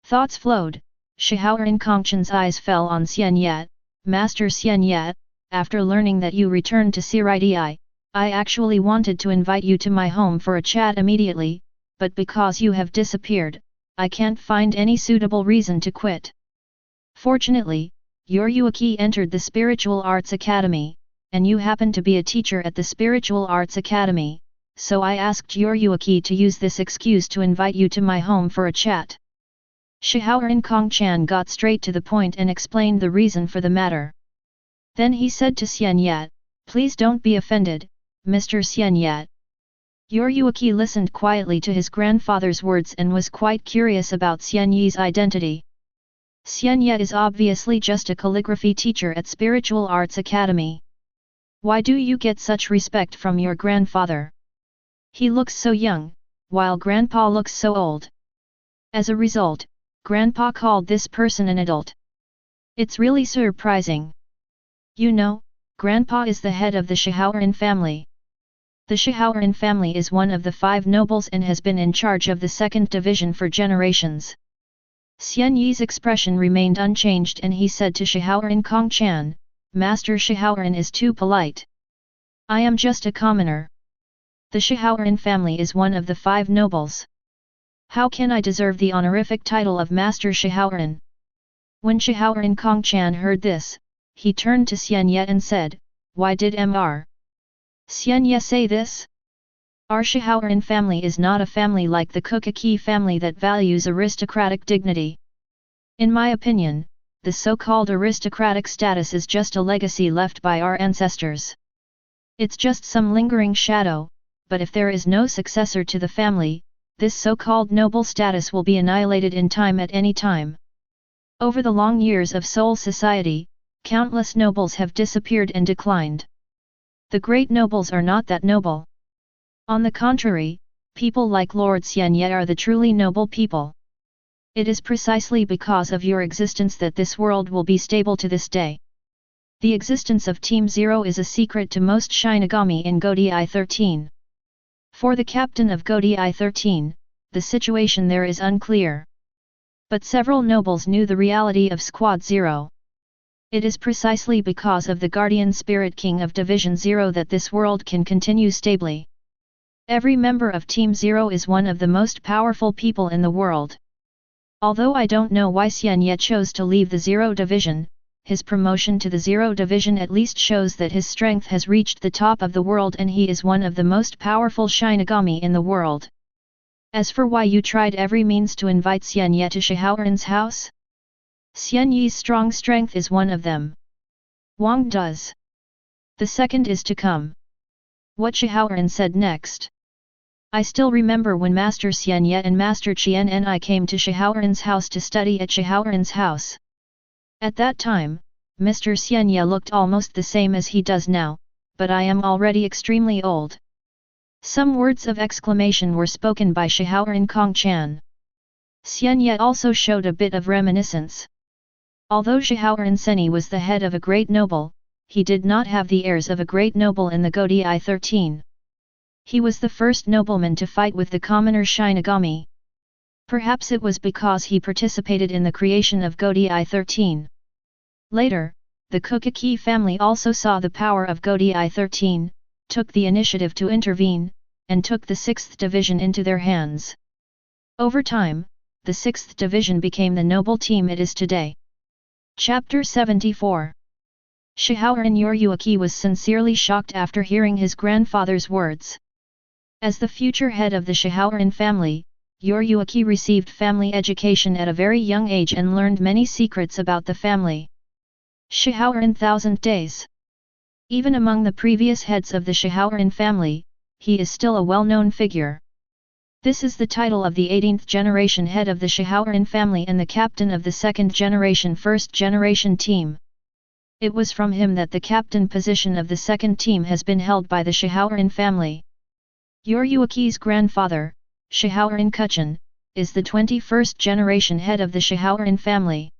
Thoughts flowed. Shihaoran Kongchan's eyes fell on Xian Ye. "Master Xian Ye, after learning that you returned to Seireitei, I actually wanted to invite you to my home for a chat immediately, but because you have disappeared, I can't find any suitable reason to quit. Fortunately, Unohana entered the Spiritual Arts Academy, and you happen to be a teacher at the Spiritual Arts Academy, so I asked Unohana to use this excuse to invite you to my home for a chat." Shihaoran Kongchan got straight to the point and explained the reason for the matter. Then he said to Xian Ye, "Please don't be offended, Mr. Xian Ye." Unohana listened quietly to his grandfather's words and was quite curious about Xian Ye's identity. Xian Ye is obviously just a calligraphy teacher at Spiritual Arts Academy. Why do you get such respect from your grandfather? He looks so young, while Grandpa looks so old. As a result, Grandpa called this person an adult. It's really surprising. You know, Grandpa is the head of the Shihaoran family. The Shihaoran family is one of the 5 nobles and has been in charge of the 2nd division for generations. Xian Ye's expression remained unchanged and he said to Shihaoran Kongchan, "Master Shihaoran is too polite. I am just a commoner. The Shihaoran family is one of the 5 nobles. How can I deserve the honorific title of Master Shihaoran?" When Shihaoran Kongchan heard this, he turned to Xian Ye and said, "Why did Mr. Xian Ye say this? Our Shihaoran family is not a family like the Ukitake family that values aristocratic dignity. In my opinion, the so-called aristocratic status is just a legacy left by our ancestors. It's just some lingering shadow, but if there is no successor to the family, this so-called noble status will be annihilated in time at any time. Over the long years of Seoul society, countless nobles have disappeared and declined. The great nobles are not that noble. On the contrary, people like Lord Xian Ye are the truly noble people. It is precisely because of your existence that this world will be stable to this day. The existence of Team Zero is a secret to most Shinigami in Godi 13. For the captain of Godi 13, the situation there is unclear. But several nobles knew the reality of Squad Zero. It is precisely because of the Guardian Spirit King of Division Zero that this world can continue stably. Every member of Team Zero is one of the most powerful people in the world. Although I don't know why Xian Ye chose to leave the Zero Division, his promotion to the Zero Division at least shows that his strength has reached the top of the world and he is one of the most powerful Shinigami in the world. As for why you tried every means to invite Xian Ye to Xiaoran's house? Xian Ye's strong strength is one of them. Wang does. The second is to come. What Xiaoran said next. I still remember when Master Xian Ye and Master Qian and I came to Xiaoran's house to study at Xiaoran's house. At that time, Mr. Xian Ye looked almost the same as he does now, but I am already extremely old. Some words of exclamation were spoken by Xiaoran Kongchan. Xian Ye also showed a bit of reminiscence. Although Xiaoran Seni was the head of a great noble, he did not have the airs of a great noble in the Godi 13. He was the first nobleman to fight with the commoner Shinigami. Perhaps it was because he participated in the creation of Godi 13. Later, the Ukitake family also saw the power of Godi 13, took the initiative to intervene, and took the 6th Division into their hands. Over time, the 6th Division became the noble team it is today. Chapter 74. Xiaoran Yoryuki was sincerely shocked after hearing his grandfather's words. As the future head of the Xiaoran family, Yoryuki received family education at a very young age and learned many secrets about the family. Xiaoran 1000 days. Even among the previous heads of the Xiaoran family, he is still a well-known figure. This is the title of the 18th generation head of the Xiaoran family and the captain of the 2nd generation first generation team. It was from him that the captain position of the 2nd team has been held by the Xiaoran family. Yoryuki's grandfather, Xiaoran Kuchan, is the 21st generation head of the Xiaoran family.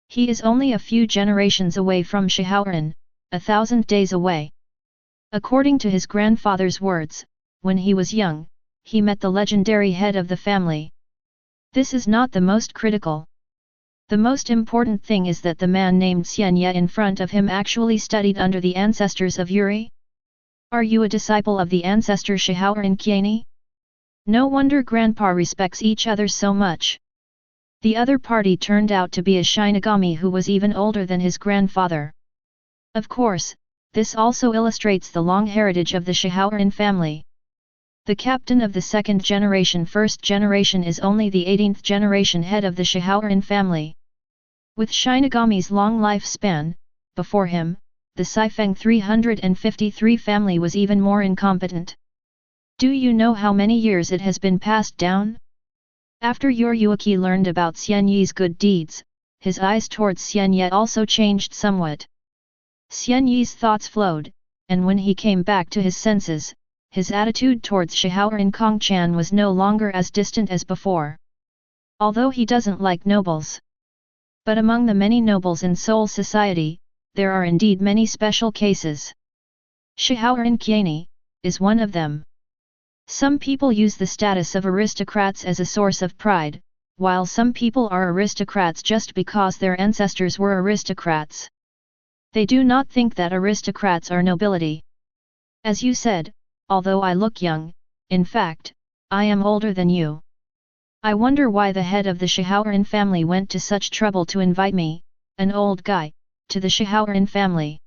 He is only a few generations away from Xiaoran, 1000 days away. According to his grandfather's words, when he was young, he met the legendary head of the family. This is not the most critical. The most important thing is that the man named Xian Ye in front of him actually studied under the ancestors of Yuri. Are you a disciple of the ancestor Xiaoran Qiani? No wonder grandpa respects each other so much. The other party turned out to be a Shinigami who was even older than his grandfather. Of course, this also illustrates the long heritage of the Xiaoran family. The captain of the 2nd generation first generation is only the 18th generation head of the Xiaoran family. With Shinigami's long lifespan, before him, the Saifeng 353 family was even more incompetent. Do you know how many years it has been passed down? After Yoryuki learned about Xian Ye's good deeds, his eyes towards Xian Ye also changed somewhat. Xian Ye's thoughts flowed, and when he came back to his senses, his attitude towards Xiaoran Kongchan was no longer as distant as before. Although he doesn't like nobles. But among the many nobles in Seoul society, there are indeed many special cases. Xiaoran Qiani is one of them. Some people use the status of aristocrats as a source of pride, while some people are aristocrats just because their ancestors were aristocrats. They do not think that aristocrats are nobility. As you said, although I look young, in fact, I am older than you. I wonder why the head of the Xiaoran family went to such trouble to invite me, an old guy, to the Xiaoran family.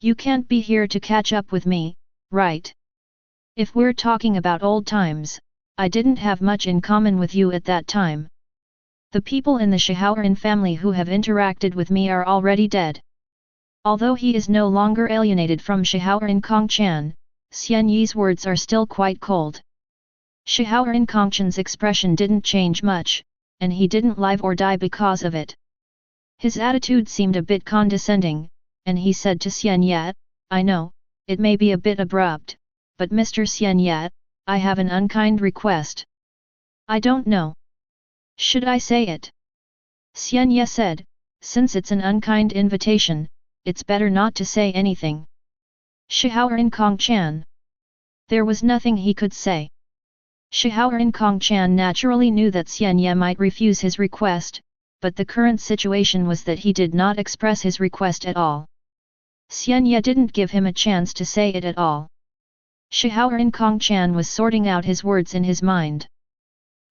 You can't be here to catch up with me, right? If we're talking about old times, I didn't have much in common with you at that time. The people in the Xiaoran family who have interacted with me are already dead. Although he is no longer alienated from Xiaoran Kongchan, Xian Ye's words are still quite cold. Xiaoran Kongchan's expression didn't change much, and he didn't live or die because of it. His attitude seemed a bit condescending, and he said to Xian Ye, I know, it may be a bit abrupt, but Mr. Xian Ye, I have an unkind request. I don't know. Should I say it? Xian Ye said, since it's an unkind invitation, it's better not to say anything. Shihaoran Kong-chan. There was nothing he could say. Shihaoran Kong-chan naturally knew that Xian Ye might refuse his request, but the current situation was that he did not express his request at all. Xian Ye didn't give him a chance to say it at all. Shihaoran Kong-chan was sorting out his words in his mind.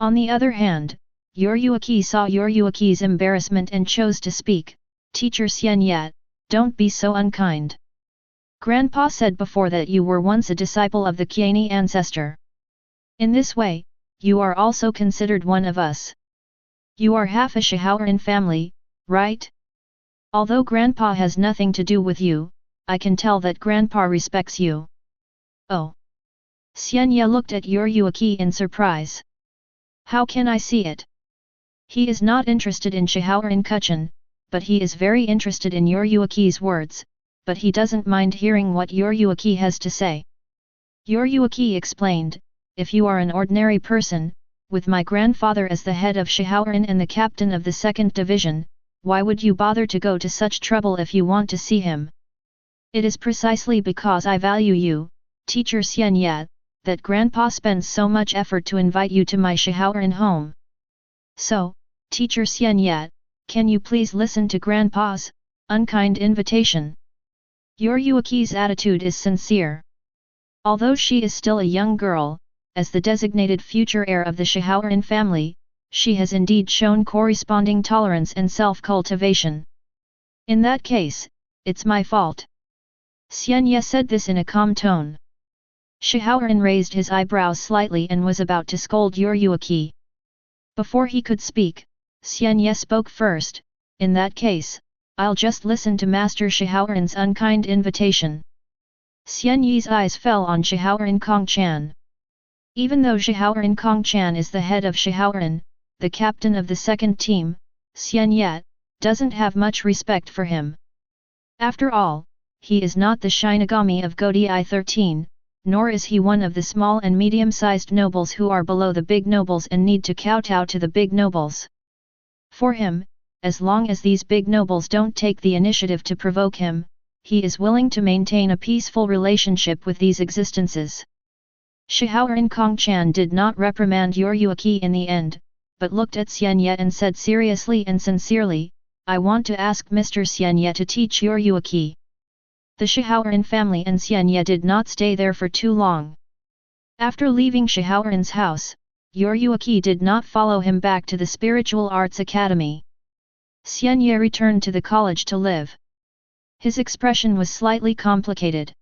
On the other hand, Yuruaki saw Yuruaki's embarrassment and chose to speak. Teacher Xian Ye, don't be so unkind. Grandpa said before that you were once a disciple of the Qiani ancestor. In this way, you are also considered one of us. You are half a Shihaoran family, right? Although Grandpa has nothing to do with you, I can tell that Grandpa respects you. Oh. Xian Ye looked at Yuruaki in surprise. How can I see it? He is not interested in Shihaoran Kuchen, but he is very interested in Yuruaki's words, but he doesn't mind hearing what Yuruaki has to say. Yuruaki explained, if you are an ordinary person, with my grandfather as the head of Shihaoran and the captain of the 2nd Division, why would you bother to go to such trouble if you want to see him? It is precisely because I value you, Teacher Xian Ye, that Grandpa spends so much effort to invite you to my Shihaoran home. So, Teacher Xian Ye, can you please listen to Grandpa's unkind invitation? Yuruaki's attitude is sincere. Although she is still a young girl, as the designated future heir of the Shihaoran family, she has indeed shown corresponding tolerance and self-cultivation. In that case, it's my fault. Xian Ye said this in a calm tone. Shihaoran raised his eyebrows slightly and was about to scold Yuruaki. Before he could speak, Xian Ye spoke first, in that case, I'll just listen to Master Shihaoran's unkind invitation. Xian Ye's eyes fell on Shihaoran Kong-chan. Even though Shihaoran Kong-chan is the head of Shihaoran, the captain of the 2nd team, Xian Ye doesn't have much respect for him. After all, he is not the Shinigami of Godai 13, nor is he one of the small and medium-sized nobles who are below the big nobles and need to kowtow to the big nobles. For him, as long as these big nobles don't take the initiative to provoke him, he is willing to maintain a peaceful relationship with these existences. Shihaoran Kong-chan did not reprimand Yuruaki in the end, but looked at Xian Ye and said seriously and sincerely, I want to ask Mr. Xian Ye to teach Yuruaki. The Shihaoran family and Xian Ye did not stay there for too long. After leaving Shihaoran's house, Yuruaki did not follow him back to the Spiritual Arts Academy. Xian Ye returned to the college to live. His expression was slightly complicated.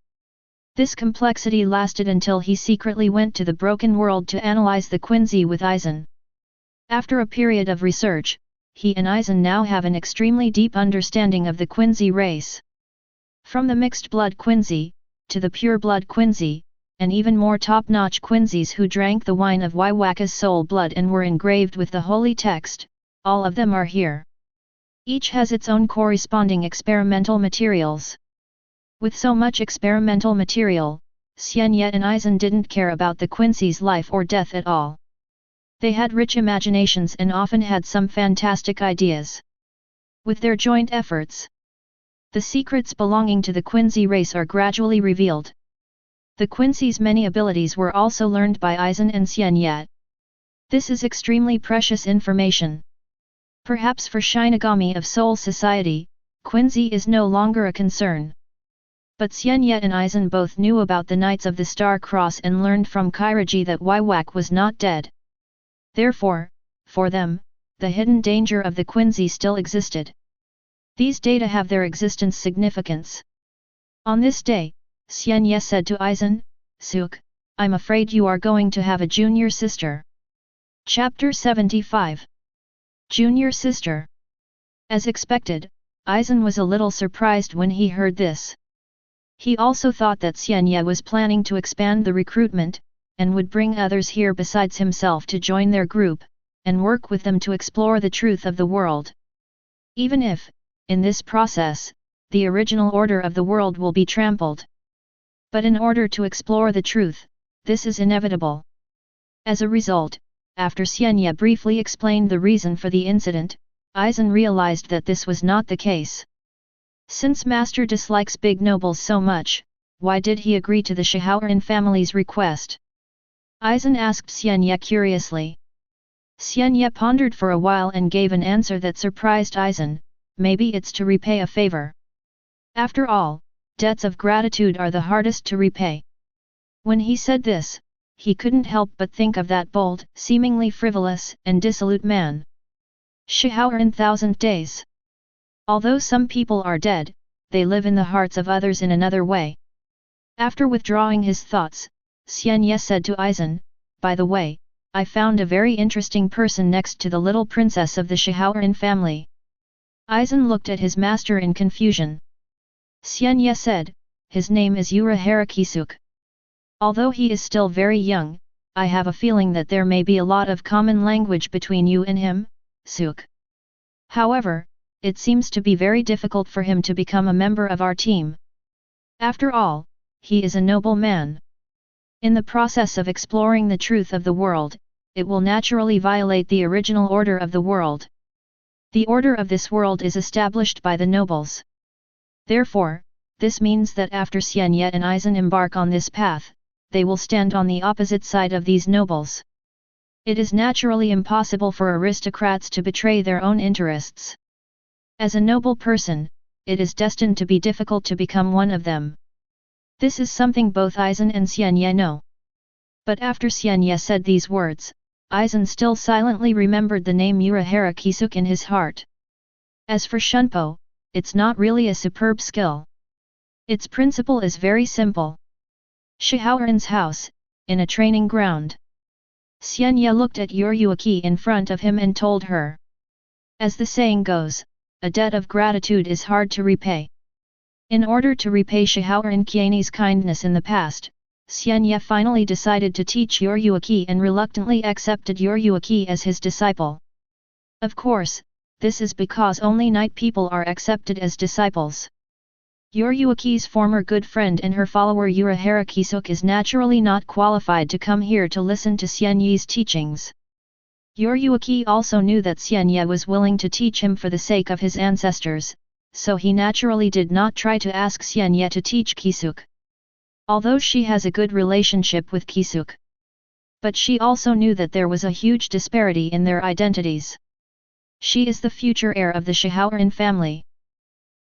This complexity lasted until he secretly went to the Broken World to analyze the Quincy with Aizen. After a period of research, he and Aizen now have an extremely deep understanding of the Quincy race. From the mixed blood Quincy, to the pure blood Quincy, and even more top-notch Quincy's who drank the wine of Waiwaka's soul blood and were engraved with the holy text, all of them are here. Each has its own corresponding experimental materials. With so much experimental material, Xian Ye and Aizen didn't care about the Quincy's life or death at all. They had rich imaginations and often had some fantastic ideas. With their joint efforts, the secrets belonging to the Quincy race are gradually revealed. The Quincy's many abilities were also learned by Aizen and Xian Ye. This is extremely precious information. Perhaps for Shinigami of Soul Society, Quincy is no longer a concern. But Xian Ye and Aizen both knew about the Knights of the Star Cross and learned from Kairaji that Waiwak was not dead. Therefore, for them, the hidden danger of the Quincy still existed. These data have their existence significance. On this day, Xian Ye said to Aizen, Suk, I'm afraid you are going to have a junior sister. Chapter 75. Junior sister. As expected, Aizen was a little surprised when he heard this. He also thought that Xian Ye was planning to expand the recruitment, and would bring others here besides himself to join their group, and work with them to explore the truth of the world. Even if, in this process, the original order of the world will be trampled. But in order to explore the truth, this is inevitable. As a result, after Xian Ye briefly explained the reason for the incident, Aizen realized that this was not the case. Since Master dislikes big nobles so much, why did he agree to the Shihaoran family's request? Aizen asked Xian Ye curiously. Xian Ye pondered for a while and gave an answer that surprised Aizen, maybe it's to repay a favor. After all, debts of gratitude are the hardest to repay. When he said this, he couldn't help but think of that bold, seemingly frivolous, and dissolute man. Shihaoran 1000 days. Although some people are dead, they live in the hearts of others in another way. After withdrawing his thoughts, Xian Ye said to Aizen, by the way, I found a very interesting person next to the little princess of the Shihaoran family. Aizen looked at his master in confusion. Xian Ye said, his name is Unohana Kisuke. Although he is still very young, I have a feeling that there may be a lot of common language between you and him, Suke. However, it seems to be very difficult for him to become a member of our team. After all, he is a noble man. In the process of exploring the truth of the world, it will naturally violate the original order of the world. The order of this world is established by the nobles. Therefore, this means that after Xian Ye and Aizen embark on this path, they will stand on the opposite side of these nobles. It is naturally impossible for aristocrats to betray their own interests. As a noble person, it is destined to be difficult to become one of them. This is something both Aizen and Xian Ye know. But after Xian Ye said these words, Aizen still silently remembered the name Unohana Kisuke in his heart. As for Shunpo, it's not really a superb skill. Its principle is very simple. Shihaoran's house, in a training ground. Xian Ye looked at Unohana in front of him and told her. As the saying goes, a debt of gratitude is hard to repay. In order to repay Shihaoran Qiani's kindness in the past, Xian Ye finally decided to teach Unohana and reluctantly accepted Unohana as his disciple. Of course, this is because only knight people are accepted as disciples. Unohana's former good friend and her follower Unohana Kisuke is naturally not qualified to come here to listen to Xian Ye's teachings. Unohana also knew that Xian Ye was willing to teach him for the sake of his ancestors, so he naturally did not try to ask Xian Ye to teach Kisuke. Although she has a good relationship with Kisuke. But she also knew that there was a huge disparity in their identities. She is the future heir of the Shihaoran family.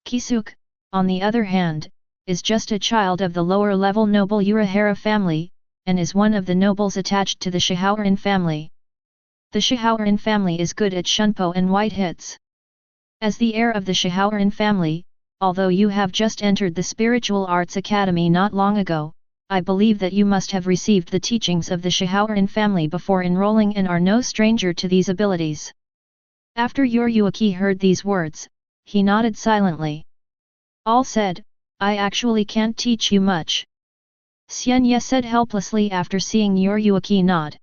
Kisuke, on the other hand, is just a child of the lower-level noble Unohana family, and is one of the nobles attached to the Shihaoran family. The Shihaoran family is good at Shunpo and white hits. As the heir of the Shihaoran family, although you have just entered the Spiritual Arts Academy not long ago, I believe that you must have received the teachings of the Shihaoran family before enrolling and are no stranger to these abilities. After Unohana heard these words, he nodded silently. All said, I actually can't teach you much. Xian Ye said helplessly after seeing Unohana nod.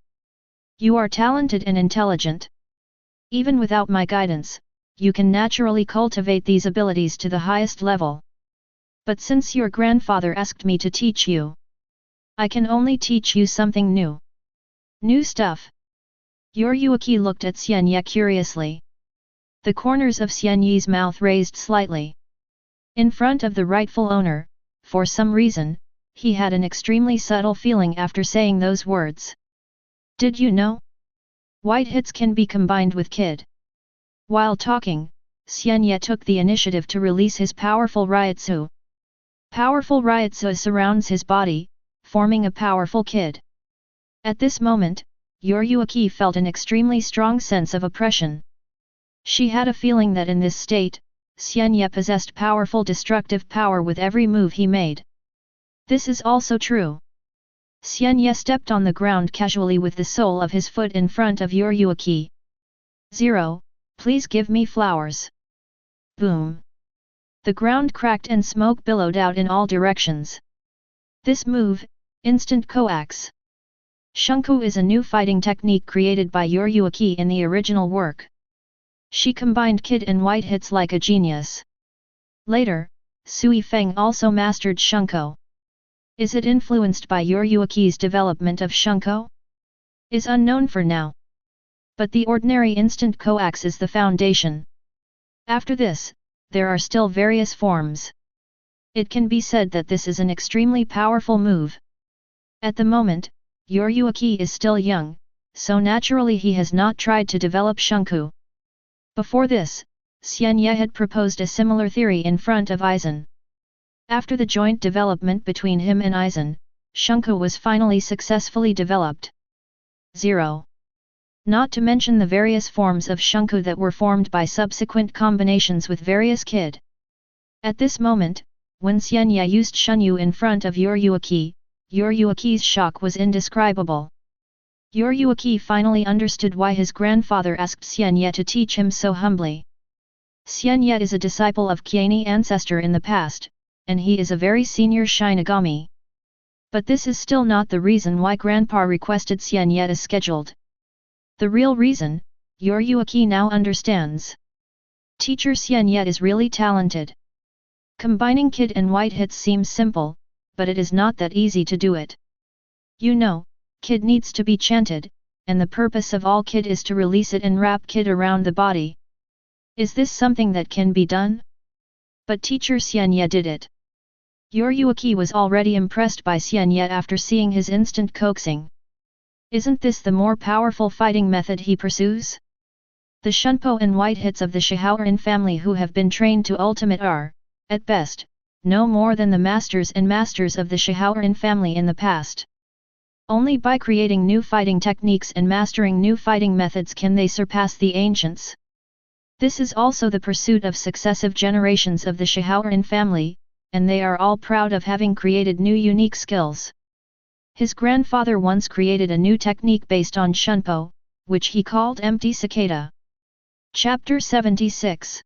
You are talented and intelligent. Even without my guidance, you can naturally cultivate these abilities to the highest level. But since your grandfather asked me to teach you, I can only teach you something new. New stuff. Unohana looked at Xian Ye curiously. The corners of Xian Ye's mouth raised slightly. In front of the rightful owner, for some reason, he had an extremely subtle feeling after saying those words. Did you know? White hits can be combined with kid. While talking, Xian Ye took the initiative to release his powerful Ryutsu. Powerful Ryutsu surrounds his body, forming a powerful kid. At this moment, Unohana felt an extremely strong sense of oppression. She had a feeling that in this state, Xian Ye possessed powerful destructive power with every move he made. This is also true. Xian Ye stepped on the ground casually with the sole of his foot in front of Unohana. 0, please give me flowers. Boom. The ground cracked and smoke billowed out in all directions. This move, instant coax. Shunku is a new fighting technique created by Unohana in the original work. She combined kid and white hits like a genius. Later, Sui Feng also mastered Shunko. Is it influenced by Yoryuki's development of Shunko? Is unknown for now. But the ordinary instant coax is the foundation. After this, there are still various forms. It can be said that this is an extremely powerful move. At the moment, Yoryuki is still young, so naturally he has not tried to develop Shunku. Before this, Xian Ye had proposed a similar theory in front of Aizen. After the joint development between him and Aizen, Shunku was finally successfully developed. 0. Not to mention the various forms of Shunku that were formed by subsequent combinations with various kid. At this moment, when Xian Ye used Shunyu in front of Yoryuki's shock was indescribable. Yoryuki finally understood why his grandfather asked Xian Ye to teach him so humbly. Xian Ye is a disciple of Qianni ancestor in the past, and he is a very senior Shinigami. But this is still not the reason why Grandpa requested Xian Ye as scheduled. The real reason, Yoryuki now understands. Teacher Xian Ye is really talented. Combining kid and white hits seems simple, but it is not that easy to do it. You know, kid needs to be chanted, and the purpose of all kid is to release it and wrap kid around the body. Is this something that can be done? But teacher Xian Ye did it. Yoryuki was already impressed by Xian Ye after seeing his instant coaxing. Isn't this the more powerful fighting method he pursues? The Shunpo and white hits of the Shihaoran family who have been trained to ultimate are, at best, no more than the masters and masters of the Shihaoran family in the past. Only by creating new fighting techniques and mastering new fighting methods can they surpass the ancients. This is also the pursuit of successive generations of the Shihaoran family, and they are all proud of having created new unique skills. His grandfather once created a new technique based on Shunpo, which he called Empty Cicada. Chapter 76.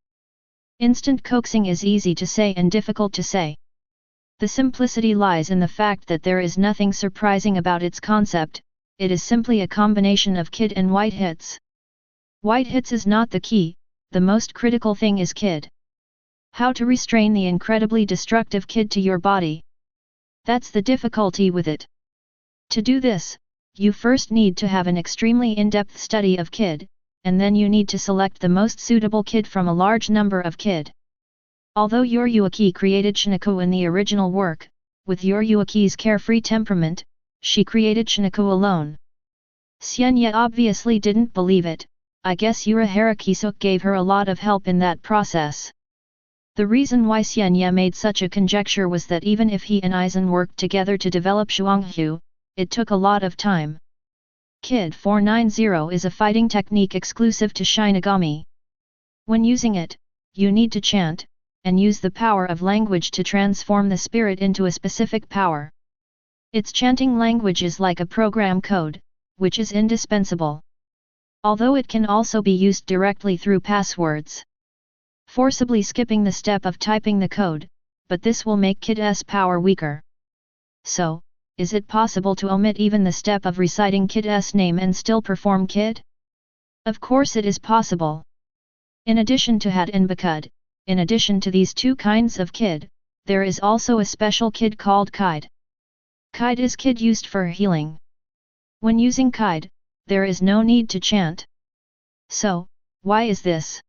Instant coaxing is easy to say and difficult to say. The simplicity lies in the fact that there is nothing surprising about its concept, it is simply a combination of kid and white hits. White hits is not the key, the most critical thing is kid. How to restrain the incredibly destructive kid to your body. That's the difficulty with it. To do this, you first need to have an extremely in-depth study of kid, and then you need to select the most suitable kid from a large number of kid. Although Yoryuki created Shunku in the original work, with Yoryuki's carefree temperament, she created Shunku alone. Xian Ye obviously didn't believe it. I guess Urahara Kisuk gave her a lot of help in that process. The reason why Xian Ye made such a conjecture was that even if he and Aizen worked together to develop Shuanghu, it took a lot of time. Kid 490 is a fighting technique exclusive to Shinigami. When using it, you need to chant, and use the power of language to transform the spirit into a specific power. Its chanting language is like a program code, which is indispensable. Although it can also be used directly through passwords. Forcibly skipping the step of typing the code, but this will make Kid's power weaker. So, is it possible to omit even the step of reciting Kid's name and still perform Kid? Of course it is possible. In addition to Had and Bakud, in addition to these two kinds of Kid, there is also a special Kid called Kide. Kide is Kid used for healing. When using Kide, there is no need to chant. So, why is this?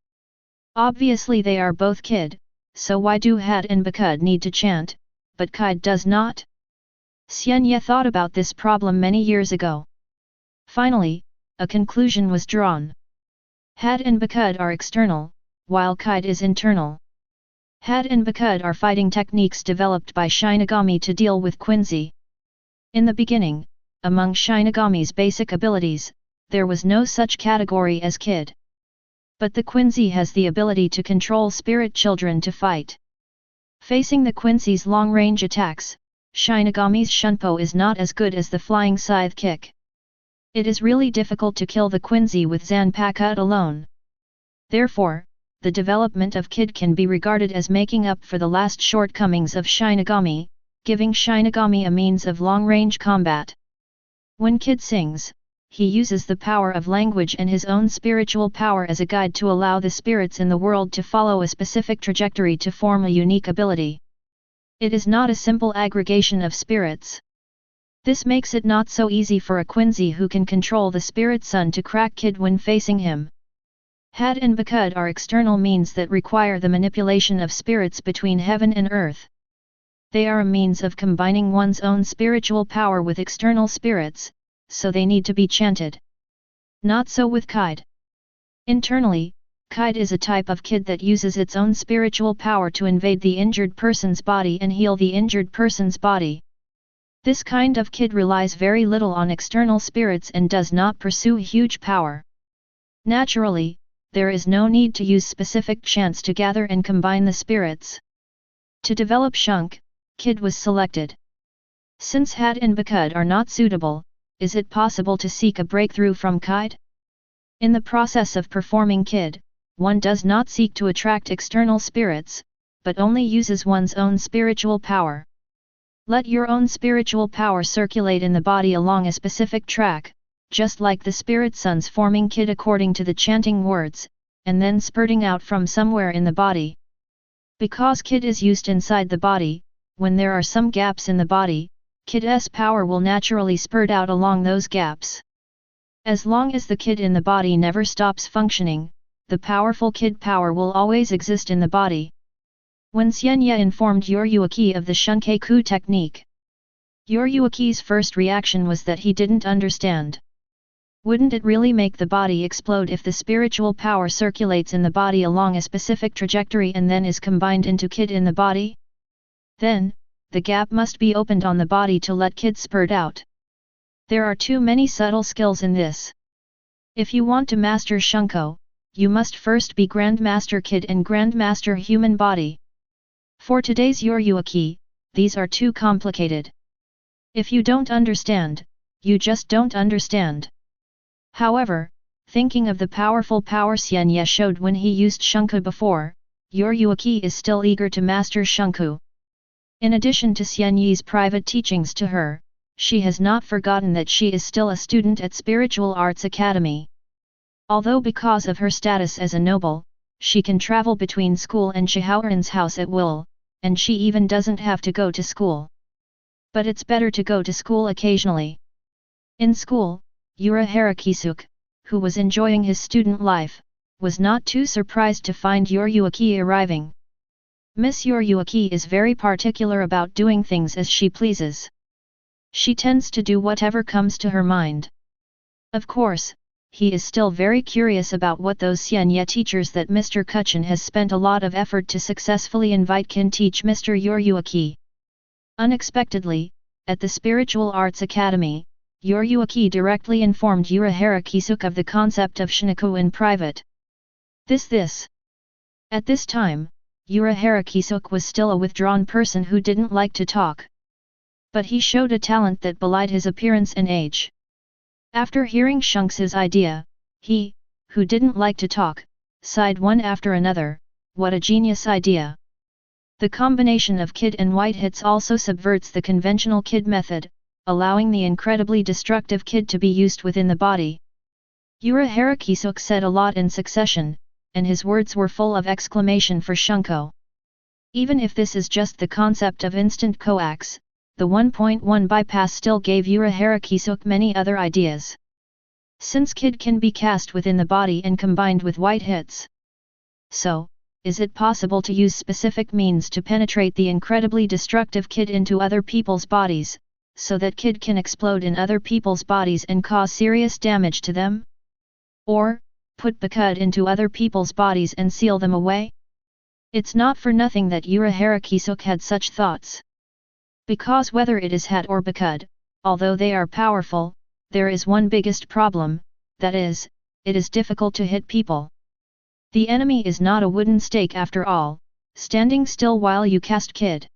Obviously they are both Kid, so why do Had and Bakud need to chant, but Kide does not? Xian Ye thought about this problem many years ago. Finally, a conclusion was drawn. Had and Bakud are external, while Kide is internal. Had and Bakud are fighting techniques developed by Shinigami to deal with Quincy. In the beginning, among Shinigami's basic abilities, there was no such category as Kid. But the Quincy has the ability to control spirit children to fight. Facing the Quincy's long-range attacks, Shinigami's Shunpo is not as good as the flying scythe kick. It is really difficult to kill the Quincy with Zanpakuto alone. Therefore, the development of Kid can be regarded as making up for the last shortcomings of Shinigami, giving Shinigami a means of long-range combat. When Kid sings, he uses the power of language and his own spiritual power as a guide to allow the spirits in the world to follow a specific trajectory to form a unique ability. It is not a simple aggregation of spirits. This makes it not so easy for a Quincy who can control the spirit sun to crack Kid when facing him. Had and Bakud are external means that require the manipulation of spirits between heaven and earth. They are a means of combining one's own spiritual power with external spirits, so they need to be chanted. Not so with Kide. Internally, Kide is a type of Kid that uses its own spiritual power to invade the injured person's body and heal the injured person's body. This kind of Kid relies very little on external spirits and does not pursue huge power. Naturally, there is no need to use specific chants to gather and combine the spirits. To develop Shunk, Kid was selected. Since Had and Bakud are not suitable, is it possible to seek a breakthrough from Kide? In the process of performing Kid, one does not seek to attract external spirits, but only uses one's own spiritual power. Let your own spiritual power circulate in the body along a specific track, just like the spirit suns forming Kid according to the chanting words, and then spurting out from somewhere in the body. Because Kid is used inside the body, when there are some gaps in the body, Kid's power will naturally spurt out along those gaps. As long as the Kid in the body never stops functioning, the powerful Kid power will always exist in the body. When Xian Ye informed Unohana of the Shunku technique, Unohana's first reaction was that he didn't understand. Wouldn't it really make the body explode if the spiritual power circulates in the body along a specific trajectory and then is combined into Kid in the body? Then, the gap must be opened on the body to let Kid spurt out. There are too many subtle skills in this. If you want to master Shunko, you must first be Grandmaster Kid and Grandmaster Human Body. For today's Unohana, these are too complicated. If you don't understand, you just don't understand. However, thinking of the powerful power Xian Ye showed when he used Shunku before, Unohana is still eager to master Shunku. In addition to Xian Ye's private teachings to her, she has not forgotten that she is still a student at Spiritual Arts Academy. Although because of her status as a noble, she can travel between school and Shihaoran's house at will, and she even doesn't have to go to school. But it's better to go to school occasionally. In school, Unohana, who was enjoying his student life, was not too surprised to find Unohana arriving. Miss Unohana is very particular about doing things as she pleases. She tends to do whatever comes to her mind. Of course, he is still very curious about what those Xian Ye teachers that Mr. Kuchin has spent a lot of effort to successfully invite can teach Mr. Unohana. Unexpectedly, at the Spiritual Arts Academy, Unohana directly informed Unohana of the concept of Shunku in private. At this time, Unohana was still a withdrawn person who didn't like to talk. But he showed a talent that belied his appearance and age. After hearing Shunku's idea, he, who didn't like to talk, sighed one after another, what a genius idea. The combination of Kid and white hits also subverts the conventional Kid method, allowing the incredibly destructive Kid to be used within the body. Unohana said a lot in succession, and his words were full of exclamation for Shunko. Even if this is just the concept of instant coax, the 1.1 bypass still gave Unohana many other ideas. Since Kid can be cast within the body and combined with white hits. So, is it possible to use specific means to penetrate the incredibly destructive Kid into other people's bodies, so that Kid can explode in other people's bodies and cause serious damage to them? Or, put Bakud into other people's bodies and seal them away? It's not for nothing that Unohana had such thoughts. Because whether it is Had or Bakud, although they are powerful, there is one biggest problem, that is, it is difficult to hit people. The enemy is not a wooden stake after all, standing still while you cast Kid.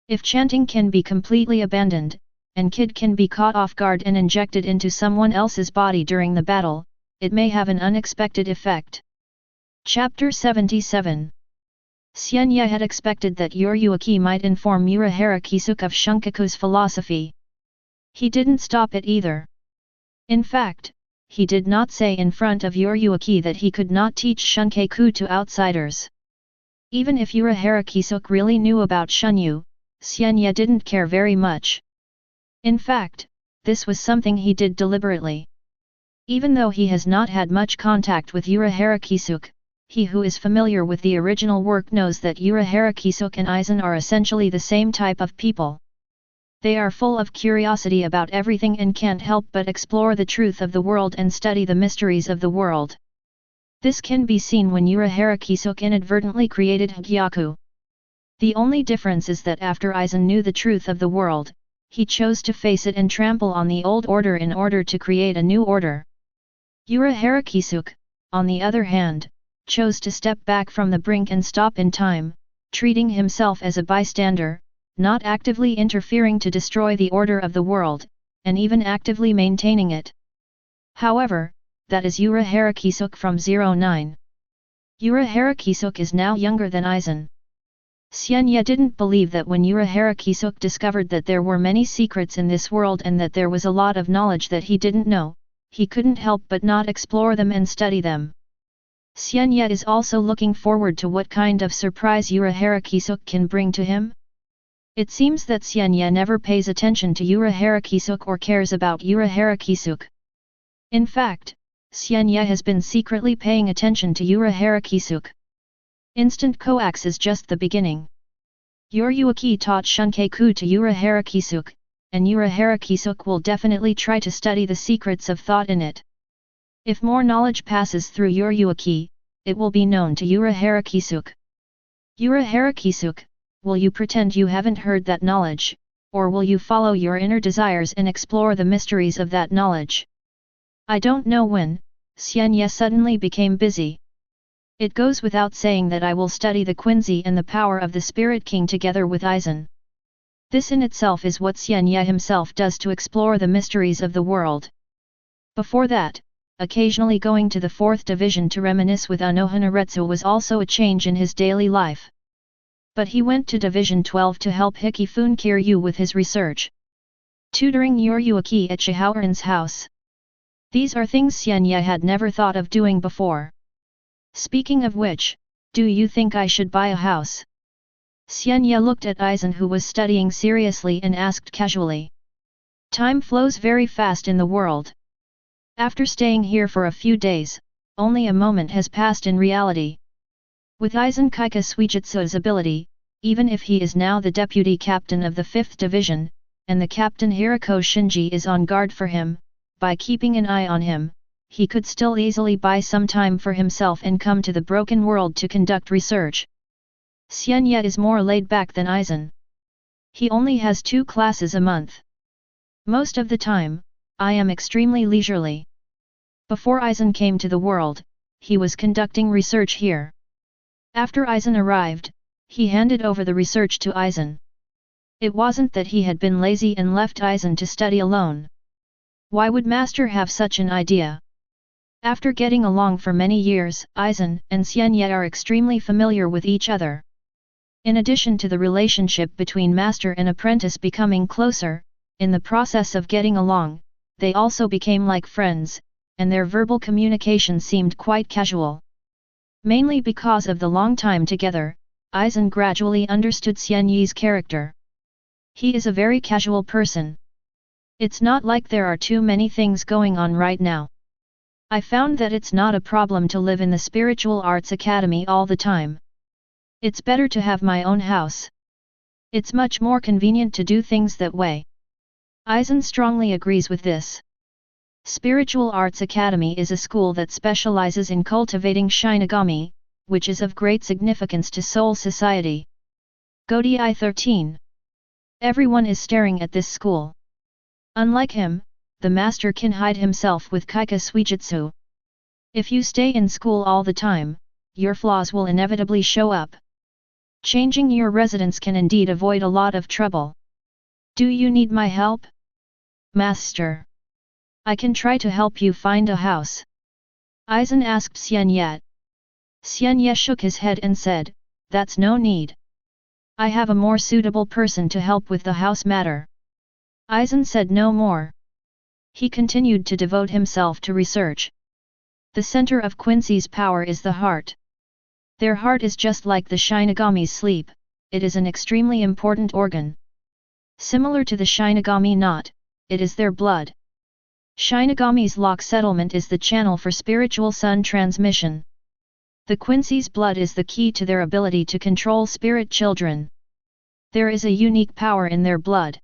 If chanting can be completely abandoned, and Kid can be caught off guard and injected into someone else's body during the battle, it may have an unexpected effect. Chapter 77. Xian Ye had expected that Unohana might inform Unohana of Shunku's philosophy. He didn't stop it either. In fact, he did not say in front of Unohana that he could not teach Shunku to outsiders. Even if Unohana really knew about Shunyu, Xian Ye didn't care very much. In fact, this was something he did deliberately. Even though he has not had much contact with Urahara Kisuke, he who is familiar with the original work knows that Urahara Kisuke and Aizen are essentially the same type of people. They are full of curiosity about everything and can't help but explore the truth of the world and study the mysteries of the world. This can be seen when Urahara Kisuke inadvertently created Hogyoku. The only difference is that after Aizen knew the truth of the world, he chose to face it and trample on the old order in order to create a new order. Urahara Kisuke, on the other hand, chose to step back from the brink and stop in time, treating himself as a bystander, not actively interfering to destroy the order of the world, and even actively maintaining it. However, that is Urahara Kisuke from 09. Urahara Kisuke is now younger than Aizen. Xian Ye didn't believe that when Urahara Kisuke discovered that there were many secrets in this world and that there was a lot of knowledge that he didn't know, he couldn't help but not explore them and study them. Xian Ye is also looking forward to what kind of surprise Urahara Kisuke can bring to him. It seems that Xian Ye never pays attention to Urahara Kisuke or cares about Urahara Kisuke. In fact, Xian Ye has been secretly paying attention to Urahara Kisuke. Instant coax is just the beginning. Uruaki taught Shunku to Urahara Kisuke, and Urahara Kisuke will definitely try to study the secrets of thought in it. If more knowledge passes through Uruaki, it will be known to Urahara Kisuke. Urahara Kisuke, will you pretend you haven't heard that knowledge, or will you follow your inner desires and explore the mysteries of that knowledge? I don't know when, Xian Ye suddenly became busy. It goes without saying that I will study the Quincy and the power of the Spirit King together with Aizen. This in itself is what Xian Ye himself does to explore the mysteries of the world. Before that, occasionally going to the 4th division to reminisce with Unohana was also a change in his daily life. But he went to Division 12 to help Hikifun Kiryu with his research. Tutoring Uruaki at Shihaoran's house. These are things Xian Ye had never thought of doing before. Speaking of which, do you think I should buy a house? Xian Ye looked at Aizen who was studying seriously and asked casually. Time flows very fast in the world. After staying here for a few days, only a moment has passed in reality. With Aizen Kaika Suijutsu's ability, even if he is now the deputy captain of the 5th division, and the captain Hirako Shinji is on guard for him, by keeping an eye on him, he could still easily buy some time for himself and come to the broken world to conduct research. Xian Ye is more laid back than Aizen. He only has 2 classes a month. Most of the time, I am extremely leisurely. Before Aizen came to the world, he was conducting research here. After Aizen arrived, he handed over the research to Aizen. It wasn't that he had been lazy and left Aizen to study alone. Why would Master have such an idea? After getting along for many years, Aizen and Xian Ye are extremely familiar with each other. In addition to the relationship between master and apprentice becoming closer, in the process of getting along, they also became like friends, and their verbal communication seemed quite casual. Mainly because of the long time together, Aizen gradually understood Xian Ye's character. He is a very casual person. It's not like there are too many things going on right now. I found that it's not a problem to live in the Spiritual Arts Academy all the time. It's better to have my own house. It's much more convenient to do things that way. Aizen strongly agrees with this. Spiritual Arts Academy is a school that specializes in cultivating Shinigami, which is of great significance to Soul Society. Godi 13. Everyone is staring at this school. Unlike him, the master can hide himself with Kaika Suijutsu. If you stay in school all the time, your flaws will inevitably show up. Changing your residence can indeed avoid a lot of trouble. Do you need my help? Master. I can try to help you find a house. Aizen asked Xian Ye. Xian Ye shook his head and said, that's no need. I have a more suitable person to help with the house matter. Aizen said no more. He continued to devote himself to research. The center of Quincy's power is the heart. Their heart is just like the Shinigami's sleep, it is an extremely important organ. Similar to the Shinigami knot, it is their blood. Shinigami's lock settlement is the channel for spiritual sun transmission. The Quincy's blood is the key to their ability to control spirit children. There is a unique power in their blood.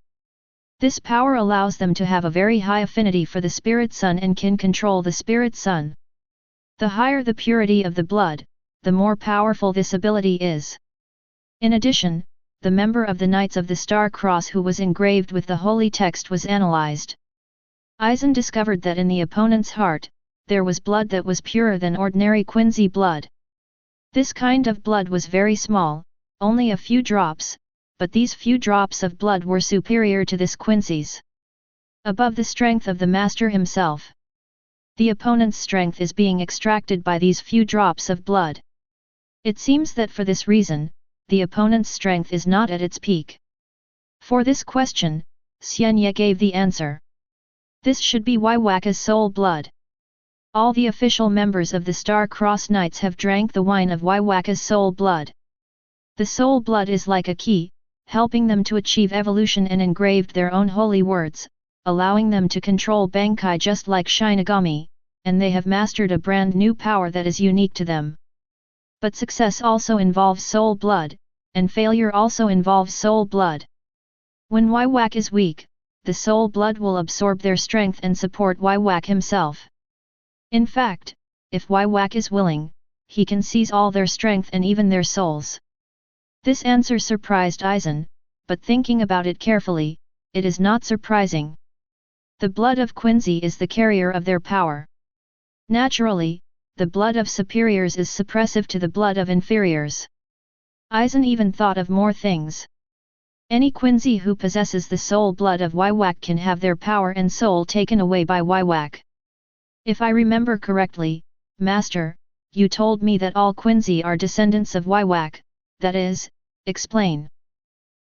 This power allows them to have a very high affinity for the spirit sun and can control the spirit sun. The higher the purity of the blood, the more powerful this ability is. In addition, the member of the Knights of the Star Cross who was engraved with the holy text was analyzed. Aizen discovered that in the opponent's heart, there was blood that was purer than ordinary Quincy blood. This kind of blood was very small, only a few drops, but these few drops of blood were superior to this Quincy's. Above the strength of the master himself. The opponent's strength is being extracted by these few drops of blood. It seems that for this reason, the opponent's strength is not at its peak. For this question, Xian Ye gave the answer. This should be Waiwaka's soul blood. All the official members of the Star Cross Knights have drank the wine of Waiwaka's soul blood. The soul blood is like a key, helping them to achieve evolution and engraved their own holy words, allowing them to control Bankai just like Shinigami, and they have mastered a brand new power that is unique to them. But success also involves soul blood, and failure also involves soul blood. When Waiwaka is weak, the soul blood will absorb their strength and support Waiwaka himself. In fact, if Waiwaka is willing, he can seize all their strength and even their souls. This answer surprised Aizen, but thinking about it carefully, it is not surprising. The blood of Quincy is the carrier of their power. Naturally, the blood of superiors is suppressive to the blood of inferiors. Aizen even thought of more things. Any Quincy who possesses the soul blood of Waiwaka can have their power and soul taken away by Waiwaka. If I remember correctly, Master, you told me that all Quincy are descendants of Waiwaka, that is, explain.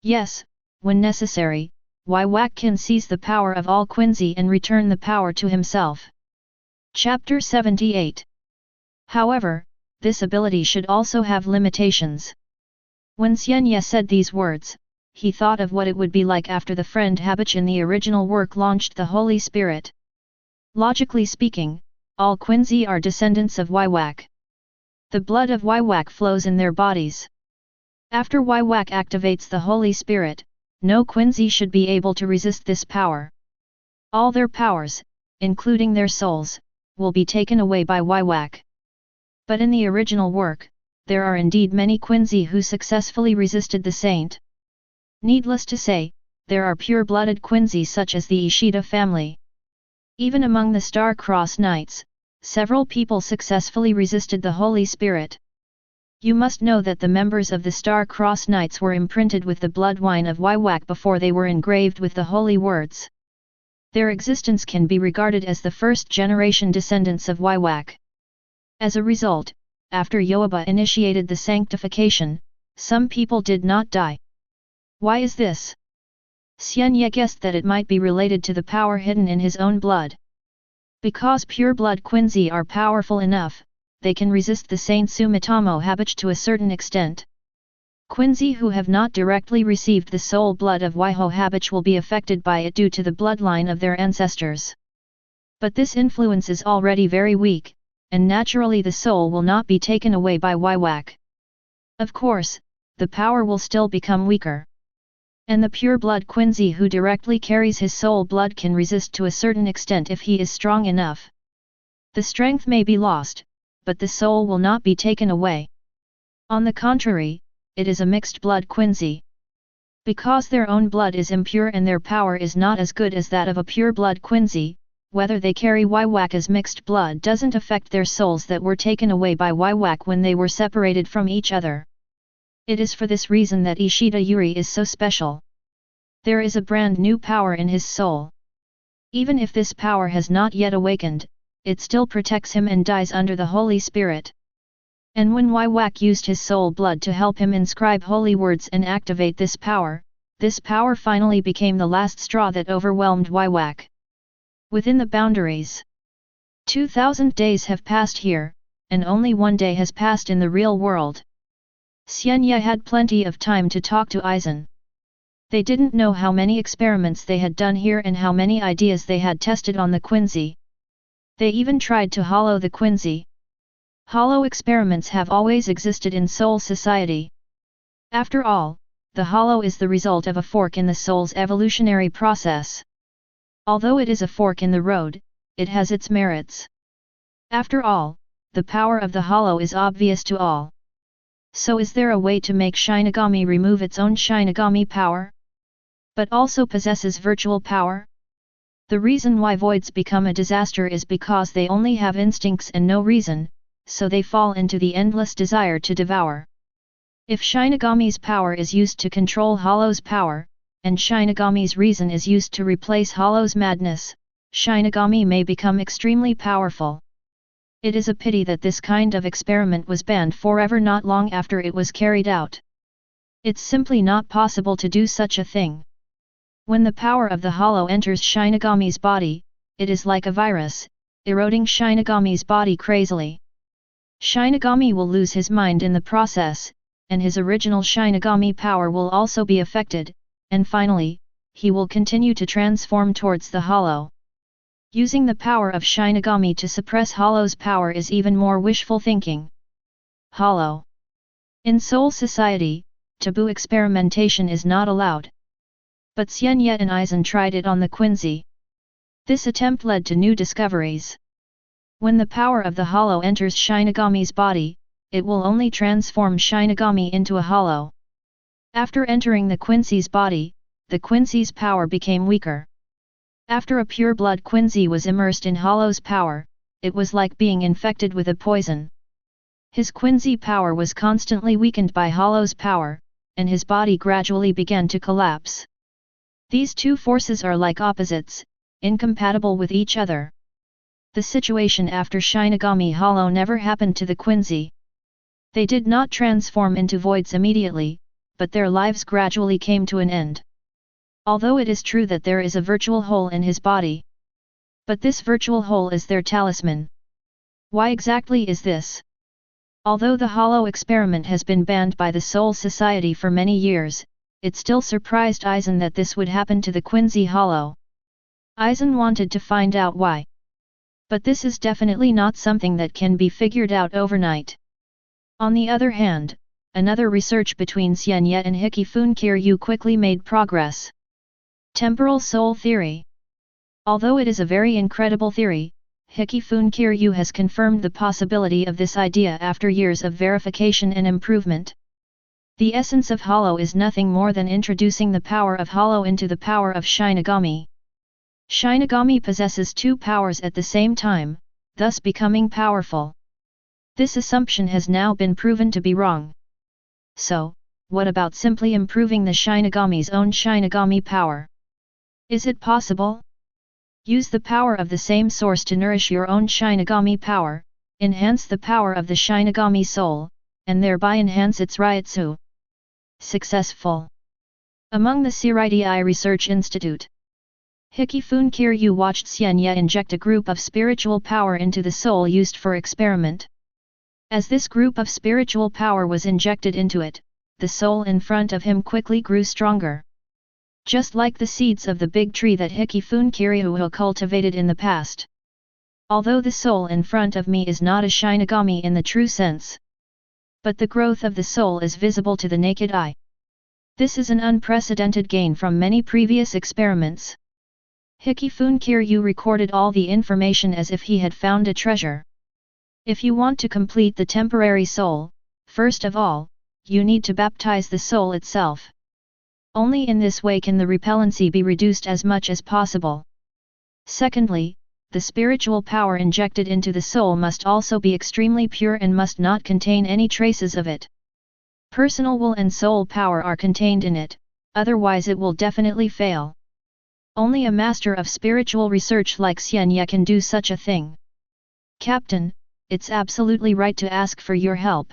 Yes, when necessary, Waiwaka can seize the power of all Quincy and return the power to himself. Chapter 78. However, this ability should also have limitations. When Xian Ye said these words, he thought of what it would be like after the friend Habich in the original work launched the Holy Spirit. Logically speaking, all Quincy are descendants of Waiwaka. The blood of Waiwaka flows in their bodies. After Waiwaka activates the Holy Spirit, no Quincy should be able to resist this power. All their powers, including their souls, will be taken away by Waiwaka. But in the original work, there are indeed many Quincy who successfully resisted the saint. Needless to say, there are pure-blooded Quincy such as the Ishida family. Even among the Star Cross Knights, several people successfully resisted the Holy Spirit. You must know that the members of the Star Cross Knights were imprinted with the blood wine of Waiwaka before they were engraved with the holy words. Their existence can be regarded as the first-generation descendants of Waiwaka. As a result, after Yoruba initiated the sanctification, some people did not die. Why is this? Xian Ye guessed that it might be related to the power hidden in his own blood. Because pure-blood Quincy are powerful enough, they can resist the Saint Sumitamo Habich to a certain extent. Quincy who have not directly received the soul blood of Waiho Habich will be affected by it due to the bloodline of their ancestors. But this influence is already very weak, and naturally the soul will not be taken away by Waiwaka. Of course, the power will still become weaker. And the pure-blood Quincy who directly carries his soul blood can resist to a certain extent if he is strong enough. The strength may be lost, but the soul will not be taken away. On the contrary, it is a mixed-blood Quincy. Because their own blood is impure and their power is not as good as that of a pure-blood Quincy, whether they carry Waiwaka's mixed blood doesn't affect their souls that were taken away by Waiwaka when they were separated from each other. It is for this reason that Ishida Yuri is so special. There is a brand new power in his soul. Even if this power has not yet awakened, it still protects him and dies under the Holy Spirit. And when Waiwaka used his soul blood to help him inscribe holy words and activate this power finally became the last straw that overwhelmed Waiwaka. Within the boundaries. 2000 days have passed here, and only one day has passed in the real world. Xian Ye had plenty of time to talk to Aizen. They didn't know how many experiments they had done here and how many ideas they had tested on the Quincy. They even tried to hollow the Quincy. Hollow experiments have always existed in soul society. After all, the hollow is the result of a fork in the soul's evolutionary process. Although it is a fork in the road, it has its merits. After all, the power of the hollow is obvious to all. So is there a way to make Shinigami remove its own Shinigami power? But also possesses virtual power? The reason why voids become a disaster is because they only have instincts and no reason, so they fall into the endless desire to devour. If Shinigami's power is used to control Hollow's power, and Shinigami's reason is used to replace Hollow's madness, Shinigami may become extremely powerful. It is a pity that this kind of experiment was banned forever not long after it was carried out. It's simply not possible to do such a thing. When the power of the hollow enters Shinigami's body, it is like a virus, eroding Shinigami's body crazily. Shinigami will lose his mind in the process, and his original Shinigami power will also be affected, and finally, he will continue to transform towards the hollow. Using the power of Shinigami to suppress Hollow's power is even more wishful thinking. Hollow. In Soul Society, taboo experimentation is not allowed. But Xian Ye and Aizen tried it on the Quincy. This attempt led to new discoveries. When the power of the hollow enters Shinigami's body, it will only transform Shinigami into a hollow. After entering the Quincy's body, the Quincy's power became weaker. After a pure blood Quincy was immersed in Hollow's power, it was like being infected with a poison. His Quincy power was constantly weakened by Hollow's power, and his body gradually began to collapse. These two forces are like opposites, incompatible with each other. The situation after Shinigami Hollow never happened to the Quincy. They did not transform into voids immediately, but their lives gradually came to an end. Although it is true that there is a virtual hole in his body. But this virtual hole is their talisman. Why exactly is this? Although the hollow experiment has been banned by the Soul Society for many years, it still surprised Aizen that this would happen to the Quincy hollow. Aizen wanted to find out why. But this is definitely not something that can be figured out overnight. On the other hand, another research between Xian Ye and Kiryu quickly made progress. Temporal soul theory. Although it is a very incredible theory, Kiryu has confirmed the possibility of this idea after years of verification and improvement. The essence of Hollow is nothing more than introducing the power of Hollow into the power of Shinigami. Shinigami possesses two powers at the same time, thus becoming powerful. This assumption has now been proven to be wrong. So, what about simply improving the Shinigami's own Shinigami power? Is it possible? Use the power of the same source to nourish your own Shinigami power, enhance the power of the Shinigami soul, and thereby enhance its Ryutsu. Successful. Among the Seireitei Research Institute, Kiryu watched Xian Ye inject a group of spiritual power into the soul used for experiment. As this group of spiritual power was injected into it, the soul in front of him quickly grew stronger. Just like the seeds of the big tree that Kiryu cultivated in the past. Although the soul in front of me is not a Shinigami in the true sense. But the growth of the soul is visible to the naked eye. This is an unprecedented gain from many previous experiments. Kiryu recorded all the information as if he had found a treasure. If you want to complete the temporary soul, first of all, you need to baptize the soul itself. Only in this way can the repellency be reduced as much as possible. Secondly, the spiritual power injected into the soul must also be extremely pure and must not contain any traces of it. Personal will and soul power are contained in it, otherwise it will definitely fail. Only a master of spiritual research like Xian Ye can do such a thing. Captain, it's absolutely right to ask for your help.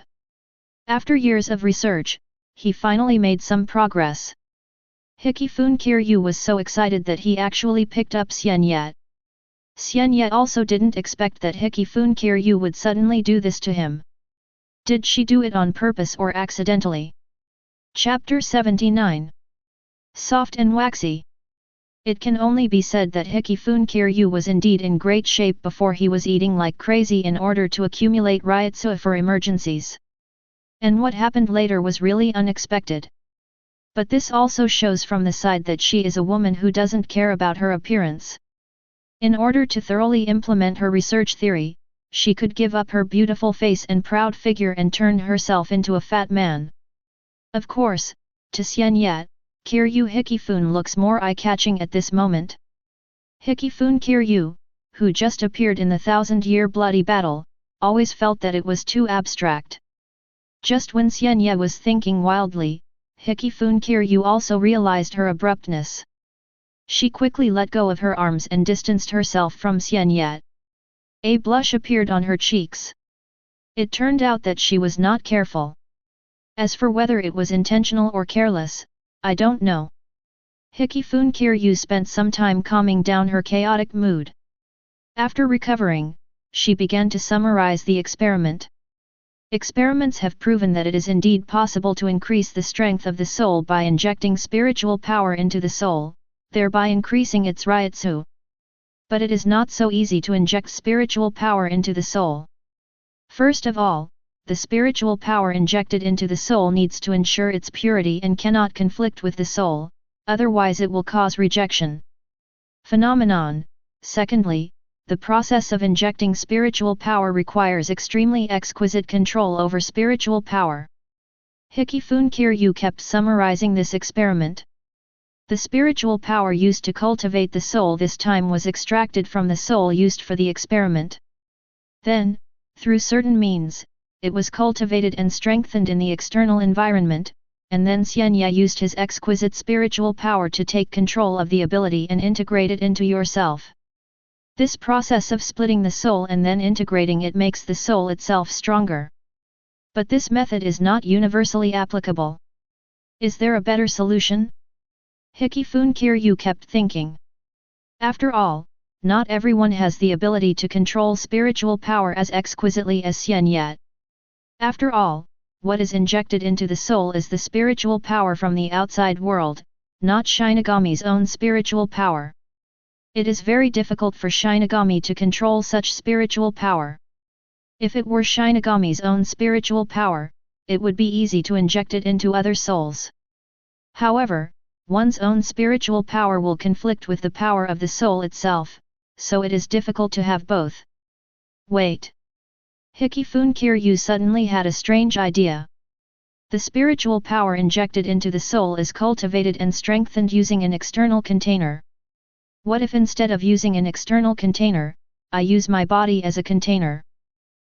After years of research, he finally made some progress. Kiryu was so excited that he actually picked up Xian Ye. Xian Ye also didn't expect that Kiryu would suddenly do this to him. Did she do it on purpose or accidentally? Chapter 79. Soft and waxy. It can only be said that Hikifune Kiryu was indeed in great shape before he was eating like crazy in order to accumulate Ryotsu for emergencies. And what happened later was really unexpected. But this also shows from the side that she is a woman who doesn't care about her appearance. In order to thoroughly implement her research theory, she could give up her beautiful face and proud figure and turn herself into a fat man. Of course, to Xian Ye, Kiryu Hikifune looks more eye-catching at this moment. Hikifune Kiryu, who just appeared in the 1000-year bloody battle, always felt that it was too abstract. Just when Xian Ye was thinking wildly, Hikifune Kiryu also realized her abruptness. She quickly let go of her arms and distanced herself from Xian Ye. A blush appeared on her cheeks. It turned out that she was not careful. As for whether it was intentional or careless, I don't know. Hikifune Kiryu spent some time calming down her chaotic mood. After recovering, she began to summarize the experiment. Experiments have proven that it is indeed possible to increase the strength of the soul by injecting spiritual power into the soul, thereby increasing its Ryotsu. But it is not so easy to inject spiritual power into the soul. First of all, the spiritual power injected into the soul needs to ensure its purity and cannot conflict with the soul, otherwise it will cause rejection. Phenomenon. Secondly, the process of injecting spiritual power requires extremely exquisite control over spiritual power. Hikifune Kiryu kept summarizing this experiment. The spiritual power used to cultivate the soul this time was extracted from the soul used for the experiment. Then, through certain means, it was cultivated and strengthened in the external environment, and then Xian Ye used his exquisite spiritual power to take control of the ability and integrate it into yourself. This process of splitting the soul and then integrating it makes the soul itself stronger. But this method is not universally applicable. Is there a better solution? Hikifune Kiryu kept thinking. After all, not everyone has the ability to control spiritual power as exquisitely as Xian Ye. After all, what is injected into the soul is the spiritual power from the outside world, not Shinigami's own spiritual power. It is very difficult for Shinigami to control such spiritual power. If it were Shinigami's own spiritual power, it would be easy to inject it into other souls. However, one's own spiritual power will conflict with the power of the soul itself, so it is difficult to have both. Wait. Hikifune Kiryu suddenly had a strange idea. The spiritual power injected into the soul is cultivated and strengthened using an external container. What if instead of using an external container, I use my body as a container?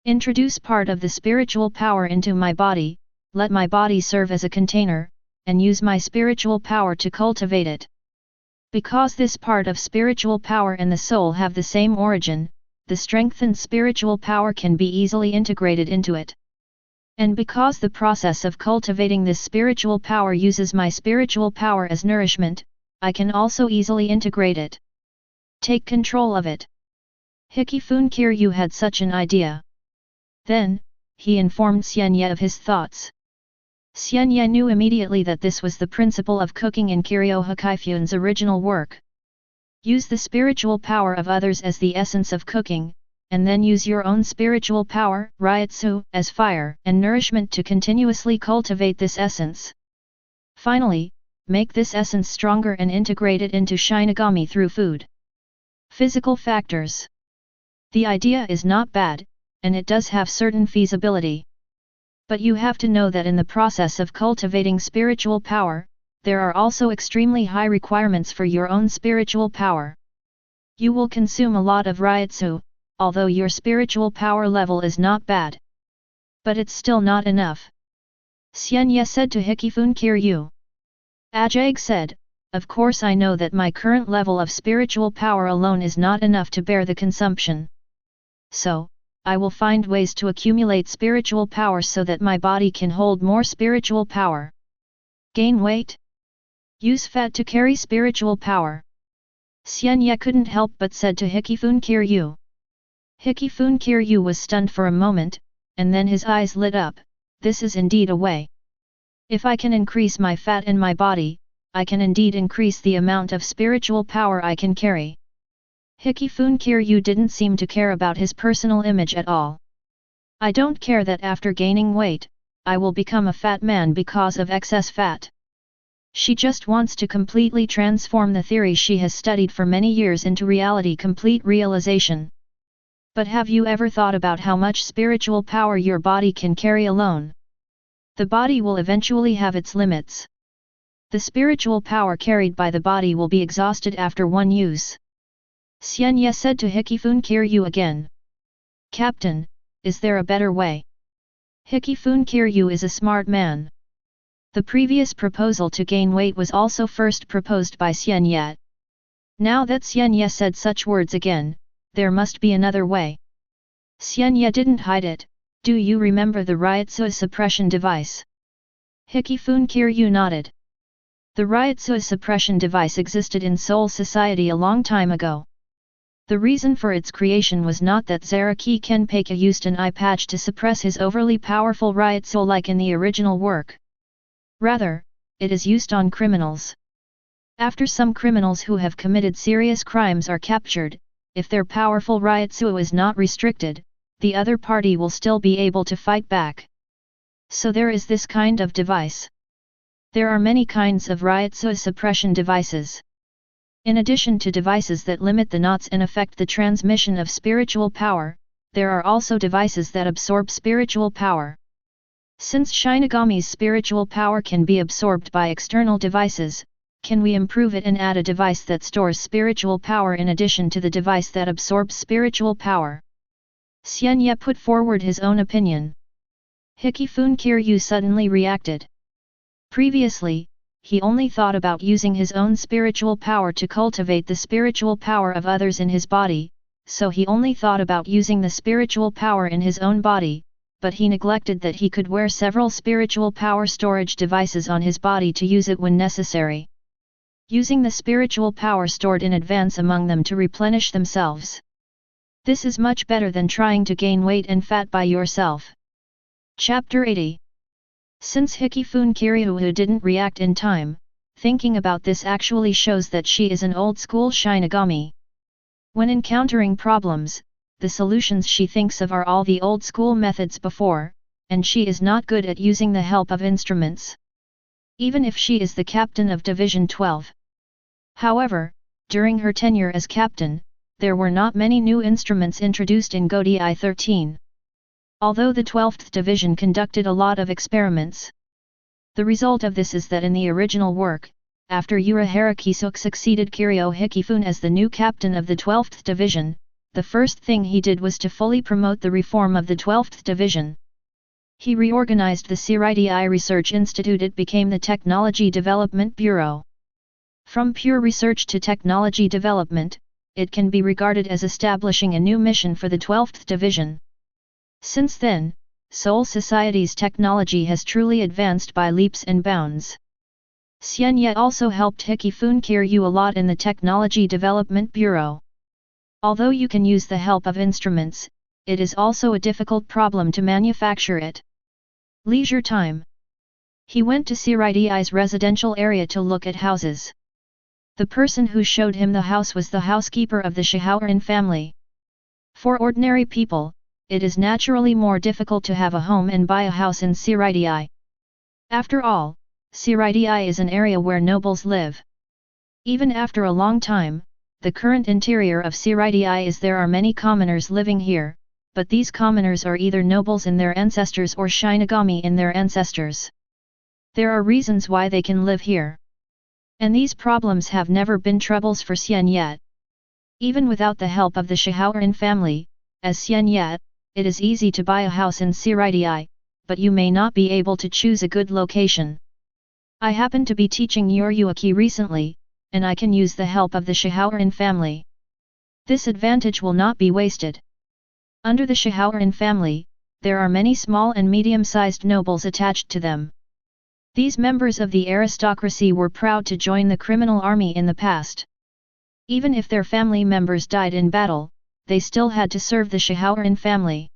Introduce part of the spiritual power into my body, let my body serve as a container, and use my spiritual power to cultivate it. Because this part of spiritual power and the soul have the same origin, the strengthened spiritual power can be easily integrated into it. And because the process of cultivating this spiritual power uses my spiritual power as nourishment, I can also easily integrate it. Take control of it. Hikifune Kiryu had such an idea. Then, he informed Xian Ye of his thoughts. Xian Ye knew immediately that this was the principle of cooking in Kiryu Hikifune's original work. Use the spiritual power of others as the essence of cooking, and then use your own spiritual power, Ryotsu, as fire and nourishment to continuously cultivate this essence. Finally, make this essence stronger and integrate it into Shinigami through food. Physical factors. The idea is not bad, and it does have certain feasibility. But you have to know that in the process of cultivating spiritual power, there are also extremely high requirements for your own spiritual power. You will consume a lot of Ryotsu, although your spiritual power level is not bad. But it's still not enough. Xian Ye said to Hikifune Kiryu. Ajag said, of course I know that my current level of spiritual power alone is not enough to bear the consumption. So, I will find ways to accumulate spiritual power so that my body can hold more spiritual power. Gain weight? Use fat to carry spiritual power. Xian Ye couldn't help but said to Hikifune Kiryu. Hikifune Kiryu was stunned for a moment, and then his eyes lit up. This is indeed a way. If I can increase my fat in my body, I can indeed increase the amount of spiritual power I can carry. Hikifun Kiryu didn't seem to care about his personal image at all. I don't care that after gaining weight, I will become a fat man because of excess fat. She just wants to completely transform the theory she has studied for many years into reality, complete realization. But have you ever thought about how much spiritual power your body can carry alone? The body will eventually have its limits. The spiritual power carried by the body will be exhausted after one use. Xian Ye said to Hikifun Kiryu again. Captain, is there a better way? Hikifun Kiryu is a smart man. The previous proposal to gain weight was also first proposed by Xian Ye. Now that Xian Ye said such words again, there must be another way. Xian Ye didn't hide it. Do you remember the Ryutsui suppression device? Hikifun Kiryu nodded. The Ryutsui suppression device existed in Seoul society a long time ago. The reason for its creation was not that Zaraki Kenpachi used an eye patch to suppress his overly powerful Ryutsui like in the original work. Rather, it is used on criminals. After some criminals who have committed serious crimes are captured, if their powerful Ryutsui is not restricted, the other party will still be able to fight back. So there is this kind of device. There are many kinds of Ryutsui suppression devices. In addition to devices that limit the knots and affect the transmission of spiritual power, there are also devices that absorb spiritual power. Since Shinigami's spiritual power can be absorbed by external devices, can we improve it and add a device that stores spiritual power in addition to the device that absorbs spiritual power? Xian Ye put forward his own opinion. Hikifun Kiryu suddenly reacted. Previously, he only thought about using his own spiritual power to cultivate the spiritual power of others in his body, so he only thought about using the spiritual power in his own body, but he neglected that he could wear several spiritual power storage devices on his body to use it when necessary. Using the spiritual power stored in advance among them to replenish themselves. This is much better than trying to gain weight and fat by yourself. Chapter 80. Since Hikifun Kiryu didn't react in time, thinking about this actually shows that she is an old-school Shinigami. When encountering problems, the solutions she thinks of are all the old-school methods before, and she is not good at using the help of instruments. Even if she is the captain of Division 12. However, during her tenure as captain, there were not many new instruments introduced in Godi 13. Although the 12th Division conducted a lot of experiments. The result of this is that in the original work, after Urahara Kisuke succeeded Kiryu Hikifun as the new captain of the 12th Division, the first thing he did was to fully promote the reform of the 12th Division. He reorganized the Seireitei Research Institute. It became the Technology Development Bureau. From pure research to technology development, it can be regarded as establishing a new mission for the 12th Division. Since then, Seoul society's technology has truly advanced by leaps and bounds. Xian Ye also helped Hikifun Kiryu a lot in the Technology Development Bureau. Although you can use the help of instruments, it is also a difficult problem to manufacture it. Leisure time. He went to Seireitei's residential area to look at houses. The person who showed him the house was the housekeeper of the Shihaoran family. For ordinary people, it is naturally more difficult to have a home and buy a house in Seireitei. After all, Seireitei is an area where nobles live. Even after a long time, the current interior of Seireitei is there are many commoners living here, but these commoners are either nobles in their ancestors or Shinigami in their ancestors. There are reasons why they can live here. And these problems have never been troubles for Xian Ye. Even without the help of the Shihaoran family, as Xian Ye, it is easy to buy a house in Seireitei, but you may not be able to choose a good location. I happen to be teaching Yoryuki recently, and I can use the help of the Shihaoran family. This advantage will not be wasted. Under the Shihaoran family, there are many small and medium-sized nobles attached to them. These members of the aristocracy were proud to join the criminal army in the past. Even if their family members died in battle, they still had to serve the Shihaoran family.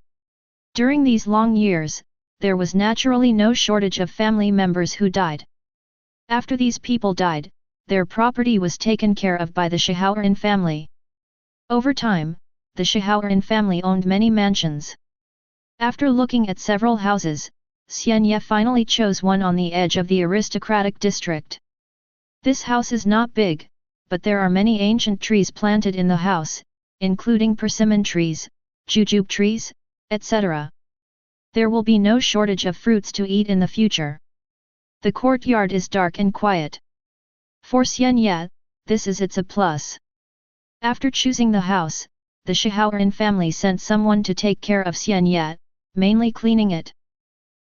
During these long years, there was naturally no shortage of family members who died. After these people died, their property was taken care of by the Shihaoran family. Over time, the Shihaoran family owned many mansions. After looking at several houses, Xian Ye finally chose one on the edge of the aristocratic district. This house is not big, but there are many ancient trees planted in the house, including persimmon trees, jujube trees, etc. There will be no shortage of fruits to eat in the future. The courtyard is dark and quiet. For Xian Ye, this is a plus. After choosing the house, the Shihaoran family sent someone to take care of Xian Ye, mainly cleaning it.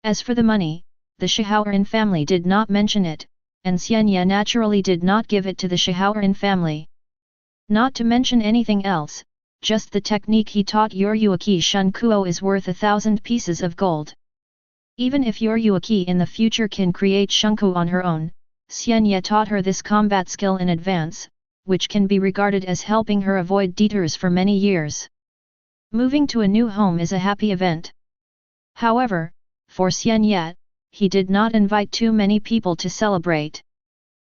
As for the money, the Shihaoran family did not mention it, and Xian Ye naturally did not give it to the Shihaoran family. Not to mention anything else, just the technique he taught Uroki Shunko is worth 1,000 pieces of gold. Even if Uroki in the future can create Shunku on her own, Xian Ye taught her this combat skill in advance, which can be regarded as helping her avoid detours for many years. Moving to a new home is a happy event. However, for Xian Ye, he did not invite too many people to celebrate.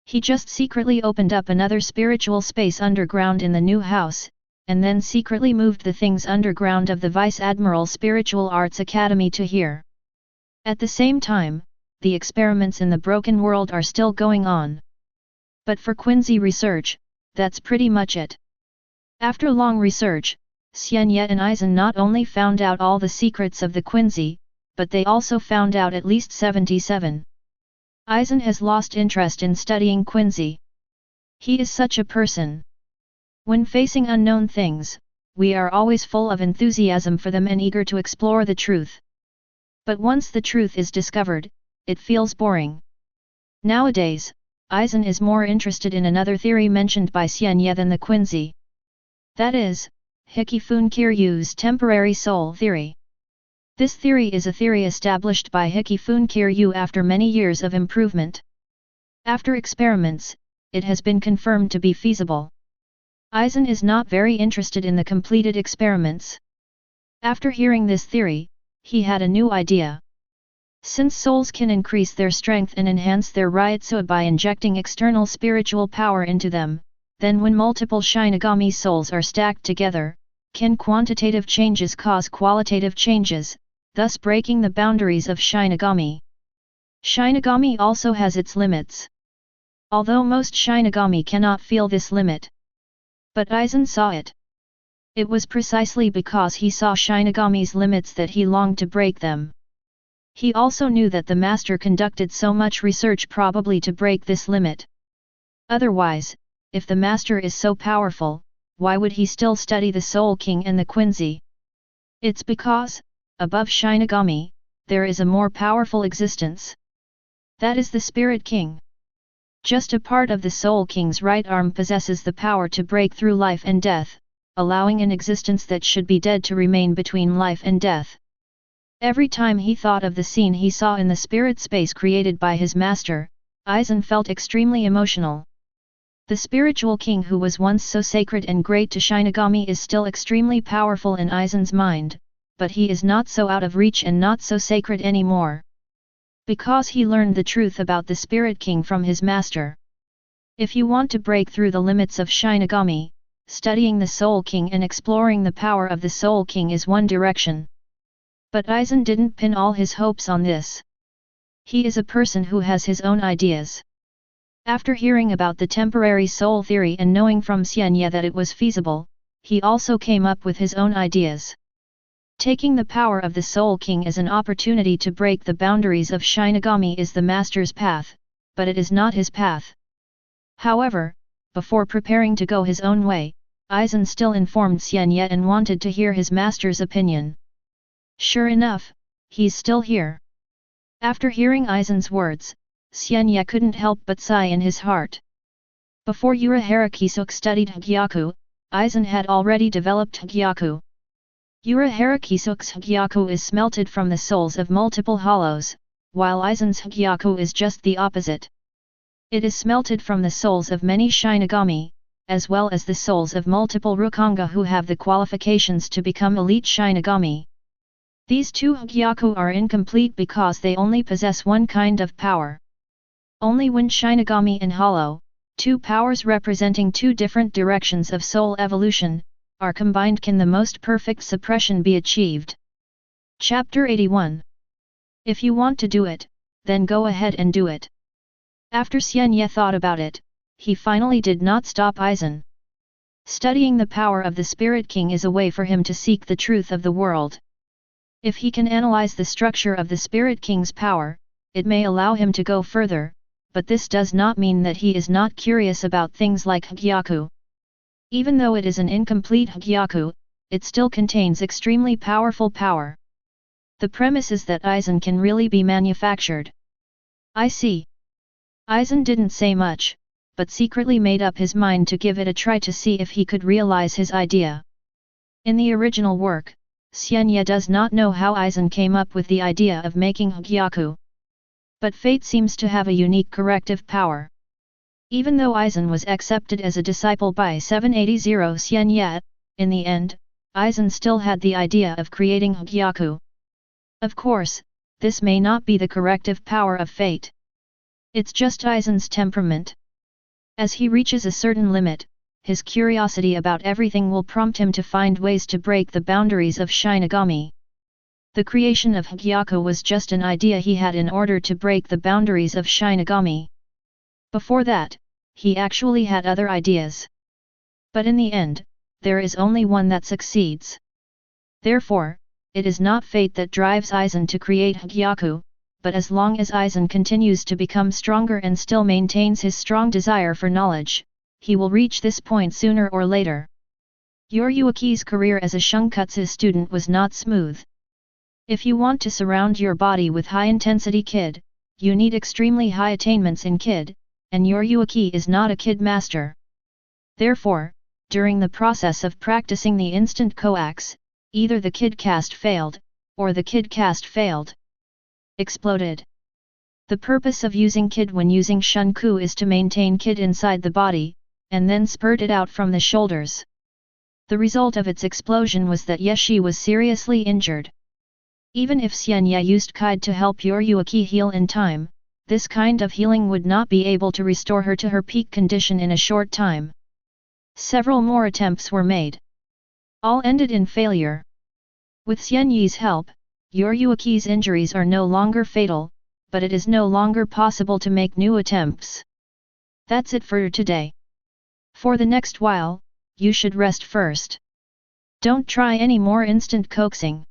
He just secretly opened up another spiritual space underground in the new house, and then secretly moved the things underground of the Vice Admiral Spiritual Arts Academy to here. At the same time, the experiments in the broken world are still going on. But for Quincy research, that's pretty much it. After long research, Xian Ye and Aizen not only found out all the secrets of the Quincy, but they also found out at least 77. Aizen has lost interest in studying Quincy. He is such a person. When facing unknown things, we are always full of enthusiasm for them and eager to explore the truth. But once the truth is discovered, it feels boring. Nowadays, Aizen is more interested in another theory mentioned by Xian Ye than the Quincy. That is, Hikifun Kiryu's temporary soul theory. This theory is a theory established by Hikifun Kiryu after many years of improvement. After experiments, it has been confirmed to be feasible. Aizen is not very interested in the completed experiments. After hearing this theory, he had a new idea. Since souls can increase their strength and enhance their Ryutsu by injecting external spiritual power into them, then when multiple Shinigami souls are stacked together, can quantitative changes cause qualitative changes, thus breaking the boundaries of Shinigami. Shinigami also has its limits. Although most Shinigami cannot feel this limit. But Aizen saw it. It was precisely because he saw Shinigami's limits that he longed to break them. He also knew that the master conducted so much research probably to break this limit. Otherwise, if the master is so powerful, why would he still study the Soul King and the Quincy? It's because, above Shinigami, there is a more powerful existence. That is the Spirit King. Just a part of the Soul King's right arm possesses the power to break through life and death, allowing an existence that should be dead to remain between life and death. Every time he thought of the scene he saw in the spirit space created by his master, Aizen felt extremely emotional. The spiritual king who was once so sacred and great to Shinigami is still extremely powerful in Aizen's mind, but he is not so out of reach and not so sacred anymore. Because he learned the truth about the Spirit King from his master. If you want to break through the limits of Shinigami, studying the Soul King and exploring the power of the Soul King is one direction. But Aizen didn't pin all his hopes on this. He is a person who has his own ideas. After hearing about the temporary soul theory and knowing from Xian Ye that it was feasible, he also came up with his own ideas. Taking the power of the Soul King as an opportunity to break the boundaries of Shinigami is the master's path, but it is not his path. However, before preparing to go his own way, Aizen still informed Xian Ye and wanted to hear his master's opinion. Sure enough, he's still here. After hearing Aizen's words, Xian Ye couldn't help but sigh in his heart. Before Uraharakisuk studied Hogyoku, Aizen had already developed Hogyoku. Uraharakisuk's Hogyoku is smelted from the souls of multiple hollows, while Aizen's Hogyoku is just the opposite. It is smelted from the souls of many Shinigami, as well as the souls of multiple Rukanga who have the qualifications to become elite Shinigami. These two Hogyoku are incomplete because they only possess one kind of power. Only when Shinigami and Hollow, two powers representing two different directions of soul evolution, are combined can the most perfect suppression be achieved. Chapter 81. If you want to do it, then go ahead and do it. After Xian Ye thought about it, he finally did not stop Aizen. Studying the power of the Spirit King is a way for him to seek the truth of the world. If he can analyze the structure of the Spirit King's power, it may allow him to go further, but this does not mean that he is not curious about things like Hogyoku. Even though it is an incomplete Hogyoku, it still contains extremely powerful power. The premise is that Aizen can really be manufactured. I see. Aizen didn't say much, but secretly made up his mind to give it a try to see if he could realize his idea. In the original work, Xian Ye does not know how Aizen came up with the idea of making Hogyoku. But fate seems to have a unique corrective power. Even though Aizen was accepted as a disciple by 780 Xian Ye, in the end, Aizen still had the idea of creating Hogyoku. Of course, this may not be the corrective power of fate. It's just Aizen's temperament. As he reaches a certain limit, his curiosity about everything will prompt him to find ways to break the boundaries of Shinigami. The creation of Hogyoku was just an idea he had in order to break the boundaries of Shinigami. Before that, he actually had other ideas. But in the end, there is only one that succeeds. Therefore, it is not fate that drives Aizen to create Hogyoku, but as long as Aizen continues to become stronger and still maintains his strong desire for knowledge, he will reach this point sooner or later. Yoryuki's career as a Shunkutsu student was not smooth. If you want to surround your body with high-intensity kid, you need extremely high attainments in kid, and Yoryuki is not a kid master. Therefore, during the process of practicing the instant coax, either the kid cast failed, or the kid cast failed. Exploded. The purpose of using kid when using Shunku is to maintain kid inside the body, and then spurt it out from the shoulders. The result of its explosion was that Yeshi was seriously injured. Even if Xian Ye used Kide to help Yoryuki heal in time, this kind of healing would not be able to restore her to her peak condition in a short time. Several more attempts were made. All ended in failure. With Xian Ye's help, Yoryuki's injuries are no longer fatal, but it is no longer possible to make new attempts. That's it for today. For the next while, you should rest first. Don't try any more instant coaxing.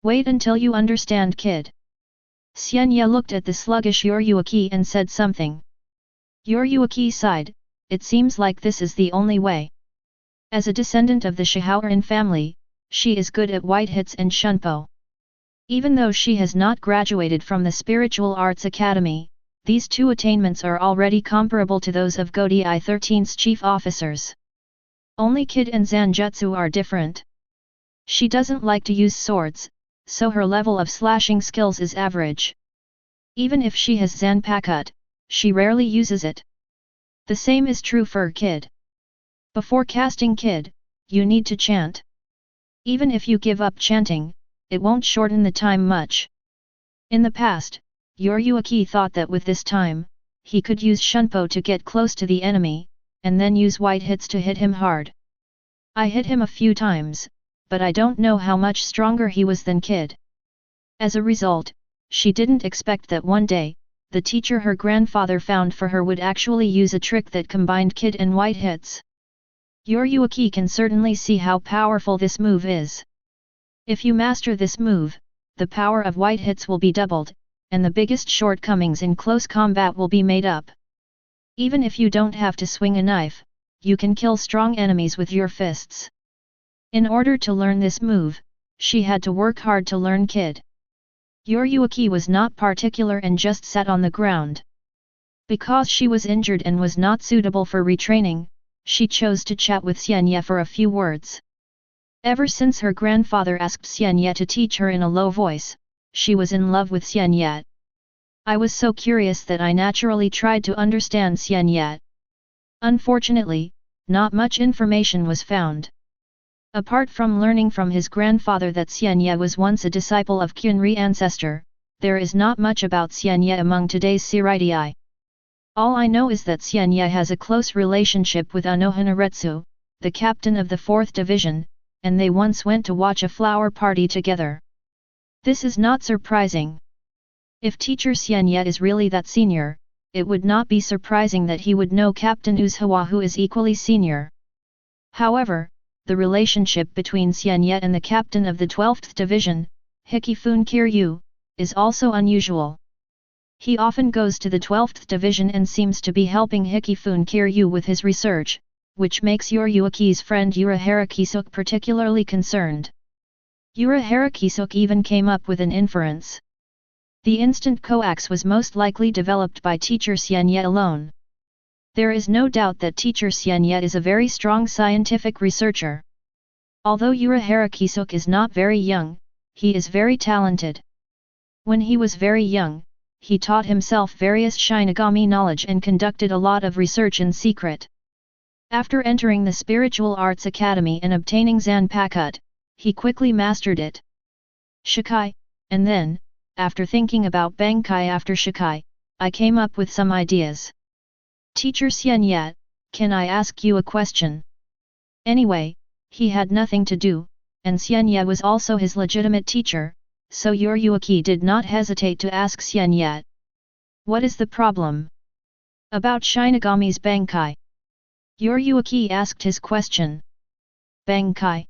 Wait until you understand kid. Xian Ye looked at the sluggish Yoryuki and said something. Yoryuki sighed, it seems like this is the only way. As a descendant of the Shihaoran family, she is good at white hits and shunpo. Even though she has not graduated from the Spiritual Arts Academy, these two attainments are already comparable to those of Godai 13's chief officers. Only Kid and Zanjutsu are different. She doesn't like to use swords, so her level of slashing skills is average. Even if she has Zanpakut, she rarely uses it. The same is true for Kid. Before casting Kid, you need to chant. Even if you give up chanting, it won't shorten the time much. In the past, Yoryuki thought that with this time, he could use Shunpo to get close to the enemy, and then use white hits to hit him hard. I hit him a few times, but I don't know how much stronger he was than Kid. As a result, she didn't expect that one day, the teacher her grandfather found for her would actually use a trick that combined Kid and white hits. Yoryuki can certainly see how powerful this move is. If you master this move, the power of white hits will be doubled, and the biggest shortcomings in close combat will be made up. Even if you don't have to swing a knife, you can kill strong enemies with your fists. In order to learn this move, she had to work hard to learn Kid. Yoryuki was not particular and just sat on the ground. Because she was injured and was not suitable for retraining, she chose to chat with Xian Ye for a few words. Ever since her grandfather asked Xian Ye to teach her in a low voice, she was in love with Xian Ye. I was so curious that I naturally tried to understand Xian Ye. Unfortunately, not much information was found. Apart from learning from his grandfather that Xian Ye was once a disciple of Qinri ancestor, there is not much about Xian Ye among today's Seireitei. All I know is that Xian Ye has a close relationship with Unohana, the captain of the 4th Division, and they once went to watch a flower party together. This is not surprising. If teacher Xian Ye is really that senior, it would not be surprising that he would know Captain Unohana, who is equally senior. However, the relationship between Xian Ye and the captain of the 12th Division, Hikifun Kiryu, is also unusual. He often goes to the 12th Division and seems to be helping Hikifun Kiryu with his research, which makes Yoriyuki's friend Urahara Kisuke particularly concerned. Urahara Kisuke even came up with an inference. The instant coax was most likely developed by teacher Xian Ye alone. There is no doubt that teacher Xian Ye is a very strong scientific researcher. Although Urahara Kisuke is not very young, he is very talented. When he was very young, he taught himself various Shinigami knowledge and conducted a lot of research in secret. After entering the Spiritual Arts Academy and obtaining Zanpakuto, he quickly mastered it. Shikai, and then, after thinking about Bankai after Shikai, I came up with some ideas. Teacher Xian Ye, can I ask you a question? Anyway, he had nothing to do, and Xian Ye was also his legitimate teacher, so Yoriyuki did not hesitate to ask Xian Ye. What is the problem? About Shinigami's Bankai. Yoriyuki asked his question. Bankai.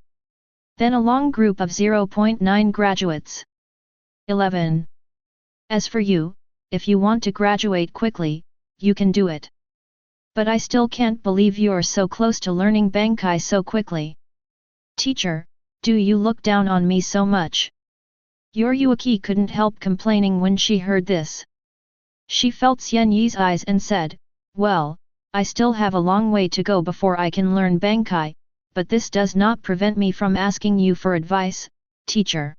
Then a long group of 0.9 graduates. 11. As for you, if you want to graduate quickly, you can do it. But I still can't believe you're so close to learning Bankai so quickly. Teacher, do you look down on me so much? Yoriyuki couldn't help complaining when she heard this. She felt Xian Ye's eyes and said, well, I still have a long way to go before I can learn Bankai, but this does not prevent me from asking you for advice, teacher.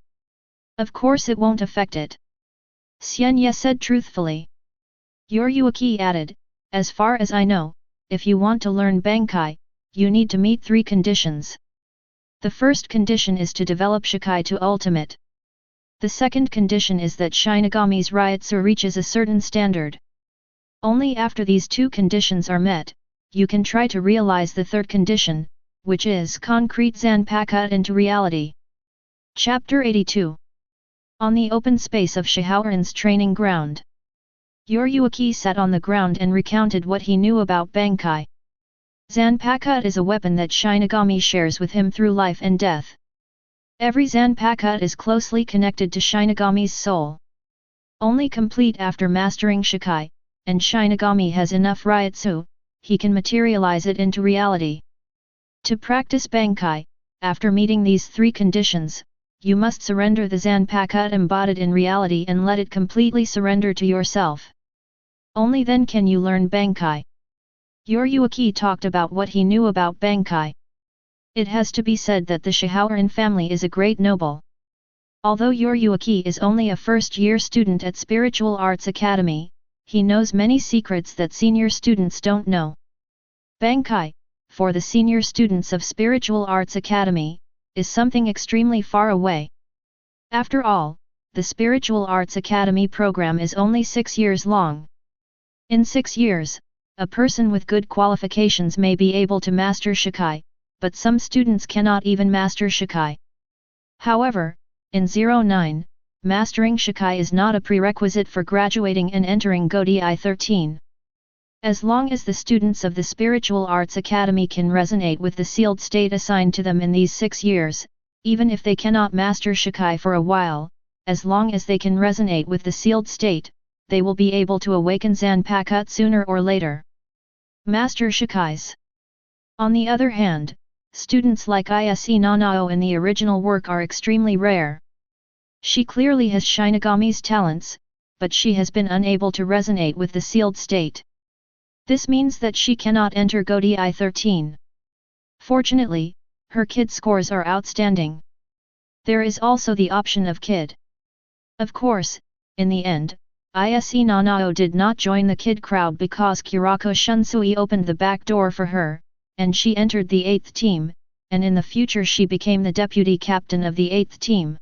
Of course it won't affect it. Xian Ye said truthfully. Yoriyuki added, as far as I know, if you want to learn Bankai, you need to meet 3 conditions. The first condition is to develop Shikai to ultimate. The second condition is that Shinigami's Ryutsu reaches a certain standard. Only after these 2 conditions are met, you can try to realize the third condition, which is concrete Zanpakuto into reality. Chapter 82. On the open space of Shihaoran's training ground. Yoriyuki sat on the ground and recounted what he knew about Bankai. Zanpakuto is a weapon that Shinigami shares with him through life and death. Every Zanpakuto is closely connected to Shinigami's soul. Only complete after mastering Shikai, and Shinigami has enough Ryutsu, he can materialize it into reality. To practice Bankai, after meeting these 3 conditions, you must surrender the Zanpakuto embodied in reality and let it completely surrender to yourself. Only then can you learn Bankai. Yoriyuki talked about what he knew about Bankai. It has to be said that the Shihaoran family is a great noble. Although Yoriyuki is only a first-year student at Spiritual Arts Academy, he knows many secrets that senior students don't know. Bankai, for the senior students of Spiritual Arts Academy, is something extremely far away. After all, the Spiritual Arts Academy program is only 6 years long. In 6 years, a person with good qualifications may be able to master Shikai, but some students cannot even master Shikai. However, in 09, mastering Shikai is not a prerequisite for graduating and entering Godi 13. As long as the students of the Spiritual Arts Academy can resonate with the sealed state assigned to them in these 6 years, even if they cannot master Shikai for a while, as long as they can resonate with the sealed state, they will be able to awaken Zanpakuto sooner or later. Master Shikais. On the other hand, students like Isse Nanao in the original work are extremely rare. She clearly has Shinigami's talents, but she has been unable to resonate with the sealed state. This means that she cannot enter Godi 13. Fortunately, her kid scores are outstanding. There is also the option of kid. Of course, in the end, Isse Nanao did not join the kid crowd because Kurako Shunsui opened the back door for her, and she entered the 8th team, and in the future she became the deputy captain of the 8th team.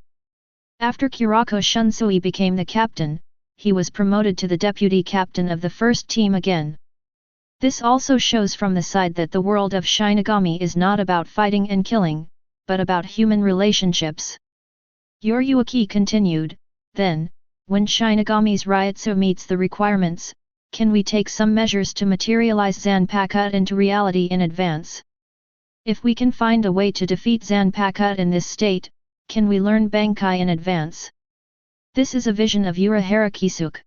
After Kurako Shunsui became the captain, he was promoted to the deputy captain of the first team again. This also shows from the side that the world of Shinigami is not about fighting and killing, but about human relationships. Yoryuki continued, then, when Shinigami's Ryutsu meets the requirements, can we take some measures to materialize Zanpakuto into reality in advance? If we can find a way to defeat Zanpakuto in this state, can we learn Bankai in advance? This is a vision of Urahara Kisuke.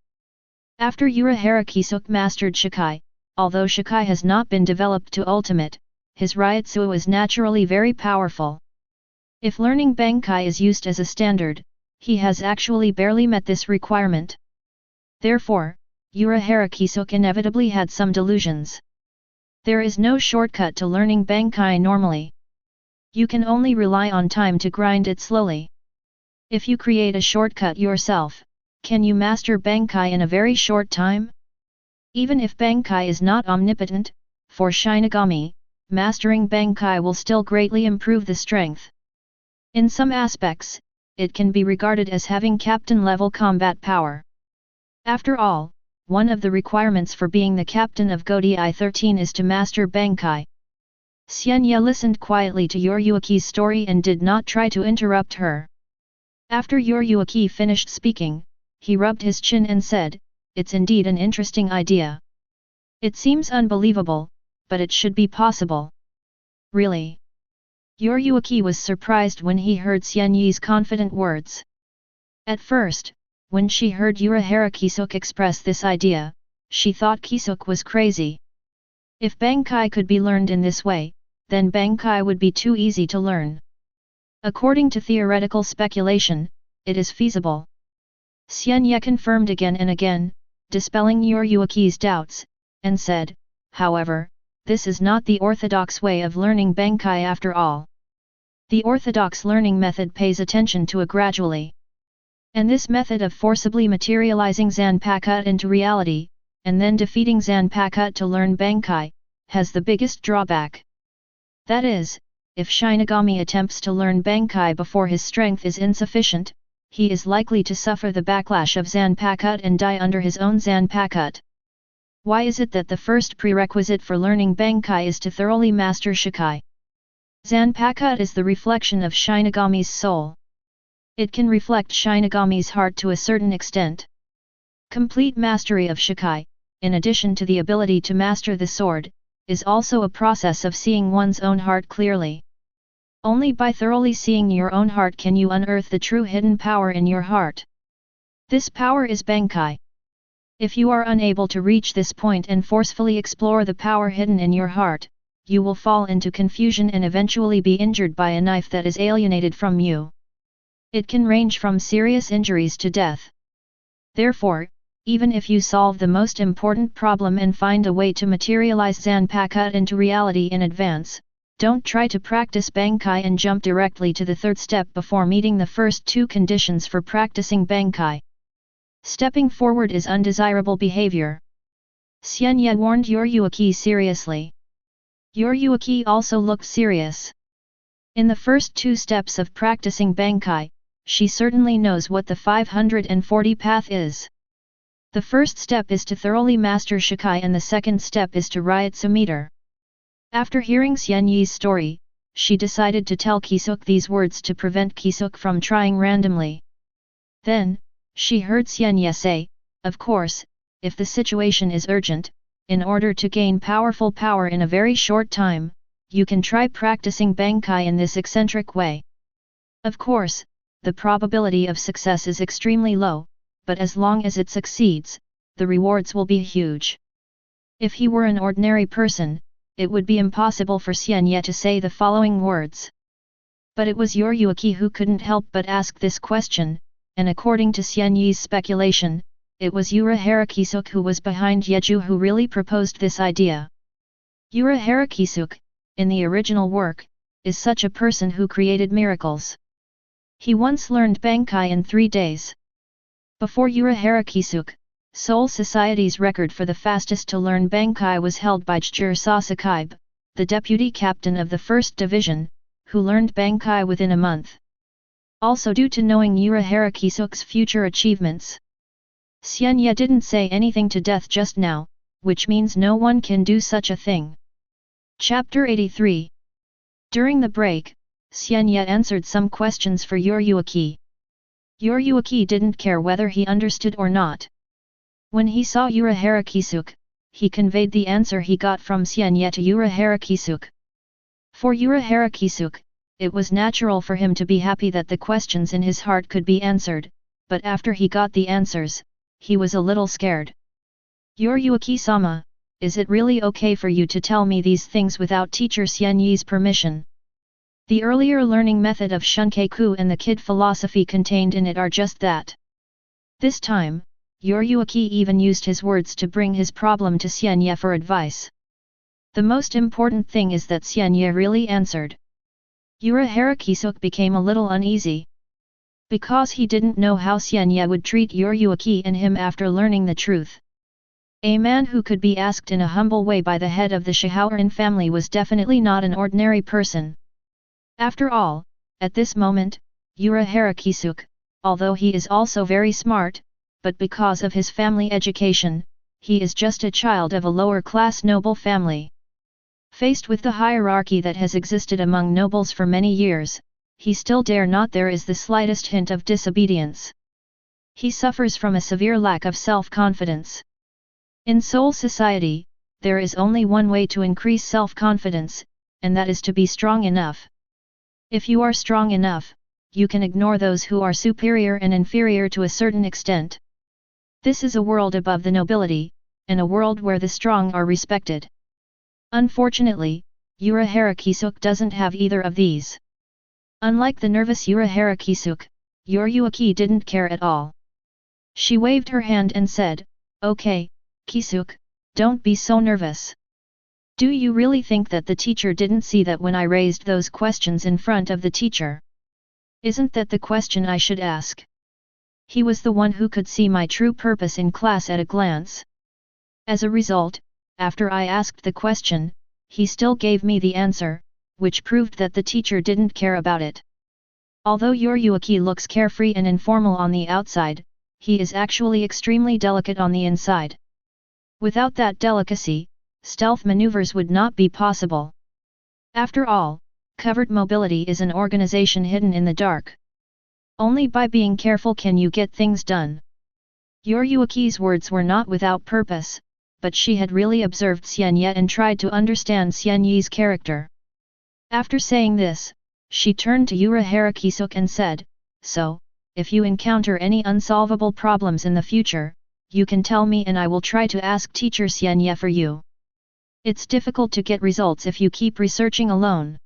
After Urahara Kisuke mastered Shikai, although Shikai has not been developed to ultimate, his Ryutsu is naturally very powerful. If learning Bankai is used as a standard, he has actually barely met this requirement. Therefore, Urahara Kisuke inevitably had some delusions. There is no shortcut to learning Bankai normally. You can only rely on time to grind it slowly. If you create a shortcut yourself, can you master Bankai in a very short time? Even if Bankai is not omnipotent, for Shinigami, mastering Bankai will still greatly improve the strength. In some aspects, it can be regarded as having captain-level combat power. After all, one of the requirements for being the captain of Godi I-13 is to master Bankai. Xian Ye listened quietly to Yoryuki's story and did not try to interrupt her. After Yoryuki finished speaking, he rubbed his chin and said, "It's indeed an interesting idea. It seems unbelievable, but it should be possible." Really? Yoryuki was surprised when he heard Xian Ye's confident words. At first, when she heard Urahara Kisuke express this idea, she thought Kisuke was crazy. If Bankai could be learned in this way, then Bankai would be too easy to learn. According to theoretical speculation, it is feasible. Xian Ye confirmed again and again, dispelling Yoryuki's doubts, and said, however, this is not the orthodox way of learning Bankai after all. The orthodox learning method pays attention to it gradually. And this method of forcibly materializing Zanpakuto into reality, and then defeating Zanpakuto to learn Bankai, has the biggest drawback. That is, if Shinigami attempts to learn Bankai before his strength is insufficient, he is likely to suffer the backlash of Zanpakuto and die under his own Zanpakuto. Why is it that the first prerequisite for learning Bankai is to thoroughly master Shikai? Zanpakuto is the reflection of Shinigami's soul. It can reflect Shinigami's heart to a certain extent. Complete mastery of Shikai, in addition to the ability to master the sword, is also a process of seeing one's own heart clearly. Only by thoroughly seeing your own heart can you unearth the true hidden power in your heart. This power is Bankai. If you are unable to reach this point and forcefully explore the power hidden in your heart, you will fall into confusion and eventually be injured by a knife that is alienated from you. It can range from serious injuries to death. Therefore, even if you solve the most important problem and find a way to materialize Zanpakuto into reality in advance, don't try to practice Bankai and jump directly to the third step before meeting the first two conditions for practicing Bankai. Stepping forward is undesirable behavior. Xian Ye warned Yoryuki seriously. Yoryuki also looked serious. In the first two steps of practicing Bankai, she certainly knows what the 540 path is. The first step is to thoroughly master Shikai and the second step is to Ryutsu meter. After hearing Xian Ye's story, she decided to tell Kisuke these words to prevent Kisuke from trying randomly. Then, she heard Xian Ye say, of course, if the situation is urgent, in order to gain powerful power in a very short time, you can try practicing Bankai in this eccentric way. Of course, the probability of success is extremely low, but as long as it succeeds, the rewards will be huge. If he were an ordinary person, it would be impossible for Xian Ye to say the following words. But it was Yoryuki who couldn't help but ask this question, and according to Xian Ye's speculation, it was Urahara Kisuke who was behind Yeju who really proposed this idea. Urahara Kisuke, in the original work, is such a person who created miracles. He once learned Bankai in 3 days. Before Urahara Kisuke, Seoul Society's record for the fastest to learn Bankai was held by Chijiro Sasakaibe, the deputy captain of the 1st Division, who learned Bankai within a month. Also due to knowing Urahara Kisuke's future achievements. Xian Ye didn't say anything to death just now, which means no one can do such a thing. Chapter 83. During the break, Xian Ye answered some questions for Unohana. Unohana didn't care whether he understood or not. When he saw Urahara Kisuke, he conveyed the answer he got from Xian Ye to Urahara Kisuke. For Urahara Kisuke, it was natural for him to be happy that the questions in his heart could be answered, but after he got the answers, he was a little scared. Unohana-sama, is it really okay for you to tell me these things without teacher Xian Ye's permission? The earlier learning method of Shunku and the kid philosophy contained in it are just that. This time, Unohana even used his words to bring his problem to Xian Ye for advice. The most important thing is that Xian Ye really answered. Urahara Kisuke became a little uneasy. Because he didn't know how Xian Ye would treat Unohana and him after learning the truth. A man who could be asked in a humble way by the head of the Seireitei family was definitely not an ordinary person. After all, at this moment, Urahara Kisuke, although he is also very smart, but because of his family education, he is just a child of a lower-class noble family. Faced with the hierarchy that has existed among nobles for many years, he still dare not there is the slightest hint of disobedience. He suffers from a severe lack of self-confidence. In Soul Society, there is only one way to increase self-confidence, and that is to be strong enough. If you are strong enough, you can ignore those who are superior and inferior to a certain extent. This is a world above the nobility, and a world where the strong are respected. Unfortunately, Urahara Kisuke doesn't have either of these. Unlike the nervous Urahara Kisuke, Unohana didn't care at all. She waved her hand and said, "Okay, Kisuke, don't be so nervous. Do you really think that the teacher didn't see that when I raised those questions in front of the teacher? Isn't that the question I should ask? He was the one who could see my true purpose in class at a glance. As a result, after I asked the question, he still gave me the answer, which proved that the teacher didn't care about it. Although Unohana looks carefree and informal on the outside, he is actually extremely delicate on the inside. Without that delicacy, stealth maneuvers would not be possible. After all, covert mobility is an organization hidden in the dark. Only by being careful can you get things done." Unohana's words were not without purpose, but she had really observed Xian Ye and tried to understand Xian Ye's character. After saying this, she turned to Urahara Kisuke and said, "So, if you encounter any unsolvable problems in the future, you can tell me and I will try to ask teacher Xian Ye for you. It's difficult to get results if you keep researching alone."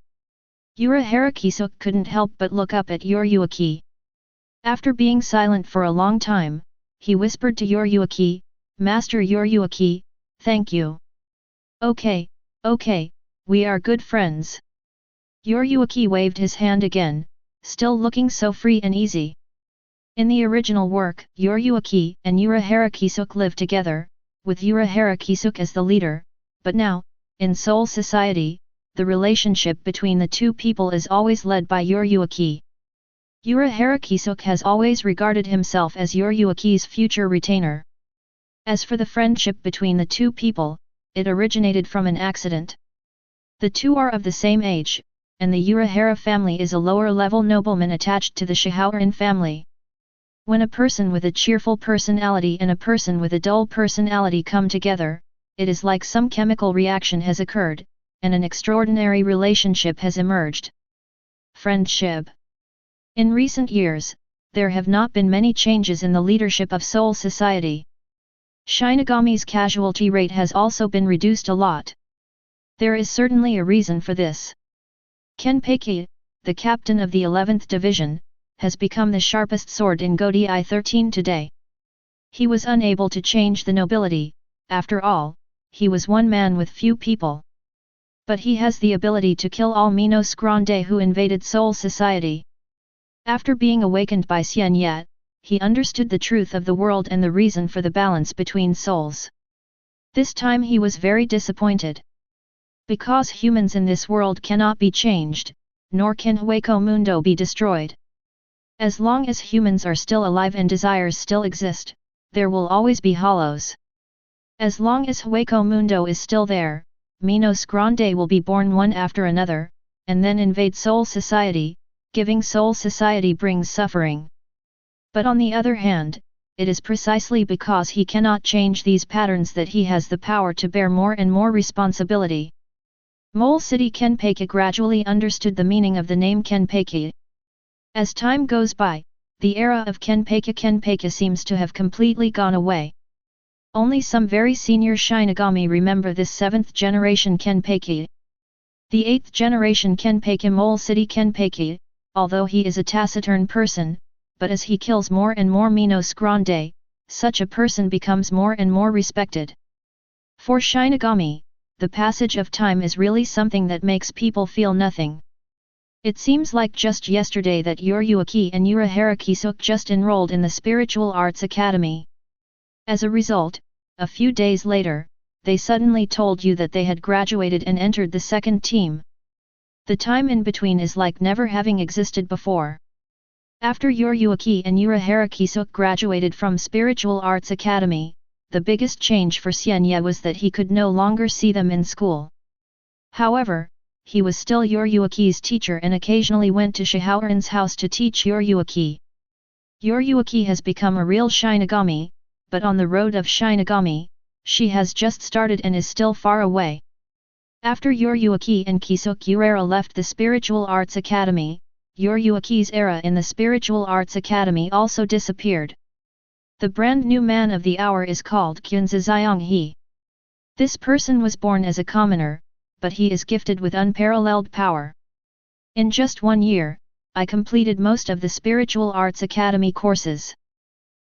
Urahara Kisuke couldn't help but look up at Unohana. After being silent for a long time, he whispered to Unohana, "Master Unohana, thank you. Okay, we are good friends." Unohana waved his hand again, still looking so free and easy. In the original work, Unohana and Urahara Kisuke lived together, with Urahara Kisuke as the leader, but now, in Soul Society, the relationship between the two people is always led by Unohana. Urahara Kisuke has always regarded himself as Unohana's future retainer. As for the friendship between the two people, it originated from an accident. The two are of the same age, and the Urahara family is a lower-level nobleman attached to the Seireitei family. When a person with a cheerful personality and a person with a dull personality come together, it is like some chemical reaction has occurred, and an extraordinary relationship has emerged. Friendship. In recent years, there have not been many changes in the leadership of Soul Society. Shinigami's casualty rate has also been reduced a lot. There is certainly a reason for this. Kenpachi, the captain of the 11th Division, has become the sharpest sword in Godi 13 today. He was unable to change the nobility, after all, he was one man with few people. But he has the ability to kill all Minos Grande who invaded Soul Society. After being awakened by Xian Ye, he understood the truth of the world and the reason for the balance between souls. This time he was very disappointed. Because humans in this world cannot be changed, nor can Hueco Mundo be destroyed. As long as humans are still alive and desires still exist, there will always be hollows. As long as Hueco Mundo is still there, Minos Grande will be born one after another, and then invade Soul Society. Giving Soul Society brings suffering. But on the other hand, it is precisely because he cannot change these patterns that he has the power to bear more and more responsibility. Mole City Kenpachi gradually understood the meaning of the name Kenpachi. As time goes by, the era of Kenpachi seems to have completely gone away. Only some very senior Shinigami remember this 7th generation Kenpachi. The 8th generation Kenpachi Mole City Kenpachi, although he is a taciturn person, but as he kills more and more Minos Grande, such a person becomes more and more respected. For Shinigami, the passage of time is really something that makes people feel nothing. It seems like just yesterday that Uryuaki and Urahara Kisuke just enrolled in the Spiritual Arts Academy. As a result, a few days later, they suddenly told you that they had graduated and entered the second team. The time in between is like never having existed before. After Uryuaki and Urahara Kisuke graduated from Spiritual Arts Academy, the biggest change for Xian Ye was that he could no longer see them in school. However, he was still Uryuaki's teacher and occasionally went to Shihaoran's house to teach Uryuaki. Uryuaki has become a real Shinigami, but on the road of Shinigami, she has just started and is still far away. After Uryuaki and Kisuke Urara left the Spiritual Arts Academy, Uryuaki's era in the Spiritual Arts Academy also disappeared. The brand new man of the hour is called Quincy He. This person was born as a commoner, but he is gifted with unparalleled power. In just 1 year, I completed most of the Spiritual Arts Academy courses.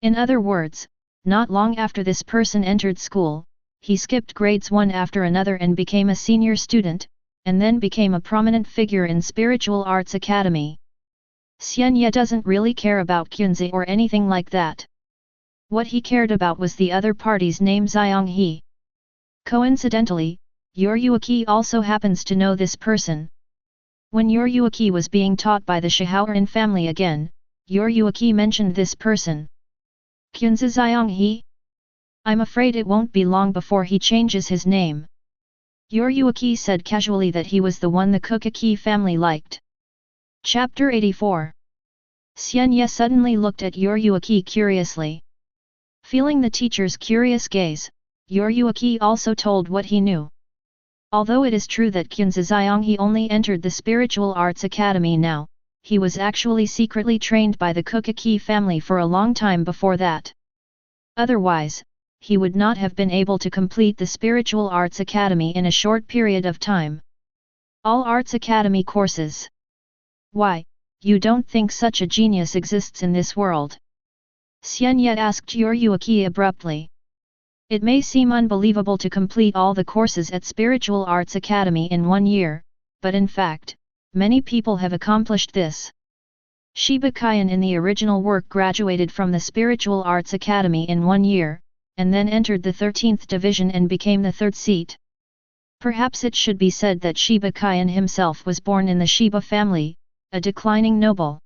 In other words, not long after this person entered school, he skipped grades one after another and became a senior student, and then became a prominent figure in Spiritual Arts Academy. Xian Ye doesn't really care about Quincy or anything like that. What he cared about was the other party's name Xiang He. Coincidentally, Uryuaki also happens to know this person. When Uryuaki was being taught by the Shihaoran family again, Uryuaki mentioned this person. Quincy Xiang He? I'm afraid it won't be long before he changes his name. Uryuaki said casually that he was the one the Ukitake family liked. Chapter 84. Xian Ye suddenly looked at Uryuaki curiously. Feeling the teacher's curious gaze, Uryuaki also told what he knew. Although it is true that Quincy Xiang He only entered the Spiritual Arts Academy now, he was actually secretly trained by the Ukitake family for a long time before that. Otherwise, he would not have been able to complete the Spiritual Arts Academy in a short period of time. All Arts Academy courses. Why, you don't think such a genius exists in this world? Xian Ye asked Uryuaki abruptly. It may seem unbelievable to complete all the courses at Spiritual Arts Academy in 1 year, but in fact, many people have accomplished this. Shibakayan in the original work graduated from the Spiritual Arts Academy in 1 year, and then entered the 13th division and became the 3rd seat. Perhaps it should be said that Shibakayan himself was born in the Shiba family, a declining noble.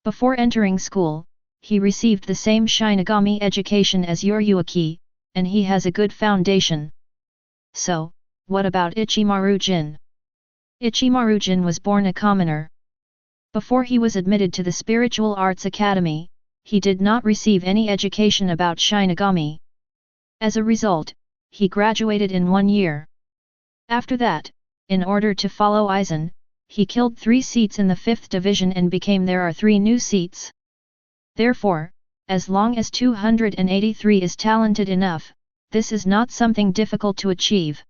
Before entering school, he received the same Shinigami education as Uryuaki, and he has a good foundation. So, what about Ichimaru-jin? Ichimaru-jin was born a commoner. Before he was admitted to the Spiritual Arts Academy, he did not receive any education about Shinigami. As a result, he graduated in 1 year. After that, in order to follow Aizen, he killed 3 seats in the 5th division and became there are 3 new seats. Therefore, as long as 283 is talented enough, this is not something difficult to achieve.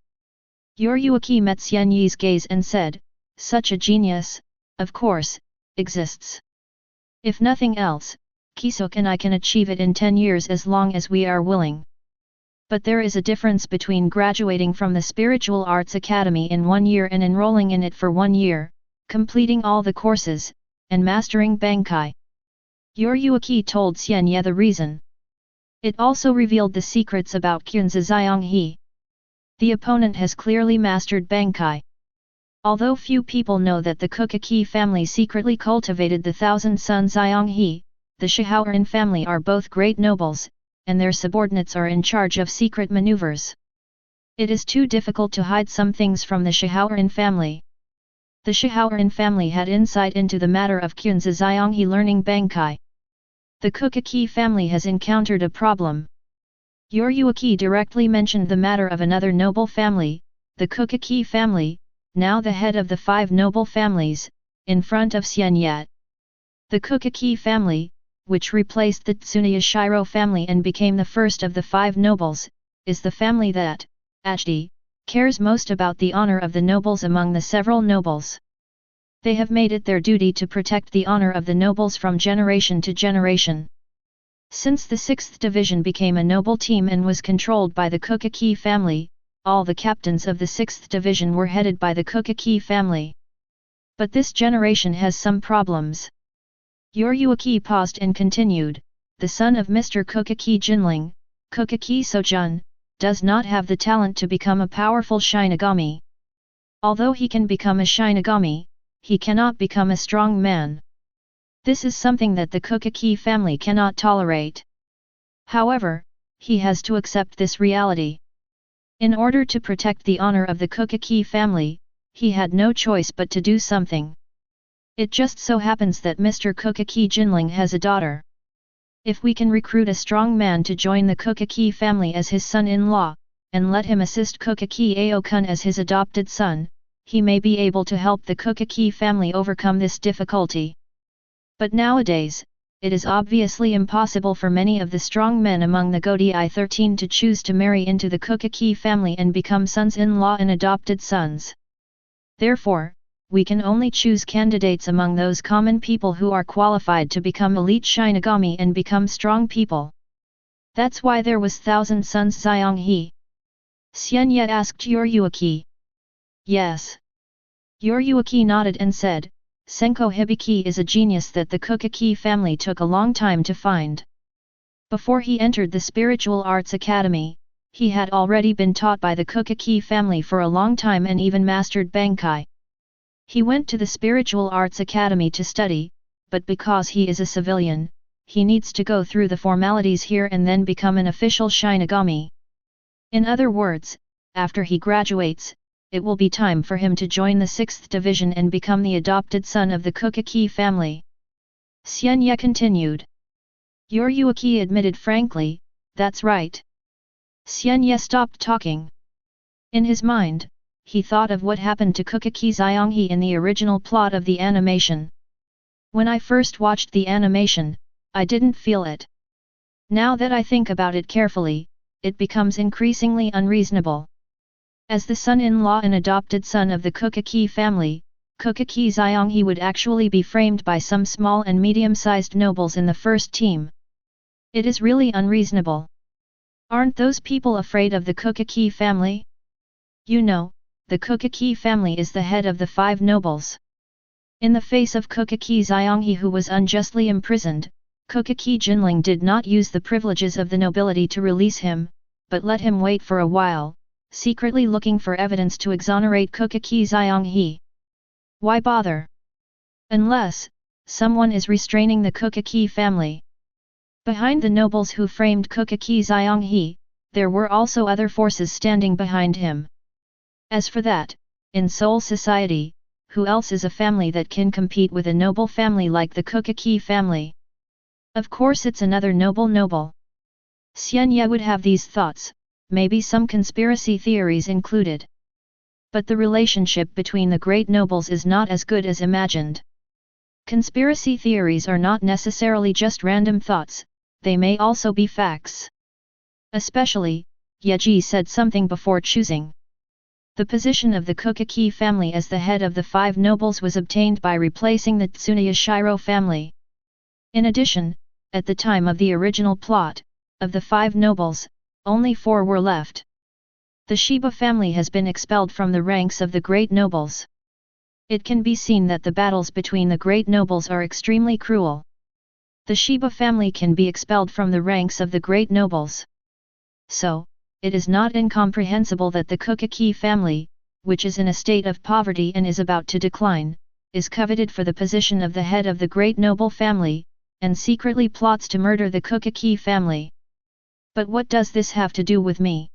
Uryuaki met Xian Ye's gaze and said, such a genius, of course, exists. If nothing else, Kisuke and I can achieve it in 10 years as long as we are willing. But there is a difference between graduating from the Spiritual Arts Academy in 1 year and enrolling in it for 1 year, completing all the courses, and mastering Bankai. Uryuaki told Xian Ye the reason. It also revealed the secrets about Quincy Xiang He. The opponent has clearly mastered Bankai. Although few people know that the Ukitake family secretly cultivated the Thousand Sons Xian, the Xiaoran family are both great nobles, and their subordinates are in charge of secret maneuvers. It is too difficult to hide some things from the Xiaoran family. The Xiaoran family had insight into the matter of Quincy Xian learning Bankai. The Ukitake family has encountered a problem. Yoryuki directly mentioned the matter of another noble family, the Ukitake family, now the head of the 5 noble families, in front of Xian Ye. The Ukitake family, which replaced the Tsuneyashiro family and became the first of the 5 nobles, is the family that, actually, cares most about the honor of the nobles among the several nobles. They have made it their duty to protect the honor of the nobles from generation to generation. Since the 6th division became a noble team and was controlled by the Ukitake family, all the captains of the 6th division were headed by the Ukitake family. But this generation has some problems. Yoryuki paused and continued, the son of Mr. Ukitake Jinling, Ukitake Sojun, does not have the talent to become a powerful Shinigami. Although he can become a Shinigami, he cannot become a strong man. This is something that the Ukitake family cannot tolerate. However, he has to accept this reality. In order to protect the honor of the Ukitake family, he had no choice but to do something. It just so happens that Mr. Ukitake Jinling has a daughter. If we can recruit a strong man to join the Ukitake family as his son-in-law, and let him assist Ukitake Aokun as his adopted son, he may be able to help the Ukitake family overcome this difficulty. But nowadays, it is obviously impossible for many of the strong men among the Godai 13 to choose to marry into the Ukitake family and become sons-in-law and adopted sons. Therefore, we can only choose candidates among those common people who are qualified to become elite Shinigami and become strong people. That's why there was Thousand Sons Xian. Xian Ye asked Yoryuki. Yes. Yoryuki nodded and said, Senko Hibiki is a genius that the Ukitake family took a long time to find. Before he entered the Spiritual Arts Academy, he had already been taught by the Ukitake family for a long time and even mastered Bankai. He went to the Spiritual Arts Academy to study, but because he is a civilian, he needs to go through the formalities here and then become an official Shinigami. In other words, after he graduates, it will be time for him to join the 6th division and become the adopted son of the Ukitake family. Xian Ye continued. Yoryuki admitted frankly, that's right. Xian Ye stopped talking. In his mind, he thought of what happened to Ukitake Xian in the original plot of the animation. When I first watched the animation, I didn't feel it. Now that I think about it carefully, it becomes increasingly unreasonable. As the son-in-law and adopted son of the Ukitake family, Ukitake Xian would actually be framed by some small and medium-sized nobles in the first team. It is really unreasonable. Aren't those people afraid of the Ukitake family? You know, the Ukitake family is the head of the 5 nobles. In the face of Ukitake Xian who was unjustly imprisoned, Ukitake Jinling did not use the privileges of the nobility to release him, but let him wait for a while, secretly looking for evidence to exonerate Ukitake Xian. Why bother? Unless, someone is restraining the Ukitake family. Behind the nobles who framed Ukitake Xian, there were also other forces standing behind him. As for that, in Seoul society, who else is a family that can compete with a noble family like the Ukitake family? Of course it's another noble. Xian Ye would have these thoughts, maybe some conspiracy theories included. But the relationship between the great nobles is not as good as imagined. Conspiracy theories are not necessarily just random thoughts, they may also be facts. Especially, Yeji said something before choosing. The position of the Ukitake family as the head of the 5 nobles was obtained by replacing the Tsuneyashiro family. In addition, at the time of the original plot, of the 5 nobles, only 4 were left. The Shiba family has been expelled from the ranks of the great nobles. It can be seen that the battles between the great nobles are extremely cruel. The Shiba family can be expelled from the ranks of the great nobles. So, it is not incomprehensible that the Ukitake family, which is in a state of poverty and is about to decline, is coveted for the position of the head of the great noble family, and secretly plots to murder the Ukitake family. But what does this have to do with me?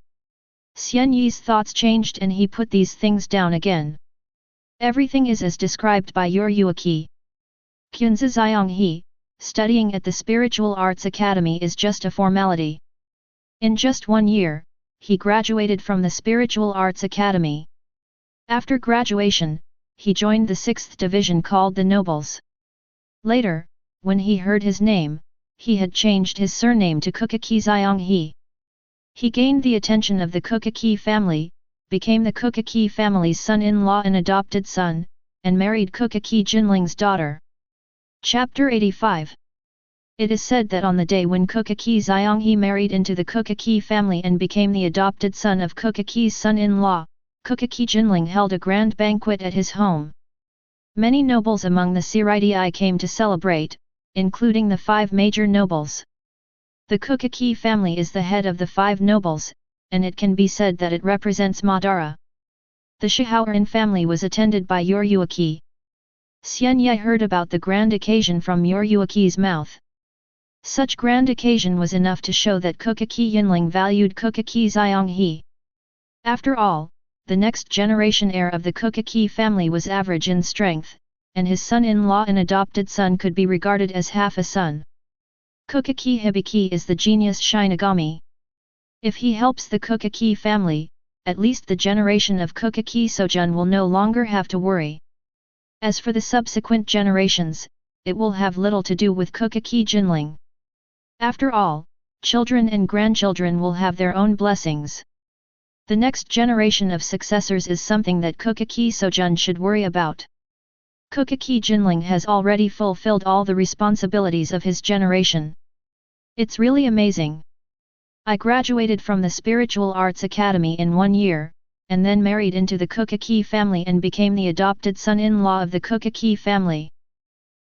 Xian Ye's thoughts changed and he put these things down again. Everything is as described by your Yuaki. Quincy He, studying at the Spiritual Arts Academy is just a formality. In just 1 year, he graduated from the Spiritual Arts Academy. After graduation, he joined the 6th division called the Nobles. Later, when he heard his name, he had changed his surname to Ukitake He. He gained the attention of the Ukitake family, became the Ukitake family's son-in-law and adopted son, and married Ukitake Jinling's daughter. Chapter 85. It is said that on the day when Ukitake He married into the Ukitake family and became the adopted son of Ukitake's son-in-law, Ukitake Jinling held a grand banquet at his home. Many nobles among the Seireitei came to celebrate, including the 5 major nobles. The Ukitake family is the head of the 5 nobles, and it can be said that it represents Madara. The Shihaoran family was attended by Yuaki. Xian Ye heard about the grand occasion from Yuaki's mouth. Such grand occasion was enough to show that Ukitake Yinling valued Ukitake He. After all, the next generation heir of the Ukitake family was average in strength, and his son-in-law and adopted son could be regarded as half a son. Ukitake Hibiki is the genius Shinigami. If he helps the Ukitake family, at least the generation of Ukitake Sojun will no longer have to worry. As for the subsequent generations, it will have little to do with Ukitake Jinling. After all, children and grandchildren will have their own blessings. The next generation of successors is something that Ukitake Sojun should worry about. Ukitake Jinling has already fulfilled all the responsibilities of his generation. It's really amazing. I graduated from the Spiritual Arts Academy in 1 year, and then married into the Ukitake family and became the adopted son-in-law of the Ukitake family.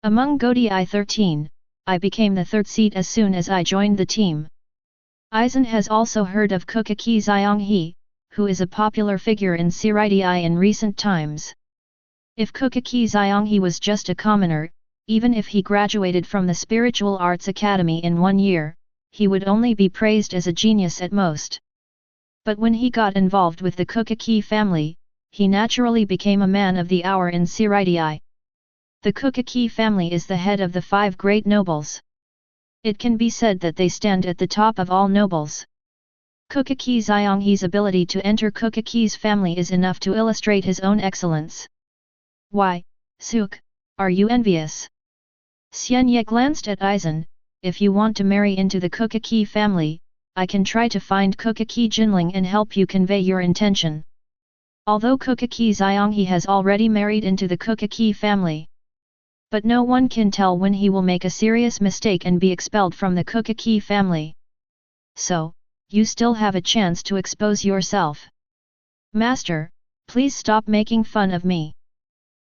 Among Godei 13, I became the 3rd seat as soon as I joined the team. Aizen has also heard of Ukitake He, who is a popular figure in Seireitei in recent times. If Ukitake He was just a commoner, even if he graduated from the Spiritual Arts Academy in 1 year, he would only be praised as a genius at most. But when he got involved with the Ukitake family, he naturally became a man of the hour in Seireitei. The Ukitake family is the head of the 5 great nobles. It can be said that they stand at the top of all nobles. Ukitake He's ability to enter Ukitake's family is enough to illustrate his own excellence. Why, Suk, are you envious? Xian Ye glanced at Aizen. If you want to marry into the Ukitake family, I can try to find Ukitake Jinling and help you convey your intention. Although Ukitake He has already married into the Ukitake family. But no one can tell when he will make a serious mistake and be expelled from the Ukitake family. So, you still have a chance to expose yourself. Master, please stop making fun of me.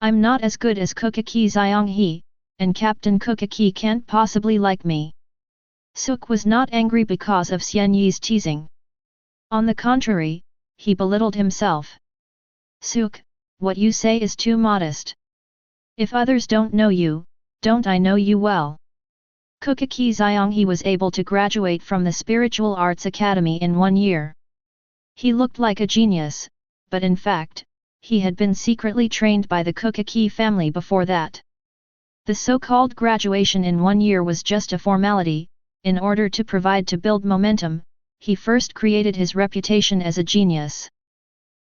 I'm not as good as Ukitake He, and Captain Ukitake can't possibly like me. Suk was not angry because of Xian Ye's teasing. On the contrary, he belittled himself. Suk, what you say is too modest. If others don't know you, don't I know you well? Ukitake He was able to graduate from the Spiritual Arts Academy in 1 year. He looked like a genius, but in fact, he had been secretly trained by the Ukitake family before that. The so-called graduation in 1 year was just a formality. In order to provide to build momentum, he first created his reputation as a genius.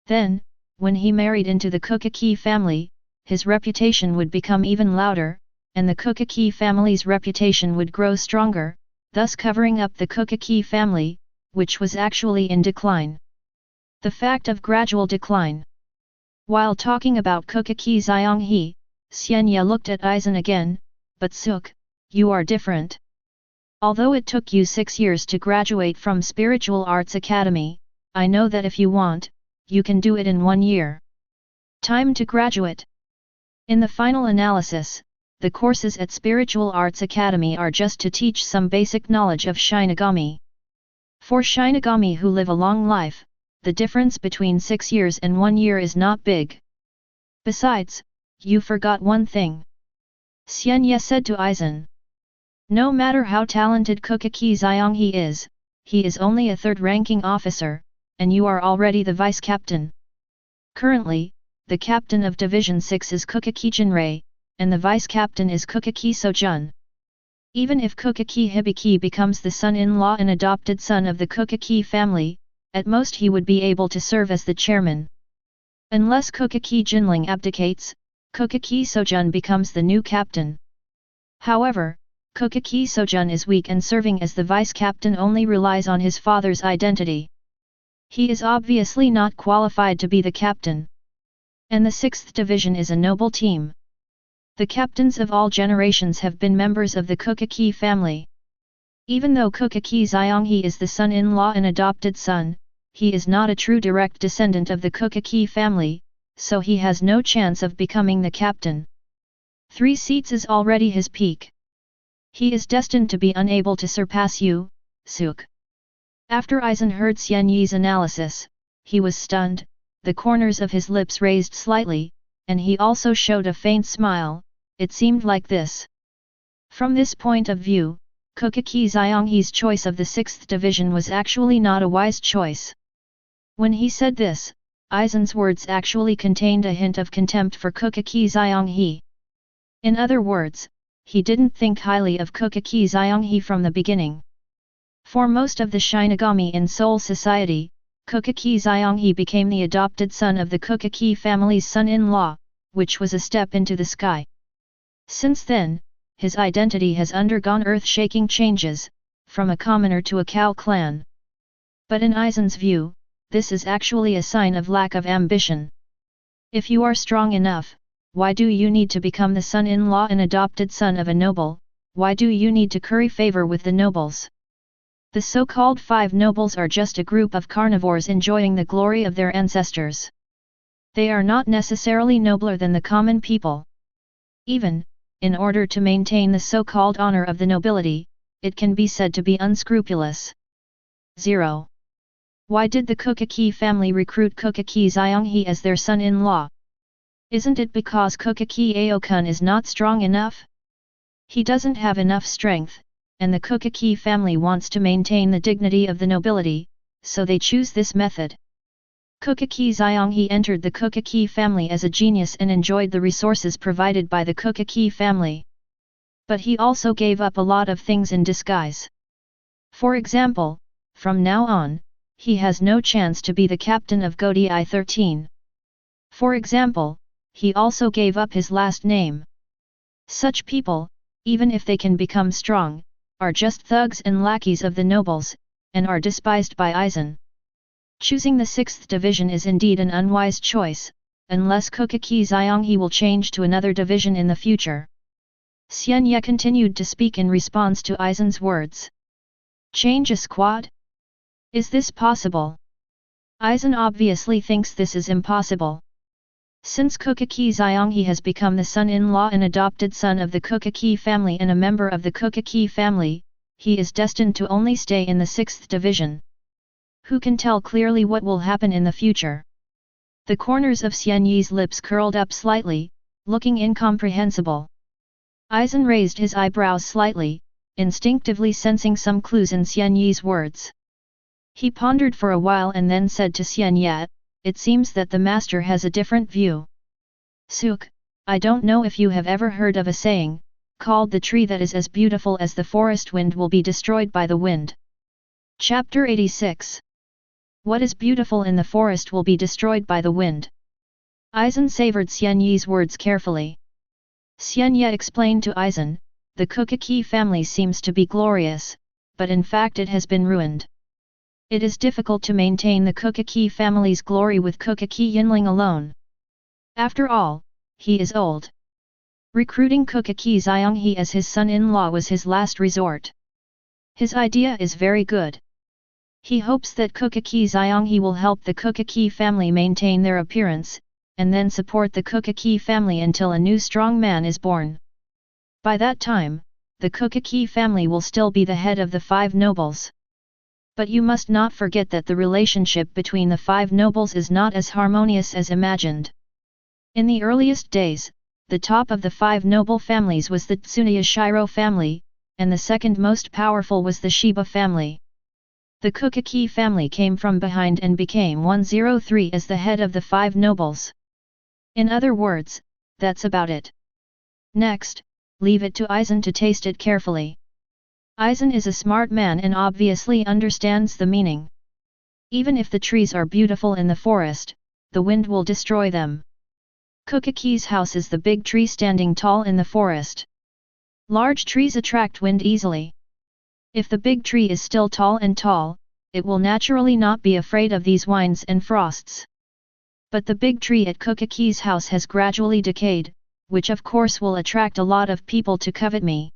Then, when he married into the Ukitake family, his reputation would become even louder, and the Ukitake family's reputation would grow stronger, thus covering up the Ukitake family, which was actually in decline. The fact of gradual decline. While talking about Ukitake He, Xian Ye looked at Aizen again, but Suk, you are different. Although it took you 6 years to graduate from Spiritual Arts Academy, I know that if you want, you can do it in 1 year. Time to graduate. In the final analysis, the courses at Spiritual Arts Academy are just to teach some basic knowledge of Shinigami. For Shinigami who live a long life, the difference between 6 years and 1 year is not big. Besides, you forgot one thing. Xian Ye said to Aizen. No matter how talented Ukitake Xianghe is, he is only a third-ranking officer, and you are already the vice-captain. Currently, the captain of Division 6 is Ukitake Jinrei, and the vice-captain is Ukitake Sojun. Even if Ukitake Hibiki becomes the son-in-law and adopted son of the Ukitake family, at most he would be able to serve as the chairman. Unless Ukitake Jinling abdicates, Ukitake Sojun becomes the new captain. However, Ukitake Sojun is weak and serving as the vice-captain only relies on his father's identity. He is obviously not qualified to be the captain. And the 6th division is a noble team. The captains of all generations have been members of the Ukitake family. Even though Ukitake Xianghe is the son-in-law and adopted son, he is not a true direct descendant of the Ukitake family, so he has no chance of becoming the captain. 3 seats is already his peak. He is destined to be unable to surpass you, Suk. After Aizen heard Xian Ye's analysis, he was stunned, the corners of his lips raised slightly, and he also showed a faint smile. It seemed like this. From this point of view, Ukitake Xianghe's choice of the 6th division was actually not a wise choice. When he said this, Aizen's words actually contained a hint of contempt for Ukitake Xianghe. In other words, he didn't think highly of Ukitake Xianghe from the beginning. For most of the Shinigami in Soul Society, Ukitake Xianghe became the adopted son of the Ukitake family's son-in-law, which was a step into the sky. Since then, his identity has undergone earth-shaking changes, from a commoner to a cow clan. But in Aizen's view, this is actually a sign of lack of ambition. If you are strong enough, why do you need to become the son-in-law and adopted son of a noble? Why do you need to curry favor with the nobles? The so-called 5 nobles are just a group of carnivores enjoying the glory of their ancestors. They are not necessarily nobler than the common people. Even, in order to maintain the so-called honor of the nobility, it can be said to be unscrupulous. 0. Why did the Ukitake family recruit Ukitake Xianghe as their son-in-law? Isn't it because Ukitake Aokun is not strong enough? He doesn't have enough strength, and the Ukitake family wants to maintain the dignity of the nobility, so they choose this method. Ukitake Xianghe entered the Ukitake family as a genius and enjoyed the resources provided by the Ukitake family. But he also gave up a lot of things in disguise. For example, from now on, he has no chance to be the captain of Godai 13. For example, he also gave up his last name. Such people, even if they can become strong, are just thugs and lackeys of the nobles, and are despised by Aizen. Choosing the 6th division is indeed an unwise choice, unless Ukitake Xianghe will change to another division in the future. Xian Ye continued to speak in response to Aizen's words. Change a squad? Is this possible? Aizen obviously thinks this is impossible. Since Ukitake Xianghe has become the son-in-law and adopted son of the Ukitake family and a member of the Ukitake family, he is destined to only stay in the 6th division. Who can tell clearly what will happen in the future? The corners of Xian Ye's lips curled up slightly, looking incomprehensible. Aizen raised his eyebrows slightly, instinctively sensing some clues in Xian Ye's words. He pondered for a while and then said to Xian Ye, it seems that the master has a different view. Suk, I don't know if you have ever heard of a saying, called the tree that is as beautiful as the forest wind will be destroyed by the wind. Chapter 86. What is beautiful in the forest will be destroyed by the wind. Aizen savored Xian Ye's words carefully. Xian Ye explained to Aizen, the Ukitake family seems to be glorious, but in fact it has been ruined. It is difficult to maintain the Ukitake family's glory with Ukitake Yinling alone. After all, he is old. Recruiting Ukitake Xianghe as his son-in-law was his last resort. His idea is very good. He hopes that Ukitake Xianghe will help the Ukitake family maintain their appearance, and then support the Ukitake family until a new strong man is born. By that time, the Ukitake family will still be the head of the 5 nobles. But you must not forget that the relationship between the 5 nobles is not as harmonious as imagined. In the earliest days, the top of the 5 noble families was the Tsunoya Shiro family, and the second most powerful was the Shiba family. The Ukitake family came from behind and became 103 as the head of the 5 nobles. In other words, that's about it. Next, leave it to Aizen to taste it carefully. Aizen is a smart man and obviously understands the meaning. Even if the trees are beautiful in the forest, the wind will destroy them. Ukitake's house is the big tree standing tall in the forest. Large trees attract wind easily. If the big tree is still tall, it will naturally not be afraid of these winds and frosts. But the big tree at Ukitake's house has gradually decayed, which of course will attract a lot of people to covet me.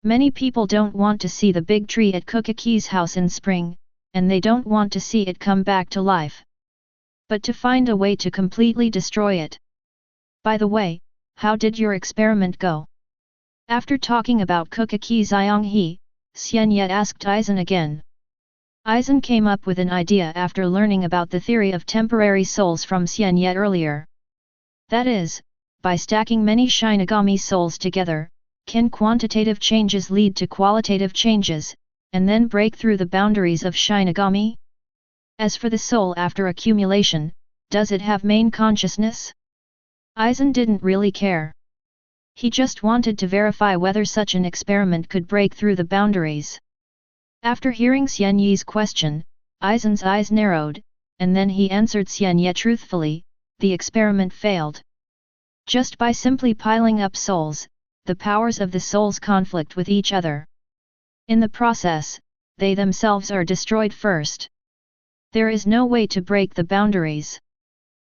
Many people don't want to see the big tree at Ukitake's house in spring, and they don't want to see it come back to life. But to find a way to completely destroy it. By the way, how did your experiment go? After talking about Ukitake's Iyonghe, Xian Ye asked Aizen again. Aizen came up with an idea after learning about the theory of temporary souls from Xian Ye earlier. That is, by stacking many Shinigami souls together, can quantitative changes lead to qualitative changes, and then break through the boundaries of Shinigami? As for the soul after accumulation, does it have main consciousness? Aizen didn't really care. He just wanted to verify whether such an experiment could break through the boundaries. After hearing Xian Ye's question, Aizen's eyes narrowed, and then he answered Xian Ye truthfully, the experiment failed. Just by simply piling up souls, the powers of the souls conflict with each other. In the process, they themselves are destroyed first. There is no way to break the boundaries.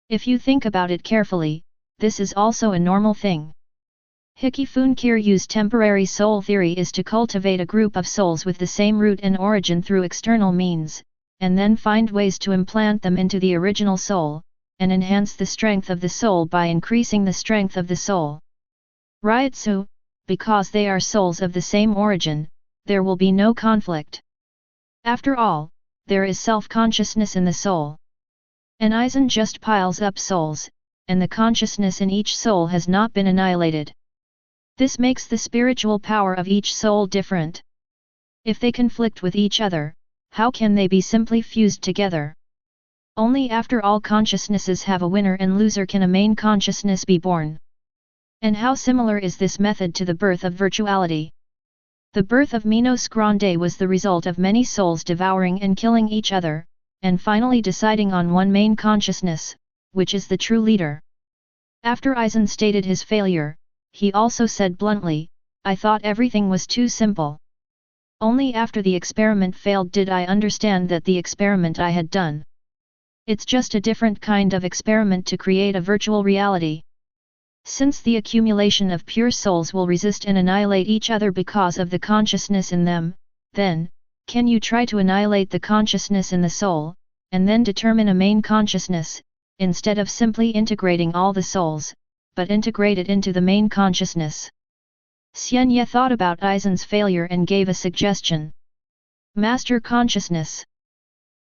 If you think about it carefully, this is also a normal thing. Hikifun Kiryu's temporary soul theory is to cultivate a group of souls with the same root and origin through external means, and then find ways to implant them into the original soul, and enhance the strength of the soul by increasing the strength of the soul. Ryutsu, because they are souls of the same origin, there will be no conflict. After all, there is self-consciousness in the soul. And Aizen just piles up souls, and the consciousness in each soul has not been annihilated. This makes the spiritual power of each soul different. If they conflict with each other, how can they be simply fused together? Only after all consciousnesses have a winner and loser can a main consciousness be born. And how similar is this method to the birth of virtuality? The birth of Minos Grande was the result of many souls devouring and killing each other, and finally deciding on one main consciousness, which is the true leader. After Aizen stated his failure, he also said bluntly, I thought everything was too simple. Only after the experiment failed did I understand that the experiment I had done. It's just a different kind of experiment to create a virtual reality. Since the accumulation of pure souls will resist and annihilate each other because of the consciousness in them, then, can you try to annihilate the consciousness in the soul, and then determine a main consciousness, instead of simply integrating all the souls, but integrate it into the main consciousness? Xian Ye thought about Aizen's failure and gave a suggestion. Master consciousness.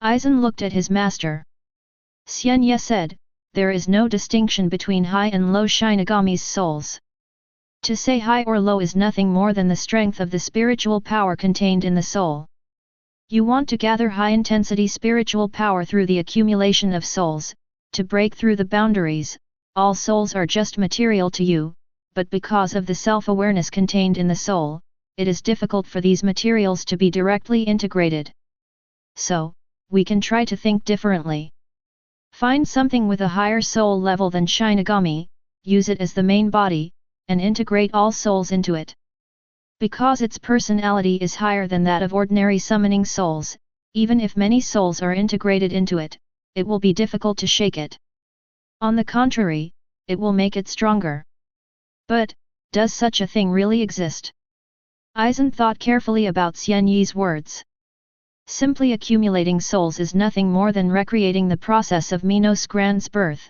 Aizen looked at his master. Xian Ye said, there is no distinction between high and low Shinigami's souls. To say high or low is nothing more than the strength of the spiritual power contained in the soul. You want to gather high-intensity spiritual power through the accumulation of souls, to break through the boundaries. All souls are just material to you, but because of the self-awareness contained in the soul, it is difficult for these materials to be directly integrated. So, we can try to think differently. Find something with a higher soul level than Shinigami, use it as the main body, and integrate all souls into it. Because its personality is higher than that of ordinary summoning souls, even if many souls are integrated into it, it will be difficult to shake it. On the contrary, it will make it stronger. But, does such a thing really exist? Aizen thought carefully about Xian Ye's words. Simply accumulating souls is nothing more than recreating the process of Minos Grande's birth.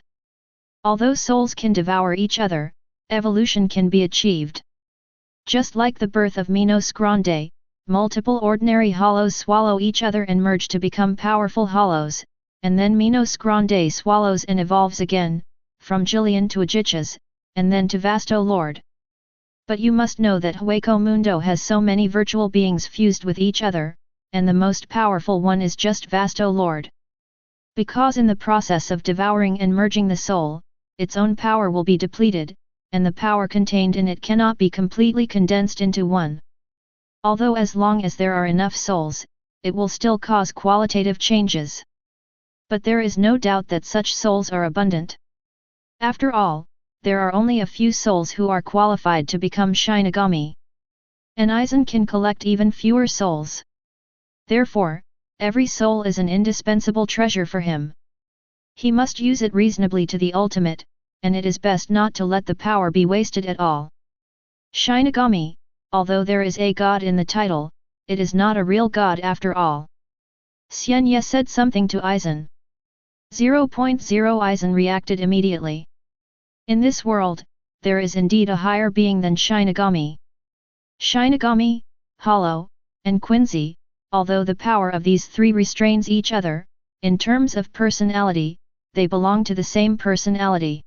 Although souls can devour each other, evolution can be achieved. Just like the birth of Minos Grande, multiple ordinary hollows swallow each other and merge to become powerful hollows, and then Minos Grande swallows and evolves again, from Jillian to Ajichas, and then to Vasto Lord. But you must know that Hueco Mundo has so many virtual beings fused with each other, and the most powerful one is just Vasto Lord. Because in the process of devouring and merging the soul, its own power will be depleted, and the power contained in it cannot be completely condensed into one. Although as long as there are enough souls, it will still cause qualitative changes. But there is no doubt that such souls are abundant. After all, there are only a few souls who are qualified to become Shinigami. An Aizen can collect even fewer souls. Therefore, every soul is an indispensable treasure for him. He must use it reasonably to the ultimate, and it is best not to let the power be wasted at all. Shinigami, although there is a god in the title, it is not a real god after all. Xian Ye said something to Aizen. 0.0 Aizen reacted immediately. In this world, there is indeed a higher being than Shinigami. Shinigami, Hollow, and Quincy, although the power of these three restrains each other, in terms of personality, they belong to the same personality.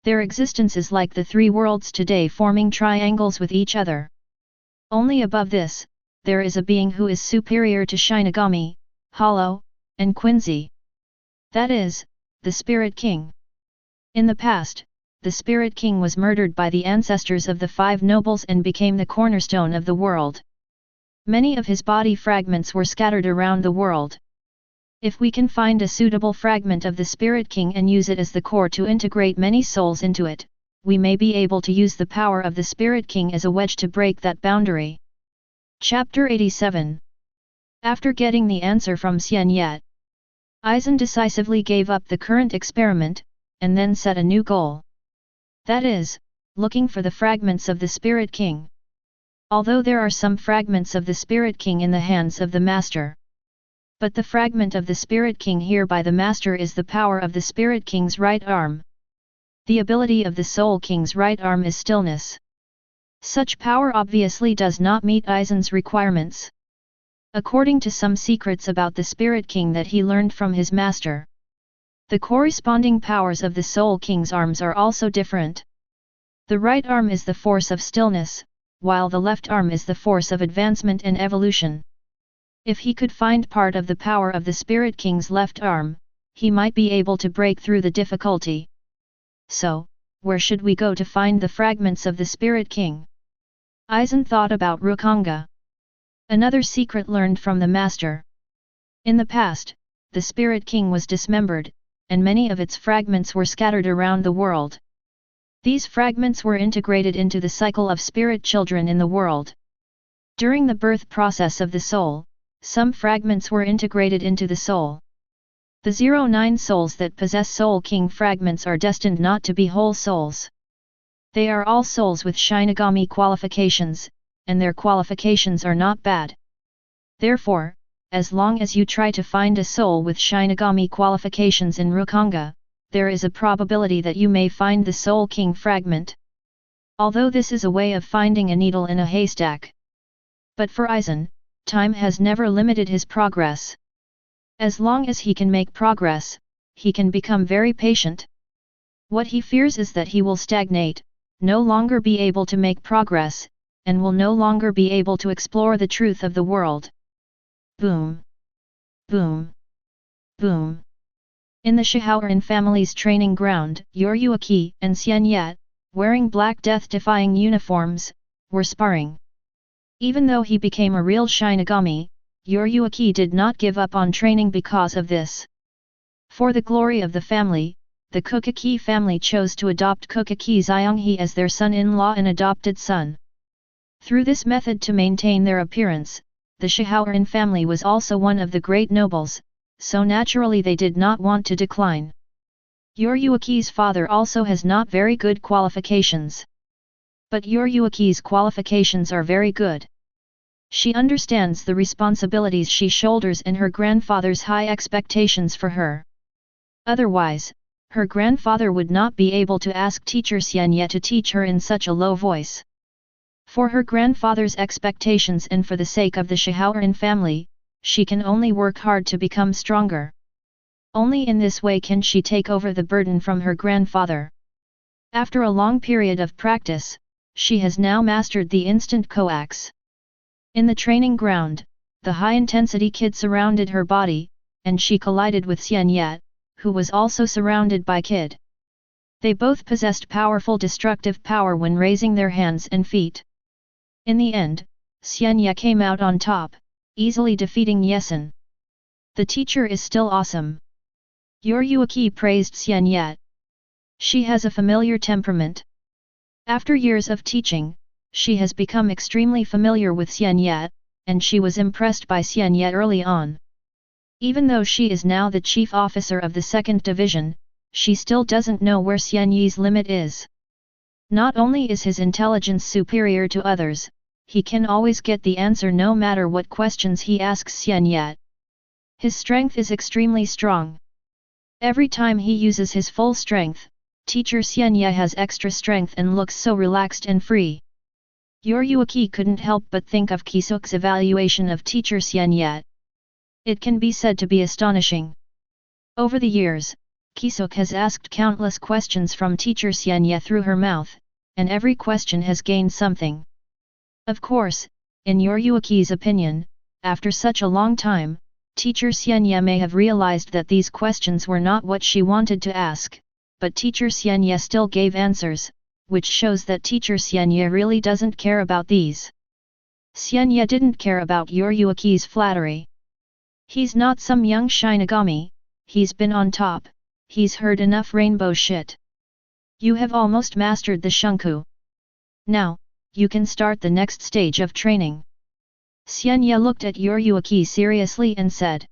Their existence is like the three worlds today forming triangles with each other. Only above this, there is a being who is superior to Shinigami, Hollow, and Quincy. That is, the Spirit King. In the past, the Spirit King was murdered by the ancestors of the five nobles and became the cornerstone of the world. Many of his body fragments were scattered around the world. If we can find a suitable fragment of the Spirit King and use it as the core to integrate many souls into it, we may be able to use the power of the Spirit King as a wedge to break that boundary. Chapter 87. After getting the answer from Xian Ye, Aizen decisively gave up the current experiment, and then set a new goal. That is, looking for the fragments of the Spirit King. Although there are some fragments of the Spirit King in the hands of the Master. But the fragment of the Spirit King here by the Master is the power of the Spirit King's right arm. The ability of the Soul King's right arm is stillness. Such power obviously does not meet Aizen's requirements. According to some secrets about the Spirit King that he learned from his master, the corresponding powers of the Soul King's arms are also different. The right arm is the force of stillness, while the left arm is the force of advancement and evolution. If he could find part of the power of the Spirit King's left arm, he might be able to break through the difficulty. So, where should we go to find the fragments of the Spirit King? Aizen thought about Rukanga. Another secret learned from the Master. In the past, the Spirit King was dismembered, and many of its fragments were scattered around the world. These fragments were integrated into the cycle of spirit children in the world. During the birth process of the soul, some fragments were integrated into the soul. The 09 souls that possess Soul King fragments are destined not to be whole souls. They are all souls with Shinigami qualifications, and their qualifications are not bad. Therefore, as long as you try to find a soul with Shinigami qualifications in Rukanga, there is a probability that you may find the Soul King fragment. Although this is a way of finding a needle in a haystack. But for Aizen, time has never limited his progress. As long as he can make progress, he can become very patient. What he fears is that he will stagnate, no longer be able to make progress, and will no longer be able to explore the truth of the world. Boom! Boom! Boom! In the Shihaoran family's training ground, Yoryuki and Xian Ye, wearing black death-defying uniforms, were sparring. Even though he became a real Shinigami, Yoryuki did not give up on training because of this. For the glory of the family, the Ukitake family chose to adopt Ukitake Xionghe as their son-in-law and adopted son. Through this method to maintain their appearance, the Shihaoran family was also one of the great nobles, so naturally they did not want to decline. Yoryuki's father also has not very good qualifications. But Yoryuki's qualifications are very good. She understands the responsibilities she shoulders and her grandfather's high expectations for her. Otherwise, her grandfather would not be able to ask teacher Xian Ye to teach her in such a low voice. For her grandfather's expectations and for the sake of the Shihaoran family, she can only work hard to become stronger. Only in this way can she take over the burden from her grandfather. After a long period of practice, she has now mastered the instant coax. In the training ground, the high-intensity kid surrounded her body, and she collided with Xian Ye, who was also surrounded by kid. They both possessed powerful destructive power when raising their hands and feet. In the end, Xian Ye came out on top, easily defeating Yesen. The teacher is still awesome. Yoryuki praised Xian Ye. She has a familiar temperament. After years of teaching, she has become extremely familiar with Xian Ye, and she was impressed by Xian Ye early on. Even though she is now the chief officer of the 2nd Division, she still doesn't know where Xian Ye's limit is. Not only is his intelligence superior to others, he can always get the answer no matter what questions he asks Xian Ye. His strength is extremely strong. Every time he uses his full strength, teacher Xian Ye has extra strength and looks so relaxed and free. Yoryuki couldn't help but think of Kisuke's evaluation of teacher Xian Ye. It can be said to be astonishing. Over the years, Kisuke has asked countless questions from teacher Xian Ye through her mouth, and every question has gained something. Of course, in Yoryuki's opinion, after such a long time, teacher Xian Ye may have realized that these questions were not what she wanted to ask, but teacher Xian Ye still gave answers, which shows that teacher Xian Ye really doesn't care about these. Xian Ye didn't care about Yoryuki's flattery. He's not some young Shinigami, he's been on top, he's heard enough rainbow shit. You have almost mastered the Shunku. Now, you can start the next stage of training. Xian Ye looked at Yoryuki seriously and said.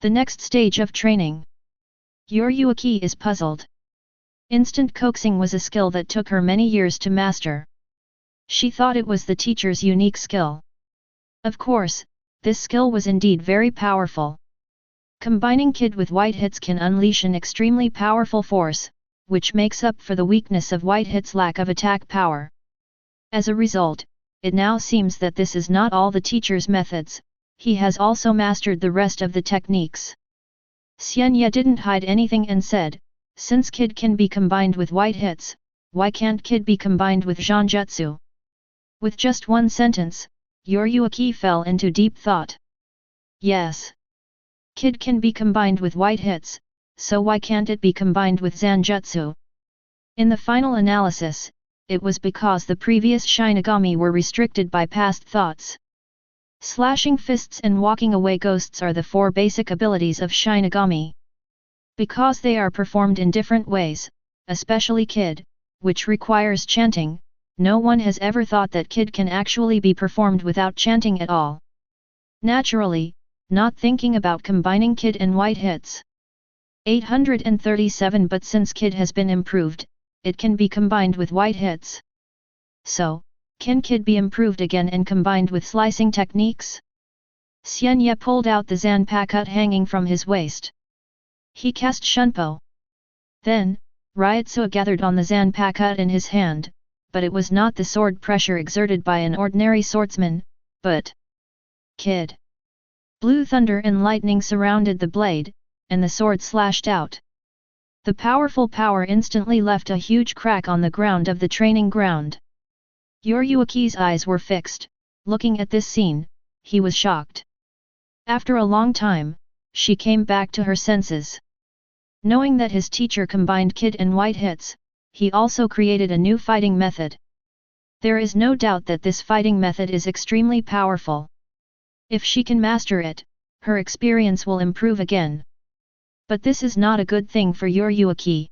The next stage of training. Yoryuki is puzzled. Instant coaxing was a skill that took her many years to master. She thought it was the teacher's unique skill. Of course, this skill was indeed very powerful. Combining kid with white hits can unleash an extremely powerful force, which makes up for the weakness of white hit's lack of attack power. As a result, it now seems that this is not all the teacher's methods, he has also mastered the rest of the techniques. Xian Ye didn't hide anything and said, since kid can be combined with white hits, why can't kid be combined with Zanjutsu? With just one sentence, Yoryuki fell into deep thought. Yes. Kid can be combined with white hits, so why can't it be combined with Zanjutsu? In the final analysis, it was because the previous Shinigami were restricted by past thoughts. Slashing fists and walking away ghosts are the 4 basic abilities of Shinigami. Because they are performed in different ways, especially Kid, which requires chanting, no one has ever thought that Kid can actually be performed without chanting at all. Naturally, not thinking about combining Kid and white hits. 837 But since Kid has been improved, it can be combined with white hits. So, can Kid be improved again and combined with slicing techniques? Xian Ye pulled out the Zanpakuto hanging from his waist. He cast Shunpo. Then, Ryutsu gathered on the Zanpakuto in his hand, but it was not the sword pressure exerted by an ordinary swordsman, but Kid. Blue thunder and lightning surrounded the blade, and the sword slashed out. The powerful power instantly left a huge crack on the ground of the training ground. Yoryuki's eyes were fixed, looking at this scene, he was shocked. After a long time, she came back to her senses. Knowing that his teacher combined Kid and white hits, he also created a new fighting method. There is no doubt that this fighting method is extremely powerful. If she can master it, her experience will improve again. But this is not a good thing for Yoryuki.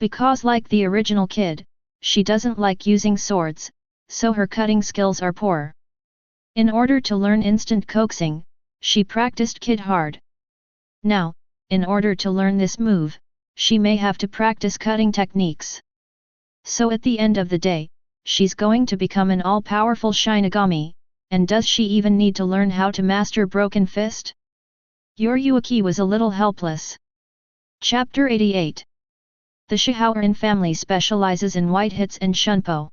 Because like the original Kid, she doesn't like using swords, so her cutting skills are poor. In order to learn instant coaxing, she practiced Kid hard. Now, in order to learn this move, she may have to practice cutting techniques. So at the end of the day, she's going to become an all-powerful Shinigami, and does she even need to learn how to master Broken Fist? Yoryuki was a little helpless. Chapter 88. The Shihaoran family specializes in white hits and Shunpo.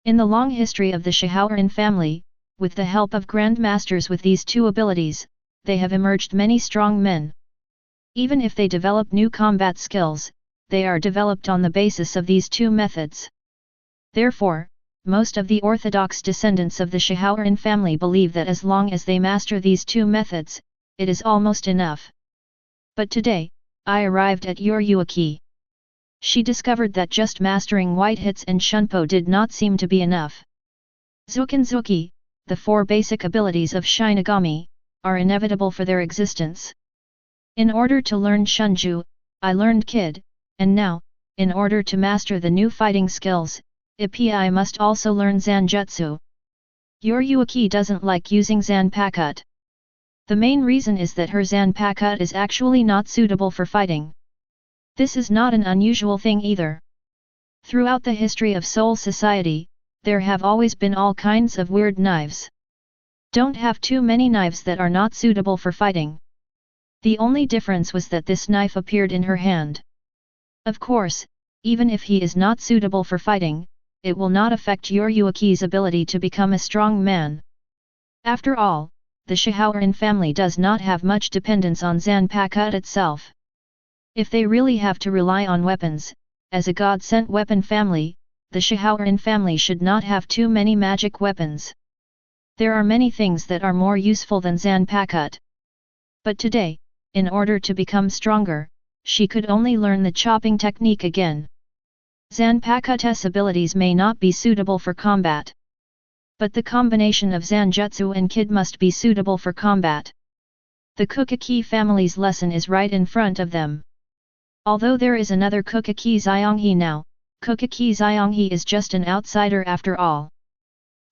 In the long history of the Shihaoran family, with the help of grandmasters with these two abilities, they have emerged many strong men. Even if they develop new combat skills, they are developed on the basis of these two methods. Therefore, most of the orthodox descendants of the Shihaoran family believe that as long as they master these two methods, it is almost enough. But today, I arrived at Uruaki. She discovered that just mastering white hits and Shunpo did not seem to be enough. Zukinzuki, the four basic abilities of Shinigami, are inevitable for their existence. In order to learn Shunju, I learned Kid, and now, in order to master the new fighting skills, I must also learn Zanjutsu. Uruaki doesn't like using Zanpakuto. The main reason is that her Zanpakuto is actually not suitable for fighting. This is not an unusual thing either. Throughout the history of Soul Society, there have always been all kinds of weird knives. Don't have too many knives that are not suitable for fighting. The only difference was that this knife appeared in her hand. Of course, even if he is not suitable for fighting, it will not affect Uruaki's ability to become a strong man. After all, the Shihaoran family does not have much dependence on Zanpakuto itself. If they really have to rely on weapons, as a god-sent weapon family, the Shihaoran family should not have too many magic weapons. There are many things that are more useful than Zanpakuto. But today, in order to become stronger, she could only learn the chopping technique again. Zanpakuto's abilities may not be suitable for combat. But the combination of Zanjutsu and Kid must be suitable for combat. The Ukitake family's lesson is right in front of them. Although there is another Ukitake Xian now, Ukitake Xian is just an outsider after all.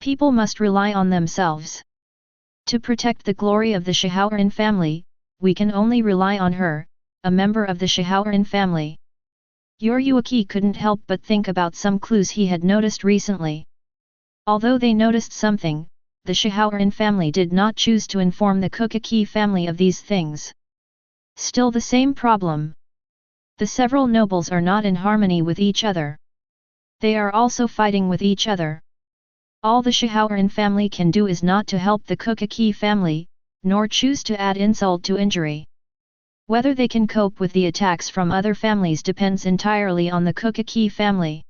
People must rely on themselves. To protect the glory of the Shihaoran family, we can only rely on her, a member of the Shihaoran family. Uruaki couldn't help but think about some clues he had noticed recently. Although they noticed something, the Shihaoran family did not choose to inform the Ukitake family of these things. Still the same problem. The several nobles are not in harmony with each other. They are also fighting with each other. All the Shihaoran family can do is not to help the Ukitake family, nor choose to add insult to injury. Whether they can cope with the attacks from other families depends entirely on the Ukitake family.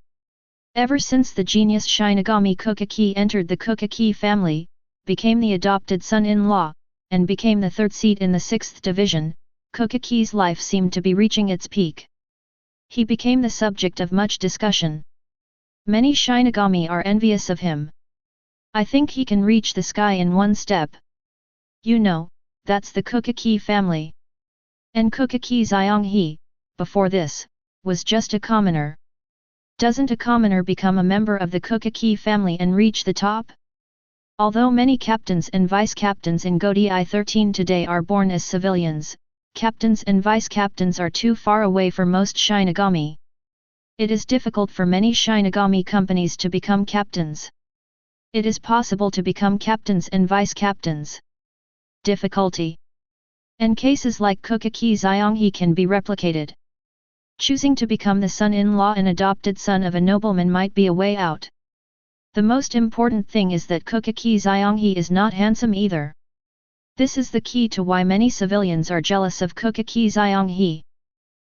Ever since the genius Shinigami Ukitake entered the Ukitake family, became the adopted son-in-law, and became the third seat in the 6th division, Ukitake's life seemed to be reaching its peak. He became the subject of much discussion. Many Shinigami are envious of him. I think he can reach the sky in one step. You know, that's the Ukitake family. And Ukitake Xian, before this, was just a commoner. Doesn't a commoner become a member of the Ukitake family and reach the top? Although many captains and vice-captains in Godi 13 today are born as civilians, captains and vice-captains are too far away for most Shinigami. It is difficult for many Shinigami companies to become captains. It is possible to become captains and vice-captains. Difficulty. And cases like Ukitake Xian can be replicated. Choosing to become the son-in-law and adopted son of a nobleman might be a way out. The most important thing is that Ukitake Xian is not handsome either. This is the key to why many civilians are jealous of Ukitake Xian.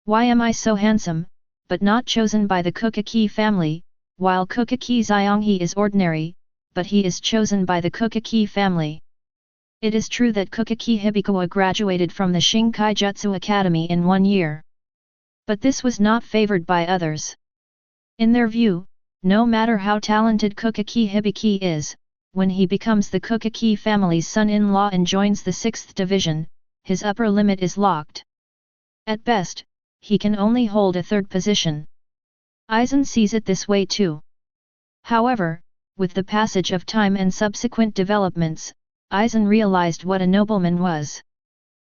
Why am I so handsome, but not chosen by the Ukitake family, while Ukitake Xian is ordinary, but he is chosen by the Ukitake family? It is true that Ukitake Hibikawa graduated from the Shinkai-jutsu Academy in 1 year. But this was not favored by others. In their view, no matter how talented Ukitake Hibiki is, when he becomes the Ukitake family's son-in-law and joins the 6th division, his upper limit is locked. At best, he can only hold a 3rd position. Aizen sees it this way too. However, with the passage of time and subsequent developments, Aizen realized what a nobleman was.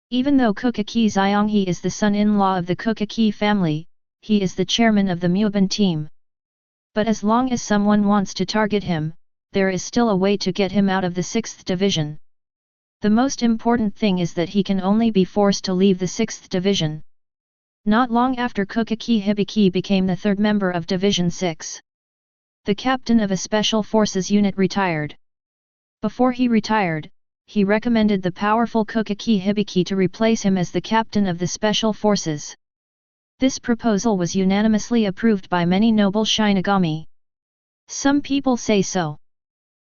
Even though Ukitake Xian is the son-in-law of the Ukitake family, he is the chairman of the Muban team. But as long as someone wants to target him, there is still a way to get him out of the 6th division. The most important thing is that he can only be forced to leave the 6th division. Not long after Ukitake Hibiki became the 3rd member of Division 6. The captain of a special forces unit retired. Before he retired, he recommended the powerful Kokaki Hibiki to replace him as the captain of the special forces. This proposal was unanimously approved by many noble Shinigami. Some people say so.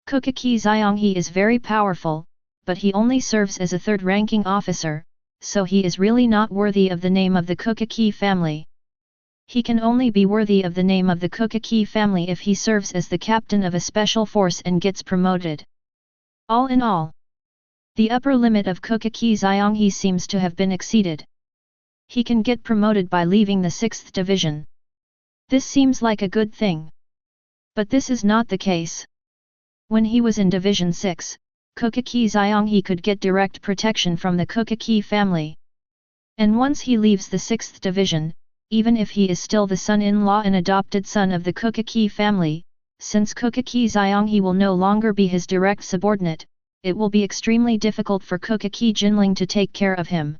Kokaki Xianghe is very powerful, but he only serves as a third-ranking officer, so he is really not worthy of the name of the Kokaki family. He can only be worthy of the name of the Kokaki family if he serves as the captain of a special force and gets promoted. All in all, the upper limit of Kokaki Xianghe seems to have been exceeded. He can get promoted by leaving the 6th division. This seems like a good thing. But this is not the case. When he was in Division 6, Kokaki Xianghe could get direct protection from the Kokaki family. And once he leaves the 6th division, even if he is still the son-in-law and adopted son of the Kokaki family, since Kokaki Xianghe will no longer be his direct subordinate, it will be extremely difficult for Kokaki Jinling to take care of him.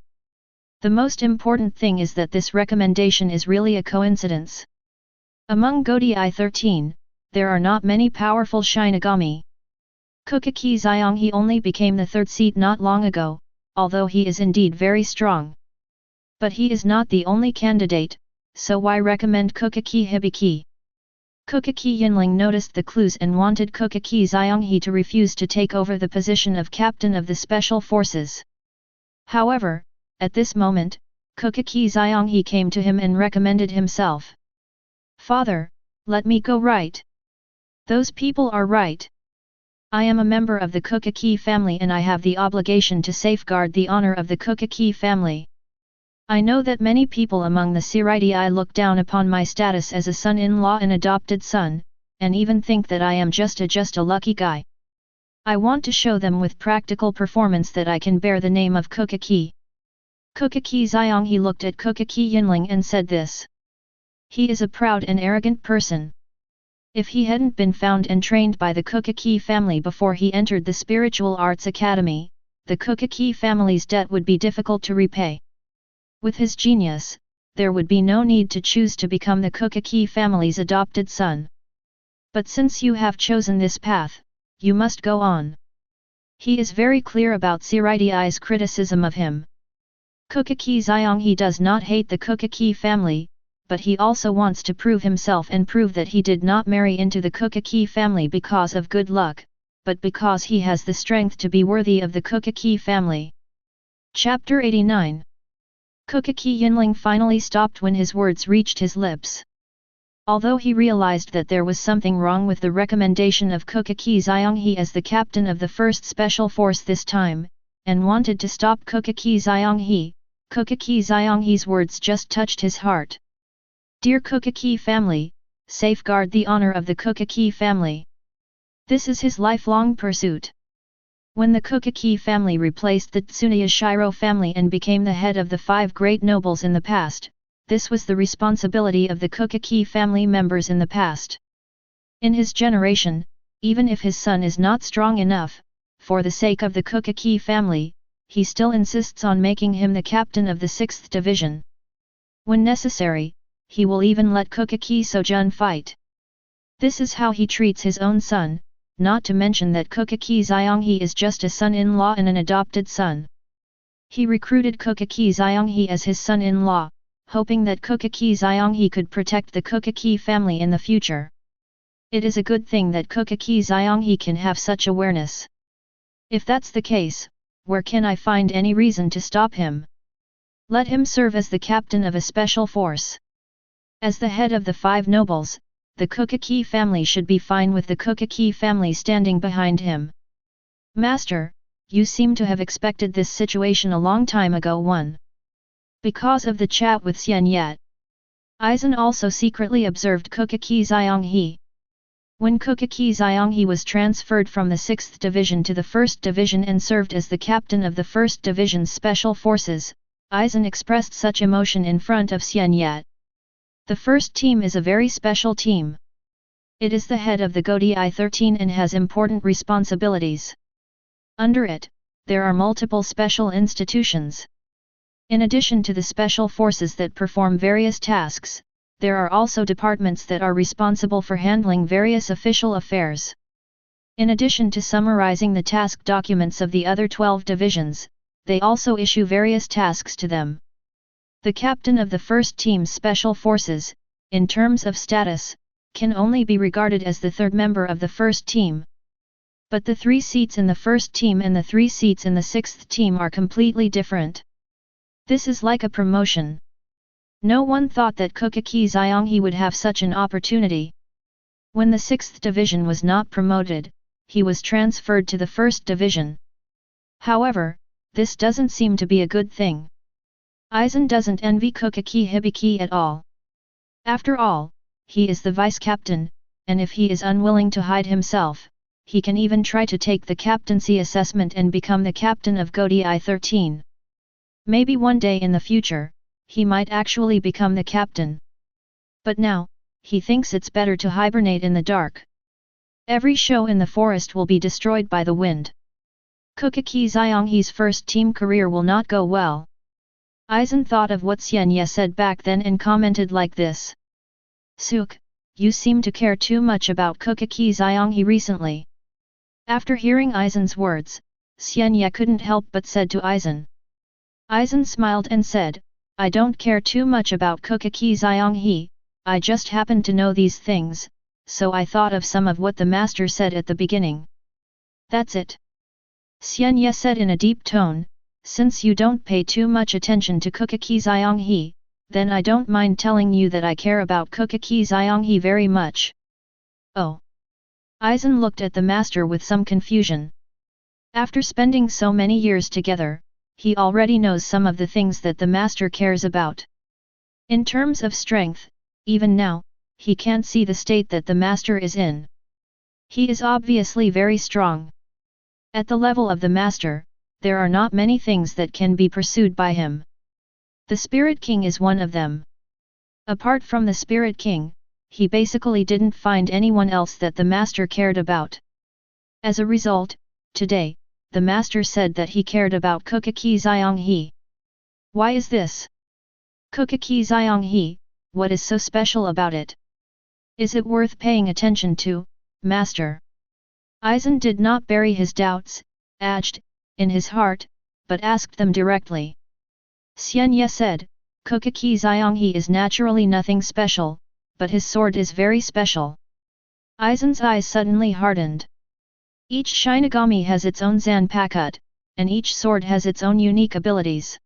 The most important thing is that this recommendation is really a coincidence. Among Godai 13, there are not many powerful Shinigami. Kokaki Xianghe only became the 3rd seat not long ago, although he is indeed very strong. But he is not the only candidate, so why recommend Kokaki Hibiki? Kokaki Yinling noticed the clues and wanted Kokaki Xianghe to refuse to take over the position of captain of the special forces. However, at this moment, Kokaki Xianghe came to him and recommended himself. "Father, let me go right. Those people are right. I am a member of the Kokaki family and I have the obligation to safeguard the honor of the Kokaki family. I know that many people among the Seireitei look down upon my status as a son-in-law and adopted son, and even think that I am just a lucky guy. I want to show them with practical performance that I can bear the name of Kokaki." Kokaki Xianghe looked at Kokaki Yinling and said this. He is a proud and arrogant person. If he hadn't been found and trained by the Kokaki family before he entered the Spiritual Arts Academy, the Kokaki family's debt would be difficult to repay. With his genius, there would be no need to choose to become the Kokaki family's adopted son. But since you have chosen this path, you must go on. He is very clear about Seireitei's criticism of him. Kokaki Xianghe does not hate the Kokaki family, but he also wants to prove himself and prove that he did not marry into the Kokaki family because of good luck, but because he has the strength to be worthy of the Kokaki family. Chapter 89. Kokaki Yinling finally stopped when his words reached his lips. Although he realized that there was something wrong with the recommendation of Kokaki Xianghe as the captain of the 1st Special Force this time, and wanted to stop Kokaki Xianghe, Kokaki Xianghe's words just touched his heart. Dear Kokaki family, safeguard the honor of the Kokaki family. This is his lifelong pursuit. When the Kokaki family replaced the Tsuneyashiro family and became the head of the 5 great nobles in the past, this was the responsibility of the Kokaki family members in the past. In his generation, even if his son is not strong enough, for the sake of the Kokaki family, he still insists on making him the captain of the 6th division. When necessary, he will even let Kokaki Sojun fight. This is how he treats his own son, not to mention that Kokaki Xianghe is just a son-in-law and an adopted son. He recruited Kokaki Xianghe as his son-in-law, hoping that Kokaki Xianghe could protect the Kokaki family in the future. It is a good thing that Kokaki Xianghe can have such awareness. If that's the case, where can I find any reason to stop him? Let him serve as the captain of a special force. As the head of the 5 nobles, the Kokaki family should be fine with the Kokaki family standing behind him. Master, you seem to have expected this situation a long time ago. 1. Because of the chat with Xian Ye. Aizen also secretly observed Kokaki Xianghe. When Kokaki Xianghe was transferred from the 6th division to the 1st division and served as the captain of the 1st division's special forces, Aizen expressed such emotion in front of Xian Ye. The 1st team is a very special team. It is the head of the Godai 13 and has important responsibilities. Under it, there are multiple special institutions. In addition to the special forces that perform various tasks, there are also departments that are responsible for handling various official affairs. In addition to summarizing the task documents of the other 12 divisions, they also issue various tasks to them. The captain of the first team's special forces, in terms of status, can only be regarded as the third member of the first team. But the 3 seats in the first team and the 3 seats in the 6th team are completely different. This is like a promotion. No one thought that Ukitake Xian would have such an opportunity. When the 6th division was not promoted, he was transferred to the 1st division. However, this doesn't seem to be a good thing. Aizen doesn't envy Ukitake Hibiki at all. After all, he is the vice-captain, and if he is unwilling to hide himself, he can even try to take the captaincy assessment and become the captain of Godi 13. Maybe one day in the future, he might actually become the captain. But now, he thinks it's better to hibernate in the dark. Every show in the forest will be destroyed by the wind. Ukitake Xian's first team career will not go well. Aizen thought of what Xian Ye said back then and commented like this. Suk, you seem to care too much about Ukitake Xian recently. After hearing Aizen's words, Xian Ye couldn't help but said to Aizen. Aizen smiled and said, I don't care too much about Ukitake Xian, I just happen to know these things, so I thought of some of what the master said at the beginning. That's it. Xian Ye said in a deep tone, since you don't pay too much attention to Ukitake Xian, then I don't mind telling you that I care about Ukitake Xian very much. Oh. Aizen looked at the master with some confusion. After spending so many years together, he already knows some of the things that the master cares about. In terms of strength, even now, he can't see the state that the master is in. He is obviously very strong. At the level of the master, there are not many things that can be pursued by him. The Spirit King is one of them. Apart from the Spirit King, he basically didn't find anyone else that the master cared about. As a result, today, the master said that he cared about Ukitake Xian. Why is this? Ukitake Xian, what is so special about it? Is it worth paying attention to, master? Aizen did not bury his doubts, aged, in his heart, but asked them directly. Xian Ye said, Ukitake Xian is naturally nothing special, but his sword is very special. Aizen's eyes suddenly hardened. Each Shinigami has its own Zanpakuto, and each sword has its own unique abilities.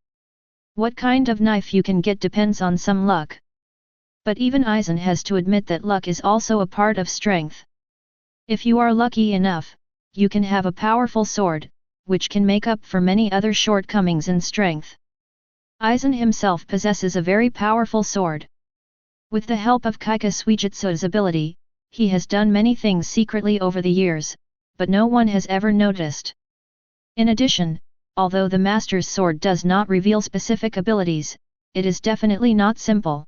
What kind of knife you can get depends on some luck. But even Aizen has to admit that luck is also a part of strength. If you are lucky enough, you can have a powerful sword, which can make up for many other shortcomings in strength. Aizen himself possesses a very powerful sword. With the help of Kaika Suijutsu's ability, he has done many things secretly over the years, but no one has ever noticed. In addition, although the master's sword does not reveal specific abilities, it is definitely not simple.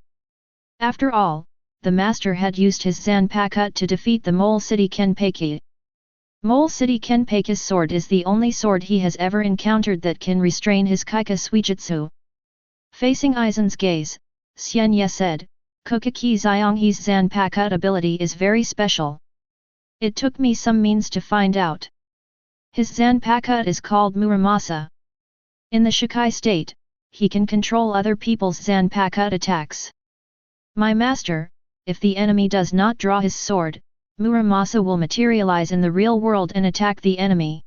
After all, the master had used his Zanpakuto to defeat the Mole City Kenpachi. Mole City Kenpachi's sword is the only sword he has ever encountered that can restrain his Kaika Suijutsu. Facing Aizen's gaze, Xian Ye said, Ukitake Xian's Zanpakuto ability is very special. It took me some means to find out. His Zanpakuto is called Muramasa. In the Shikai state, he can control other people's Zanpakuto attacks. My master, if the enemy does not draw his sword, Muramasa will materialize in the real world and attack the enemy.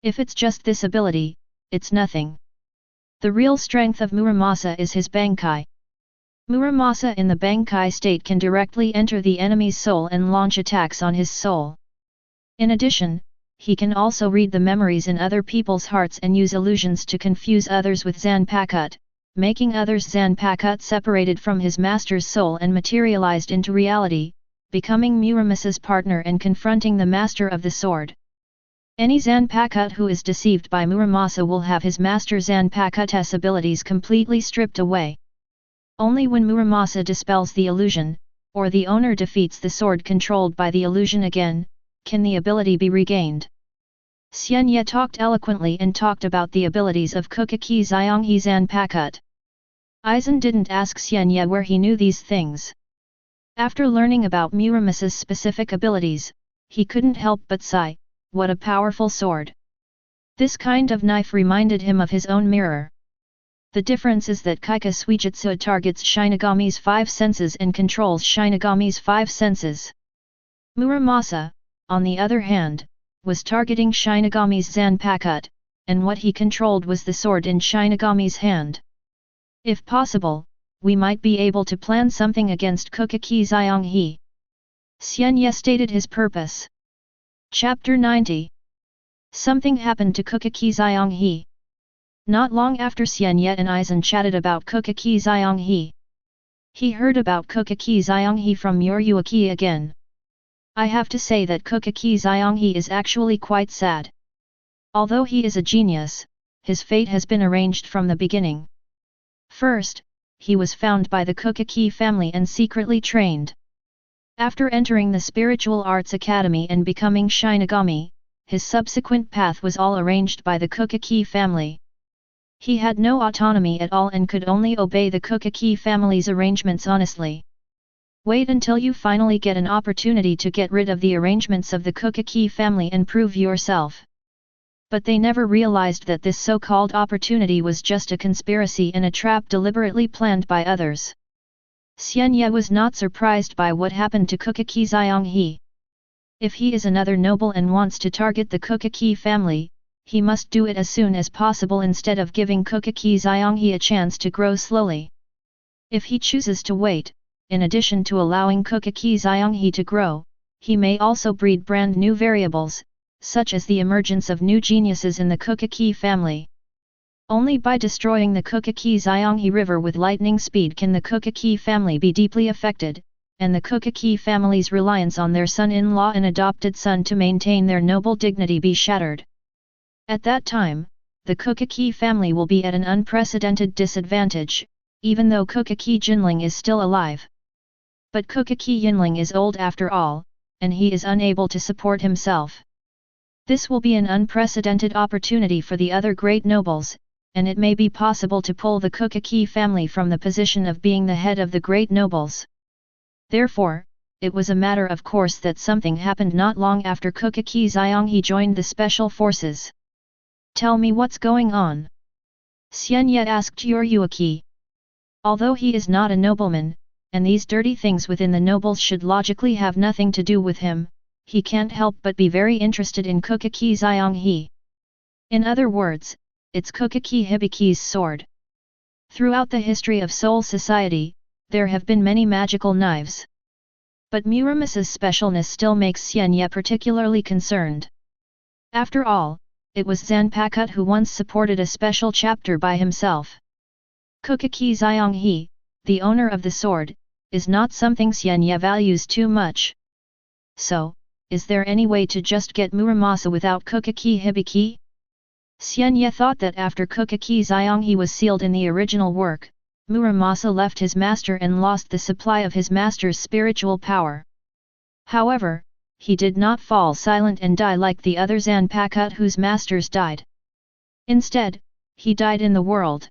If it's just this ability, it's nothing. The real strength of Muramasa is his Bankai. Muramasa in the Bankai state can directly enter the enemy's soul and launch attacks on his soul. In addition, he can also read the memories in other people's hearts and use illusions to confuse others with Zanpakuto, making others' Zanpakuto separated from his master's soul and materialized into reality, becoming Muramasa's partner and confronting the master of the sword. Any Zanpakuto who is deceived by Muramasa will have his master Zanpakuto's abilities completely stripped away. Only when Muramasa dispels the illusion, or the owner defeats the sword controlled by the illusion again, can the ability be regained. Xian Ye talked eloquently and talked about the abilities of Ukitake Xian's Zanpakuto. Aizen didn't ask Xian Ye where he knew these things. After learning about Muramasa's specific abilities, he couldn't help but sigh, what a powerful sword. This kind of knife reminded him of his own mirror. The difference is that Kaika Suijutsu targets Shinigami's 5 senses and controls Shinigami's 5 senses. Muramasa, on the other hand, was targeting Shinigami's Zanpakuto, and what he controlled was the sword in Shinigami's hand. If possible, we might be able to plan something against Ukitake Xian. Xian Ye stated his purpose. Chapter 90. Something happened to Ukitake Xian. Not long after Xian Ye and Aizen chatted about Ukitake Xian. He heard about Ukitake Xian from Yoriyuki again. I have to say that Ukitake Xian is actually quite sad. Although he is a genius, his fate has been arranged from the beginning. First, he was found by the Ukitake family and secretly trained. After entering the Spiritual Arts Academy and becoming Shinigami, his subsequent path was all arranged by the Ukitake family. He had no autonomy at all and could only obey the Ukitake family's arrangements honestly. Wait until you finally get an opportunity to get rid of the arrangements of the Ukitake family and prove yourself. But they never realized that this so-called opportunity was just a conspiracy and a trap deliberately planned by others. Xian Ye was not surprised by what happened to Ukitake Xian. If he is another noble and wants to target the Ukitake family, he must do it as soon as possible instead of giving Ukitake Xian a chance to grow slowly. If he chooses to wait, in addition to allowing Ukitake Xian to grow, he may also breed brand new variables, such as the emergence of new geniuses in the Ukitake family. Only by destroying the Ukitake Xian river with lightning speed can the Ukitake family be deeply affected, and the Ukitake family's reliance on their son-in-law and adopted son to maintain their noble dignity be shattered. At that time, the Ukitake family will be at an unprecedented disadvantage, even though Ukitake Jinling is still alive. But Ukitake Yinling is old after all, and he is unable to support himself. This will be an unprecedented opportunity for the other great nobles, and it may be possible to pull the Ukitake family from the position of being the head of the great nobles. Therefore, it was a matter of course that something happened not long after Ukitake Xian joined the special forces. Tell me what's going on? Xian Ye asked Yoriyuki. Although he is not a nobleman, and these dirty things within the nobles should logically have nothing to do with him, he can't help but be very interested in Ukitake Xian. In other words, it's Ukitake Hibiki's sword. Throughout the history of Soul Society, there have been many magical knives. But Muramasa's specialness still makes Xian Ye particularly concerned. After all, it was Zanpakuto who once supported a special chapter by himself. Ukitake Xian, the owner of the sword, is not something Xian Ye values too much. So, is there any way to just get Muramasa without Ukitake Hibiki? Xian Ye thought that after Ukitake Xian was sealed in the original work, Muramasa left his master and lost the supply of his master's spiritual power. However, he did not fall silent and die like the other Zanpakuto whose masters died. Instead, he died in the world,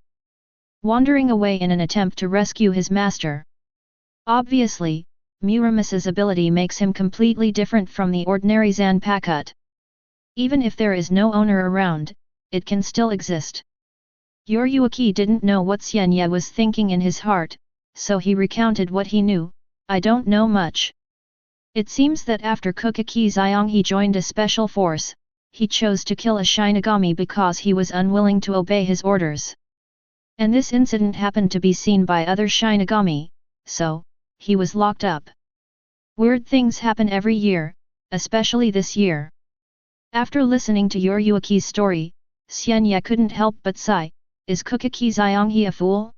wandering away in an attempt to rescue his master. Obviously, Muramasa's ability makes him completely different from the ordinary Zanpakuto. Even if there is no owner around, it can still exist. Yoriyuki didn't know what Xian Ye was thinking in his heart, so he recounted what he knew. I don't know much. It seems that after Ukitake Xian joined a special force, he chose to kill a Shinigami because he was unwilling to obey his orders. And this incident happened to be seen by other Shinigami, so he was locked up. Weird things happen every year, especially this year. After listening to Yoriyuki's story, Xian Ye couldn't help but sigh, is Ukitake Xian a fool?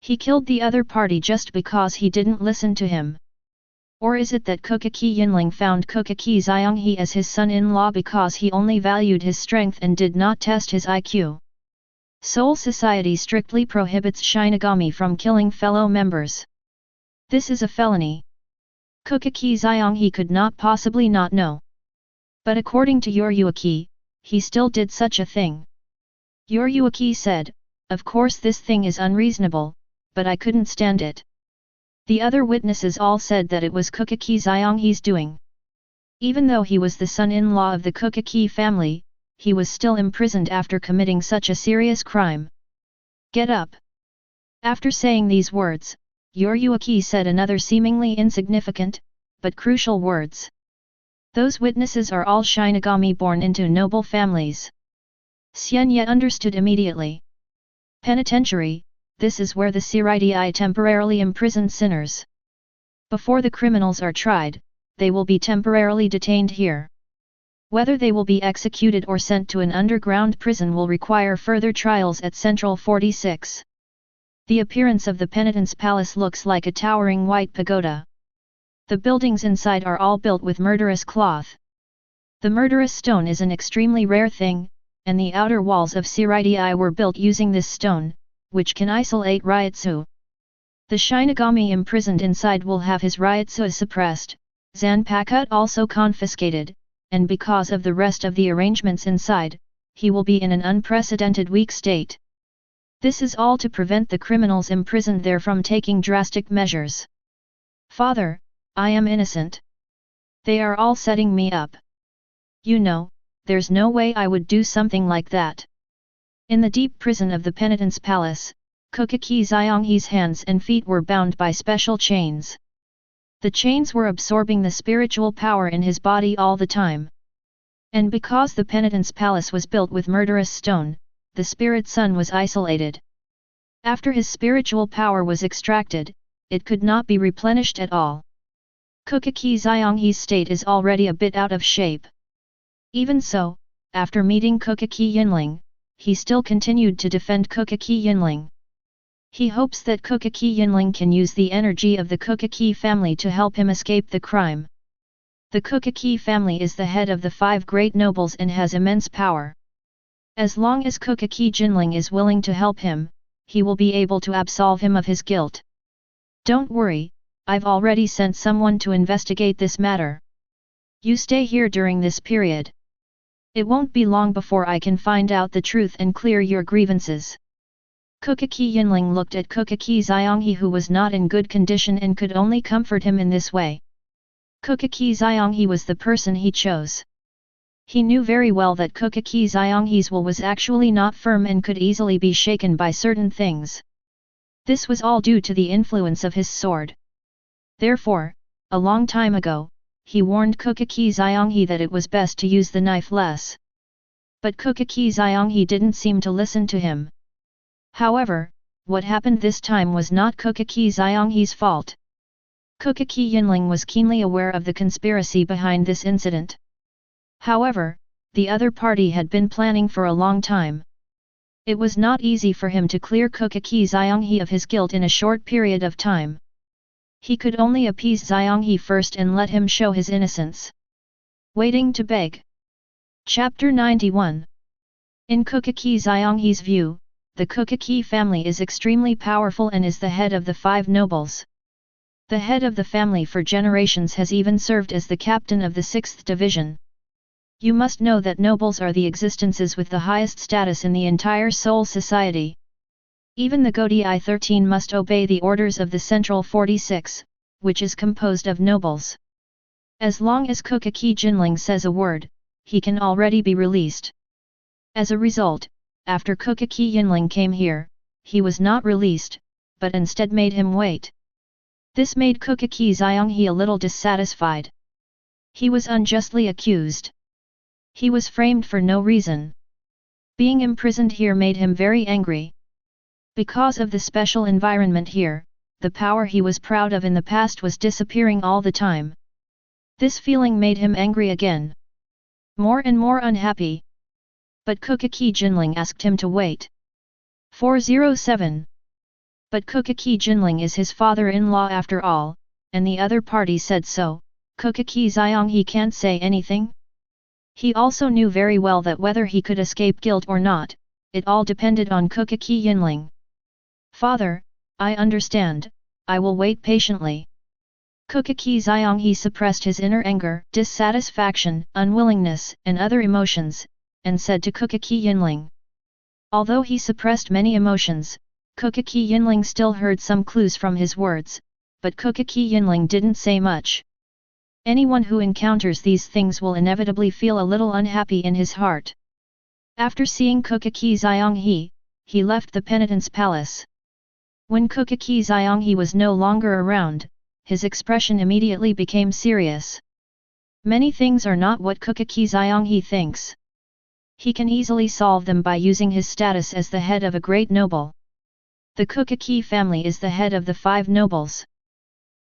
He killed the other party just because he didn't listen to him. Or is it that Ukitake Yinling found Ukitake Xian as his son-in-law because he only valued his strength and did not test his IQ? Soul Society strictly prohibits Shinigami from killing fellow members. This is a felony. Ukitake Xian could not possibly not know. But according to Yoriyuki, he still did such a thing. Yoriyuki said, of course this thing is unreasonable, but I couldn't stand it. The other witnesses all said that it was Ukitake Xianghe's doing. Even though he was the son-in-law of the Ukitake family, he was still imprisoned after committing such a serious crime. Get up! After saying these words, Yoriyuki said another seemingly insignificant, but crucial words. Those witnesses are all Shinigami born into noble families. Xian Ye understood immediately. Penitentiary, this is where the Seireitei temporarily imprison sinners. Before the criminals are tried, they will be temporarily detained here. Whether they will be executed or sent to an underground prison will require further trials at Central 46. The appearance of the penitent's palace looks like a towering white pagoda. The buildings inside are all built with murderous cloth. The murderous stone is an extremely rare thing, and the outer walls of Seireitei were built using this stone, which can isolate Ryotsu. The Shinigami imprisoned inside will have his Ryotsu suppressed, Zanpakuto also confiscated, and because of the rest of the arrangements inside, he will be in an unprecedented weak state. This is all to prevent the criminals imprisoned there from taking drastic measures. Father, I am innocent. They are all setting me up. You know, there's no way I would do something like that. In the deep prison of the penitent's palace, Ukitake Xianghe's hands and feet were bound by special chains. The chains were absorbing the spiritual power in his body all the time. And because the penitent's palace was built with murderous stone, the spirit sun was isolated. After his spiritual power was extracted, it could not be replenished at all. Ukitake Xianghe's state is already a bit out of shape. Even so, after meeting Ukitake Yinling, he still continued to defend Ukitake Yinling. He hopes that Ukitake Yinling can use the energy of the Ukitake family to help him escape the crime. The Ukitake family is the head of the 5 great nobles and has immense power. As long as Ukitake Yinling is willing to help him, he will be able to absolve him of his guilt. Don't worry, I've already sent someone to investigate this matter. You stay here during this period. It won't be long before I can find out the truth and clear your grievances. Ukitake Yinling looked at Ukitake Xianghe, who was not in good condition and could only comfort him in this way. Ukitake Xianghe was the person he chose. He knew very well that Ukitake Xianghe's will was actually not firm and could easily be shaken by certain things. This was all due to the influence of his sword. Therefore, a long time ago, he warned Ukitake Xianghe that it was best to use the knife less. But Ukitake Xianghe didn't seem to listen to him. However, what happened this time was not Ukitake Xianghe's fault. Ukitake Yinling was keenly aware of the conspiracy behind this incident. However, the other party had been planning for a long time. It was not easy for him to clear Ukitake Xianghe of his guilt in a short period of time. He could only appease Xianghe first and let him show his innocence. Waiting to beg. Chapter 91. In Ukitake Xianghe's view, the Ukitake family is extremely powerful and is the head of the 5 nobles. The head of the family for generations has even served as the captain of the 6th division. You must know that nobles are the existences with the highest status in the entire Soul Society. Even the Godi 13 must obey the orders of the Central 46, which is composed of nobles. As long as Ukitake Yinling says a word, he can already be released. As a result, after Ukitake Yinling came here, he was not released, but instead made him wait. This made Ukitake Xianghe a little dissatisfied. He was unjustly accused. He was framed for no reason. Being imprisoned here made him very angry. Because of the special environment here, the power he was proud of in the past was disappearing all the time. This feeling made him angry again. More and more unhappy. But Ukitake Yinling asked him to wait. 407. But Ukitake Yinling is his father-in-law after all, and the other party said so. Ukitake Xianghe can't say anything? He also knew very well that whether he could escape guilt or not, it all depended on Ukitake Yinling. Father, I understand, I will wait patiently. Ukitake Xianghe suppressed his inner anger, dissatisfaction, unwillingness, and other emotions, and said to Ukitake Yinling. Although he suppressed many emotions, Kokaki Yinling still heard some clues from his words, but Kokaki Yinling didn't say much. Anyone who encounters these things will inevitably feel a little unhappy in his heart. After seeing Kokaki Xianghe, he left the penitent's palace. When Kokaki Xianghe was no longer around, his expression immediately became serious. Many things are not what Kokaki Xianghe thinks. He can easily solve them by using his status as the head of a great noble. The Kokaki family is the head of the 5 nobles.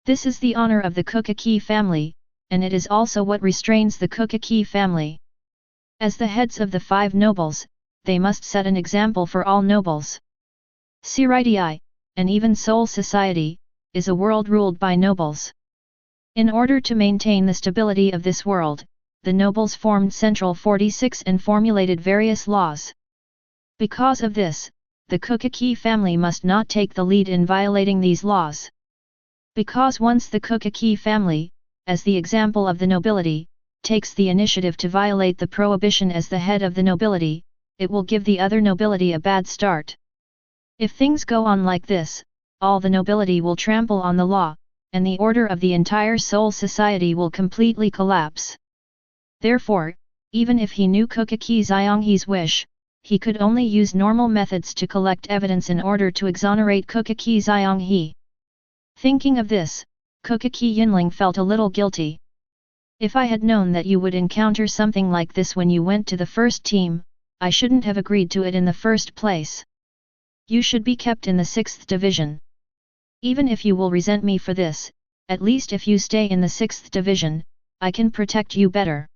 This is the honor of the Kokaki family, and it is also what restrains the Kokaki family. As the heads of the 5 nobles, they must set an example for all nobles. Seireitei, and even Soul Society, is a world ruled by nobles. In order to maintain the stability of this world, the nobles formed Central 46 and formulated various laws. Because of this, the Kokaki family must not take the lead in violating these laws. Because once the Kokaki family, as the example of the nobility, takes the initiative to violate the prohibition as the head of the nobility, it will give the other nobility a bad start. If things go on like this, all the nobility will trample on the law, and the order of the entire Soul Society will completely collapse. Therefore, even if he knew Kokaki Xianghe's wish, he could only use normal methods to collect evidence in order to exonerate Kokaki Xianghe. Thinking of this, Kokaki Yinling felt a little guilty. If I had known that you would encounter something like this when you went to the first team, I shouldn't have agreed to it in the first place. You should be kept in the 6th division. Even if you will resent me for this, at least if you stay in the 6th division, I can protect you better.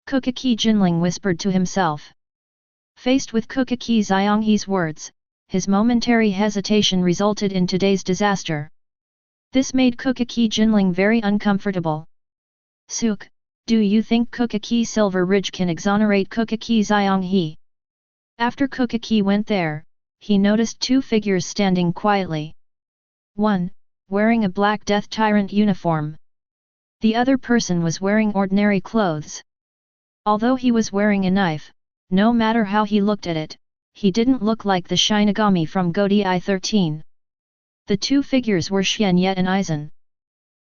Kokaki Yinling whispered to himself. Faced with Kokaki Xianghe's words, his momentary hesitation resulted in today's disaster. This made Kokaki Yinling very uncomfortable. Suk, do you think Kokaki Silver Ridge can exonerate Kokaki Xianghe? After Kokaki went there, he noticed 2 figures standing quietly. One, wearing a black Death Tyrant uniform. The other person was wearing ordinary clothes. Although he was wearing a knife, no matter how he looked at it, he didn't look like the Shinigami from Godai 13. The 2 figures were Xian Ye and Aizen.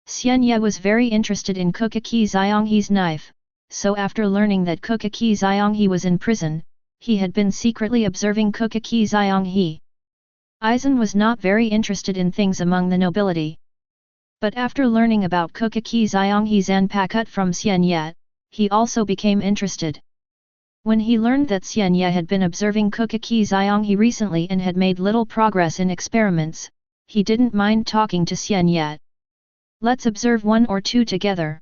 Xian Ye was very interested in Kokaki Xianghe's knife, so after learning that Kokaki Xianghe was in prison, he had been secretly observing Kokaki Xianghe. Aizen was not very interested in things among the nobility. But after learning about Kokaki Xianghe's anpakut from Xian Ye, he also became interested. When he learned that Xian Ye had been observing Kokaki Xianghe recently and had made little progress in experiments, he didn't mind talking to Xian Ye. Let's observe 1 or 2 together.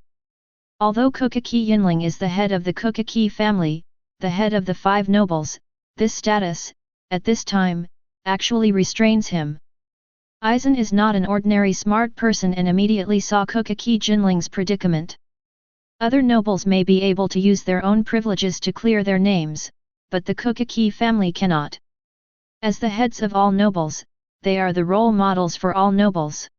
Although Kokaki Yinling is the head of the Kokaki family, the head of the 5 nobles, this status, at this time, actually restrains him. Aizen is not an ordinary smart person and immediately saw Kokaki Yinling's predicament. Other nobles may be able to use their own privileges to clear their names, but the Kokaki family cannot. As the heads of all nobles, they are the role models for all nobles.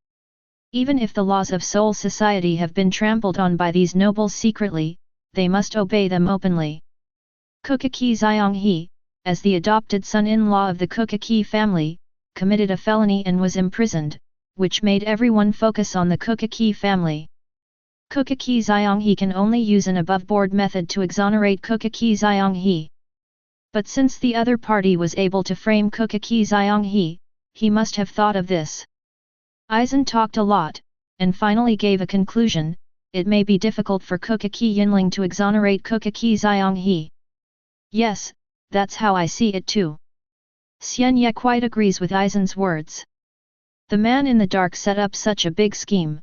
Even if the laws of Soul Society have been trampled on by these nobles secretly, they must obey them openly. Kokaki Xianghe, as the adopted son-in-law of the Kokaki family, committed a felony and was imprisoned, which made everyone focus on the Kokaki family. Kokaki Xianghe can only use an above-board method to exonerate Kokaki Xianghe. But since the other party was able to frame Kokaki Xianghe, he must have thought of this. Aizen talked a lot, and finally gave a conclusion: it may be difficult for Kokaki Yinling to exonerate Kokaki Xianghe. Yes, that's how I see it too. Xian Ye quite agrees with Aizen's words. The man in the dark set up such a big scheme.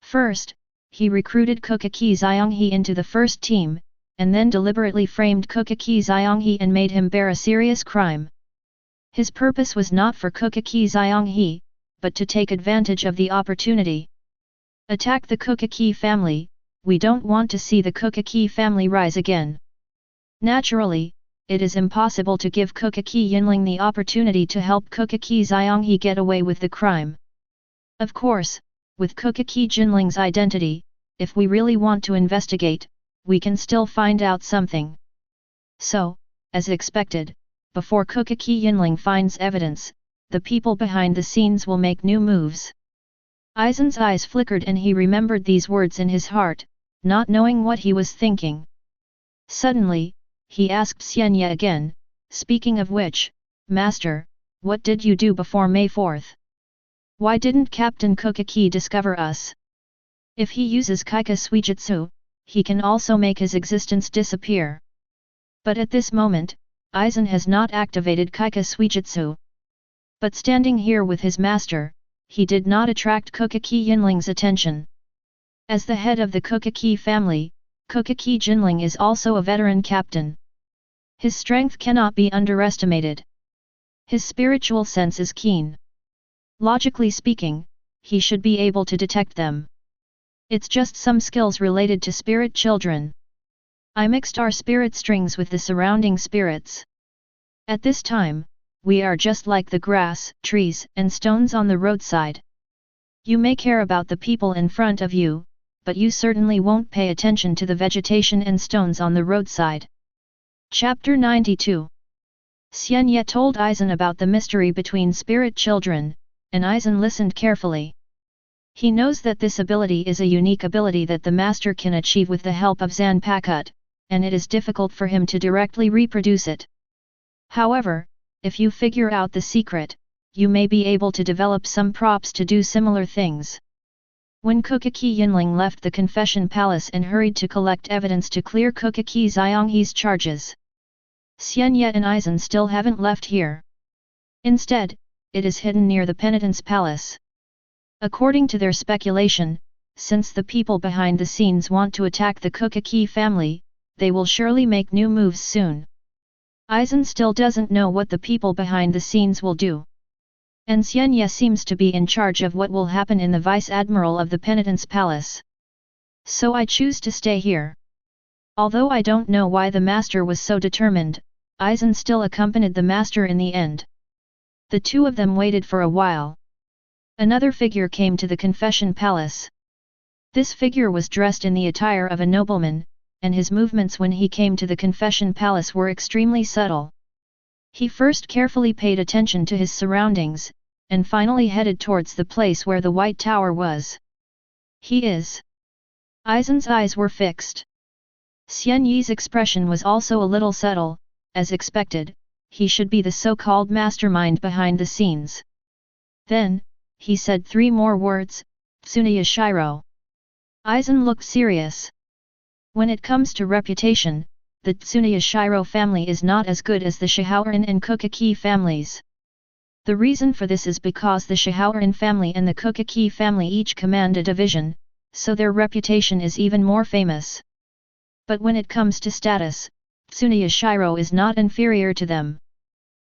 First, he recruited Kokaki Xianghe into the first team, and then deliberately framed Kokaki Xianghe and made him bear a serious crime. His purpose was not for Kokaki Xianghe, but to take advantage of the opportunity. Attack the Kokaki family. We don't want to see the Kokaki family rise again. Naturally, it is impossible to give Kokaki Yinling the opportunity to help Kokaki Xianghe get away with the crime. Of course, with Kokaki Yinling's identity, if we really want to investigate, we can still find out something. So, as expected, before Kokaki Yinling finds evidence, the people behind the scenes will make new moves. Aizen's eyes flickered and he remembered these words in his heart, not knowing what he was thinking. Suddenly, he asked Xian Ye again, speaking of which, Master, what did you do before May 4th? Why didn't Captain Ukitake discover us? If he uses Kaika Suijutsu, he can also make his existence disappear. But at this moment, Aizen has not activated Kaika Suijutsu. But standing here with his master, he did not attract Ukitake Yinling's attention. As the head of the Ukitake family, Ukitake Jinling is also a veteran captain. His strength cannot be underestimated. His spiritual sense is keen. Logically speaking, he should be able to detect them. It's just some skills related to spirit children. I mixed our spirit strings with the surrounding spirits. At this time, we are just like the grass, trees, and stones on the roadside. You may care about the people in front of you, but you certainly won't pay attention to the vegetation and stones on the roadside. Chapter 92. Xian Ye told Aizen about the mystery between spirit children, and Aizen listened carefully. He knows that this ability is a unique ability that the master can achieve with the help of Zanpakuto, and it is difficult for him to directly reproduce it. However, if you figure out the secret, you may be able to develop some props to do similar things. When Ukitake Yinling left the confession palace and hurried to collect evidence to clear Ukitake Xianghe's charges, Xian Ye and Aizen still haven't left here. Instead, it is hidden near the penitence palace. According to their speculation, since the people behind the scenes want to attack the Ukitake family, they will surely make new moves soon. Aizen still doesn't know what the people behind the scenes will do. And Xian Ye seems to be in charge of what will happen in the Vice-Admiral of the Penitence Palace. So I choose to stay here. Although I don't know why the master was so determined, Aizen still accompanied the master in the end. The two of them waited for a while. Another figure came to the confession palace. This figure was dressed in the attire of a nobleman, and his movements when he came to the confession palace were extremely subtle. He first carefully paid attention to his surroundings, and finally headed towards the place where the White Tower was. He is. Aizen's eyes were fixed. Xian Ye's expression was also a little subtle, as expected, he should be the so-called mastermind behind the scenes. Then, he said three more words, Tsuneya Shiro. Aizen looked serious. When it comes to reputation, the Tsuneya Shiro family is not as good as the Shihaoran and Ukitake families. The reason for this is because the Shihaoran family and the Ukitake family each command a division, so their reputation is even more famous. But when it comes to status, Tsuneya Shiro is not inferior to them.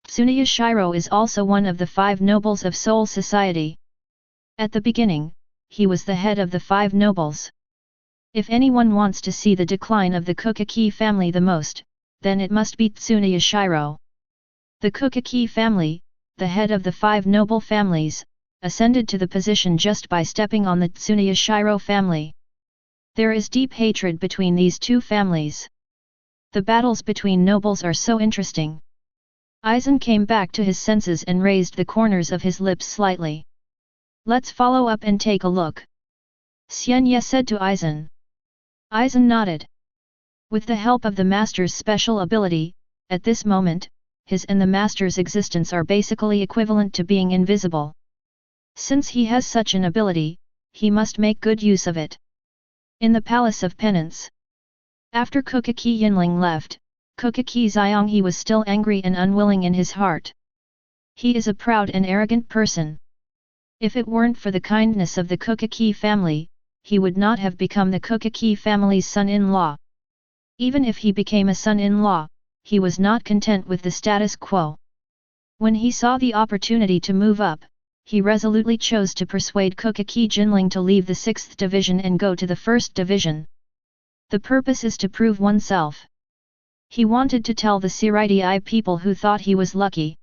Tsuneya Shiro is also one of the 5 nobles of Soul Society. At the beginning, he was the head of the 5 nobles. If anyone wants to see the decline of the Ukitake family the most, then it must be Tsuneya Shiro. The Ukitake family, the head of the 5 noble families, ascended to the position just by stepping on the Tsuneya Shiro family. There is deep hatred between these two families. The battles between nobles are so interesting. Aizen came back to his senses and raised the corners of his lips slightly. Let's follow up and take a look. Xian Ye said to Aizen. Aizen nodded. With the help of the master's special ability, at this moment, his and the master's existence are basically equivalent to being invisible. Since he has such an ability, he must make good use of it. In the Palace of Penance. After Ukitake Yinling left, Ukitake Xianghe was still angry and unwilling in his heart. He is a proud and arrogant person. If it weren't for the kindness of the Ukitake family, he would not have become the Ukitake family's son-in-law. Even if he became a son-in-law, he was not content with the status quo. When he saw the opportunity to move up, he resolutely chose to persuade Ukitake Jinling to leave the 6th division and go to the 1st division. The purpose is to prove oneself. He wanted to tell the Seireitei people who thought he was lucky.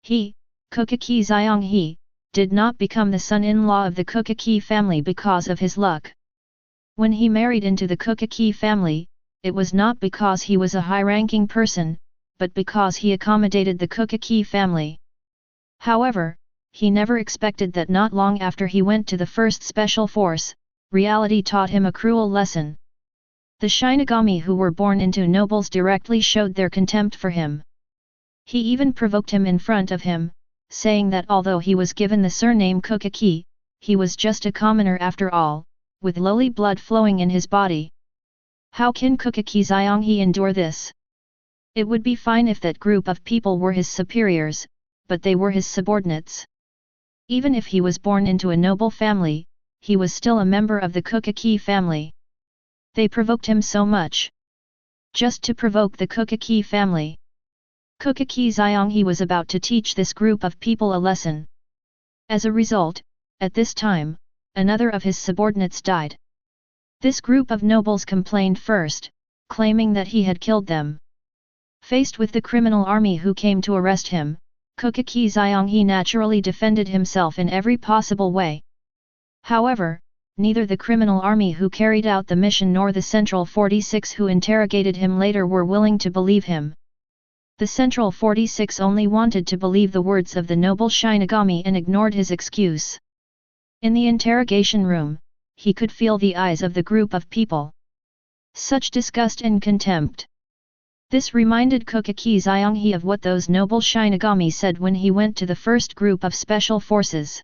He, Ukitake Xianghe, did not become the son-in-law of the Ukitake family because of his luck. When he married into the Ukitake family, it was not because he was a high-ranking person, but because he accommodated the Ukitake family. However, he never expected that not long after he went to the first special force, reality taught him a cruel lesson. The Shinigami who were born into nobles directly showed their contempt for him. He even provoked him in front of him, saying that although he was given the surname Ukitake, he was just a commoner after all, with lowly blood flowing in his body. How can Ukitake Xian Ye endure this? It would be fine if that group of people were his superiors, but they were his subordinates. Even if he was born into a noble family, he was still a member of the Ukitake family. They provoked him so much. Just to provoke the Ukitake family. Ukitake Xian Ye was about to teach this group of people a lesson. As a result, at this time, another of his subordinates died. This group of nobles complained first, claiming that he had killed them. Faced with the criminal army who came to arrest him, Ukitake Xian Ye naturally defended himself in every possible way. However, neither the criminal army who carried out the mission nor the Central 46 who interrogated him later were willing to believe him. The Central 46 only wanted to believe the words of the noble Shinigami and ignored his excuse. In the interrogation room, he could feel the eyes of the group of people. Such disgust and contempt. This reminded Ukitake Xian Ye of what those noble Shinigami said when he went to the first group of special forces.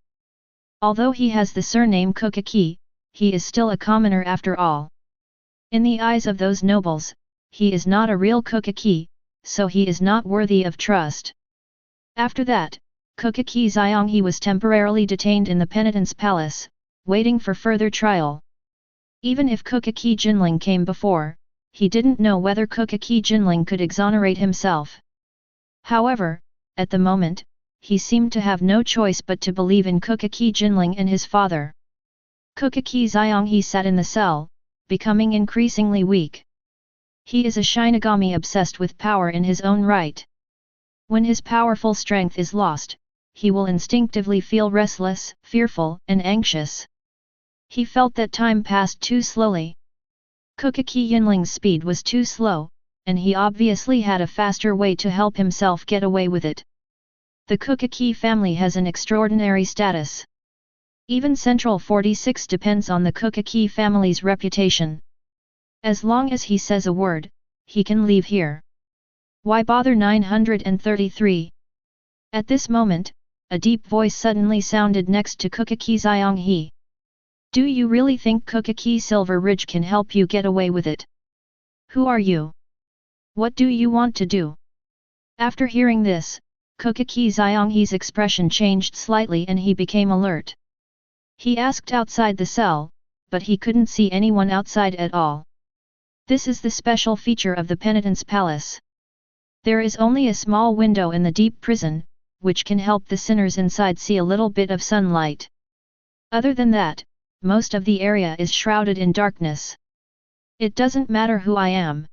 Although he has the surname Ukitake, he is still a commoner after all. In the eyes of those nobles, he is not a real Ukitake, so he is not worthy of trust. After that, Ukitake Xian Ye was temporarily detained in the penitence palace, waiting for further trial. Even if Ukitake Jinling came before, he didn't know whether Ukitake Jinling could exonerate himself. However, at the moment, he seemed to have no choice but to believe in Ukitake Jinling and his father. Ukitake Xian Ye sat in the cell, becoming increasingly weak. He is a Shinigami obsessed with power in his own right. When his powerful strength is lost, he will instinctively feel restless, fearful, and anxious. He felt that time passed too slowly. Ukitake Jinling's speed was too slow, and he obviously had a faster way to help himself get away with it. The Ukitake family has an extraordinary status. Even Central 46 depends on the Ukitake family's reputation. As long as he says a word, he can leave here. Why bother 933? At this moment, a deep voice suddenly sounded next to Ukitake Xian Ye. Do you really think Ukitake Silver Ridge can help you get away with it? Who are you? What do you want to do? After hearing this, Ukitake Xian Ye's expression changed slightly and he became alert. He asked outside the cell, but he couldn't see anyone outside at all. This is the special feature of the penitence palace. There is only a small window in the deep prison, which can help the sinners inside see a little bit of sunlight. Other than that, most of the area is shrouded in darkness. It doesn't matter who I am.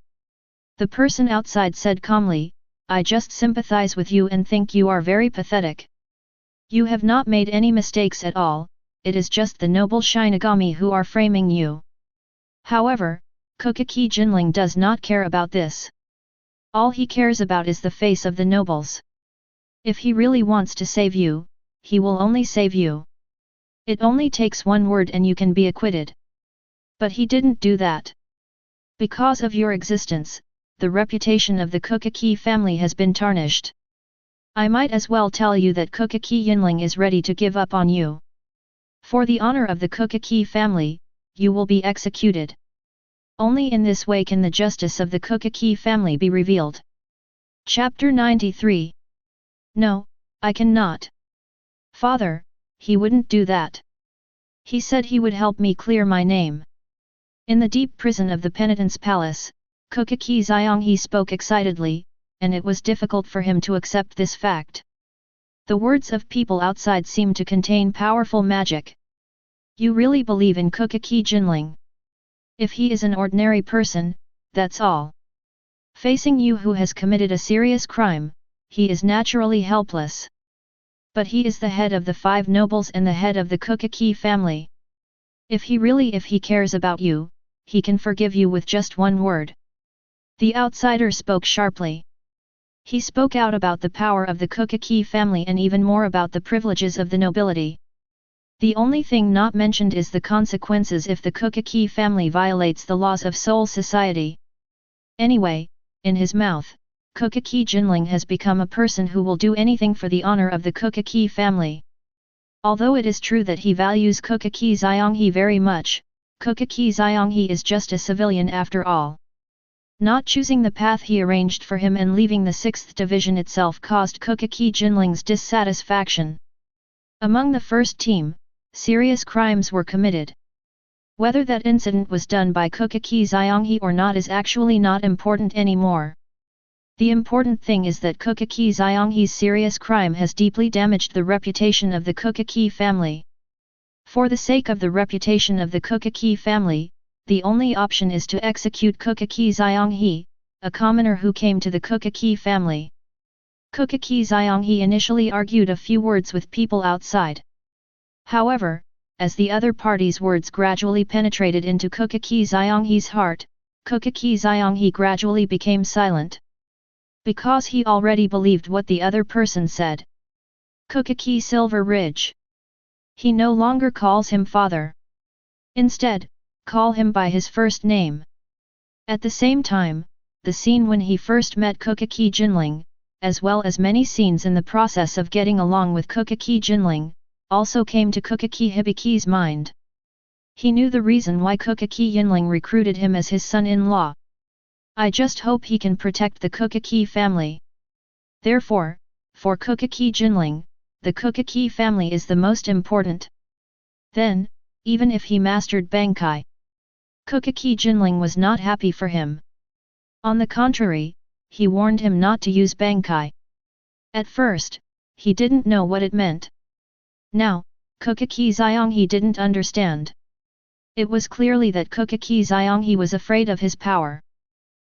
The person outside said calmly, I just sympathize with you and think you are very pathetic. You have not made any mistakes at all, it is just the noble Shinigami who are framing you. However, Ukitake Jinling does not care about this. All he cares about is the face of the nobles. If he really wants to save you, he will only save you. It only takes one word and you can be acquitted. But he didn't do that. Because of your existence, the reputation of the Ukitake family has been tarnished. I might as well tell you that Ukitake Jinling is ready to give up on you. For the honor of the Ukitake family, you will be executed. Only in this way can the justice of the Ukitake family be revealed. Chapter 93. No, I cannot. Father, he wouldn't do that. He said he would help me clear my name. In the deep prison of the penitence palace, Ukitake Xian Ye spoke excitedly, and it was difficult for him to accept this fact. The words of people outside seemed to contain powerful magic. You really believe in Ukitake Jinling? If he is an ordinary person, that's all. Facing you who has committed a serious crime, he is naturally helpless. But he is the head of the 5 nobles and the head of the Ukitake family. If he cares about you, he can forgive you with just one word. The outsider spoke sharply. He spoke out about the power of the Ukitake family and even more about the privileges of the nobility. The only thing not mentioned is the consequences if the Ukitake family violates the laws of Soul Society. Anyway, in his mouth, Ukitake Jinling has become a person who will do anything for the honor of the Ukitake family. Although it is true that he values Ukitake Xianghe very much, Ukitake Xianghe is just a civilian after all. Not choosing the path he arranged for him and leaving the 6th division itself caused Ukitake Jinling's dissatisfaction. Among the first team, serious crimes were committed. Whether that incident was done by Ukitake Xianghe or not is actually not important anymore. The important thing is that Ukitake Xianghe's serious crime has deeply damaged the reputation of the Ukitake family. For the sake of the reputation of the Ukitake family, the only option is to execute Ukitake Xianghe, a commoner who came to the Ukitake family. Ukitake Xianghe initially argued a few words with people outside. However, as the other party's words gradually penetrated into Ukitake Xianghe's heart, Ukitake Xianghe gradually became silent. Because he already believed what the other person said. Ukitake Silver Ridge. He no longer calls him father. Instead, call him by his first name. At the same time, the scene when he first met Ukitake Jinling, as well as many scenes in the process of getting along with Ukitake Jinling, also came to Ukitake Hibiki's mind. He knew the reason why Ukitake Jinling recruited him as his son-in-law. I just hope he can protect the Ukitake family. Therefore, for Ukitake Jinling, the Ukitake family is the most important. Then, even if he mastered Bankai, Ukitake Jinling was not happy for him. On the contrary, he warned him not to use Bankai. At first, he didn't know what it meant. Now, Ukitake Xianghe didn't understand. It was clearly that Ukitake Xianghe was afraid of his power.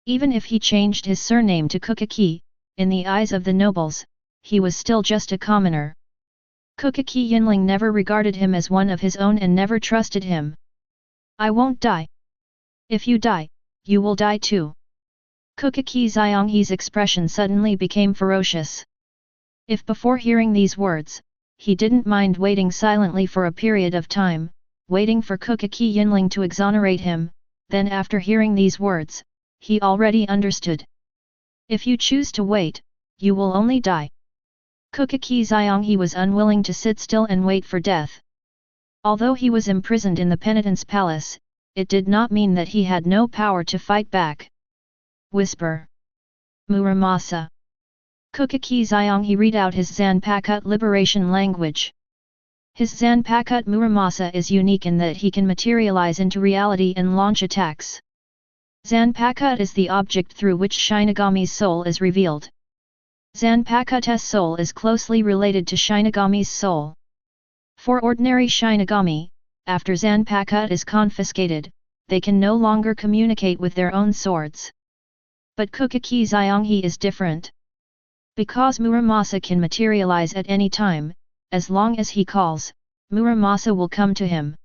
Even if he changed his surname to Ukitake, in the eyes of the nobles, he was still just a commoner. Ukitake Jinling never regarded him as one of his own and never trusted him. I won't die. If you die, you will die too. Ukitake Xianghe's expression suddenly became ferocious. If before hearing these words, he didn't mind waiting silently for a period of time, waiting for Ukitake Jinling to exonerate him, then after hearing these words, he already understood. If you choose to wait, you will only die. Ukitake Xianghe was unwilling to sit still and wait for death. Although he was imprisoned in the penitence palace, it did not mean that he had no power to fight back. Whisper. Muramasa. Ukitake Xianghe read out his Zanpakut liberation language. His Zanpakut Muramasa is unique in that he can materialize into reality and launch attacks. Zanpakut is the object through which Shinigami's soul is revealed. Zanpakut's soul is closely related to Shinigami's soul. For ordinary Shinigami, after Zanpakut is confiscated, they can no longer communicate with their own swords. But Ukitake Xianghe is different. Because Muramasa can materialize at any time, as long as he calls, Muramasa will come to him.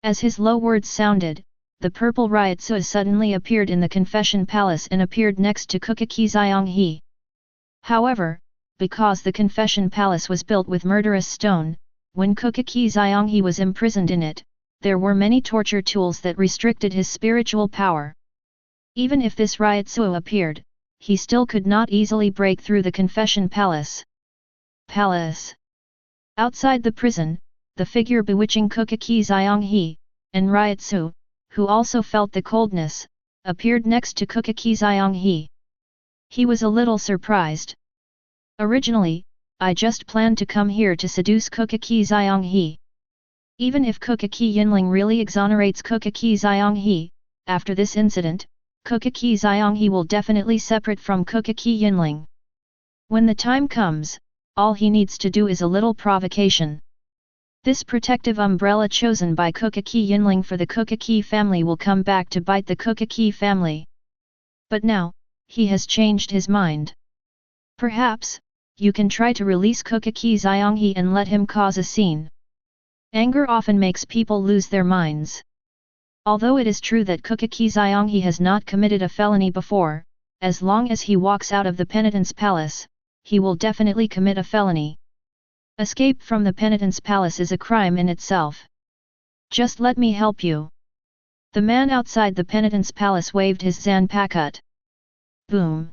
As his low words sounded, the purple Ryotsu suddenly appeared in the confession palace and appeared next to Ukitake Xianghe. However, because the confession palace was built with murderous stone, when Ukitake Xianghe was imprisoned in it, there were many torture tools that restricted his spiritual power. Even if this Ryotsu appeared, he still could not easily break through the confession palace. Outside the prison, the figure bewitching Ukitake Xianghe, and Ryotsu, who also felt the coldness, appeared next to Ukitake Xianghe. He was a little surprised. Originally, I just planned to come here to seduce Ukitake Xianghe. Even if Ukitake Jinling really exonerates Ukitake Xianghe, after this incident, Ukitake Xianghe will definitely separate from Ukitake Jinling. When the time comes, all he needs to do is a little provocation. This protective umbrella chosen by Ukitake Jinling for the Ukitake family will come back to bite the Ukitake family. But now, he has changed his mind. Perhaps, you can try to release Ukitake Xianghe and let him cause a scene. Anger often makes people lose their minds. Although it is true that Ukitake Xianghe has not committed a felony before, as long as he walks out of the penitent's palace, he will definitely commit a felony. Escape from the penitent's palace is a crime in itself. Just let me help you. The man outside the penitent's palace waved his zanpakut. Boom!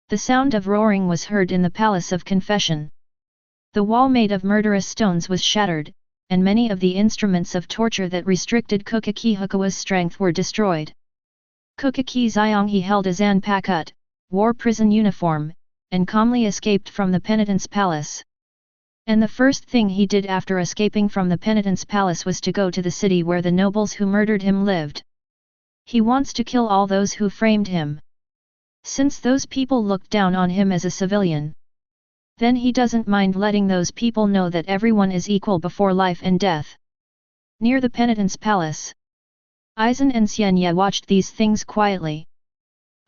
The sound of roaring was heard in the palace of confession. The wall made of murderous stones was shattered, and many of the instruments of torture that restricted Kokaki Hukawa's strength were destroyed. Kokaki Xianghe held a zanpakut, wore prison uniform, and calmly escaped from the penitent's palace. And the first thing he did after escaping from the penitent's palace was to go to the city where the nobles who murdered him lived. He wants to kill all those who framed him. Since those people looked down on him as a civilian, then he doesn't mind letting those people know that everyone is equal before life and death. Near the penitent's palace, Aizen and Xian Ye watched these things quietly.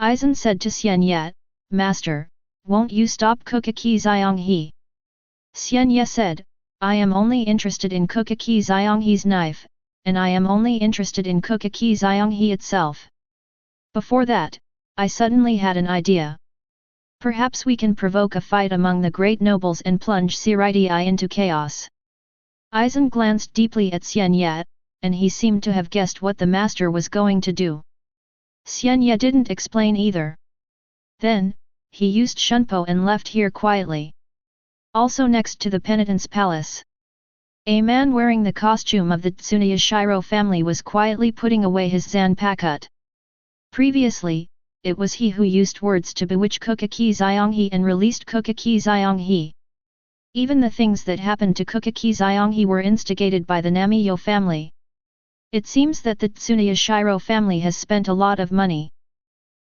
Aizen said to Xian Ye, "Master, won't you stop Kokaki Xianghe?" Xian Ye said, "I am only interested in Kokaki Xianghe's knife, and I am only interested in Kokaki Xianghe itself. Before that, I suddenly had an idea. Perhaps we can provoke a fight among the great nobles and plunge Seireitei into chaos." Aizen glanced deeply at Xian Ye, and he seemed to have guessed what the master was going to do. Xian Ye didn't explain either. Then, he used Shunko and left here quietly. Also next to the penitent's palace, a man wearing the costume of the Tsuneyashiro family was quietly putting away his zanpakut. Previously, it was he who used words to bewitch Kokaki Xianghe and released Kokaki Xianghe. Even the things that happened to Kokaki Xianghe were instigated by the Namiyo family. It seems that the Tsuneyashiro family has spent a lot of money.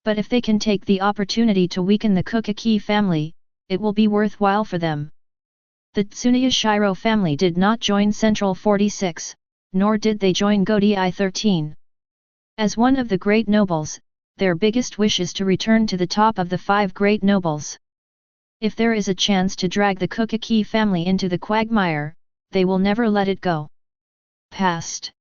But if they can take the opportunity to weaken the Kokaki family, it will be worthwhile for them. The Tsuneyashiro family did not join Central 46, nor did they join Godi 13. As one of the great nobles, their biggest wish is to return to the top of the 5 great nobles. If there is a chance to drag the Kokaki family into the quagmire, they will never let it go. Past.